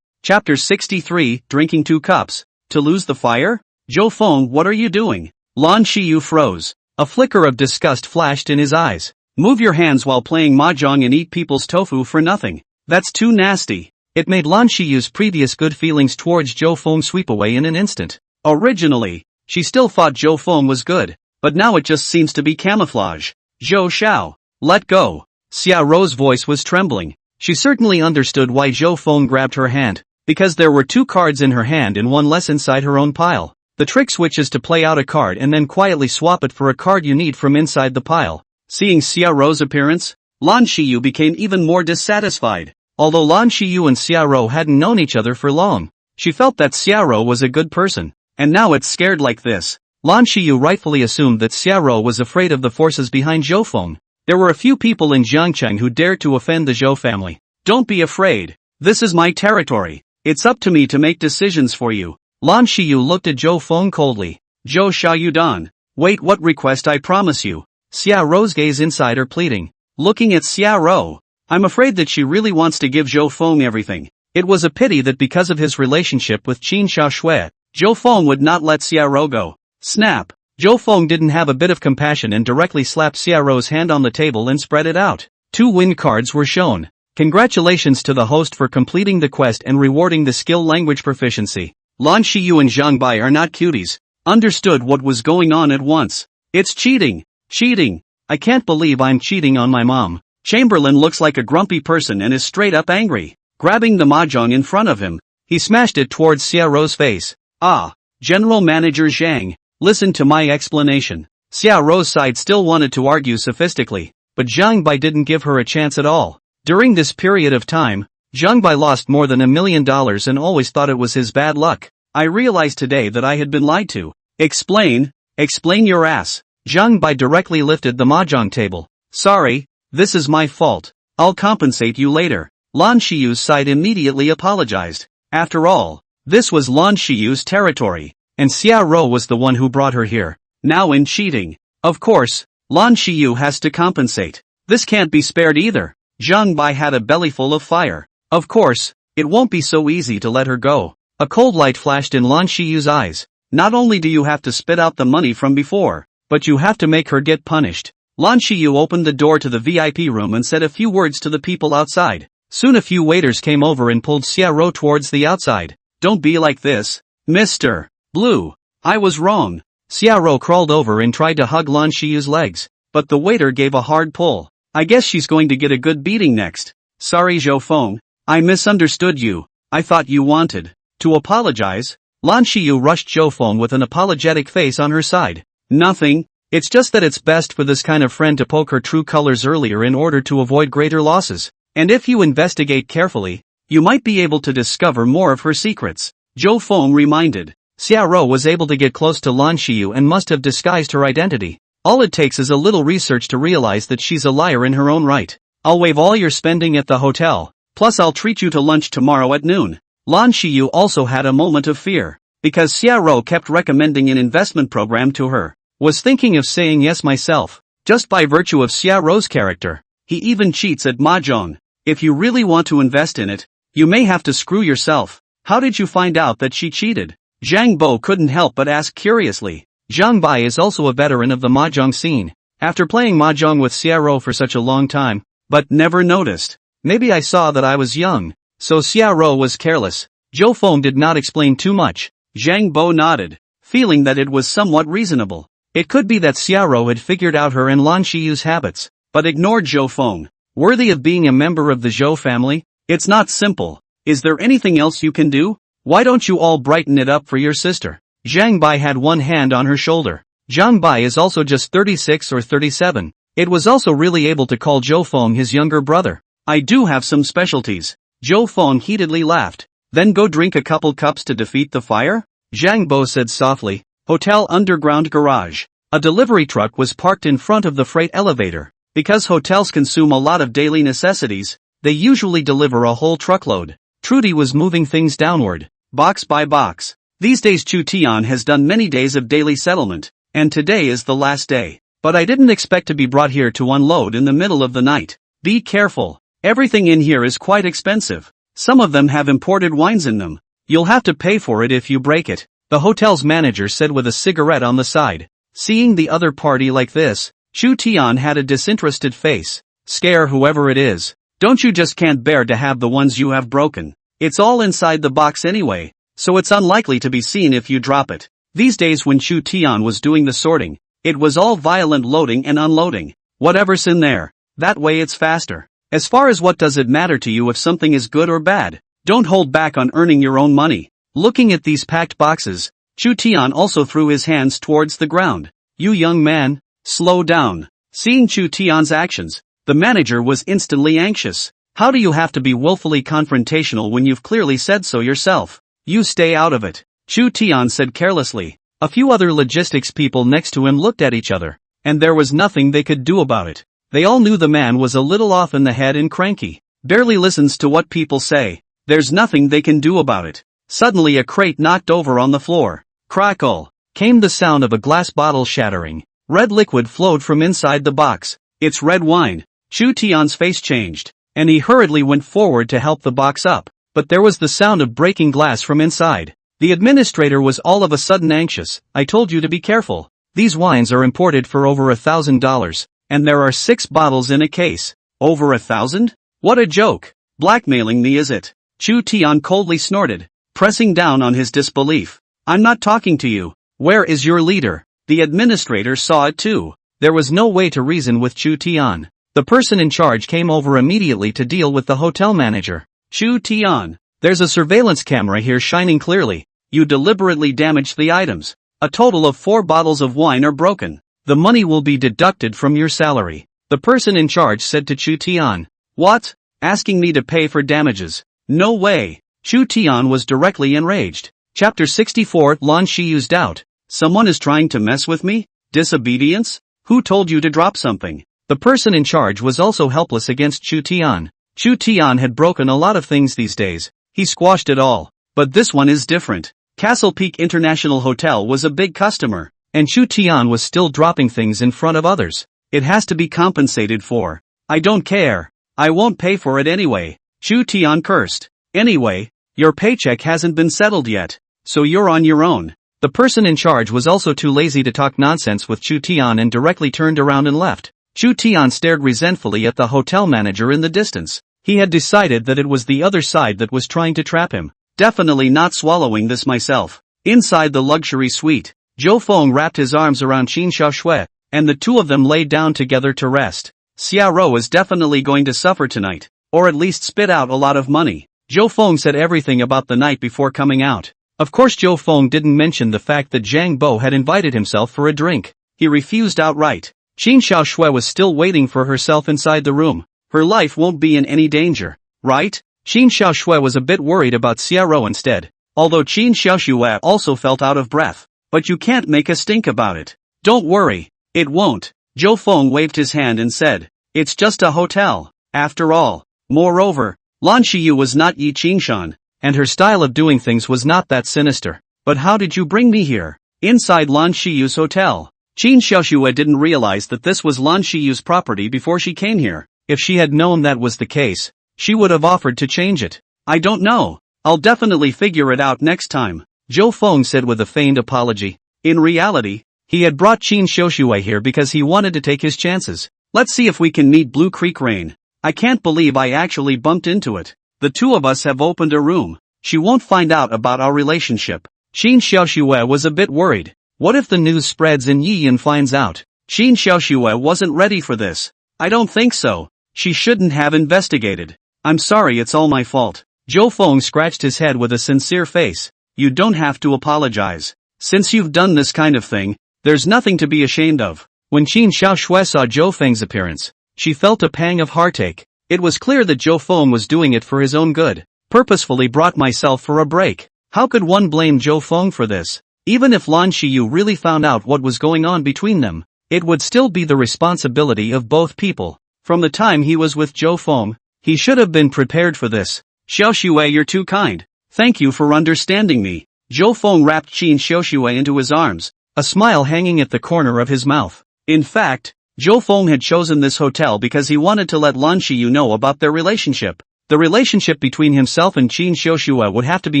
Chapter 63, Drinking 2 Cups. To lose the fire? Zhou Feng, what are you doing? Lan Shiyu froze. A flicker of disgust flashed in his eyes. Move your hands while playing mahjong and eat people's tofu for nothing. That's too nasty. It made Lan Shiyu's previous good feelings towards Zhou Feng sweep away in an instant. Originally, she still thought Zhou Feng was good, but now it just seems to be camouflage. Zhou Xiao, let go. Xiaoro's voice was trembling. She certainly understood why Zhou Feng grabbed her hand, because there were 2 cards in her hand and 1 less inside her own pile. The trick switch is to play out a card and then quietly swap it for a card you need from inside the pile. Seeing Xiaoro's appearance, Lan Shiyu became even more dissatisfied. Although Lan Shiyu and Xiaoro hadn't known each other for long, she felt that Xiaoro was a good person, and now it's scared like this. Lan Shiyu rightfully assumed that Xiaoro was afraid of the forces behind Zhou Feng. There were a few people in Jiangcheng who dared to offend the Zhou family. Don't be afraid. This is my territory. It's up to me to make decisions for you. Lan Shiyu looked at Zhou Feng coldly. Zhou Xiaoyudan. Wait, what request? I promise you. Xiaoro's gaze inside her pleading. Looking at Xiaoro, I'm afraid that she really wants to give Zhou Feng everything. It was a pity that because of his relationship with Qin Xiaoshui, Zhou Feng would not let Xiaoro go. Snap! Zhou Feng didn't have a bit of compassion and directly slapped Xiaoro's hand on the table and spread it out. 2 win cards were shown. Congratulations to the host for completing the quest and rewarding the skill language proficiency. Lan Shiyu and Zhang Bai are not cuties. Understood what was going on at once. It's cheating. Cheating. I can't believe I'm cheating on my mom. Chamberlain looks like a grumpy person and is straight up angry. Grabbing the mahjong in front of him, he smashed it towards Xiaoro's face. Ah, General Manager Zhang, listen to my explanation. Xiaoro's side still wanted to argue sophistically, but Zhang Bai didn't give her a chance at all. During this period of time, Zhang Bai lost more than $1 million and always thought it was his bad luck. I realized today that I had been lied to. Explain your ass. Zhang Bai directly lifted the mahjong table. Sorry, this is my fault. I'll compensate you later. Lan Shiyu's side immediately apologized. After all, this was Lan Shiyu's territory, and Xiaoro was the one who brought her here. Now in cheating, of course, Lan Shiyu has to compensate. This can't be spared either. Zhang Bai had a bellyful of fire. Of course, it won't be so easy to let her go. A cold light flashed in Lan Shiyu's eyes. Not only do you have to spit out the money from before, but you have to make her get punished. Lan Shiyu opened the door to the VIP room and said a few words to the people outside. Soon a few waiters came over and pulled Xiaoro towards the outside. Don't be like this, Mr. Blue. I was wrong. Xiaoro crawled over and tried to hug Lan Shiyu's legs, but the waiter gave a hard pull. I guess she's going to get a good beating next. Sorry Zhou Feng, I misunderstood you. I thought you wanted to apologize. Lan Shiyu rushed Zhou Feng with an apologetic face on her side. Nothing, it's just that it's best for this kind of friend to poke her true colors earlier in order to avoid greater losses. And if you investigate carefully, you might be able to discover more of her secrets. Zhou Feng reminded. Xiaoro was able to get close to Lan Shiyu and must have disguised her identity. All it takes is a little research to realize that she's a liar in her own right. I'll waive all your spending at the hotel, plus I'll treat you to lunch tomorrow at noon. Lan Shiyu also had a moment of fear, because Xiaoro kept recommending an investment program to her. Was thinking of saying yes myself, just by virtue of Xiaoro's character. He even cheats at mahjong. If you really want to invest in it, you may have to screw yourself. How did you find out that she cheated? Zhang Bo couldn't help but ask curiously. Zhang Bai is also a veteran of the mahjong scene. After playing mahjong with Xiaoro for such a long time, but never noticed. Maybe I saw that I was young, so Xiaoro was careless. Zhou Feng did not explain too much. Zhang Bo nodded, feeling that it was somewhat reasonable. It could be that Xiaoro had figured out her and Lan Shiyu's habits, but ignored Zhou Feng. Worthy of being a member of the Zhou family? It's not simple. Is there anything else you can do? Why don't you all brighten it up for your sister? Zhang Bai had one hand on her shoulder. Zhang Bai is also just 36 or 37. It was also really able to call Zhou Feng his younger brother. I do have some specialties. Zhou Feng heatedly laughed. Then go drink a couple cups to defeat the fire? Zhang Bo said softly. Hotel underground garage. A delivery truck was parked in front of the freight elevator. Because hotels consume a lot of daily necessities, they usually deliver a whole truckload. Trudy was moving things downward, box by box. These days Chu Tian has done many days of daily settlement, and today is the last day. But I didn't expect to be brought here to unload in the middle of the night. Be careful. Everything in here is quite expensive. Some of them have imported wines in them. You'll have to pay for it if you break it, the hotel's manager said with a cigarette on the side. Seeing the other party like this, Chu Tian had a disinterested face. Scare whoever it is. Don't you just can't bear to have the ones you have broken? It's all inside the box anyway, so it's unlikely to be seen if you drop it. These days when Chu Tian was doing the sorting, it was all violent loading and unloading. Whatever's in there, that way it's faster. As far as what does it matter to you if something is good or bad? Don't hold back on earning your own money. Looking at these packed boxes, Chu Tian also threw his hands towards the ground. You young man, slow down. Seeing Chu Tian's actions, the manager was instantly anxious. How do you have to be willfully confrontational when you've clearly said so yourself? You stay out of it, Chu Tian said carelessly. A few other logistics people next to him looked at each other, and there was nothing they could do about it. They all knew the man was a little off in the head and cranky. Barely listens to what people say. There's nothing they can do about it. Suddenly a crate knocked over on the floor. Crackle! Came the sound of a glass bottle shattering. Red liquid flowed from inside the box. It's red wine. Chu Tian's face changed, and he hurriedly went forward to help the box up. But there was the sound of breaking glass from inside. The administrator was all of a sudden anxious. I told you to be careful. These wines are imported for over $1,000. And there are 6 bottles in a case. Over 1,000? What a joke. Blackmailing me, is it? Chu Tian coldly snorted, pressing down on his disbelief. I'm not talking to you. Where is your leader? The administrator saw it too. There was no way to reason with Chu Tian. The person in charge came over immediately to deal with the hotel manager. Chu Tian, there's a surveillance camera here shining clearly. You deliberately damaged the items. A total of 4 bottles of wine are broken. The money will be deducted from your salary, the person in charge said to Chu Tian. What? Asking me to pay for damages? No way. Chu Tian was directly enraged. Chapter 64 Lan Shiyu's doubt. Someone is trying to mess with me? Disobedience? Who told you to drop something? The person in charge was also helpless against Chu Tian. Chu Tian had broken a lot of things these days. He squashed it all. But this one is different. Castle Peak International Hotel was a big customer. And Chu Tian was still dropping things in front of others. It has to be compensated for. I don't care. I won't pay for it anyway. Chu Tian cursed. Anyway, your paycheck hasn't been settled yet, so you're on your own. The person in charge was also too lazy to talk nonsense with Chu Tian and directly turned around and left. Chu Tian stared resentfully at the hotel manager in the distance. He had decided that it was the other side that was trying to trap him. Definitely not swallowing this myself. Inside the luxury suite, Zhou Feng wrapped his arms around Qin Xiaoshui, and the two of them lay down together to rest. Xiaoro is definitely going to suffer tonight, or at least spit out a lot of money. Zhou Feng said everything about the night before coming out. Of course Zhou Feng didn't mention the fact that Zhang Bo had invited himself for a drink. He refused outright. Qin Xiaoshui was still waiting for herself inside the room. Her life won't be in any danger, right? Qin Xiaoshui was a bit worried about Xiaoro instead, although Qin Xiaoshui also felt out of breath. But you can't make a stink about it. Don't worry. It won't. Zhou Feng waved his hand and said, it's just a hotel, after all. Moreover, Lan Shiyu was not Yi Qingshan, and her style of doing things was not that sinister. But how did you bring me here? Inside Lan Shiyu's hotel. Qin Xiaoshui didn't realize that this was Lan Shiyu's property before she came here. If she had known that was the case, she would have offered to change it. I don't know. I'll definitely figure it out next time, Zhou Feng said with a feigned apology. In reality, he had brought Qin Xiaoshui here because he wanted to take his chances. Let's see if we can meet Blue Creek Rain. I can't believe I actually bumped into it. The two of us have opened a room. She won't find out about our relationship. Qin Xiaoshui was a bit worried. What if the news spreads and Yi Yan finds out? Qin Xiaoxue wasn't ready for this. I don't think so. She shouldn't have investigated. I'm sorry, it's all my fault. Zhou Feng scratched his head with a sincere face. You don't have to apologize. Since you've done this kind of thing, there's nothing to be ashamed of. When Qin Xiaoxue saw Zhou Feng's appearance, she felt a pang of heartache. It was clear that Zhou Feng was doing it for his own good. Purposefully brought myself for a break. How could one blame Zhou Feng for this? Even if Lan Xiyu really found out what was going on between them, it would still be the responsibility of both people. From the time he was with Zhou Feng, he should have been prepared for this. Xiaoxue, you're too kind. Thank you for understanding me. Zhou Feng wrapped Qin Xiaoxue into his arms, a smile hanging at the corner of his mouth. In fact, Zhou Feng had chosen this hotel because he wanted to let Lan Xiyu know about their relationship. The relationship between himself and Qin Xiaoxue would have to be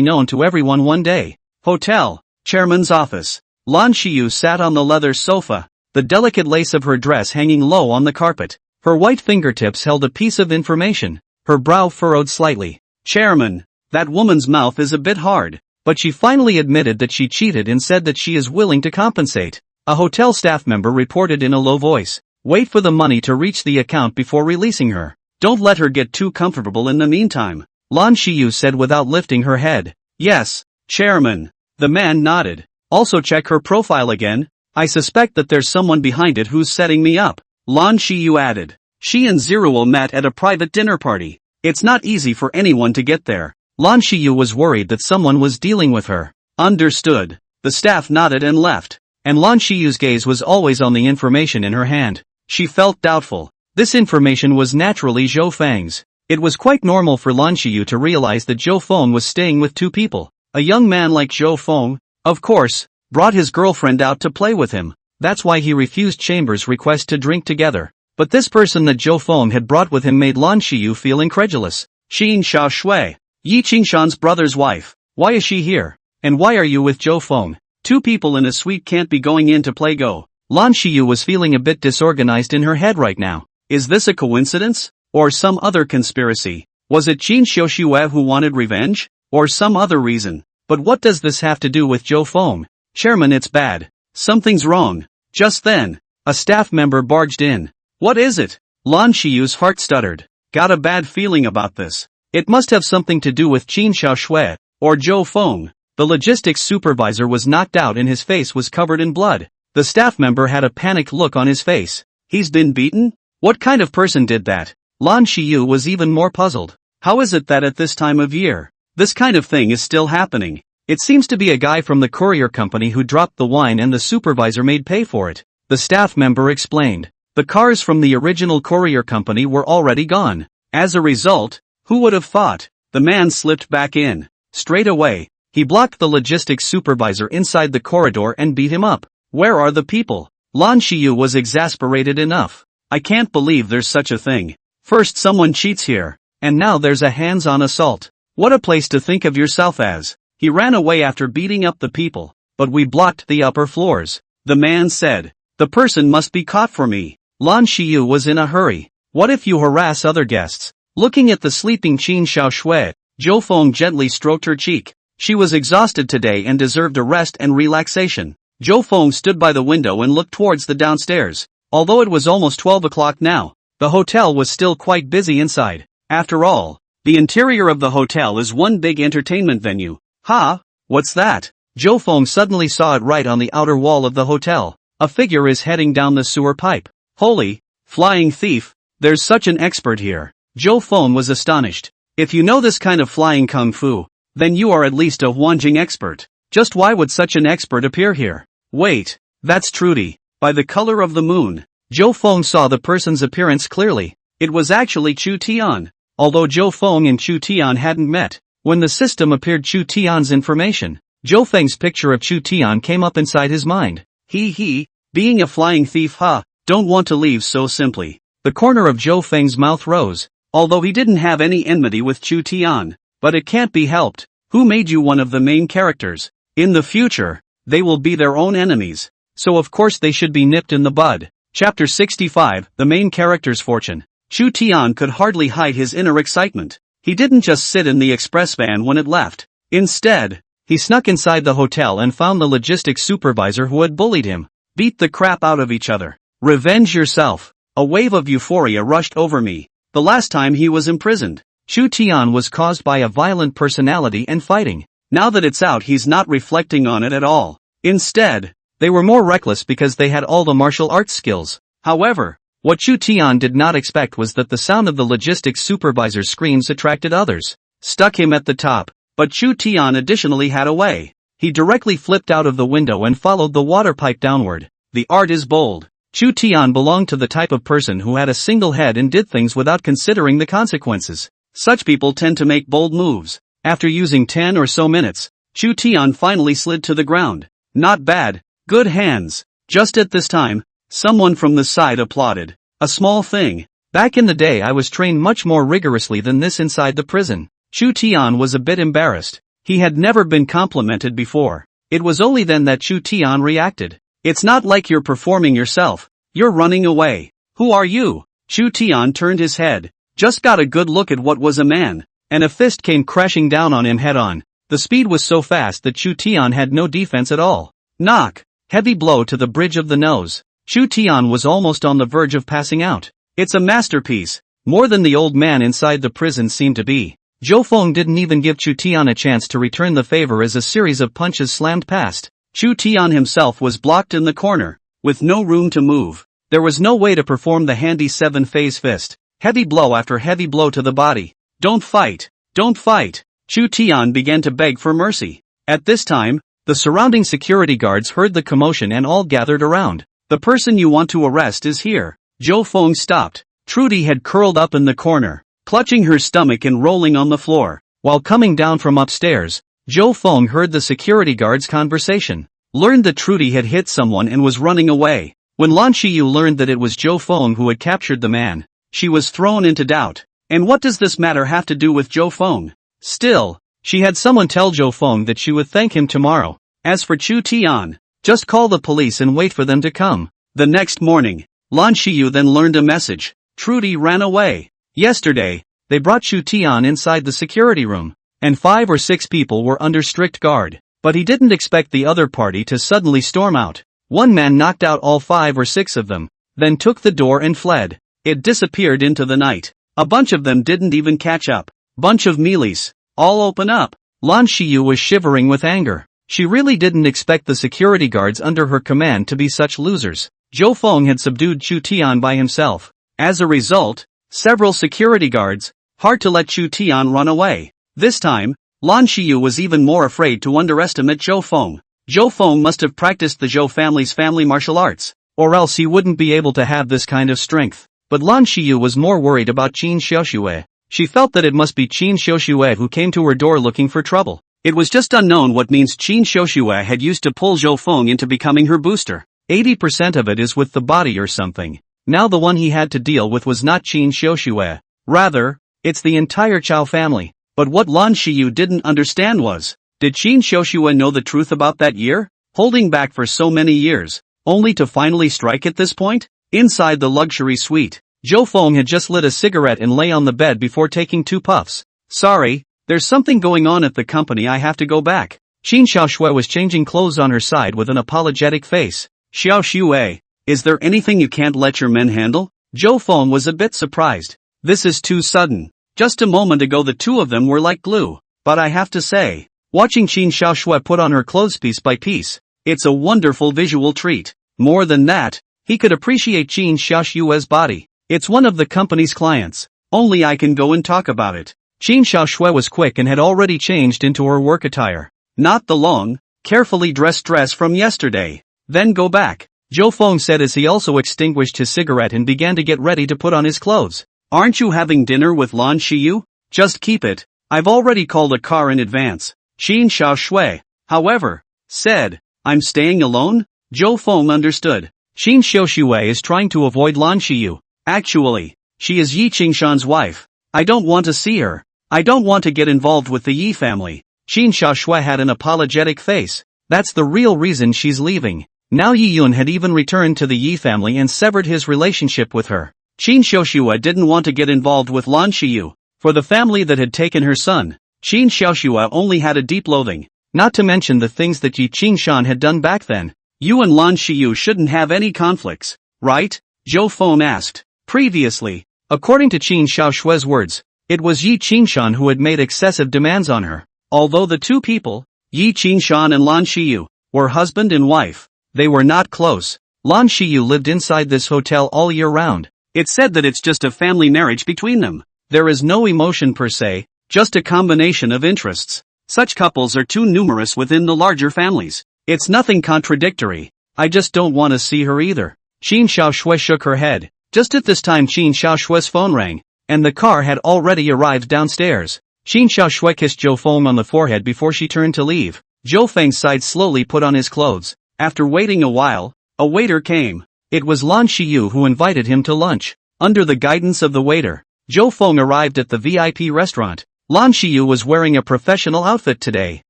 known to everyone one day. Hotel. Chairman's office. Lan Xiyu sat on the leather sofa, the delicate lace of her dress hanging low on the carpet. Her white fingertips held a piece of information, her brow furrowed slightly. Chairman, that woman's mouth is a bit hard, but she finally admitted that she cheated and said that she is willing to compensate. A hotel staff member reported in a low voice. Wait for the money to reach the account before releasing her. Don't let her get too comfortable in the meantime. Lan Xiyu said without lifting her head. Yes, Chairman. The man nodded. Also check her profile again. I suspect that there's someone behind it who's setting me up. Lan Xiyu added. She and Ziruo met at a private dinner party. It's not easy for anyone to get there. Lan Xiyu was worried that someone was dealing with her. Understood. The staff nodded and left. And Lan Xiyu's gaze was always on the information in her hand. She felt doubtful. This information was naturally Zhou Feng's. It was quite normal for Lan Xiyu to realize that Zhou Feng was staying with two people. A young man like Zhou Feng, of course, brought his girlfriend out to play with him. That's why he refused Chamber's request to drink together. But this person that Zhou Feng had brought with him made Lan Xiyu feel incredulous. Qin Xiaoshui, Yi Qingshan's brother's wife. Why is she here? And why are you with Zhou Feng? Two people in a suite can't be going in to play Go. Lan Xiyu was feeling a bit disorganized in her head right now. Is this a coincidence? Or some other conspiracy? Was it Qin Xiaoxue who wanted revenge? Or some other reason? But what does this have to do with Zhou Feng? Chairman, it's bad. Something's wrong. Just then, a staff member barged in. What is it? Lan Xiyu's heart stuttered. Got a bad feeling about this. It must have something to do with Qin Xiaoshui, or Zhou Feng. The logistics supervisor was knocked out and his face was covered in blood. The staff member had a panicked look on his face. He's been beaten? What kind of person did that? Lan Xiyu was even more puzzled. How is it that at this time of year, this kind of thing is still happening? It seems to be a guy from the courier company who dropped the wine and the supervisor made pay for it. The staff member explained. The cars from the original courier company were already gone. As a result, who would have thought? The man slipped back in. Straight away, he blocked the logistics supervisor inside the corridor and beat him up. Where are the people? Lan Xiyu was exasperated enough. I can't believe there's such a thing. First someone cheats here, and now there's a hands-on assault. What a place to think of yourself as. He ran away after beating up the people, but we blocked the upper floors. The man said. The person must be caught for me. Lan Xiyu was in a hurry. What if you harass other guests? Looking at the sleeping Qin Xiaoshui, Zhou Feng gently stroked her cheek. She was exhausted today and deserved a rest and relaxation. Zhou Feng stood by the window and looked towards the downstairs. Although it was almost 12 o'clock now, the hotel was still quite busy inside. After all, the interior of the hotel is one big entertainment venue. Ha! What's that? Zhou Feng suddenly saw it right on the outer wall of the hotel. A figure is heading down the sewer pipe. Holy, flying thief, there's such an expert here. Zhou Feng was astonished. If you know this kind of flying kung fu, then you are at least a Huanjing expert. Just why would such an expert appear here? Wait, that's Trudy. By the color of the moon, Zhou Feng saw the person's appearance clearly. It was actually Chu Tian. Although Zhou Feng and Chu Tian hadn't met, when the system appeared Chu Tian's information, Zhou Feng's picture of Chu Tian came up inside his mind. Being a flying thief, don't want to leave so simply. The corner of Zhou Feng's mouth rose, although he didn't have any enmity with Chu Tian. But it can't be helped. Who made you one of the main characters? In the future, they will be their own enemies. So of course they should be nipped in the bud. Chapter 65, The Main Character's Fortune. Chu Tian could hardly hide his inner excitement. He didn't just sit in the express van when it left. Instead, He snuck inside the hotel and found the logistics supervisor who had bullied him. Beat the crap out of each other. Revenge yourself. A wave of euphoria rushed over me. The last time he was imprisoned, Chu Tian was caused by a violent personality and fighting. Now that it's out, he's not reflecting on it at all. Instead, they were more reckless because they had all the martial arts skills. However, what Chu Tian did not expect was that the sound of the logistics supervisor's screams attracted others. Stuck him at the top, but Chu Tian additionally had a way. He directly flipped out of the window and followed the water pipe downward. The art is bold. Chu Tian belonged to the type of person who had a single head and did things without considering the consequences. Such people tend to make bold moves. After using 10 or so minutes, Chu Tian finally slid to the ground. Not bad. Good hands. Just at this time, someone from the side applauded. A small thing. Back in the day I was trained much more rigorously than this inside the prison. Chu Tian was a bit embarrassed. He had never been complimented before. It was only then that Chu Tian reacted. It's not like you're performing yourself. You're running away. Who are you? Chu Tian turned his head. Just got a good look at what was a man. And a fist came crashing down on him head on. The speed was so fast that Chu Tian had no defense at all. Knock. Heavy blow to the bridge of the nose. Chu Tian was almost on the verge of passing out. It's a masterpiece. More than the old man inside the prison seemed to be. Zhou Feng didn't even give Chu Tian a chance to return the favor as a series of punches slammed past. Chu Tian himself was blocked in the corner, with no room to move. There was no way to perform the handy 7-phase fist. Heavy blow after heavy blow to the body. Don't fight. Don't fight. Chu Tian began to beg for mercy. At this time, the surrounding security guards heard the commotion and all gathered around. The person you want to arrest is here. Zhou Feng stopped. Trudy had curled up in the corner, clutching her stomach and rolling on the floor. While coming down from upstairs, Zhou Feng heard the security guard's conversation. Learned that Trudy had hit someone and was running away. When Lan Shiyu learned that it was Zhou Feng who had captured the man, she was thrown into doubt. And what does this matter have to do with Zhou Feng? Still, she had someone tell Zhou Feng that she would thank him tomorrow. As for Chu Tian, just call the police and wait for them to come. The next morning, Lan Shiyu then learned a message. Trudy ran away. Yesterday, they brought Chu Tian inside the security room, and 5 or 6 people were under strict guard. But he didn't expect the other party to suddenly storm out. One man knocked out all 5 or 6 of them, then took the door and fled. It disappeared into the night. A bunch of them didn't even catch up. Bunch of mealies. All open up. Lan Shiyu was shivering with anger. She really didn't expect the security guards under her command to be such losers. Zhou Feng had subdued Chu Tian by himself. As a result, several security guards, hard to let Chu Tian run away. This time, Lan Shiyu was even more afraid to underestimate Zhou Feng. Zhou Feng must have practiced the Zhou family's family martial arts, or else he wouldn't be able to have this kind of strength. But Lan Shiyu was more worried about Qin Xiaoxue. She felt that it must be Qin Xiaoxue who came to her door looking for trouble. It was just unknown what means Qin Xiaoxue had used to pull Zhou Feng into becoming her booster. 80% of it is with the body or something. Now the one he had to deal with was not Qin Xiaoxue. Rather, it's the entire Chao family. But what Lan Shiyu didn't understand was, did Qin Xiaoxue know the truth about that year? Holding back for so many years, only to finally strike at this point? Inside the luxury suite, Zhou Feng had just lit a cigarette and lay on the bed before taking 2 puffs. Sorry, there's something going on at the company, I have to go back. Qin Xiaoxue was changing clothes on her side with an apologetic face. Xiaoxue, is there anything you can't let your men handle? Zhou Feng was a bit surprised. This is too sudden. Just a moment ago the two of them were like glue. But I have to say, watching Qin Xiaoxue put on her clothes piece by piece, it's a wonderful visual treat. More than that, he could appreciate Qin Xiaoxue's body. It's one of the company's clients. Only I can go and talk about it. Qin Xiaoxue was quick and had already changed into her work attire. Not the long, carefully dressed dress from yesterday. Then go back, Zhou Feng said as he also extinguished his cigarette and began to get ready to put on his clothes. Aren't you having dinner with Lan Shiyu? Just keep it. I've already called a car in advance. Qin Xiaoxue, however, said, I'm staying alone? Zhou Feng understood. Qin Xiaoxue is trying to avoid Lan Shiyu. Actually, she is Yi Qingshan's wife. I don't want to see her. I don't want to get involved with the Yi family. Qin Xiaoxue had an apologetic face. That's the real reason she's leaving. Now Yi Yun had even returned to the Yi family and severed his relationship with her. Qin Xiaoxue didn't want to get involved with Lan Shiyu. For the family that had taken her son, Qin Xiaoxue only had a deep loathing. not to mention the things that Yi Qingshan had done back then. You and Lan Shiyu shouldn't have any conflicts, right? Zhou Feng asked. Previously, according to Qin Xiaoshui's words, it was Yi Qingshan who had made excessive demands on her. Although the two people, Yi Qingshan and Lan Shiyu, were husband and wife, they were not close. Lan Shiyu lived inside this hotel all year round. It's said that it's just a family marriage between them. There is no emotion per se, just a combination of interests. Such couples are too numerous within the larger families. It's nothing contradictory. I just don't want to see her either. Qin Xiaoshui shook her head. Just at this time Qin Xiaoshui's phone rang, and the car had already arrived downstairs. Qin Xiaoshui kissed Zhou Feng on the forehead before she turned to leave. Zhou Feng sighed, slowly put on his clothes. After waiting a while, a waiter came. It was Lan Shiyu who invited him to lunch. Under the guidance of the waiter, Zhou Feng arrived at the VIP restaurant. Lan Shiyu was wearing a professional outfit today,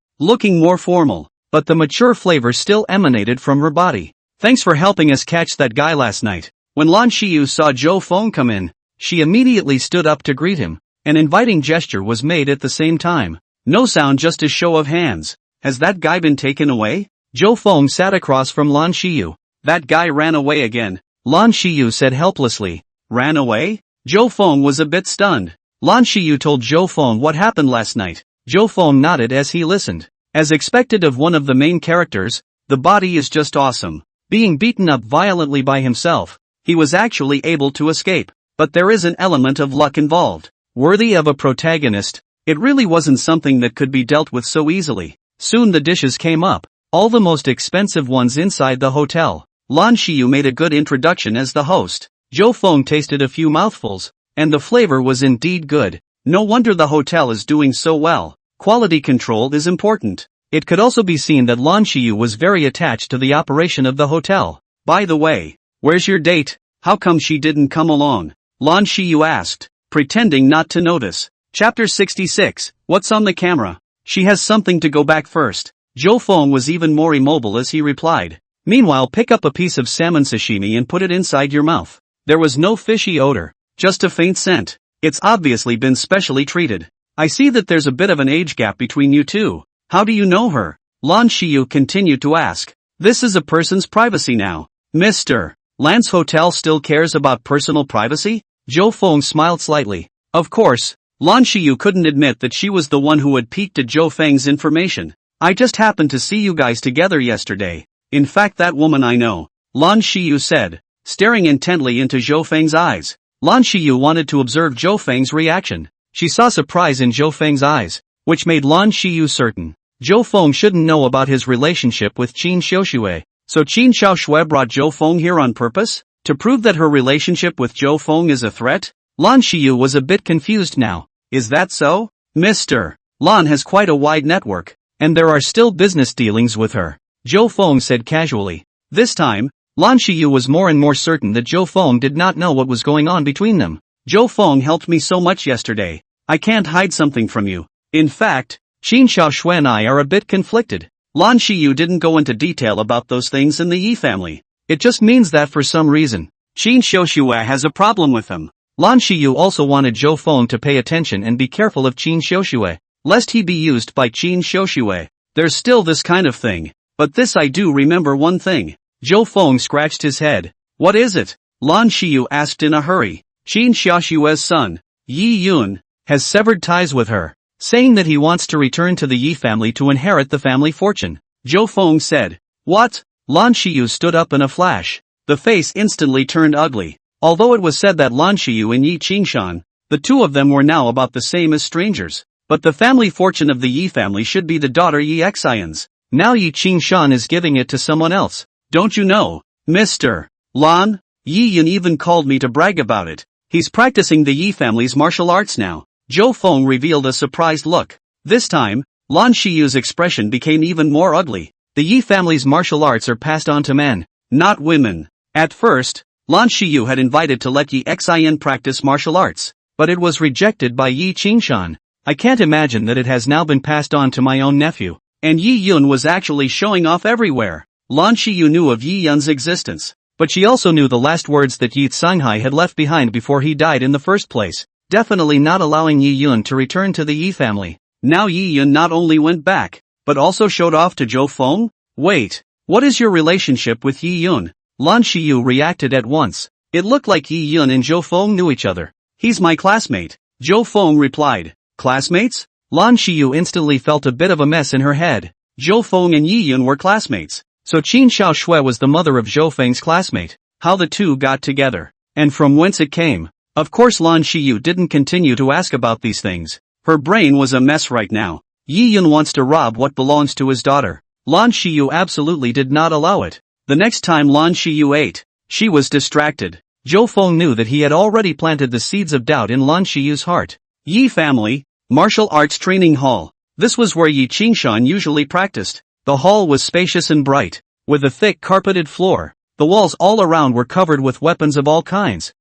looking more formal, but the mature flavor still emanated from her body. Thanks for helping us catch that guy last night. When Lan Shiyu saw Zhou Feng come in, she immediately stood up to greet him. An inviting gesture was made at the same time. No sound, just a show of hands. Has that guy been taken away? Zhou Feng sat across from Lan Shiyu. That guy ran away again, Lan Shiyu said helplessly. Ran away? Zhou Feng was a bit stunned. Lan Shiyu told Zhou Feng what happened last night. Zhou Feng nodded as he listened. As expected of one of the main characters, the body is just awesome. Being beaten up violently by himself, he was actually able to escape. But there is an element of luck involved. Worthy of a protagonist, it really wasn't something that could be dealt with so easily. Soon the dishes came up, all the most expensive ones inside the hotel. Lan Shiyu made a good introduction as the host. Zhou Feng tasted a few mouthfuls, and the flavor was indeed good. No wonder the hotel is doing so well. Quality control is important. It could also be seen that Lan Shiyu was very attached to the operation of the hotel. By the way, where's your date? How come she didn't come along? Lan Shiyu asked, pretending not to notice. Chapter 66, What's on the camera? She has something to go back first. Zhou Feng was even more immobile as he replied. Meanwhile, pick up a piece of salmon sashimi and put it inside your mouth. There was no fishy odor, just a faint scent. It's obviously been specially treated. I see that there's a bit of an age gap between you two. How do you know her? Lan Shiyu continued to ask. This is a person's privacy now. Mr. Lan's hotel still cares about personal privacy? Zhou Feng smiled slightly. Of course, Lan Shiyu couldn't admit that she was the one who had peeked at Zhou Feng's information. I just happened to see you guys together yesterday. In fact, that woman I know, Lan Shiyu said, staring intently into Zhou Feng's eyes. Lan Shiyu wanted to observe Zhou Feng's reaction. She saw surprise in Zhou Feng's eyes, which made Lan Shiyu certain Zhou Feng shouldn't know about his relationship with Qin Xiaoshui. So Qin Xiaoshui brought Zhou Feng here on purpose? To prove that her relationship with Zhou Feng is a threat? Lan Shiyu was a bit confused now. Is that so? Mr. Lan has quite a wide network, and there are still business dealings with her, Zhou Feng said casually. This time, Lan Shiyu was more and more certain that Zhou Feng did not know what was going on between them. Zhou Feng helped me so much yesterday. I can't hide something from you. In fact, Qin Xiaoshui and I are a bit conflicted. Lan Shiyu didn't go into detail about those things in the Yi family. It just means that for some reason, Qin Xiaoshui has a problem with him. Lan Shiyu also wanted Zhou Feng to pay attention and be careful of Qin Xiaoshui, lest he be used by Qin Xiaoshui. There's still this kind of thing, but this I do remember one thing. Zhou Feng scratched his head. What is it? Lan Shiyu asked in a hurry. Qin Xiaoshui's son, Yi Yun, has severed ties with her, saying that he wants to return to the Yi family to inherit the family fortune. Zhou Feng said. What? Lan Shiyu stood up in a flash. The face instantly turned ugly. Although it was said that Lan Shiyu and Yi Qingshan, the two of them were now about the same as strangers. But the family fortune of the Yi family should be the daughter Yi Xian's. Now Yi Qingshan is giving it to someone else. Don't you know, Mr. Lan? Yi Yun even called me to brag about it. He's practicing the Yi family's martial arts now. Zhou Feng revealed a surprised look. This time, Lan Shiyu's expression became even more ugly. The Yi family's martial arts are passed on to men, not women. At first, Lan Shiyu had invited to let Yi Xian practice martial arts, but it was rejected by Yi Qingshan. I can't imagine that it has now been passed on to my own nephew. And Yi Yun was actually showing off everywhere. Lan Shiyu knew of Yi Yun's existence, but she also knew the last words that Yi Tsanghai had left behind before he died in the first place, definitely not allowing Yi Yun to return to the Yi family. Now Yi Yun not only went back, but also showed off to Zhou Feng? Wait, what is your relationship with Yi Yun? Lan Xiyu reacted at once. It looked like Yi Yun and Zhou Feng knew each other. He's my classmate. Zhou Feng replied. Classmates? Lan Xiyu instantly felt a bit of a mess in her head. Zhou Feng and Yi Yun were classmates, so Qin Xiaoshui was the mother of Zhou Feng's classmate. How the two got together, and from whence it came. Of course Lan Xiyu didn't continue to ask about these things. Her brain was a mess right now. Yi Yun wants to rob what belongs to his daughter. Lan Xiyu absolutely did not allow it. The next time Lan Xiyu ate, she was distracted. Zhou Feng knew that he had already planted the seeds of doubt in Lan Xiyu's heart. Yi family, martial arts training hall. This was where Yi Qingshan usually practiced. The hall was spacious and bright, with a thick carpeted floor. The walls all around were covered with weapons of all kinds.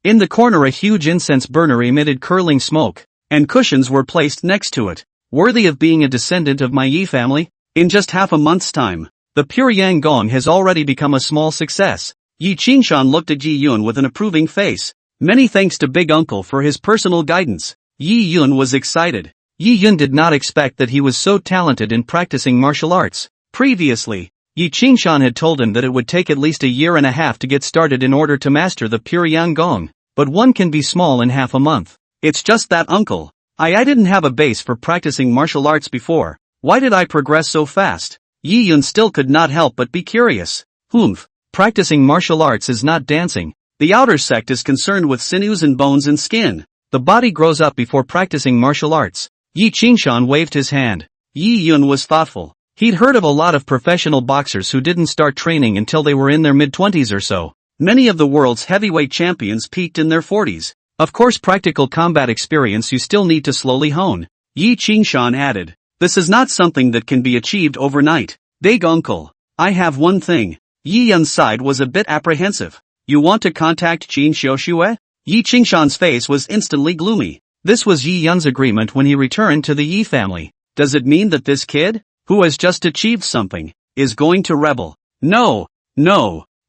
In the corner a huge incense burner emitted curling smoke, and cushions were placed next to it. Worthy of being a descendant of my Yi family? In just half a month's time, the pure Yang Gong has already become a small success. Yi Qingshan looked at Yi Yun with an approving face. Many thanks to Big Uncle for his personal guidance. Yi Yun was excited. Yi Yun did not expect that he was so talented in practicing martial arts. Previously, Yi Qingshan had told him that it would take at least a year and a half to get started in order to master the pure Yang Gong, but one can be small in half a month. It's just that, uncle. I didn't have a base for practicing martial arts before. Why did I progress so fast? Yi Yun still could not help but be curious. Practicing martial arts is not dancing. The outer sect is concerned with sinews and bones and skin. The body grows up before practicing martial arts. Yi Qingshan waved his hand. Yi Yun was thoughtful. He'd heard of a lot of professional boxers who didn't start training until they were in their mid-20s or so. Many of the world's heavyweight champions peaked in their 40s. Of course, practical combat experience you still need to slowly hone. Yi Qingshan added. This is not something that can be achieved overnight. Big uncle, I have one thing. Yi Yun's side was a bit apprehensive. You want to contact Qin Xiaoshui? Yi Qingshan's face was instantly gloomy. This was Yi Yun's agreement when he returned to the Yi family. Does it mean that this kid, who has just achieved something, is going to rebel? No.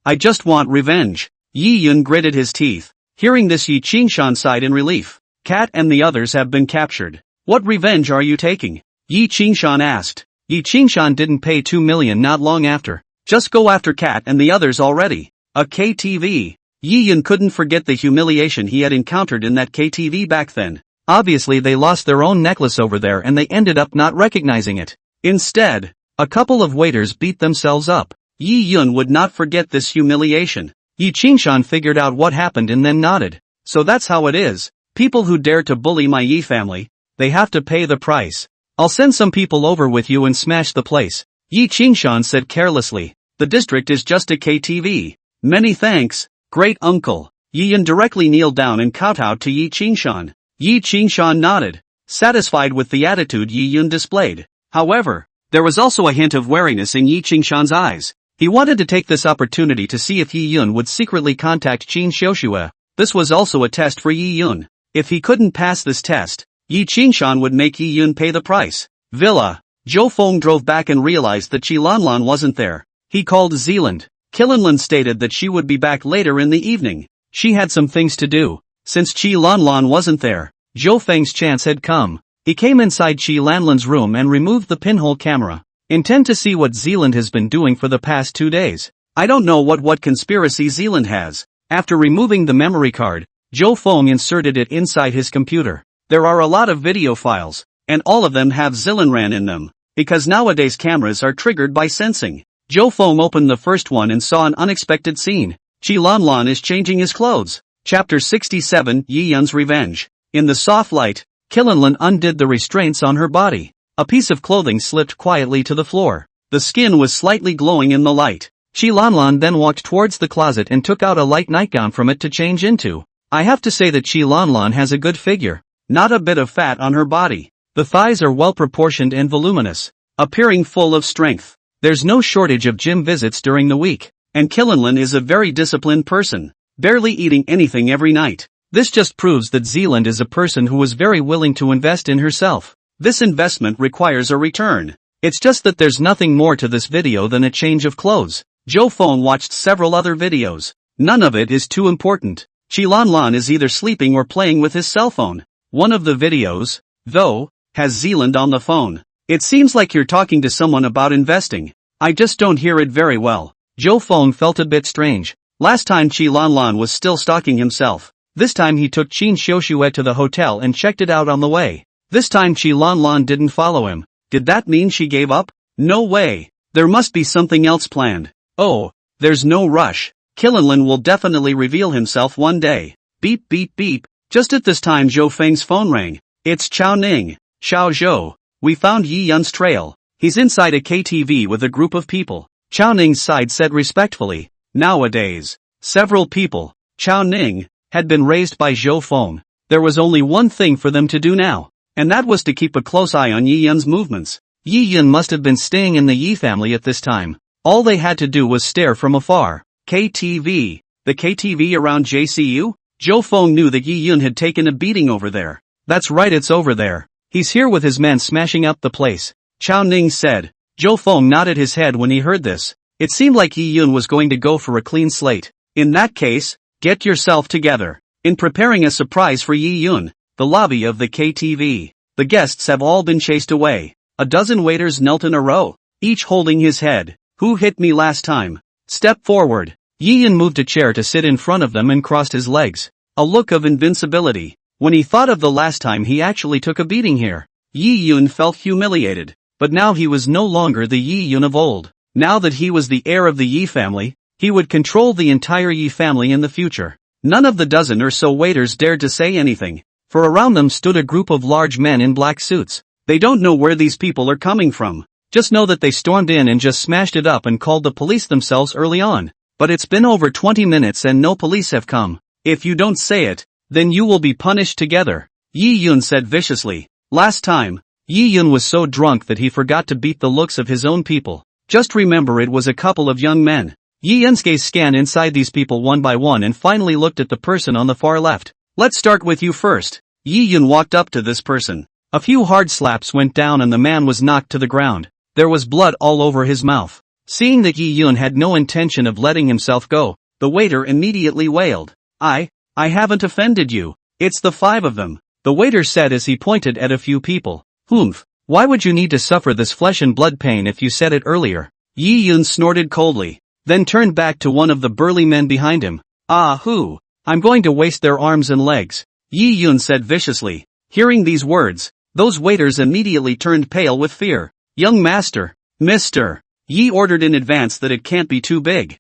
I just want revenge. Yi Yun gritted his teeth. Hearing this, Yi Qingshan sighed in relief. Cat and the others have been captured. What revenge are you taking? Yi Qingshan asked. Yi Qingshan didn't pay 2 million not long after. Just go after Cat and the others already. A KTV. Yi Yun couldn't forget the humiliation he had encountered in that KTV back then. Obviously they lost their own necklace over there and they ended up not recognizing it. Instead, a couple of waiters beat themselves up. Yi Yun would not forget this humiliation. Yi Qingshan figured out what happened and then nodded. So that's how it is. People who dare to bully my Yi family, they have to pay the price. I'll send some people over with you and smash the place. Yi Qingshan said carelessly. The district is just a KTV. Many thanks, great uncle. Yi Yun directly kneeled down and kowtowed to Yi Qingshan. Yi Qingshan nodded, satisfied with the attitude Yi Yun displayed. However, there was also a hint of wariness in Yi Qingshan's eyes. He wanted to take this opportunity to see if Yi Yun would secretly contact Qin Xiaoshui. This was also a test for Yi Yun. If he couldn't pass this test, Yi Qingshan would make Yi Yun pay the price. Villa. Zhou Feng drove back and realized that Qilanlan wasn't there. He called Zealand. Qilanlan stated that she would be back later in the evening. She had some things to do. Since Qilanlan wasn't there, Zhou Feng's chance had come. He came inside Qilanlan's room and removed the pinhole camera. Intend to see what Zealand has been doing for the past 2 days. I don't know what conspiracy Zealand has. After removing the memory card, Zhou Feng inserted it inside his computer. There are a lot of video files, and all of them have Zilanran in them, because nowadays cameras are triggered by sensing. Zhou Feng opened the first one and saw an unexpected scene. Qilanlan is changing his clothes. Chapter 67, Yi Yun's Revenge. In the soft light, Qilanlan undid the restraints on her body. A piece of clothing slipped quietly to the floor. The skin was slightly glowing in the light. Qilanlan then walked towards the closet and took out a light nightgown from it to change into. I have to say that Qilanlan has a good figure. Not a bit of fat on her body. The thighs are well proportioned and voluminous, appearing full of strength. There's no shortage of gym visits during the week. And Qilanlan is a very disciplined person, barely eating anything every night. This just proves that Zealand is a person who was very willing to invest in herself. This investment requires a return. It's just that there's nothing more to this video than a change of clothes. Zhou Feng watched several other videos. None of it is too important. Qilanlan is either sleeping or playing with his cell phone. One of the videos, though, has Zealand on the phone. It seems like you're talking to someone about investing. I just don't hear it very well. Zhou Feng felt a bit strange. Last time Qi Lanlan was still stalking himself. This time he took Qin Xiuxue to the hotel and checked it out on the way. This time Qi Lanlan didn't follow him. Did that mean she gave up? No way. There must be something else planned. Oh, there's no rush. Qilanlan will definitely reveal himself one day. Beep beep beep. Just at this time Zhou Feng's phone rang. It's Chao Ning. Xiao Zhou. We found Yi Yun's trail. He's inside a KTV with a group of people. Chao Ning's side said respectfully. Nowadays, several people, Chao Ning, had been raised by Zhou Feng. There was only one thing for them to do now, and that was to keep a close eye on Yi Yun's movements. Yi Yun must have been staying in the Yi family at this time. All they had to do was stare from afar. KTV. The KTV around JCU? Zhou Feng knew that Yi Yun had taken a beating over there. That's right, it's over there. He's here with his men smashing up the place. Chao Ning said. Zhou Feng nodded his head when he heard this. It seemed like Yi Yun was going to go for a clean slate. In that case, get yourself together. In preparing a surprise for Yi Yun, the lobby of the KTV, the guests have all been chased away. A dozen waiters knelt in a row, each holding his head. Who hit me last time? Step forward. Yi Yun moved a chair to sit in front of them and crossed his legs. A look of invincibility. When he thought of the last time he actually took a beating here, Yi Yun felt humiliated. But now he was no longer the Yi Yun of old. Now that he was the heir of the Yi family, he would control the entire Yi family in the future. None of the dozen or so waiters dared to say anything, for around them stood a group of large men in black suits. They don't know where these people are coming from. Just know that they stormed in and just smashed it up and called the police themselves early on. But it's been over 20 minutes and no police have come. If you don't say it, then you will be punished together. Yi Yun said viciously. Last time, Yi Yun was so drunk that he forgot to beat the looks of his own people. Just remember it was a couple of young men. Yi Yun's gaze scanned inside these people one by one and finally looked at the person on the far left. Let's start with you first. Yi Yun walked up to this person. A few hard slaps went down and the man was knocked to the ground. There was blood all over his mouth. Seeing that Yi Yun had no intention of letting himself go, the waiter immediately wailed. I haven't offended you. It's the 5 of them, the waiter said as he pointed at a few people. Humph. Why would you need to suffer this flesh and blood pain if you said it earlier? Yi Yun snorted coldly, then turned back to one of the burly men behind him. Who? I'm going to waste their arms and legs. Yi Yun said viciously. Hearing these words, those waiters immediately turned pale with fear. Young master, Mr. Yi ordered in advance that it can't be too big.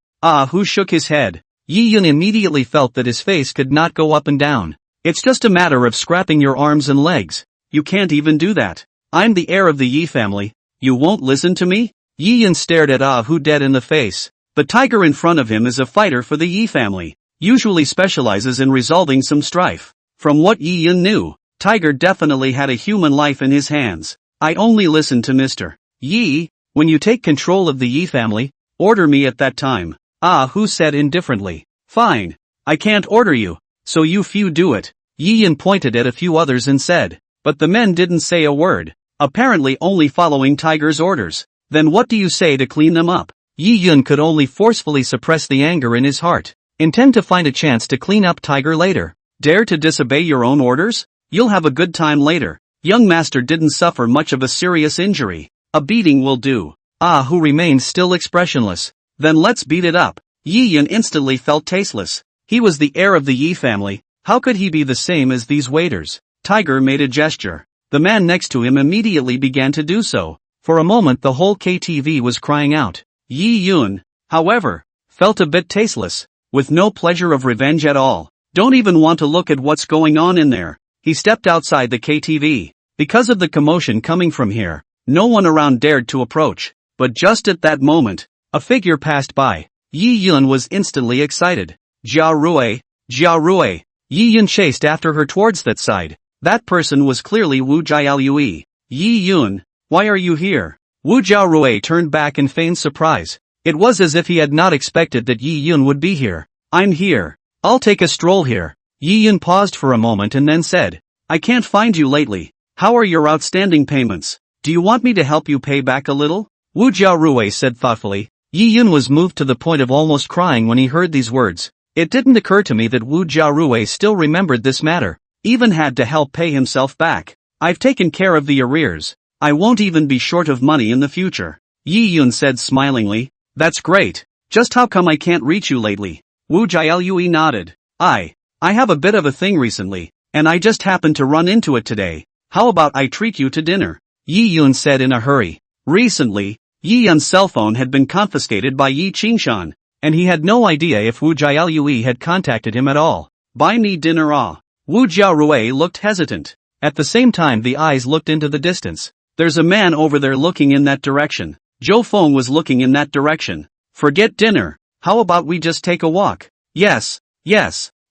Who shook his head. Yi Yun immediately felt that his face could not go up and down. It's just a matter of scrapping your arms and legs. You can't even do that. I'm the heir of the Yi family. You won't listen to me? Yi Yun stared at Hu dead in the face. The tiger in front of him is a fighter for the Yi family. Usually specializes in resolving some strife. From what Yi Yun knew, Tiger definitely had a human life in his hands. I only listen to Mr. Yi. When you take control of the Yi family, order me at that time. Hu said indifferently. Fine. I can't order you, so you few do it. Yi Yun pointed at a few others and said. But the men didn't say a word, apparently only following Tiger's orders. Then what do you say to clean them up? Yi Yun could only forcefully suppress the anger in his heart. Intend to find a chance to clean up Tiger later. Dare to disobey your own orders? You'll have a good time later. Young master didn't suffer much of a serious injury. A beating will do. Hu remained still expressionless. Then let's beat it up. Yi Yun instantly felt tasteless. He was the heir of the Yi family. How could he be the same as these waiters? Tiger made a gesture. The man next to him immediately began to do so. For a moment the whole KTV was crying out. Yi Yun, however, felt a bit tasteless, with no pleasure of revenge at all. Don't even want to look at what's going on in there. He stepped outside the KTV. Because of the commotion coming from here, no one around dared to approach. But just at that moment, a figure passed by. Yi Yun was instantly excited. Jia Rui, Jia Rui. Yi Yun chased after her towards that side. That person was clearly Wu Jiaolui. Yi Yun, why are you here? Wu Jiaorui turned back in feigned surprise. It was as if he had not expected that Yi Yun would be here. I'm here. I'll take a stroll here. Yi Yun paused for a moment and then said, I can't find you lately. How are your outstanding payments? Do you want me to help you pay back a little? Wu Jiaorui said thoughtfully. Yi Yun was moved to the point of almost crying when he heard these words. It didn't occur to me that Wu Jiaorui still remembered this matter. Even had to help pay himself back. I've taken care of the arrears. I won't even be short of money in the future. Yi Yun said smilingly. That's great. Just how come I can't reach you lately? Wu Jialue nodded. I have a bit of a thing recently, and I just happened to run into it today. How about I treat you to dinner? Yi Yun said in a hurry. Recently, Yi Yun's cell phone had been confiscated by Yi Qingshan, and he had no idea if Wu Jialue had contacted him at all. Buy me dinner Wu Jiarui looked hesitant. At the same time the eyes looked into the distance. There's a man over there looking in that direction. Zhou Feng was looking in that direction. Forget dinner. How about we just take a walk? Yes.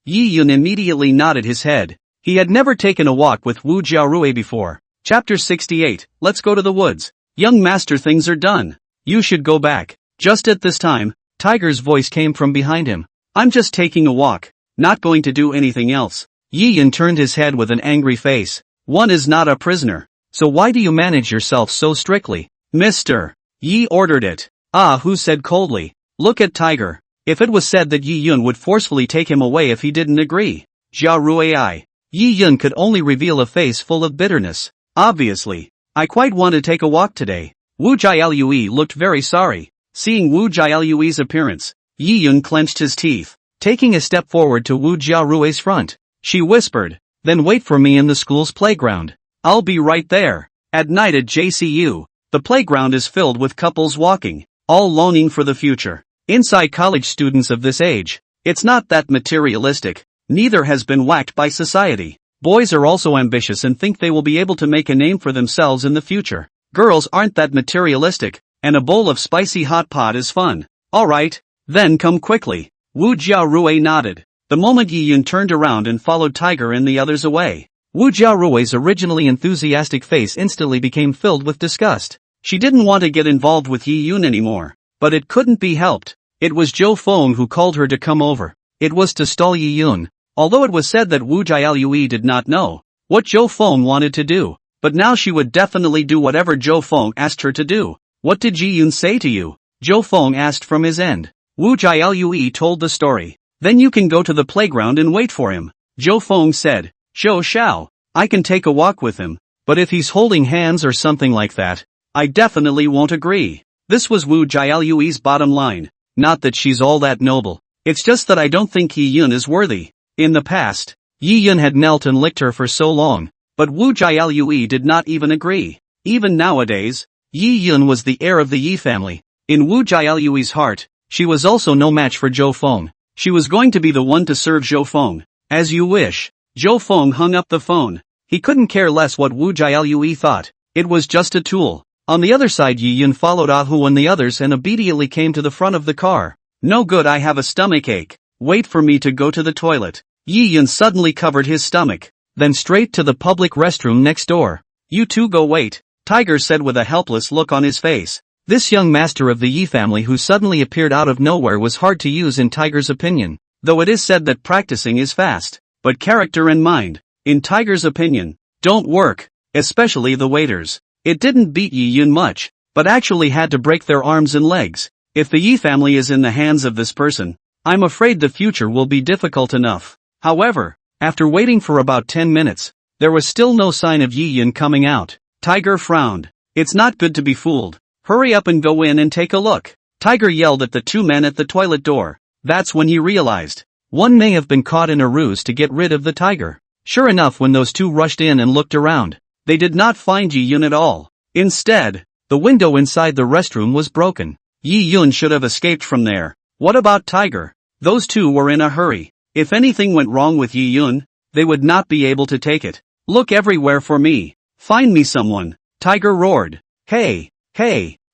Yi Yun immediately nodded his head. He had never taken a walk with Wu Jiarui before. Chapter 68, Let's go to the woods. Young master, things are done. You should go back. Just at this time, Tiger's voice came from behind him. I'm just taking a walk. Not going to do anything else. Yi Yun turned his head with an angry face. One is not a prisoner. So why do you manage yourself so strictly? Mister. Yi ordered it. Hu said coldly. Look at Tiger. If it was said that Yi Yun would forcefully take him away if he didn't agree. Jiarui. Yi Yun could only reveal a face full of bitterness. Obviously. I quite want to take a walk today. Wu Jialue looked very sorry. Seeing Wu Jialue's appearance, Yi Yun clenched his teeth. Taking a step forward to Wu Jiarui's front, she whispered, then wait for me in the school's playground. I'll be right there. At night at JCU, the playground is filled with couples walking, all longing for the future. Inside college students of this age, it's not that materialistic, neither has been whacked by society. Boys are also ambitious and think they will be able to make a name for themselves in the future. Girls aren't that materialistic, and a bowl of spicy hot pot is fun. Alright, then come quickly. Wu Jiarui nodded. The moment Yi Yun turned around and followed Tiger and the others away, Wu Jiarui's originally enthusiastic face instantly became filled with disgust. She didn't want to get involved with Yi Yun anymore, but it couldn't be helped. It was Zhou Feng who called her to come over. It was to stall Yi Yun. Although it was said that Wu Jialue did not know what Zhou Feng wanted to do, but now she would definitely do whatever Zhou Feng asked her to do. What did Yi Yun say to you? Zhou Feng asked from his end. Wu Jialue told the story. Then you can go to the playground and wait for him. Zhou Feng said. Zhou Xiao, I can take a walk with him, but if he's holding hands or something like that, I definitely won't agree. This was Wu Jialue's bottom line. Not that she's all that noble. It's just that I don't think Yi Yun is worthy. In the past, Yi Yun had knelt and licked her for so long, but Wu Jialue did not even agree. Even nowadays, Yi Yun was the heir of the Yi family. In Wu Jialue's heart, she was also no match for Zhou Feng. She was going to be the one to serve Zhou Feng. As you wish. Zhou Feng hung up the phone. He couldn't care less what Wu Jialue thought. It was just a tool. On the other side, Yi Yun followed Hu and the others and obediently came to the front of the car. No good, I have a stomachache. Wait for me to go to the toilet. Yi Yun suddenly covered his stomach. Then straight to the public restroom next door. You two go wait, Tiger said with a helpless look on his face. This young master of the Yi family who suddenly appeared out of nowhere was hard to use in Tiger's opinion, though it is said that practicing is fast, but character and mind, in Tiger's opinion, don't work, especially the waiters. It didn't beat Yi Yun much, but actually had to break their arms and legs. If the Yi family is in the hands of this person, I'm afraid the future will be difficult enough. However, after waiting for about 10 minutes, there was still no sign of Yi Yun coming out. Tiger frowned. It's not good to be fooled. Hurry up and go in and take a look. Tiger yelled at the two men at the toilet door. That's when he realized. One may have been caught in a ruse to get rid of the tiger. Sure enough, when those two rushed in and looked around, they did not find Yi Yun at all. Instead, the window inside the restroom was broken. Yi Yun should have escaped from there. What about Tiger? Those two were in a hurry. If anything went wrong with Yi Yun, they would not be able to take it. Look everywhere for me. Find me someone. Tiger roared. Hey,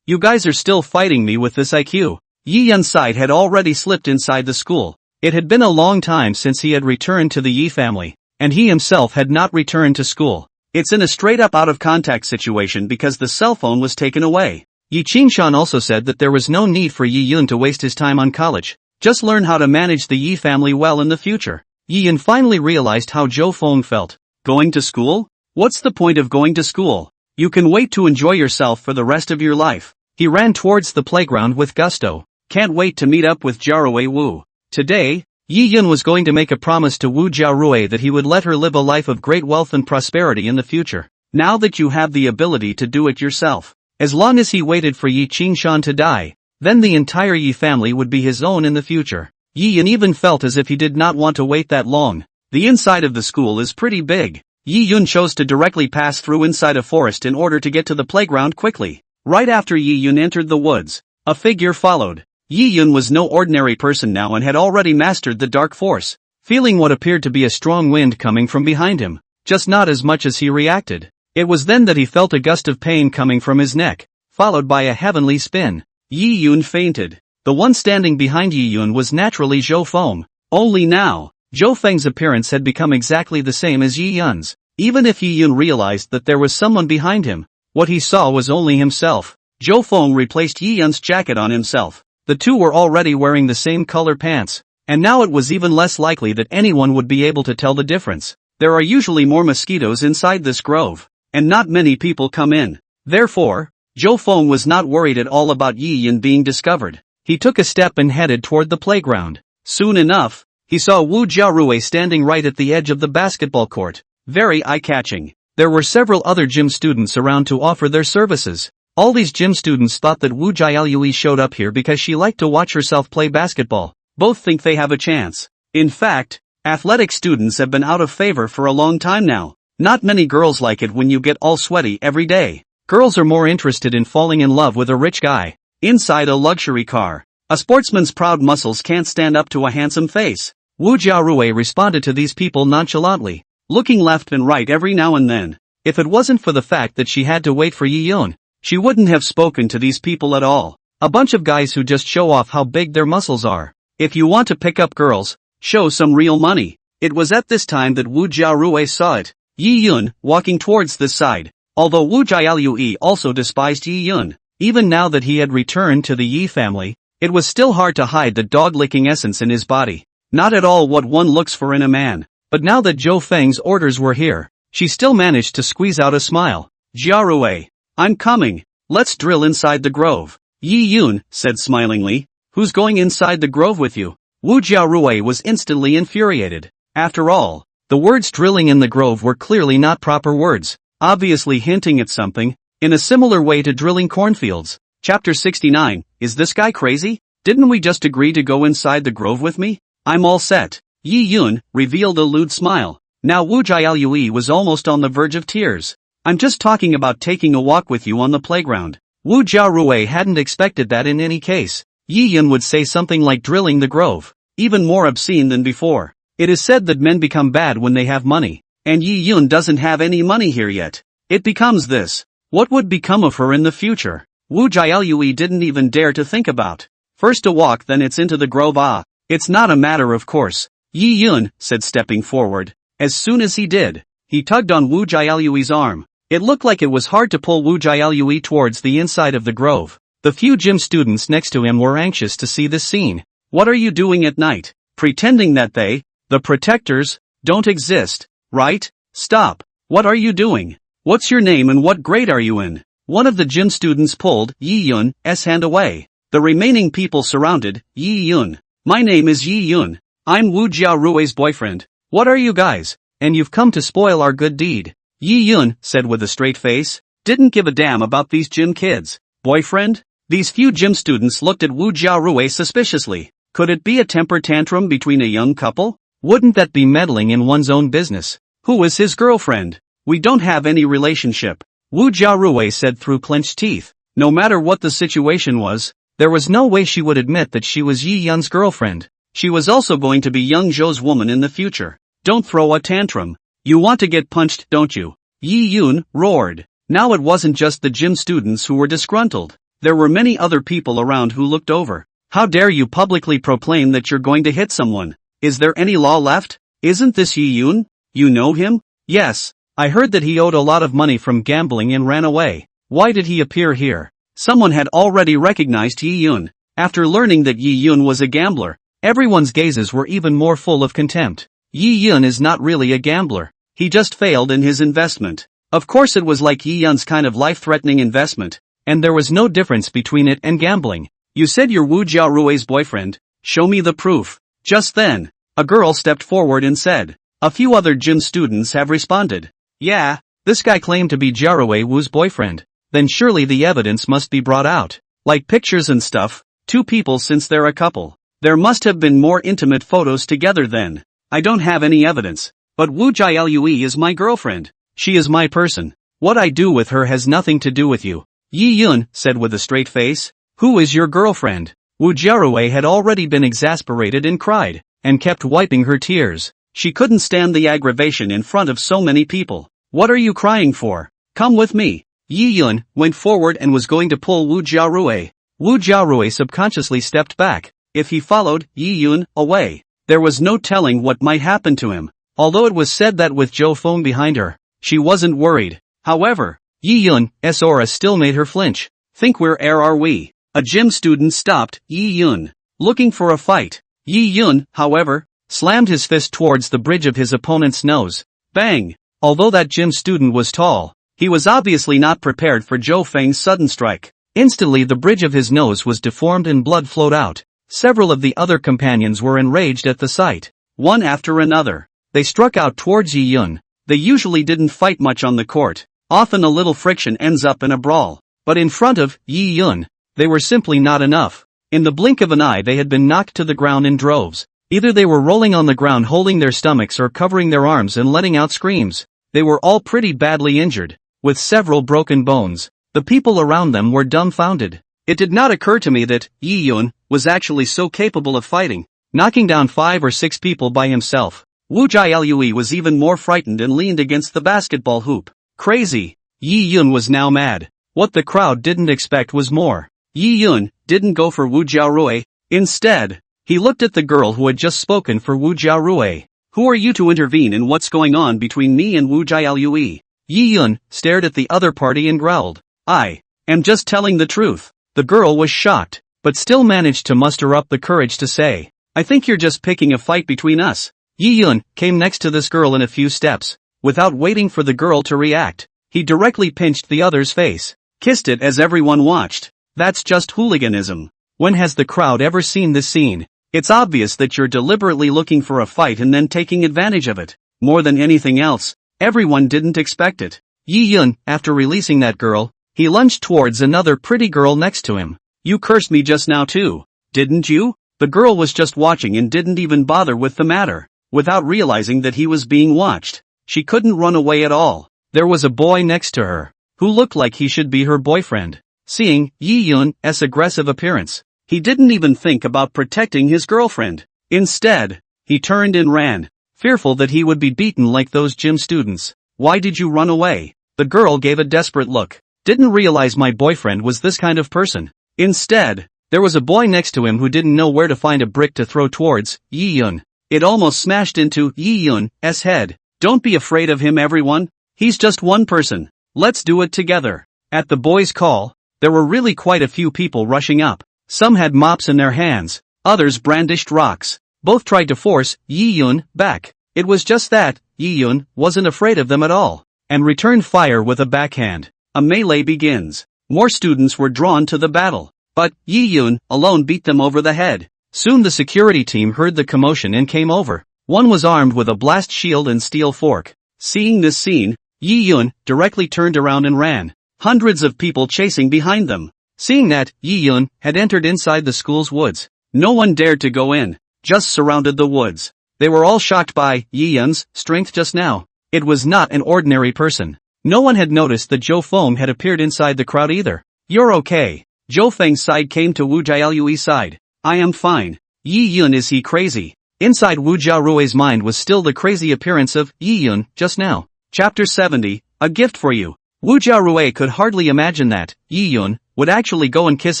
you guys are still fighting me with this IQ. Yi Yun's sight had already slipped inside the school. It had been a long time since he had returned to the Yi family, and he himself had not returned to school. It's in a straight-up out-of-contact situation because the cell phone was taken away. Yi Qingshan also said that there was no need for Yi Yun to waste his time on college. Just learn how to manage the Yi family well in the future. Yi Yun finally realized how Zhou Feng felt. Going to school? What's the point of going to school? You can wait to enjoy yourself for the rest of your life. He ran towards the playground with gusto. Can't wait to meet up with Jiarui Wu. Today, Yi Yun was going to make a promise to Wu Jiarui that he would let her live a life of great wealth and prosperity in the future. now that you have the ability to do it yourself. As long as he waited for Yi Qingshan to die, then the entire Yi family would be his own in the future. Yi Yun even felt as if he did not want to wait that long. The inside of the school is pretty big. Yi Yun chose to directly pass through inside a forest in order to get to the playground quickly. Right after Yi Yun entered the woods, a figure followed. Yi Yun was no ordinary person now and had already mastered the dark force, feeling what appeared to be a strong wind coming from behind him, just not as much as he reacted. It was then that he felt a gust of pain coming from his neck, followed by a heavenly spin. Yi Yun fainted. The one standing behind Yi Yun was naturally Zhou Feng. Only now, Zhou Feng's appearance had become exactly the same as Yi Yun's. Even if Yi Yun realized that there was someone behind him, what he saw was only himself. Zhou Feng replaced Yi Yun's jacket on himself. The two were already wearing the same color pants, and now it was even less likely that anyone would be able to tell the difference. There are usually more mosquitoes inside this grove, and not many people come in. Therefore, Zhou Feng was not worried at all about Yi Yun being discovered. He took a step and headed toward the playground. Soon enough, he saw Wu Jiarui standing right at the edge of the basketball court. Very eye-catching. There were several other gym students around to offer their services. All these gym students thought that Wu Jialui showed up here because she liked to watch herself play basketball. Both think they have a chance. In fact, athletic students have been out of favor for a long time now. Not many girls like it when you get all sweaty every day. Girls are more interested in falling in love with a rich guy. Inside a luxury car, a sportsman's proud muscles can't stand up to a handsome face. Wu Jiarui responded to these people nonchalantly, looking left and right every now and then. If it wasn't for the fact that she had to wait for Yi Yun, she wouldn't have spoken to these people at all. A bunch of guys who just show off how big their muscles are. If you want to pick up girls, show some real money. It was at this time that Wu Jiarui saw it. Yi Yun, walking towards this side. Although Wu Jialui also despised Yi Yun, even now that he had returned to the Yi family, it was still hard to hide the dog-licking essence in his body. Not at all what one looks for in a man. But now that Zhou Feng's orders were here, she still managed to squeeze out a smile. Jiarui, I'm coming. Let's drill inside the grove. Yi Yun said smilingly. Who's going inside the grove with you? Wu Jiarui was instantly infuriated. After all, the words drilling in the grove were clearly not proper words, obviously hinting at something, in a similar way to drilling cornfields. Chapter 69, is this guy crazy? Didn't we just agree to go inside the grove with me? I'm all set. Yi Yun revealed a lewd smile. Now Wu Jialui was almost on the verge of tears. I'm just talking about taking a walk with you on the playground. Wu Jiarui hadn't expected that in any case. Yi Yun would say something like drilling the grove, even more obscene than before. It is said that men become bad when they have money, and Yi Yun doesn't have any money here yet. It becomes this. What would become of her in the future? Wu Jialui didn't even dare to think about. First a walk, then it's into the grove. It's not a matter of course. Yi Yun said, stepping forward. As soon as he did, he tugged on Wu Jialui's arm. It looked like it was hard to pull Wu Jialui towards the inside of the grove. The few gym students next to him were anxious to see this scene. What are you doing at night? Pretending that they, the protectors, don't exist, right? Stop. What are you doing? What's your name and what grade are you in? One of the gym students pulled Yi Yun's hand away. The remaining people surrounded Yi Yun. My name is Yi Yun. I'm Wu Jiarui's boyfriend. What are you guys? And you've come to spoil our good deed. Yi Yun said with a straight face. Didn't give a damn about these gym kids. Boyfriend? These few gym students looked at Wu Jiarui suspiciously. Could it be a temper tantrum between a young couple? Wouldn't that be meddling in one's own business? Who is his girlfriend? We don't have any relationship. Wu Jiarui said through clenched teeth. No matter what the situation was, there was no way she would admit that she was Yi Yun's girlfriend. She was also going to be young Zhou's woman in the future. Don't throw a tantrum. You want to get punched, don't you? Yi Yun roared. Now it wasn't just the gym students who were disgruntled. There were many other people around who looked over. How dare you publicly proclaim that you're going to hit someone? Is there any law left? Isn't this Yi Yun? You know him? Yes. I heard that he owed a lot of money from gambling and ran away. Why did he appear here? Someone had already recognized Yi Yun. After learning that Yi Yun was a gambler, everyone's gazes were even more full of contempt. Yi Yun is not really a gambler. He just failed in his investment. Of course it was like Yi Yun's kind of life-threatening investment, and there was no difference between it and gambling. You said you're Wu Jiarui's boyfriend. Show me the proof. Just then, a girl stepped forward and said. A few other gym students have responded. Yeah, This guy claimed to be Jiarui Wu's boyfriend. Then surely the evidence must be brought out. Like pictures and stuff. Two people since they're a couple. There must have been more intimate photos together then. I don't have any evidence. But Wu Jialue is my girlfriend. She is my person. What I do with her has nothing to do with you. Yi Yun said with a straight face. Who is your girlfriend? Wu Jiarui had already been exasperated and cried, and kept wiping her tears. She couldn't stand the aggravation in front of so many people. What are you crying for? Come with me. Yi Yun went forward and was going to pull Wu Jiarui. Wu Jiarui subconsciously stepped back. If he followed Yi Yun away, there was no telling what might happen to him. Although it was said that with Zhou Feng behind her, she wasn't worried. However, Yi Yun's aura still made her flinch. Think where are we? A gym student stopped Yi Yun, looking for a fight. Yi Yun, however, slammed his fist towards the bridge of his opponent's nose. Bang! Although that gym student was tall, he was obviously not prepared for Zhou Feng's sudden strike. Instantly the bridge of his nose was deformed and blood flowed out. Several of the other companions were enraged at the sight. One after another, they struck out towards Yi Yun. They usually didn't fight much on the court. Often a little friction ends up in a brawl. But in front of Yi Yun, they were simply not enough. In the blink of an eye they had been knocked to the ground in droves. Either they were rolling on the ground holding their stomachs or covering their arms and letting out screams. They were all pretty badly injured, with several broken bones. The people around them were dumbfounded. It did not occur to me that Yi Yun was actually so capable of fighting, knocking down 5 or 6 people by himself. Wu Jialue was even more frightened and leaned against the basketball hoop. Crazy. Yi Yun was now mad. What the crowd didn't expect was more. Yi Yun didn't go for Wu Jiarui. Instead, he looked at the girl who had just spoken for Wu Jiarui. Who are you to intervene in what's going on between me and Wu Jialue? Yi Yun stared at the other party and growled. I am just telling the truth. The girl was shocked, but still managed to muster up the courage to say, I think you're just picking a fight between us. Yi Yun came next to this girl in a few steps. Without waiting for the girl to react, he directly pinched the other's face, kissed it as everyone watched. That's just hooliganism. When has the crowd ever seen this scene? It's obvious that you're deliberately looking for a fight and then taking advantage of it. More than anything else, everyone didn't expect it. Yi Yun, after releasing that girl, he lunged towards another pretty girl next to him. You cursed me just now too, didn't you? The girl was just watching and didn't even bother with the matter. Without realizing that he was being watched, she couldn't run away at all. There was a boy next to her, who looked like he should be her boyfriend. Seeing Yi Yun's aggressive appearance, he didn't even think about protecting his girlfriend. Instead, he turned and ran, fearful that he would be beaten like those gym students. Why did you run away? The girl gave a desperate look. Didn't realize my boyfriend was this kind of person. Instead, there was a boy next to him who didn't know where to find a brick to throw towards Yi Yun. It almost smashed into Yi Yun's head. Don't be afraid of him, everyone. He's just one person. Let's do it together. At the boy's call, there were really quite a few people rushing up. Some had mops in their hands, others brandished rocks. Both tried to force Yi Yun back. It was just that Yi Yun wasn't afraid of them at all, and returned fire with a backhand. A melee begins. More students were drawn to the battle, but Yi Yun alone beat them over the head. Soon the security team heard the commotion and came over. One was armed with a blast shield and steel fork. Seeing this scene, Yi Yun directly turned around and ran. Hundreds of people chasing behind them. Seeing that Yi Yun had entered inside the school's woods, no one dared to go in, just surrounded the woods. They were all shocked by Yi Yun's strength just now. It was not an ordinary person. No one had noticed that Zhou Feng had appeared inside the crowd either. You're okay. Zhou Feng's side came to Wu Jialue's side. I am fine. Yi Yun, is he crazy? Inside Wu Jiarui's mind was still the crazy appearance of Yi Yun just now. Chapter 70, A Gift for You. Wu Jiarui could hardly imagine that Yi Yun would actually go and kiss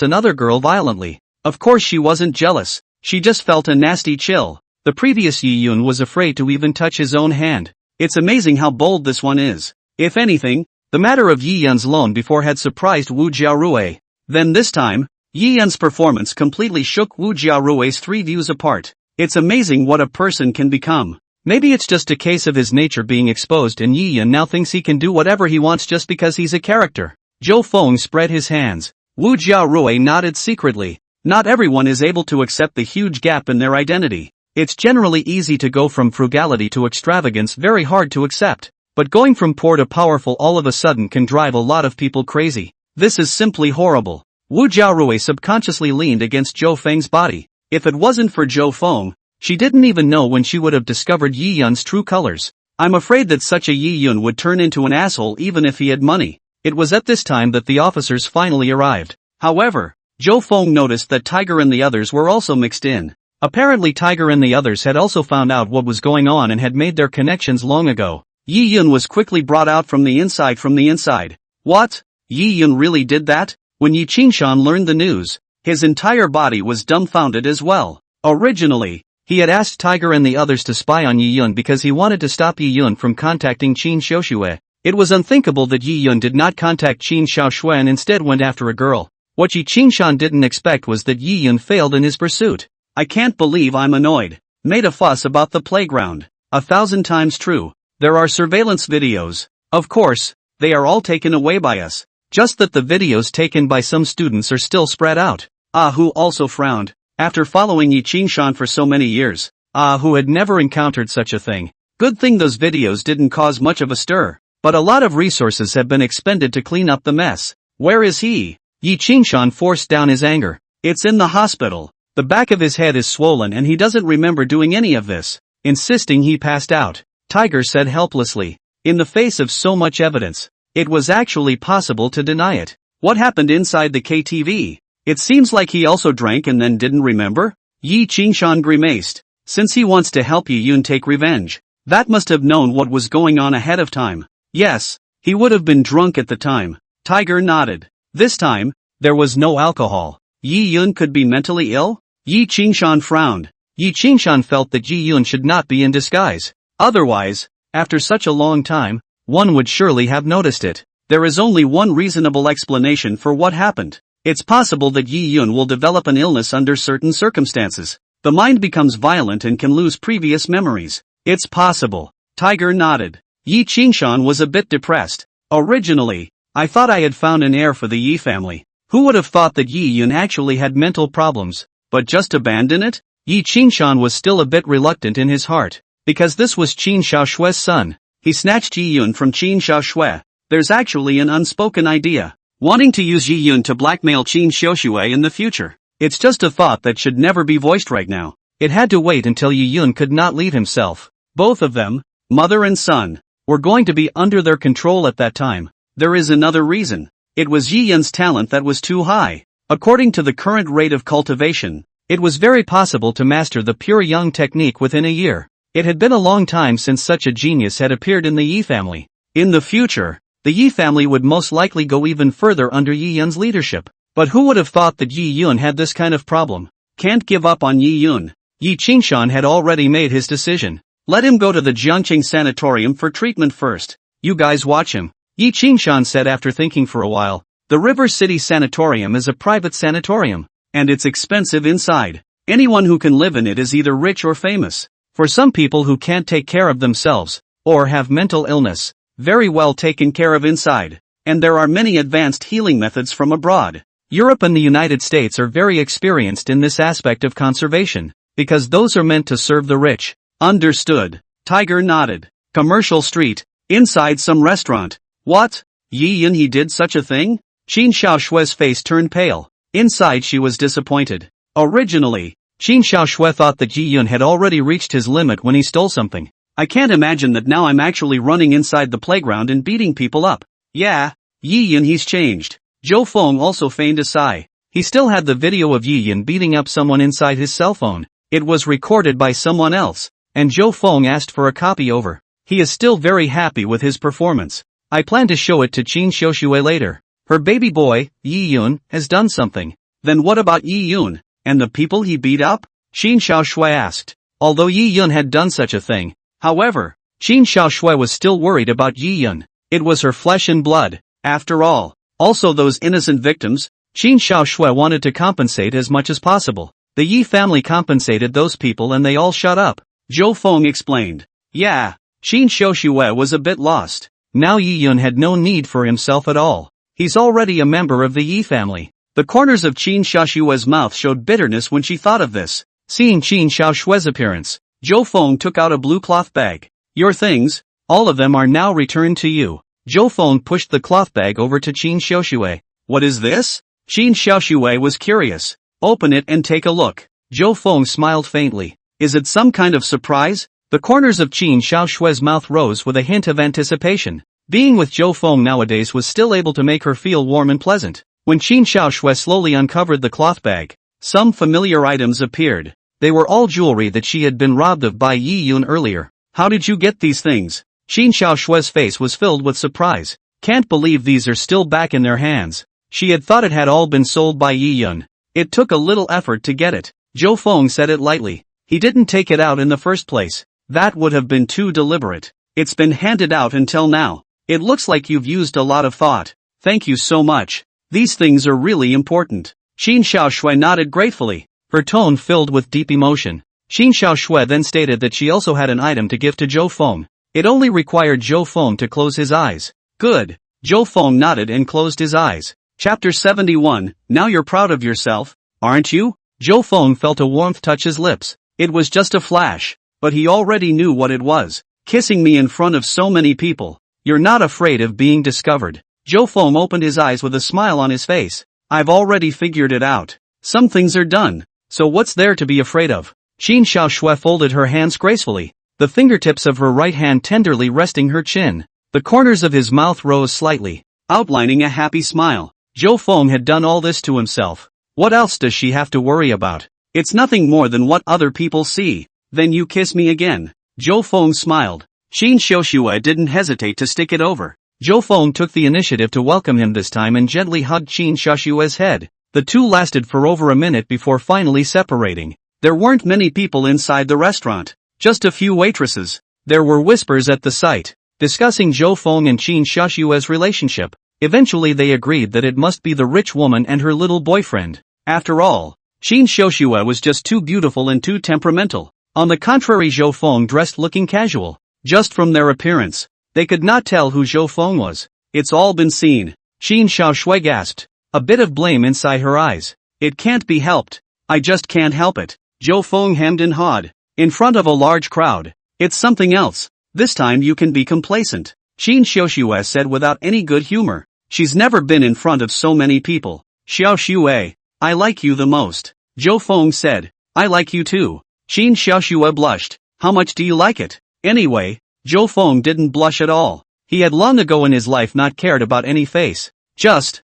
another girl violently. Of course she wasn't jealous, she just felt a nasty chill. The previous Yi Yun was afraid to even touch his own hand. It's amazing how bold this one is. If anything, the matter of Yi Yun's loan before had surprised Wu Jiarui. Then this time, Yi Yun's performance completely shook Wu Jiarui's 3 views apart. It's amazing what a person can become. Maybe it's just a case of his nature being exposed and Yi Yun now thinks he can do whatever he wants just because he's a character. Zhou Feng spread his hands. Wu Jiarui nodded secretly. Not everyone is able to accept the huge gap in their identity. It's generally easy to go from frugality to extravagance, very hard to accept. But going from poor to powerful all of a sudden can drive a lot of people crazy. This is simply horrible. Wu Jiaorui subconsciously leaned against Zhou Feng's body. If it wasn't for Zhou Feng, she didn't even know when she would have discovered Yi Yun's true colors. I'm afraid that such a Yi Yun would turn into an asshole even if he had money. It was at this time that the officers finally arrived. However, Zhou Feng noticed that Tiger and the others were also mixed in. Apparently Tiger and the others had also found out what was going on and had made their connections long ago. Yi Yun was quickly brought out from the inside. What? Yi Yun really did that? When Yi Qingshan learned the news, his entire body was dumbfounded as well. Originally, he had asked Tiger and the others to spy on Yi Yun because he wanted to stop Yi Yun from contacting Qin Xiaoxue. It was unthinkable that Yi Yun did not contact Qin Xiaoxue and instead went after a girl. What Yi Qingshan didn't expect was that Yi Yun failed in his pursuit. I can't believe I'm annoyed. Made a fuss about the playground. 1,000 times true. There are surveillance videos. Of course, they are all taken away by us. Just that the videos taken by some students are still spread out. Ah Hu also frowned. After following Yi Qingshan for so many years, Ah Hu had never encountered such a thing. Good thing those videos didn't cause much of a stir. But a lot of resources have been expended to clean up the mess. Where is he? Yi Qingshan forced down his anger. It's in the hospital. The back of his head is swollen and he doesn't remember doing any of this. Insisting he passed out. Tiger said helplessly. In the face of so much evidence, it was actually possible to deny it. What happened inside the KTV? It seems like he also drank and then didn't remember? Yi Qingshan grimaced. Since he wants to help Yi Yun take revenge, that must have known what was going on ahead of time. Yes, he would have been drunk at the time. Tiger nodded. This time, there was no alcohol. Yi Yun could be mentally ill? Yi Qingshan frowned. Yi Qingshan felt that Yi Yun should not be in disguise. Otherwise, after such a long time, one would surely have noticed it. There is only one reasonable explanation for what happened. It's possible that Yi Yun will develop an illness under certain circumstances. The mind becomes violent and can lose previous memories. It's possible. Tiger nodded. Yi Qingshan was a bit depressed. Originally, I thought I had found an heir for the Yi family. Who would have thought that Yi Yun actually had mental problems? But just abandon it? Yi Qingshan was still a bit reluctant in his heart. Because this was Qin Xiaoshue's son. He snatched Yi Yun from Qin Xiaoxue. There's actually an unspoken idea. Wanting to use Yi Yun to blackmail Qin Xiaoxue in the future. It's just a thought that should never be voiced right now. It had to wait until Yi Yun could not leave himself. Both of them, mother and son, were going to be under their control at that time. There is another reason. It was Yi Yun's talent that was too high. According to the current rate of cultivation, it was very possible to master the pure Yang technique within a year. It had been a long time since such a genius had appeared in the Yi family. In the future, the Yi family would most likely go even further under Yi Yun's leadership. But who would have thought that Yi Yun had this kind of problem? Can't give up on Yi Yun. Yi Qingshan had already made his decision. Let him go to the Jiangqing sanatorium for treatment first. You guys watch him. Yi Qingshan said after thinking for a while. The River City Sanatorium is a private sanatorium, and it's expensive inside. Anyone who can live in it is either rich or famous. For some people who can't take care of themselves, or have mental illness, very well taken care of inside. And there are many advanced healing methods from abroad. Europe and the United States are very experienced in this aspect of conservation, because those are meant to serve the rich. Understood. Tiger nodded. Commercial street, inside some restaurant. What? Yi Yun, he did such a thing? Qin Xiaoshue's face turned pale. Inside she was disappointed. Originally, Qin Xiaoxue thought that Yi Yun had already reached his limit when he stole something. I can't imagine that now I'm actually running inside the playground and beating people up. Yeah, Yi Yun, he's changed. Zhou Feng also feigned a sigh. He still had the video of Yi Yun beating up someone inside his cell phone. It was recorded by someone else, and Zhou Feng asked for a copy over. He is still very happy with his performance. I plan to show it to Qin Xiaoxue later. Her baby boy, Yi Yun, has done something. Then what about Yi Yun, and the people he beat up? Qin Xiaoxue asked. Although Yi Yun had done such a thing, however, Qin Xiaoxue was still worried about Yi Yun. It was her flesh and blood, after all. Also those innocent victims, Qin Xiaoxue wanted to compensate as much as possible. The Yi family compensated those people and they all shut up. Zhou Feng explained. Yeah, Qin Xiaoxue was a bit lost. Now Yi Yun had no need for himself at all. He's already a member of the Yi family. The corners of Qin Xiaoshue's mouth showed bitterness when she thought of this. Seeing Qin Xiaoshue's appearance, Zhou Feng took out a blue cloth bag. Your things, All of them are now returned to you. Zhou Feng pushed the cloth bag over to Qin Xiaoshui. What is this? Qin Xiaoshui was curious. Open it and take a look. Zhou Feng smiled faintly. Is it some kind of surprise? The corners of Qin Xiaoshui's mouth rose with a hint of anticipation. Being with Zhou Feng nowadays was still able to make her feel warm and pleasant. When Qin Xiaoshui slowly uncovered the cloth bag, some familiar items appeared. They were all jewelry that she had been robbed of by Yi Yun earlier. How did you get these things? Qin Xiaoshui's face was filled with surprise. Can't believe these are still back in their hands. She had thought it had all been sold by Yi Yun. It took a little effort to get it. Zhou Feng said it lightly. He didn't take it out in the first place. That would have been too deliberate. It's been handed out until now. It looks like you've used a lot of thought. Thank you so much. These things are really important. Qin Xiaoshui nodded gratefully, her tone filled with deep emotion. Qin Xiaoshui then stated that she also had an item to give to Zhou Feng. It only required Zhou Feng to close his eyes. Good. Zhou Feng nodded and closed his eyes. Chapter 71, Now you're proud of yourself, aren't you? Zhou Feng felt a warmth touch his lips. It was just a flash, but he already knew what it was. Kissing me in front of so many people. You're not afraid of being discovered. Zhou Feng opened his eyes with a smile on his face. I've already figured it out. Some things are done. So what's there to be afraid of? Qin Xiaoshui folded her hands gracefully, the fingertips of her right hand tenderly resting her chin. The corners of his mouth rose slightly, outlining a happy smile. Zhou Feng had done all this to himself. What else does she have to worry about? It's nothing more than what other people see. Then you kiss me again. Zhou Feng smiled. Qin Xiaoshui didn't hesitate to stick it over. Zhou Feng took the initiative to welcome him this time and gently hugged Qin Xiaoshui's head. The two lasted for over a minute before finally separating. There weren't many people inside the restaurant. Just a few waitresses. There were whispers at the sight, discussing Zhou Feng and Qin Xiaoshui's relationship. Eventually they agreed that it must be the rich woman and her little boyfriend. After all, Qin Xiaoshui was just too beautiful and too temperamental. On the contrary, Zhou Feng dressed looking casual. Just from their appearance, they could not tell who Zhou Feng was. It's all been seen. Qin Xiaoshui gasped, a bit of blame inside her eyes. It can't be helped. I just can't help it. Zhou Feng hemmed and hawed, in front of a large crowd. It's something else. This time you can be complacent. Qin Xiaoshui said without any good humor. She's never been in front of so many people. Xiaoshui, I like you the most. Zhou Feng said. I like you too. Qin Xiaoshui blushed. How much do you like it? Anyway, Zhou Feng didn't blush at all. He had long ago in his life not cared about any face. Just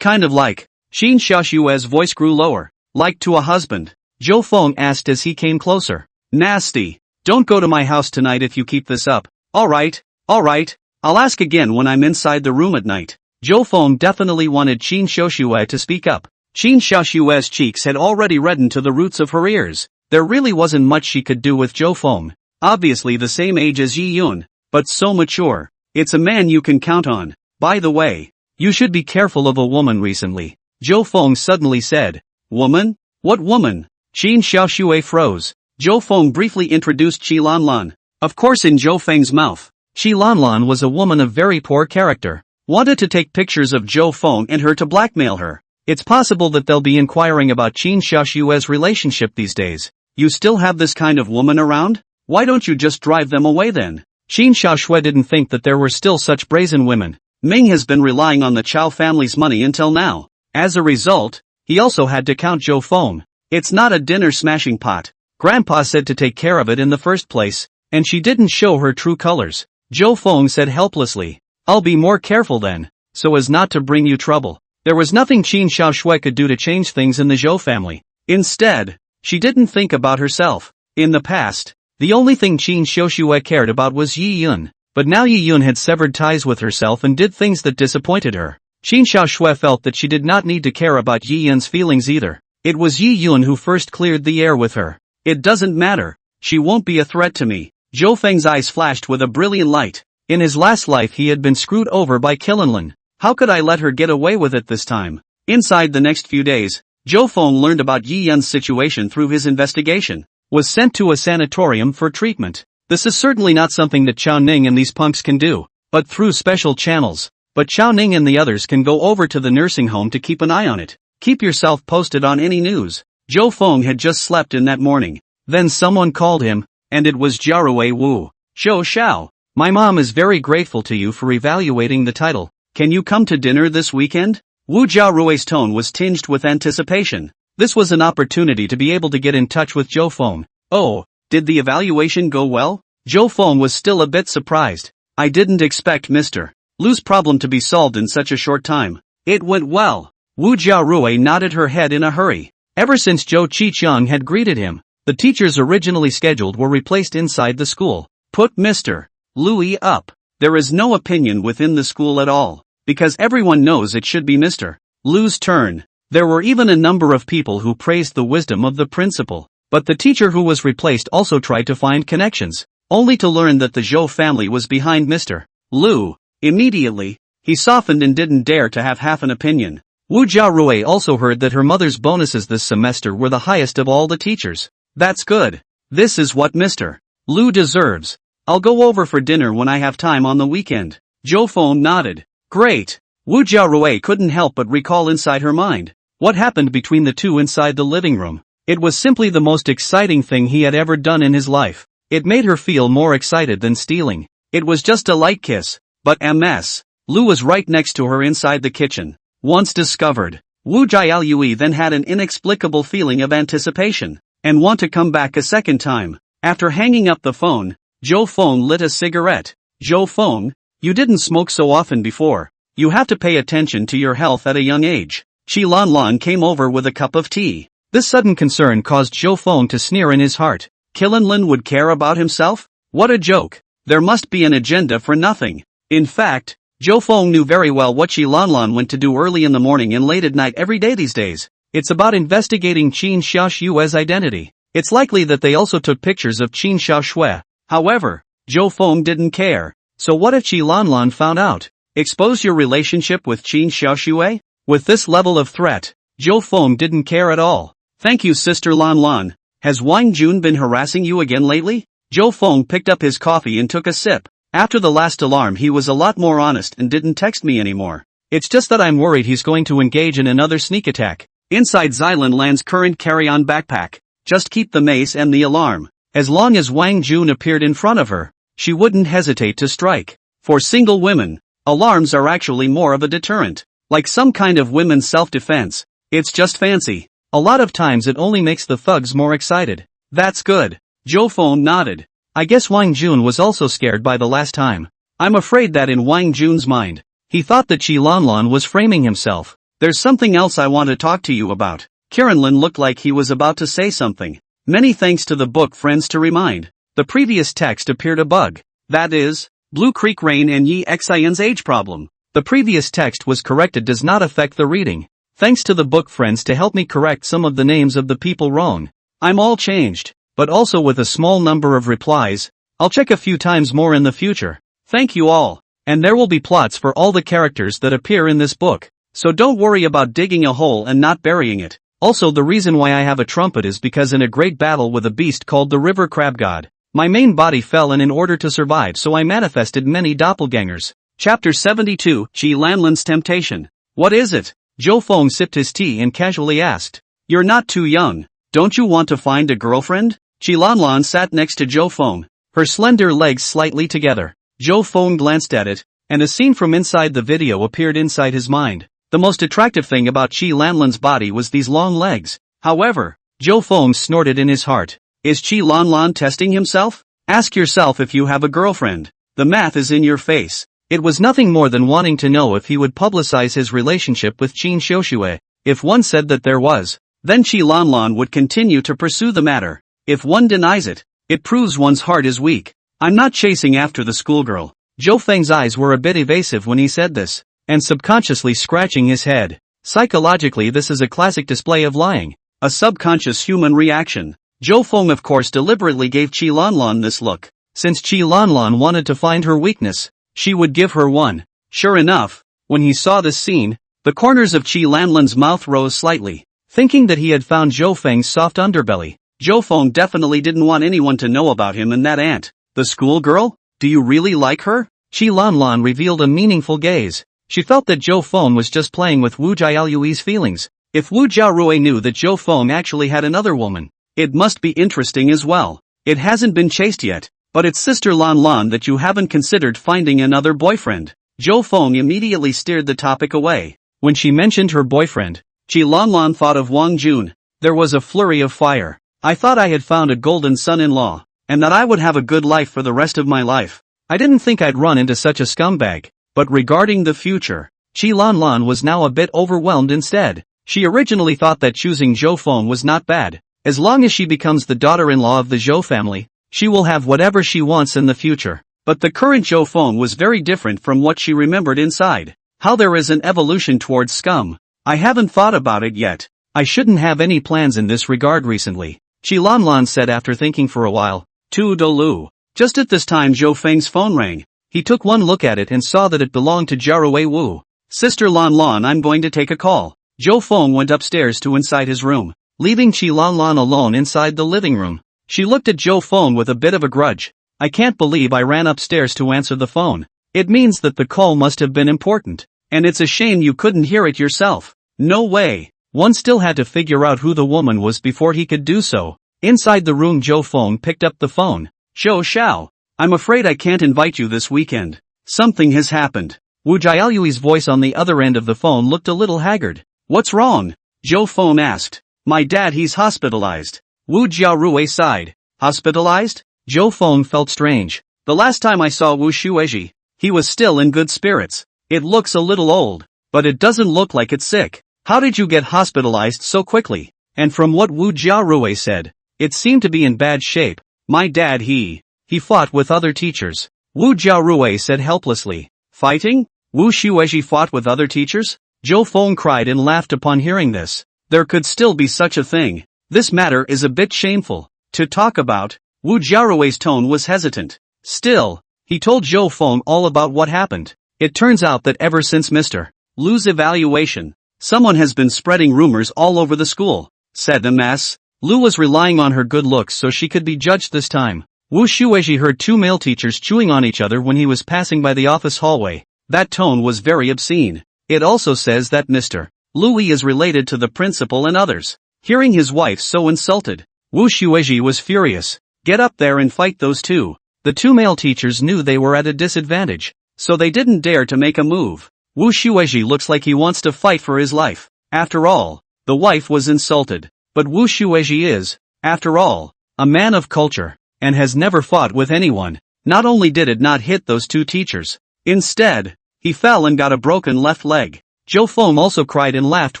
kind of like. Qin Xiaoshui's voice grew lower. Like to a husband? Zhou Feng asked as he came closer. Nasty. Don't go to my house tonight if you keep this up. Alright. I'll ask again when I'm inside the room at night. Zhou Feng definitely wanted Qin Xiaoshui to speak up. Qin Xiaoshui's cheeks had already reddened to the roots of her ears. There really wasn't much she could do with Zhou Feng. Obviously the same age as Yi Yun, but so mature. It's a man you can count on. By the way, you should be careful of a woman recently. Zhou Feng suddenly said. Woman? What woman? Qin Xiaoshui froze. Zhou Feng briefly introduced Qi Lanlan. Of course in Zhou Feng's mouth. Qi Lanlan was a woman of very poor character. Wanted to take pictures of Zhou Feng and her to blackmail her. It's possible that they'll be inquiring about Qin Xiaoshui's relationship these days. You still have this kind of woman around? Why don't you just drive them away then? Qin Xiaoshui didn't think that there were still such brazen women. Ming has been relying on the Chao family's money until now. As a result, he also had to count Zhou Feng. It's not a dinner smashing pot. Grandpa said to take care of it in the first place, and she didn't show her true colors. Zhou Feng said helplessly. I'll be more careful then, so as not to bring you trouble. There was nothing Qin Xiaoshui could do to change things in the Zhou family. Instead, she didn't think about herself. In the past, the only thing Qin Xiaoshui cared about was Yi Yun, but now Yi Yun had severed ties with herself and did things that disappointed her. Qin Xiaoshui felt that she did not need to care about Yi Yun's feelings either. It was Yi Yun who first cleared the air with her. It doesn't matter. She won't be a threat to me. Zhou Feng's eyes flashed with a brilliant light. In his last life he had been screwed over by Qilanlin. How could I let her get away with it this time? Inside the next few days, Zhou Feng learned about Yi Yun's situation through his investigation. Was sent to a sanatorium for treatment. This is certainly not something that Chao Ning and these punks can do, but through special channels. But Chao Ning and the others can go over to the nursing home to keep an eye on it. Keep yourself posted on any news. Zhou Feng had just slept in that morning. Then someone called him, and it was Jiarui Wu. Zhou Shao. My mom is very grateful to you for evaluating the title. Can you come to dinner this weekend? Wu Jiarui's tone was tinged with anticipation. This was an opportunity to be able to get in touch with Zhou Feng. Oh, did the evaluation go well? Zhou Feng was still a bit surprised. I didn't expect Mr. Lu's problem to be solved in such a short time. It went well. Wu Jiarui nodded her head in a hurry. Ever since Zhou Qiqiang had greeted him, the teachers originally scheduled were replaced inside the school. Put Mr. Lui up. There is no opinion within the school at all, because everyone knows it should be Mr. Lu's turn. There were even a number of people who praised the wisdom of the principal, but the teacher who was replaced also tried to find connections, only to learn that the Zhou family was behind Mr. Lu. Immediately, he softened and didn't dare to have half an opinion. Wu Jiarui also heard that her mother's bonuses this semester were the highest of all the teachers. That's good. This is what Mr. Lu deserves. I'll go over for dinner when I have time on the weekend. Zhou Feng nodded. Great. Wu Jiarui couldn't help but recall inside her mind what happened between the two inside the living room. It was simply the most exciting thing he had ever done in his life. It made her feel more excited than stealing. It was just a light kiss, but Ms. Lu was right next to her inside the kitchen. Once discovered, Wu Jiaoyui then had an inexplicable feeling of anticipation, and want to come back a second time. After hanging up the phone, Zhou Feng lit a cigarette. Zhou Feng, you didn't smoke so often before. You have to pay attention to your health at a young age. Qi Lanlan came over with a cup of tea. This sudden concern caused Zhou Feng to sneer in his heart. Qilanlin would care about himself? What a joke. There must be an agenda for nothing. In fact, Zhou Feng knew very well what Qi Lanlan went to do early in the morning and late at night every day these days. It's about investigating Qin Xiaoshue's identity. It's likely that they also took pictures of Qin Xiaoshue. However, Zhou Feng didn't care. So what if Qi Lanlan found out? Expose your relationship with Qin Xiaoshue? With this level of threat, Zhou Feng didn't care at all. Thank you, Sister Lanlan. Has Wang Jun been harassing you again lately? Zhou Feng picked up his coffee and took a sip. After the last alarm he was a lot more honest and didn't text me anymore. It's just that I'm worried he's going to engage in another sneak attack. Inside Xilan Lan's current carry-on backpack. Just keep the mace and the alarm. As long as Wang Jun appeared in front of her, she wouldn't hesitate to strike. For single women, alarms are actually more of a deterrent. Like some kind of women's self-defense. It's just fancy. A lot of times it only makes the thugs more excited. That's good. Zhou Feng nodded. I guess Wang Jun was also scared by the last time. I'm afraid that in Wang Jun's mind, he thought that Qi Lanlan was framing himself. There's something else I want to talk to you about. Qiranlin looked like he was about to say something. Many thanks to the book friends to remind. The previous text appeared a bug. That is, Blue Creek Rain and Yi Xian's age problem. The previous text was corrected does not affect the reading. Thanks to the book friends to help me correct some of the names of the people wrong. I'm all changed, but also with a small number of replies. I'll check a few times more in the future. Thank you all. And there will be plots for all the characters that appear in this book. So don't worry about digging a hole and not burying it. Also the reason why I have a trumpet is because in a great battle with a beast called the River Crab God, my main body fell and in order to survive so I manifested many doppelgangers. Chapter 72, Qi Lanlan's Temptation. What is it? Zhou Feng sipped his tea and casually asked. You're not too young. Don't you want to find a girlfriend? Qi Lanlan sat next to Zhou Feng, her slender legs slightly together. Zhou Feng glanced at it, and a scene from inside the video appeared inside his mind. The most attractive thing about Qi Lanlan's body was these long legs. However, Zhou Feng snorted in his heart. Is Qi Lanlan testing himself? Ask yourself if you have a girlfriend. The math is in your face. It was nothing more than wanting to know if he would publicize his relationship with Qin Xiaoshue. If one said that there was, then Qi Lanlan would continue to pursue the matter. If one denies it, it proves one's heart is weak. I'm not chasing after the schoolgirl. Zhou Feng's eyes were a bit evasive when he said this, and subconsciously scratching his head. Psychologically this is a classic display of lying, a subconscious human reaction. Zhou Feng of course deliberately gave Qi Lanlan this look. Since Qi Lanlan wanted to find her weakness, she would give her one. Sure enough, when he saw this scene, the corners of Qi Lanlan's mouth rose slightly. Thinking that he had found Zhou Feng's soft underbelly, Zhou Feng definitely didn't want anyone to know about him and that aunt. The schoolgirl? Do you really like her? Qi Lanlan revealed a meaningful gaze. She felt that Zhou Feng was just playing with Wu Jiaoyui's feelings. If Wu Jiarui knew that Zhou Feng actually had another woman, it must be interesting as well. It hasn't been chased yet. But it's Sister Lan Lan that you haven't considered finding another boyfriend. Zhou Feng immediately steered the topic away. When she mentioned her boyfriend, Qi Lan Lan thought of Wang Jun. There was a flurry of fire. I thought I had found a golden son-in-law, and that I would have a good life for the rest of my life. I didn't think I'd run into such a scumbag. But regarding the future, Qi Lan Lan was now a bit overwhelmed instead. She originally thought that choosing Zhou Feng was not bad. As long as she becomes the daughter-in-law of the Zhou family, she will have whatever she wants in the future. But the current Zhou Feng was very different from what she remembered inside. How there is an evolution towards scum. I haven't thought about it yet. I shouldn't have any plans in this regard recently, Qi Lan Lan said after thinking for a while. Tu do lu. Just at this time Zhou Feng's phone rang. He took one look at it and saw that it belonged to Jiarui Wu. Sister Lan Lan, I'm going to take a call. Zhou Feng went upstairs to inside his room, leaving Qi Lan Lan alone inside the living room. She looked at Zhou Feng with a bit of a grudge. I can't believe I ran upstairs to answer the phone. It means that the call must have been important. And it's a shame you couldn't hear it yourself. No way. One still had to figure out who the woman was before he could do so. Inside the room Zhou Feng picked up the phone. Zhou Xiao. I'm afraid I can't invite you this weekend. Something has happened. Wu Jiaoyui's voice on the other end of the phone looked a little haggard. What's wrong? Zhou Feng asked. My dad, he's hospitalized. Wu Jiaorui sighed. Hospitalized? Zhou Feng felt strange. The last time I saw Wu Shueji, he was still in good spirits. It looks a little old, but it doesn't look like it's sick. How did you get hospitalized so quickly? And from what Wu Jiaorui said, it seemed to be in bad shape. My dad, he fought with other teachers. Wu Jiaorui said helplessly. Fighting? Wu Shueji fought with other teachers? Zhou Feng cried and laughed upon hearing this. There could still be such a thing. This matter is a bit shameful to talk about. Wu Jiaorui's tone was hesitant. Still, he told Zhou Feng all about what happened. It turns out that ever since Mr. Lu's evaluation, someone has been spreading rumors all over the school, said Ms. Lu was relying on her good looks so she could be judged this time. Wu Shueji heard two male teachers chewing on each other when he was passing by the office hallway. That tone was very obscene. It also says that Mr. Louis is related to the principal and others. Hearing his wife so insulted, Wu Shueji was furious. Get up there and fight those two. The two male teachers knew they were at a disadvantage, so they didn't dare to make a move. Wu Shueji looks like he wants to fight for his life. After all, the wife was insulted. But Wu Shueji is, after all, a man of culture, and has never fought with anyone. Not only did it not hit those two teachers, instead, he fell and got a broken left leg. Zhou Feng also cried and laughed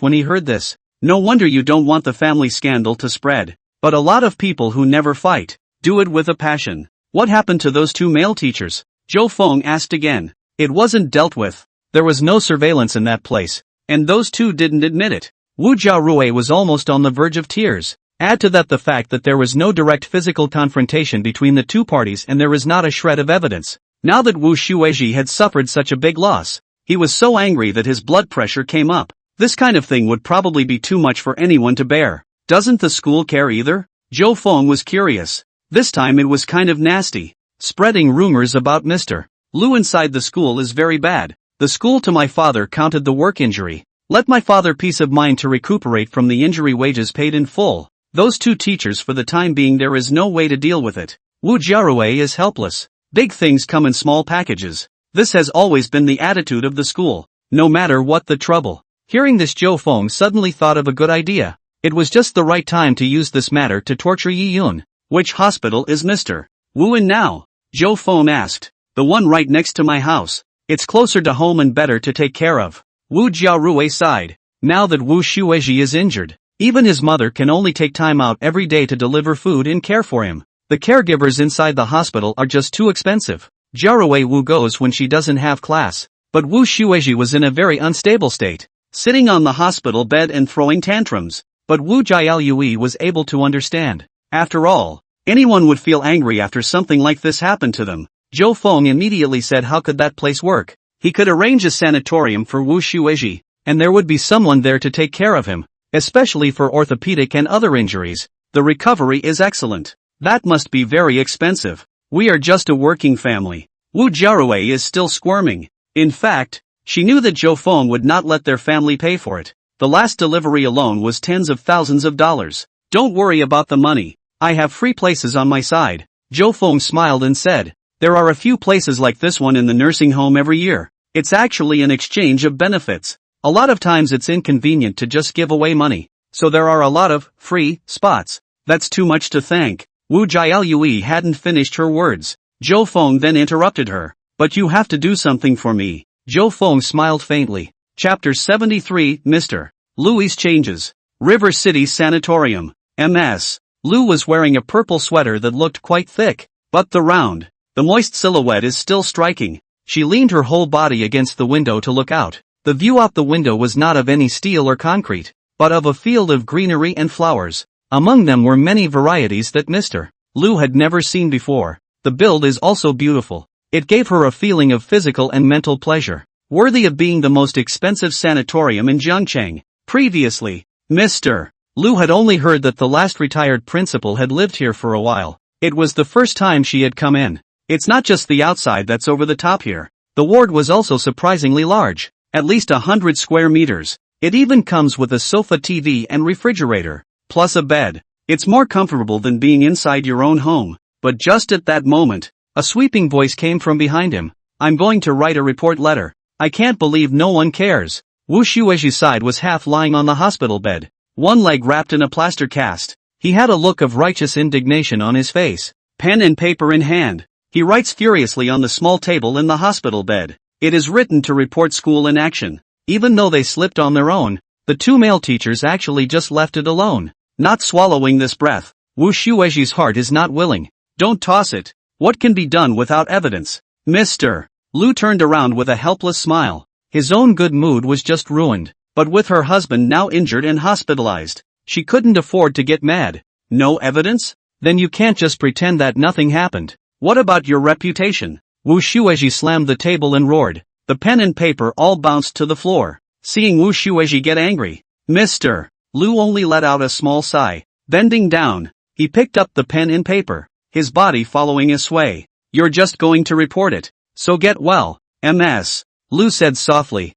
when he heard this. No wonder you don't want the family scandal to spread. But a lot of people who never fight, do it with a passion. What happened to those two male teachers? Zhou Feng asked again. It wasn't dealt with. There was no surveillance in that place, and those two didn't admit it. Wu Jiaorui was almost on the verge of tears. Add to that the fact that there was no direct physical confrontation between the two parties and there is not a shred of evidence. Now that Wu Shueji had suffered such a big loss, he was so angry that his blood pressure came up. This kind of thing would probably be too much for anyone to bear. Doesn't the school care either? Zhou Feng was curious. This time it was kind of nasty. Spreading rumors about Mr. Lu inside the school is very bad. The school to my father counted the work injury. Let my father peace of mind to recuperate from the injury, wages paid in full. Those two teachers, for the time being there is no way to deal with it. Wu Jiaorui is helpless. Big things come in small packages. This has always been the attitude of the school, no matter what the trouble. Hearing this, Zhou Feng suddenly thought of a good idea. It was just the right time to use this matter to torture Yi Yun. Which hospital is Mr. Wu in now? Zhou Feng asked. The one right next to my house. It's closer to home and better to take care of. Wu Jiaorui sighed. Now that Wu Shueji is injured, even his mother can only take time out every day to deliver food and care for him. The caregivers inside the hospital are just too expensive. Jiaorui Wu goes when she doesn't have class. But Wu Shueji was in a very unstable state, sitting on the hospital bed and throwing tantrums. But Wu Jiaoyui was able to understand. After all, anyone would feel angry after something like this happened to them. Zhou Feng immediately said how could that place work? He could arrange a sanatorium for Wu Shueji, and there would be someone there to take care of him, especially for orthopedic and other injuries. The recovery is excellent. That must be very expensive. We are just a working family. Wu Jiaorui is still squirming. In fact, she knew that Zhou Feng would not let their family pay for it. The last delivery alone was tens of thousands of dollars. Don't worry about the money. I have free places on my side. Zhou Feng smiled and said, "There are a few places like this one in the nursing home every year. It's actually an exchange of benefits. A lot of times it's inconvenient to just give away money, so there are a lot of free spots." "That's too much to thank." Wu Jiaolui hadn't finished her words. Zhou Feng then interrupted her. "But you have to do something for me." Zhou Feng smiled faintly. Chapter 73, Mr. Louis Changes. River City Sanatorium. MS. Lou was wearing a purple sweater that looked quite thick, but the moist silhouette is still striking. She leaned her whole body against the window to look out. The view out the window was not of any steel or concrete, but of a field of greenery and flowers. Among them were many varieties that Mr. Lou had never seen before. The build is also beautiful. It gave her a feeling of physical and mental pleasure, worthy of being the most expensive sanatorium in Zhangcheng. Previously, Mr. Lou had only heard that the last retired principal had lived here for a while. It was the first time she had come in. It's not just the outside that's over the top here. The ward was also surprisingly large, at least 100 square meters. It even comes with a sofa, TV and refrigerator, plus a bed. It's more comfortable than being inside your own home. But just at that moment, a sweeping voice came from behind him. "I'm going to write a report letter. I can't believe no one cares." Wu Shueji's side was half lying on the hospital bed, one leg wrapped in a plaster cast. He had a look of righteous indignation on his face, pen and paper in hand. He writes furiously on the small table in the hospital bed. It is written to report school in action. Even though they slipped on their own, the two male teachers actually just left it alone. Not swallowing this breath, Wu Shueji's heart is not willing. "Don't toss it. What can be done without evidence?" Mr. Lou turned around with a helpless smile. His own good mood was just ruined, but with her husband now injured and hospitalized, she couldn't afford to get mad. "No evidence? Then you can't just pretend that nothing happened. What about your reputation?" Wu Shueji slammed the table and roared. The pen and paper all bounced to the floor. Seeing Wu Shueji get angry, Mr. Lou only let out a small sigh. Bending down, he picked up the pen and paper, his body following his sway. "You're just going to report it, so get well." "MS. Lou said softly.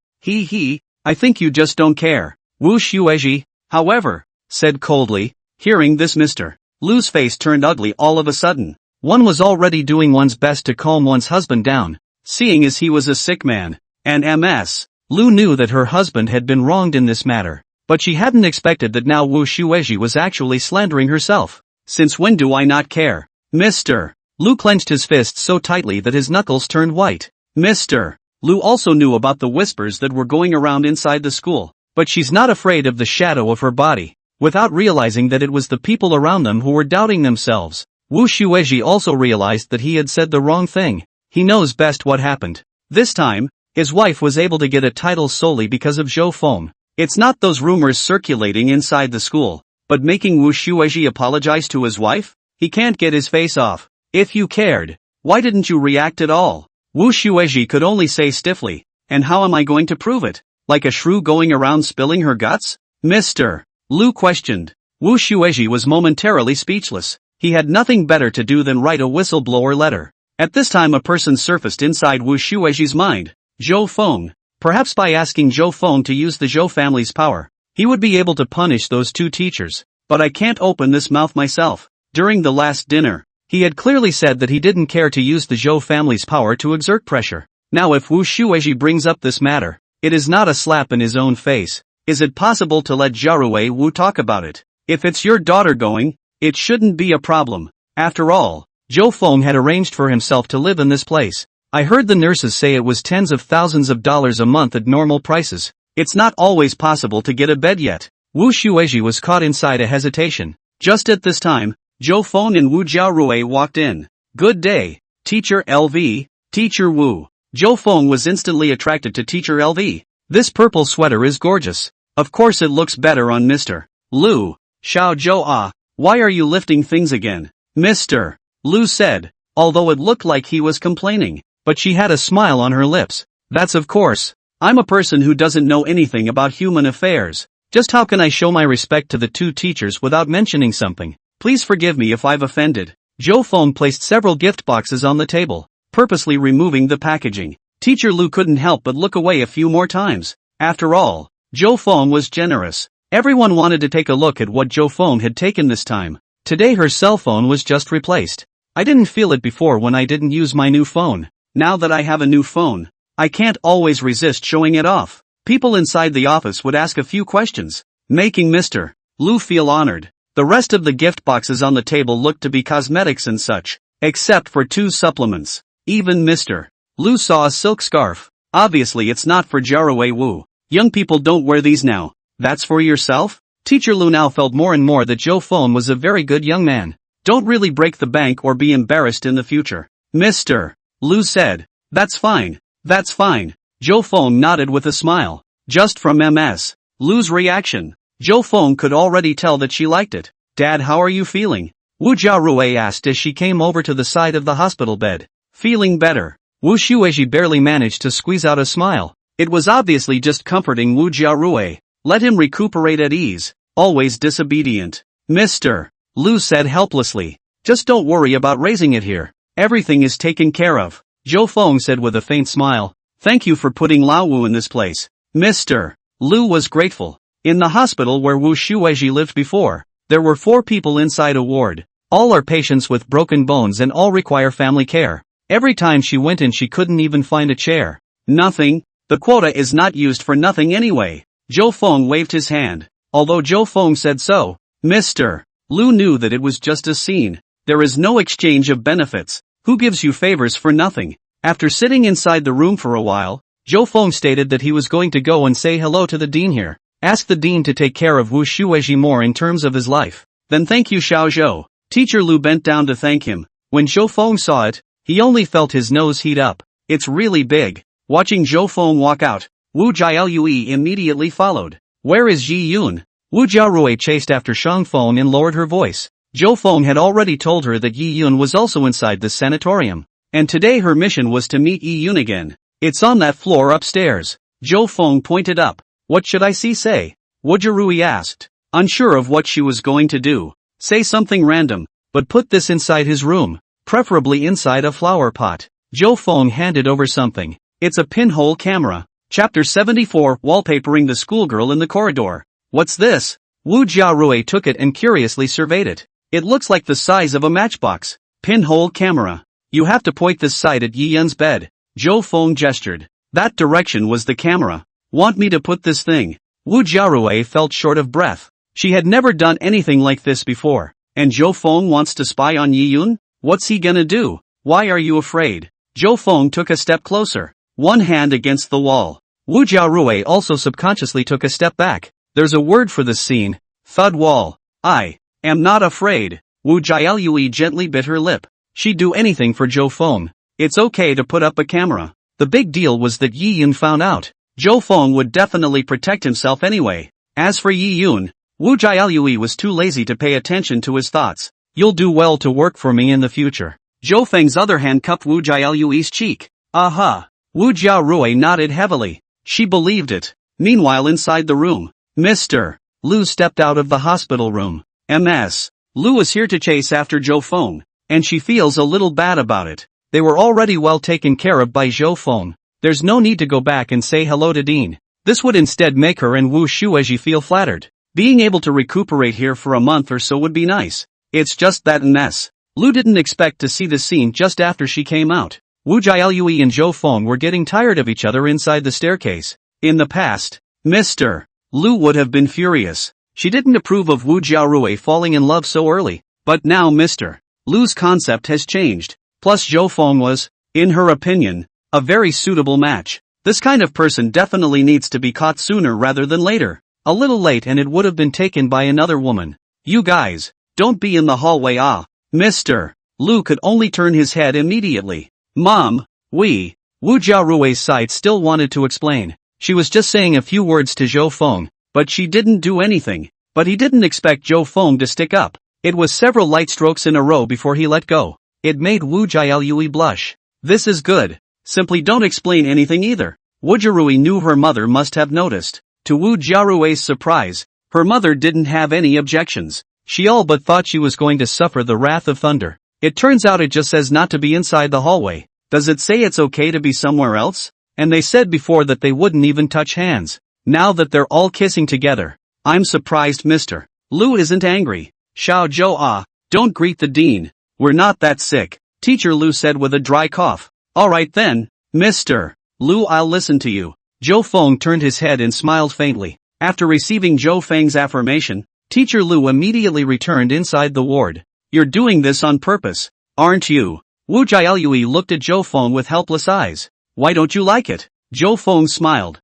I think you just don't care." Wu Shueji, however, said coldly. Hearing this, Mr. Lou's face turned ugly all of a sudden. One was already doing one's best to calm one's husband down, seeing as he was a sick man, and MS. Lou knew that her husband had been wronged in this matter, but she hadn't expected that now Wu Shueji was actually slandering herself. "Since when do I not care?" Mr. Lou clenched his fists so tightly that his knuckles turned white. Mr. Lou also knew about the whispers that were going around inside the school, but she's not afraid of the shadow of her body. Without realizing that it was the people around them who were doubting themselves, Wu Shueji also realized that he had said the wrong thing. He knows best what happened. This time, his wife was able to get a title solely because of Zhou Feng. It's not those rumors circulating inside the school, but making Wu Shueji apologize to his wife? He can't get his face off. "If you cared, why didn't you react at all?" Wu Shueji could only say stiffly. "And how am I going to prove it? Like a shrew going around spilling her guts?" Mr. Lou questioned. Wu Shueji was momentarily speechless. He had nothing better to do than write a whistleblower letter. At this time a person surfaced inside Wu Shueji's mind. Zhou Feng. Perhaps by asking Zhou Feng to use the Zhou family's power, he would be able to punish those two teachers. "But I can't open this mouth myself." During the last dinner, he had clearly said that he didn't care to use the Zhou family's power to exert pressure. Now if Wu Shueji brings up this matter, it is not a slap in his own face. Is it possible to let Jiarui Wu talk about it? If it's your daughter going, it shouldn't be a problem. After all, Zhou Feng had arranged for himself to live in this place. I heard the nurses say it was tens of thousands of dollars a month at normal prices. It's not always possible to get a bed yet. Wu Shueji was caught inside a hesitation. Just at this time, Zhou Feng and Wu Jiarui walked in. "Good day, Teacher LV, Teacher Wu." Zhou Feng was instantly attracted to Teacher LV. "This purple sweater is gorgeous. Of course it looks better on Mr. Lou." "Xiao Zhou, why are you lifting things again?" Mr. Lou said, although it looked like he was complaining, but she had a smile on her lips. "That's of course. I'm a person who doesn't know anything about human affairs. Just how can I show my respect to the two teachers without mentioning something? Please forgive me if I've offended." Zhou Feng placed several gift boxes on the table, purposely removing the packaging. Teacher Lu couldn't help but look away a few more times. After all, Zhou Feng was generous. Everyone wanted to take a look at what Zhou Feng had taken this time. Today her cell phone was just replaced. I didn't feel it before when I didn't use my new phone. Now that I have a new phone, I can't always resist showing it off. People inside the office would ask a few questions, making Mr. Lu feel honored. The rest of the gift boxes on the table looked to be cosmetics and such, except for 2 supplements. Even Mr. Lu saw a silk scarf. Obviously it's not for Jarui Wu. Young people don't wear these now. That's for yourself? Teacher Lu now felt more and more that Zhou Feng was a very good young man. Don't really break the bank or be embarrassed in the future. Mr. Lu said. That's fine. That's fine. Zhou Feng nodded with a smile. Just from Ms. Lu's reaction, Zhou Feng could already tell that she liked it. Dad, how are you feeling? Wu Jiarui asked as she came over to the side of the hospital bed. Feeling better. Wu Shueji barely managed to squeeze out a smile. It was obviously just comforting Wu Jiarui. Let him recuperate at ease. Always disobedient. Mr. Lu said helplessly. Just don't worry about raising it here. Everything is taken care of. Zhou Feng said with a faint smile. Thank you for putting Lao Wu in this place. Mr. Lu was grateful. In the hospital where Wu Shueji lived before, there were 4 people inside a ward. All are patients with broken bones and all require family care. Every time she went in she couldn't even find a chair. Nothing. The quota is not used for nothing anyway. Zhou Feng waved his hand. Although Zhou Feng said so, Mr. Lu knew that it was just a scene. There is no exchange of benefits. Who gives you favors for nothing? After sitting inside the room for a while, Zhou Feng stated that he was going to go and say hello to the dean here. Ask the dean to take care of Wu Shueji more in terms of his life. Then thank you Xiao Zhou. Teacher Lu bent down to thank him. When Zhou Feng saw it, he only felt his nose heat up. It's really big. Watching Zhou Feng walk out, Wu Jiaolui immediately followed. Where is Ji Yun? Wu Jiarui chased after Shang Feng and lowered her voice. Zhou Feng had already told her that Yi Yun was also inside the sanatorium. And today her mission was to meet Yi Yun again. It's on that floor upstairs. Zhou Feng pointed up. What should I say? Wu Jiarui asked. Unsure of what she was going to do. Say something random, but put this inside his room. Preferably inside a flower pot. Zhou Feng handed over something. It's a pinhole camera. Chapter 74 Wallpapering the schoolgirl in the corridor. What's this? Wu Jiarui took it and curiously surveyed it. It looks like the size of a matchbox. Pinhole camera. You have to point this side at Yi Yun's bed. Zhou Feng gestured. That direction was the camera. Want me to put this thing? Wu Jiarui felt short of breath. She had never done anything like this before. And Zhou Feng wants to spy on Yi Yun? What's he gonna do? Why are you afraid? Zhou Feng took a step closer. One hand against the wall. Wu Jiarui also subconsciously took a step back. There's a word for this scene. Thud wall. I am not afraid. Wu Jiaolui gently bit her lip. She'd do anything for Zhou Feng. It's okay to put up a camera. The big deal was that Yi Yun found out. Zhou Feng would definitely protect himself anyway. As for Yi Yun, Wu Jiaolui was too lazy to pay attention to his thoughts. You'll do well to work for me in the future. Zhou Feng's other hand cupped Wu Jiaolui's cheek. Aha! Wu Jiarui nodded heavily. She believed it. Meanwhile inside the room, Mr. Lu stepped out of the hospital room. Ms. Lu is here to chase after Zhou Feng, and she feels a little bad about it. They were already well taken care of by Zhou Feng. There's no need to go back and say hello to Dean. This would instead make her and Wu Shueji feel flattered. Being able to recuperate here for a month or so would be nice. It's just that Ms. Lu didn't expect to see the scene just after she came out. Wu Jiaolui and Zhou Feng were getting tired of each other inside the staircase. In the past, Mr. Lu would have been furious. She didn't approve of Wu Jiarui falling in love so early. But now Mr. Lu's concept has changed. Plus Zhou Feng was, in her opinion, a very suitable match. This kind of person definitely needs to be caught sooner rather than later. A little late and it would have been taken by another woman. You guys, don't be in the hallway. Mr. Lu could only turn his head immediately. Mom, Wu Jiarui's side still wanted to explain. She was just saying a few words to Zhou Feng, but she didn't do anything. But he didn't expect Zhou Feng to stick up. It was several light strokes in a row before he let go. It made Wu Jiaolui blush. This is good. Simply don't explain anything either. Wu Jiarui knew her mother must have noticed. To Wu Jiarui's surprise, her mother didn't have any objections. She all but thought she was going to suffer the wrath of thunder. It turns out it just says not to be inside the hallway. Does it say it's okay to be somewhere else? And they said before that they wouldn't even touch hands. Now that they're all kissing together, I'm surprised Mr. Lu isn't angry. Xiao Zhou don't greet the dean. We're not that sick, Teacher Lu said with a dry cough. Alright then, Mr. Lu, I'll listen to you. Zhou Feng turned his head and smiled faintly. After receiving Zhou Feng's affirmation, Teacher Lu immediately returned inside the ward. You're doing this on purpose, aren't you? Wu Jiaolui looked at Zhou Feng with helpless eyes. Why don't you like it? Zhou Feng smiled.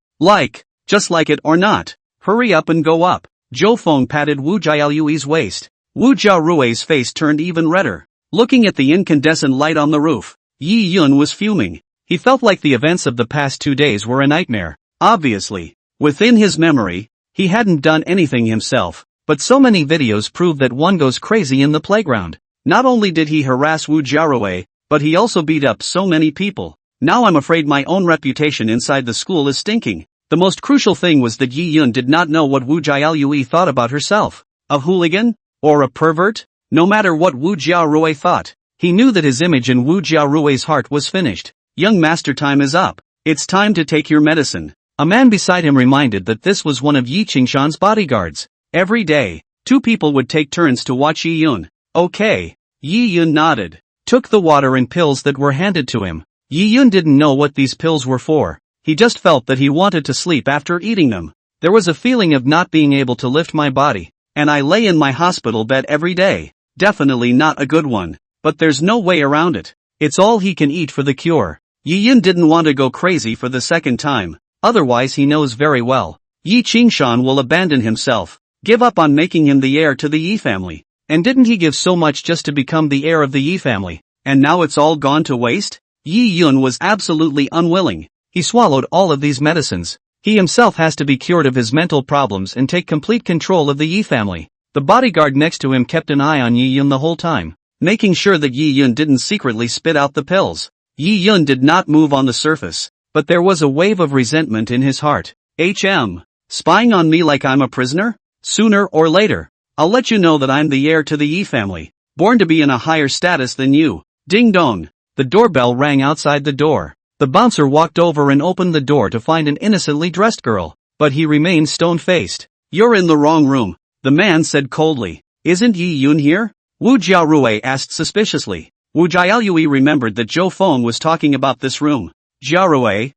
Just like it or not. Hurry up and go up. Zhou Feng patted Wu Jiaolui's waist. Wu Jiaorui's face turned even redder. Looking at the incandescent light on the roof, Yi Yun was fuming. He felt like the events of the past 2 days were a nightmare. Obviously, within his memory, he hadn't done anything himself, but so many videos prove that one goes crazy in the playground. Not only did he harass Wu Jiarui, but he also beat up so many people. Now I'm afraid my own reputation inside the school is stinking. The most crucial thing was that Yi Yun did not know what Wu Jiaolui thought about herself. A hooligan? Or a pervert? No matter what Wu Jiarui thought, he knew that his image in Wu Jiarui's heart was finished. Young master, time is up. It's time to take your medicine. A man beside him reminded that this was one of Yi Qingshan's bodyguards. Every day, 2 people would take turns to watch Yi Yun. Okay. Yi Yun nodded, took the water and pills that were handed to him. Yi Yun didn't know what these pills were for. He just felt that he wanted to sleep after eating them. There was a feeling of not being able to lift my body, and I lay in my hospital bed every day. Definitely not a good one, but there's no way around it. It's all he can eat for the cure. Yi Yun didn't want to go crazy for the second time, otherwise he knows very well. Yi Qingshan will abandon himself, give up on making him the heir to the Yi family. And didn't he give so much just to become the heir of the Yi family? And now it's all gone to waste? Yi Yun was absolutely unwilling. He swallowed all of these medicines. He himself has to be cured of his mental problems and take complete control of the Yi family. The bodyguard next to him kept an eye on Yi Yun the whole time, making sure that Yi Yun didn't secretly spit out the pills. Yi Yun did not move on the surface, but there was a wave of resentment in his heart. Spying on me like I'm a prisoner? Sooner or later, I'll let you know that I'm the heir to the Yi family, born to be in a higher status than you. Ding dong. The doorbell rang outside the door. The bouncer walked over and opened the door to find an innocently dressed girl, but he remained stone-faced. You're in the wrong room, the man said coldly. Isn't Yi Yun here? Wu Jiarui asked suspiciously. Wu Jiaolui remembered that Zhou Feng was talking about this room. Jiarui,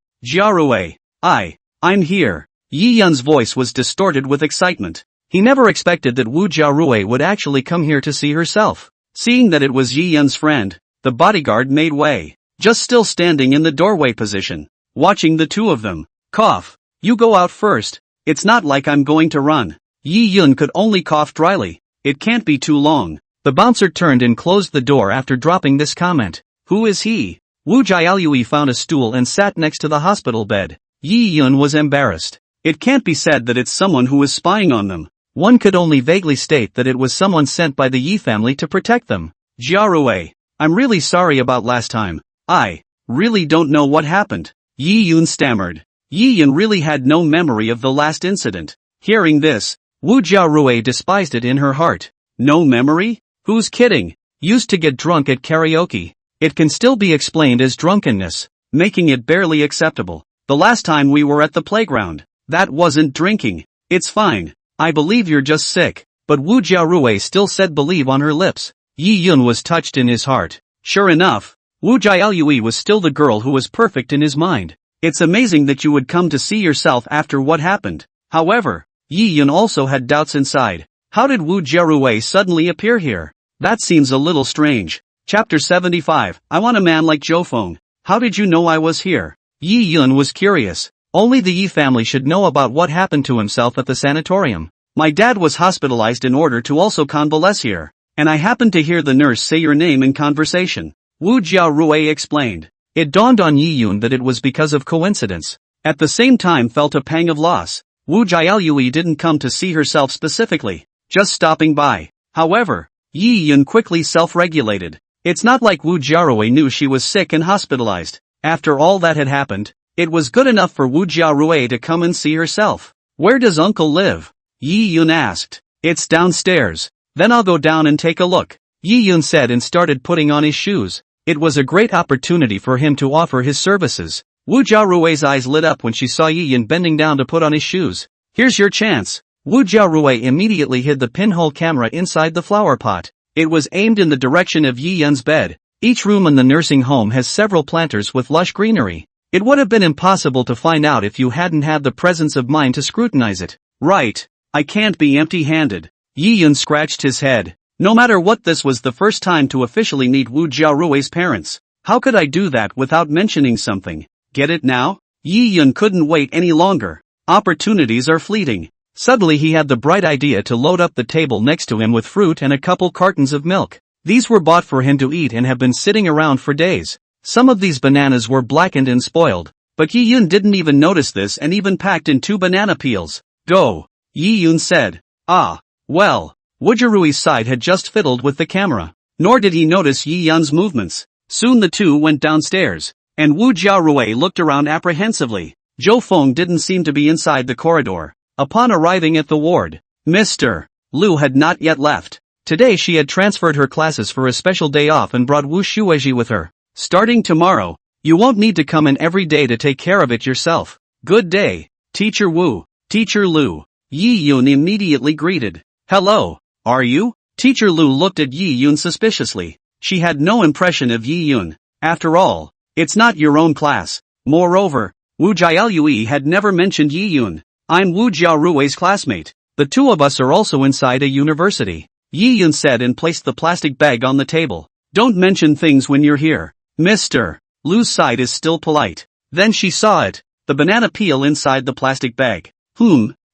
I'm here. Yi Yun's voice was distorted with excitement. He never expected that Wu Jiarui would actually come here to see herself. Seeing that it was Yi Yun's friend, the bodyguard made way, just still standing in the doorway position, watching the 2 of them. Cough. You go out first. It's not like I'm going to run. Yi Yun could only cough dryly. It can't be too long. The bouncer turned and closed the door after dropping this comment. Who is he? Wu Jiaolui found a stool and sat next to the hospital bed. Yi Yun was embarrassed. It can't be said that it's someone who is spying on them. One could only vaguely state that it was someone sent by the Yi family to protect them. Jiarui, I'm really sorry about last time. I really don't know what happened. Yi Yun stammered. Yi Yun really had no memory of the last incident. Hearing this, Wu Jiarui despised it in her heart. No memory? Who's kidding? Used to get drunk at karaoke. It can still be explained as drunkenness, making it barely acceptable. The last time we were at the playground, that wasn't drinking. It's fine. I believe you're just sick. But Wu Jiarui still said believe on her lips. Yi Yun was touched in his heart. Sure enough, Wu Jiaolui was still the girl who was perfect in his mind. It's amazing that you would come to see yourself after what happened. However, Yi Yun also had doubts inside. How did Wu Jiarui suddenly appear here? That seems a little strange. Chapter 75. I want a man like Zhou Feng. How did you know I was here? Yi Yun was curious. Only the Yi family should know about what happened to himself at the sanatorium. My dad was hospitalized in order to also convalesce here, and I happened to hear the nurse say your name in conversation. Wu Jiarui explained. It dawned on Yi Yun that it was because of coincidence. At the same time felt a pang of loss. Wu Jiaolui didn't come to see herself specifically, just stopping by. However, Yi Yun quickly self-regulated. It's not like Wu Jiarui knew she was sick and hospitalized. After all that had happened, it was good enough for Wu Jiarui to come and see herself. Where does uncle live? Yi Yun asked. It's downstairs. Then I'll go down and take a look, Yi Yun said and started putting on his shoes. It was a great opportunity for him to offer his services. Wu Jiarui's eyes lit up when she saw Yi Yun bending down to put on his shoes. Here's your chance. Wu Jiarui immediately hid the pinhole camera inside the flower pot. It was aimed in the direction of Yi Yun's bed. Each room in the nursing home has several planters with lush greenery. It would have been impossible to find out if you hadn't had the presence of mind to scrutinize it. Right. I can't be empty-handed. Yi Yun scratched his head. No matter what, this was the first time to officially meet Wu Jiaorui's parents. How could I do that without mentioning something? Get it now? Yi Yun couldn't wait any longer. Opportunities are fleeting. Suddenly he had the bright idea to load up the table next to him with fruit and a couple cartons of milk. These were bought for him to eat and have been sitting around for days. Some of these bananas were blackened and spoiled, but Yi Yun didn't even notice this and even packed in 2 banana peels. Go! Yi Yun said. Ah, well. Wu Jiaorui's side had just fiddled with the camera. Nor did he notice Yi Yun's movements. Soon the two went downstairs, and Wu Jiaorui looked around apprehensively. Zhou Feng didn't seem to be inside the corridor. Upon arriving at the ward, Mr. Liu had not yet left. Today she had transferred her classes for a special day off and brought Wu Shueji with her. Starting tomorrow, you won't need to come in every day to take care of it yourself. Good day, Teacher Wu. Teacher Liu. Yi Yun immediately greeted. Hello, are you? Teacher Liu looked at Yi Yun suspiciously. She had no impression of Yi Yun. After all, it's not your own class. Moreover, Wu Jiaolui had never mentioned Yi Yun. I'm Wu Jiaorui's classmate. The two of us are also inside a university. Yi Yun said and placed the plastic bag on the table. Don't mention things when you're here. Mr. Liu's side is still polite. Then she saw it. The banana peel inside the plastic bag.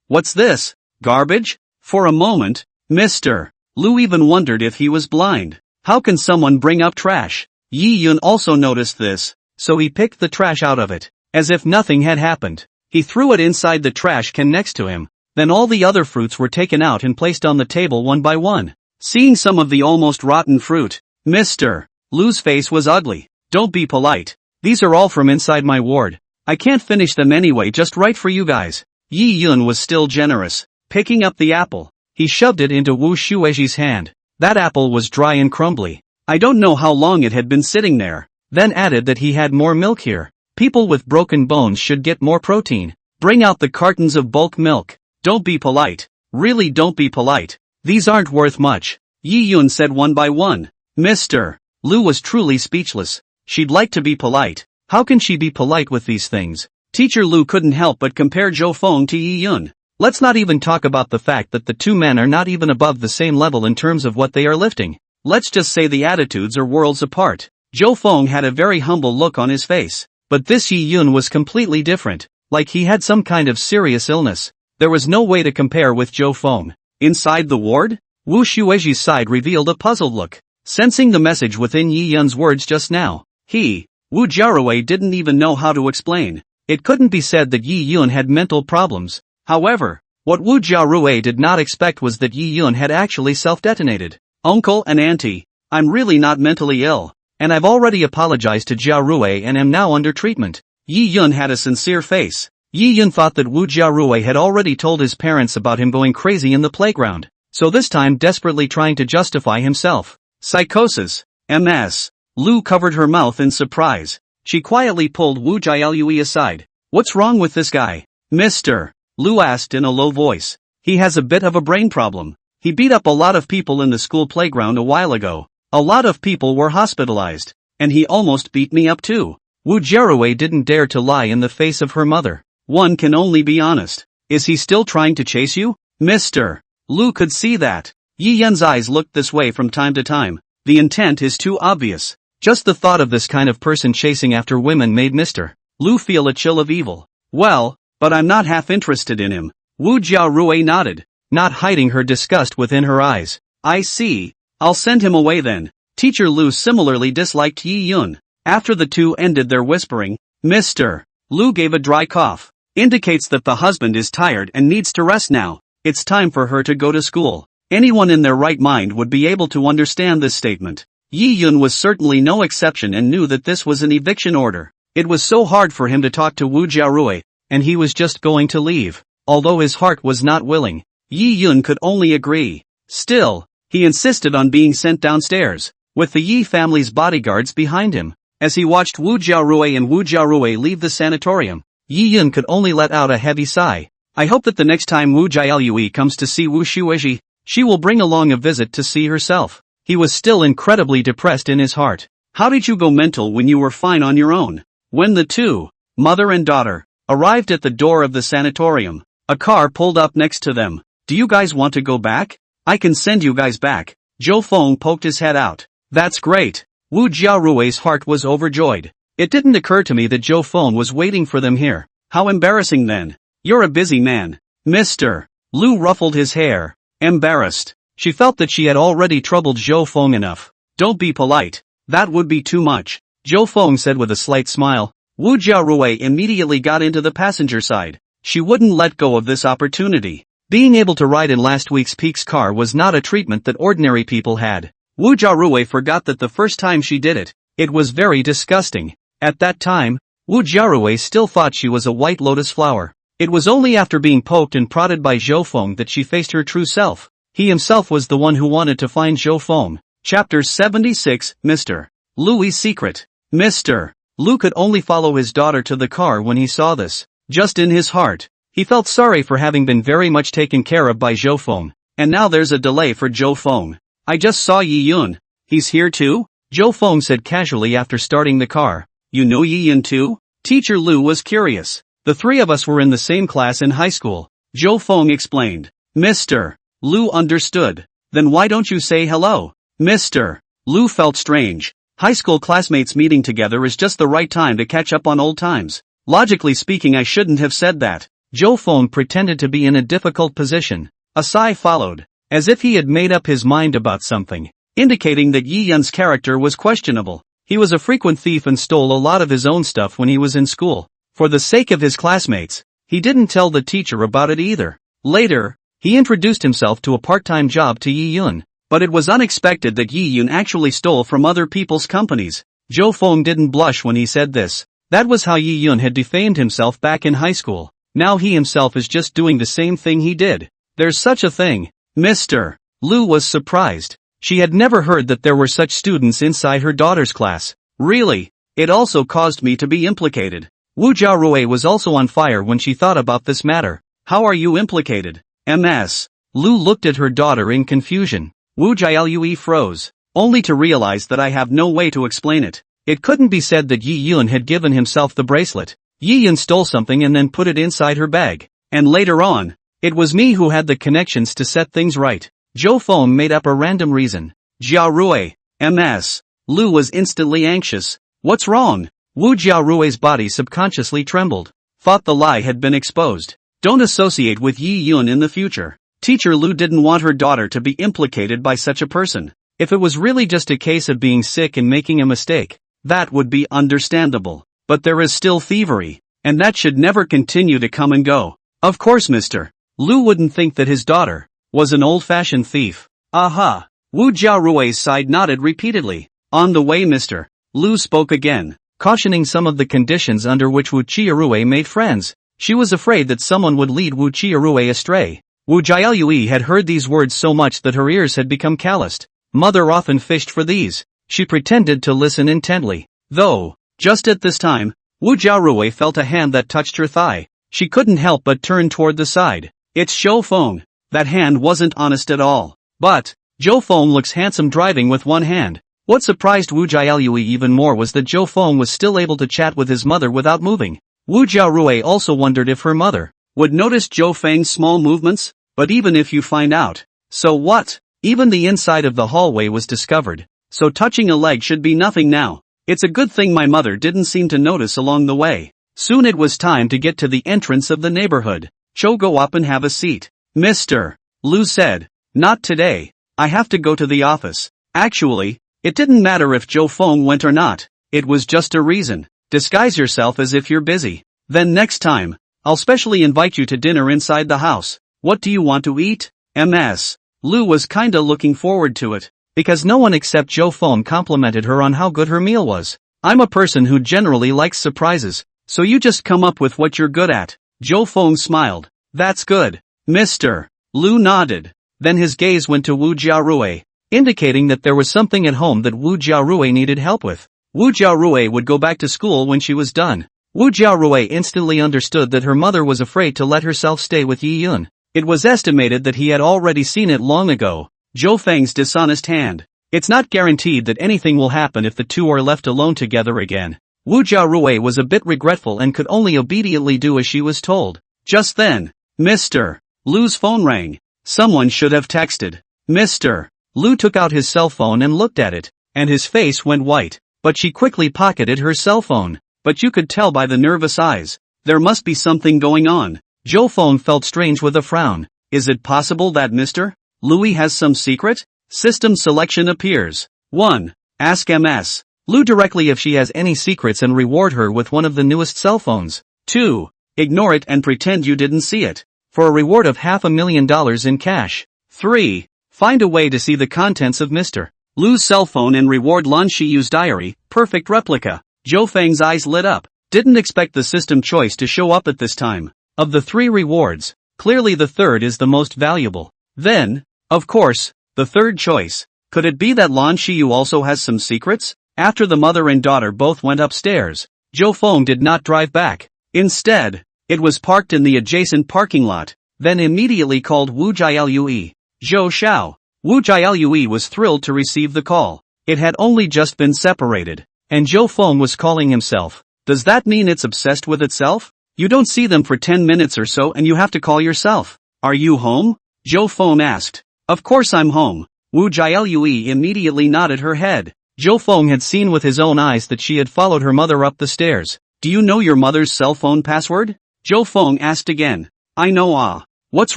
What's this? Garbage? For a moment, Mr. Liu even wondered if he was blind. How can someone bring up trash? Yi Yun also noticed this, so he picked the trash out of it, as if nothing had happened. He threw it inside the trash can next to him. Then all the other fruits were taken out and placed on the table one by one. Seeing some of the almost rotten fruit, Mr. Liu's face was ugly. Don't be polite. These are all from inside my ward. I can't finish them anyway, just right for you guys. Yi Yun was still generous. Picking up the apple, he shoved it into Wu Shueji's hand. That apple was dry and crumbly. I don't know how long it had been sitting there. Then added that he had more milk here. People with broken bones should get more protein. Bring out the cartons of bulk milk. Don't be polite. Really don't be polite. These aren't worth much. Yi Yun said one by one. Mr. Liu was truly speechless. She'd like to be polite. How can she be polite with these things? Teacher Liu couldn't help but compare Zhou Feng to Yi Yun. Let's not even talk about the fact that the two men are not even above the same level in terms of what they are lifting. Let's just say the attitudes are worlds apart. Zhou Feng had a very humble look on his face. But this Yi Yun was completely different, like he had some kind of serious illness. There was no way to compare with Zhou Feng. Inside the ward, Wu Shueji's side revealed a puzzled look. Sensing the message within Yi Yun's words just now, Wu Jiaorui didn't even know how to explain. It couldn't be said that Yi Yun had mental problems. However, what Wu Jiaorui did not expect was that Yi Yun had actually self-detonated. Uncle and auntie, I'm really not mentally ill. And I've already apologized to Jiaorui and am now under treatment. Yi Yun had a sincere face. Yi Yun thought that Wu Jiaorui had already told his parents about him going crazy in the playground, so this time desperately trying to justify himself. Psychosis. MS. Liu covered her mouth in surprise. She quietly pulled Wu Jiaolui aside. What's wrong with this guy? Mr. Liu asked in a low voice. He has a bit of a brain problem. He beat up a lot of people in the school playground a while ago. A lot of people were hospitalized, and he almost beat me up too. Wu Jiaorui didn't dare to lie in the face of her mother. One can only be honest. Is he still trying to chase you? Mr. Liu could see that. Yi Yun's eyes looked this way from time to time. The intent is too obvious. Just the thought of this kind of person chasing after women made Mr. Liu feel a chill of evil. Well, but I'm not half interested in him. Wu Jiaorui nodded, not hiding her disgust within her eyes. I see. I'll send him away then. Teacher Liu similarly disliked Yi Yun. After the two ended their whispering, Mr. Liu gave a dry cough. Indicates that the husband is tired and needs to rest now. It's time for her to go to school. Anyone in their right mind would be able to understand this statement. Yi Yun was certainly no exception and knew that this was an eviction order. It was so hard for him to talk to Wu Jiaorui, and he was just going to leave. Although his heart was not willing, Yi Yun could only agree. Still, he insisted on being sent downstairs, with the Yi family's bodyguards behind him. As he watched Wu Jiaorui leave the sanatorium, Yi Yun could only let out a heavy sigh. I hope that the next time Wu Jiaolui comes to see Wu Shueji, she will bring along a visit to see herself. he was still incredibly depressed in his heart. How did you go mental when you were fine on your own? When the two, mother and daughter, arrived at the door of the sanatorium, a car pulled up next to them. Do you guys want to go back? I can send you guys back. Zhou Feng poked his head out. That's great. Wu Jiarui's heart was overjoyed. It didn't occur to me that Zhou Feng was waiting for them here. How embarrassing then. You're a busy man. Mr. Lu ruffled his hair. Embarrassed. She felt that she had already troubled Zhou Feng enough. Don't be polite. That would be too much, Zhou Feng said with a slight smile. Wu Jiarui immediately got into the passenger side. She wouldn't let go of this opportunity. Being able to ride in last week's Peak's car was not a treatment that ordinary people had. Wu Jiarui forgot that the first time she did it, it was very disgusting. At that time, Wu Jiarui still thought she was a white lotus flower. It was only after being poked and prodded by Zhou Feng that she faced her true self. He himself was the one who wanted to find Zhou Feng. Chapter 76, Mr. Louis' Secret. Mr. Lu could only follow his daughter to the car when he saw this. Just in his heart, he felt sorry for having been very much taken care of by Zhou Feng, and now there's a delay for Zhou Feng. I just saw Yi Yun. He's here too? Zhou Feng said casually after starting the car. You know Yi Yun too? Teacher Lu was curious. The three of us were in the same class in high school, Zhou Feng explained. Mr. Lu understood. Then why don't you say hello? Mr. Lu felt strange. High school classmates meeting together is just the right time to catch up on old times. Logically speaking, I shouldn't have said that. Zhou Feng pretended to be in a difficult position. A sigh followed, as if he had made up his mind about something, indicating that Yi Yun's character was questionable. He was a frequent thief and stole a lot of his own stuff when he was in school. For the sake of his classmates, he didn't tell the teacher about it either. Later, he introduced himself to a part-time job to Yi Yun, but it was unexpected that Yi Yun actually stole from other people's companies. Zhou Feng didn't blush when he said this. That was how Yi Yun had defamed himself back in high school. Now he himself is just doing the same thing he did. There's such a thing. Mr. Lu was surprised. She had never heard that there were such students inside her daughter's class. Really? It also caused me to be implicated. Wu Jiarui was also on fire when she thought about this matter. How are you implicated? Ms. Lu looked at her daughter in confusion. Wu Jialui froze, only to realize that I have no way to explain it. It couldn't be said that Yi Yun had given himself the bracelet. Yi Yun stole something and then put it inside her bag. And later on, it was me who had the connections to set things right. Zhou Feng made up a random reason. Jiarui, Ms. Lu was instantly anxious. What's wrong? Wu Jiarui's body subconsciously trembled. Thought the lie had been exposed. Don't associate with Yi Yun in the future. Teacher Lu didn't want her daughter to be implicated by such a person. If it was really just a case of being sick and making a mistake, that would be understandable. But there is still thievery, and that should never continue to come and go. Of course Mr. Lu wouldn't think that his daughter was an old-fashioned thief. Aha! Wu Jiarui's side nodded repeatedly. On the way Mr. Lu spoke again, cautioning some of the conditions under which Wu Jiarui made friends. She was afraid that someone would lead Wu Jiarui astray. Wu Jialui had heard these words so much that her ears had become calloused. Mother often fished for these. She pretended to listen intently. Though, just at this time, Wu Jiarui felt a hand that touched her thigh. She couldn't help but turn toward the side. It's Zhou Feng. That hand wasn't honest at all. But, Zhou Feng looks handsome driving with one hand. What surprised Wu Jialui even more was that Zhou Feng was still able to chat with his mother without moving. Wu Jiarui also wondered if her mother would notice Zhou Feng's small movements, but even if you find out, so what? Even the inside of the hallway was discovered, so touching a leg should be nothing now. It's a good thing my mother didn't seem to notice along the way. Soon it was time to get to the entrance of the neighborhood. Cho, go up and have a seat. Mr. Lu said. Not today. I have to go to the office. Actually, it didn't matter if Zhou Feng went or not. It was just a reason. Disguise yourself as if you're busy. Then next time, I'll specially invite you to dinner inside the house. What do you want to eat? Ms. Lu was kinda looking forward to it, because no one except Zhou Feng complimented her on how good her meal was. I'm a person who generally likes surprises, so you just come up with what you're good at. Zhou Feng smiled. That's good. Mr. Lu nodded. Then his gaze went to Wu Jiarui, indicating that there was something at home that Wu Jiarui needed help with. Wu Jiarui would go back to school when she was done. Wu Jiarui instantly understood that her mother was afraid to let herself stay with Yi Yun. It was estimated that he had already seen it long ago. Zhou Feng's dishonest hand. It's not guaranteed that anything will happen if the two are left alone together again. Wu Jiarui was a bit regretful and could only obediently do as she was told. Just then, Mr. Lu's phone rang. Someone should have texted. Mr. Lu took out his cell phone and looked at it, and his face went white, but she quickly pocketed her cell phone. But you could tell by the nervous eyes. There must be something going on. Zhou Feng felt strange with a frown. Is it possible that Mr. Louis has some secret? System selection appears. 1. Ask MS. Lu directly if she has any secrets and reward her with one of the newest cell phones. 2. Ignore it and pretend you didn't see it. For a reward of $500,000 in cash. 3. Find a way to see the contents of Mr. Lu's cell phone and reward Lan Shiyu's diary, perfect replica. Zhou Feng's eyes lit up. Didn't expect the system choice to show up at this time. Of the 3 rewards, clearly the third is the most valuable. Then, of course, the third choice. Could it be that Lan Shiyu also has some secrets? After the mother and daughter both went upstairs, Zhou Feng did not drive back. Instead, it was parked in the adjacent parking lot, then immediately called Wu Jialue. Zhou Xiao. Wu Jialue was thrilled to receive the call. It had only just been separated, and Zhou Feng was calling himself. Does that mean it's obsessed with itself? You don't see them for 10 minutes or so and you have to call yourself. Are you home? Zhou Feng asked. Of course I'm home. Wu Jialue immediately nodded her head. Zhou Feng had seen with his own eyes that she had followed her mother up the stairs. Do you know your mother's cell phone password? Zhou Feng asked again. I know. What's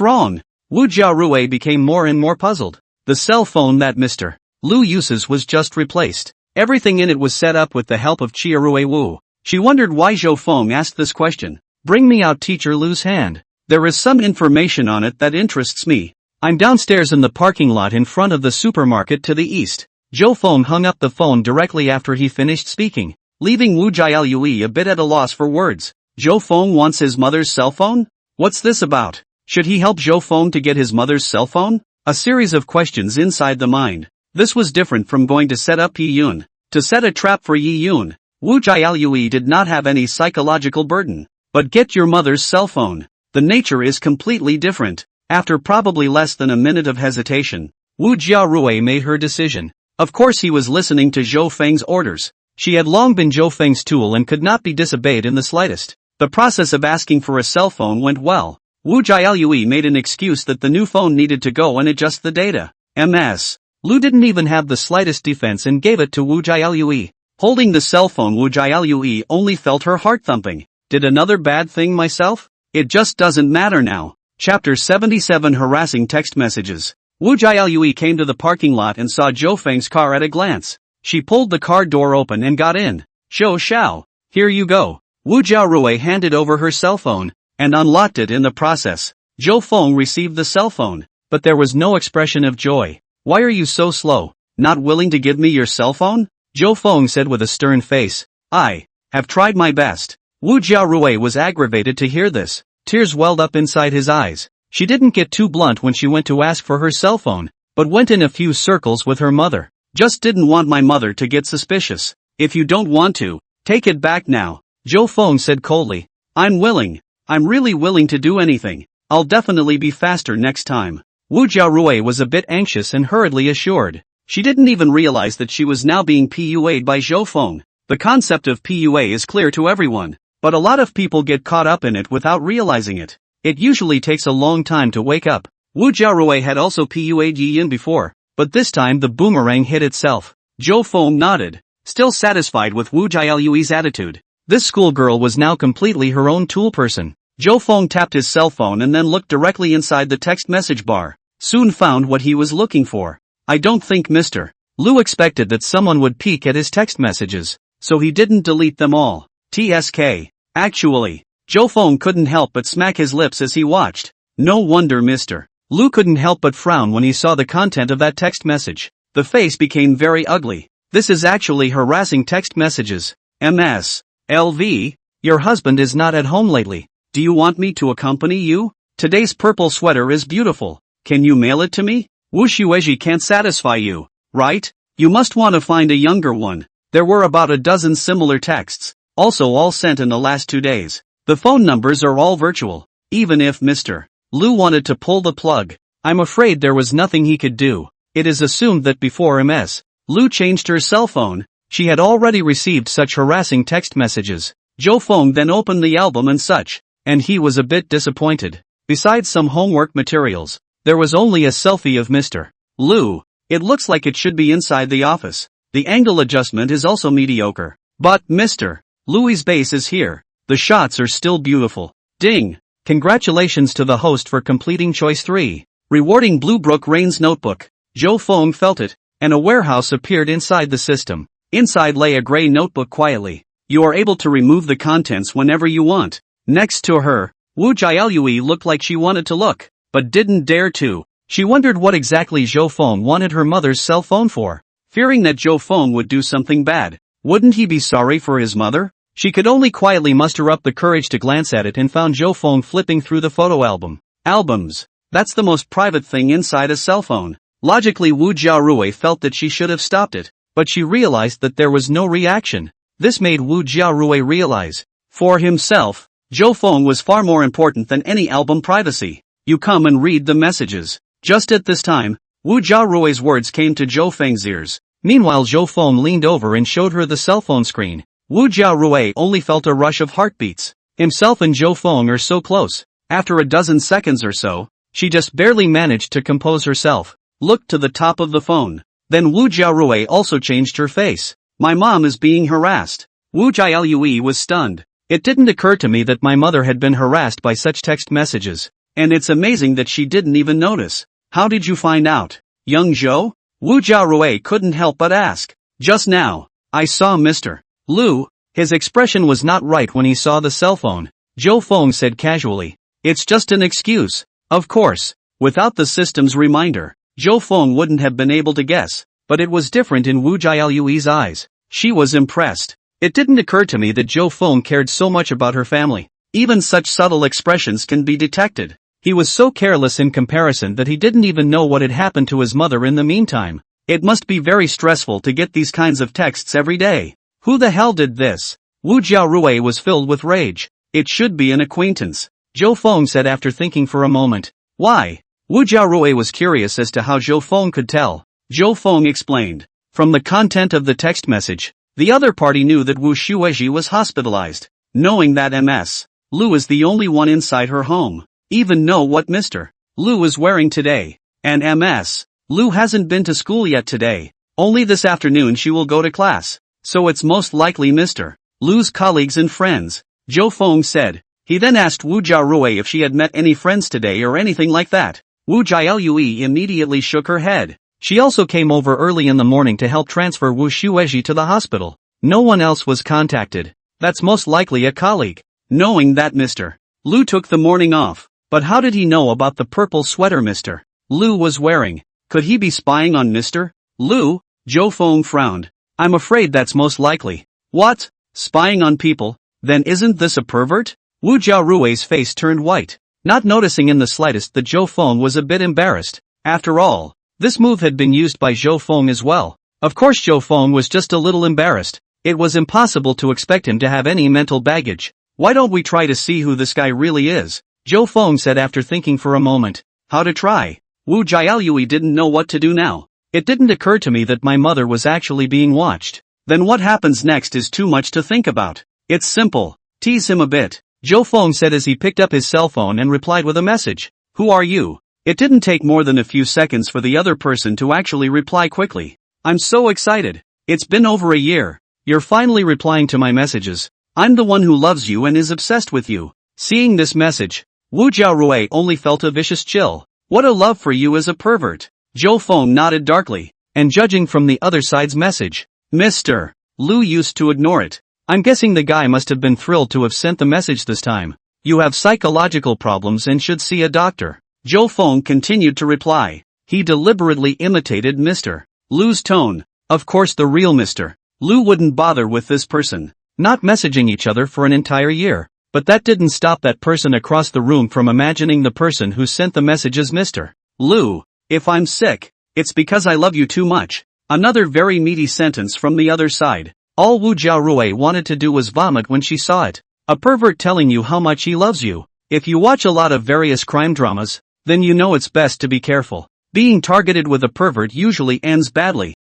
wrong? Wu Jiarui became more and more puzzled. The cell phone that Mr. Lu uses was just replaced. Everything in it was set up with the help of Chiarui Wu. She wondered why Zhou Feng asked this question. Bring me out Teacher Lu's hand. There is some information on it that interests me. I'm downstairs in the parking lot in front of the supermarket to the east. Zhou Feng hung up the phone directly after he finished speaking, leaving Wu Jialue a bit at a loss for words. Zhou Feng wants his mother's cell phone? What's this about? Should he help Zhou Feng to get his mother's cell phone? A series of questions inside the mind. This was different from going to set up Yi Yun. To set a trap for Yi Yun, Wu Jialue did not have any psychological burden. But get your mother's cell phone. The nature is completely different. After probably less than a minute of hesitation, Wu Jiarui made her decision. Of course he was listening to Zhou Feng's orders. She had long been Zhou Feng's tool and could not be disobeyed in the slightest. The process of asking for a cell phone went well. Wu Jialue made an excuse that the new phone needed to go and adjust the data. MS. Lu didn't even have the slightest defense and gave it to Wu Jialue. Holding the cell phone, Wu Jialue only felt her heart thumping. Did another bad thing myself? It just doesn't matter now. Chapter 77 Harassing Text Messages. Wu Jialue came to the parking lot and saw Zhou Feng's car at a glance. She pulled the car door open and got in. Zhou Xiao, here you go. Wu Jiarui handed over her cell phone, and unlocked it in the process. Zhou Feng received the cell phone, but there was no expression of joy. Why are you so slow? Not willing to give me your cell phone? Zhou Feng said with a stern face. I have tried my best. Wu Jiarui was aggravated to hear this. Tears welled up inside his eyes. She didn't get too blunt when she went to ask for her cell phone, but went in a few circles with her mother. Just didn't want my mother to get suspicious. If you don't want to, take it back now. Zhou Feng said coldly. I'm willing. I'm really willing to do anything. I'll definitely be faster next time. Wu Jiarui was a bit anxious and hurriedly assured. She didn't even realize that she was now being PUA'd by Zhou Feng. The concept of PUA is clear to everyone, but a lot of people get caught up in it without realizing it. It usually takes a long time to wake up. Wu Jiarui had also PUA'd Yi Yin before, but this time the boomerang hit itself. Zhou Feng nodded, still satisfied with Wu Jialue's attitude. This schoolgirl was now completely her own tool person. Zhou Feng tapped his cell phone and then looked directly inside the text message bar. Soon found what he was looking for. I don't think Mr. Lu expected that someone would peek at his text messages, so he didn't delete them all. TSK. Actually, Zhou Feng couldn't help but smack his lips as he watched. No wonder Mr. Lu couldn't help but frown when he saw the content of that text message. The face became very ugly. This is actually harassing text messages. MS. LV, your husband is not at home lately. Do you want me to accompany you? Today's purple sweater is beautiful. Can you mail it to me? Wu Xueji can't satisfy you, right? You must want to find a younger one. There were about a dozen similar texts, also all sent in the last 2 days. The phone numbers are all virtual. Even if Mr. Lu wanted to pull the plug, I'm afraid there was nothing he could do. It is assumed that before Ms. Lu changed her cell phone, she had already received such harassing text messages. Zhou Feng then opened the album and such, and he was a bit disappointed. Besides some homework materials, there was only a selfie of Mr. Lu. It looks like it should be inside the office. The angle adjustment is also mediocre. But Mr. Louis' base is here. The shots are still beautiful. Ding! Congratulations to the host for completing choice 3. Rewarding Blue Brook Rain's notebook. Zhou Feng felt it, and a warehouse appeared inside the system. Inside lay a gray notebook quietly. You are able to remove the contents whenever you want. Next to her, Wu Jiaolui looked like she wanted to look, but didn't dare to. She wondered what exactly Zhou Feng wanted her mother's cell phone for. Fearing that Zhou Feng would do something bad. Wouldn't he be sorry for his mother? She could only quietly muster up the courage to glance at it and found Zhou Feng flipping through the photo album. Albums. That's the most private thing inside a cell phone. Logically Wu Jiaorui felt that she should have stopped it, but she realized that there was no reaction. This made Wu Jiaorui realize, for himself, Zhou Feng was far more important than any album privacy. You come and read the messages. Just at this time, Wu Jiaorui's words came to Zhou Feng's ears. Meanwhile Zhou Feng leaned over and showed her the cell phone screen. Wu Jiaorui only felt a rush of heartbeats. Himself and Zhou Feng are so close. After a dozen seconds or so, she just barely managed to compose herself. Looked to the top of the phone. Then Wu Jiaorui also changed her face. My mom is being harassed. Wu Jiaolui was stunned. It didn't occur to me that my mother had been harassed by such text messages. And it's amazing that she didn't even notice. How did you find out? Young Zhou? Wu Jiaorui couldn't help but ask. Just now, I saw Mr. Lu. His expression was not right when he saw the cell phone. Zhou Feng said casually. It's just an excuse. Of course. Without the system's reminder, Zhou Feng wouldn't have been able to guess. But it was different in Wu Jiaolui's eyes. She was impressed. It didn't occur to me that Zhou Feng cared so much about her family. Even such subtle expressions can be detected. He was so careless in comparison that he didn't even know what had happened to his mother in the meantime. It must be very stressful to get these kinds of texts every day. Who the hell did this? Wu Jiaorui was filled with rage. It should be an acquaintance. Zhou Feng said after thinking for a moment. Why? Wu Jiaorui was curious as to how Zhou Feng could tell. Zhou Feng explained. From the content of the text message, the other party knew that Wu Shuizhi was hospitalized. Knowing that Ms. Lu is the only one inside her home. Even know what Mr. Lu is wearing today. And Ms. Lu hasn't been to school yet today. Only this afternoon she will go to class. So it's most likely Mr. Lu's colleagues and friends. Zhou Feng said. He then asked Wu Jiaorui if she had met any friends today or anything like that. Wu Jiaolui immediately shook her head. She also came over early in the morning to help transfer Wu Shuizhi to the hospital. No one else was contacted. That's most likely a colleague. Knowing that Mr. Lu took the morning off. But how did he know about the purple sweater Mr. Lu was wearing? Could he be spying on Mr. Lu? Zhou Feng frowned. I'm afraid that's most likely. What? Spying on people? Then isn't this a pervert? Wu Jiaorui's face turned white, not noticing in the slightest that Zhou Feng was a bit embarrassed. After all, this move had been used by Zhou Feng as well. Of course Zhou Feng was just a little embarrassed. It was impossible to expect him to have any mental baggage. Why don't we try to see who this guy really is? Zhou Feng said after thinking for a moment. How to try? Wu Jiaolui didn't know what to do now. It didn't occur to me that my mother was actually being watched. Then what happens next is too much to think about. It's simple. Tease him a bit. Zhou Feng said as he picked up his cell phone and replied with a message. Who are you? It didn't take more than a few seconds for the other person to actually reply quickly. I'm so excited. It's been over a year. You're finally replying to my messages. I'm the one who loves you and is obsessed with you. Seeing this message, Wu Jiaorui only felt a vicious chill. What a love for you as a pervert. Zhou Feng nodded darkly, and judging from the other side's message, Mr. Lu used to ignore it. I'm guessing the guy must have been thrilled to have sent the message this time. You have psychological problems and should see a doctor. Zhou Feng continued to reply. He deliberately imitated Mr. Lu's tone. Of course the real Mr. Lu wouldn't bother with this person. Not messaging each other for an entire year. But that didn't stop that person across the room from imagining the person who sent the message as Mr. Lu. If I'm sick, it's because I love you too much. Another very meaty sentence from the other side. All Wu Jiaorui wanted to do was vomit when she saw it. A pervert telling you how much he loves you. If you watch a lot of various crime dramas, then you know it's best to be careful. Being targeted with a pervert usually ends badly.